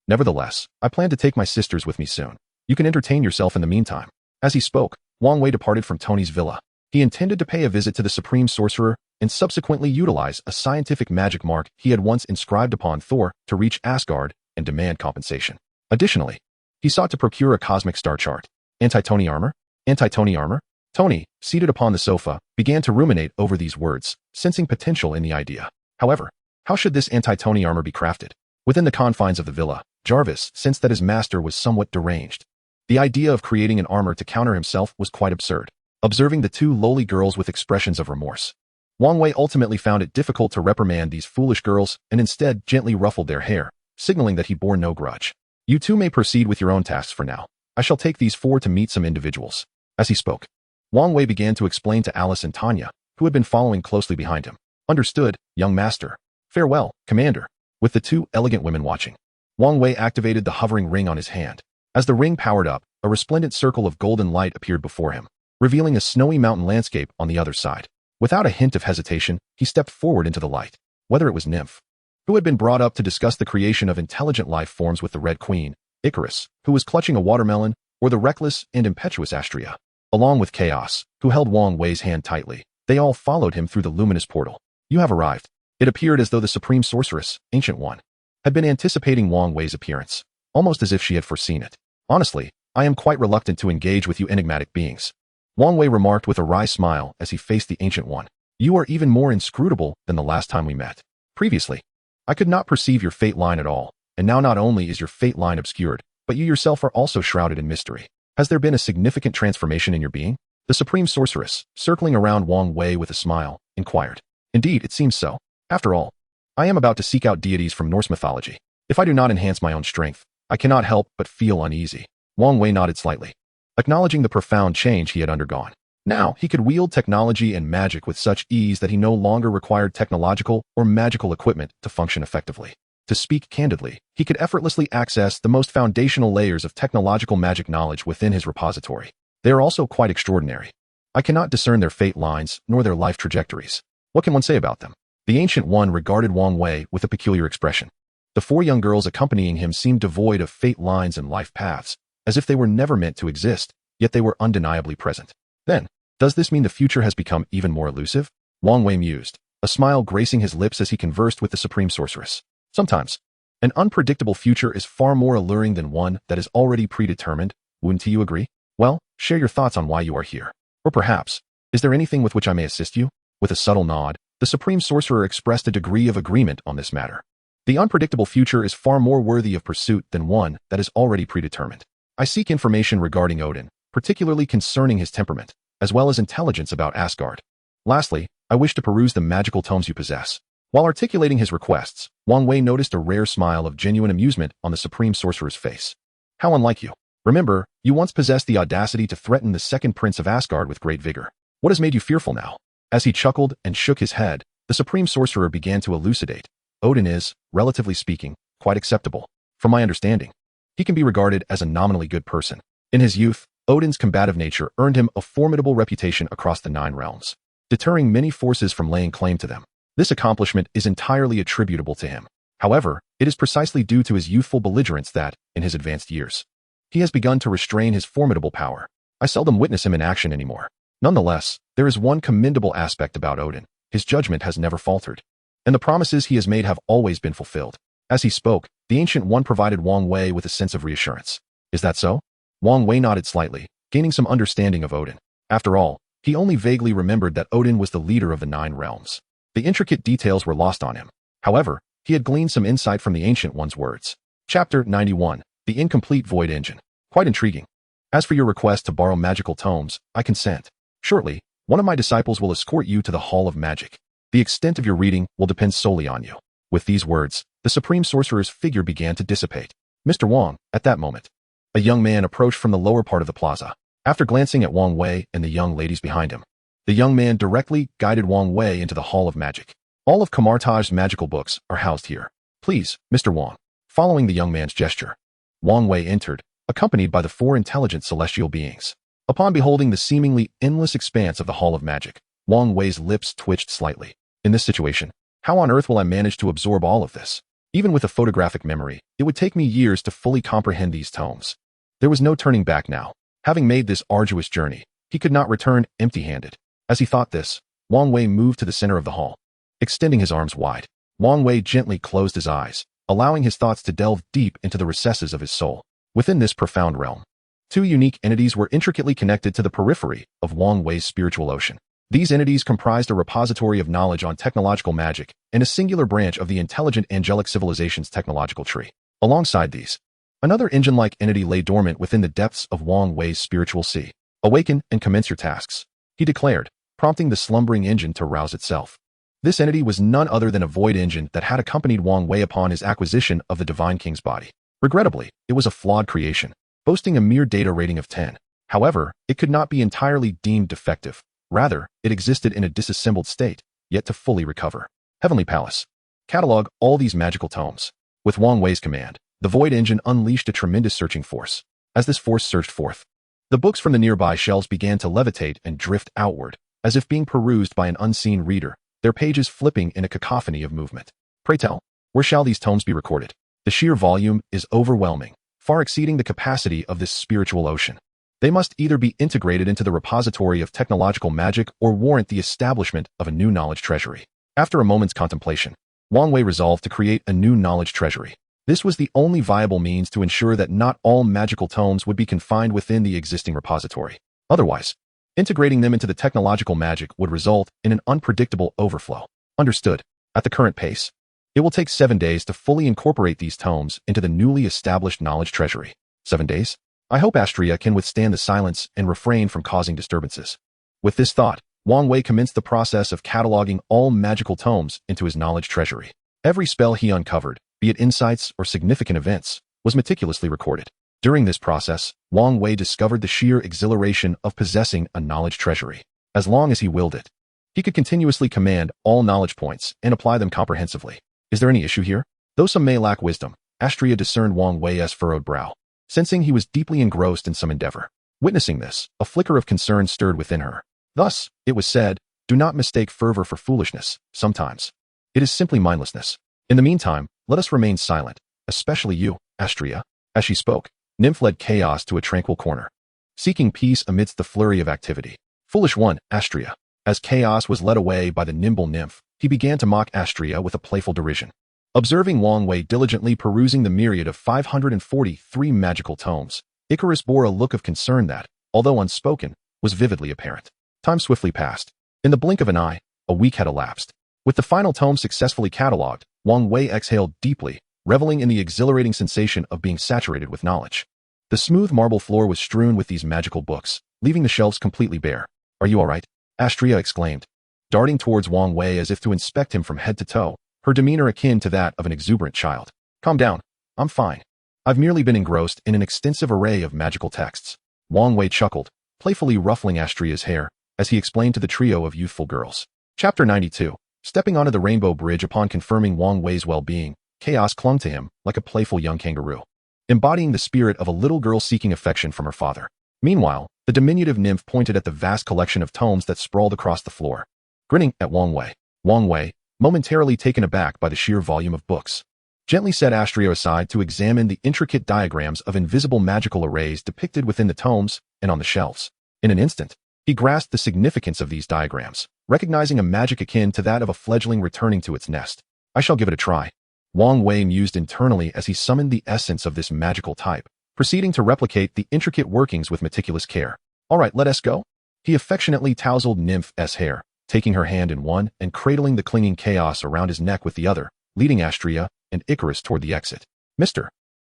Nevertheless, I plan to take my sisters with me soon. You can entertain yourself in the meantime. As he spoke, Wang Wei departed from Tony's villa. He intended to pay a visit to the Supreme Sorcerer and subsequently utilize a scientific magic mark he had once inscribed upon Thor to reach Asgard and demand compensation. Additionally, he sought to procure a cosmic star chart. Anti-Tony armor? Anti-Tony armor? Tony, seated upon the sofa, began to ruminate over these words, sensing potential in the idea. However, how should this anti-Tony armor be crafted? Within the confines of the villa, Jarvis sensed that his master was somewhat deranged. The idea of creating an armor to counter himself was quite absurd. Observing the two lowly girls with expressions of remorse, Wang Wei ultimately found it difficult to reprimand these foolish girls and instead gently ruffled their hair, signaling that he bore no grudge. You two may proceed with your own tasks for now. I shall take these four to meet some individuals. As he spoke, Wang Wei began to explain to Alice and Tanya, who had been following closely behind him. Understood, young master. Farewell, commander. With the two elegant women watching, Wang Wei activated the hovering ring on his hand. As the ring powered up, a resplendent circle of golden light appeared before him, revealing a snowy mountain landscape on the other side. Without a hint of hesitation, he stepped forward into the light. Whether it was Nymph, who had been brought up to discuss the creation of intelligent life forms with the Red Queen, Icarus, who was clutching a watermelon, or the reckless and impetuous Astrea, along with Chaos, who held Wang Wei's hand tightly, they all followed him through the luminous portal. You have arrived. It appeared as though the Supreme Sorceress, Ancient One, had been anticipating Wang Wei's appearance, almost as if she had foreseen it. Honestly, I am quite reluctant to engage with you enigmatic beings. Wang Wei remarked with a wry smile as he faced the Ancient One. You are even more inscrutable than the last time we met. Previously, I could not perceive your fate line at all, and now not only is your fate line obscured, but you yourself are also shrouded in mystery. Has there been a significant transformation in your being? The Supreme Sorceress, circling around Wang Wei with a smile, inquired. Indeed, it seems so. After all, I am about to seek out deities from Norse mythology. If I do not enhance my own strength, I cannot help but feel uneasy. Wang Wei nodded slightly, acknowledging the profound change he had undergone. Now, he could wield technology and magic with such ease that he no longer required technological or magical equipment to function effectively. To speak candidly, he could effortlessly access the most foundational layers of technological magic knowledge within his repository. They are also quite extraordinary. I cannot discern their fate lines nor their life trajectories. What can one say about them? The Ancient One regarded Wang Wei with a peculiar expression. The four young girls accompanying him seemed devoid of fate lines and life paths, as if they were never meant to exist, yet they were undeniably present. Then, does this mean the future has become even more elusive? Wang Wei mused, a smile gracing his lips as he conversed with the Supreme Sorceress. Sometimes, an unpredictable future is far more alluring than one that is already predetermined. Wouldn't you agree? Well, share your thoughts on why you are here. Or perhaps, is there anything with which I may assist you? With a subtle nod, the Supreme Sorcerer expressed a degree of agreement on this matter. The unpredictable future is far more worthy of pursuit than one that is already predetermined. I seek information regarding Odin, particularly concerning his temperament, as well as intelligence about Asgard. Lastly, I wish to peruse the magical tomes you possess. While articulating his requests, Wang Wei noticed a rare smile of genuine amusement on the Supreme Sorcerer's face. How unlike you. Remember, you once possessed the audacity to threaten the second prince of Asgard with great vigor. What has made you fearful now? As he chuckled and shook his head, the Supreme Sorcerer began to elucidate. Odin is, relatively speaking, quite acceptable. From my understanding, he can be regarded as a nominally good person. In his youth, Odin's combative nature earned him a formidable reputation across the Nine Realms, deterring many forces from laying claim to them. This accomplishment is entirely attributable to him. However, it is precisely due to his youthful belligerence that, in his advanced years, he has begun to restrain his formidable power. I seldom witness him in action anymore. Nonetheless, there is one commendable aspect about Odin. His judgment has never faltered, and the promises he has made have always been fulfilled. As he spoke, the Ancient One provided Wang Wei with a sense of reassurance. Is that so? Wang Wei nodded slightly, gaining some understanding of Odin. After all, he only vaguely remembered that Odin was the leader of the Nine Realms. The intricate details were lost on him. However, he had gleaned some insight from the Ancient One's words. Chapter 91. The Incomplete Void Engine. Quite intriguing. As for your request to borrow magical tomes, I consent. Shortly, one of my disciples will escort you to the Hall of Magic. The extent of your reading will depend solely on you. With these words, the Supreme Sorcerer's figure began to dissipate. Mr. Wang, at that moment, a young man approached from the lower part of the plaza. After glancing at Wang Wei and the young ladies behind him, the young man directly guided Wang Wei into the Hall of Magic. All of Kamartaj's magical books are housed here. Please, Mr. Wang. Following the young man's gesture, Wang Wei entered, accompanied by the four intelligent celestial beings. Upon beholding the seemingly endless expanse of the Hall of Magic, Wang Wei's lips twitched slightly. In this situation, how on earth will I manage to absorb all of this? Even with a photographic memory, it would take me years to fully comprehend these tomes. There was no turning back now. Having made this arduous journey, he could not return empty-handed. As he thought this, Wang Wei moved to the center of the hall. Extending his arms wide, Wang Wei gently closed his eyes, allowing his thoughts to delve deep into the recesses of his soul. Within this profound realm, two unique entities were intricately connected to the periphery of Wang Wei's spiritual ocean. These entities comprised a repository of knowledge on technological magic and a singular branch of the intelligent angelic civilization's technological tree. Alongside these, another engine-like entity lay dormant within the depths of Wang Wei's spiritual sea. Awaken and commence your tasks, he declared, prompting the slumbering engine to rouse itself. This entity was none other than a void engine that had accompanied Wang Wei upon his acquisition of the Divine King's body. Regrettably, it was a flawed creation, boasting a mere data rating of 10. However, it could not be entirely deemed defective. Rather, it existed in a disassembled state, yet to fully recover. Heavenly Palace. Catalog all these magical tomes. With Wang Wei's command, the void engine unleashed a tremendous searching force. As this force surged forth, the books from the nearby shelves began to levitate and drift outward, as if being perused by an unseen reader, their pages flipping in a cacophony of movement. Pray tell, where shall these tomes be recorded? The sheer volume is overwhelming, far exceeding the capacity of this spiritual ocean. They must either be integrated into the repository of technological magic or warrant the establishment of a new knowledge treasury. After a moment's contemplation, Wang Wei resolved to create a new knowledge treasury. This was the only viable means to ensure that not all magical tomes would be confined within the existing repository. Otherwise, integrating them into the technological magic would result in an unpredictable overflow. Understood. At the current pace, it will take 7 days to fully incorporate these tomes into the newly established knowledge treasury. 7 days? I hope Astria can withstand the silence and refrain from causing disturbances. With this thought, Wang Wei commenced the process of cataloging all magical tomes into his knowledge treasury. Every spell he uncovered, be it insights or significant events, was meticulously recorded. During this process, Wang Wei discovered the sheer exhilaration of possessing a knowledge treasury. As long as he willed it, he could continuously command all knowledge points and apply them comprehensively. Is there any issue here? Though some may lack wisdom, Astria discerned Wang Wei's furrowed brow, sensing he was deeply engrossed in some endeavor. Witnessing this, a flicker of concern stirred within her. Thus, it was said, do not mistake fervor for foolishness. Sometimes it is simply mindlessness. In the meantime, let us remain silent, especially you, Astria. As she spoke, Nymph led Chaos to a tranquil corner, seeking peace amidst the flurry of activity. Foolish one, Astria. As Chaos was led away by the nimble Nymph, he began to mock Astria with a playful derision. Observing Wang Wei diligently perusing the myriad of 543 magical tomes, Icarus bore a look of concern that, although unspoken, was vividly apparent. Time swiftly passed. In the blink of an eye, a week had elapsed. With the final tome successfully catalogued, Wang Wei exhaled deeply, reveling in the exhilarating sensation of being saturated with knowledge. The smooth marble floor was strewn with these magical books, leaving the shelves completely bare. Are you all right? Astria exclaimed, darting towards Wang Wei as if to inspect him from head to toe, her demeanor akin to that of an exuberant child. Calm down. I'm fine. I've merely been engrossed in an extensive array of magical texts. Wang Wei chuckled, playfully ruffling Astria's hair, as he explained to the trio of youthful girls. Chapter 92. Stepping onto the rainbow bridge upon confirming Wang Wei's well-being, Chaos clung to him like a playful young kangaroo, embodying the spirit of a little girl seeking affection from her father. Meanwhile, the diminutive nymph pointed at the vast collection of tomes that sprawled across the floor, grinning at Wang Wei. Wang Wei, momentarily taken aback by the sheer volume of books, gently set Astria aside to examine the intricate diagrams of invisible magical arrays depicted within the tomes and on the shelves. In an instant, he grasped the significance of these diagrams, recognizing a magic akin to that of a fledgling returning to its nest. I shall give it a try. Wang Wei mused internally as he summoned the essence of this magical type, proceeding to replicate the intricate workings with meticulous care. All right, let us go. He affectionately tousled Nymph's hair, taking her hand in one and cradling the clinging chaos around his neck with the other, leading Astria and Icarus toward the exit. Mr.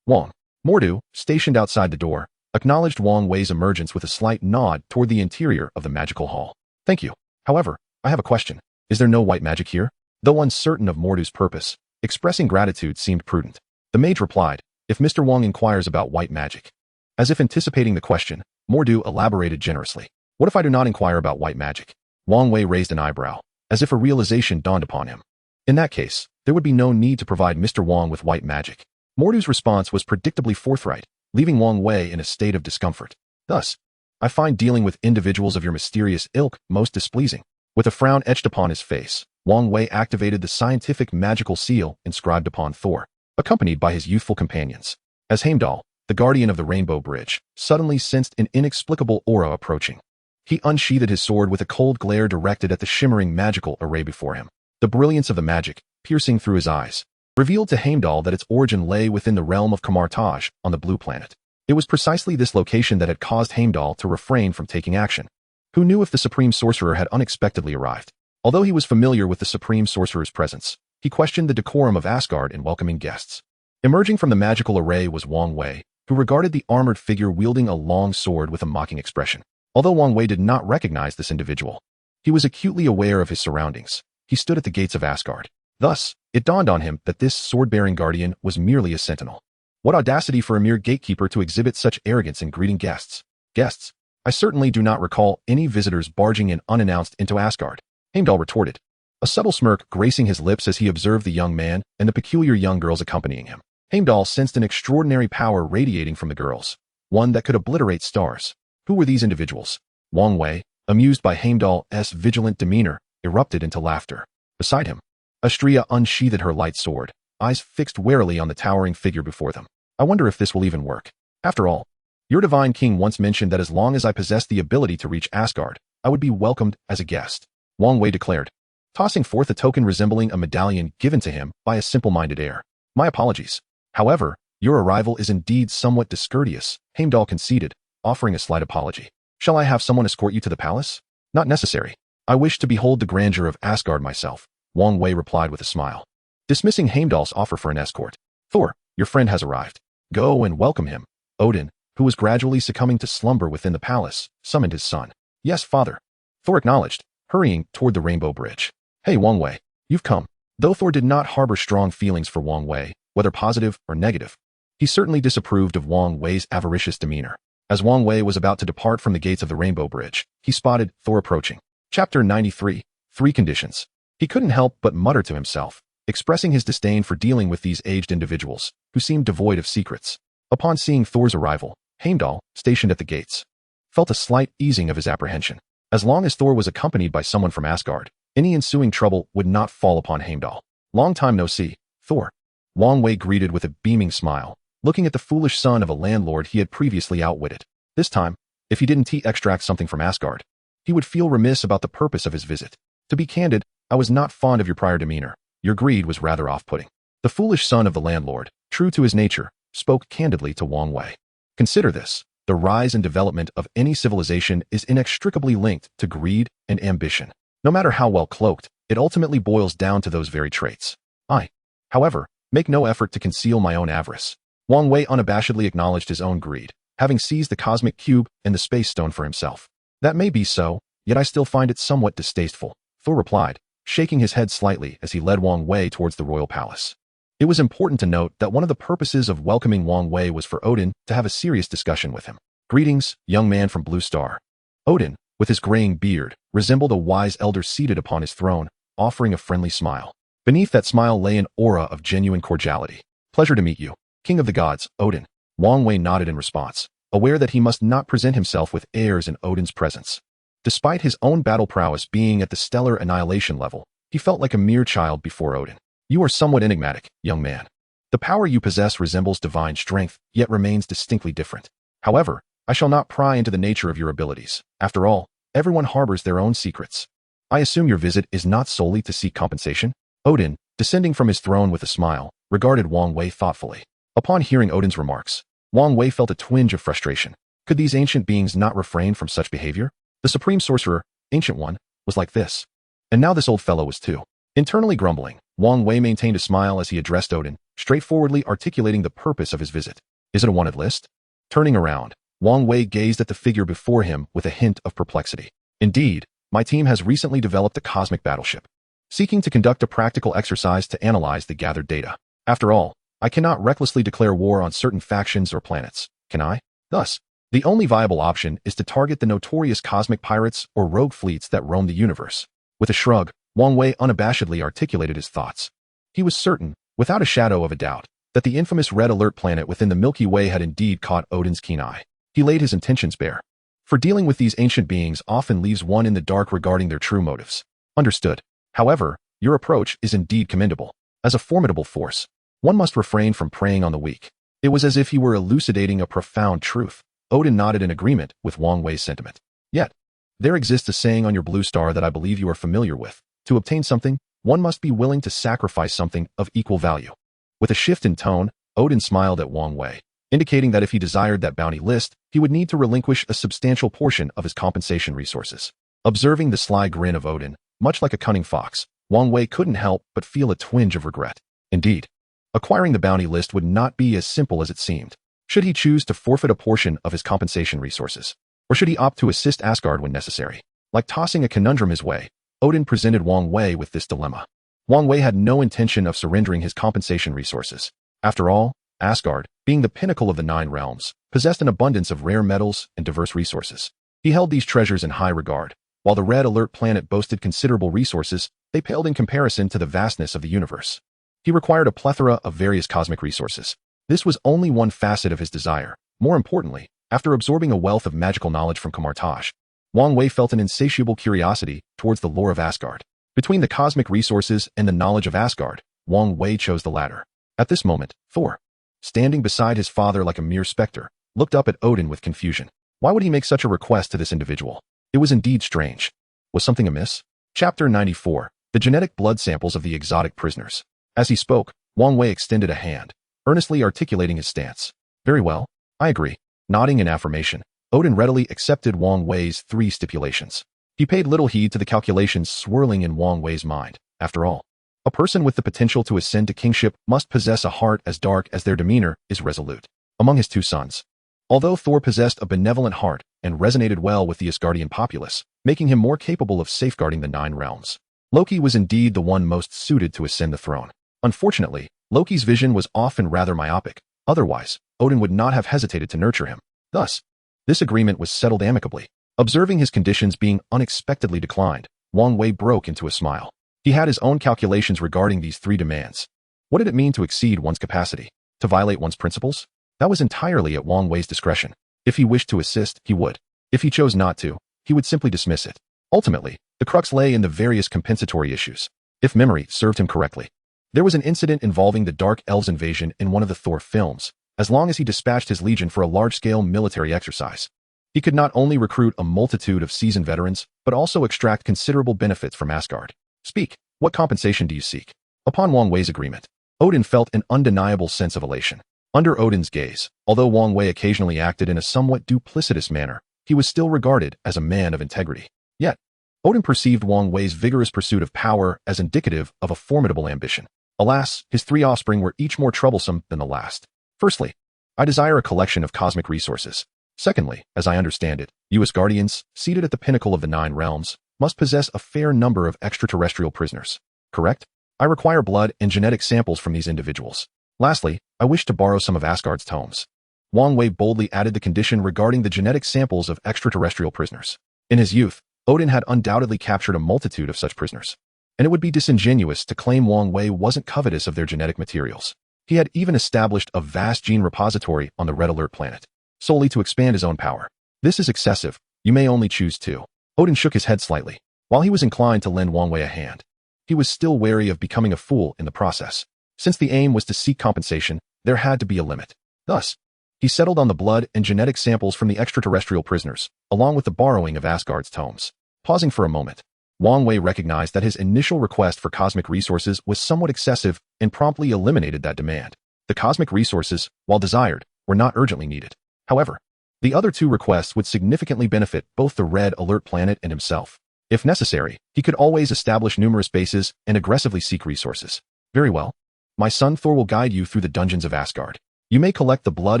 Wang. Mordu, stationed outside the door, acknowledged Wang Wei's emergence with a slight nod toward the interior of the magical hall. Thank you. However, I have a question. Is there no white magic here? Though uncertain of Mordu's purpose, expressing gratitude seemed prudent. The mage replied, if Mr. Wang inquires about white magic. As if anticipating the question, Mordu elaborated generously. What if I do not inquire about white magic? Wang Wei raised an eyebrow, as if a realization dawned upon him. In that case, there would be no need to provide Mr. Wang with white magic. Mordu's response was predictably forthright, leaving Wang Wei in a state of discomfort. Thus, I find dealing with individuals of your mysterious ilk most displeasing. With a frown etched upon his face, Wang Wei activated the scientific magical seal inscribed upon Thor, accompanied by his youthful companions. As Heimdall, the guardian of the Rainbow Bridge, suddenly sensed an inexplicable aura approaching. He unsheathed his sword with a cold glare directed at the shimmering magical array before him. The brilliance of the magic, piercing through his eyes, revealed to Heimdall that its origin lay within the realm of Kamartaj on the Blue Planet. It was precisely this location that had caused Heimdall to refrain from taking action. Who knew if the Supreme Sorcerer had unexpectedly arrived? Although he was familiar with the Supreme Sorcerer's presence, he questioned the decorum of Asgard in welcoming guests. Emerging from the magical array was Wang Wei, who regarded the armored figure wielding a long sword with a mocking expression. Although Wang Wei did not recognize this individual, he was acutely aware of his surroundings. He stood at the gates of Asgard. Thus, it dawned on him that this sword-bearing guardian was merely a sentinel. What audacity for a mere gatekeeper to exhibit such arrogance in greeting guests. Guests? I certainly do not recall any visitors barging in unannounced into Asgard, Heimdall retorted, a subtle smirk gracing his lips as he observed the young man and the peculiar young girls accompanying him. Heimdall sensed an extraordinary power radiating from the girls, one that could obliterate stars. Who were these individuals? Wang Wei, amused by Heimdall's vigilant demeanor, erupted into laughter. Beside him, Astria unsheathed her light sword, eyes fixed warily on the towering figure before them. I wonder if this will even work. After all, your divine king once mentioned that as long as I possessed the ability to reach Asgard, I would be welcomed as a guest, Wang Wei declared, tossing forth a token resembling a medallion given to him by a simple-minded heir. My apologies. However, your arrival is indeed somewhat discourteous, Heimdall conceded, offering a slight apology. Shall I have someone escort you to the palace? Not necessary. I wish to behold the grandeur of Asgard myself, Wang Wei replied with a smile, dismissing Heimdall's offer for an escort. Thor, your friend has arrived. Go and welcome him. Odin, who was gradually succumbing to slumber within the palace, summoned his son. Yes, father. Thor acknowledged, hurrying toward the Rainbow Bridge. Hey, Wang Wei, you've come. Though Thor did not harbor strong feelings for Wang Wei, whether positive or negative, he certainly disapproved of Wang Wei's avaricious demeanor. As Wang Wei was about to depart from the gates of the Rainbow Bridge, he spotted Thor approaching. Chapter 93, 3 Conditions. He couldn't help but mutter to himself, expressing his disdain for dealing with these aged individuals, who seemed devoid of secrets. Upon seeing Thor's arrival, Heimdall, stationed at the gates, felt a slight easing of his apprehension. As long as Thor was accompanied by someone from Asgard, any ensuing trouble would not fall upon Heimdall. Long time no see, Thor. Wang Wei greeted with a beaming smile, looking at the foolish son of a landlord he had previously outwitted. This time, if he didn't extract something from Asgard, he would feel remiss about the purpose of his visit. To be candid, I was not fond of your prior demeanor. Your greed was rather off-putting. The foolish son of the landlord, true to his nature, spoke candidly to Wang Wei. Consider this. The rise and development of any civilization is inextricably linked to greed and ambition. No matter how well cloaked, it ultimately boils down to those very traits. I, however, make no effort to conceal my own avarice. Wang Wei unabashedly acknowledged his own greed, having seized the cosmic cube and the space stone for himself. That may be so, yet I still find it somewhat distasteful, Thor replied, shaking his head slightly as he led Wang Wei towards the royal palace. It was important to note that one of the purposes of welcoming Wang Wei was for Odin to have a serious discussion with him. Greetings, young man from Blue Star. Odin, with his graying beard, resembled a wise elder seated upon his throne, offering a friendly smile. Beneath that smile lay an aura of genuine cordiality. Pleasure to meet you, King of the Gods, Odin. Wang Wei nodded in response, aware that he must not present himself with airs in Odin's presence. Despite his own battle prowess being at the stellar annihilation level, he felt like a mere child before Odin. You are somewhat enigmatic, young man. The power you possess resembles divine strength, yet remains distinctly different. However, I shall not pry into the nature of your abilities. After all, everyone harbors their own secrets. I assume your visit is not solely to seek compensation? Odin, descending from his throne with a smile, regarded Wang Wei thoughtfully. Upon hearing Odin's remarks, Wang Wei felt a twinge of frustration. Could these ancient beings not refrain from such behavior? The supreme sorcerer, Ancient One, was like this. And now this old fellow was too. Internally grumbling, Wang Wei maintained a smile as he addressed Odin, straightforwardly articulating the purpose of his visit. Is it a wanted list? Turning around, Wang Wei gazed at the figure before him with a hint of perplexity. Indeed, my team has recently developed a cosmic battleship, seeking to conduct a practical exercise to analyze the gathered data. After all, I cannot recklessly declare war on certain factions or planets, can I? Thus, the only viable option is to target the notorious cosmic pirates or rogue fleets that roam the universe. With a shrug, Wang Wei unabashedly articulated his thoughts. He was certain, without a shadow of a doubt, that the infamous Red Alert planet within the Milky Way had indeed caught Odin's keen eye. He laid his intentions bare. For dealing with these ancient beings often leaves one in the dark regarding their true motives. Understood. However, your approach is indeed commendable. As a formidable force, one must refrain from preying on the weak. It was as if he were elucidating a profound truth. Odin nodded in agreement with Wang Wei's sentiment. Yet, there exists a saying on your blue star that I believe you are familiar with. To obtain something, one must be willing to sacrifice something of equal value. With a shift in tone, Odin smiled at Wang Wei, indicating that if he desired that bounty list, he would need to relinquish a substantial portion of his compensation resources. Observing the sly grin of Odin, much like a cunning fox, Wang Wei couldn't help but feel a twinge of regret. Indeed, acquiring the bounty list would not be as simple as it seemed. Should he choose to forfeit a portion of his compensation resources? Or should he opt to assist Asgard when necessary? Like tossing a conundrum his way, Odin presented Wang Wei with this dilemma. Wang Wei had no intention of surrendering his compensation resources. After all, Asgard, being the pinnacle of the 9 realms, possessed an abundance of rare metals and diverse resources. He held these treasures in high regard. While the Red Alert planet boasted considerable resources, they paled in comparison to the vastness of the universe. He required a plethora of various cosmic resources. This was only one facet of his desire. More importantly, after absorbing a wealth of magical knowledge from Kamartaj, Wang Wei felt an insatiable curiosity towards the lore of Asgard. Between the cosmic resources and the knowledge of Asgard, Wang Wei chose the latter. At this moment, Thor, standing beside his father like a mere specter, looked up at Odin with confusion. Why would he make such a request to this individual? It was indeed strange. Was something amiss? Chapter 94. The genetic blood samples of the exotic prisoners. As he spoke, Wang Wei extended a hand, earnestly articulating his stance. Very well, I agree. Nodding in affirmation, Odin readily accepted Wang Wei's 3 stipulations. He paid little heed to the calculations swirling in Wang Wei's mind. After all, a person with the potential to ascend to kingship must possess a heart as dark as their demeanor is resolute. Among his 2 sons, although Thor possessed a benevolent heart and resonated well with the Asgardian populace, making him more capable of safeguarding the 9 realms, Loki was indeed the one most suited to ascend the throne. Unfortunately, Loki's vision was often rather myopic. Otherwise, Odin would not have hesitated to nurture him. Thus, this agreement was settled amicably. Observing his conditions being unexpectedly declined, Wang Wei broke into a smile. He had his own calculations regarding these 3 demands. What did it mean to exceed one's capacity? To violate one's principles? That was entirely at Wang Wei's discretion. If he wished to assist, he would. If he chose not to, he would simply dismiss it. Ultimately, the crux lay in the various compensatory issues. If memory served him correctly, there was an incident involving the Dark Elves invasion in one of the Thor films. As long as he dispatched his legion for a large-scale military exercise, he could not only recruit a multitude of seasoned veterans, but also extract considerable benefits from Asgard. Speak, what compensation do you seek? Upon Wang Wei's agreement, Odin felt an undeniable sense of elation. Under Odin's gaze, although Wang Wei occasionally acted in a somewhat duplicitous manner, he was still regarded as a man of integrity. Yet, Odin perceived Wang Wei's vigorous pursuit of power as indicative of a formidable ambition. Alas, his 3 offspring were each more troublesome than the last. Firstly, I desire a collection of cosmic resources. Secondly, as I understand it, you Asgardians, seated at the pinnacle of the 9 realms, must possess a fair number of extraterrestrial prisoners. Correct? I require blood and genetic samples from these individuals. Lastly, I wish to borrow some of Asgard's tomes. Wang Wei boldly added the condition regarding the genetic samples of extraterrestrial prisoners. In his youth, Odin had undoubtedly captured a multitude of such prisoners, and it would be disingenuous to claim Wang Wei wasn't covetous of their genetic materials. He had even established a vast gene repository on the Red Alert planet. solely to expand his own power. This is excessive. You may only choose to. Odin shook his head slightly. While he was inclined to lend Wang Wei a hand, he was still wary of becoming a fool in the process. Since the aim was to seek compensation, there had to be a limit. Thus, he settled on the blood and genetic samples from the extraterrestrial prisoners, along with the borrowing of Asgard's tomes. Pausing for a moment, Wang Wei recognized that his initial request for cosmic resources was somewhat excessive and promptly eliminated that demand. The cosmic resources, while desired, were not urgently needed. However, the other two requests would significantly benefit both the Red Alert planet and himself. If necessary, he could always establish numerous bases and aggressively seek resources. Very well. My son Thor will guide you through the dungeons of Asgard. You may collect the blood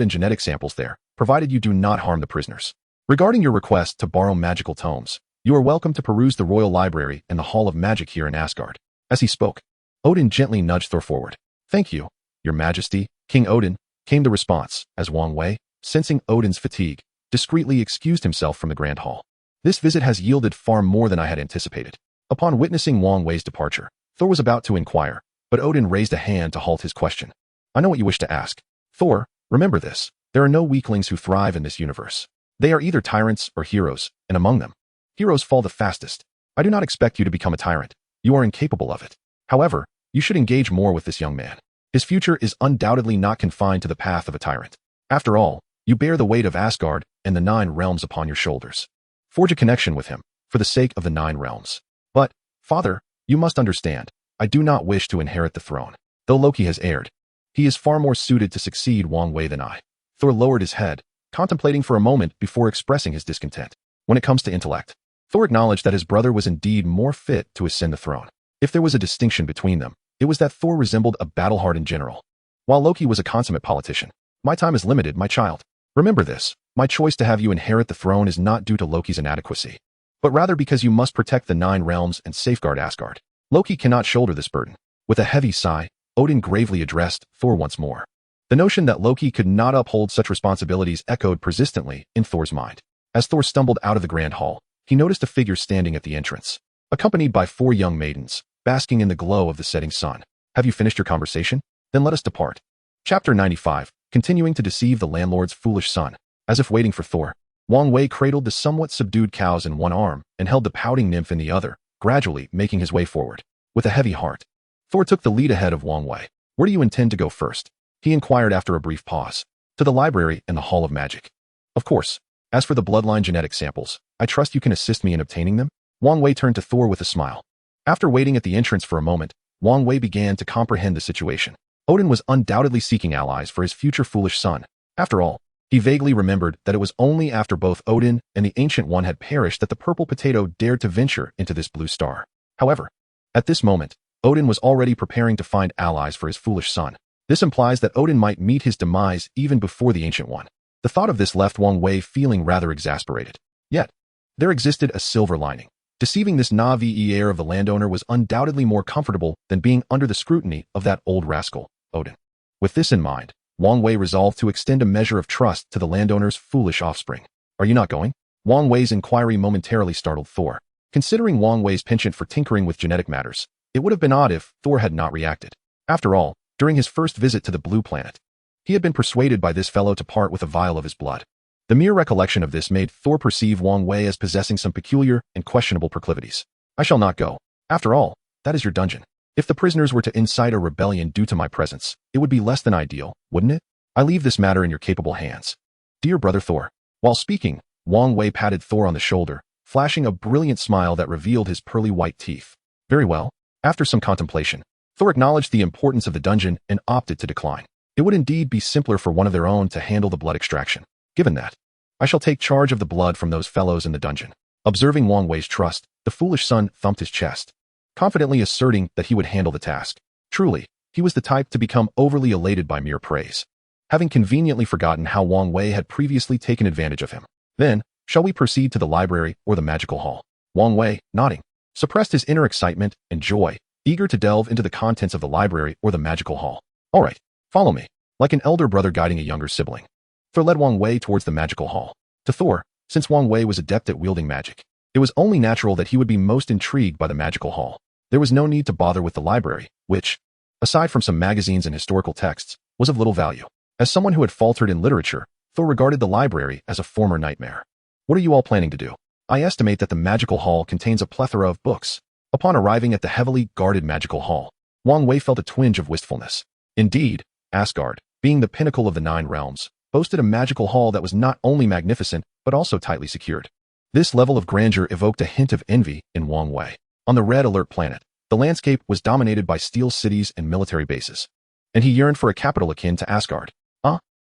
and genetic samples there, provided you do not harm the prisoners. Regarding your request to borrow magical tomes, you are welcome to peruse the Royal Library and the Hall of Magic here in Asgard. As he spoke, Odin gently nudged Thor forward. Thank you, Your Majesty, King Odin, came the response, as Wang Wei, sensing Odin's fatigue, discreetly excused himself from the Grand Hall. This visit has yielded far more than I had anticipated. Upon witnessing Wang Wei's departure, Thor was about to inquire, but Odin raised a hand to halt his question. I know what you wish to ask. Thor, remember this. There are no weaklings who thrive in this universe. They are either tyrants or heroes, and among them, heroes fall the fastest. I do not expect you to become a tyrant. You are incapable of it. However, you should engage more with this young man. His future is undoubtedly not confined to the path of a tyrant. After all, you bear the weight of Asgard and the 9 realms upon your shoulders. Forge a connection with him, for the sake of the 9 realms. But, Father, you must understand, I do not wish to inherit the throne. Though Loki has heired, he is far more suited to succeed Wang Wei than I. Thor lowered his head, contemplating for a moment before expressing his discontent. When it comes to intellect, Thor acknowledged that his brother was indeed more fit to ascend the throne. If there was a distinction between them, it was that Thor resembled a battle-hardened general, while Loki was a consummate politician. My time is limited, my child. Remember this. My choice to have you inherit the throne is not due to Loki's inadequacy, but rather because you must protect the 9 realms and safeguard Asgard. Loki cannot shoulder this burden. With a heavy sigh, Odin gravely addressed Thor once more. The notion that Loki could not uphold such responsibilities echoed persistently in Thor's mind. As Thor stumbled out of the Grand Hall, he noticed a figure standing at the entrance, accompanied by 4 young maidens, basking in the glow of the setting sun. Have you finished your conversation? Then let us depart. Chapter 95, continuing to deceive the landlord's foolish son. As if waiting for Thor, Wang Wei cradled the somewhat subdued cows in one arm and held the pouting nymph in the other, gradually making his way forward. With a heavy heart, Thor took the lead ahead of Wang Wei. Where do you intend to go first? He inquired after a brief pause. To the library and the Hall of Magic. Of course. As for the bloodline genetic samples, I trust you can assist me in obtaining them? Wang Wei turned to Thor with a smile. After waiting at the entrance for a moment, Wang Wei began to comprehend the situation. Odin was undoubtedly seeking allies for his future foolish son. After all, he vaguely remembered that it was only after both Odin and the Ancient One had perished that the purple potato dared to venture into this blue star. However, at this moment, Odin was already preparing to find allies for his foolish son. This implies that Odin might meet his demise even before the Ancient One. The thought of this left Wang Wei feeling rather exasperated. Yet, there existed a silver lining. Deceiving this Na'vi heir of the landowner was undoubtedly more comfortable than being under the scrutiny of that old rascal, Odin. With this in mind, Wang Wei resolved to extend a measure of trust to the landowner's foolish offspring. Are you not going? Wang Wei's inquiry momentarily startled Thor. Considering Wang Wei's penchant for tinkering with genetic matters, it would have been odd if Thor had not reacted. After all, during his first visit to the blue planet, he had been persuaded by this fellow to part with a vial of his blood. The mere recollection of this made Thor perceive Wang Wei as possessing some peculiar and questionable proclivities. I shall not go. After all, that is your dungeon. If the prisoners were to incite a rebellion due to my presence, it would be less than ideal, wouldn't it? I leave this matter in your capable hands. Dear brother Thor. While speaking, Wang Wei patted Thor on the shoulder, flashing a brilliant smile that revealed his pearly white teeth. Very well. After some contemplation, Thor acknowledged the importance of the dungeon and opted to decline. It would indeed be simpler for one of their own to handle the blood extraction. Given that, I shall take charge of the blood from those fellows in the dungeon. Observing Wang Wei's trust, the foolish son thumped his chest, confidently asserting that he would handle the task. Truly, he was the type to become overly elated by mere praise, having conveniently forgotten how Wang Wei had previously taken advantage of him. Then, shall we proceed to the library or the magical hall? Wang Wei, nodding, suppressed his inner excitement and joy, eager to delve into the contents of the library or the magical hall. All right, follow me. Like an elder brother guiding a younger sibling, Thor led Wang Wei towards the magical hall. To Thor, since Wang Wei was adept at wielding magic, it was only natural that he would be most intrigued by the magical hall. There was no need to bother with the library, which, aside from some magazines and historical texts, was of little value. As someone who had faltered in literature, Thor regarded the library as a former nightmare. What are you all planning to do? I estimate that the magical hall contains a plethora of books. Upon arriving at the heavily guarded magical hall, Wang Wei felt a twinge of wistfulness. Indeed, Asgard, being the pinnacle of the 9 realms, boasted a magical hall that was not only magnificent, but also tightly secured. This level of grandeur evoked a hint of envy in Wang Wei. On the Red Alert planet, the landscape was dominated by steel cities and military bases, and he yearned for a capital akin to Asgard.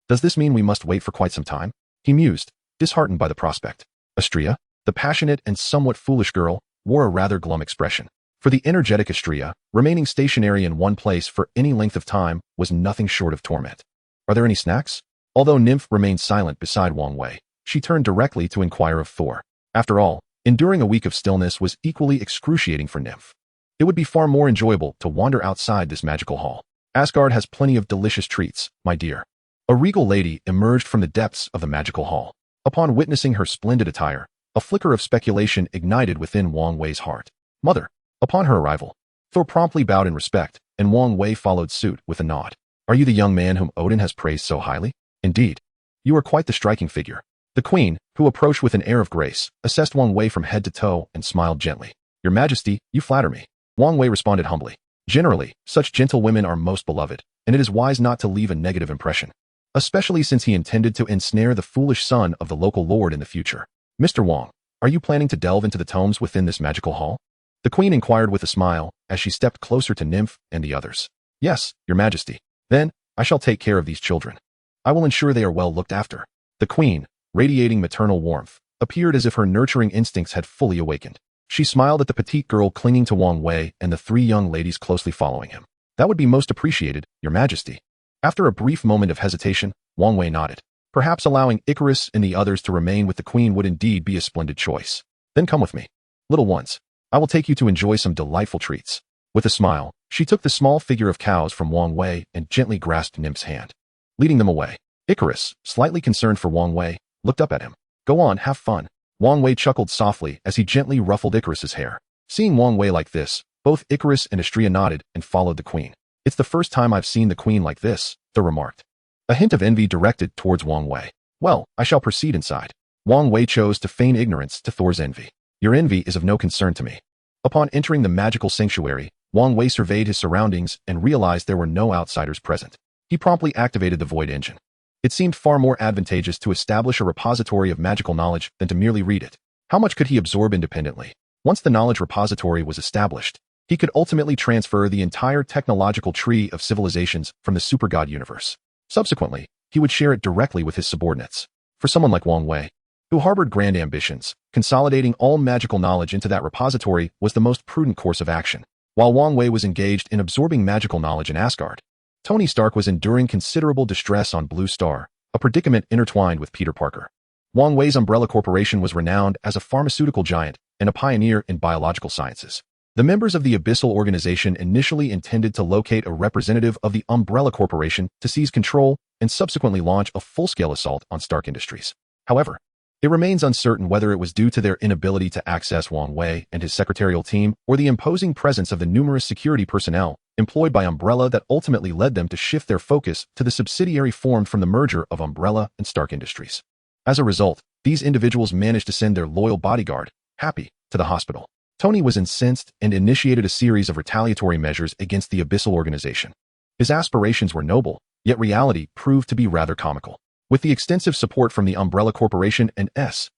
Does this mean we must wait for quite some time? He mused, disheartened by the prospect. Astrea, the passionate and somewhat foolish girl, wore a rather glum expression. For the energetic Astrea, remaining stationary in one place for any length of time was nothing short of torment. Are there any snacks? Although Nymph remained silent beside Wang Wei, she turned directly to inquire of Thor. After all, enduring a week of stillness was equally excruciating for Nymph. It would be far more enjoyable to wander outside this magical hall. Asgard has plenty of delicious treats, my dear. A regal lady emerged from the depths of the magical hall. Upon witnessing her splendid attire, a flicker of speculation ignited within Wang Wei's heart. Mother. Upon her arrival, Thor promptly bowed in respect, and Wang Wei followed suit with a nod. Are you the young man whom Odin has praised so highly? Indeed. You are quite the striking figure. The queen, who approached with an air of grace, assessed Wang Wei from head to toe and smiled gently. Your Majesty, you flatter me. Wang Wei responded humbly. Generally, such gentle women are most beloved, and it is wise not to leave a negative impression, especially since he intended to ensnare the foolish son of the local lord in the future. Mr. Wang, are you planning to delve into the tomes within this magical hall? The queen inquired with a smile as she stepped closer to Nymph and the others. Yes, your Majesty. Then, I shall take care of these children. I will ensure they are well looked after. The queen, radiating maternal warmth, appeared as if her nurturing instincts had fully awakened. She smiled at the petite girl clinging to Wang Wei and the 3 young ladies closely following him. That would be most appreciated, your Majesty. After a brief moment of hesitation, Wang Wei nodded. Perhaps allowing Icarus and the others to remain with the queen would indeed be a splendid choice. Then come with me. Little ones, I will take you to enjoy some delightful treats. With a smile, she took the small figure of cows from Wang Wei and gently grasped Nymph's hand, leading them away. Icarus, slightly concerned for Wang Wei, looked up at him. Go on, have fun. Wang Wei chuckled softly as he gently ruffled Icarus's hair. Seeing Wang Wei like this, both Icarus and Astrea nodded and followed the queen. It's the first time I've seen the queen like this, Thor remarked. A hint of envy directed towards Wang Wei. Well, I shall proceed inside. Wang Wei chose to feign ignorance to Thor's envy. Your envy is of no concern to me. Upon entering the magical sanctuary, Wang Wei surveyed his surroundings and realized there were no outsiders present. He promptly activated the void engine. It seemed far more advantageous to establish a repository of magical knowledge than to merely read it. How much could he absorb independently? Once the knowledge repository was established, he could ultimately transfer the entire technological tree of civilizations from the supergod universe. Subsequently, he would share it directly with his subordinates. For someone like Wang Wei, who harbored grand ambitions, consolidating all magical knowledge into that repository was the most prudent course of action. While Wang Wei was engaged in absorbing magical knowledge in Asgard, Tony Stark was enduring considerable distress on Blue Star, a predicament intertwined with Peter Parker. Wang Wei's Umbrella Corporation was renowned as a pharmaceutical giant and a pioneer in biological sciences. The members of the Abyssal Organization initially intended to locate a representative of the Umbrella Corporation to seize control and subsequently launch a full-scale assault on Stark Industries. However, it remains uncertain whether it was due to their inability to access Wang Wei and his secretarial team or the imposing presence of the numerous security personnel employed by Umbrella that ultimately led them to shift their focus to the subsidiary formed from the merger of Umbrella and Stark Industries. As a result, these individuals managed to send their loyal bodyguard, Happy, to the hospital. Tony was incensed and initiated a series of retaliatory measures against the Abyssal Organization. His aspirations were noble, yet reality proved to be rather comical. With the extensive support from the Umbrella Corporation and S.H.I.E.L.D.,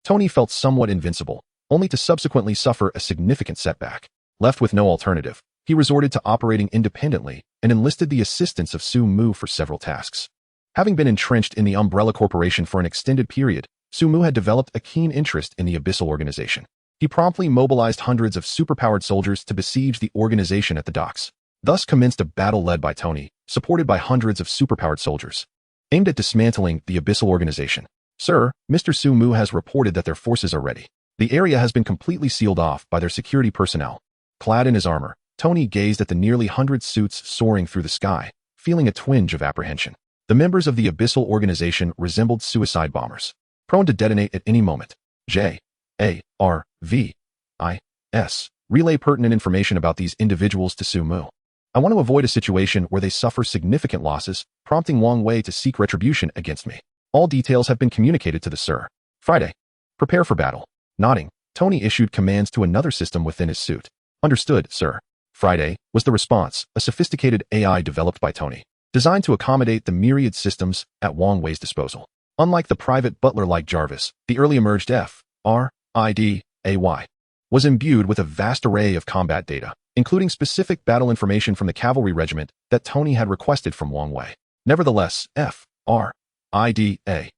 Tony felt somewhat invincible, only to subsequently suffer a significant setback. Left with no alternative, he resorted to operating independently and enlisted the assistance of Su Mu for several tasks. Having been entrenched in the Umbrella Corporation for an extended period, Su Mu had developed a keen interest in the Abyssal Organization. He promptly mobilized hundreds of superpowered soldiers to besiege the organization at the docks. Thus commenced a battle led by Tony, supported by hundreds of superpowered soldiers, aimed at dismantling the Abyssal Organization. Sir, Mr. Su Mu has reported that their forces are ready. The area has been completely sealed off by their security personnel. Clad in his armor, Tony gazed at the nearly 100 suits soaring through the sky, feeling a twinge of apprehension. The members of the Abyssal Organization resembled suicide bombers, prone to detonate at any moment. J.A.R.V.I.S. Relay pertinent information about these individuals to Su Mu. I want to avoid a situation where they suffer significant losses, prompting Wang Wei to seek retribution against me. All details have been communicated to the Sir. Friday. Prepare for battle. Nodding, Tony issued commands to another system within his suit. Understood, sir. Friday was the response, a sophisticated AI developed by Tony, designed to accommodate the myriad systems at Wang Wei's disposal. Unlike the private butler like Jarvis, the early emerged FRIDAY was imbued with a vast array of combat data, including specific battle information from the cavalry regiment that Tony had requested from Wang Wei. Nevertheless, FRIDAY's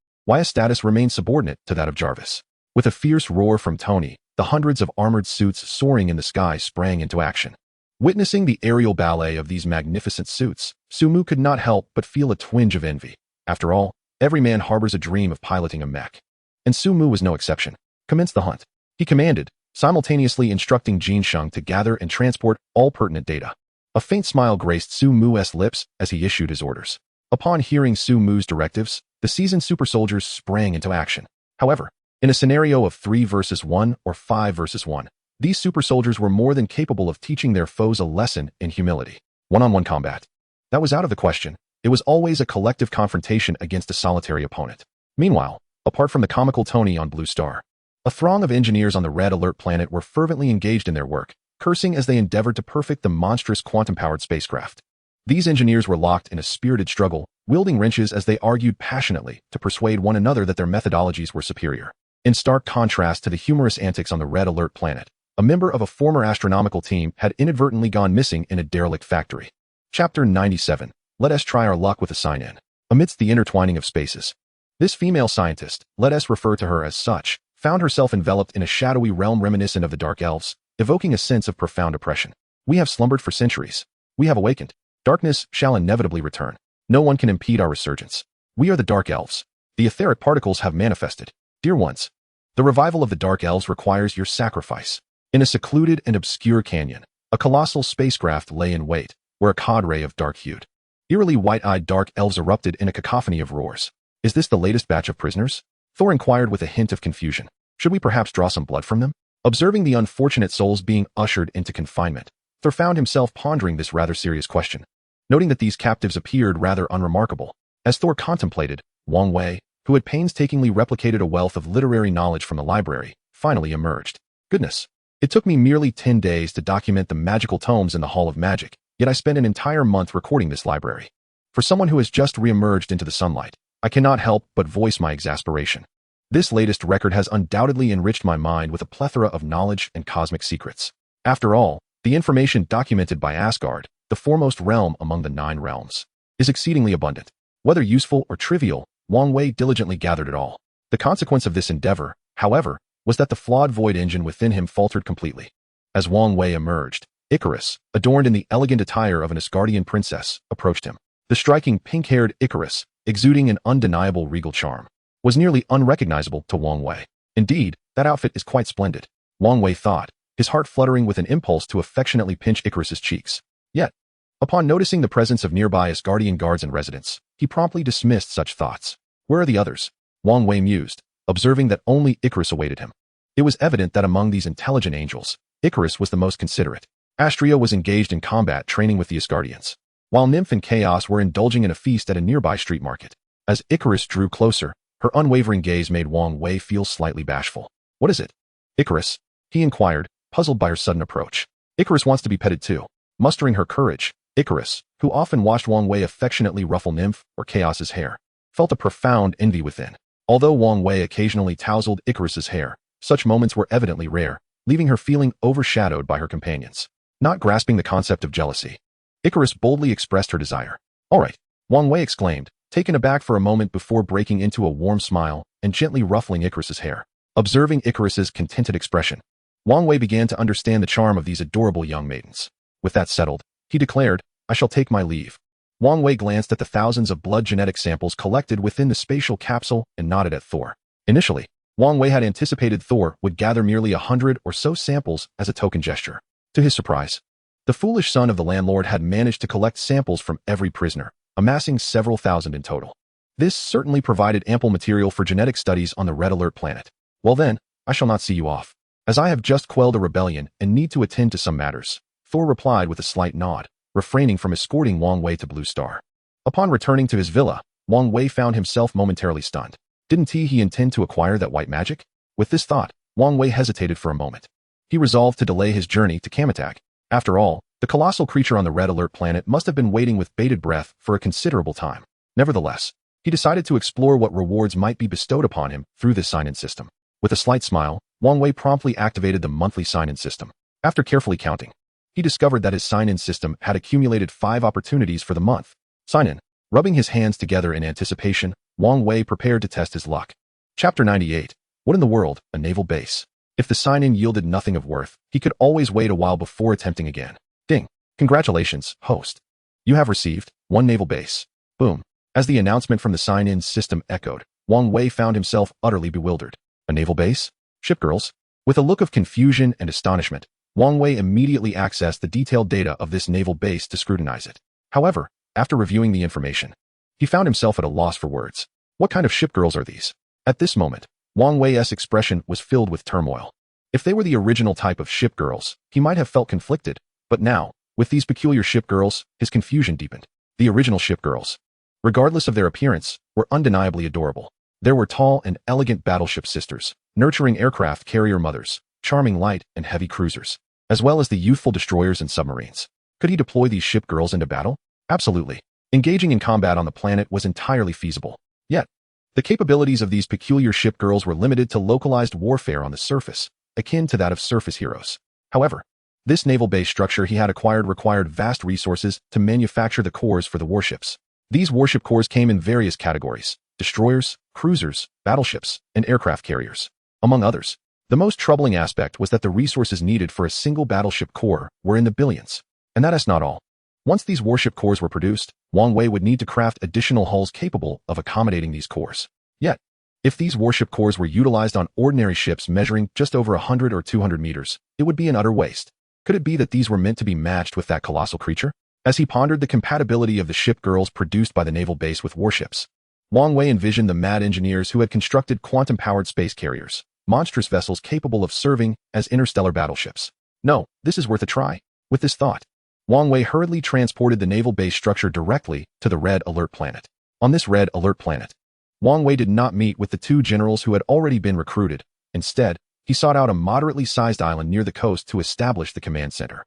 status remained subordinate to that of Jarvis. With a fierce roar from Tony, the hundreds of armored suits soaring in the sky sprang into action. Witnessing the aerial ballet of these magnificent suits, Sumu could not help but feel a twinge of envy. After all, every man harbors a dream of piloting a mech. And Sumu was no exception. Commence the hunt. He commanded, simultaneously instructing Jin Sheng to gather and transport all pertinent data. A faint smile graced Sumu's lips as he issued his orders. Upon hearing Sumu's directives, the seasoned super soldiers sprang into action. However, in a scenario of 3 versus 1 or 5 versus 1, these super soldiers were more than capable of teaching their foes a lesson in humility. One-on-one combat. That was out of the question. It was always a collective confrontation against a solitary opponent. Meanwhile, apart from the comical Tony on Blue Star, a throng of engineers on the Red Alert planet were fervently engaged in their work, cursing as they endeavored to perfect the monstrous quantum-powered spacecraft. These engineers were locked in a spirited struggle, wielding wrenches as they argued passionately to persuade one another that their methodologies were superior. In stark contrast to the humorous antics on the Red Alert planet, a member of a former astronomical team had inadvertently gone missing in a derelict factory. Chapter 97. Let us try our luck with a sign-in. Amidst the intertwining of spaces, this female scientist, let us refer to her as such, found herself enveloped in a shadowy realm reminiscent of the Dark Elves, evoking a sense of profound oppression. We have slumbered for centuries. We have awakened. Darkness shall inevitably return. No one can impede our resurgence. We are the Dark Elves. The etheric particles have manifested. Dear ones, the revival of the Dark Elves requires your sacrifice. In a secluded and obscure canyon, a colossal spacecraft lay in wait, where a cadre of dark-hued, eerily white-eyed Dark Elves erupted in a cacophony of roars. Is this the latest batch of prisoners? Thor inquired with a hint of confusion. Should we perhaps draw some blood from them? Observing the unfortunate souls being ushered into confinement, Thor found himself pondering this rather serious question. Noting that these captives appeared rather unremarkable, as Thor contemplated, Wang Wei, who had painstakingly replicated a wealth of literary knowledge from the library, finally emerged. Goodness. It took me merely 10 days to document the magical tomes in the Hall of Magic, yet I spent an entire month recording this library. For someone who has just re-emerged into the sunlight, I cannot help but voice my exasperation. This latest record has undoubtedly enriched my mind with a plethora of knowledge and cosmic secrets. After all, the information documented by Asgard, the foremost realm among the 9 realms, is exceedingly abundant. Whether useful or trivial, Wang Wei diligently gathered it all. The consequence of this endeavor, however, was that the flawed void engine within him faltered completely. As Wang Wei emerged, Icarus, adorned in the elegant attire of an Asgardian princess, approached him. The striking pink-haired Icarus, exuding an undeniable regal charm, was nearly unrecognizable to Wang Wei. Indeed, that outfit is quite splendid, Wang Wei thought, his heart fluttering with an impulse to affectionately pinch Icarus's cheeks. Yet, upon noticing the presence of nearby Asgardian guards and residents, he promptly dismissed such thoughts. Where are the others? Wang Wei mused, observing that only Icarus awaited him. It was evident that among these intelligent angels, Icarus was the most considerate. Astria was engaged in combat training with the Asgardians, while Nymph and Chaos were indulging in a feast at a nearby street market. As Icarus drew closer, her unwavering gaze made Wang Wei feel slightly bashful. What is it? Icarus? He inquired, puzzled by her sudden approach. Icarus wants to be petted too. Mustering her courage, Icarus, who often watched Wang Wei affectionately ruffle Nymph or Chaos's hair, felt a profound envy within. Although Wang Wei occasionally tousled Icarus's hair, such moments were evidently rare, leaving her feeling overshadowed by her companions. Not grasping the concept of jealousy, Icarus boldly expressed her desire. All right, Wang Wei exclaimed, taken aback for a moment before breaking into a warm smile and gently ruffling Icarus's hair. Observing Icarus's contented expression, Wang Wei began to understand the charm of these adorable young maidens. With that settled, he declared, I shall take my leave. Wang Wei glanced at the thousands of blood genetic samples collected within the spatial capsule and nodded at Thor. Initially, Wang Wei had anticipated Thor would gather merely 100 or so samples as a token gesture. To his surprise, the foolish son of the landlord had managed to collect samples from every prisoner, amassing several thousand in total. This certainly provided ample material for genetic studies on the Red Alert planet. Well then, I shall not see you off, as I have just quelled a rebellion and need to attend to some matters, Thor replied with a slight nod. refraining from escorting Wang Wei to Blue Star. Upon returning to his villa, Wang Wei found himself momentarily stunned. Didn't he intend to acquire that white magic? With this thought, Wang Wei hesitated for a moment. He resolved to delay his journey to Kamatak. After all, the colossal creature on the Red Alert planet must have been waiting with bated breath for a considerable time. Nevertheless, he decided to explore what rewards might be bestowed upon him through this sign-in system. With a slight smile, Wang Wei promptly activated the monthly sign-in system. After carefully counting, he discovered that his sign-in system had accumulated 5 opportunities for the month. Sign-in. Rubbing his hands together in anticipation, Wang Wei prepared to test his luck. Chapter 98. What in the world, a naval base? If the sign-in yielded nothing of worth, he could always wait a while before attempting again. Ding. Congratulations, host. You have received 1 naval base. Boom. As the announcement from the sign-in system echoed, Wang Wei found himself utterly bewildered. A naval base? Shipgirls? With a look of confusion and astonishment, Wang Wei immediately accessed the detailed data of this naval base to scrutinize it. However, after reviewing the information, he found himself at a loss for words. What kind of shipgirls are these? At this moment, Wang Wei's expression was filled with turmoil. If they were the original type of shipgirls, he might have felt conflicted, but now, with these peculiar shipgirls, his confusion deepened. The original shipgirls, regardless of their appearance, were undeniably adorable. There were tall and elegant battleship sisters, nurturing aircraft carrier mothers, charming light and heavy cruisers, as well as the youthful destroyers and submarines. Could he deploy these shipgirls into battle? Absolutely. Engaging in combat on the planet was entirely feasible. Yet, the capabilities of these peculiar shipgirls were limited to localized warfare on the surface, akin to that of surface heroes. However, this naval base structure he had acquired required vast resources to manufacture the cores for the warships. These warship cores came in various categories: destroyers, cruisers, battleships, and aircraft carriers, among others. The most troubling aspect was that the resources needed for a single battleship core were in the billions. And that is not all. Once these warship cores were produced, Wang Wei would need to craft additional hulls capable of accommodating these cores. Yet, if these warship cores were utilized on ordinary ships measuring just over 100 or 200 meters, it would be an utter waste. Could it be that these were meant to be matched with that colossal creature? As he pondered the compatibility of the shipgirls produced by the naval base with warships, Wang Wei envisioned the mad engineers who had constructed quantum-powered space carriers, monstrous vessels capable of serving as interstellar battleships. No, this is worth a try. With this thought, Wang Wei hurriedly transported the naval base structure directly to the Red Alert planet. On this Red Alert planet, Wang Wei did not meet with the 2 generals who had already been recruited. Instead, he sought out a moderately sized island near the coast to establish the command center.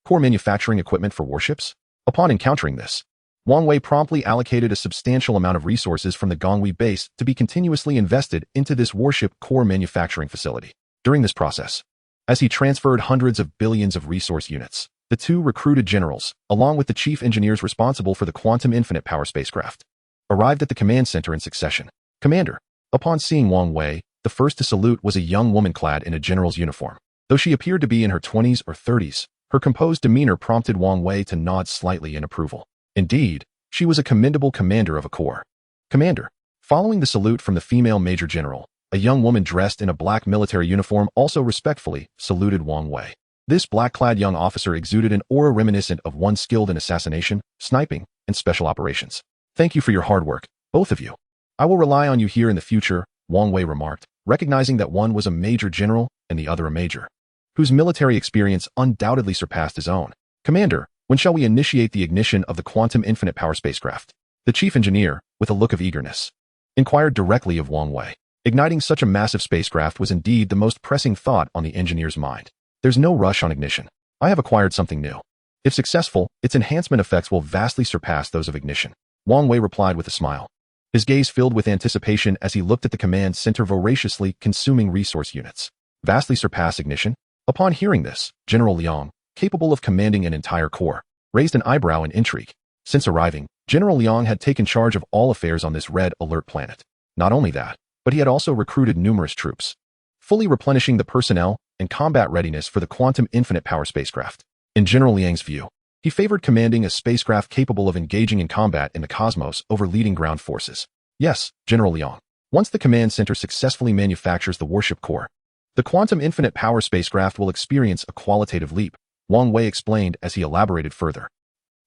Core manufacturing equipment for warships? Upon encountering this, Wang Wei promptly allocated a substantial amount of resources from the Gongwei base to be continuously invested into this warship core manufacturing facility. During this process, as he transferred hundreds of billions of resource units, the 2 recruited generals, along with the chief engineers responsible for the quantum infinite power spacecraft, arrived at the command center in succession. Commander. Upon seeing Wang Wei, the first to salute was a young woman clad in a general's uniform. Though she appeared to be in her 20s or 30s, her composed demeanor prompted Wang Wei to nod slightly in approval. Indeed, she was a commendable commander of a corps. Commander. Following the salute from the female major general, a young woman dressed in a black military uniform also respectfully saluted Wang Wei. This black-clad young officer exuded an aura reminiscent of one skilled in assassination, sniping, and special operations. Thank you for your hard work, both of you. I will rely on you here in the future, Wang Wei remarked, recognizing that one was a major general and the other a major, whose military experience undoubtedly surpassed his own. Commander, when shall we initiate the ignition of the quantum infinite power spacecraft? The chief engineer, with a look of eagerness, inquired directly of Wang Wei. Igniting such a massive spacecraft was indeed the most pressing thought on the engineer's mind. There's no rush on ignition. I have acquired something new. If successful, its enhancement effects will vastly surpass those of ignition. Wang Wei replied with a smile. His gaze filled with anticipation as he looked at the command center voraciously consuming resource units. Vastly surpass ignition? Upon hearing this, General Liang, capable of commanding an entire corps, raised an eyebrow in intrigue. Since arriving, General Liang had taken charge of all affairs on this Red Alert planet. Not only that, but he had also recruited numerous troops, fully replenishing the personnel and combat readiness for the quantum infinite power spacecraft. In General Liang's view, he favored commanding a spacecraft capable of engaging in combat in the cosmos over leading ground forces. Yes, General Liang. Once the command center successfully manufactures the warship core, the quantum infinite power spacecraft will experience a qualitative leap, Wang Wei explained as he elaborated further.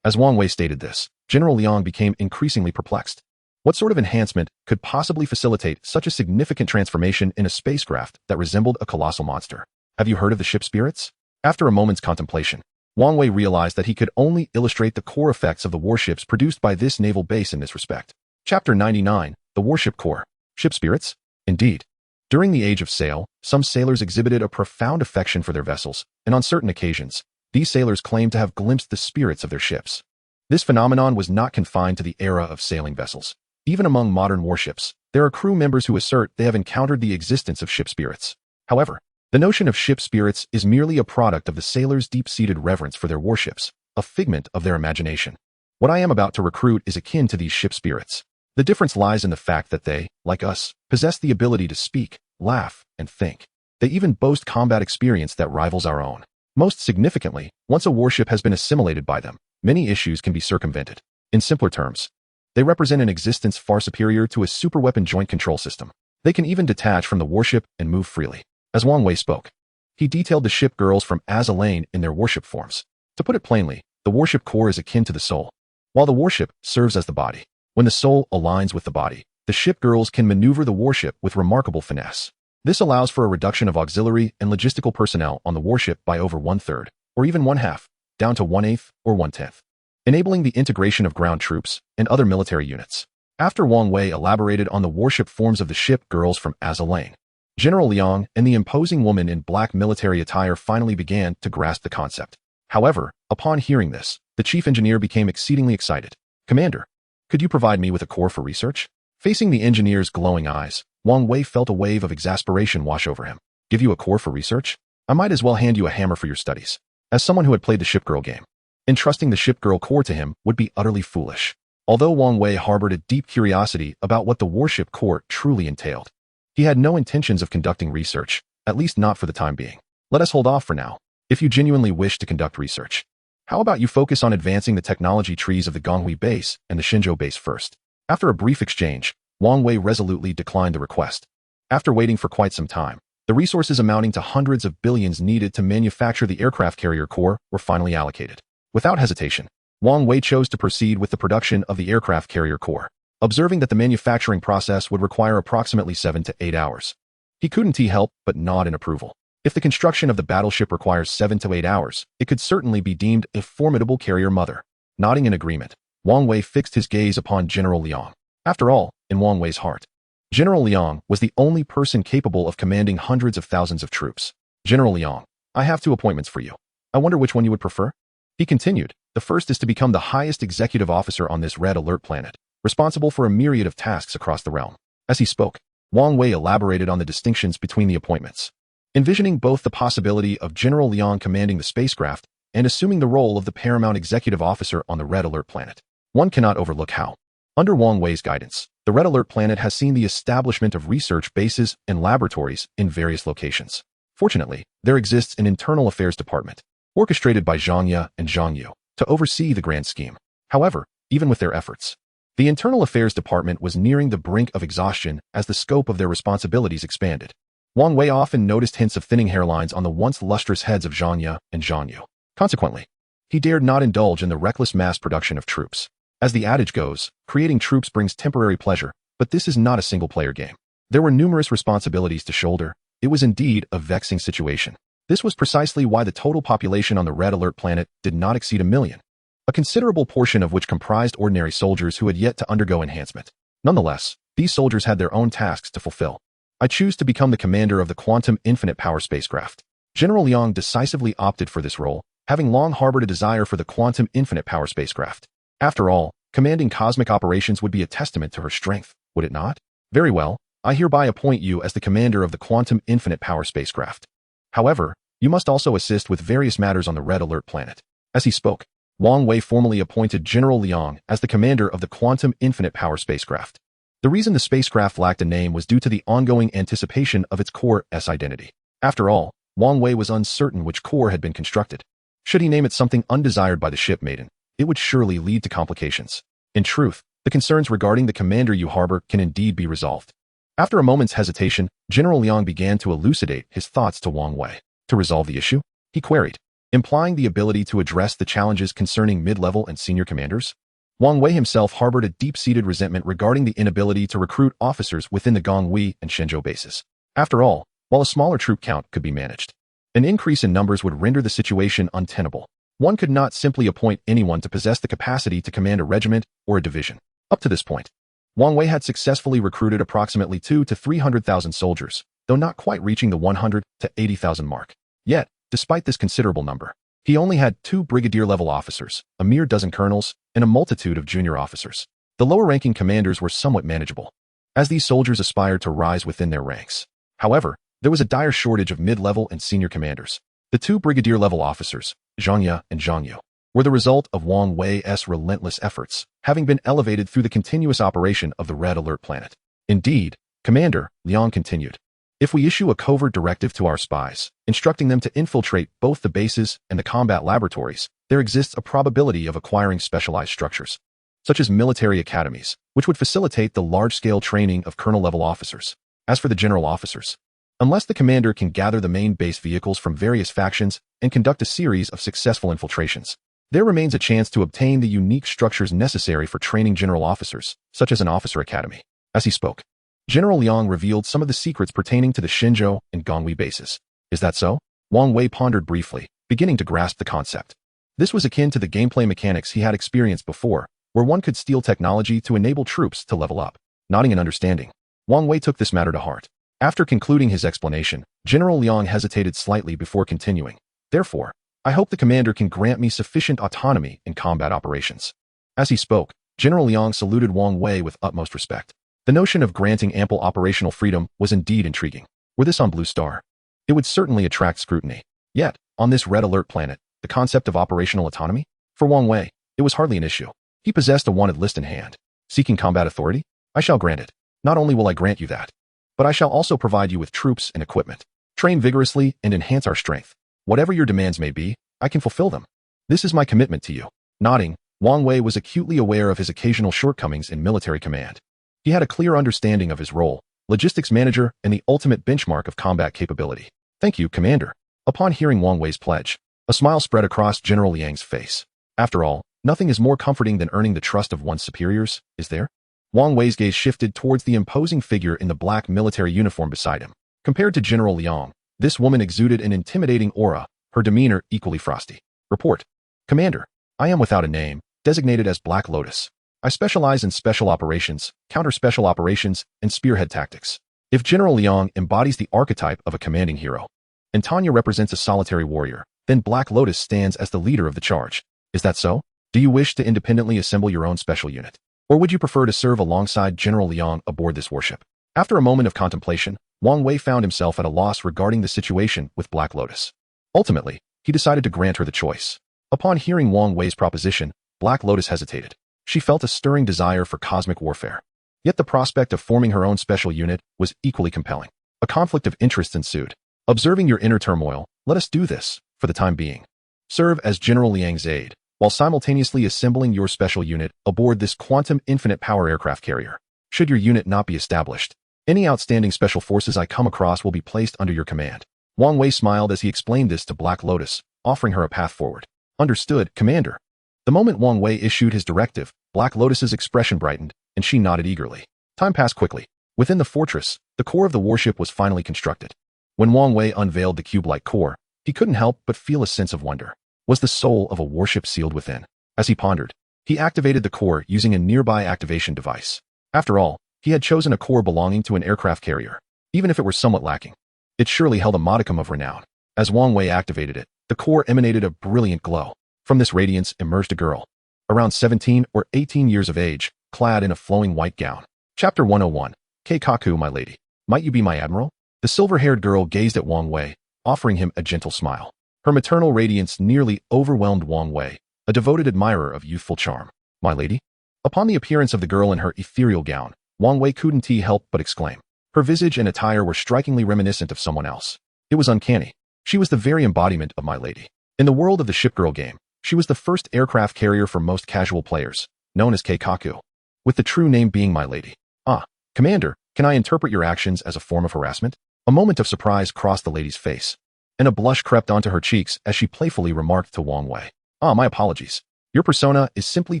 As Wang Wei stated this, General Liang became increasingly perplexed. What sort of enhancement could possibly facilitate such a significant transformation in a spacecraft that resembled a colossal monster? Have you heard of the ship spirits? After a moment's contemplation, Wang Wei realized that he could only illustrate the core effects of the warships produced by this naval base in this respect. Chapter 99, The Warship Core. Ship Spirits? Indeed. During the Age of Sail, some sailors exhibited a profound affection for their vessels, and on certain occasions, these sailors claimed to have glimpsed the spirits of their ships. This phenomenon was not confined to the era of sailing vessels. Even among modern warships, there are crew members who assert they have encountered the existence of ship spirits. However, the notion of ship spirits is merely a product of the sailors' deep-seated reverence for their warships, a figment of their imagination. What I am about to recruit is akin to these ship spirits. The difference lies in the fact that they, like us, possess the ability to speak, laugh, and think. They even boast combat experience that rivals our own. Most significantly, once a warship has been assimilated by them, many issues can be circumvented. In simpler terms, they represent an existence far superior to a superweapon joint control system. They can even detach from the warship and move freely. As Wang Wei spoke, he detailed the ship girls from Azalane in their warship forms. To put it plainly, the warship core is akin to the soul, while the warship serves as the body. When the soul aligns with the body, the ship girls can maneuver the warship with remarkable finesse. This allows for a reduction of auxiliary and logistical personnel on the warship by over 1/3, or even 1/2, down to 1/8 or 1/10, enabling the integration of ground troops and other military units. After Wang Wei elaborated on the warship forms of the ship girls from Azalane, General Liang and the imposing woman in black military attire finally began to grasp the concept. However, upon hearing this, the chief engineer became exceedingly excited. "Commander, could you provide me with a core for research?" Facing the engineer's glowing eyes, Wang Wei felt a wave of exasperation wash over him. "Give you a core for research? I might as well hand you a hammer for your studies." As someone who had played the ship girl game, entrusting the ship girl core to him would be utterly foolish. Although Wang Wei harbored a deep curiosity about what the warship core truly entailed, he had no intentions of conducting research, at least not for the time being. "Let us hold off for now. If you genuinely wish to conduct research, how about you focus on advancing the technology trees of the Gonghui base and the Shenzhou base first?" After a brief exchange, Wang Wei resolutely declined the request. After waiting for quite some time, the resources amounting to hundreds of billions needed to manufacture the aircraft carrier core were finally allocated. Without hesitation, Wang Wei chose to proceed with the production of the aircraft carrier core, observing that the manufacturing process would require approximately 7 to 8 hours. He couldn't help but nod in approval. If the construction of the battleship requires 7 to 8 hours, it could certainly be deemed a formidable carrier mother. Nodding in agreement, Wang Wei fixed his gaze upon General Liang. After all, in Wang Wei's heart, General Liang was the only person capable of commanding hundreds of thousands of troops. "General Liang, I have 2 appointments for you. I wonder which one you would prefer?" He continued. "The first is to become the highest executive officer on this Red Alert planet, responsible for a myriad of tasks across the realm." As he spoke, Wang Wei elaborated on the distinctions between the appointments, envisioning both the possibility of General Liang commanding the spacecraft and assuming the role of the paramount executive officer on the Red Alert planet. One cannot overlook how, under Wang Wei's guidance, the Red Alert planet has seen the establishment of research bases and laboratories in various locations. Fortunately, there exists an internal affairs department, orchestrated by Zhang Ye and Zhang Yu, to oversee the grand scheme. However, even with their efforts, the internal affairs department was nearing the brink of exhaustion as the scope of their responsibilities expanded. Wang Wei often noticed hints of thinning hairlines on the once lustrous heads of Zhang Ye and Zhang Yu. Consequently, he dared not indulge in the reckless mass production of troops. As the adage goes, creating troops brings temporary pleasure, but this is not a single-player game. There were numerous responsibilities to shoulder. It was indeed a vexing situation. This was precisely why the total population on the Red Alert planet did not exceed 1 million, a considerable portion of which comprised ordinary soldiers who had yet to undergo enhancement. Nonetheless, these soldiers had their own tasks to fulfill. "I choose to become the commander of the Quantum Infinite Power spacecraft." General Liang decisively opted for this role, having long harbored a desire for the Quantum Infinite Power spacecraft. After all, commanding cosmic operations would be a testament to her strength, would it not? "Very well, I hereby appoint you as the commander of the Quantum Infinite Power spacecraft. However, you must also assist with various matters on the Red Alert planet." As he spoke, Wang Wei formally appointed General Liang as the commander of the Quantum Infinite Power spacecraft. The reason the spacecraft lacked a name was due to the ongoing anticipation of its core's identity. After all, Wang Wei was uncertain which core had been constructed. Should he name it something undesired by the ship maiden, it would surely lead to complications. In truth, the concerns regarding the commander you harbor can indeed be resolved. After a moment's hesitation, General Liang began to elucidate his thoughts to Wang Wei. "To resolve the issue?" he queried, implying the ability to address the challenges concerning mid-level and senior commanders. Wang Wei himself harbored a deep-seated resentment regarding the inability to recruit officers within the Gonghui and Shenzhou bases. After all, while a smaller troop count could be managed, an increase in numbers would render the situation untenable. One could not simply appoint anyone to possess the capacity to command a regiment or a division. Up to this point, Wang Wei had successfully recruited approximately 200,000 to 300,000 soldiers, though not quite reaching the 100,000 to 80,000 mark. Yet, despite this considerable number, he only had 2 brigadier-level officers, a mere dozen colonels, and a multitude of junior officers. The lower-ranking commanders were somewhat manageable, as these soldiers aspired to rise within their ranks. However, there was a dire shortage of mid-level and senior commanders. The 2 brigadier-level officers, Zhang Ye and Zhang Yu, were the result of Wang Wei's relentless efforts, having been elevated through the continuous operation of the Red Alert planet. Indeed, Commander Liang continued, if we issue a covert directive to our spies, instructing them to infiltrate both the bases and the combat laboratories, there exists a probability of acquiring specialized structures, such as military academies, which would facilitate the large-scale training of colonel-level officers. As for the general officers, unless the commander can gather the main base vehicles from various factions and conduct a series of successful infiltrations, there remains a chance to obtain the unique structures necessary for training general officers, such as an officer academy. As he spoke, General Liang revealed some of the secrets pertaining to the Shenzhou and Gongwei bases. Is that so? Wang Wei pondered briefly, beginning to grasp the concept. This was akin to the gameplay mechanics he had experienced before, where one could steal technology to enable troops to level up. Nodding in understanding, Wang Wei took this matter to heart. After concluding his explanation, General Liang hesitated slightly before continuing. Therefore, I hope the commander can grant me sufficient autonomy in combat operations. As he spoke, General Liang saluted Wang Wei with utmost respect. The notion of granting ample operational freedom was indeed intriguing. Were this on Blue Star, it would certainly attract scrutiny. Yet, on this Red Alert planet, the concept of operational autonomy? For Wang Wei, it was hardly an issue. He possessed a wanted list in hand. Seeking combat authority? I shall grant it. Not only will I grant you that, but I shall also provide you with troops and equipment. Train vigorously and enhance our strength. Whatever your demands may be, I can fulfill them. This is my commitment to you. Nodding, Wang Wei was acutely aware of his occasional shortcomings in military command. He had a clear understanding of his role, logistics manager, and the ultimate benchmark of combat capability. Thank you, Commander. Upon hearing Wang Wei's pledge, a smile spread across General Liang's face. After all, nothing is more comforting than earning the trust of one's superiors, is there? Wang Wei's gaze shifted towards the imposing figure in the black military uniform beside him. Compared to General Liang, this woman exuded an intimidating aura, her demeanor equally frosty. Report. Commander, I am without a name, designated as Black Lotus. I specialize in special operations, counter-special operations, and spearhead tactics. If General Liang embodies the archetype of a commanding hero, and Tanya represents a solitary warrior, then Black Lotus stands as the leader of the charge. Is that so? Do you wish to independently assemble your own special unit? Or would you prefer to serve alongside General Liang aboard this warship? After a moment of contemplation, Wang Wei found himself at a loss regarding the situation with Black Lotus. Ultimately, he decided to grant her the choice. Upon hearing Wang Wei's proposition, Black Lotus hesitated. She felt a stirring desire for cosmic warfare. Yet the prospect of forming her own special unit was equally compelling. A conflict of interests ensued. Observing your inner turmoil, let us do this, for the time being. Serve as General Liang's aide, while simultaneously assembling your special unit aboard this quantum infinite power aircraft carrier. Should your unit not be established, any outstanding special forces I come across will be placed under your command. Wang Wei smiled as he explained this to Black Lotus, offering her a path forward. Understood, Commander. The moment Wang Wei issued his directive, Black Lotus's expression brightened, and she nodded eagerly. Time passed quickly. Within the fortress, the core of the warship was finally constructed. When Wang Wei unveiled the cube-like core, he couldn't help but feel a sense of wonder. Was the soul of a warship sealed within? As he pondered, he activated the core using a nearby activation device. After all, he had chosen a core belonging to an aircraft carrier. Even if it were somewhat lacking, it surely held a modicum of renown. As Wang Wei activated it, the core emanated a brilliant glow. From this radiance emerged a girl, around 17 or 18 years of age, clad in a flowing white gown. Chapter 101. Keikaku, my lady. Might you be my admiral? The silver-haired girl gazed at Wang Wei, offering him a gentle smile. Her maternal radiance nearly overwhelmed Wang Wei, a devoted admirer of youthful charm. My lady? Upon the appearance of the girl in her ethereal gown, Wang Wei couldn't help but exclaim. Her visage and attire were strikingly reminiscent of someone else. It was uncanny. She was the very embodiment of my lady. In the world of the shipgirl game, she was the first aircraft carrier for most casual players, known as Keikaku, with the true name being my lady. Ah, Commander, can I interpret your actions as a form of harassment? A moment of surprise crossed the lady's face, and a blush crept onto her cheeks as she playfully remarked to Wang Wei. Ah, my apologies. Your persona is simply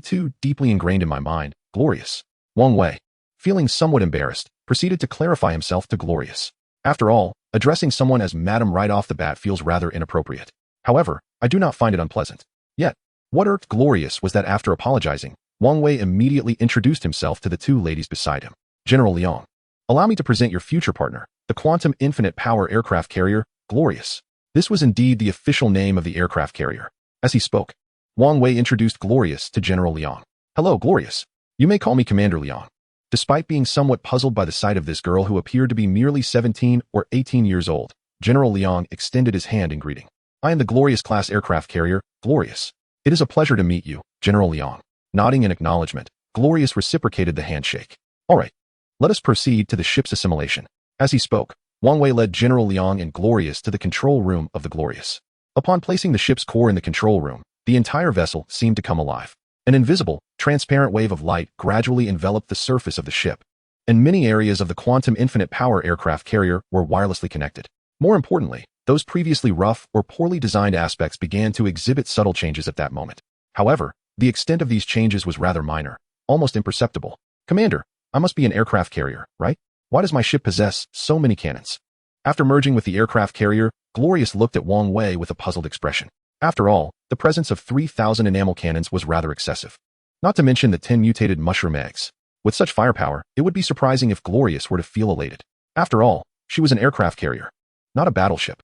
too deeply ingrained in my mind, Glorious. Wang Wei, feeling somewhat embarrassed, proceeded to clarify himself to Glorious. After all, addressing someone as Madam right off the bat feels rather inappropriate. However, I do not find it unpleasant. Yet, what irked Glorious was that after apologizing, Wang Wei immediately introduced himself to the two ladies beside him. General Liang, allow me to present your future partner, the Quantum Infinite Power Aircraft Carrier, Glorious. This was indeed the official name of the aircraft carrier. As he spoke, Wang Wei introduced Glorious to General Liang. Hello, Glorious. You may call me Commander Liang. Despite being somewhat puzzled by the sight of this girl who appeared to be merely 17 or 18 years old, General Liang extended his hand in greeting. I am the Glorious-class aircraft carrier, Glorious. It is a pleasure to meet you, General Liang. Nodding in acknowledgement, Glorious reciprocated the handshake. All right, let us proceed to the ship's assimilation. As he spoke, Wang Wei led General Liang and Glorious to the control room of the Glorious. Upon placing the ship's core in the control room, the entire vessel seemed to come alive. An invisible, transparent wave of light gradually enveloped the surface of the ship, and many areas of the Quantum Infinite Power aircraft carrier were wirelessly connected. More importantly, those previously rough or poorly designed aspects began to exhibit subtle changes at that moment. However, the extent of these changes was rather minor, almost imperceptible. Commander, I must be an aircraft carrier, right? Why does my ship possess so many cannons? After merging with the aircraft carrier, Glorious looked at Wang Wei with a puzzled expression. After all, the presence of 3,000 enamel cannons was rather excessive. Not to mention the 10 mutated mushroom eggs. With such firepower, it would be surprising if Glorious were to feel elated. After all, she was an aircraft carrier, not a battleship.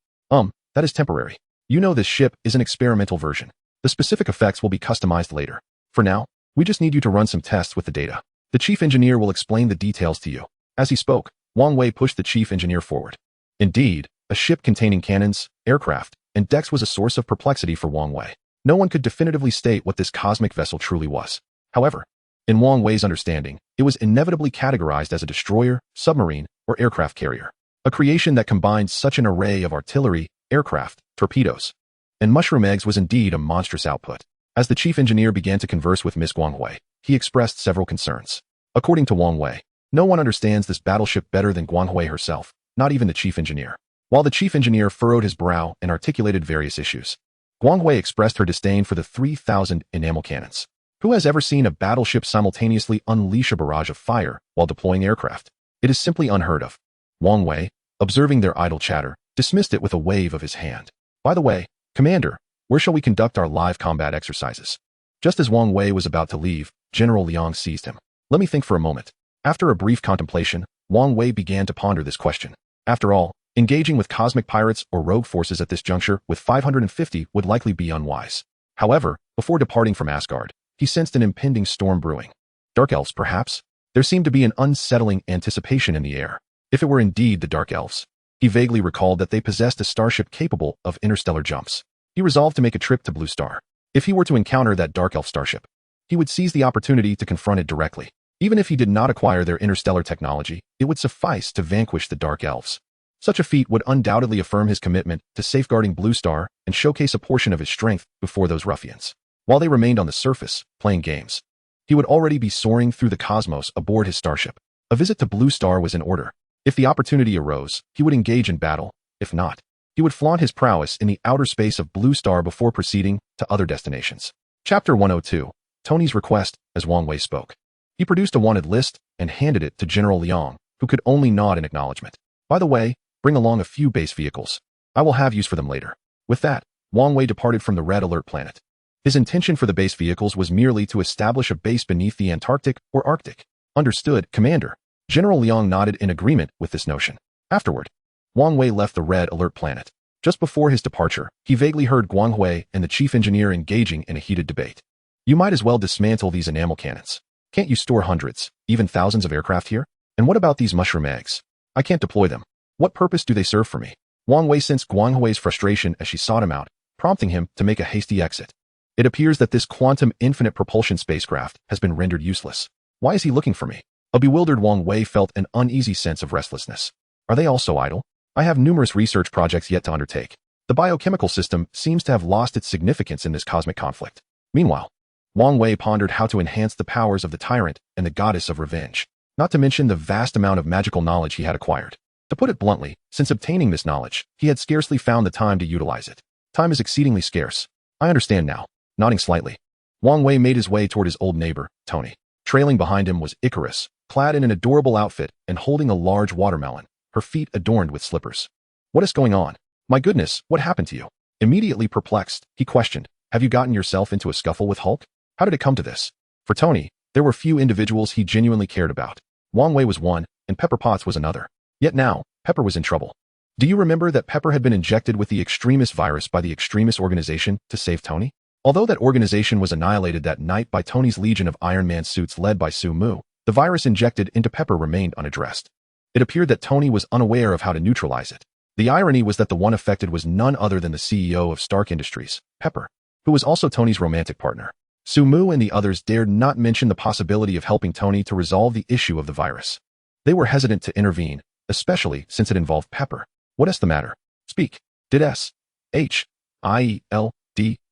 That is temporary. You know this ship is an experimental version. The specific effects will be customized later. For now, we just need you to run some tests with the data. The chief engineer will explain the details to you. As he spoke, Wang Wei pushed the chief engineer forward. Indeed, a ship containing cannons, aircraft, and decks was a source of perplexity for Wang Wei. No one could definitively state what this cosmic vessel truly was. However, in Wang Wei's understanding, it was inevitably categorized as a destroyer, submarine, or aircraft carrier. A creation that combined such an array of artillery, aircraft, torpedoes, and mushroom eggs was indeed a monstrous output. As the chief engineer began to converse with Miss Wang Wei, he expressed several concerns. According to Wang Wei, no one understands this battleship better than Wang Wei herself, not even the chief engineer. While the chief engineer furrowed his brow and articulated various issues, Wang Wei expressed her disdain for the 3,000 enamel cannons. Who has ever seen a battleship simultaneously unleash a barrage of fire while deploying aircraft? It is simply unheard of. Wang Wei, observing their idle chatter, dismissed it with a wave of his hand. By the way, Commander, where shall we conduct our live combat exercises? Just as Wang Wei was about to leave, General Liang seized him. Let me think for a moment. After a brief contemplation, Wang Wei began to ponder this question. After all, engaging with cosmic pirates or rogue forces at this juncture with 550 would likely be unwise. However, before departing from Asgard, he sensed an impending storm brewing. Dark elves, perhaps? There seemed to be an unsettling anticipation in the air. If it were indeed the Dark Elves, he vaguely recalled that they possessed a starship capable of interstellar jumps. He resolved to make a trip to Blue Star. If he were to encounter that Dark Elf starship, he would seize the opportunity to confront it directly. Even if he did not acquire their interstellar technology, it would suffice to vanquish the Dark Elves. Such a feat would undoubtedly affirm his commitment to safeguarding Blue Star and showcase a portion of his strength before those ruffians. While they remained on the surface, playing games, he would already be soaring through the cosmos aboard his starship. A visit to Blue Star was in order. If the opportunity arose, he would engage in battle. If not, he would flaunt his prowess in the outer space of Blue Star before proceeding to other destinations. Chapter 102. Tony's request, as Wang Wei spoke. He produced a wanted list and handed it to General Liang, who could only nod in acknowledgement. By the way, bring along a few base vehicles. I will have use for them later. With that, Wang Wei departed from the Red Alert planet. His intention for the base vehicles was merely to establish a base beneath the Antarctic or Arctic. Understood, Commander. General Liang nodded in agreement with this notion. Afterward, Wang Wei left the Red Alert planet. Just before his departure, he vaguely heard Wang Wei and the chief engineer engaging in a heated debate. You might as well dismantle these enamel cannons. Can't you store hundreds, even thousands of aircraft here? And what about these mushroom eggs? I can't deploy them. What purpose do they serve for me? Wang Wei sensed Wang Wei's frustration as she sought him out, prompting him to make a hasty exit. It appears that this quantum infinite propulsion spacecraft has been rendered useless. Why is he looking for me? A bewildered Wang Wei felt an uneasy sense of restlessness. Are they also idle? I have numerous research projects yet to undertake. The biochemical system seems to have lost its significance in this cosmic conflict. Meanwhile, Wang Wei pondered how to enhance the powers of the tyrant and the goddess of revenge, not to mention the vast amount of magical knowledge he had acquired. To put it bluntly, since obtaining this knowledge, he had scarcely found the time to utilize it. Time is exceedingly scarce. I understand now. Nodding slightly, Wang Wei made his way toward his old neighbor, Tony. Trailing behind him was Icarus, clad in an adorable outfit and holding a large watermelon, her feet adorned with slippers. What is going on? My goodness, what happened to you? Immediately perplexed, he questioned, Have you gotten yourself into a scuffle with Hulk? How did it come to this? For Tony, there were few individuals he genuinely cared about. Wang Wei was one, and Pepper Potts was another. Yet now, Pepper was in trouble. Do you remember that Pepper had been injected with the extremist virus by the extremist organization to save Tony? Although that organization was annihilated that night by Tony's legion of Iron Man suits led by Su Mu, the virus injected into Pepper remained unaddressed. It appeared that Tony was unaware of how to neutralize it. The irony was that the one affected was none other than the CEO of Stark Industries, Pepper, who was also Tony's romantic partner. Su Mu and the others dared not mention the possibility of helping Tony to resolve the issue of the virus. They were hesitant to intervene, especially since it involved Pepper. What is the matter? Speak. Did S.H.I.E.L.D.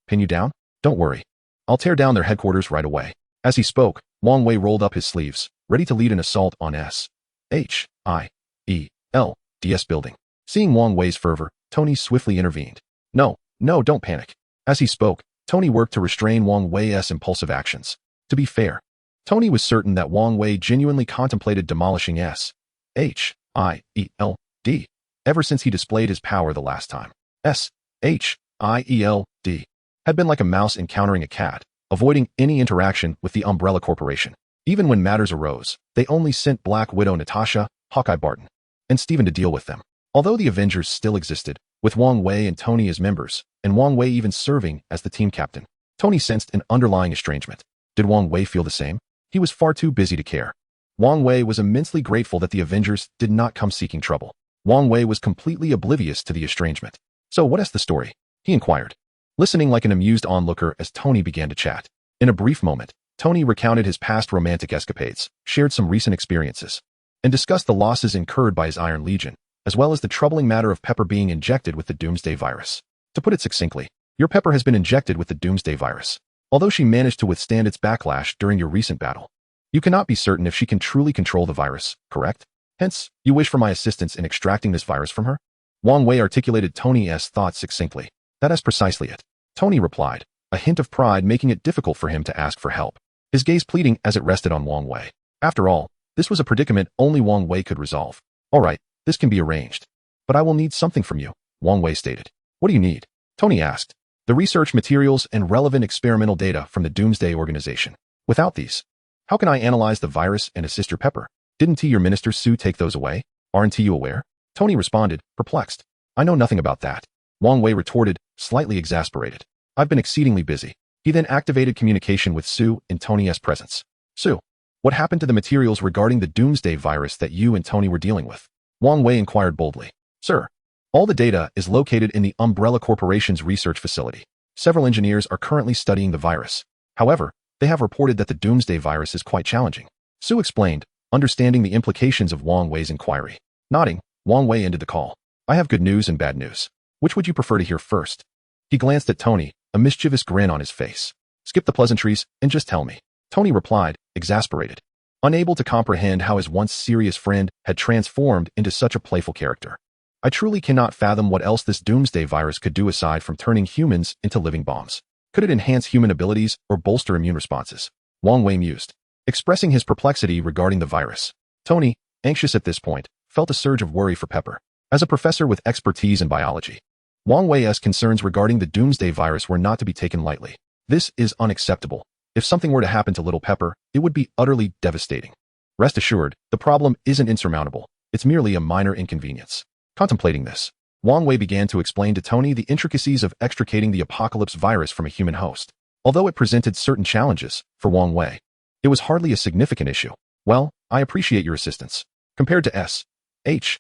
pin you down? Don't worry. I'll tear down their headquarters right away. As he spoke, Wang Wei rolled up his sleeves, ready to lead an assault on S.H.I.E.L.D.'s building. Seeing Wang Wei's fervor, Tony swiftly intervened. No, don't panic. As he spoke, Tony worked to restrain Wang Wei's impulsive actions. To be fair, Tony was certain that Wang Wei genuinely contemplated demolishing S.H.I.E.L.D. ever since he displayed his power the last time. S.H.I.E.L.D. had been like a mouse encountering a cat, avoiding any interaction with the Umbrella Corporation. Even when matters arose, they only sent Black Widow Natasha, Hawkeye Barton, and Steven to deal with them. Although the Avengers still existed, with Wang Wei and Tony as members, and Wang Wei even serving as the team captain, Tony sensed an underlying estrangement. Did Wang Wei feel the same? He was far too busy to care. Wang Wei was immensely grateful that the Avengers did not come seeking trouble. Wang Wei was completely oblivious to the estrangement. So what is the story? He inquired, listening like an amused onlooker as Tony began to chat. In a brief moment, Tony recounted his past romantic escapades, shared some recent experiences, and discussed the losses incurred by his Iron Legion, as well as the troubling matter of Pepper being injected with the Doomsday virus. To put it succinctly, your Pepper has been injected with the Doomsday virus. Although she managed to withstand its backlash during your recent battle, you cannot be certain if she can truly control the virus, correct? Hence, you wish for my assistance in extracting this virus from her? Wang Wei articulated Tony's thoughts succinctly. That is precisely it. Tony replied, a hint of pride making it difficult for him to ask for help, his gaze pleading as it rested on Wang Wei. After all, this was a predicament only Wang Wei could resolve. All right, this can be arranged. But I will need something from you, Wang Wei stated. What do you need? Tony asked. The research materials and relevant experimental data from the Doomsday Organization. Without these, how can I analyze the virus and assist your Pepper? Didn't your minister Sue take those away? Aren't you aware? Tony responded, perplexed. I know nothing about that. Wang Wei retorted, slightly exasperated. I've been exceedingly busy. He then activated communication with Sue in Tony's presence. Sue, what happened to the materials regarding the Doomsday virus that you and Tony were dealing with? Wang Wei inquired boldly. Sir, all the data is located in the Umbrella Corporation's research facility. Several engineers are currently studying the virus. However, they have reported that the Doomsday virus is quite challenging. Sue explained, understanding the implications of Wang Wei's inquiry. Nodding, Wang Wei ended the call. I have good news and bad news. Which would you prefer to hear first? He glanced at Tony, a mischievous grin on his face. Skip the pleasantries and just tell me. Tony replied, exasperated, unable to comprehend how his once serious friend had transformed into such a playful character. I truly cannot fathom what else this Doomsday virus could do aside from turning humans into living bombs. Could it enhance human abilities or bolster immune responses? Wang Wei mused, expressing his perplexity regarding the virus. Tony, anxious at this point, felt a surge of worry for Pepper. As a professor with expertise in biology, Wang Wei's concerns regarding the Doomsday virus were not to be taken lightly. This is unacceptable. If something were to happen to little Pepper, it would be utterly devastating. Rest assured, the problem isn't insurmountable. It's merely a minor inconvenience. Contemplating this, Wang Wei began to explain to Tony the intricacies of extricating the apocalypse virus from a human host. Although it presented certain challenges, for Wang Wei, it was hardly a significant issue. Well, I appreciate your assistance. Compared to S.H.I.E.L.D.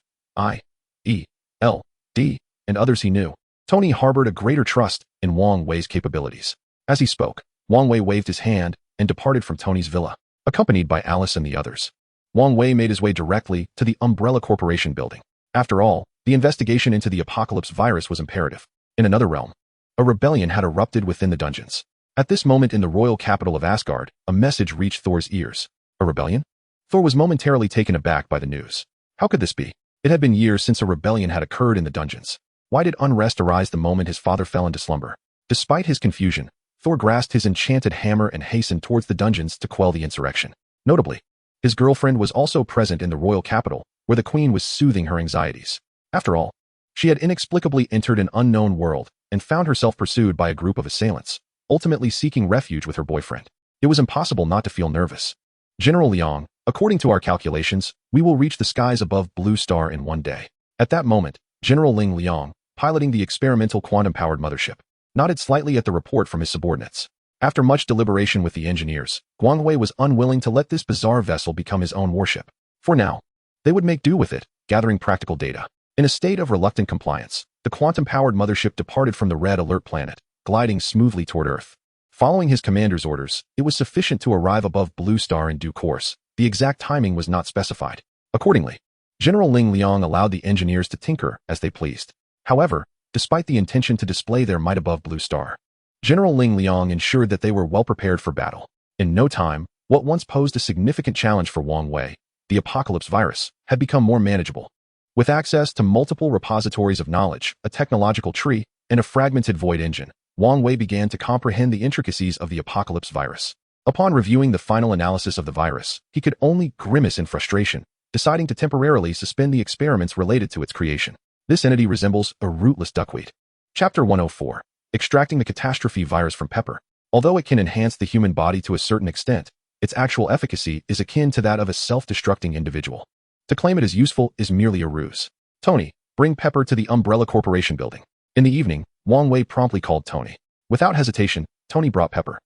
and others he knew, Tony harbored a greater trust in Wang Wei's capabilities. As he spoke, Wang Wei waved his hand and departed from Tony's villa, accompanied by Alice and the others. Wang Wei made his way directly to the Umbrella Corporation building. After all, the investigation into the apocalypse virus was imperative. In another realm, a rebellion had erupted within the dungeons. At this moment in the royal capital of Asgard, a message reached Thor's ears. A rebellion? Thor was momentarily taken aback by the news. How could this be? It had been years since a rebellion had occurred in the dungeons. Why did unrest arise the moment his father fell into slumber? Despite his confusion, Thor grasped his enchanted hammer and hastened towards the dungeons to quell the insurrection. Notably, his girlfriend was also present in the royal capital, where the queen was soothing her anxieties. After all, she had inexplicably entered an unknown world and found herself pursued by a group of assailants. ultimately seeking refuge with her boyfriend. It was impossible not to feel nervous. General Liang, according to our calculations, we will reach the skies above Blue Star in 1 day. At that moment, General Ling Liang, piloting the experimental quantum-powered mothership, nodded slightly at the report from his subordinates. After much deliberation with the engineers, Wang Wei was unwilling to let this bizarre vessel become his own warship. For now, they would make do with it, gathering practical data. In a state of reluctant compliance, the quantum-powered mothership departed from the Red Alert planet, gliding smoothly toward Earth. Following his commander's orders, it was sufficient to arrive above Blue Star in due course. The exact timing was not specified. Accordingly, General Ling Liang allowed the engineers to tinker as they pleased. However, despite the intention to display their might above Blue Star, General Ling Liang ensured that they were well prepared for battle. In no time, what once posed a significant challenge for Wang Wei, the apocalypse virus, had become more manageable. With access to multiple repositories of knowledge, a technological tree, and a fragmented void engine, Wang Wei began to comprehend the intricacies of the apocalypse virus. Upon reviewing the final analysis of the virus, he could only grimace in frustration, deciding to temporarily suspend the experiments related to its creation. This entity resembles a rootless duckweed. Chapter 104. Extracting the catastrophe virus from pepper. Although it can enhance the human body to a certain extent, its actual efficacy is akin to that of a self-destructing individual. To claim it as useful is merely a ruse. Tony, bring Pepper to the Umbrella Corporation building. In the evening, Wang Wei promptly called Tony. Without hesitation, Tony brought Pepper,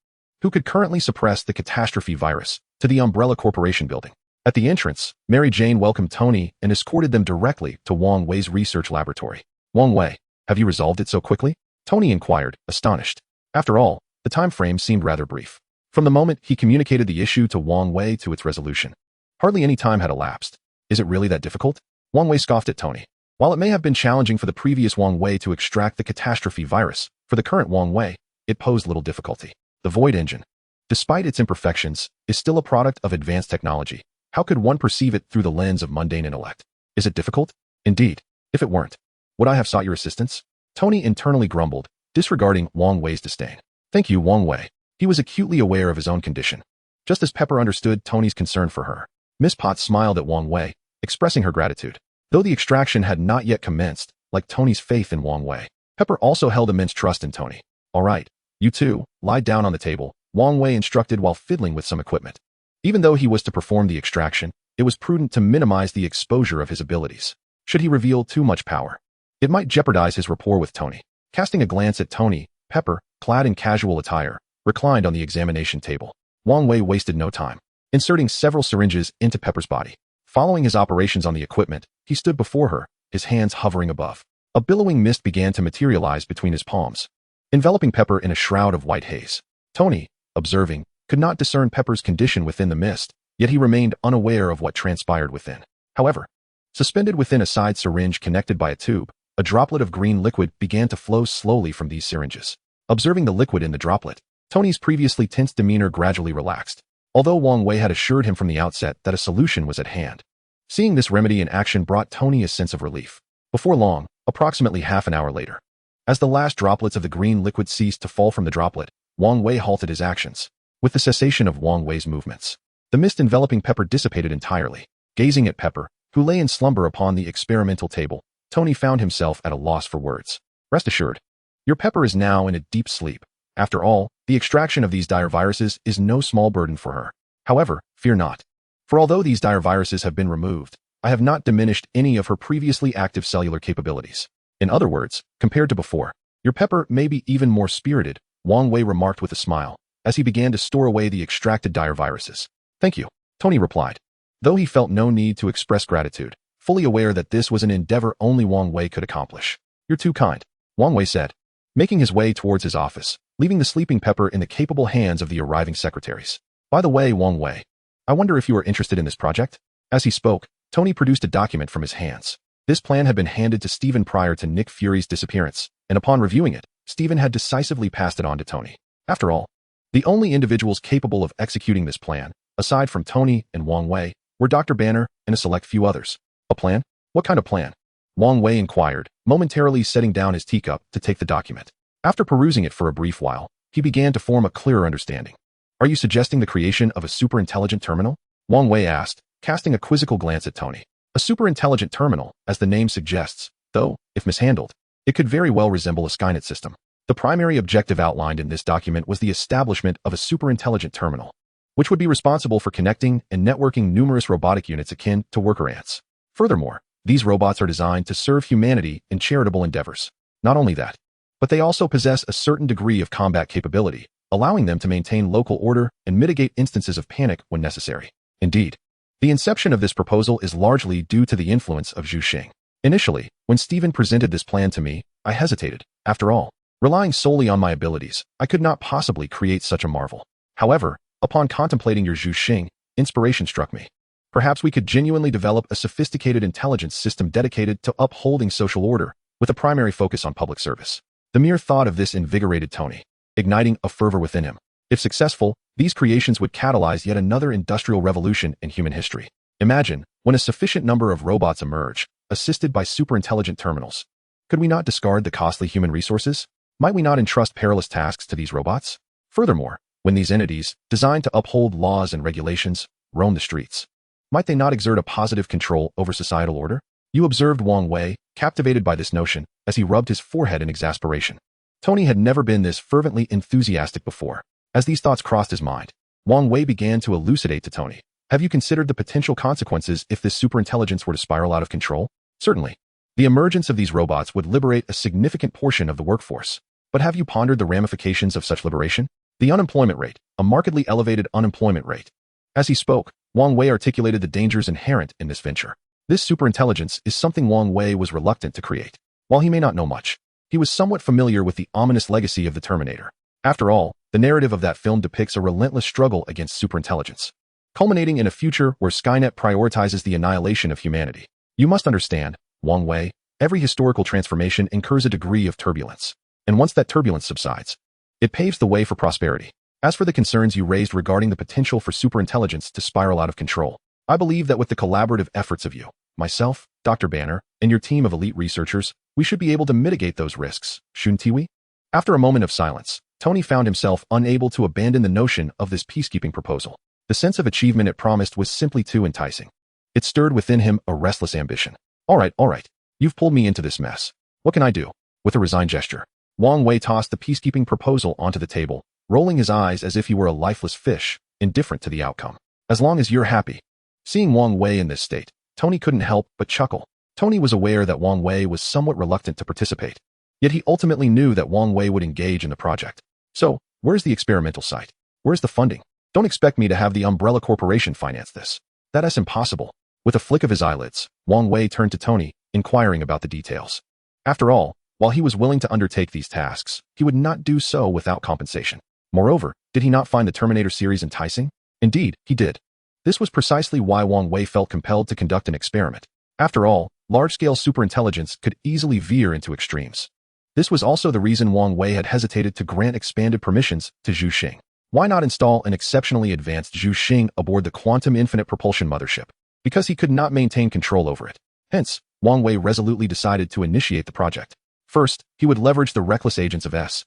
who could currently suppress the catastrophe virus, to the Umbrella Corporation building. At the entrance, Mary Jane welcomed Tony and escorted them directly to Wang Wei's research laboratory. Wang Wei, have you resolved it so quickly? Tony inquired, astonished. After all, the time frame seemed rather brief. From the moment he communicated the issue to Wang Wei to its resolution, hardly any time had elapsed. Is it really that difficult? Wang Wei scoffed at Tony. While it may have been challenging for the previous Wang Wei to extract the catastrophe virus, for the current Wang Wei, it posed little difficulty. The Void Engine, despite its imperfections, is still a product of advanced technology. How could one perceive it through the lens of mundane intellect? Is it difficult? Indeed. If it weren't, would I have sought your assistance? Tony internally grumbled, disregarding Wang Wei's disdain. Thank you, Wang Wei. He was acutely aware of his own condition. Just as Pepper understood Tony's concern for her, Miss Potts smiled at Wang Wei, expressing her gratitude. Though the extraction had not yet commenced, like Tony's faith in Wang Wei, Pepper also held immense trust in Tony. All right, you two, lie down on the table, Wang Wei instructed while fiddling with some equipment. Even though he was to perform the extraction, it was prudent to minimize the exposure of his abilities. Should he reveal too much power, it might jeopardize his rapport with Tony. Casting a glance at Tony, Pepper, clad in casual attire, reclined on the examination table. Wang Wei wasted no time, inserting several syringes into Pepper's body. Following his operations on the equipment, he stood before her, his hands hovering above. A billowing mist began to materialize between his palms, enveloping Pepper in a shroud of white haze. Tony, observing, could not discern Pepper's condition within the mist, yet he remained unaware of what transpired within. However, suspended within a side syringe connected by a tube, a droplet of green liquid began to flow slowly from these syringes. Observing the liquid in the droplet, Tony's previously tense demeanor gradually relaxed, although Wang Wei had assured him from the outset that a solution was at hand. Seeing this remedy in action brought Tony a sense of relief. Before long, approximately half an hour later, as the last droplets of the green liquid ceased to fall from the droplet, Wang Wei halted his actions. With the cessation of Wang Wei's movements, the mist enveloping Pepper dissipated entirely. Gazing at Pepper, who lay in slumber upon the experimental table, Tony found himself at a loss for words. Rest assured, your Pepper is now in a deep sleep. After all, the extraction of these dire viruses is no small burden for her. However, fear not. For although these dire viruses have been removed, I have not diminished any of her previously active cellular capabilities. In other words, compared to before, your Pepper may be even more spirited, Wang Wei remarked with a smile, as he began to store away the extracted dire viruses. Thank you, Tony replied, though he felt no need to express gratitude, fully aware that this was an endeavor only Wang Wei could accomplish. You're too kind, Wang Wei said, making his way towards his office, leaving the sleeping Pepper in the capable hands of the arriving secretaries. By the way, Wang Wei, I wonder if you are interested in this project? As he spoke, Tony produced a document from his hands. This plan had been handed to Stephen prior to Nick Fury's disappearance, and upon reviewing it, Stephen had decisively passed it on to Tony. After all, the only individuals capable of executing this plan, aside from Tony and Wang Wei, were Dr. Banner and a select few others. A plan? What kind of plan? Wang Wei inquired, momentarily setting down his teacup to take the document. After perusing it for a brief while, he began to form a clearer understanding. Are you suggesting the creation of a super-intelligent terminal? Wang Wei asked, casting a quizzical glance at Tony. A super-intelligent terminal, as the name suggests, though, if mishandled, it could very well resemble a Skynet system. The primary objective outlined in this document was the establishment of a superintelligent terminal, which would be responsible for connecting and networking numerous robotic units akin to worker ants. Furthermore, these robots are designed to serve humanity in charitable endeavors. Not only that, but they also possess a certain degree of combat capability, allowing them to maintain local order and mitigate instances of panic when necessary. Indeed, the inception of this proposal is largely due to the influence of Zhu Xing. Initially, when Steven presented this plan to me, I hesitated. After all, relying solely on my abilities, I could not possibly create such a marvel. However, upon contemplating your Zhu Xing, inspiration struck me. Perhaps we could genuinely develop a sophisticated intelligence system dedicated to upholding social order, with a primary focus on public service. The mere thought of this invigorated Tony, igniting a fervor within him. If successful, these creations would catalyze yet another industrial revolution in human history. Imagine, when a sufficient number of robots emerge, assisted by superintelligent terminals. Could we not discard the costly human resources? Might we not entrust perilous tasks to these robots? Furthermore, when these entities, designed to uphold laws and regulations, roam the streets, might they not exert a positive control over societal order? You observed Wang Wei, captivated by this notion, as he rubbed his forehead in exasperation. Tony had never been this fervently enthusiastic before. As these thoughts crossed his mind, Wang Wei began to elucidate to Tony. Have you considered the potential consequences if this superintelligence were to spiral out of control? Certainly. The emergence of these robots would liberate a significant portion of the workforce. But have you pondered the ramifications of such liberation? The unemployment rate, a markedly elevated unemployment rate. As he spoke, Wang Wei articulated the dangers inherent in this venture. This superintelligence is something Wang Wei was reluctant to create. While he may not know much, he was somewhat familiar with the ominous legacy of the Terminator. After all, the narrative of that film depicts a relentless struggle against superintelligence, culminating in a future where Skynet prioritizes the annihilation of humanity. You must understand, Wang Wei, every historical transformation incurs a degree of turbulence. And once that turbulence subsides, it paves the way for prosperity. As for the concerns you raised regarding the potential for superintelligence to spiral out of control, I believe that with the collaborative efforts of you, myself, Dr. Banner, and your team of elite researchers, we should be able to mitigate those risks, shouldn't we? After a moment of silence, Tony found himself unable to abandon the notion of this peacekeeping proposal. The sense of achievement it promised was simply too enticing. It stirred within him a restless ambition. All right. You've pulled me into this mess. What can I do? With a resigned gesture, Wang Wei tossed the peacekeeping proposal onto the table, rolling his eyes as if he were a lifeless fish, indifferent to the outcome. As long as you're happy. Seeing Wang Wei in this state, Tony couldn't help but chuckle. Tony was aware that Wang Wei was somewhat reluctant to participate. Yet he ultimately knew that Wang Wei would engage in the project. So, where's the experimental site? Where's the funding? Don't expect me to have the Umbrella Corporation finance this. That's impossible. With a flick of his eyelids, Wang Wei turned to Tony, inquiring about the details. After all, while he was willing to undertake these tasks, he would not do so without compensation. Moreover, did he not find the Terminator series enticing? Indeed, he did. This was precisely why Wang Wei felt compelled to conduct an experiment. After all, large-scale superintelligence could easily veer into extremes. This was also the reason Wang Wei had hesitated to grant expanded permissions to Zhu Xing. Why not install an exceptionally advanced Zhu Xing aboard the Quantum Infinite Propulsion Mothership? Because he could not maintain control over it. Hence, Wang Wei resolutely decided to initiate the project. First, he would leverage the reckless agents of S.H.I.E.L.D.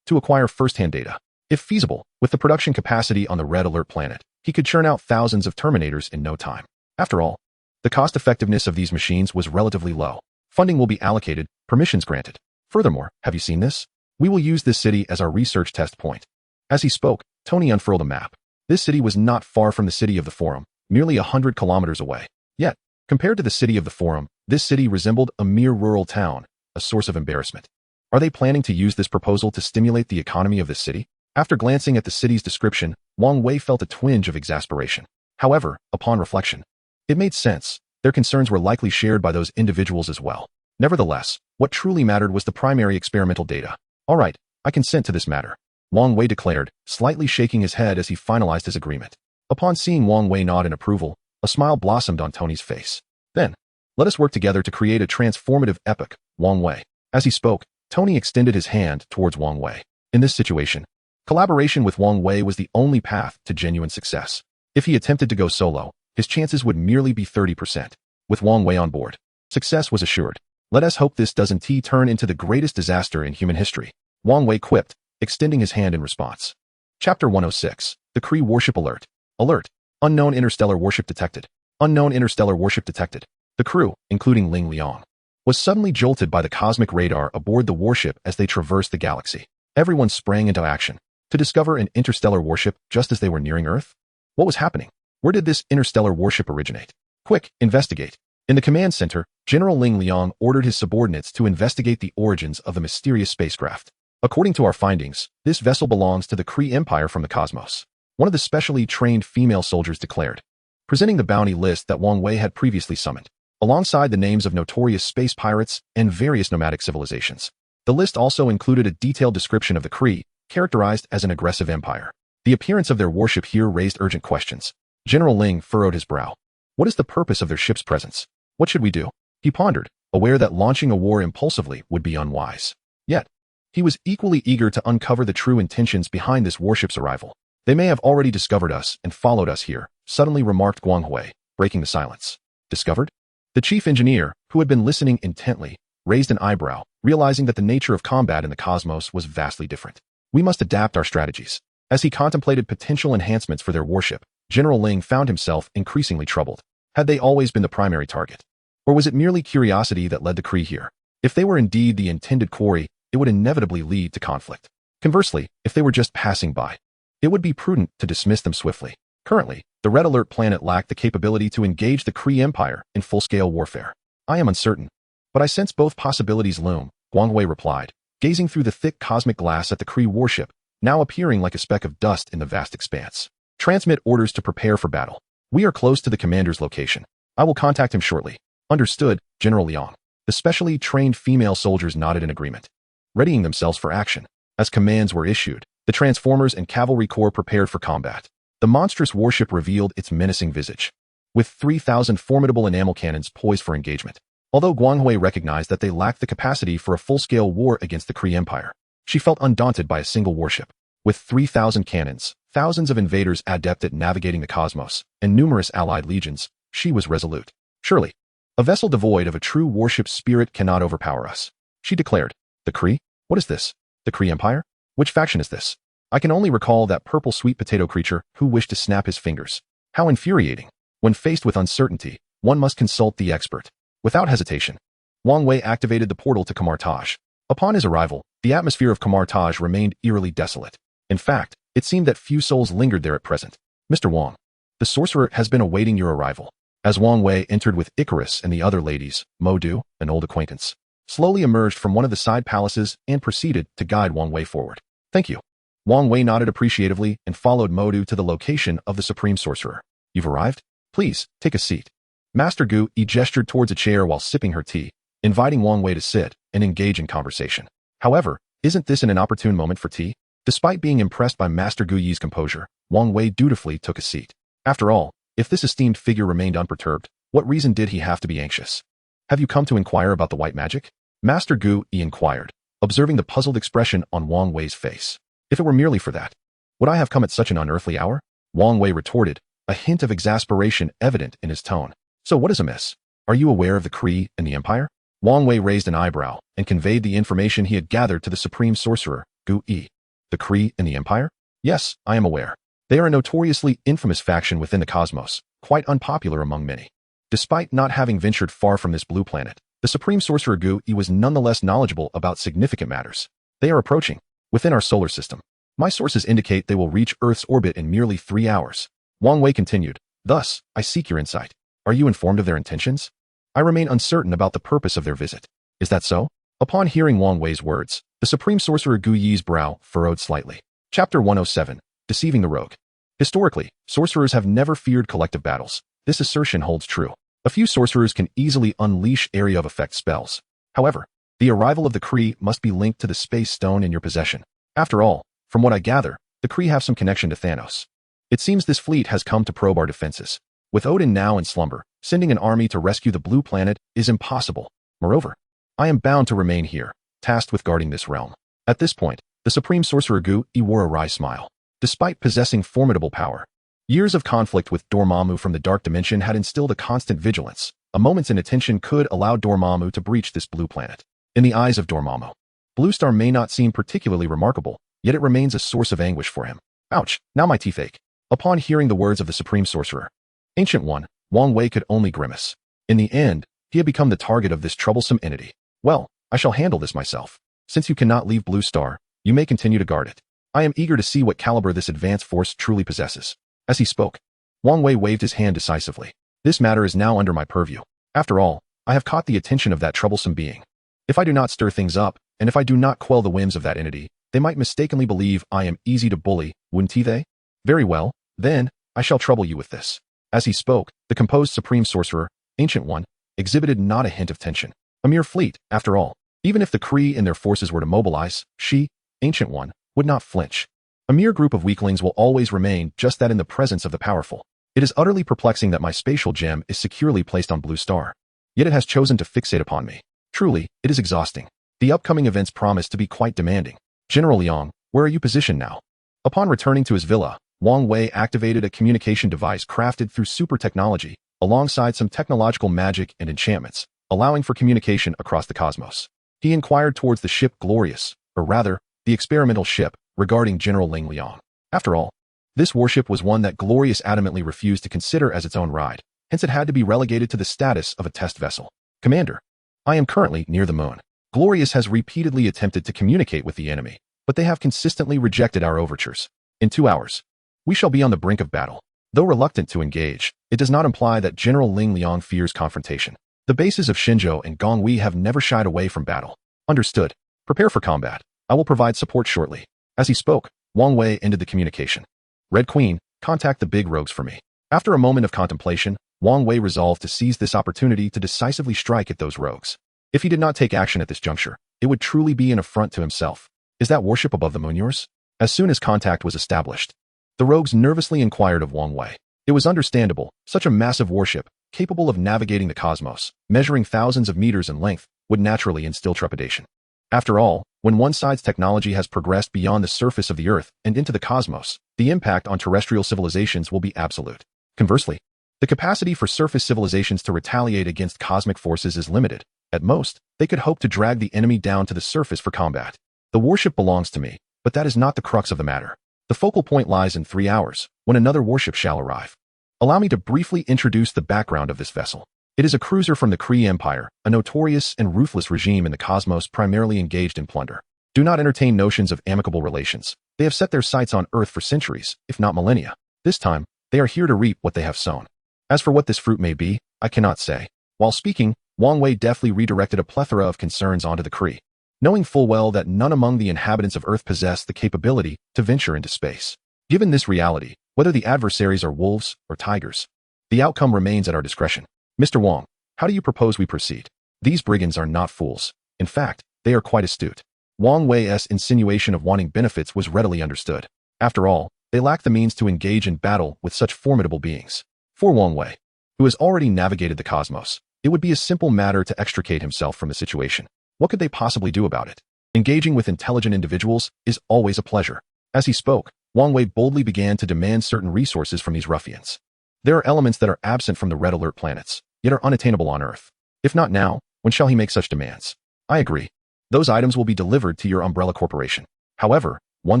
to acquire first-hand data. If feasible, with the production capacity on the Red Alert planet, he could churn out thousands of Terminators in no time. After all, the cost-effectiveness of these machines was relatively low. Funding will be allocated, permissions granted. Furthermore, have you seen this? We will use this city as our research test point. As he spoke, Tony unfurled a map. This city was not far from the city of the Forum, merely 100 kilometers away. Yet, compared to the city of the Forum, this city resembled a mere rural town, a source of embarrassment. Are they planning to use this proposal to stimulate the economy of this city? After glancing at the city's description, Wang Wei felt a twinge of exasperation. However, upon reflection, it made sense. Their concerns were likely shared by those individuals as well. Nevertheless, what truly mattered was the primary experimental data. All right, I consent to this matter, Wang Wei declared, slightly shaking his head as he finalized his agreement. Upon seeing Wang Wei nod in approval, a smile blossomed on Tony's face. Then, let us work together to create a transformative epoch, Wang Wei. As he spoke, Tony extended his hand towards Wang Wei. In this situation, collaboration with Wang Wei was the only path to genuine success. If he attempted to go solo, his chances would merely be 30%. With Wang Wei on board, success was assured. Let us hope this doesn't turn into the greatest disaster in human history, Wang Wei quipped, extending his hand in response. Chapter 106, The Kree Warship Alert. Alert. Unknown interstellar warship detected. Unknown interstellar warship detected. The crew, including Ling Liang, was suddenly jolted by the cosmic radar aboard the warship as they traversed the galaxy. Everyone sprang into action to discover an interstellar warship just as they were nearing Earth. What was happening? Where did this interstellar warship originate? Quick, investigate. In the command center, General Ling Liang ordered his subordinates to investigate the origins of the mysterious spacecraft. According to our findings, this vessel belongs to the Kree Empire from the cosmos. One of the specially trained female soldiers declared, presenting the bounty list that Wang Wei had previously summoned, alongside the names of notorious space pirates and various nomadic civilizations. The list also included a detailed description of the Kree, characterized as an aggressive empire. The appearance of their warship here raised urgent questions. General Ling furrowed his brow. What is the purpose of their ship's presence? What should we do? He pondered, aware that launching a war impulsively would be unwise. Yet, he was equally eager to uncover the true intentions behind this warship's arrival. They may have already discovered us and followed us here, suddenly remarked Wang Wei, breaking the silence. Discovered? The chief engineer, who had been listening intently, raised an eyebrow, realizing that the nature of combat in the cosmos was vastly different. We must adapt our strategies. As he contemplated potential enhancements for their warship, General Ling found himself increasingly troubled. Had they always been the primary target? Or was it merely curiosity that led the Kree here? If they were indeed the intended quarry, it would inevitably lead to conflict. Conversely, if they were just passing by, it would be prudent to dismiss them swiftly. Currently, the Red Alert planet lacked the capability to engage the Kree Empire in full-scale warfare. I am uncertain, but I sense both possibilities loom, Wang Wei replied, gazing through the thick cosmic glass at the Kree warship, now appearing like a speck of dust in the vast expanse. Transmit orders to prepare for battle. We are close to the commander's location. I will contact him shortly. Understood, General Liang. The specially trained female soldiers nodded in agreement, readying themselves for action. As commands were issued, the Transformers and Cavalry Corps prepared for combat. The monstrous warship revealed its menacing visage, with 3,000 formidable enamel cannons poised for engagement. Although Wang Wei recognized that they lacked the capacity for a full-scale war against the Kree Empire, she felt undaunted by a single warship. With 3,000 cannons, thousands of invaders adept at navigating the cosmos, and numerous allied legions, she was resolute. Surely, a vessel devoid of a true warship spirit cannot overpower us, she declared. The Kree? What is this? The Kree Empire? Which faction is this? I can only recall that purple sweet potato creature who wished to snap his fingers. How infuriating. When faced with uncertainty, one must consult the expert. Without hesitation, Wang Wei activated the portal to Kamartaj. Upon his arrival, the atmosphere of Kamartaj remained eerily desolate. In fact, it seemed that few souls lingered there at present. Mr. Wang, the sorcerer has been awaiting your arrival. As Wang Wei entered with Icarus and the other ladies, Mo Du, an old acquaintance, slowly emerged from one of the side palaces and proceeded to guide Wang Wei forward. Thank you. Wang Wei nodded appreciatively and followed Mo Du to the location of the Supreme Sorcerer. You've arrived? Please, take a seat. Master Gu Yi gestured towards a chair while sipping her tea, inviting Wang Wei to sit and engage in conversation. However, isn't this an inopportune moment for tea? Despite being impressed by Master Gu Yi's composure, Wang Wei dutifully took a seat. After all, if this esteemed figure remained unperturbed, what reason did he have to be anxious? Have you come to inquire about the white magic? Master Gu Yi inquired, observing the puzzled expression on Wang Wei's face. If it were merely for that, would I have come at such an unearthly hour? Wang Wei retorted, a hint of exasperation evident in his tone. So what is amiss? Are you aware of the Kree and the Empire? Wang Wei raised an eyebrow and conveyed the information he had gathered to the Supreme Sorcerer, Gu Yi. The Kree and the Empire? Yes, I am aware. They are a notoriously infamous faction within the cosmos, quite unpopular among many. Despite not having ventured far from this blue planet, the Supreme Sorcerer Gu Yi was nonetheless knowledgeable about significant matters. They are approaching within our solar system. My sources indicate they will reach Earth's orbit in merely 3 hours. Wang Wei continued, thus, I seek your insight. Are you informed of their intentions? I remain uncertain about the purpose of their visit. Is that so? Upon hearing Wang Wei's words, the Supreme Sorcerer Gu Yi's brow furrowed slightly. Chapter 107. Deceiving the Rogue. Historically, sorcerers have never feared collective battles. This assertion holds true. A few sorcerers can easily unleash area of effect spells. However, the arrival of the Kree must be linked to the space stone in your possession. After all, from what I gather, the Kree have some connection to Thanos. It seems this fleet has come to probe our defenses. With Odin now in slumber, sending an army to rescue the blue planet is impossible. Moreover, I am bound to remain here, tasked with guarding this realm. At this point, the Supreme Sorcerer Gu Yi wore a wry smile. Despite possessing formidable power, years of conflict with Dormammu from the Dark Dimension had instilled a constant vigilance. A moment's inattention could allow Dormammu to breach this blue planet. In the eyes of Dormammu, Blue Star may not seem particularly remarkable, yet it remains a source of anguish for him. Ouch, now my teeth ache. Upon hearing the words of the Supreme Sorcerer, Ancient One, Wang Wei could only grimace. In the end, He had become the target of this troublesome entity. Well, I shall handle this myself. Since you cannot leave Blue Star, you may continue to guard it. I am eager to see what caliber this advanced force truly possesses. As he spoke, Wang Wei waved his hand decisively. This matter is now under my purview. After all, I have caught the attention of that troublesome being. If I do not stir things up, and if I do not quell the whims of that entity, they might mistakenly believe I am easy to bully, wouldn't they? Very well, then, I shall trouble you with this. As he spoke, the composed Supreme Sorcerer, Ancient One, exhibited not a hint of tension. A mere fleet, after all. Even if the Kree and their forces were to mobilize, she, Ancient One, would not flinch. A mere group of weaklings will always remain just that in the presence of the powerful. It is utterly perplexing that my spatial gem is securely placed on Blue Star. Yet it has chosen to fixate upon me. Truly, it is exhausting. The upcoming events promise to be quite demanding. General Liang, where are you positioned now? Upon returning to his villa, Wang Wei activated a communication device crafted through super technology, alongside some technological magic and enchantments, allowing for communication across the cosmos. He inquired towards the ship Glorious, or rather, the experimental ship, regarding General Ling Liang. After all, this warship was one that Glorious adamantly refused to consider as its own ride, hence it had to be relegated to the status of a test vessel. Commander, I am currently near the moon. Glorious has repeatedly attempted to communicate with the enemy, but they have consistently rejected our overtures. In 2 hours, we shall be on the brink of battle. Though reluctant to engage, it does not imply that General Ling Liang fears confrontation. The bases of Shenzhou and Gongwei have never shied away from battle. Understood. Prepare for combat. I will provide support shortly. As he spoke, Wang Wei ended the communication. Red Queen, contact the big rogues for me. After a moment of contemplation, Wang Wei resolved to seize this opportunity to decisively strike at those rogues. If he did not take action at this juncture, it would truly be an affront to himself. Is that warship above the moon yours? As soon as contact was established, the rogues nervously inquired of Wang Wei. It was understandable, such a massive warship, capable of navigating the cosmos, measuring thousands of meters in length, would naturally instill trepidation. After all, when one side's technology has progressed beyond the surface of the Earth and into the cosmos, the impact on terrestrial civilizations will be absolute. Conversely, the capacity for surface civilizations to retaliate against cosmic forces is limited. At most, they could hope to drag the enemy down to the surface for combat. The warship belongs to me, but that is not the crux of the matter. The focal point lies in 3 hours, when another warship shall arrive. Allow me to briefly introduce the background of this vessel. It is a cruiser from the Kree Empire, a notorious and ruthless regime in the cosmos primarily engaged in plunder. Do not entertain notions of amicable relations. They have set their sights on Earth for centuries, if not millennia. This time, they are here to reap what they have sown. As for what this fruit may be, I cannot say. While speaking, Wang Wei deftly redirected a plethora of concerns onto the Kree, knowing full well that none among the inhabitants of Earth possess the capability to venture into space. Given this reality, whether the adversaries are wolves or tigers, the outcome remains at our discretion. Mr. Wang, how do you propose we proceed? These brigands are not fools. In fact, they are quite astute. Wang Wei's insinuation of wanting benefits was readily understood. After all, they lack the means to engage in battle with such formidable beings. For Wang Wei, who has already navigated the cosmos, it would be a simple matter to extricate himself from the situation. What could they possibly do about it? Engaging with intelligent individuals is always a pleasure. As he spoke, Wang Wei boldly began to demand certain resources from these ruffians. There are elements that are absent from the Red Alert planets, yet are unattainable on Earth. If not now, when shall he make such demands? I agree. Those items will be delivered to your Umbrella Corporation. However, one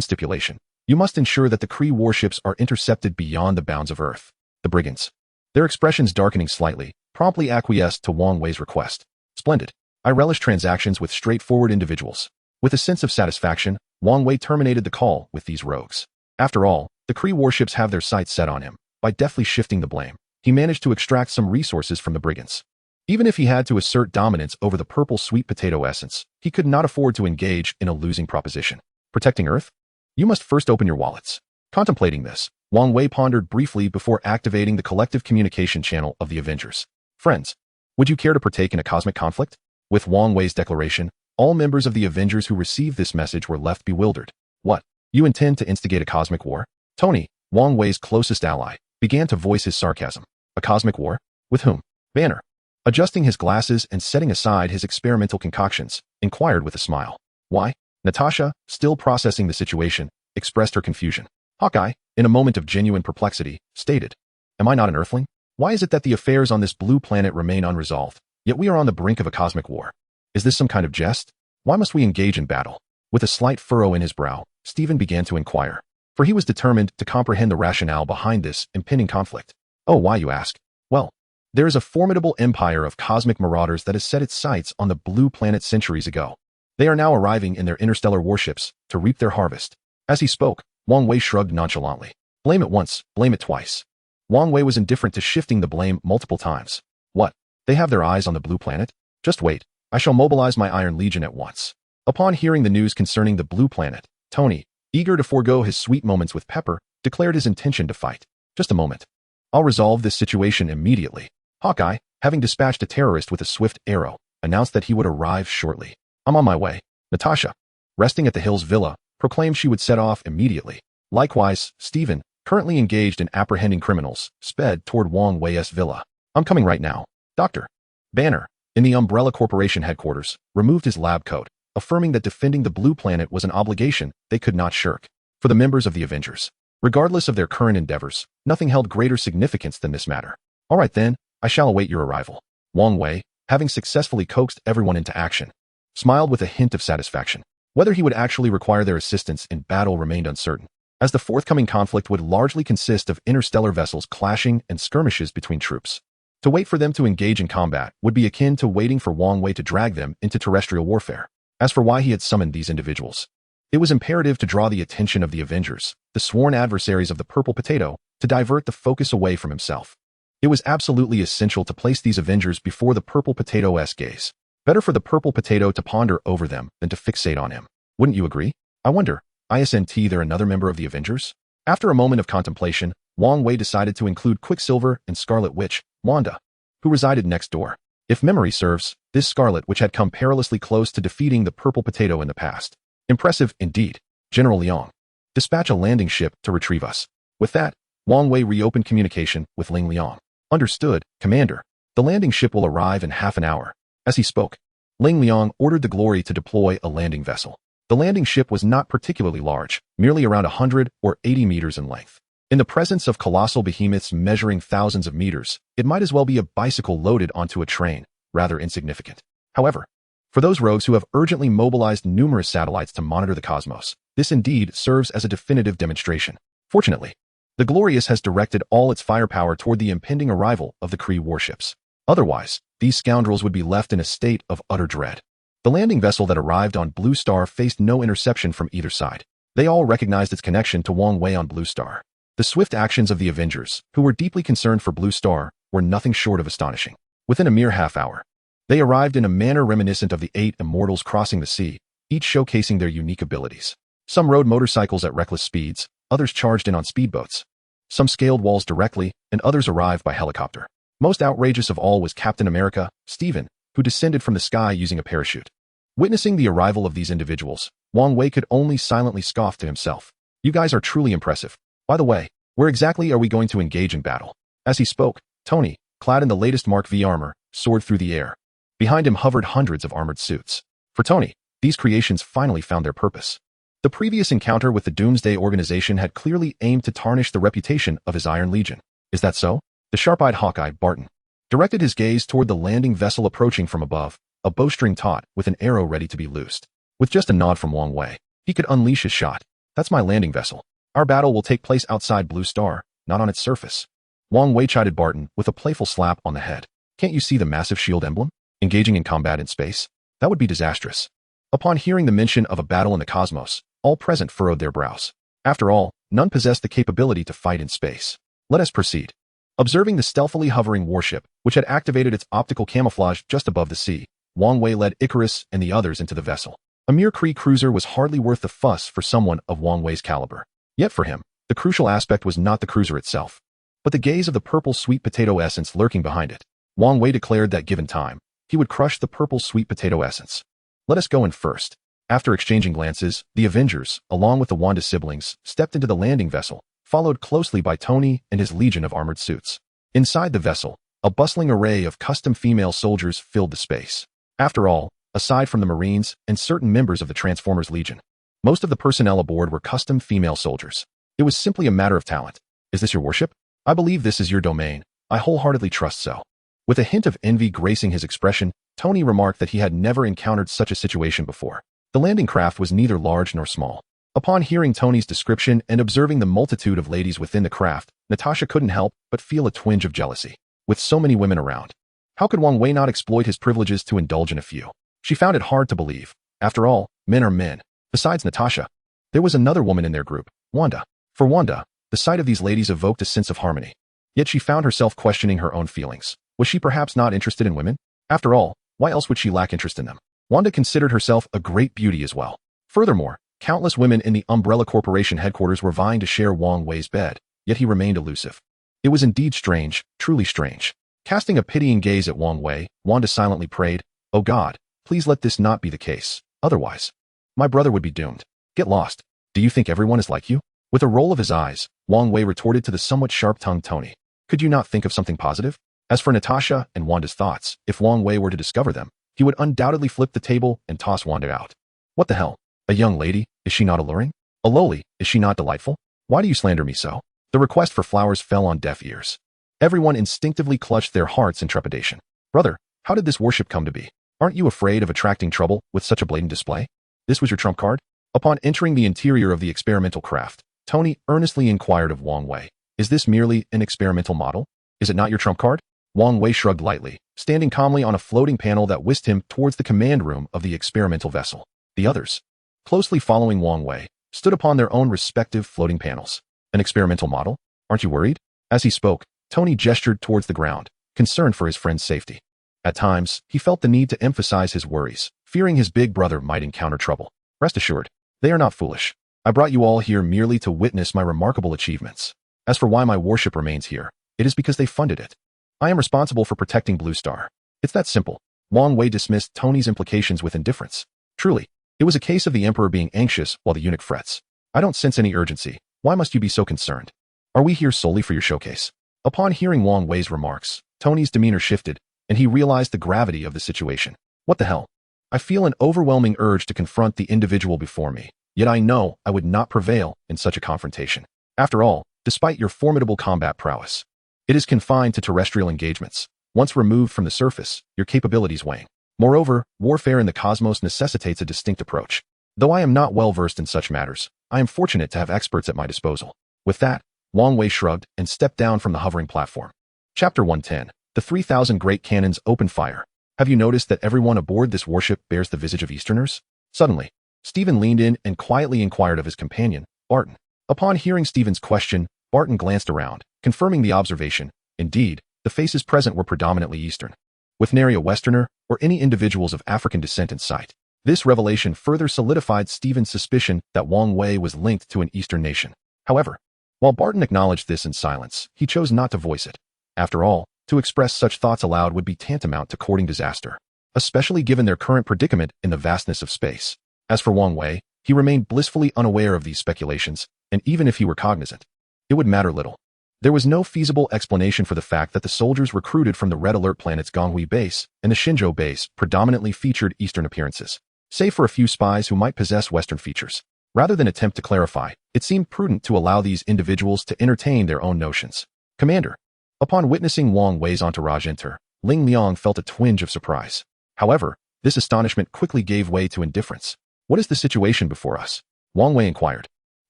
stipulation. You must ensure that the Kree warships are intercepted beyond the bounds of Earth. The brigands, their expressions darkening slightly, promptly acquiesced to Wang Wei's request. Splendid. I relish transactions with straightforward individuals. With a sense of satisfaction, Wang Wei terminated the call with these rogues. After all, the Kree warships have their sights set on him. By deftly shifting the blame, he managed to extract some resources from the brigands. Even if he had to assert dominance over the purple sweet potato essence, he could not afford to engage in a losing proposition. Protecting Earth? You must first open your wallets. Contemplating this, Wang Wei pondered briefly before activating the collective communication channel of the Avengers. Friends, would you care to partake in a cosmic conflict? With Wang Wei's declaration, all members of the Avengers who received this message were left bewildered. What? You intend to instigate a cosmic war? Tony, Wang Wei's closest ally, began to voice his sarcasm. A cosmic war? With whom? Banner, adjusting his glasses and setting aside his experimental concoctions, inquired with a smile. Why? Natasha, still processing the situation, expressed her confusion. Hawkeye, in a moment of genuine perplexity, stated, Am I not an Earthling? Why is it that the affairs on this blue planet remain unresolved, yet we are on the brink of a cosmic war? Is this some kind of jest? Why must we engage in battle? With a slight furrow in his brow, Stephen began to inquire, for he was determined to comprehend the rationale behind this impending conflict. Oh, why, you ask? Well, There is a formidable empire of cosmic marauders that has set its sights on the blue planet centuries ago. They are now arriving in their interstellar warships to reap their harvest. As he spoke, Wang Wei shrugged nonchalantly. Blame it once, blame it twice. Wang Wei was indifferent to shifting the blame multiple times. What? They have their eyes on the blue planet? Just wait. I shall mobilize my Iron Legion at once. Upon hearing the news concerning the blue planet, Tony, eager to forego his sweet moments with Pepper, declared his intention to fight. Just a moment. I'll resolve this situation immediately. Hawkeye, having dispatched a terrorist with a swift arrow, announced that he would arrive shortly. I'm on my way. Natasha, resting at the Hills Villa, proclaimed she would set off immediately. Likewise, Stephen, currently engaged in apprehending criminals, sped toward Wang Wei's villa. I'm coming right now. Dr. Banner, in the Umbrella Corporation headquarters, removed his lab coat, affirming that defending the blue planet was an obligation they could not shirk. For the members of the Avengers, regardless of their current endeavors, nothing held greater significance than this matter. All right then, I shall await your arrival. Wang Wei, having successfully coaxed everyone into action, smiled with a hint of satisfaction. Whether he would actually require their assistance in battle remained uncertain, as the forthcoming conflict would largely consist of interstellar vessels clashing and skirmishes between troops. To wait for them to engage in combat would be akin to waiting for Wang Wei to drag them into terrestrial warfare. As for why he had summoned these individuals, it was imperative to draw the attention of the Avengers, the sworn adversaries of the Purple Potato, to divert the focus away from himself. It was absolutely essential to place these Avengers before the Purple Potato's gaze. Better for the Purple Potato to ponder over them than to fixate on him. Wouldn't you agree? I wonder, isn't there another member of the Avengers? After a moment of contemplation, Wang Wei decided to include Quicksilver and Scarlet Witch, Wanda, who resided next door. If memory serves, this Scarlet Witch had come perilously close to defeating the Purple Potato in the past. Impressive indeed. General Liang, dispatch a landing ship to retrieve us. With that, Wang Wei reopened communication with Ling Liang. Understood, Commander. The landing ship will arrive in half an hour. As he spoke, Ling Liang ordered the Glory to deploy a landing vessel. The landing ship was not particularly large, merely around 100 or 80 meters in length. In the presence of colossal behemoths measuring thousands of meters, it might as well be a bicycle loaded onto a train, rather insignificant. However, for those rogues who have urgently mobilized numerous satellites to monitor the cosmos, this indeed serves as a definitive demonstration. Fortunately, the Glorious has directed all its firepower toward the impending arrival of the Kree warships. Otherwise, these scoundrels would be left in a state of utter dread. The landing vessel that arrived on Blue Star faced no interception from either side. They all recognized its connection to Wang Wei on Blue Star. The swift actions of the Avengers, who were deeply concerned for Blue Star, were nothing short of astonishing. Within a mere half hour, they arrived in a manner reminiscent of the 8 immortals crossing the sea, each showcasing their unique abilities. Some rode motorcycles at reckless speeds, others charged in on speedboats. Some scaled walls directly, and others arrived by helicopter. Most outrageous of all was Captain America, Stephen, who descended from the sky using a parachute. Witnessing the arrival of these individuals, Wang Wei could only silently scoff to himself. You guys are truly impressive. By the way, where exactly are we going to engage in battle? As he spoke, Tony, clad in the latest Mark V armor, soared through the air. Behind him hovered hundreds of armored suits. For Tony, these creations finally found their purpose. The previous encounter with the Doomsday Organization had clearly aimed to tarnish the reputation of his Iron Legion. Is that so? The sharp-eyed Hawkeye, Barton, directed his gaze toward the landing vessel approaching from above, a bowstring taut with an arrow ready to be loosed. With just a nod from Wang Wei, he could unleash his shot. That's my landing vessel. Our battle will take place outside Blue Star, not on its surface. Wang Wei chided Barton with a playful slap on the head. Can't you see the massive shield emblem? Engaging in combat in space? That would be disastrous. Upon hearing the mention of a battle in the cosmos, all present furrowed their brows. After all, none possessed the capability to fight in space. Let us proceed. Observing the stealthily hovering warship, which had activated its optical camouflage just above the sea, Wang Wei led Icarus and the others into the vessel. A mere Kree cruiser was hardly worth the fuss for someone of Wang Wei's caliber. Yet for him, the crucial aspect was not the cruiser itself, but the gaze of the purple sweet potato essence lurking behind it. Wang Wei declared that given time, he would crush the purple sweet potato essence. Let us go in first. After exchanging glances, the Avengers, along with the Wanda siblings, stepped into the landing vessel, followed closely by Tony and his legion of armored suits. Inside the vessel, a bustling array of custom female soldiers filled the space. After all, aside from the Marines and certain members of the Transformers Legion, most of the personnel aboard were custom female soldiers. It was simply a matter of talent. Is this your worship? I believe this is your domain. I wholeheartedly trust so. With a hint of envy gracing his expression, Tony remarked that he had never encountered such a situation before. The landing craft was neither large nor small. Upon hearing Tony's description and observing the multitude of ladies within the craft, Natasha couldn't help but feel a twinge of jealousy. with so many women around? How could Wang Wei not exploit his privileges to indulge in a few? She found it hard to believe. After all, men are men. Besides Natasha, there was another woman in their group, Wanda. For Wanda, the sight of these ladies evoked a sense of harmony. Yet she found herself questioning her own feelings. Was she perhaps not interested in women? After all, why else would she lack interest in them? Wanda considered herself a great beauty as well. Furthermore, countless women in the Umbrella Corporation headquarters were vying to share Wang Wei's bed, yet he remained elusive. It was indeed strange, truly strange. Casting a pitying gaze at Wang Wei, Wanda silently prayed, "Oh God, please let this not be the case. Otherwise, my brother would be doomed. Get lost. Do you think everyone is like you?" With a roll of his eyes, Wang Wei retorted to the somewhat sharp-tongued Tony. "Could you not think of something positive?" As for Natasha and Wanda's thoughts, if Wang Wei were to discover them, he would undoubtedly flip the table and toss Wanda out. What the hell? A young lady? Is she not alluring? A lowly? Is she not delightful? Why do you slander me so? The request for flowers fell on deaf ears. Everyone instinctively clutched their hearts in trepidation. Brother, how did this worship come to be? Aren't you afraid of attracting trouble with such a blatant display? This was your trump card? Upon entering the interior of the experimental craft, Tony earnestly inquired of Wang Wei, "Is this merely an experimental model? Is it not your trump card?" Wang Wei shrugged lightly, standing calmly on a floating panel that whisked him towards the command room of the experimental vessel. The others, closely following Wang Wei, stood upon their own respective floating panels. An experimental model? Aren't you worried? As he spoke, Tony gestured towards the ground, concerned for his friend's safety. At times, he felt the need to emphasize his worries, fearing his big brother might encounter trouble. Rest assured, they are not foolish. I brought you all here merely to witness my remarkable achievements. As for why my warship remains here, it is because they funded it. I am responsible for protecting Blue Star. It's that simple. Wang Wei dismissed Tony's implications with indifference. Truly, it was a case of the Emperor being anxious while the eunuch frets. I don't sense any urgency. Why must you be so concerned? Are we here solely for your showcase? Upon hearing Wang Wei's remarks, Tony's demeanor shifted, and he realized the gravity of the situation. What the hell? I feel an overwhelming urge to confront the individual before me, yet I know I would not prevail in such a confrontation. After all, despite your formidable combat prowess, it is confined to terrestrial engagements. Once removed from the surface, your capabilities wane. Moreover, warfare in the cosmos necessitates a distinct approach. Though I am not well versed in such matters, I am fortunate to have experts at my disposal. With that, Wang Wei shrugged and stepped down from the hovering platform. Chapter 110. The 3,000 Great Cannons open fire. Have you noticed that everyone aboard this warship bears the visage of Easterners? Suddenly, Stephen leaned in and quietly inquired of his companion, Barton. Upon hearing Stephen's question, Barton glanced around, confirming the observation. Indeed, the faces present were predominantly Eastern, with nary a Westerner or any individuals of African descent in sight. This revelation further solidified Stephen's suspicion that Wang Wei was linked to an Eastern nation. However, while Barton acknowledged this in silence, he chose not to voice it. After all, to express such thoughts aloud would be tantamount to courting disaster, especially given their current predicament in the vastness of space. As for Wang Wei, he remained blissfully unaware of these speculations, and even if he were cognizant, it would matter little. There was no feasible explanation for the fact that the soldiers recruited from the Red Alert planet's Gonghui base and the Shenzhou base predominantly featured Eastern appearances, save for a few spies who might possess Western features. Rather than attempt to clarify, it seemed prudent to allow these individuals to entertain their own notions. Commander. Upon witnessing Wang Wei's entourage enter, Ling Liang felt a twinge of surprise. However, this astonishment quickly gave way to indifference. What is the situation before us? Wang Wei inquired,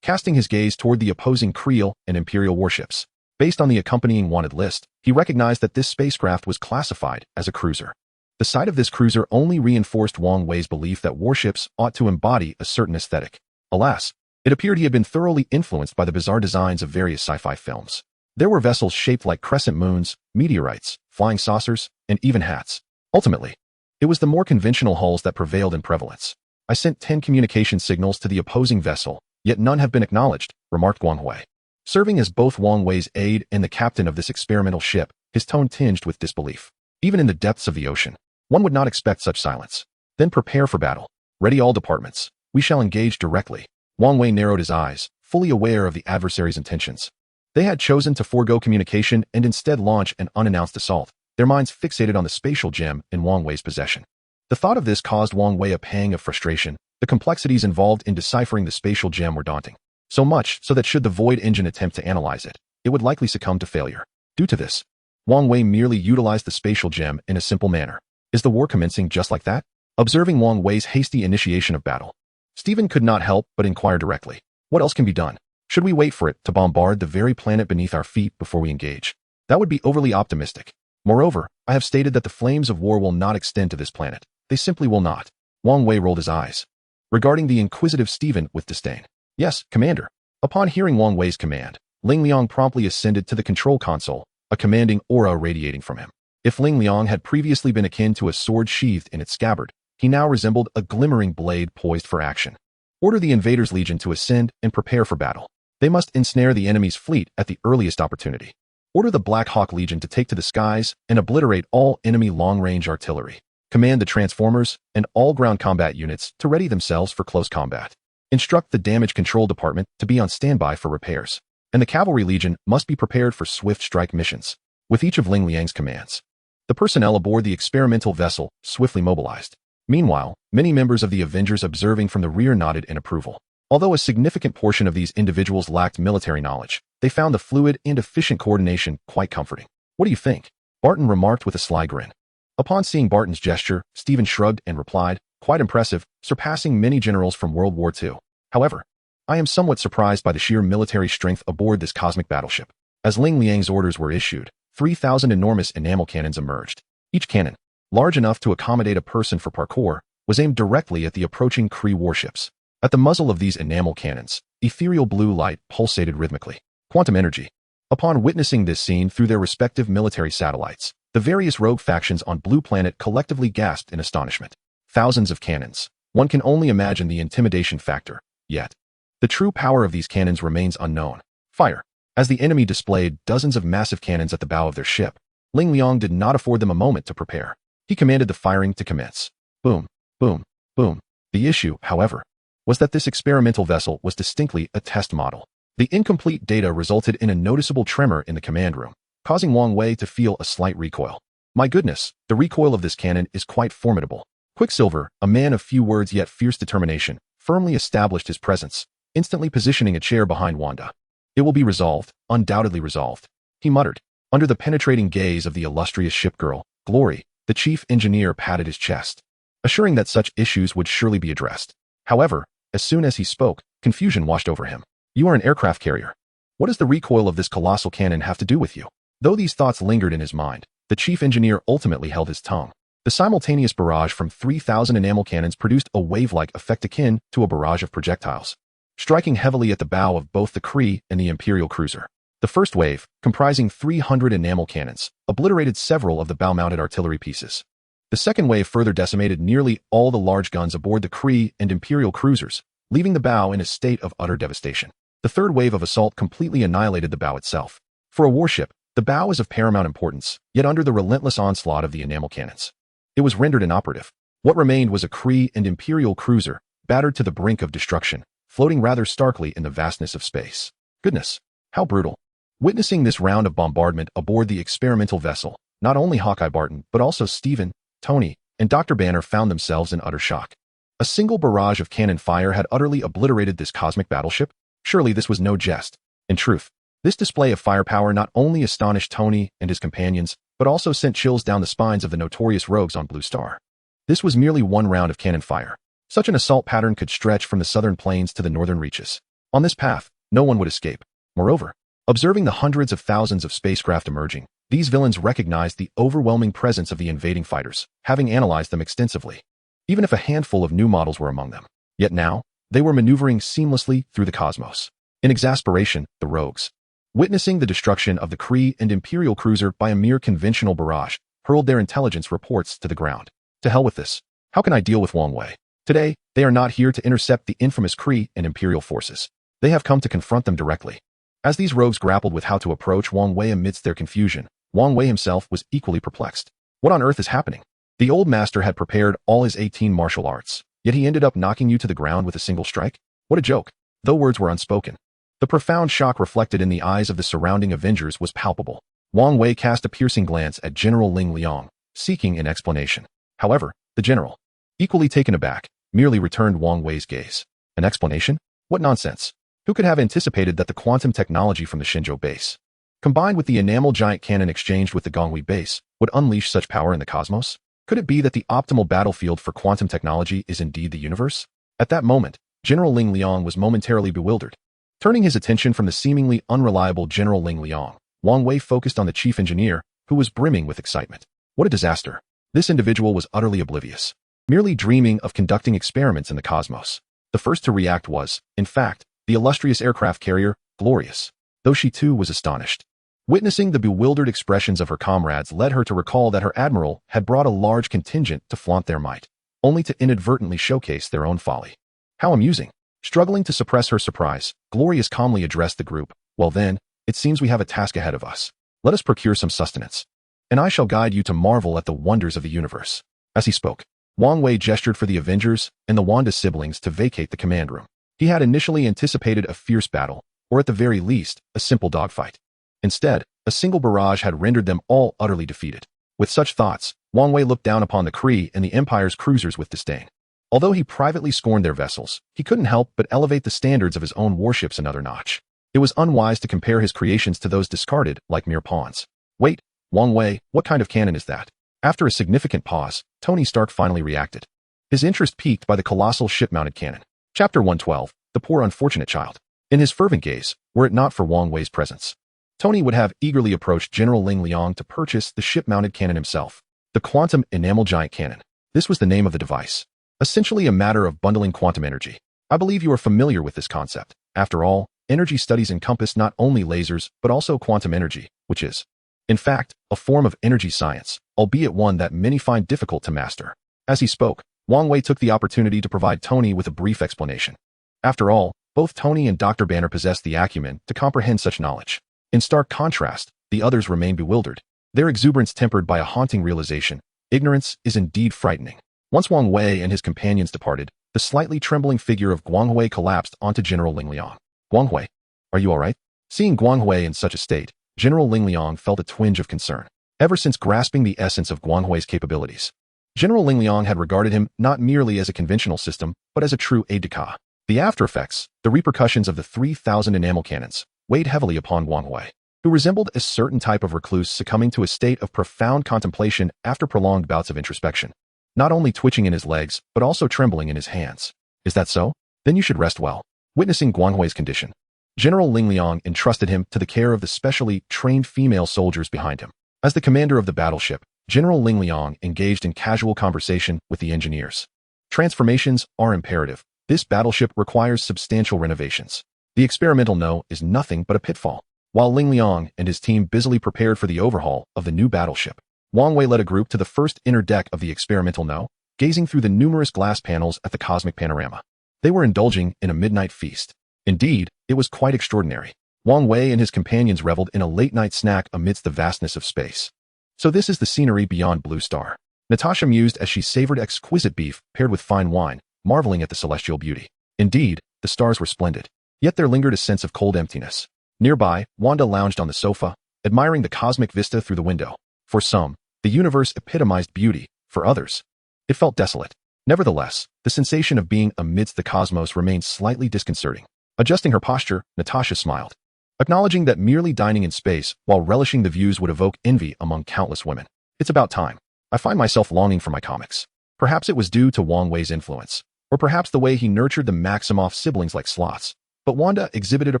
casting his gaze toward the opposing Creel and Imperial warships. Based on the accompanying wanted list, he recognized that this spacecraft was classified as a cruiser. The sight of this cruiser only reinforced Wang Wei's belief that warships ought to embody a certain aesthetic. Alas, it appeared he had been thoroughly influenced by the bizarre designs of various sci-fi films. There were vessels shaped like crescent moons, meteorites, flying saucers, and even hats. Ultimately, it was the more conventional hulls that prevailed in prevalence. I sent 10 communication signals to the opposing vessel, yet none have been acknowledged, remarked Wang Wei. Serving as both Wang Wei's aide and the captain of this experimental ship, his tone tinged with disbelief. Even in the depths of the ocean, one would not expect such silence. Then prepare for battle. Ready all departments. We shall engage directly. Wang Wei narrowed his eyes, fully aware of the adversary's intentions. They had chosen to forego communication and instead launch an unannounced assault, their minds fixated on the spatial gem in Wang Wei's possession. The thought of this caused Wang Wei a pang of frustration. The complexities involved in deciphering the spatial gem were daunting. So much so that should the Void engine attempt to analyze it, it would likely succumb to failure. Due to this, Wang Wei merely utilized the spatial gem in a simple manner. Is the war commencing just like that? Observing Wang Wei's hasty initiation of battle, Stephen could not help but inquire directly. What else can be done? Should we wait for it to bombard the very planet beneath our feet before we engage? That would be overly optimistic. Moreover, I have stated that the flames of war will not extend to this planet. They simply will not. Wang Wei rolled his eyes, regarding the inquisitive Stephen with disdain. Yes, Commander. Upon hearing Wang Wei's command, Ling Liang promptly ascended to the control console, a commanding aura radiating from him. If Ling Liang had previously been akin to a sword sheathed in its scabbard, he now resembled a glimmering blade poised for action. Order the Invaders Legion to ascend and prepare for battle. They must ensnare the enemy's fleet at the earliest opportunity. Order the Black Hawk Legion to take to the skies and obliterate all enemy long-range artillery. Command the Transformers and all ground combat units to ready themselves for close combat. Instruct the Damage Control Department to be on standby for repairs. And the Cavalry Legion must be prepared for swift strike missions. With each of Ling Liang's commands, the personnel aboard the experimental vessel swiftly mobilized. Meanwhile, many members of the Avengers observing from the rear nodded in approval. Although a significant portion of these individuals lacked military knowledge, they found the fluid and efficient coordination quite comforting. What do you think? Barton remarked with a sly grin. Upon seeing Barton's gesture, Stephen shrugged and replied, quite impressive, surpassing many generals from World War II. However, I am somewhat surprised by the sheer military strength aboard this cosmic battleship. As Ling Liang's orders were issued, 3,000 enormous enamel cannons emerged. Each cannon, large enough to accommodate a person for parkour, was aimed directly at the approaching Kree warships. At the muzzle of these enamel cannons, ethereal blue light pulsated rhythmically. Quantum energy. Upon witnessing this scene through their respective military satellites, the various rogue factions on Blue Planet collectively gasped in astonishment. Thousands of cannons. One can only imagine the intimidation factor. Yet, the true power of these cannons remains unknown. Fire. As the enemy displayed dozens of massive cannons at the bow of their ship, Ling Liang did not afford them a moment to prepare. He commanded the firing to commence. Boom, boom, boom. The issue, however, was that this experimental vessel was distinctly a test model. The incomplete data resulted in a noticeable tremor in the command room, causing Wang Wei to feel a slight recoil. My goodness, the recoil of this cannon is quite formidable. Quicksilver, a man of few words yet fierce determination, firmly established his presence, instantly positioning a chair behind Wanda. It will be resolved, undoubtedly resolved, he muttered. Under the penetrating gaze of the illustrious shipgirl, Glory, the chief engineer patted his chest, assuring that such issues would surely be addressed. However, as soon as he spoke, confusion washed over him. You are an aircraft carrier. What does the recoil of this colossal cannon have to do with you? Though these thoughts lingered in his mind, the chief engineer ultimately held his tongue. The simultaneous barrage from 3,000 enamel cannons produced a wave-like effect akin to a barrage of projectiles, striking heavily at the bow of both the Kree and the Imperial cruiser. The first wave, comprising 300 enamel cannons, obliterated several of the bow-mounted artillery pieces. The second wave further decimated nearly all the large guns aboard the Kree and Imperial cruisers, leaving the bow in a state of utter devastation. The third wave of assault completely annihilated the bow itself. For a warship, the bow is of paramount importance, yet under the relentless onslaught of the enamel cannons, it was rendered inoperative. What remained was a Kree and Imperial cruiser, battered to the brink of destruction, floating rather starkly in the vastness of space. Goodness, how brutal. Witnessing this round of bombardment aboard the experimental vessel, not only Hawkeye Barton, but also Stephen, Tony, and Dr. Banner found themselves in utter shock. A single barrage of cannon fire had utterly obliterated this cosmic battleship? Surely this was no jest. In truth, this display of firepower not only astonished Tony and his companions, but also sent chills down the spines of the notorious rogues on Blue Star. This was merely one round of cannon fire. Such an assault pattern could stretch from the southern plains to the northern reaches. On this path, no one would escape. Moreover, observing the hundreds of thousands of spacecraft emerging, these villains recognized the overwhelming presence of the invading fighters, having analyzed them extensively. Even if a handful of new models were among them. Yet now, they were maneuvering seamlessly through the cosmos. In exasperation, the rogues, witnessing the destruction of the Kree and Imperial cruiser by a mere conventional barrage, hurled their intelligence reports to the ground. To hell with this. How can I deal with Wang Wei? Today, they are not here to intercept the infamous Kree and Imperial forces. They have come to confront them directly. As these rogues grappled with how to approach Wang Wei amidst their confusion, Wang Wei himself was equally perplexed. What on earth is happening? The old master had prepared all his 18 martial arts, yet he ended up knocking you to the ground with a single strike? What a joke. Though words were unspoken, the profound shock reflected in the eyes of the surrounding Avengers was palpable. Wang Wei cast a piercing glance at General Ling Liang, seeking an explanation. However, the general, equally taken aback, merely returned Wang Wei's gaze. An explanation? What nonsense. Who could have anticipated that the quantum technology from the Shenzhou base, combined with the enamel giant cannon exchanged with the Gongwei base, would unleash such power in the cosmos? Could it be that the optimal battlefield for quantum technology is indeed the universe? At that moment, General Ling Liang was momentarily bewildered. Turning his attention from the seemingly unreliable General Ling Liang, Wang Wei focused on the chief engineer, who was brimming with excitement. What a disaster. This individual was utterly oblivious, merely dreaming of conducting experiments in the cosmos. The first to react was, in fact, the illustrious aircraft carrier, Glorious, though she too was astonished. Witnessing the bewildered expressions of her comrades led her to recall that her admiral had brought a large contingent to flaunt their might, only to inadvertently showcase their own folly. How amusing. Struggling to suppress her surprise, Glorious calmly addressed the group. Well then, it seems we have a task ahead of us. Let us procure some sustenance, and I shall guide you to marvel at the wonders of the universe. As he spoke, Wang Wei gestured for the Avengers and the Wanda siblings to vacate the command room. He had initially anticipated a fierce battle, or at the very least, a simple dogfight. Instead, a single barrage had rendered them all utterly defeated. With such thoughts, Wang Wei looked down upon the Kree and the Empire's cruisers with disdain. Although he privately scorned their vessels, he couldn't help but elevate the standards of his own warships another notch. It was unwise to compare his creations to those discarded like mere pawns. Wait, Wang Wei, what kind of cannon is that? After a significant pause, Tony Stark finally reacted. His interest piqued by the colossal ship-mounted cannon. Chapter 112, The Poor Unfortunate Child. In his fervent gaze, were it not for Wang Wei's presence, Tony would have eagerly approached General Ling Liang to purchase the ship-mounted cannon himself. The Quantum Enamel Giant Cannon. This was the name of the device. Essentially a matter of bundling quantum energy. I believe you are familiar with this concept. After all, energy studies encompass not only lasers, but also quantum energy, which is, in fact, a form of energy science, albeit one that many find difficult to master. As he spoke, Wang Wei took the opportunity to provide Tony with a brief explanation. After all, both Tony and Dr. Banner possessed the acumen to comprehend such knowledge. In stark contrast, the others remained bewildered, their exuberance tempered by a haunting realization. Ignorance is indeed frightening. Once Wang Wei and his companions departed, the slightly trembling figure of Guang Hui collapsed onto General Ling Liang. Guang Hui, are you all right? Seeing Guang Hui in such a state, General Ling Liang felt a twinge of concern. Ever since grasping the essence of Guang Hui's capabilities, General Ling Liang had regarded him not merely as a conventional system, but as a true aide-de-camp. The after-effects, the repercussions of the 3,000 enamel cannons, weighed heavily upon Guang Hui, who resembled a certain type of recluse succumbing to a state of profound contemplation after prolonged bouts of introspection. Not only twitching in his legs, but also trembling in his hands. Is that so? Then you should rest well. Witnessing Guang Hui's condition, General Ling Liang entrusted him to the care of the specially trained female soldiers behind him. As the commander of the battleship, General Ling Liang engaged in casual conversation with the engineers. Transformations are imperative. This battleship requires substantial renovations. The experimental No is nothing but a pitfall. While Ling Liang and his team busily prepared for the overhaul of the new battleship, Wang Wei led a group to the first inner deck of the experimental No, gazing through the numerous glass panels at the cosmic panorama. They were indulging in a midnight feast. Indeed, it was quite extraordinary. Wang Wei and his companions reveled in a late-night snack amidst the vastness of space. So this is the scenery beyond Blue Star. Natasha mused as she savored exquisite beef paired with fine wine, marveling at the celestial beauty. Indeed, the stars were splendid. Yet there lingered a sense of cold emptiness. Nearby, Wanda lounged on the sofa, admiring the cosmic vista through the window. For some, the universe epitomized beauty. For others, it felt desolate. Nevertheless, the sensation of being amidst the cosmos remained slightly disconcerting. Adjusting her posture, Natasha smiled, acknowledging that merely dining in space while relishing the views would evoke envy among countless women. It's about time. I find myself longing for my comics. Perhaps it was due to Wang Wei's influence, or perhaps the way he nurtured the Maximoff siblings like sloths. But Wanda exhibited a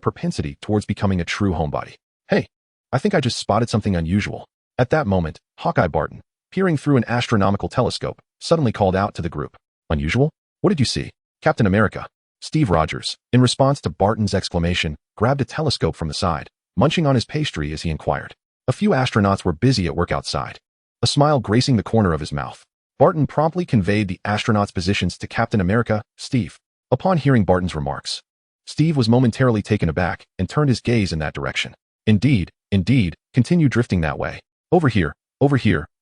propensity towards becoming a true homebody. Hey, I think I just spotted something unusual. At that moment, Hawkeye Barton, peering through an astronomical telescope, suddenly called out to the group. Unusual? What did you see? Captain America. Steve Rogers, in response to Barton's exclamation, grabbed a telescope from the side, munching on his pastry as he inquired. A few astronauts were busy at work outside, a smile gracing the corner of his mouth. Barton promptly conveyed the astronauts' positions to Captain America, Steve. Upon hearing Barton's remarks, Steve was momentarily taken aback and turned his gaze in that direction. Indeed, continue drifting that way. Over here,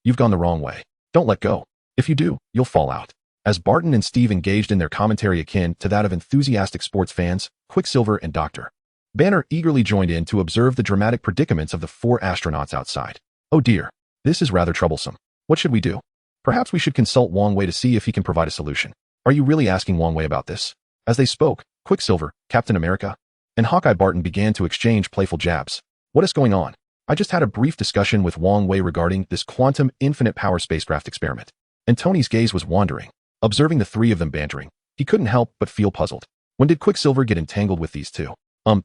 you've gone the wrong way. Don't let go. If you do, you'll fall out. As Barton and Steve engaged in their commentary akin to that of enthusiastic sports fans, Quicksilver and Dr. Banner eagerly joined in to observe the dramatic predicaments of the 4 astronauts outside. Oh dear, this is rather troublesome. What should we do? Perhaps we should consult Wang Wei to see if he can provide a solution. Are you really asking Wang Wei about this? As they spoke, Quicksilver, Captain America, and Hawkeye Barton began to exchange playful jabs. What is going on? I just had a brief discussion with Wang Wei regarding this quantum infinite power spacecraft experiment. And Tony's gaze was wandering. Observing the 3 of them bantering, he couldn't help but feel puzzled. When did Quicksilver get entangled with these 2?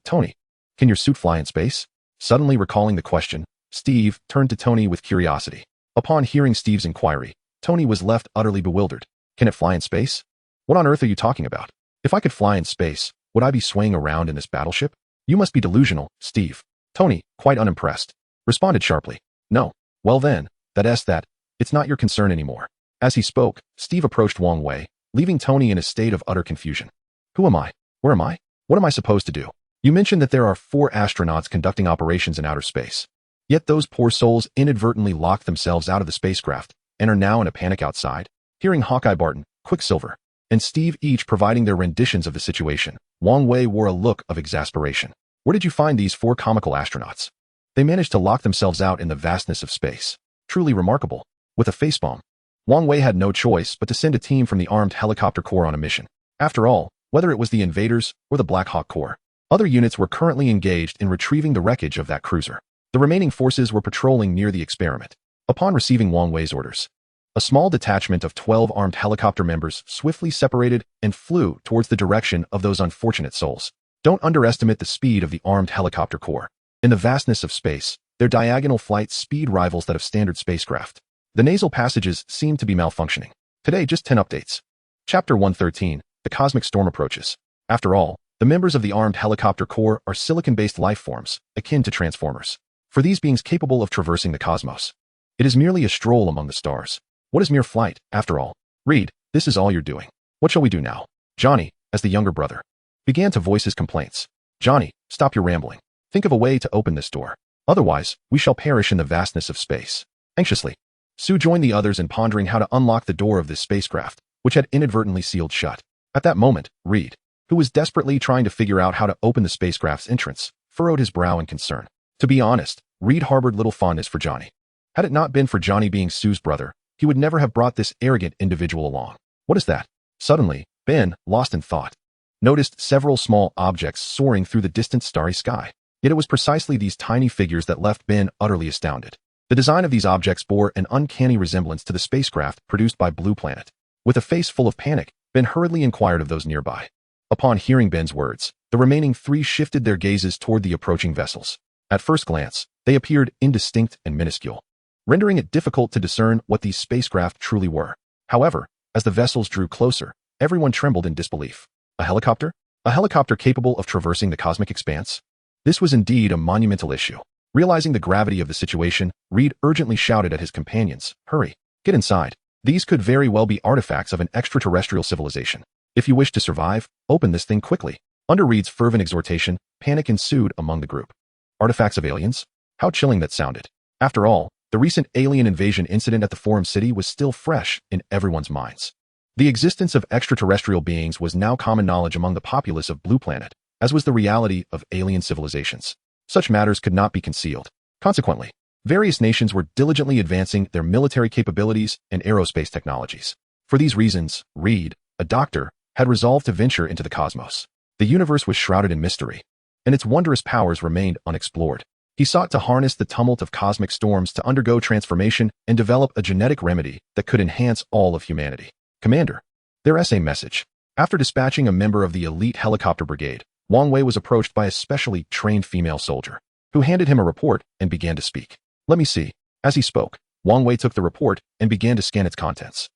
Tony, can your suit fly in space? Suddenly recalling the question, Steve turned to Tony with curiosity. Upon hearing Steve's inquiry, Tony was left utterly bewildered. Can it fly in space? What on earth are you talking about? If I could fly in space, would I be swaying around in this battleship? You must be delusional, Steve. Tony, quite unimpressed, responded sharply. No. Well then, it's not your concern anymore. As he spoke, Steve approached Wang Wei, leaving Tony in a state of utter confusion. Who am I? Where am I? What am I supposed to do? You mentioned that there are 4 astronauts conducting operations in outer space. Yet those poor souls inadvertently locked themselves out of the spacecraft and are now in a panic outside. Hearing Hawkeye Barton, Quicksilver, and Steve each providing their renditions of the situation, Wang Wei wore a look of exasperation. Where did you find these 4 comical astronauts? They managed to lock themselves out in the vastness of space. Truly remarkable. With a facepalm, Wang Wei had no choice but to send a team from the Armed Helicopter Corps on a mission. After all, whether it was the Invaders or the Black Hawk Corps, other units were currently engaged in retrieving the wreckage of that cruiser. The remaining forces were patrolling near the experiment. Upon receiving Wang Wei's orders, a small detachment of 12 armed helicopter members swiftly separated and flew towards the direction of those unfortunate souls. Don't underestimate the speed of the Armed Helicopter Corps. In the vastness of space, their diagonal flight speed rivals that of standard spacecraft. The nasal passages seem to be malfunctioning. Today, just 10 updates. Chapter 113, The Cosmic Storm Approaches. After all, the members of the Armed Helicopter Corps are silicon-based life forms, akin to Transformers. For these beings capable of traversing the cosmos, it is merely a stroll among the stars. What is mere flight, after all? Reed, this is all you're doing. What shall we do now? Johnny, as the younger brother, began to voice his complaints. Johnny, stop your rambling. Think of a way to open this door. Otherwise, we shall perish in the vastness of space. Anxiously, Sue joined the others in pondering how to unlock the door of this spacecraft, which had inadvertently sealed shut. At that moment, Reed, who was desperately trying to figure out how to open the spacecraft's entrance, furrowed his brow in concern. To be honest, Reed harbored little fondness for Johnny. Had it not been for Johnny being Sue's brother, he would never have brought this arrogant individual along. What is that? Suddenly, Ben, lost in thought, noticed several small objects soaring through the distant starry sky. Yet it was precisely these tiny figures that left Ben utterly astounded. The design of these objects bore an uncanny resemblance to the spacecraft produced by Blue Planet. With a face full of panic, Ben hurriedly inquired of those nearby. Upon hearing Ben's words, the remaining 3 shifted their gazes toward the approaching vessels. At first glance, they appeared indistinct and minuscule, rendering it difficult to discern what these spacecraft truly were. However, as the vessels drew closer, everyone trembled in disbelief. A helicopter? A helicopter capable of traversing the cosmic expanse? This was indeed a monumental issue. Realizing the gravity of the situation, Reed urgently shouted at his companions, "Hurry, get inside. These could very well be artifacts of an extraterrestrial civilization. If you wish to survive, open this thing quickly." Under Reed's fervent exhortation, panic ensued among the group. Artifacts of aliens? How chilling that sounded. After all, the recent alien invasion incident at the Forum City was still fresh in everyone's minds. The existence of extraterrestrial beings was now common knowledge among the populace of Blue Planet, as was the reality of alien civilizations. Such matters could not be concealed. Consequently, various nations were diligently advancing their military capabilities and aerospace technologies. For these reasons, Reed, a doctor, had resolved to venture into the cosmos. The universe was shrouded in mystery, and its wondrous powers remained unexplored. He sought to harness the tumult of cosmic storms to undergo transformation and develop a genetic remedy that could enhance all of humanity. Commander, their SA message. After dispatching a member of the elite helicopter brigade, Wang Wei was approached by a specially trained female soldier, who handed him a report and began to speak. Let me see. As he spoke, Wang Wei took the report and began to scan its contents.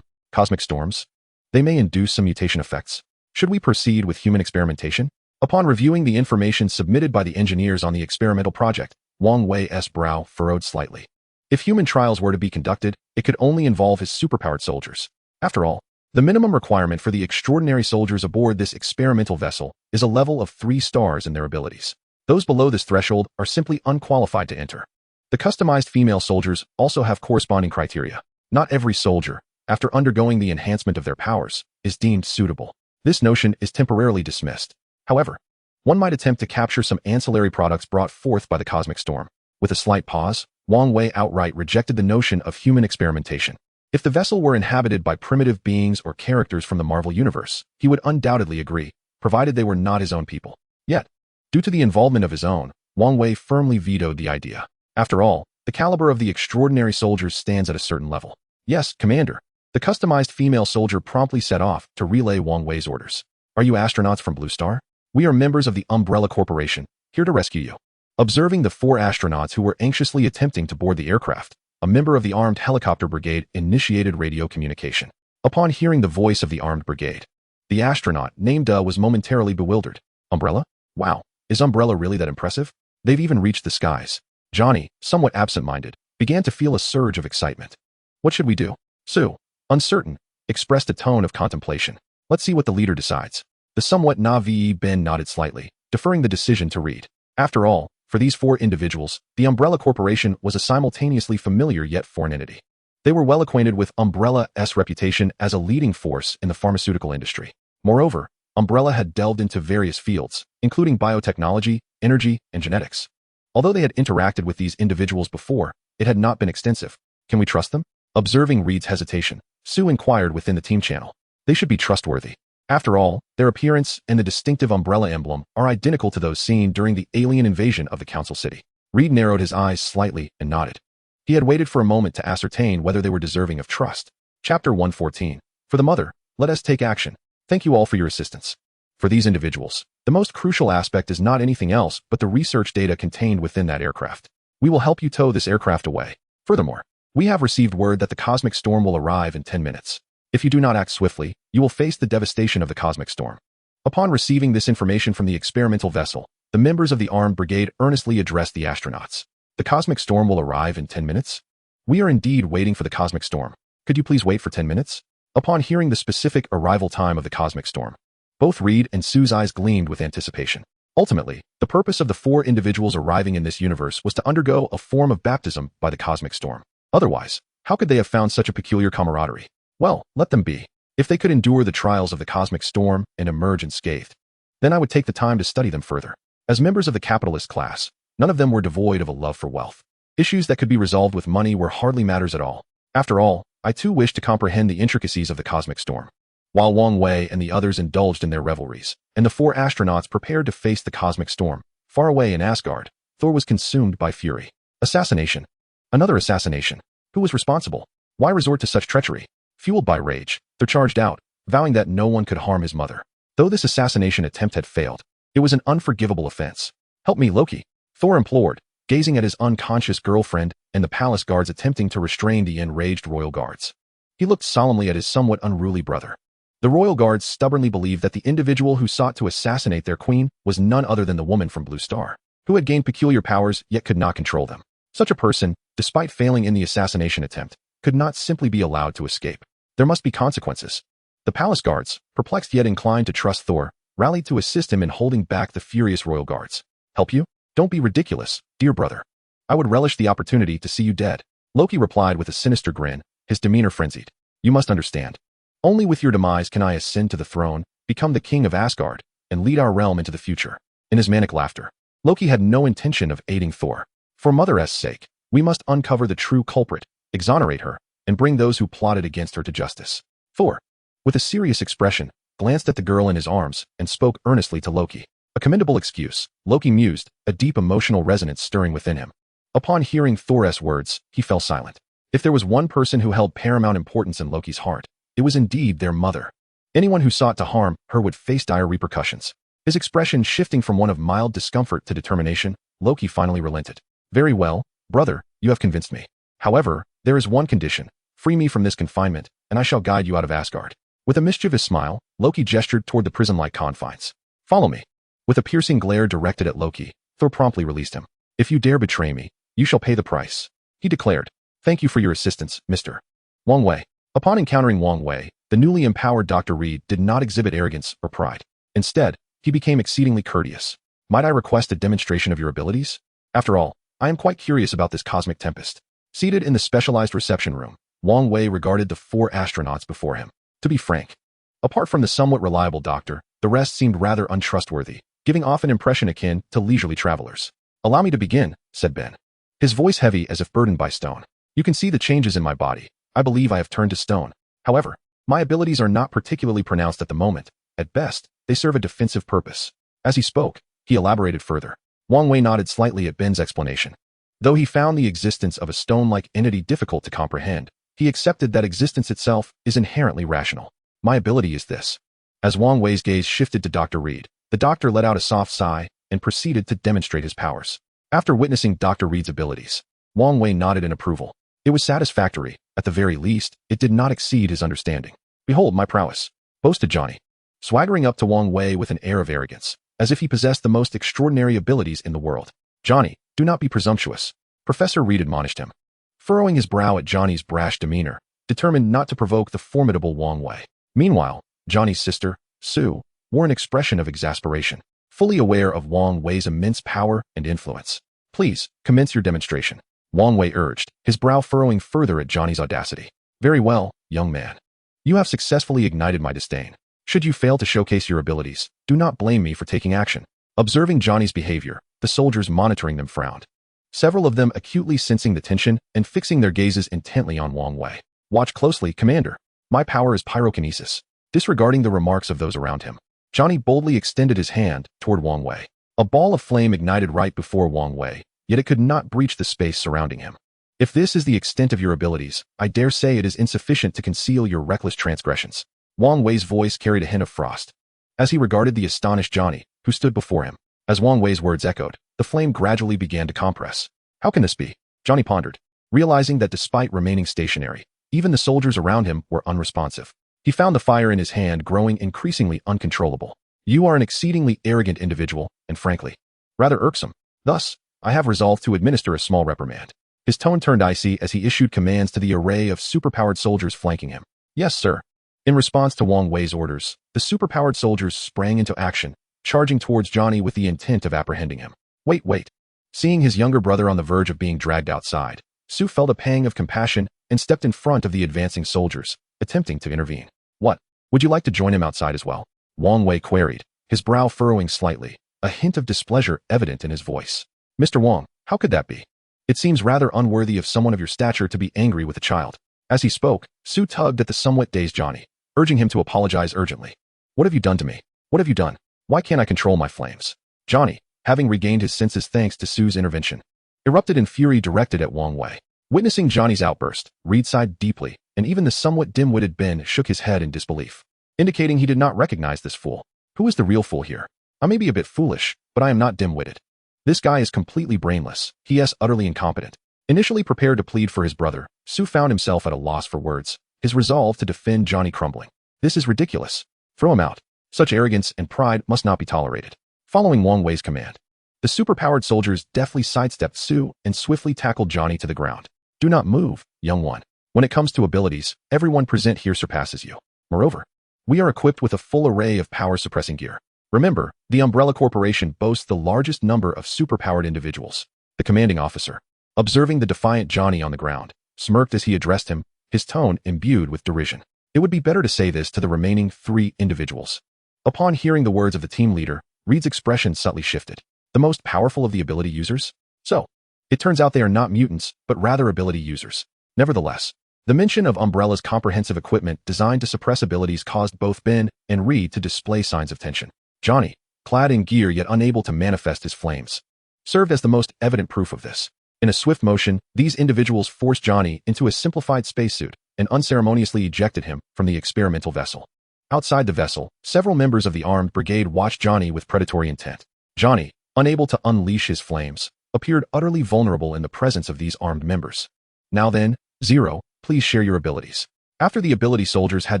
Cosmic storms? They may induce some mutation effects. Should we proceed with human experimentation? Upon reviewing the information submitted by the engineers on the experimental project, Wang Wei's brow furrowed slightly. If human trials were to be conducted, it could only involve his superpowered soldiers. After all, the minimum requirement for the extraordinary soldiers aboard this experimental vessel is a level of 3 stars in their abilities. Those below this threshold are simply unqualified to enter. The customized female soldiers also have corresponding criteria. Not every soldier, after undergoing the enhancement of their powers, is deemed suitable. This notion is temporarily dismissed. However, one might attempt to capture some ancillary products brought forth by the cosmic storm. With a slight pause, Wang Wei outright rejected the notion of human experimentation. If the vessel were inhabited by primitive beings or characters from the Marvel Universe, he would undoubtedly agree, provided they were not his own people. Yet, due to the involvement of his own, Wang Wei firmly vetoed the idea. After all, the caliber of the extraordinary soldiers stands at a certain level. Yes, Commander. The customized female soldier promptly set off to relay Wang Wei's orders. Are you astronauts from Blue Star? We are members of the Umbrella Corporation, here to rescue you. Observing the 4 astronauts who were anxiously attempting to board the aircraft, a member of the armed helicopter brigade initiated radio communication. Upon hearing the voice of the armed brigade, the astronaut named was momentarily bewildered. Umbrella? Wow, is Umbrella really that impressive? They've even reached the skies. Johnny, somewhat absent-minded, began to feel a surge of excitement. What should we do? Sue, uncertain, expressed a tone of contemplation. Let's see what the leader decides. The somewhat naive Ben nodded slightly, deferring the decision to Reed. After all, for these 4 individuals, the Umbrella Corporation was a simultaneously familiar yet foreign entity. They were well acquainted with Umbrella's reputation as a leading force in the pharmaceutical industry. Moreover, Umbrella had delved into various fields, including biotechnology, energy, and genetics. Although they had interacted with these individuals before, it had not been extensive. Can we trust them? Observing Reed's hesitation, Sue inquired within the team channel. They should be trustworthy. After all, their appearance and the distinctive Umbrella emblem are identical to those seen during the alien invasion of the Council City. Reed narrowed his eyes slightly and nodded. He had waited for a moment to ascertain whether they were deserving of trust. Chapter 114. For the Mother, let us take action. Thank you all for your assistance. For these individuals, the most crucial aspect is not anything else but the research data contained within that aircraft. We will help you tow this aircraft away. Furthermore, we have received word that the cosmic storm will arrive in 10 minutes. If you do not act swiftly, you will face the devastation of the cosmic storm. Upon receiving this information from the experimental vessel, the members of the armed brigade earnestly addressed the astronauts. The cosmic storm will arrive in 10 minutes? We are indeed waiting for the cosmic storm. Could you please wait for 10 minutes? Upon hearing the specific arrival time of the cosmic storm, both Reed and Sue's eyes gleamed with anticipation. Ultimately, the purpose of the 4 individuals arriving in this universe was to undergo a form of baptism by the cosmic storm. Otherwise, how could they have found such a peculiar camaraderie? Well, let them be. If they could endure the trials of the cosmic storm and emerge unscathed, then I would take the time to study them further. As members of the capitalist class, none of them were devoid of a love for wealth. Issues that could be resolved with money were hardly matters at all. After all, I too wished to comprehend the intricacies of the cosmic storm. While Wang Wei and the others indulged in their revelries, and the 4 astronauts prepared to face the cosmic storm, far away in Asgard, Thor was consumed by fury. Assassination. Another assassination. Who was responsible? Why resort to such treachery? Fueled by rage, Thor charged out, vowing that no one could harm his mother. Though this assassination attempt had failed, it was an unforgivable offense. Help me, Loki, Thor implored, gazing at his unconscious girlfriend and the palace guards attempting to restrain the enraged royal guards. He looked solemnly at his somewhat unruly brother. The royal guards stubbornly believed that the individual who sought to assassinate their queen was none other than the woman from Blue Star, who had gained peculiar powers yet could not control them. Such a person, despite failing in the assassination attempt, could not simply be allowed to escape. There must be consequences. The palace guards, perplexed yet inclined to trust Thor, rallied to assist him in holding back the furious royal guards. Help you? Don't be ridiculous, dear brother. I would relish the opportunity to see you dead. Loki replied with a sinister grin, his demeanor frenzied. You must understand. Only with your demise can I ascend to the throne, become the king of Asgard, and lead our realm into the future. In his manic laughter, Loki had no intention of aiding Thor. For Mother's sake, we must uncover the true culprit, exonerate her, and bring those who plotted against her to justice. Thor, with a serious expression, glanced at the girl in his arms and spoke earnestly to Loki. A commendable excuse, Loki mused, a deep emotional resonance stirring within him. Upon hearing Thor's words, he fell silent. If there was one person who held paramount importance in Loki's heart, it was indeed their mother. Anyone who sought to harm her would face dire repercussions. His expression shifting from one of mild discomfort to determination, Loki finally relented. Very well, brother, you have convinced me. However, there is one condition. Free me from this confinement, and I shall guide you out of Asgard. With a mischievous smile, Loki gestured toward the prison-like confines. Follow me. With a piercing glare directed at Loki, Thor promptly released him. If you dare betray me, you shall pay the price, he declared. Thank you for your assistance, Mr. Wang Wei. Upon encountering Wang Wei, the newly empowered Dr. Reed did not exhibit arrogance or pride. Instead, he became exceedingly courteous. Might I request a demonstration of your abilities? After all, I am quite curious about this cosmic tempest. Seated in the specialized reception room, Wang Wei regarded the 4 astronauts before him. To be frank, apart from the somewhat reliable doctor, the rest seemed rather untrustworthy, giving off an impression akin to leisurely travelers. Allow me to begin, said Ben, his voice heavy as if burdened by stone. You can see the changes in my body. I believe I have turned to stone. However, my abilities are not particularly pronounced at the moment. At best, they serve a defensive purpose. As he spoke, he elaborated further. Wang Wei nodded slightly at Ben's explanation. Though he found the existence of a stone-like entity difficult to comprehend, he accepted that existence itself is inherently rational. My ability is this. As Wang Wei's gaze shifted to Dr. Reed, the doctor let out a soft sigh and proceeded to demonstrate his powers. After witnessing Dr. Reed's abilities, Wang Wei nodded in approval. It was satisfactory. At the very least, it did not exceed his understanding. "Behold my prowess," boasted Johnny, swaggering up to Wang Wei with an air of arrogance, as if he possessed the most extraordinary abilities in the world. "Johnny, do not be presumptuous," Professor Reed admonished him, furrowing his brow at Johnny's brash demeanor, determined not to provoke the formidable Wang Wei. Meanwhile, Johnny's sister, Sue, wore an expression of exasperation, fully aware of Wang Wei's immense power and influence. "Please, commence your demonstration," Wang Wei urged, his brow furrowing further at Johnny's audacity. "Very well, young man. You have successfully ignited my disdain. Should you fail to showcase your abilities, do not blame me for taking action." Observing Johnny's behavior, the soldiers monitoring them frowned, several of them acutely sensing the tension and fixing their gazes intently on Wang Wei. "Watch closely, Commander. My power is pyrokinesis." Disregarding the remarks of those around him, Johnny boldly extended his hand toward Wang Wei. A ball of flame ignited right before Wang Wei, yet it could not breach the space surrounding him. "If this is the extent of your abilities, I dare say it is insufficient to conceal your reckless transgressions." Wang Wei's voice carried a hint of frost, as he regarded the astonished Johnny, who stood before him. As Wang Wei's words echoed, the flame gradually began to compress. "How can this be?" Johnny pondered, realizing that despite remaining stationary, even the soldiers around him were unresponsive. He found the fire in his hand growing increasingly uncontrollable. "You are an exceedingly arrogant individual, and frankly, rather irksome. Thus, I have resolved to administer a small reprimand." His tone turned icy as he issued commands to the array of superpowered soldiers flanking him. "Yes, sir." In response to Wang Wei's orders, the superpowered soldiers sprang into action, charging towards Johnny with the intent of apprehending him. Wait. Seeing his younger brother on the verge of being dragged outside, Sue felt a pang of compassion and stepped in front of the advancing soldiers, attempting to intervene. "What? Would you like to join him outside as well?" Wang Wei queried, his brow furrowing slightly, a hint of displeasure evident in his voice. "Mr. Wang, how could that be? It seems rather unworthy of someone of your stature to be angry with a child." As he spoke, Sue tugged at the somewhat dazed Johnny, urging him to apologize urgently. "What have you done to me? What have you done? Why can't I control my flames?" Johnny, having regained his senses thanks to Sue's intervention, erupted in fury directed at Wang Wei. Witnessing Johnny's outburst, Reed sighed deeply, and even the somewhat dim-witted Ben shook his head in disbelief, indicating he did not recognize this fool. "Who is the real fool here? I may be a bit foolish, but I am not dim-witted. This guy is completely brainless. He is utterly incompetent." Initially prepared to plead for his brother, Sue found himself at a loss for words, his resolve to defend Johnny crumbling. "This is ridiculous. Throw him out. Such arrogance and pride must not be tolerated." Following Wang Wei's command, the superpowered soldiers deftly sidestepped Sue and swiftly tackled Johnny to the ground. "Do not move, young one. When it comes to abilities, everyone present here surpasses you. Moreover, we are equipped with a full array of power-suppressing gear. Remember, the Umbrella Corporation boasts the largest number of superpowered individuals." The commanding officer, observing the defiant Johnny on the ground, smirked as he addressed him, his tone imbued with derision. It would be better to say this to the remaining 3 individuals. Upon hearing the words of the team leader, Reed's expression subtly shifted. "The most powerful of the ability users? So, it turns out they are not mutants, but rather ability users." Nevertheless, the mention of Umbrella's comprehensive equipment designed to suppress abilities caused both Ben and Reed to display signs of tension. Johnny, clad in gear yet unable to manifest his flames, served as the most evident proof of this. In a swift motion, these individuals forced Johnny into a simplified spacesuit and unceremoniously ejected him from the experimental vessel. Outside the vessel, several members of the armed brigade watched Johnny with predatory intent. Johnny, unable to unleash his flames, appeared utterly vulnerable in the presence of these armed members. "Now then, Zero, please share your abilities." After the ability soldiers had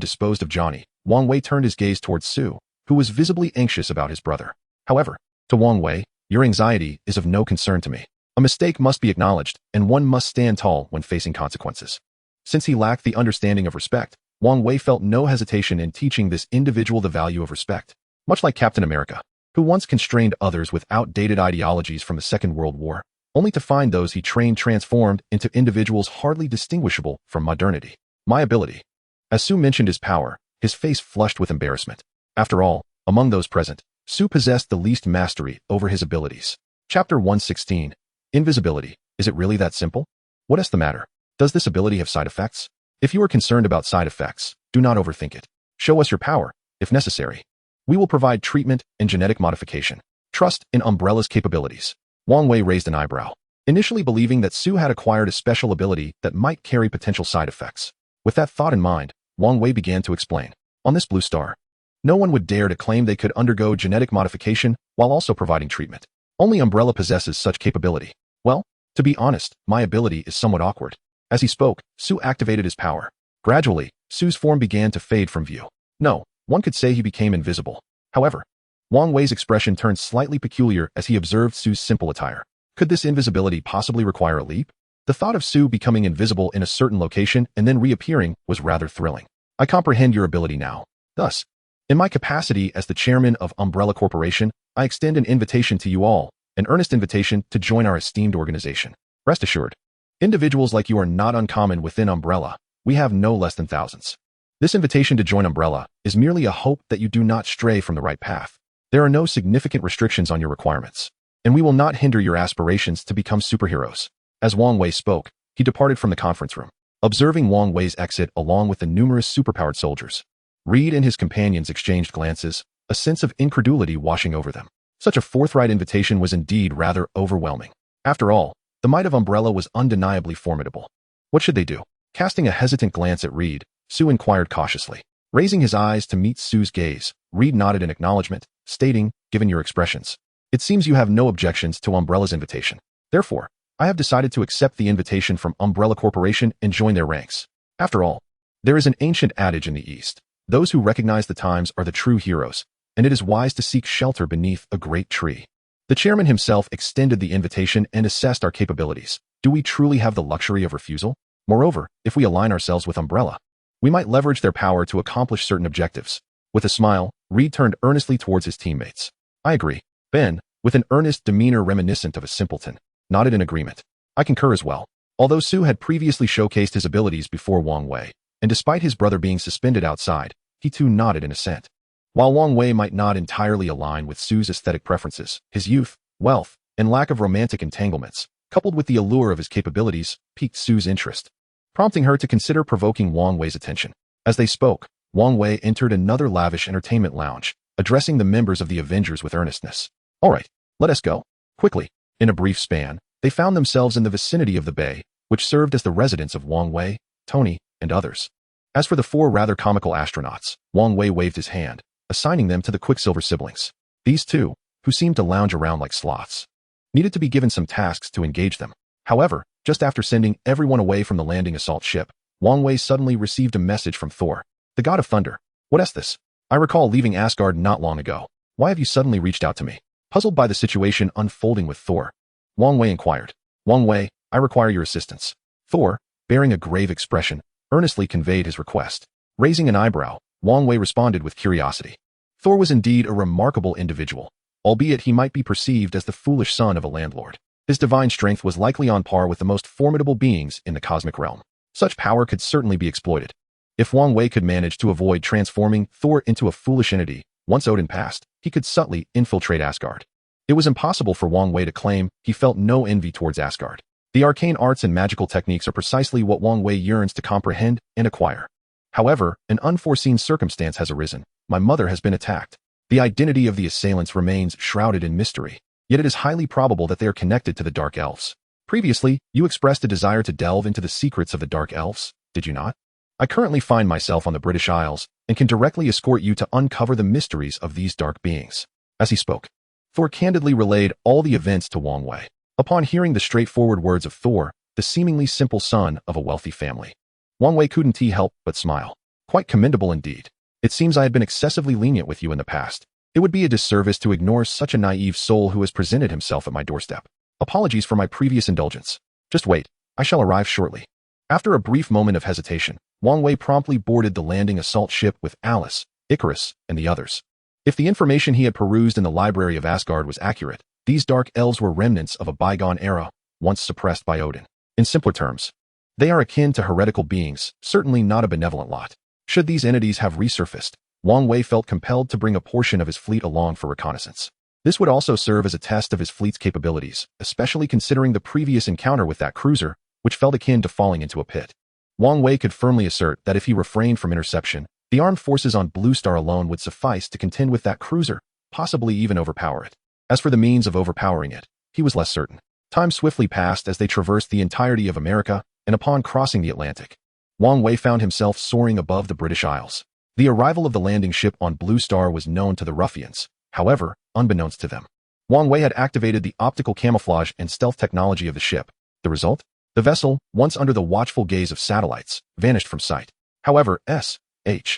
disposed of Johnny, Wang Wei turned his gaze towards Sue, who was visibly anxious about his brother. However, to Wang Wei, "Your anxiety is of no concern to me. A mistake must be acknowledged, and one must stand tall when facing consequences." Since he lacked the understanding of respect, Wang Wei felt no hesitation in teaching this individual the value of respect. Much like Captain America, who once constrained others with outdated ideologies from the Second World War, only to find those he trained transformed into individuals hardly distinguishable from modernity. "My ability." As Sue mentioned his power, his face flushed with embarrassment. After all, among those present, Sue possessed the least mastery over his abilities. Chapter 116. Invisibility. Is it really that simple? What is the matter? Does this ability have side effects? If you are concerned about side effects, do not overthink it. Show us your power, if necessary. We will provide treatment and genetic modification. Trust in Umbrella's capabilities. Wang Wei raised an eyebrow, initially believing that Sue had acquired a special ability that might carry potential side effects. With that thought in mind, Wang Wei began to explain. On this blue star, no one would dare to claim they could undergo genetic modification while also providing treatment. Only Umbrella possesses such capability. Well, to be honest, my ability is somewhat awkward. As he spoke, Su activated his power. Gradually, Su's form began to fade from view. No, one could say he became invisible. However, Wang Wei's expression turned slightly peculiar as he observed Su's simple attire. Could this invisibility possibly require a leap? The thought of Su becoming invisible in a certain location and then reappearing was rather thrilling. I comprehend your ability now. Thus, in my capacity as the chairman of Umbrella Corporation, I extend an invitation to you all, an earnest invitation to join our esteemed organization. Rest assured, individuals like you are not uncommon within Umbrella. We have no less than thousands. This invitation to join Umbrella is merely a hope that you do not stray from the right path. There are no significant restrictions on your requirements, and we will not hinder your aspirations to become superheroes. As Wang Wei spoke, he departed from the conference room. Observing Wang Wei's exit along with the numerous superpowered soldiers, Reed and his companions exchanged glances, a sense of incredulity washing over them. Such a forthright invitation was indeed rather overwhelming. After all, the might of Umbrella was undeniably formidable. What should they do? Casting a hesitant glance at Reed, Su inquired cautiously. Raising his eyes to meet Su's gaze, Reed nodded in acknowledgement, stating, given your expressions, it seems you have no objections to Umbrella's invitation. Therefore, I have decided to accept the invitation from Umbrella Corporation and join their ranks. After all, there is an ancient adage in the East. Those who recognize the times are the true heroes, and it is wise to seek shelter beneath a great tree. The chairman himself extended the invitation and assessed our capabilities. Do we truly have the luxury of refusal? Moreover, if we align ourselves with Umbrella, we might leverage their power to accomplish certain objectives. With a smile, Reed turned earnestly towards his teammates. I agree. Ben, with an earnest demeanor reminiscent of a simpleton, nodded in agreement. I concur as well. Although Su had previously showcased his abilities before Wang Wei, and despite his brother being suspended outside, he too nodded in assent. While Wang Wei might not entirely align with Su's aesthetic preferences, his youth, wealth, and lack of romantic entanglements, coupled with the allure of his capabilities, piqued Su's interest, prompting her to consider provoking Wang Wei's attention. As they spoke, Wang Wei entered another lavish entertainment lounge, addressing the members of the Avengers with earnestness. All right, let us go. Quickly. In a brief span, they found themselves in the vicinity of the bay, which served as the residence of Wang Wei, Tony, and others. As for the four rather comical astronauts, Wang Wei waved his hand, assigning them to the Quicksilver siblings. These two, who seemed to lounge around like sloths, needed to be given some tasks to engage them. However, just after sending everyone away from the landing assault ship, Wang Wei suddenly received a message from Thor, the god of thunder. What is this? I recall leaving Asgard not long ago. Why have you suddenly reached out to me? Puzzled by the situation unfolding with Thor, Wang Wei inquired. Wang Wei, I require your assistance. Thor, bearing a grave expression, earnestly conveyed his request. Raising an eyebrow, Wang Wei responded with curiosity. Thor was indeed a remarkable individual, albeit he might be perceived as the foolish son of a landlord. His divine strength was likely on par with the most formidable beings in the cosmic realm. Such power could certainly be exploited. If Wang Wei could manage to avoid transforming Thor into a foolish entity, once Odin passed, he could subtly infiltrate Asgard. It was impossible for Wang Wei to claim he felt no envy towards Asgard. The arcane arts and magical techniques are precisely what Wang Wei yearns to comprehend and acquire. However, an unforeseen circumstance has arisen. My mother has been attacked. The identity of the assailants remains shrouded in mystery, yet it is highly probable that they are connected to the Dark Elves. Previously, you expressed a desire to delve into the secrets of the Dark Elves, did you not? I currently find myself on the British Isles and can directly escort you to uncover the mysteries of these dark beings. As he spoke, Thor candidly relayed all the events to Wang Wei. Upon hearing the straightforward words of Thor, the seemingly simple son of a wealthy family, Wang Wei couldn't help but smile. Quite commendable indeed. It seems I had been excessively lenient with you in the past. It would be a disservice to ignore such a naive soul who has presented himself at my doorstep. Apologies for my previous indulgence. Just wait, I shall arrive shortly. After a brief moment of hesitation, Wang Wei promptly boarded the landing assault ship with Alice, Icarus, and the others. If the information he had perused in the library of Asgard was accurate, these dark elves were remnants of a bygone era, once suppressed by Odin. In simpler terms, they are akin to heretical beings, certainly not a benevolent lot. Should these entities have resurfaced, Wang Wei felt compelled to bring a portion of his fleet along for reconnaissance. This would also serve as a test of his fleet's capabilities, especially considering the previous encounter with that cruiser, which felt akin to falling into a pit. Wang Wei could firmly assert that if he refrained from interception, the armed forces on Blue Star alone would suffice to contend with that cruiser, possibly even overpower it. As for the means of overpowering it, he was less certain. Time swiftly passed as they traversed the entirety of America, and upon crossing the Atlantic, Wang Wei found himself soaring above the British Isles. The arrival of the landing ship on Blue Star was known to the ruffians, however, unbeknownst to them. Wang Wei had activated the optical camouflage and stealth technology of the ship. The result? The vessel, once under the watchful gaze of satellites, vanished from sight. However, S.H.I.E.L.D.'s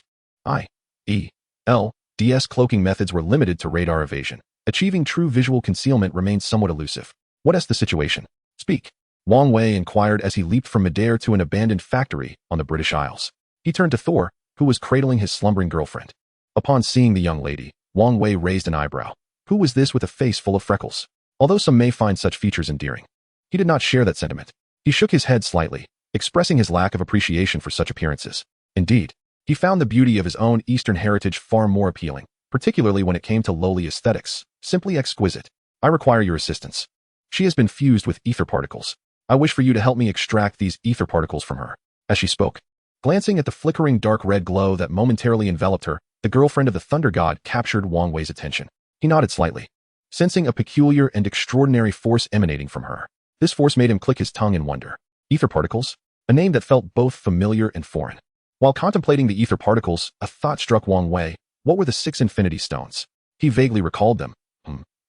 cloaking methods were limited to radar evasion. Achieving true visual concealment remained somewhat elusive. What is the situation? Speak. Wang Wei inquired as he leaped from midair to an abandoned factory on the British Isles. He turned to Thor, who was cradling his slumbering girlfriend. Upon seeing the young lady, Wang Wei raised an eyebrow. Who was this with a face full of freckles? Although some may find such features endearing, he did not share that sentiment. He shook his head slightly, expressing his lack of appreciation for such appearances. Indeed, he found the beauty of his own Eastern heritage far more appealing, particularly when it came to lowly aesthetics. Simply exquisite. I require your assistance. She has been fused with ether particles. I wish for you to help me extract these ether particles from her. As she spoke, glancing at the flickering dark red glow that momentarily enveloped her, the girlfriend of the Thunder God captured Wang Wei's attention. He nodded slightly, sensing a peculiar and extraordinary force emanating from her. This force made him click his tongue in wonder. Ether particles? A name that felt both familiar and foreign. While contemplating the ether particles, a thought struck Wang Wei. What were the 6 Infinity Stones? He vaguely recalled them.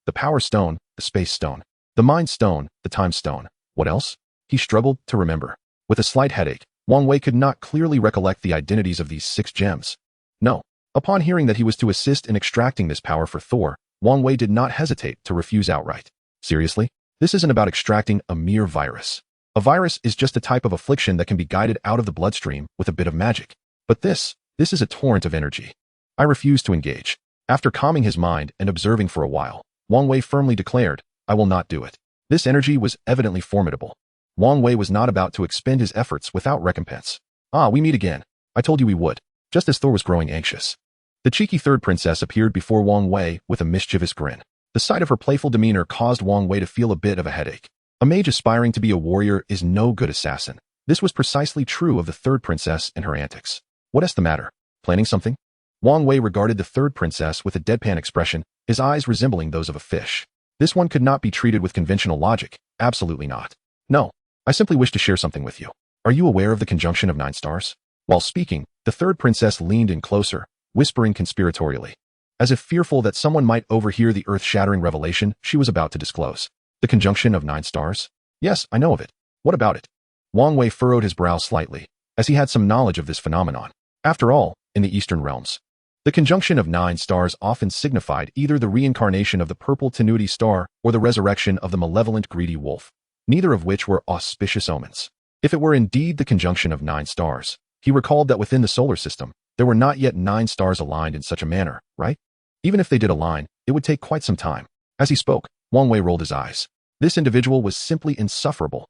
The Power Stone, the Space Stone, the Mind Stone, the Time Stone. What else? He struggled to remember. With a slight headache, Wang Wei could not clearly recollect the identities of these 6 gems. No. Upon hearing that he was to assist in extracting this power for Thor, Wang Wei did not hesitate to refuse outright. Seriously? This isn't about extracting a mere virus. A virus is just a type of affliction that can be guided out of the bloodstream with a bit of magic. But this is a torrent of energy. I refuse to engage. After calming his mind and observing for a while, Wang Wei firmly declared, I will not do it. This energy was evidently formidable. Wang Wei was not about to expend his efforts without recompense. Ah, we meet again. I told you we would. Just as Thor was growing anxious, the cheeky third princess appeared before Wang Wei with a mischievous grin. The sight of her playful demeanor caused Wang Wei to feel a bit of a headache. A mage aspiring to be a warrior is no good assassin. This was precisely true of the third princess and her antics. What is the matter? Planning something? Wang Wei regarded the third princess with a deadpan expression, his eyes resembling those of a fish. This one could not be treated with conventional logic. Absolutely not. No, I simply wish to share something with you. Are you aware of the conjunction of 9 stars? While speaking, the third princess leaned in closer, whispering conspiratorially, as if fearful that someone might overhear the earth-shattering revelation she was about to disclose. The conjunction of 9 stars? Yes, I know of it. What about it? Wang Wei furrowed his brow slightly, as he had some knowledge of this phenomenon. After all, in the Eastern realms, the conjunction of 9 stars often signified either the reincarnation of the purple tenuity star or the resurrection of the malevolent greedy wolf, neither of which were auspicious omens. If it were indeed the conjunction of 9 stars, he recalled that within the solar system, there were not yet 9 stars aligned in such a manner, right? Even if they did align, it would take quite some time. As he spoke, Wang Wei rolled his eyes. This individual was simply insufferable.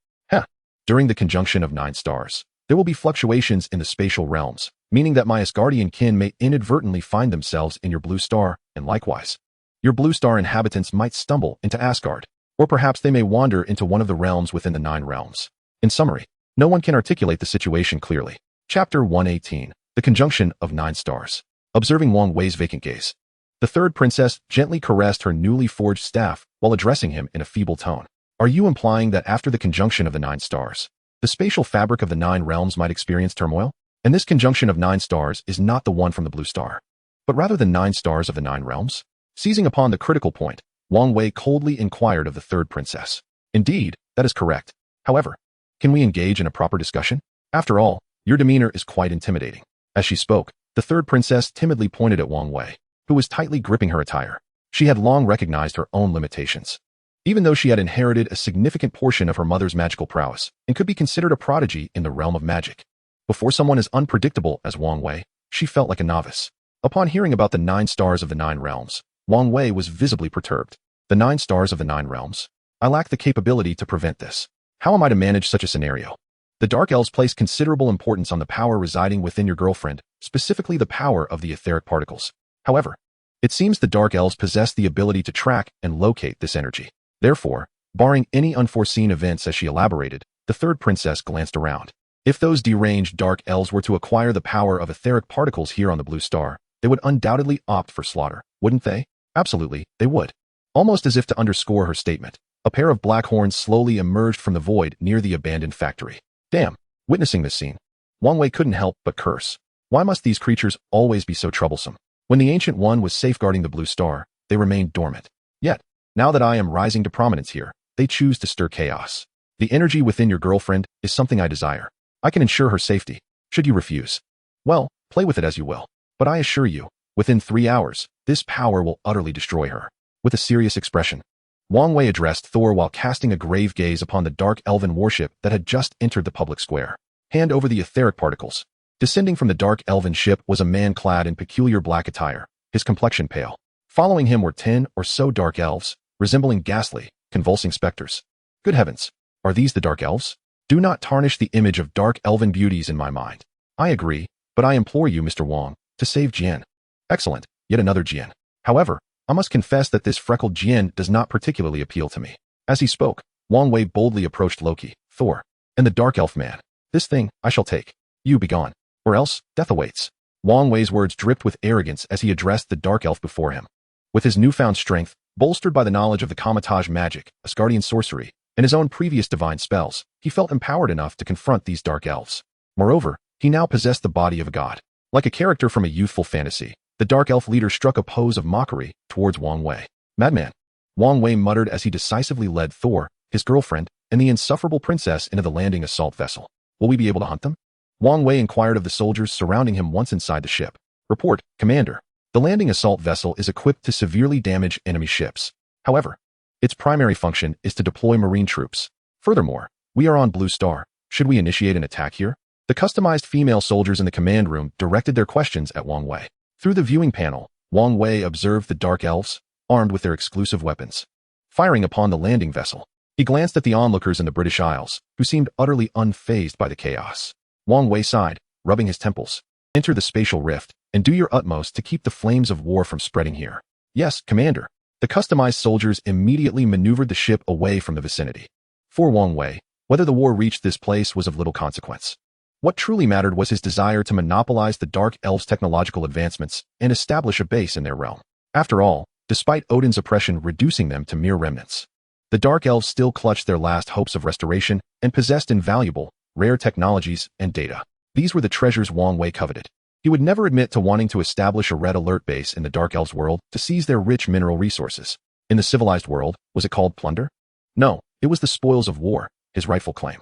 During the conjunction of 9 stars, there will be fluctuations in the spatial realms, meaning that my Asgardian kin may inadvertently find themselves in your blue star, and likewise, your blue star inhabitants might stumble into Asgard, or perhaps they may wander into one of the realms within the 9 realms. In summary, no one can articulate the situation clearly. Chapter 118. The conjunction of 9 stars. Observing Wang Wei's vacant gaze, the third princess gently caressed her newly forged staff while addressing him in a feeble tone. Are you implying that after the conjunction of the 9 stars, the spatial fabric of the 9 realms might experience turmoil? And this conjunction of 9 stars is not the one from the blue star, but rather the 9 stars of the 9 realms? Seizing upon the critical point, Wang Wei coldly inquired of the third princess. Indeed, that is correct. However, can we engage in a proper discussion? After all, your demeanor is quite intimidating. As she spoke, the third princess timidly pointed at Wang Wei, who was tightly gripping her attire. She had long recognized her own limitations. Even though she had inherited a significant portion of her mother's magical prowess and could be considered a prodigy in the realm of magic, before someone as unpredictable as Wang Wei, she felt like a novice. Upon hearing about the 9 stars of the 9 realms, Wang Wei was visibly perturbed. The 9 stars of the 9 realms? I lack the capability to prevent this. How am I to manage such a scenario? The Dark Elves place considerable importance on the power residing within your girlfriend, specifically the power of the etheric particles. However, it seems the Dark Elves possess the ability to track and locate this energy. Therefore, barring any unforeseen events as she elaborated, the third princess glanced around. If those deranged Dark Elves were to acquire the power of etheric particles here on the blue star, they would undoubtedly opt for slaughter, wouldn't they? Absolutely, they would. Almost as if to underscore her statement, a pair of black horns slowly emerged from the void near the abandoned factory. Damn. Witnessing this scene, Wang Wei couldn't help but curse. Why must these creatures always be so troublesome? When the Ancient One was safeguarding the blue star, they remained dormant. Yet, Now that I am rising to prominence here, they choose to stir chaos. The energy within your girlfriend is something I desire. I can ensure her safety. Should you refuse, well, play with it as you will. But I assure you, within 3 hours, this power will utterly destroy her. With a serious expression, Wang Wei addressed Thor while casting a grave gaze upon the dark elven warship that had just entered the public square. Hand over the etheric particles. Descending from the dark elven ship was a man clad in peculiar black attire, his complexion pale. Following him were 10 or so dark elves, resembling ghastly, convulsing specters. Good heavens, are these the dark elves? Do not tarnish the image of dark elven beauties in my mind. I agree, but I implore you, Mr. Wang, to save Jian. Excellent, yet another Jian. However, I must confess that this freckled Jian does not particularly appeal to me. As he spoke, Wang Wei boldly approached Loki, Thor, and the dark elf man. This thing I shall take. You be gone, or else death awaits. Wang Wei's words dripped with arrogance as he addressed the dark elf before him. With his newfound strength, bolstered by the knowledge of the Kamatage magic, Asgardian sorcery, and his own previous divine spells, he felt empowered enough to confront these dark elves. Moreover, he now possessed the body of a god. Like a character from a youthful fantasy, the dark elf leader struck a pose of mockery towards Wang Wei. Madman! Wang Wei muttered as he decisively led Thor, his girlfriend, and the insufferable princess into the landing assault vessel. Will we be able to hunt them? Wang Wei inquired of the soldiers surrounding him once inside the ship. Report, Commander. The landing assault vessel is equipped to severely damage enemy ships. However, its primary function is to deploy marine troops. Furthermore, we are on Blue Star. Should we initiate an attack here? The customized female soldiers in the command room directed their questions at Wang Wei. Through the viewing panel, Wang Wei observed the dark elves, armed with their exclusive weapons, firing upon the landing vessel. He glanced at the onlookers in the British Isles, who seemed utterly unfazed by the chaos. Wang Wei sighed, rubbing his temples. Enter the spatial rift, and do your utmost to keep the flames of war from spreading here. Yes, Commander. The customized soldiers immediately maneuvered the ship away from the vicinity. For Wang Wei, whether the war reached this place was of little consequence. What truly mattered was his desire to monopolize the Dark Elves' technological advancements and establish a base in their realm. After all, despite Odin's oppression reducing them to mere remnants, the Dark Elves still clutched their last hopes of restoration and possessed invaluable, rare technologies and data. These were the treasures Wang Wei coveted. He would never admit to wanting to establish a Red Alert base in the Dark Elves' world to seize their rich mineral resources. In the civilized world, was it called plunder? No, it was the spoils of war, his rightful claim.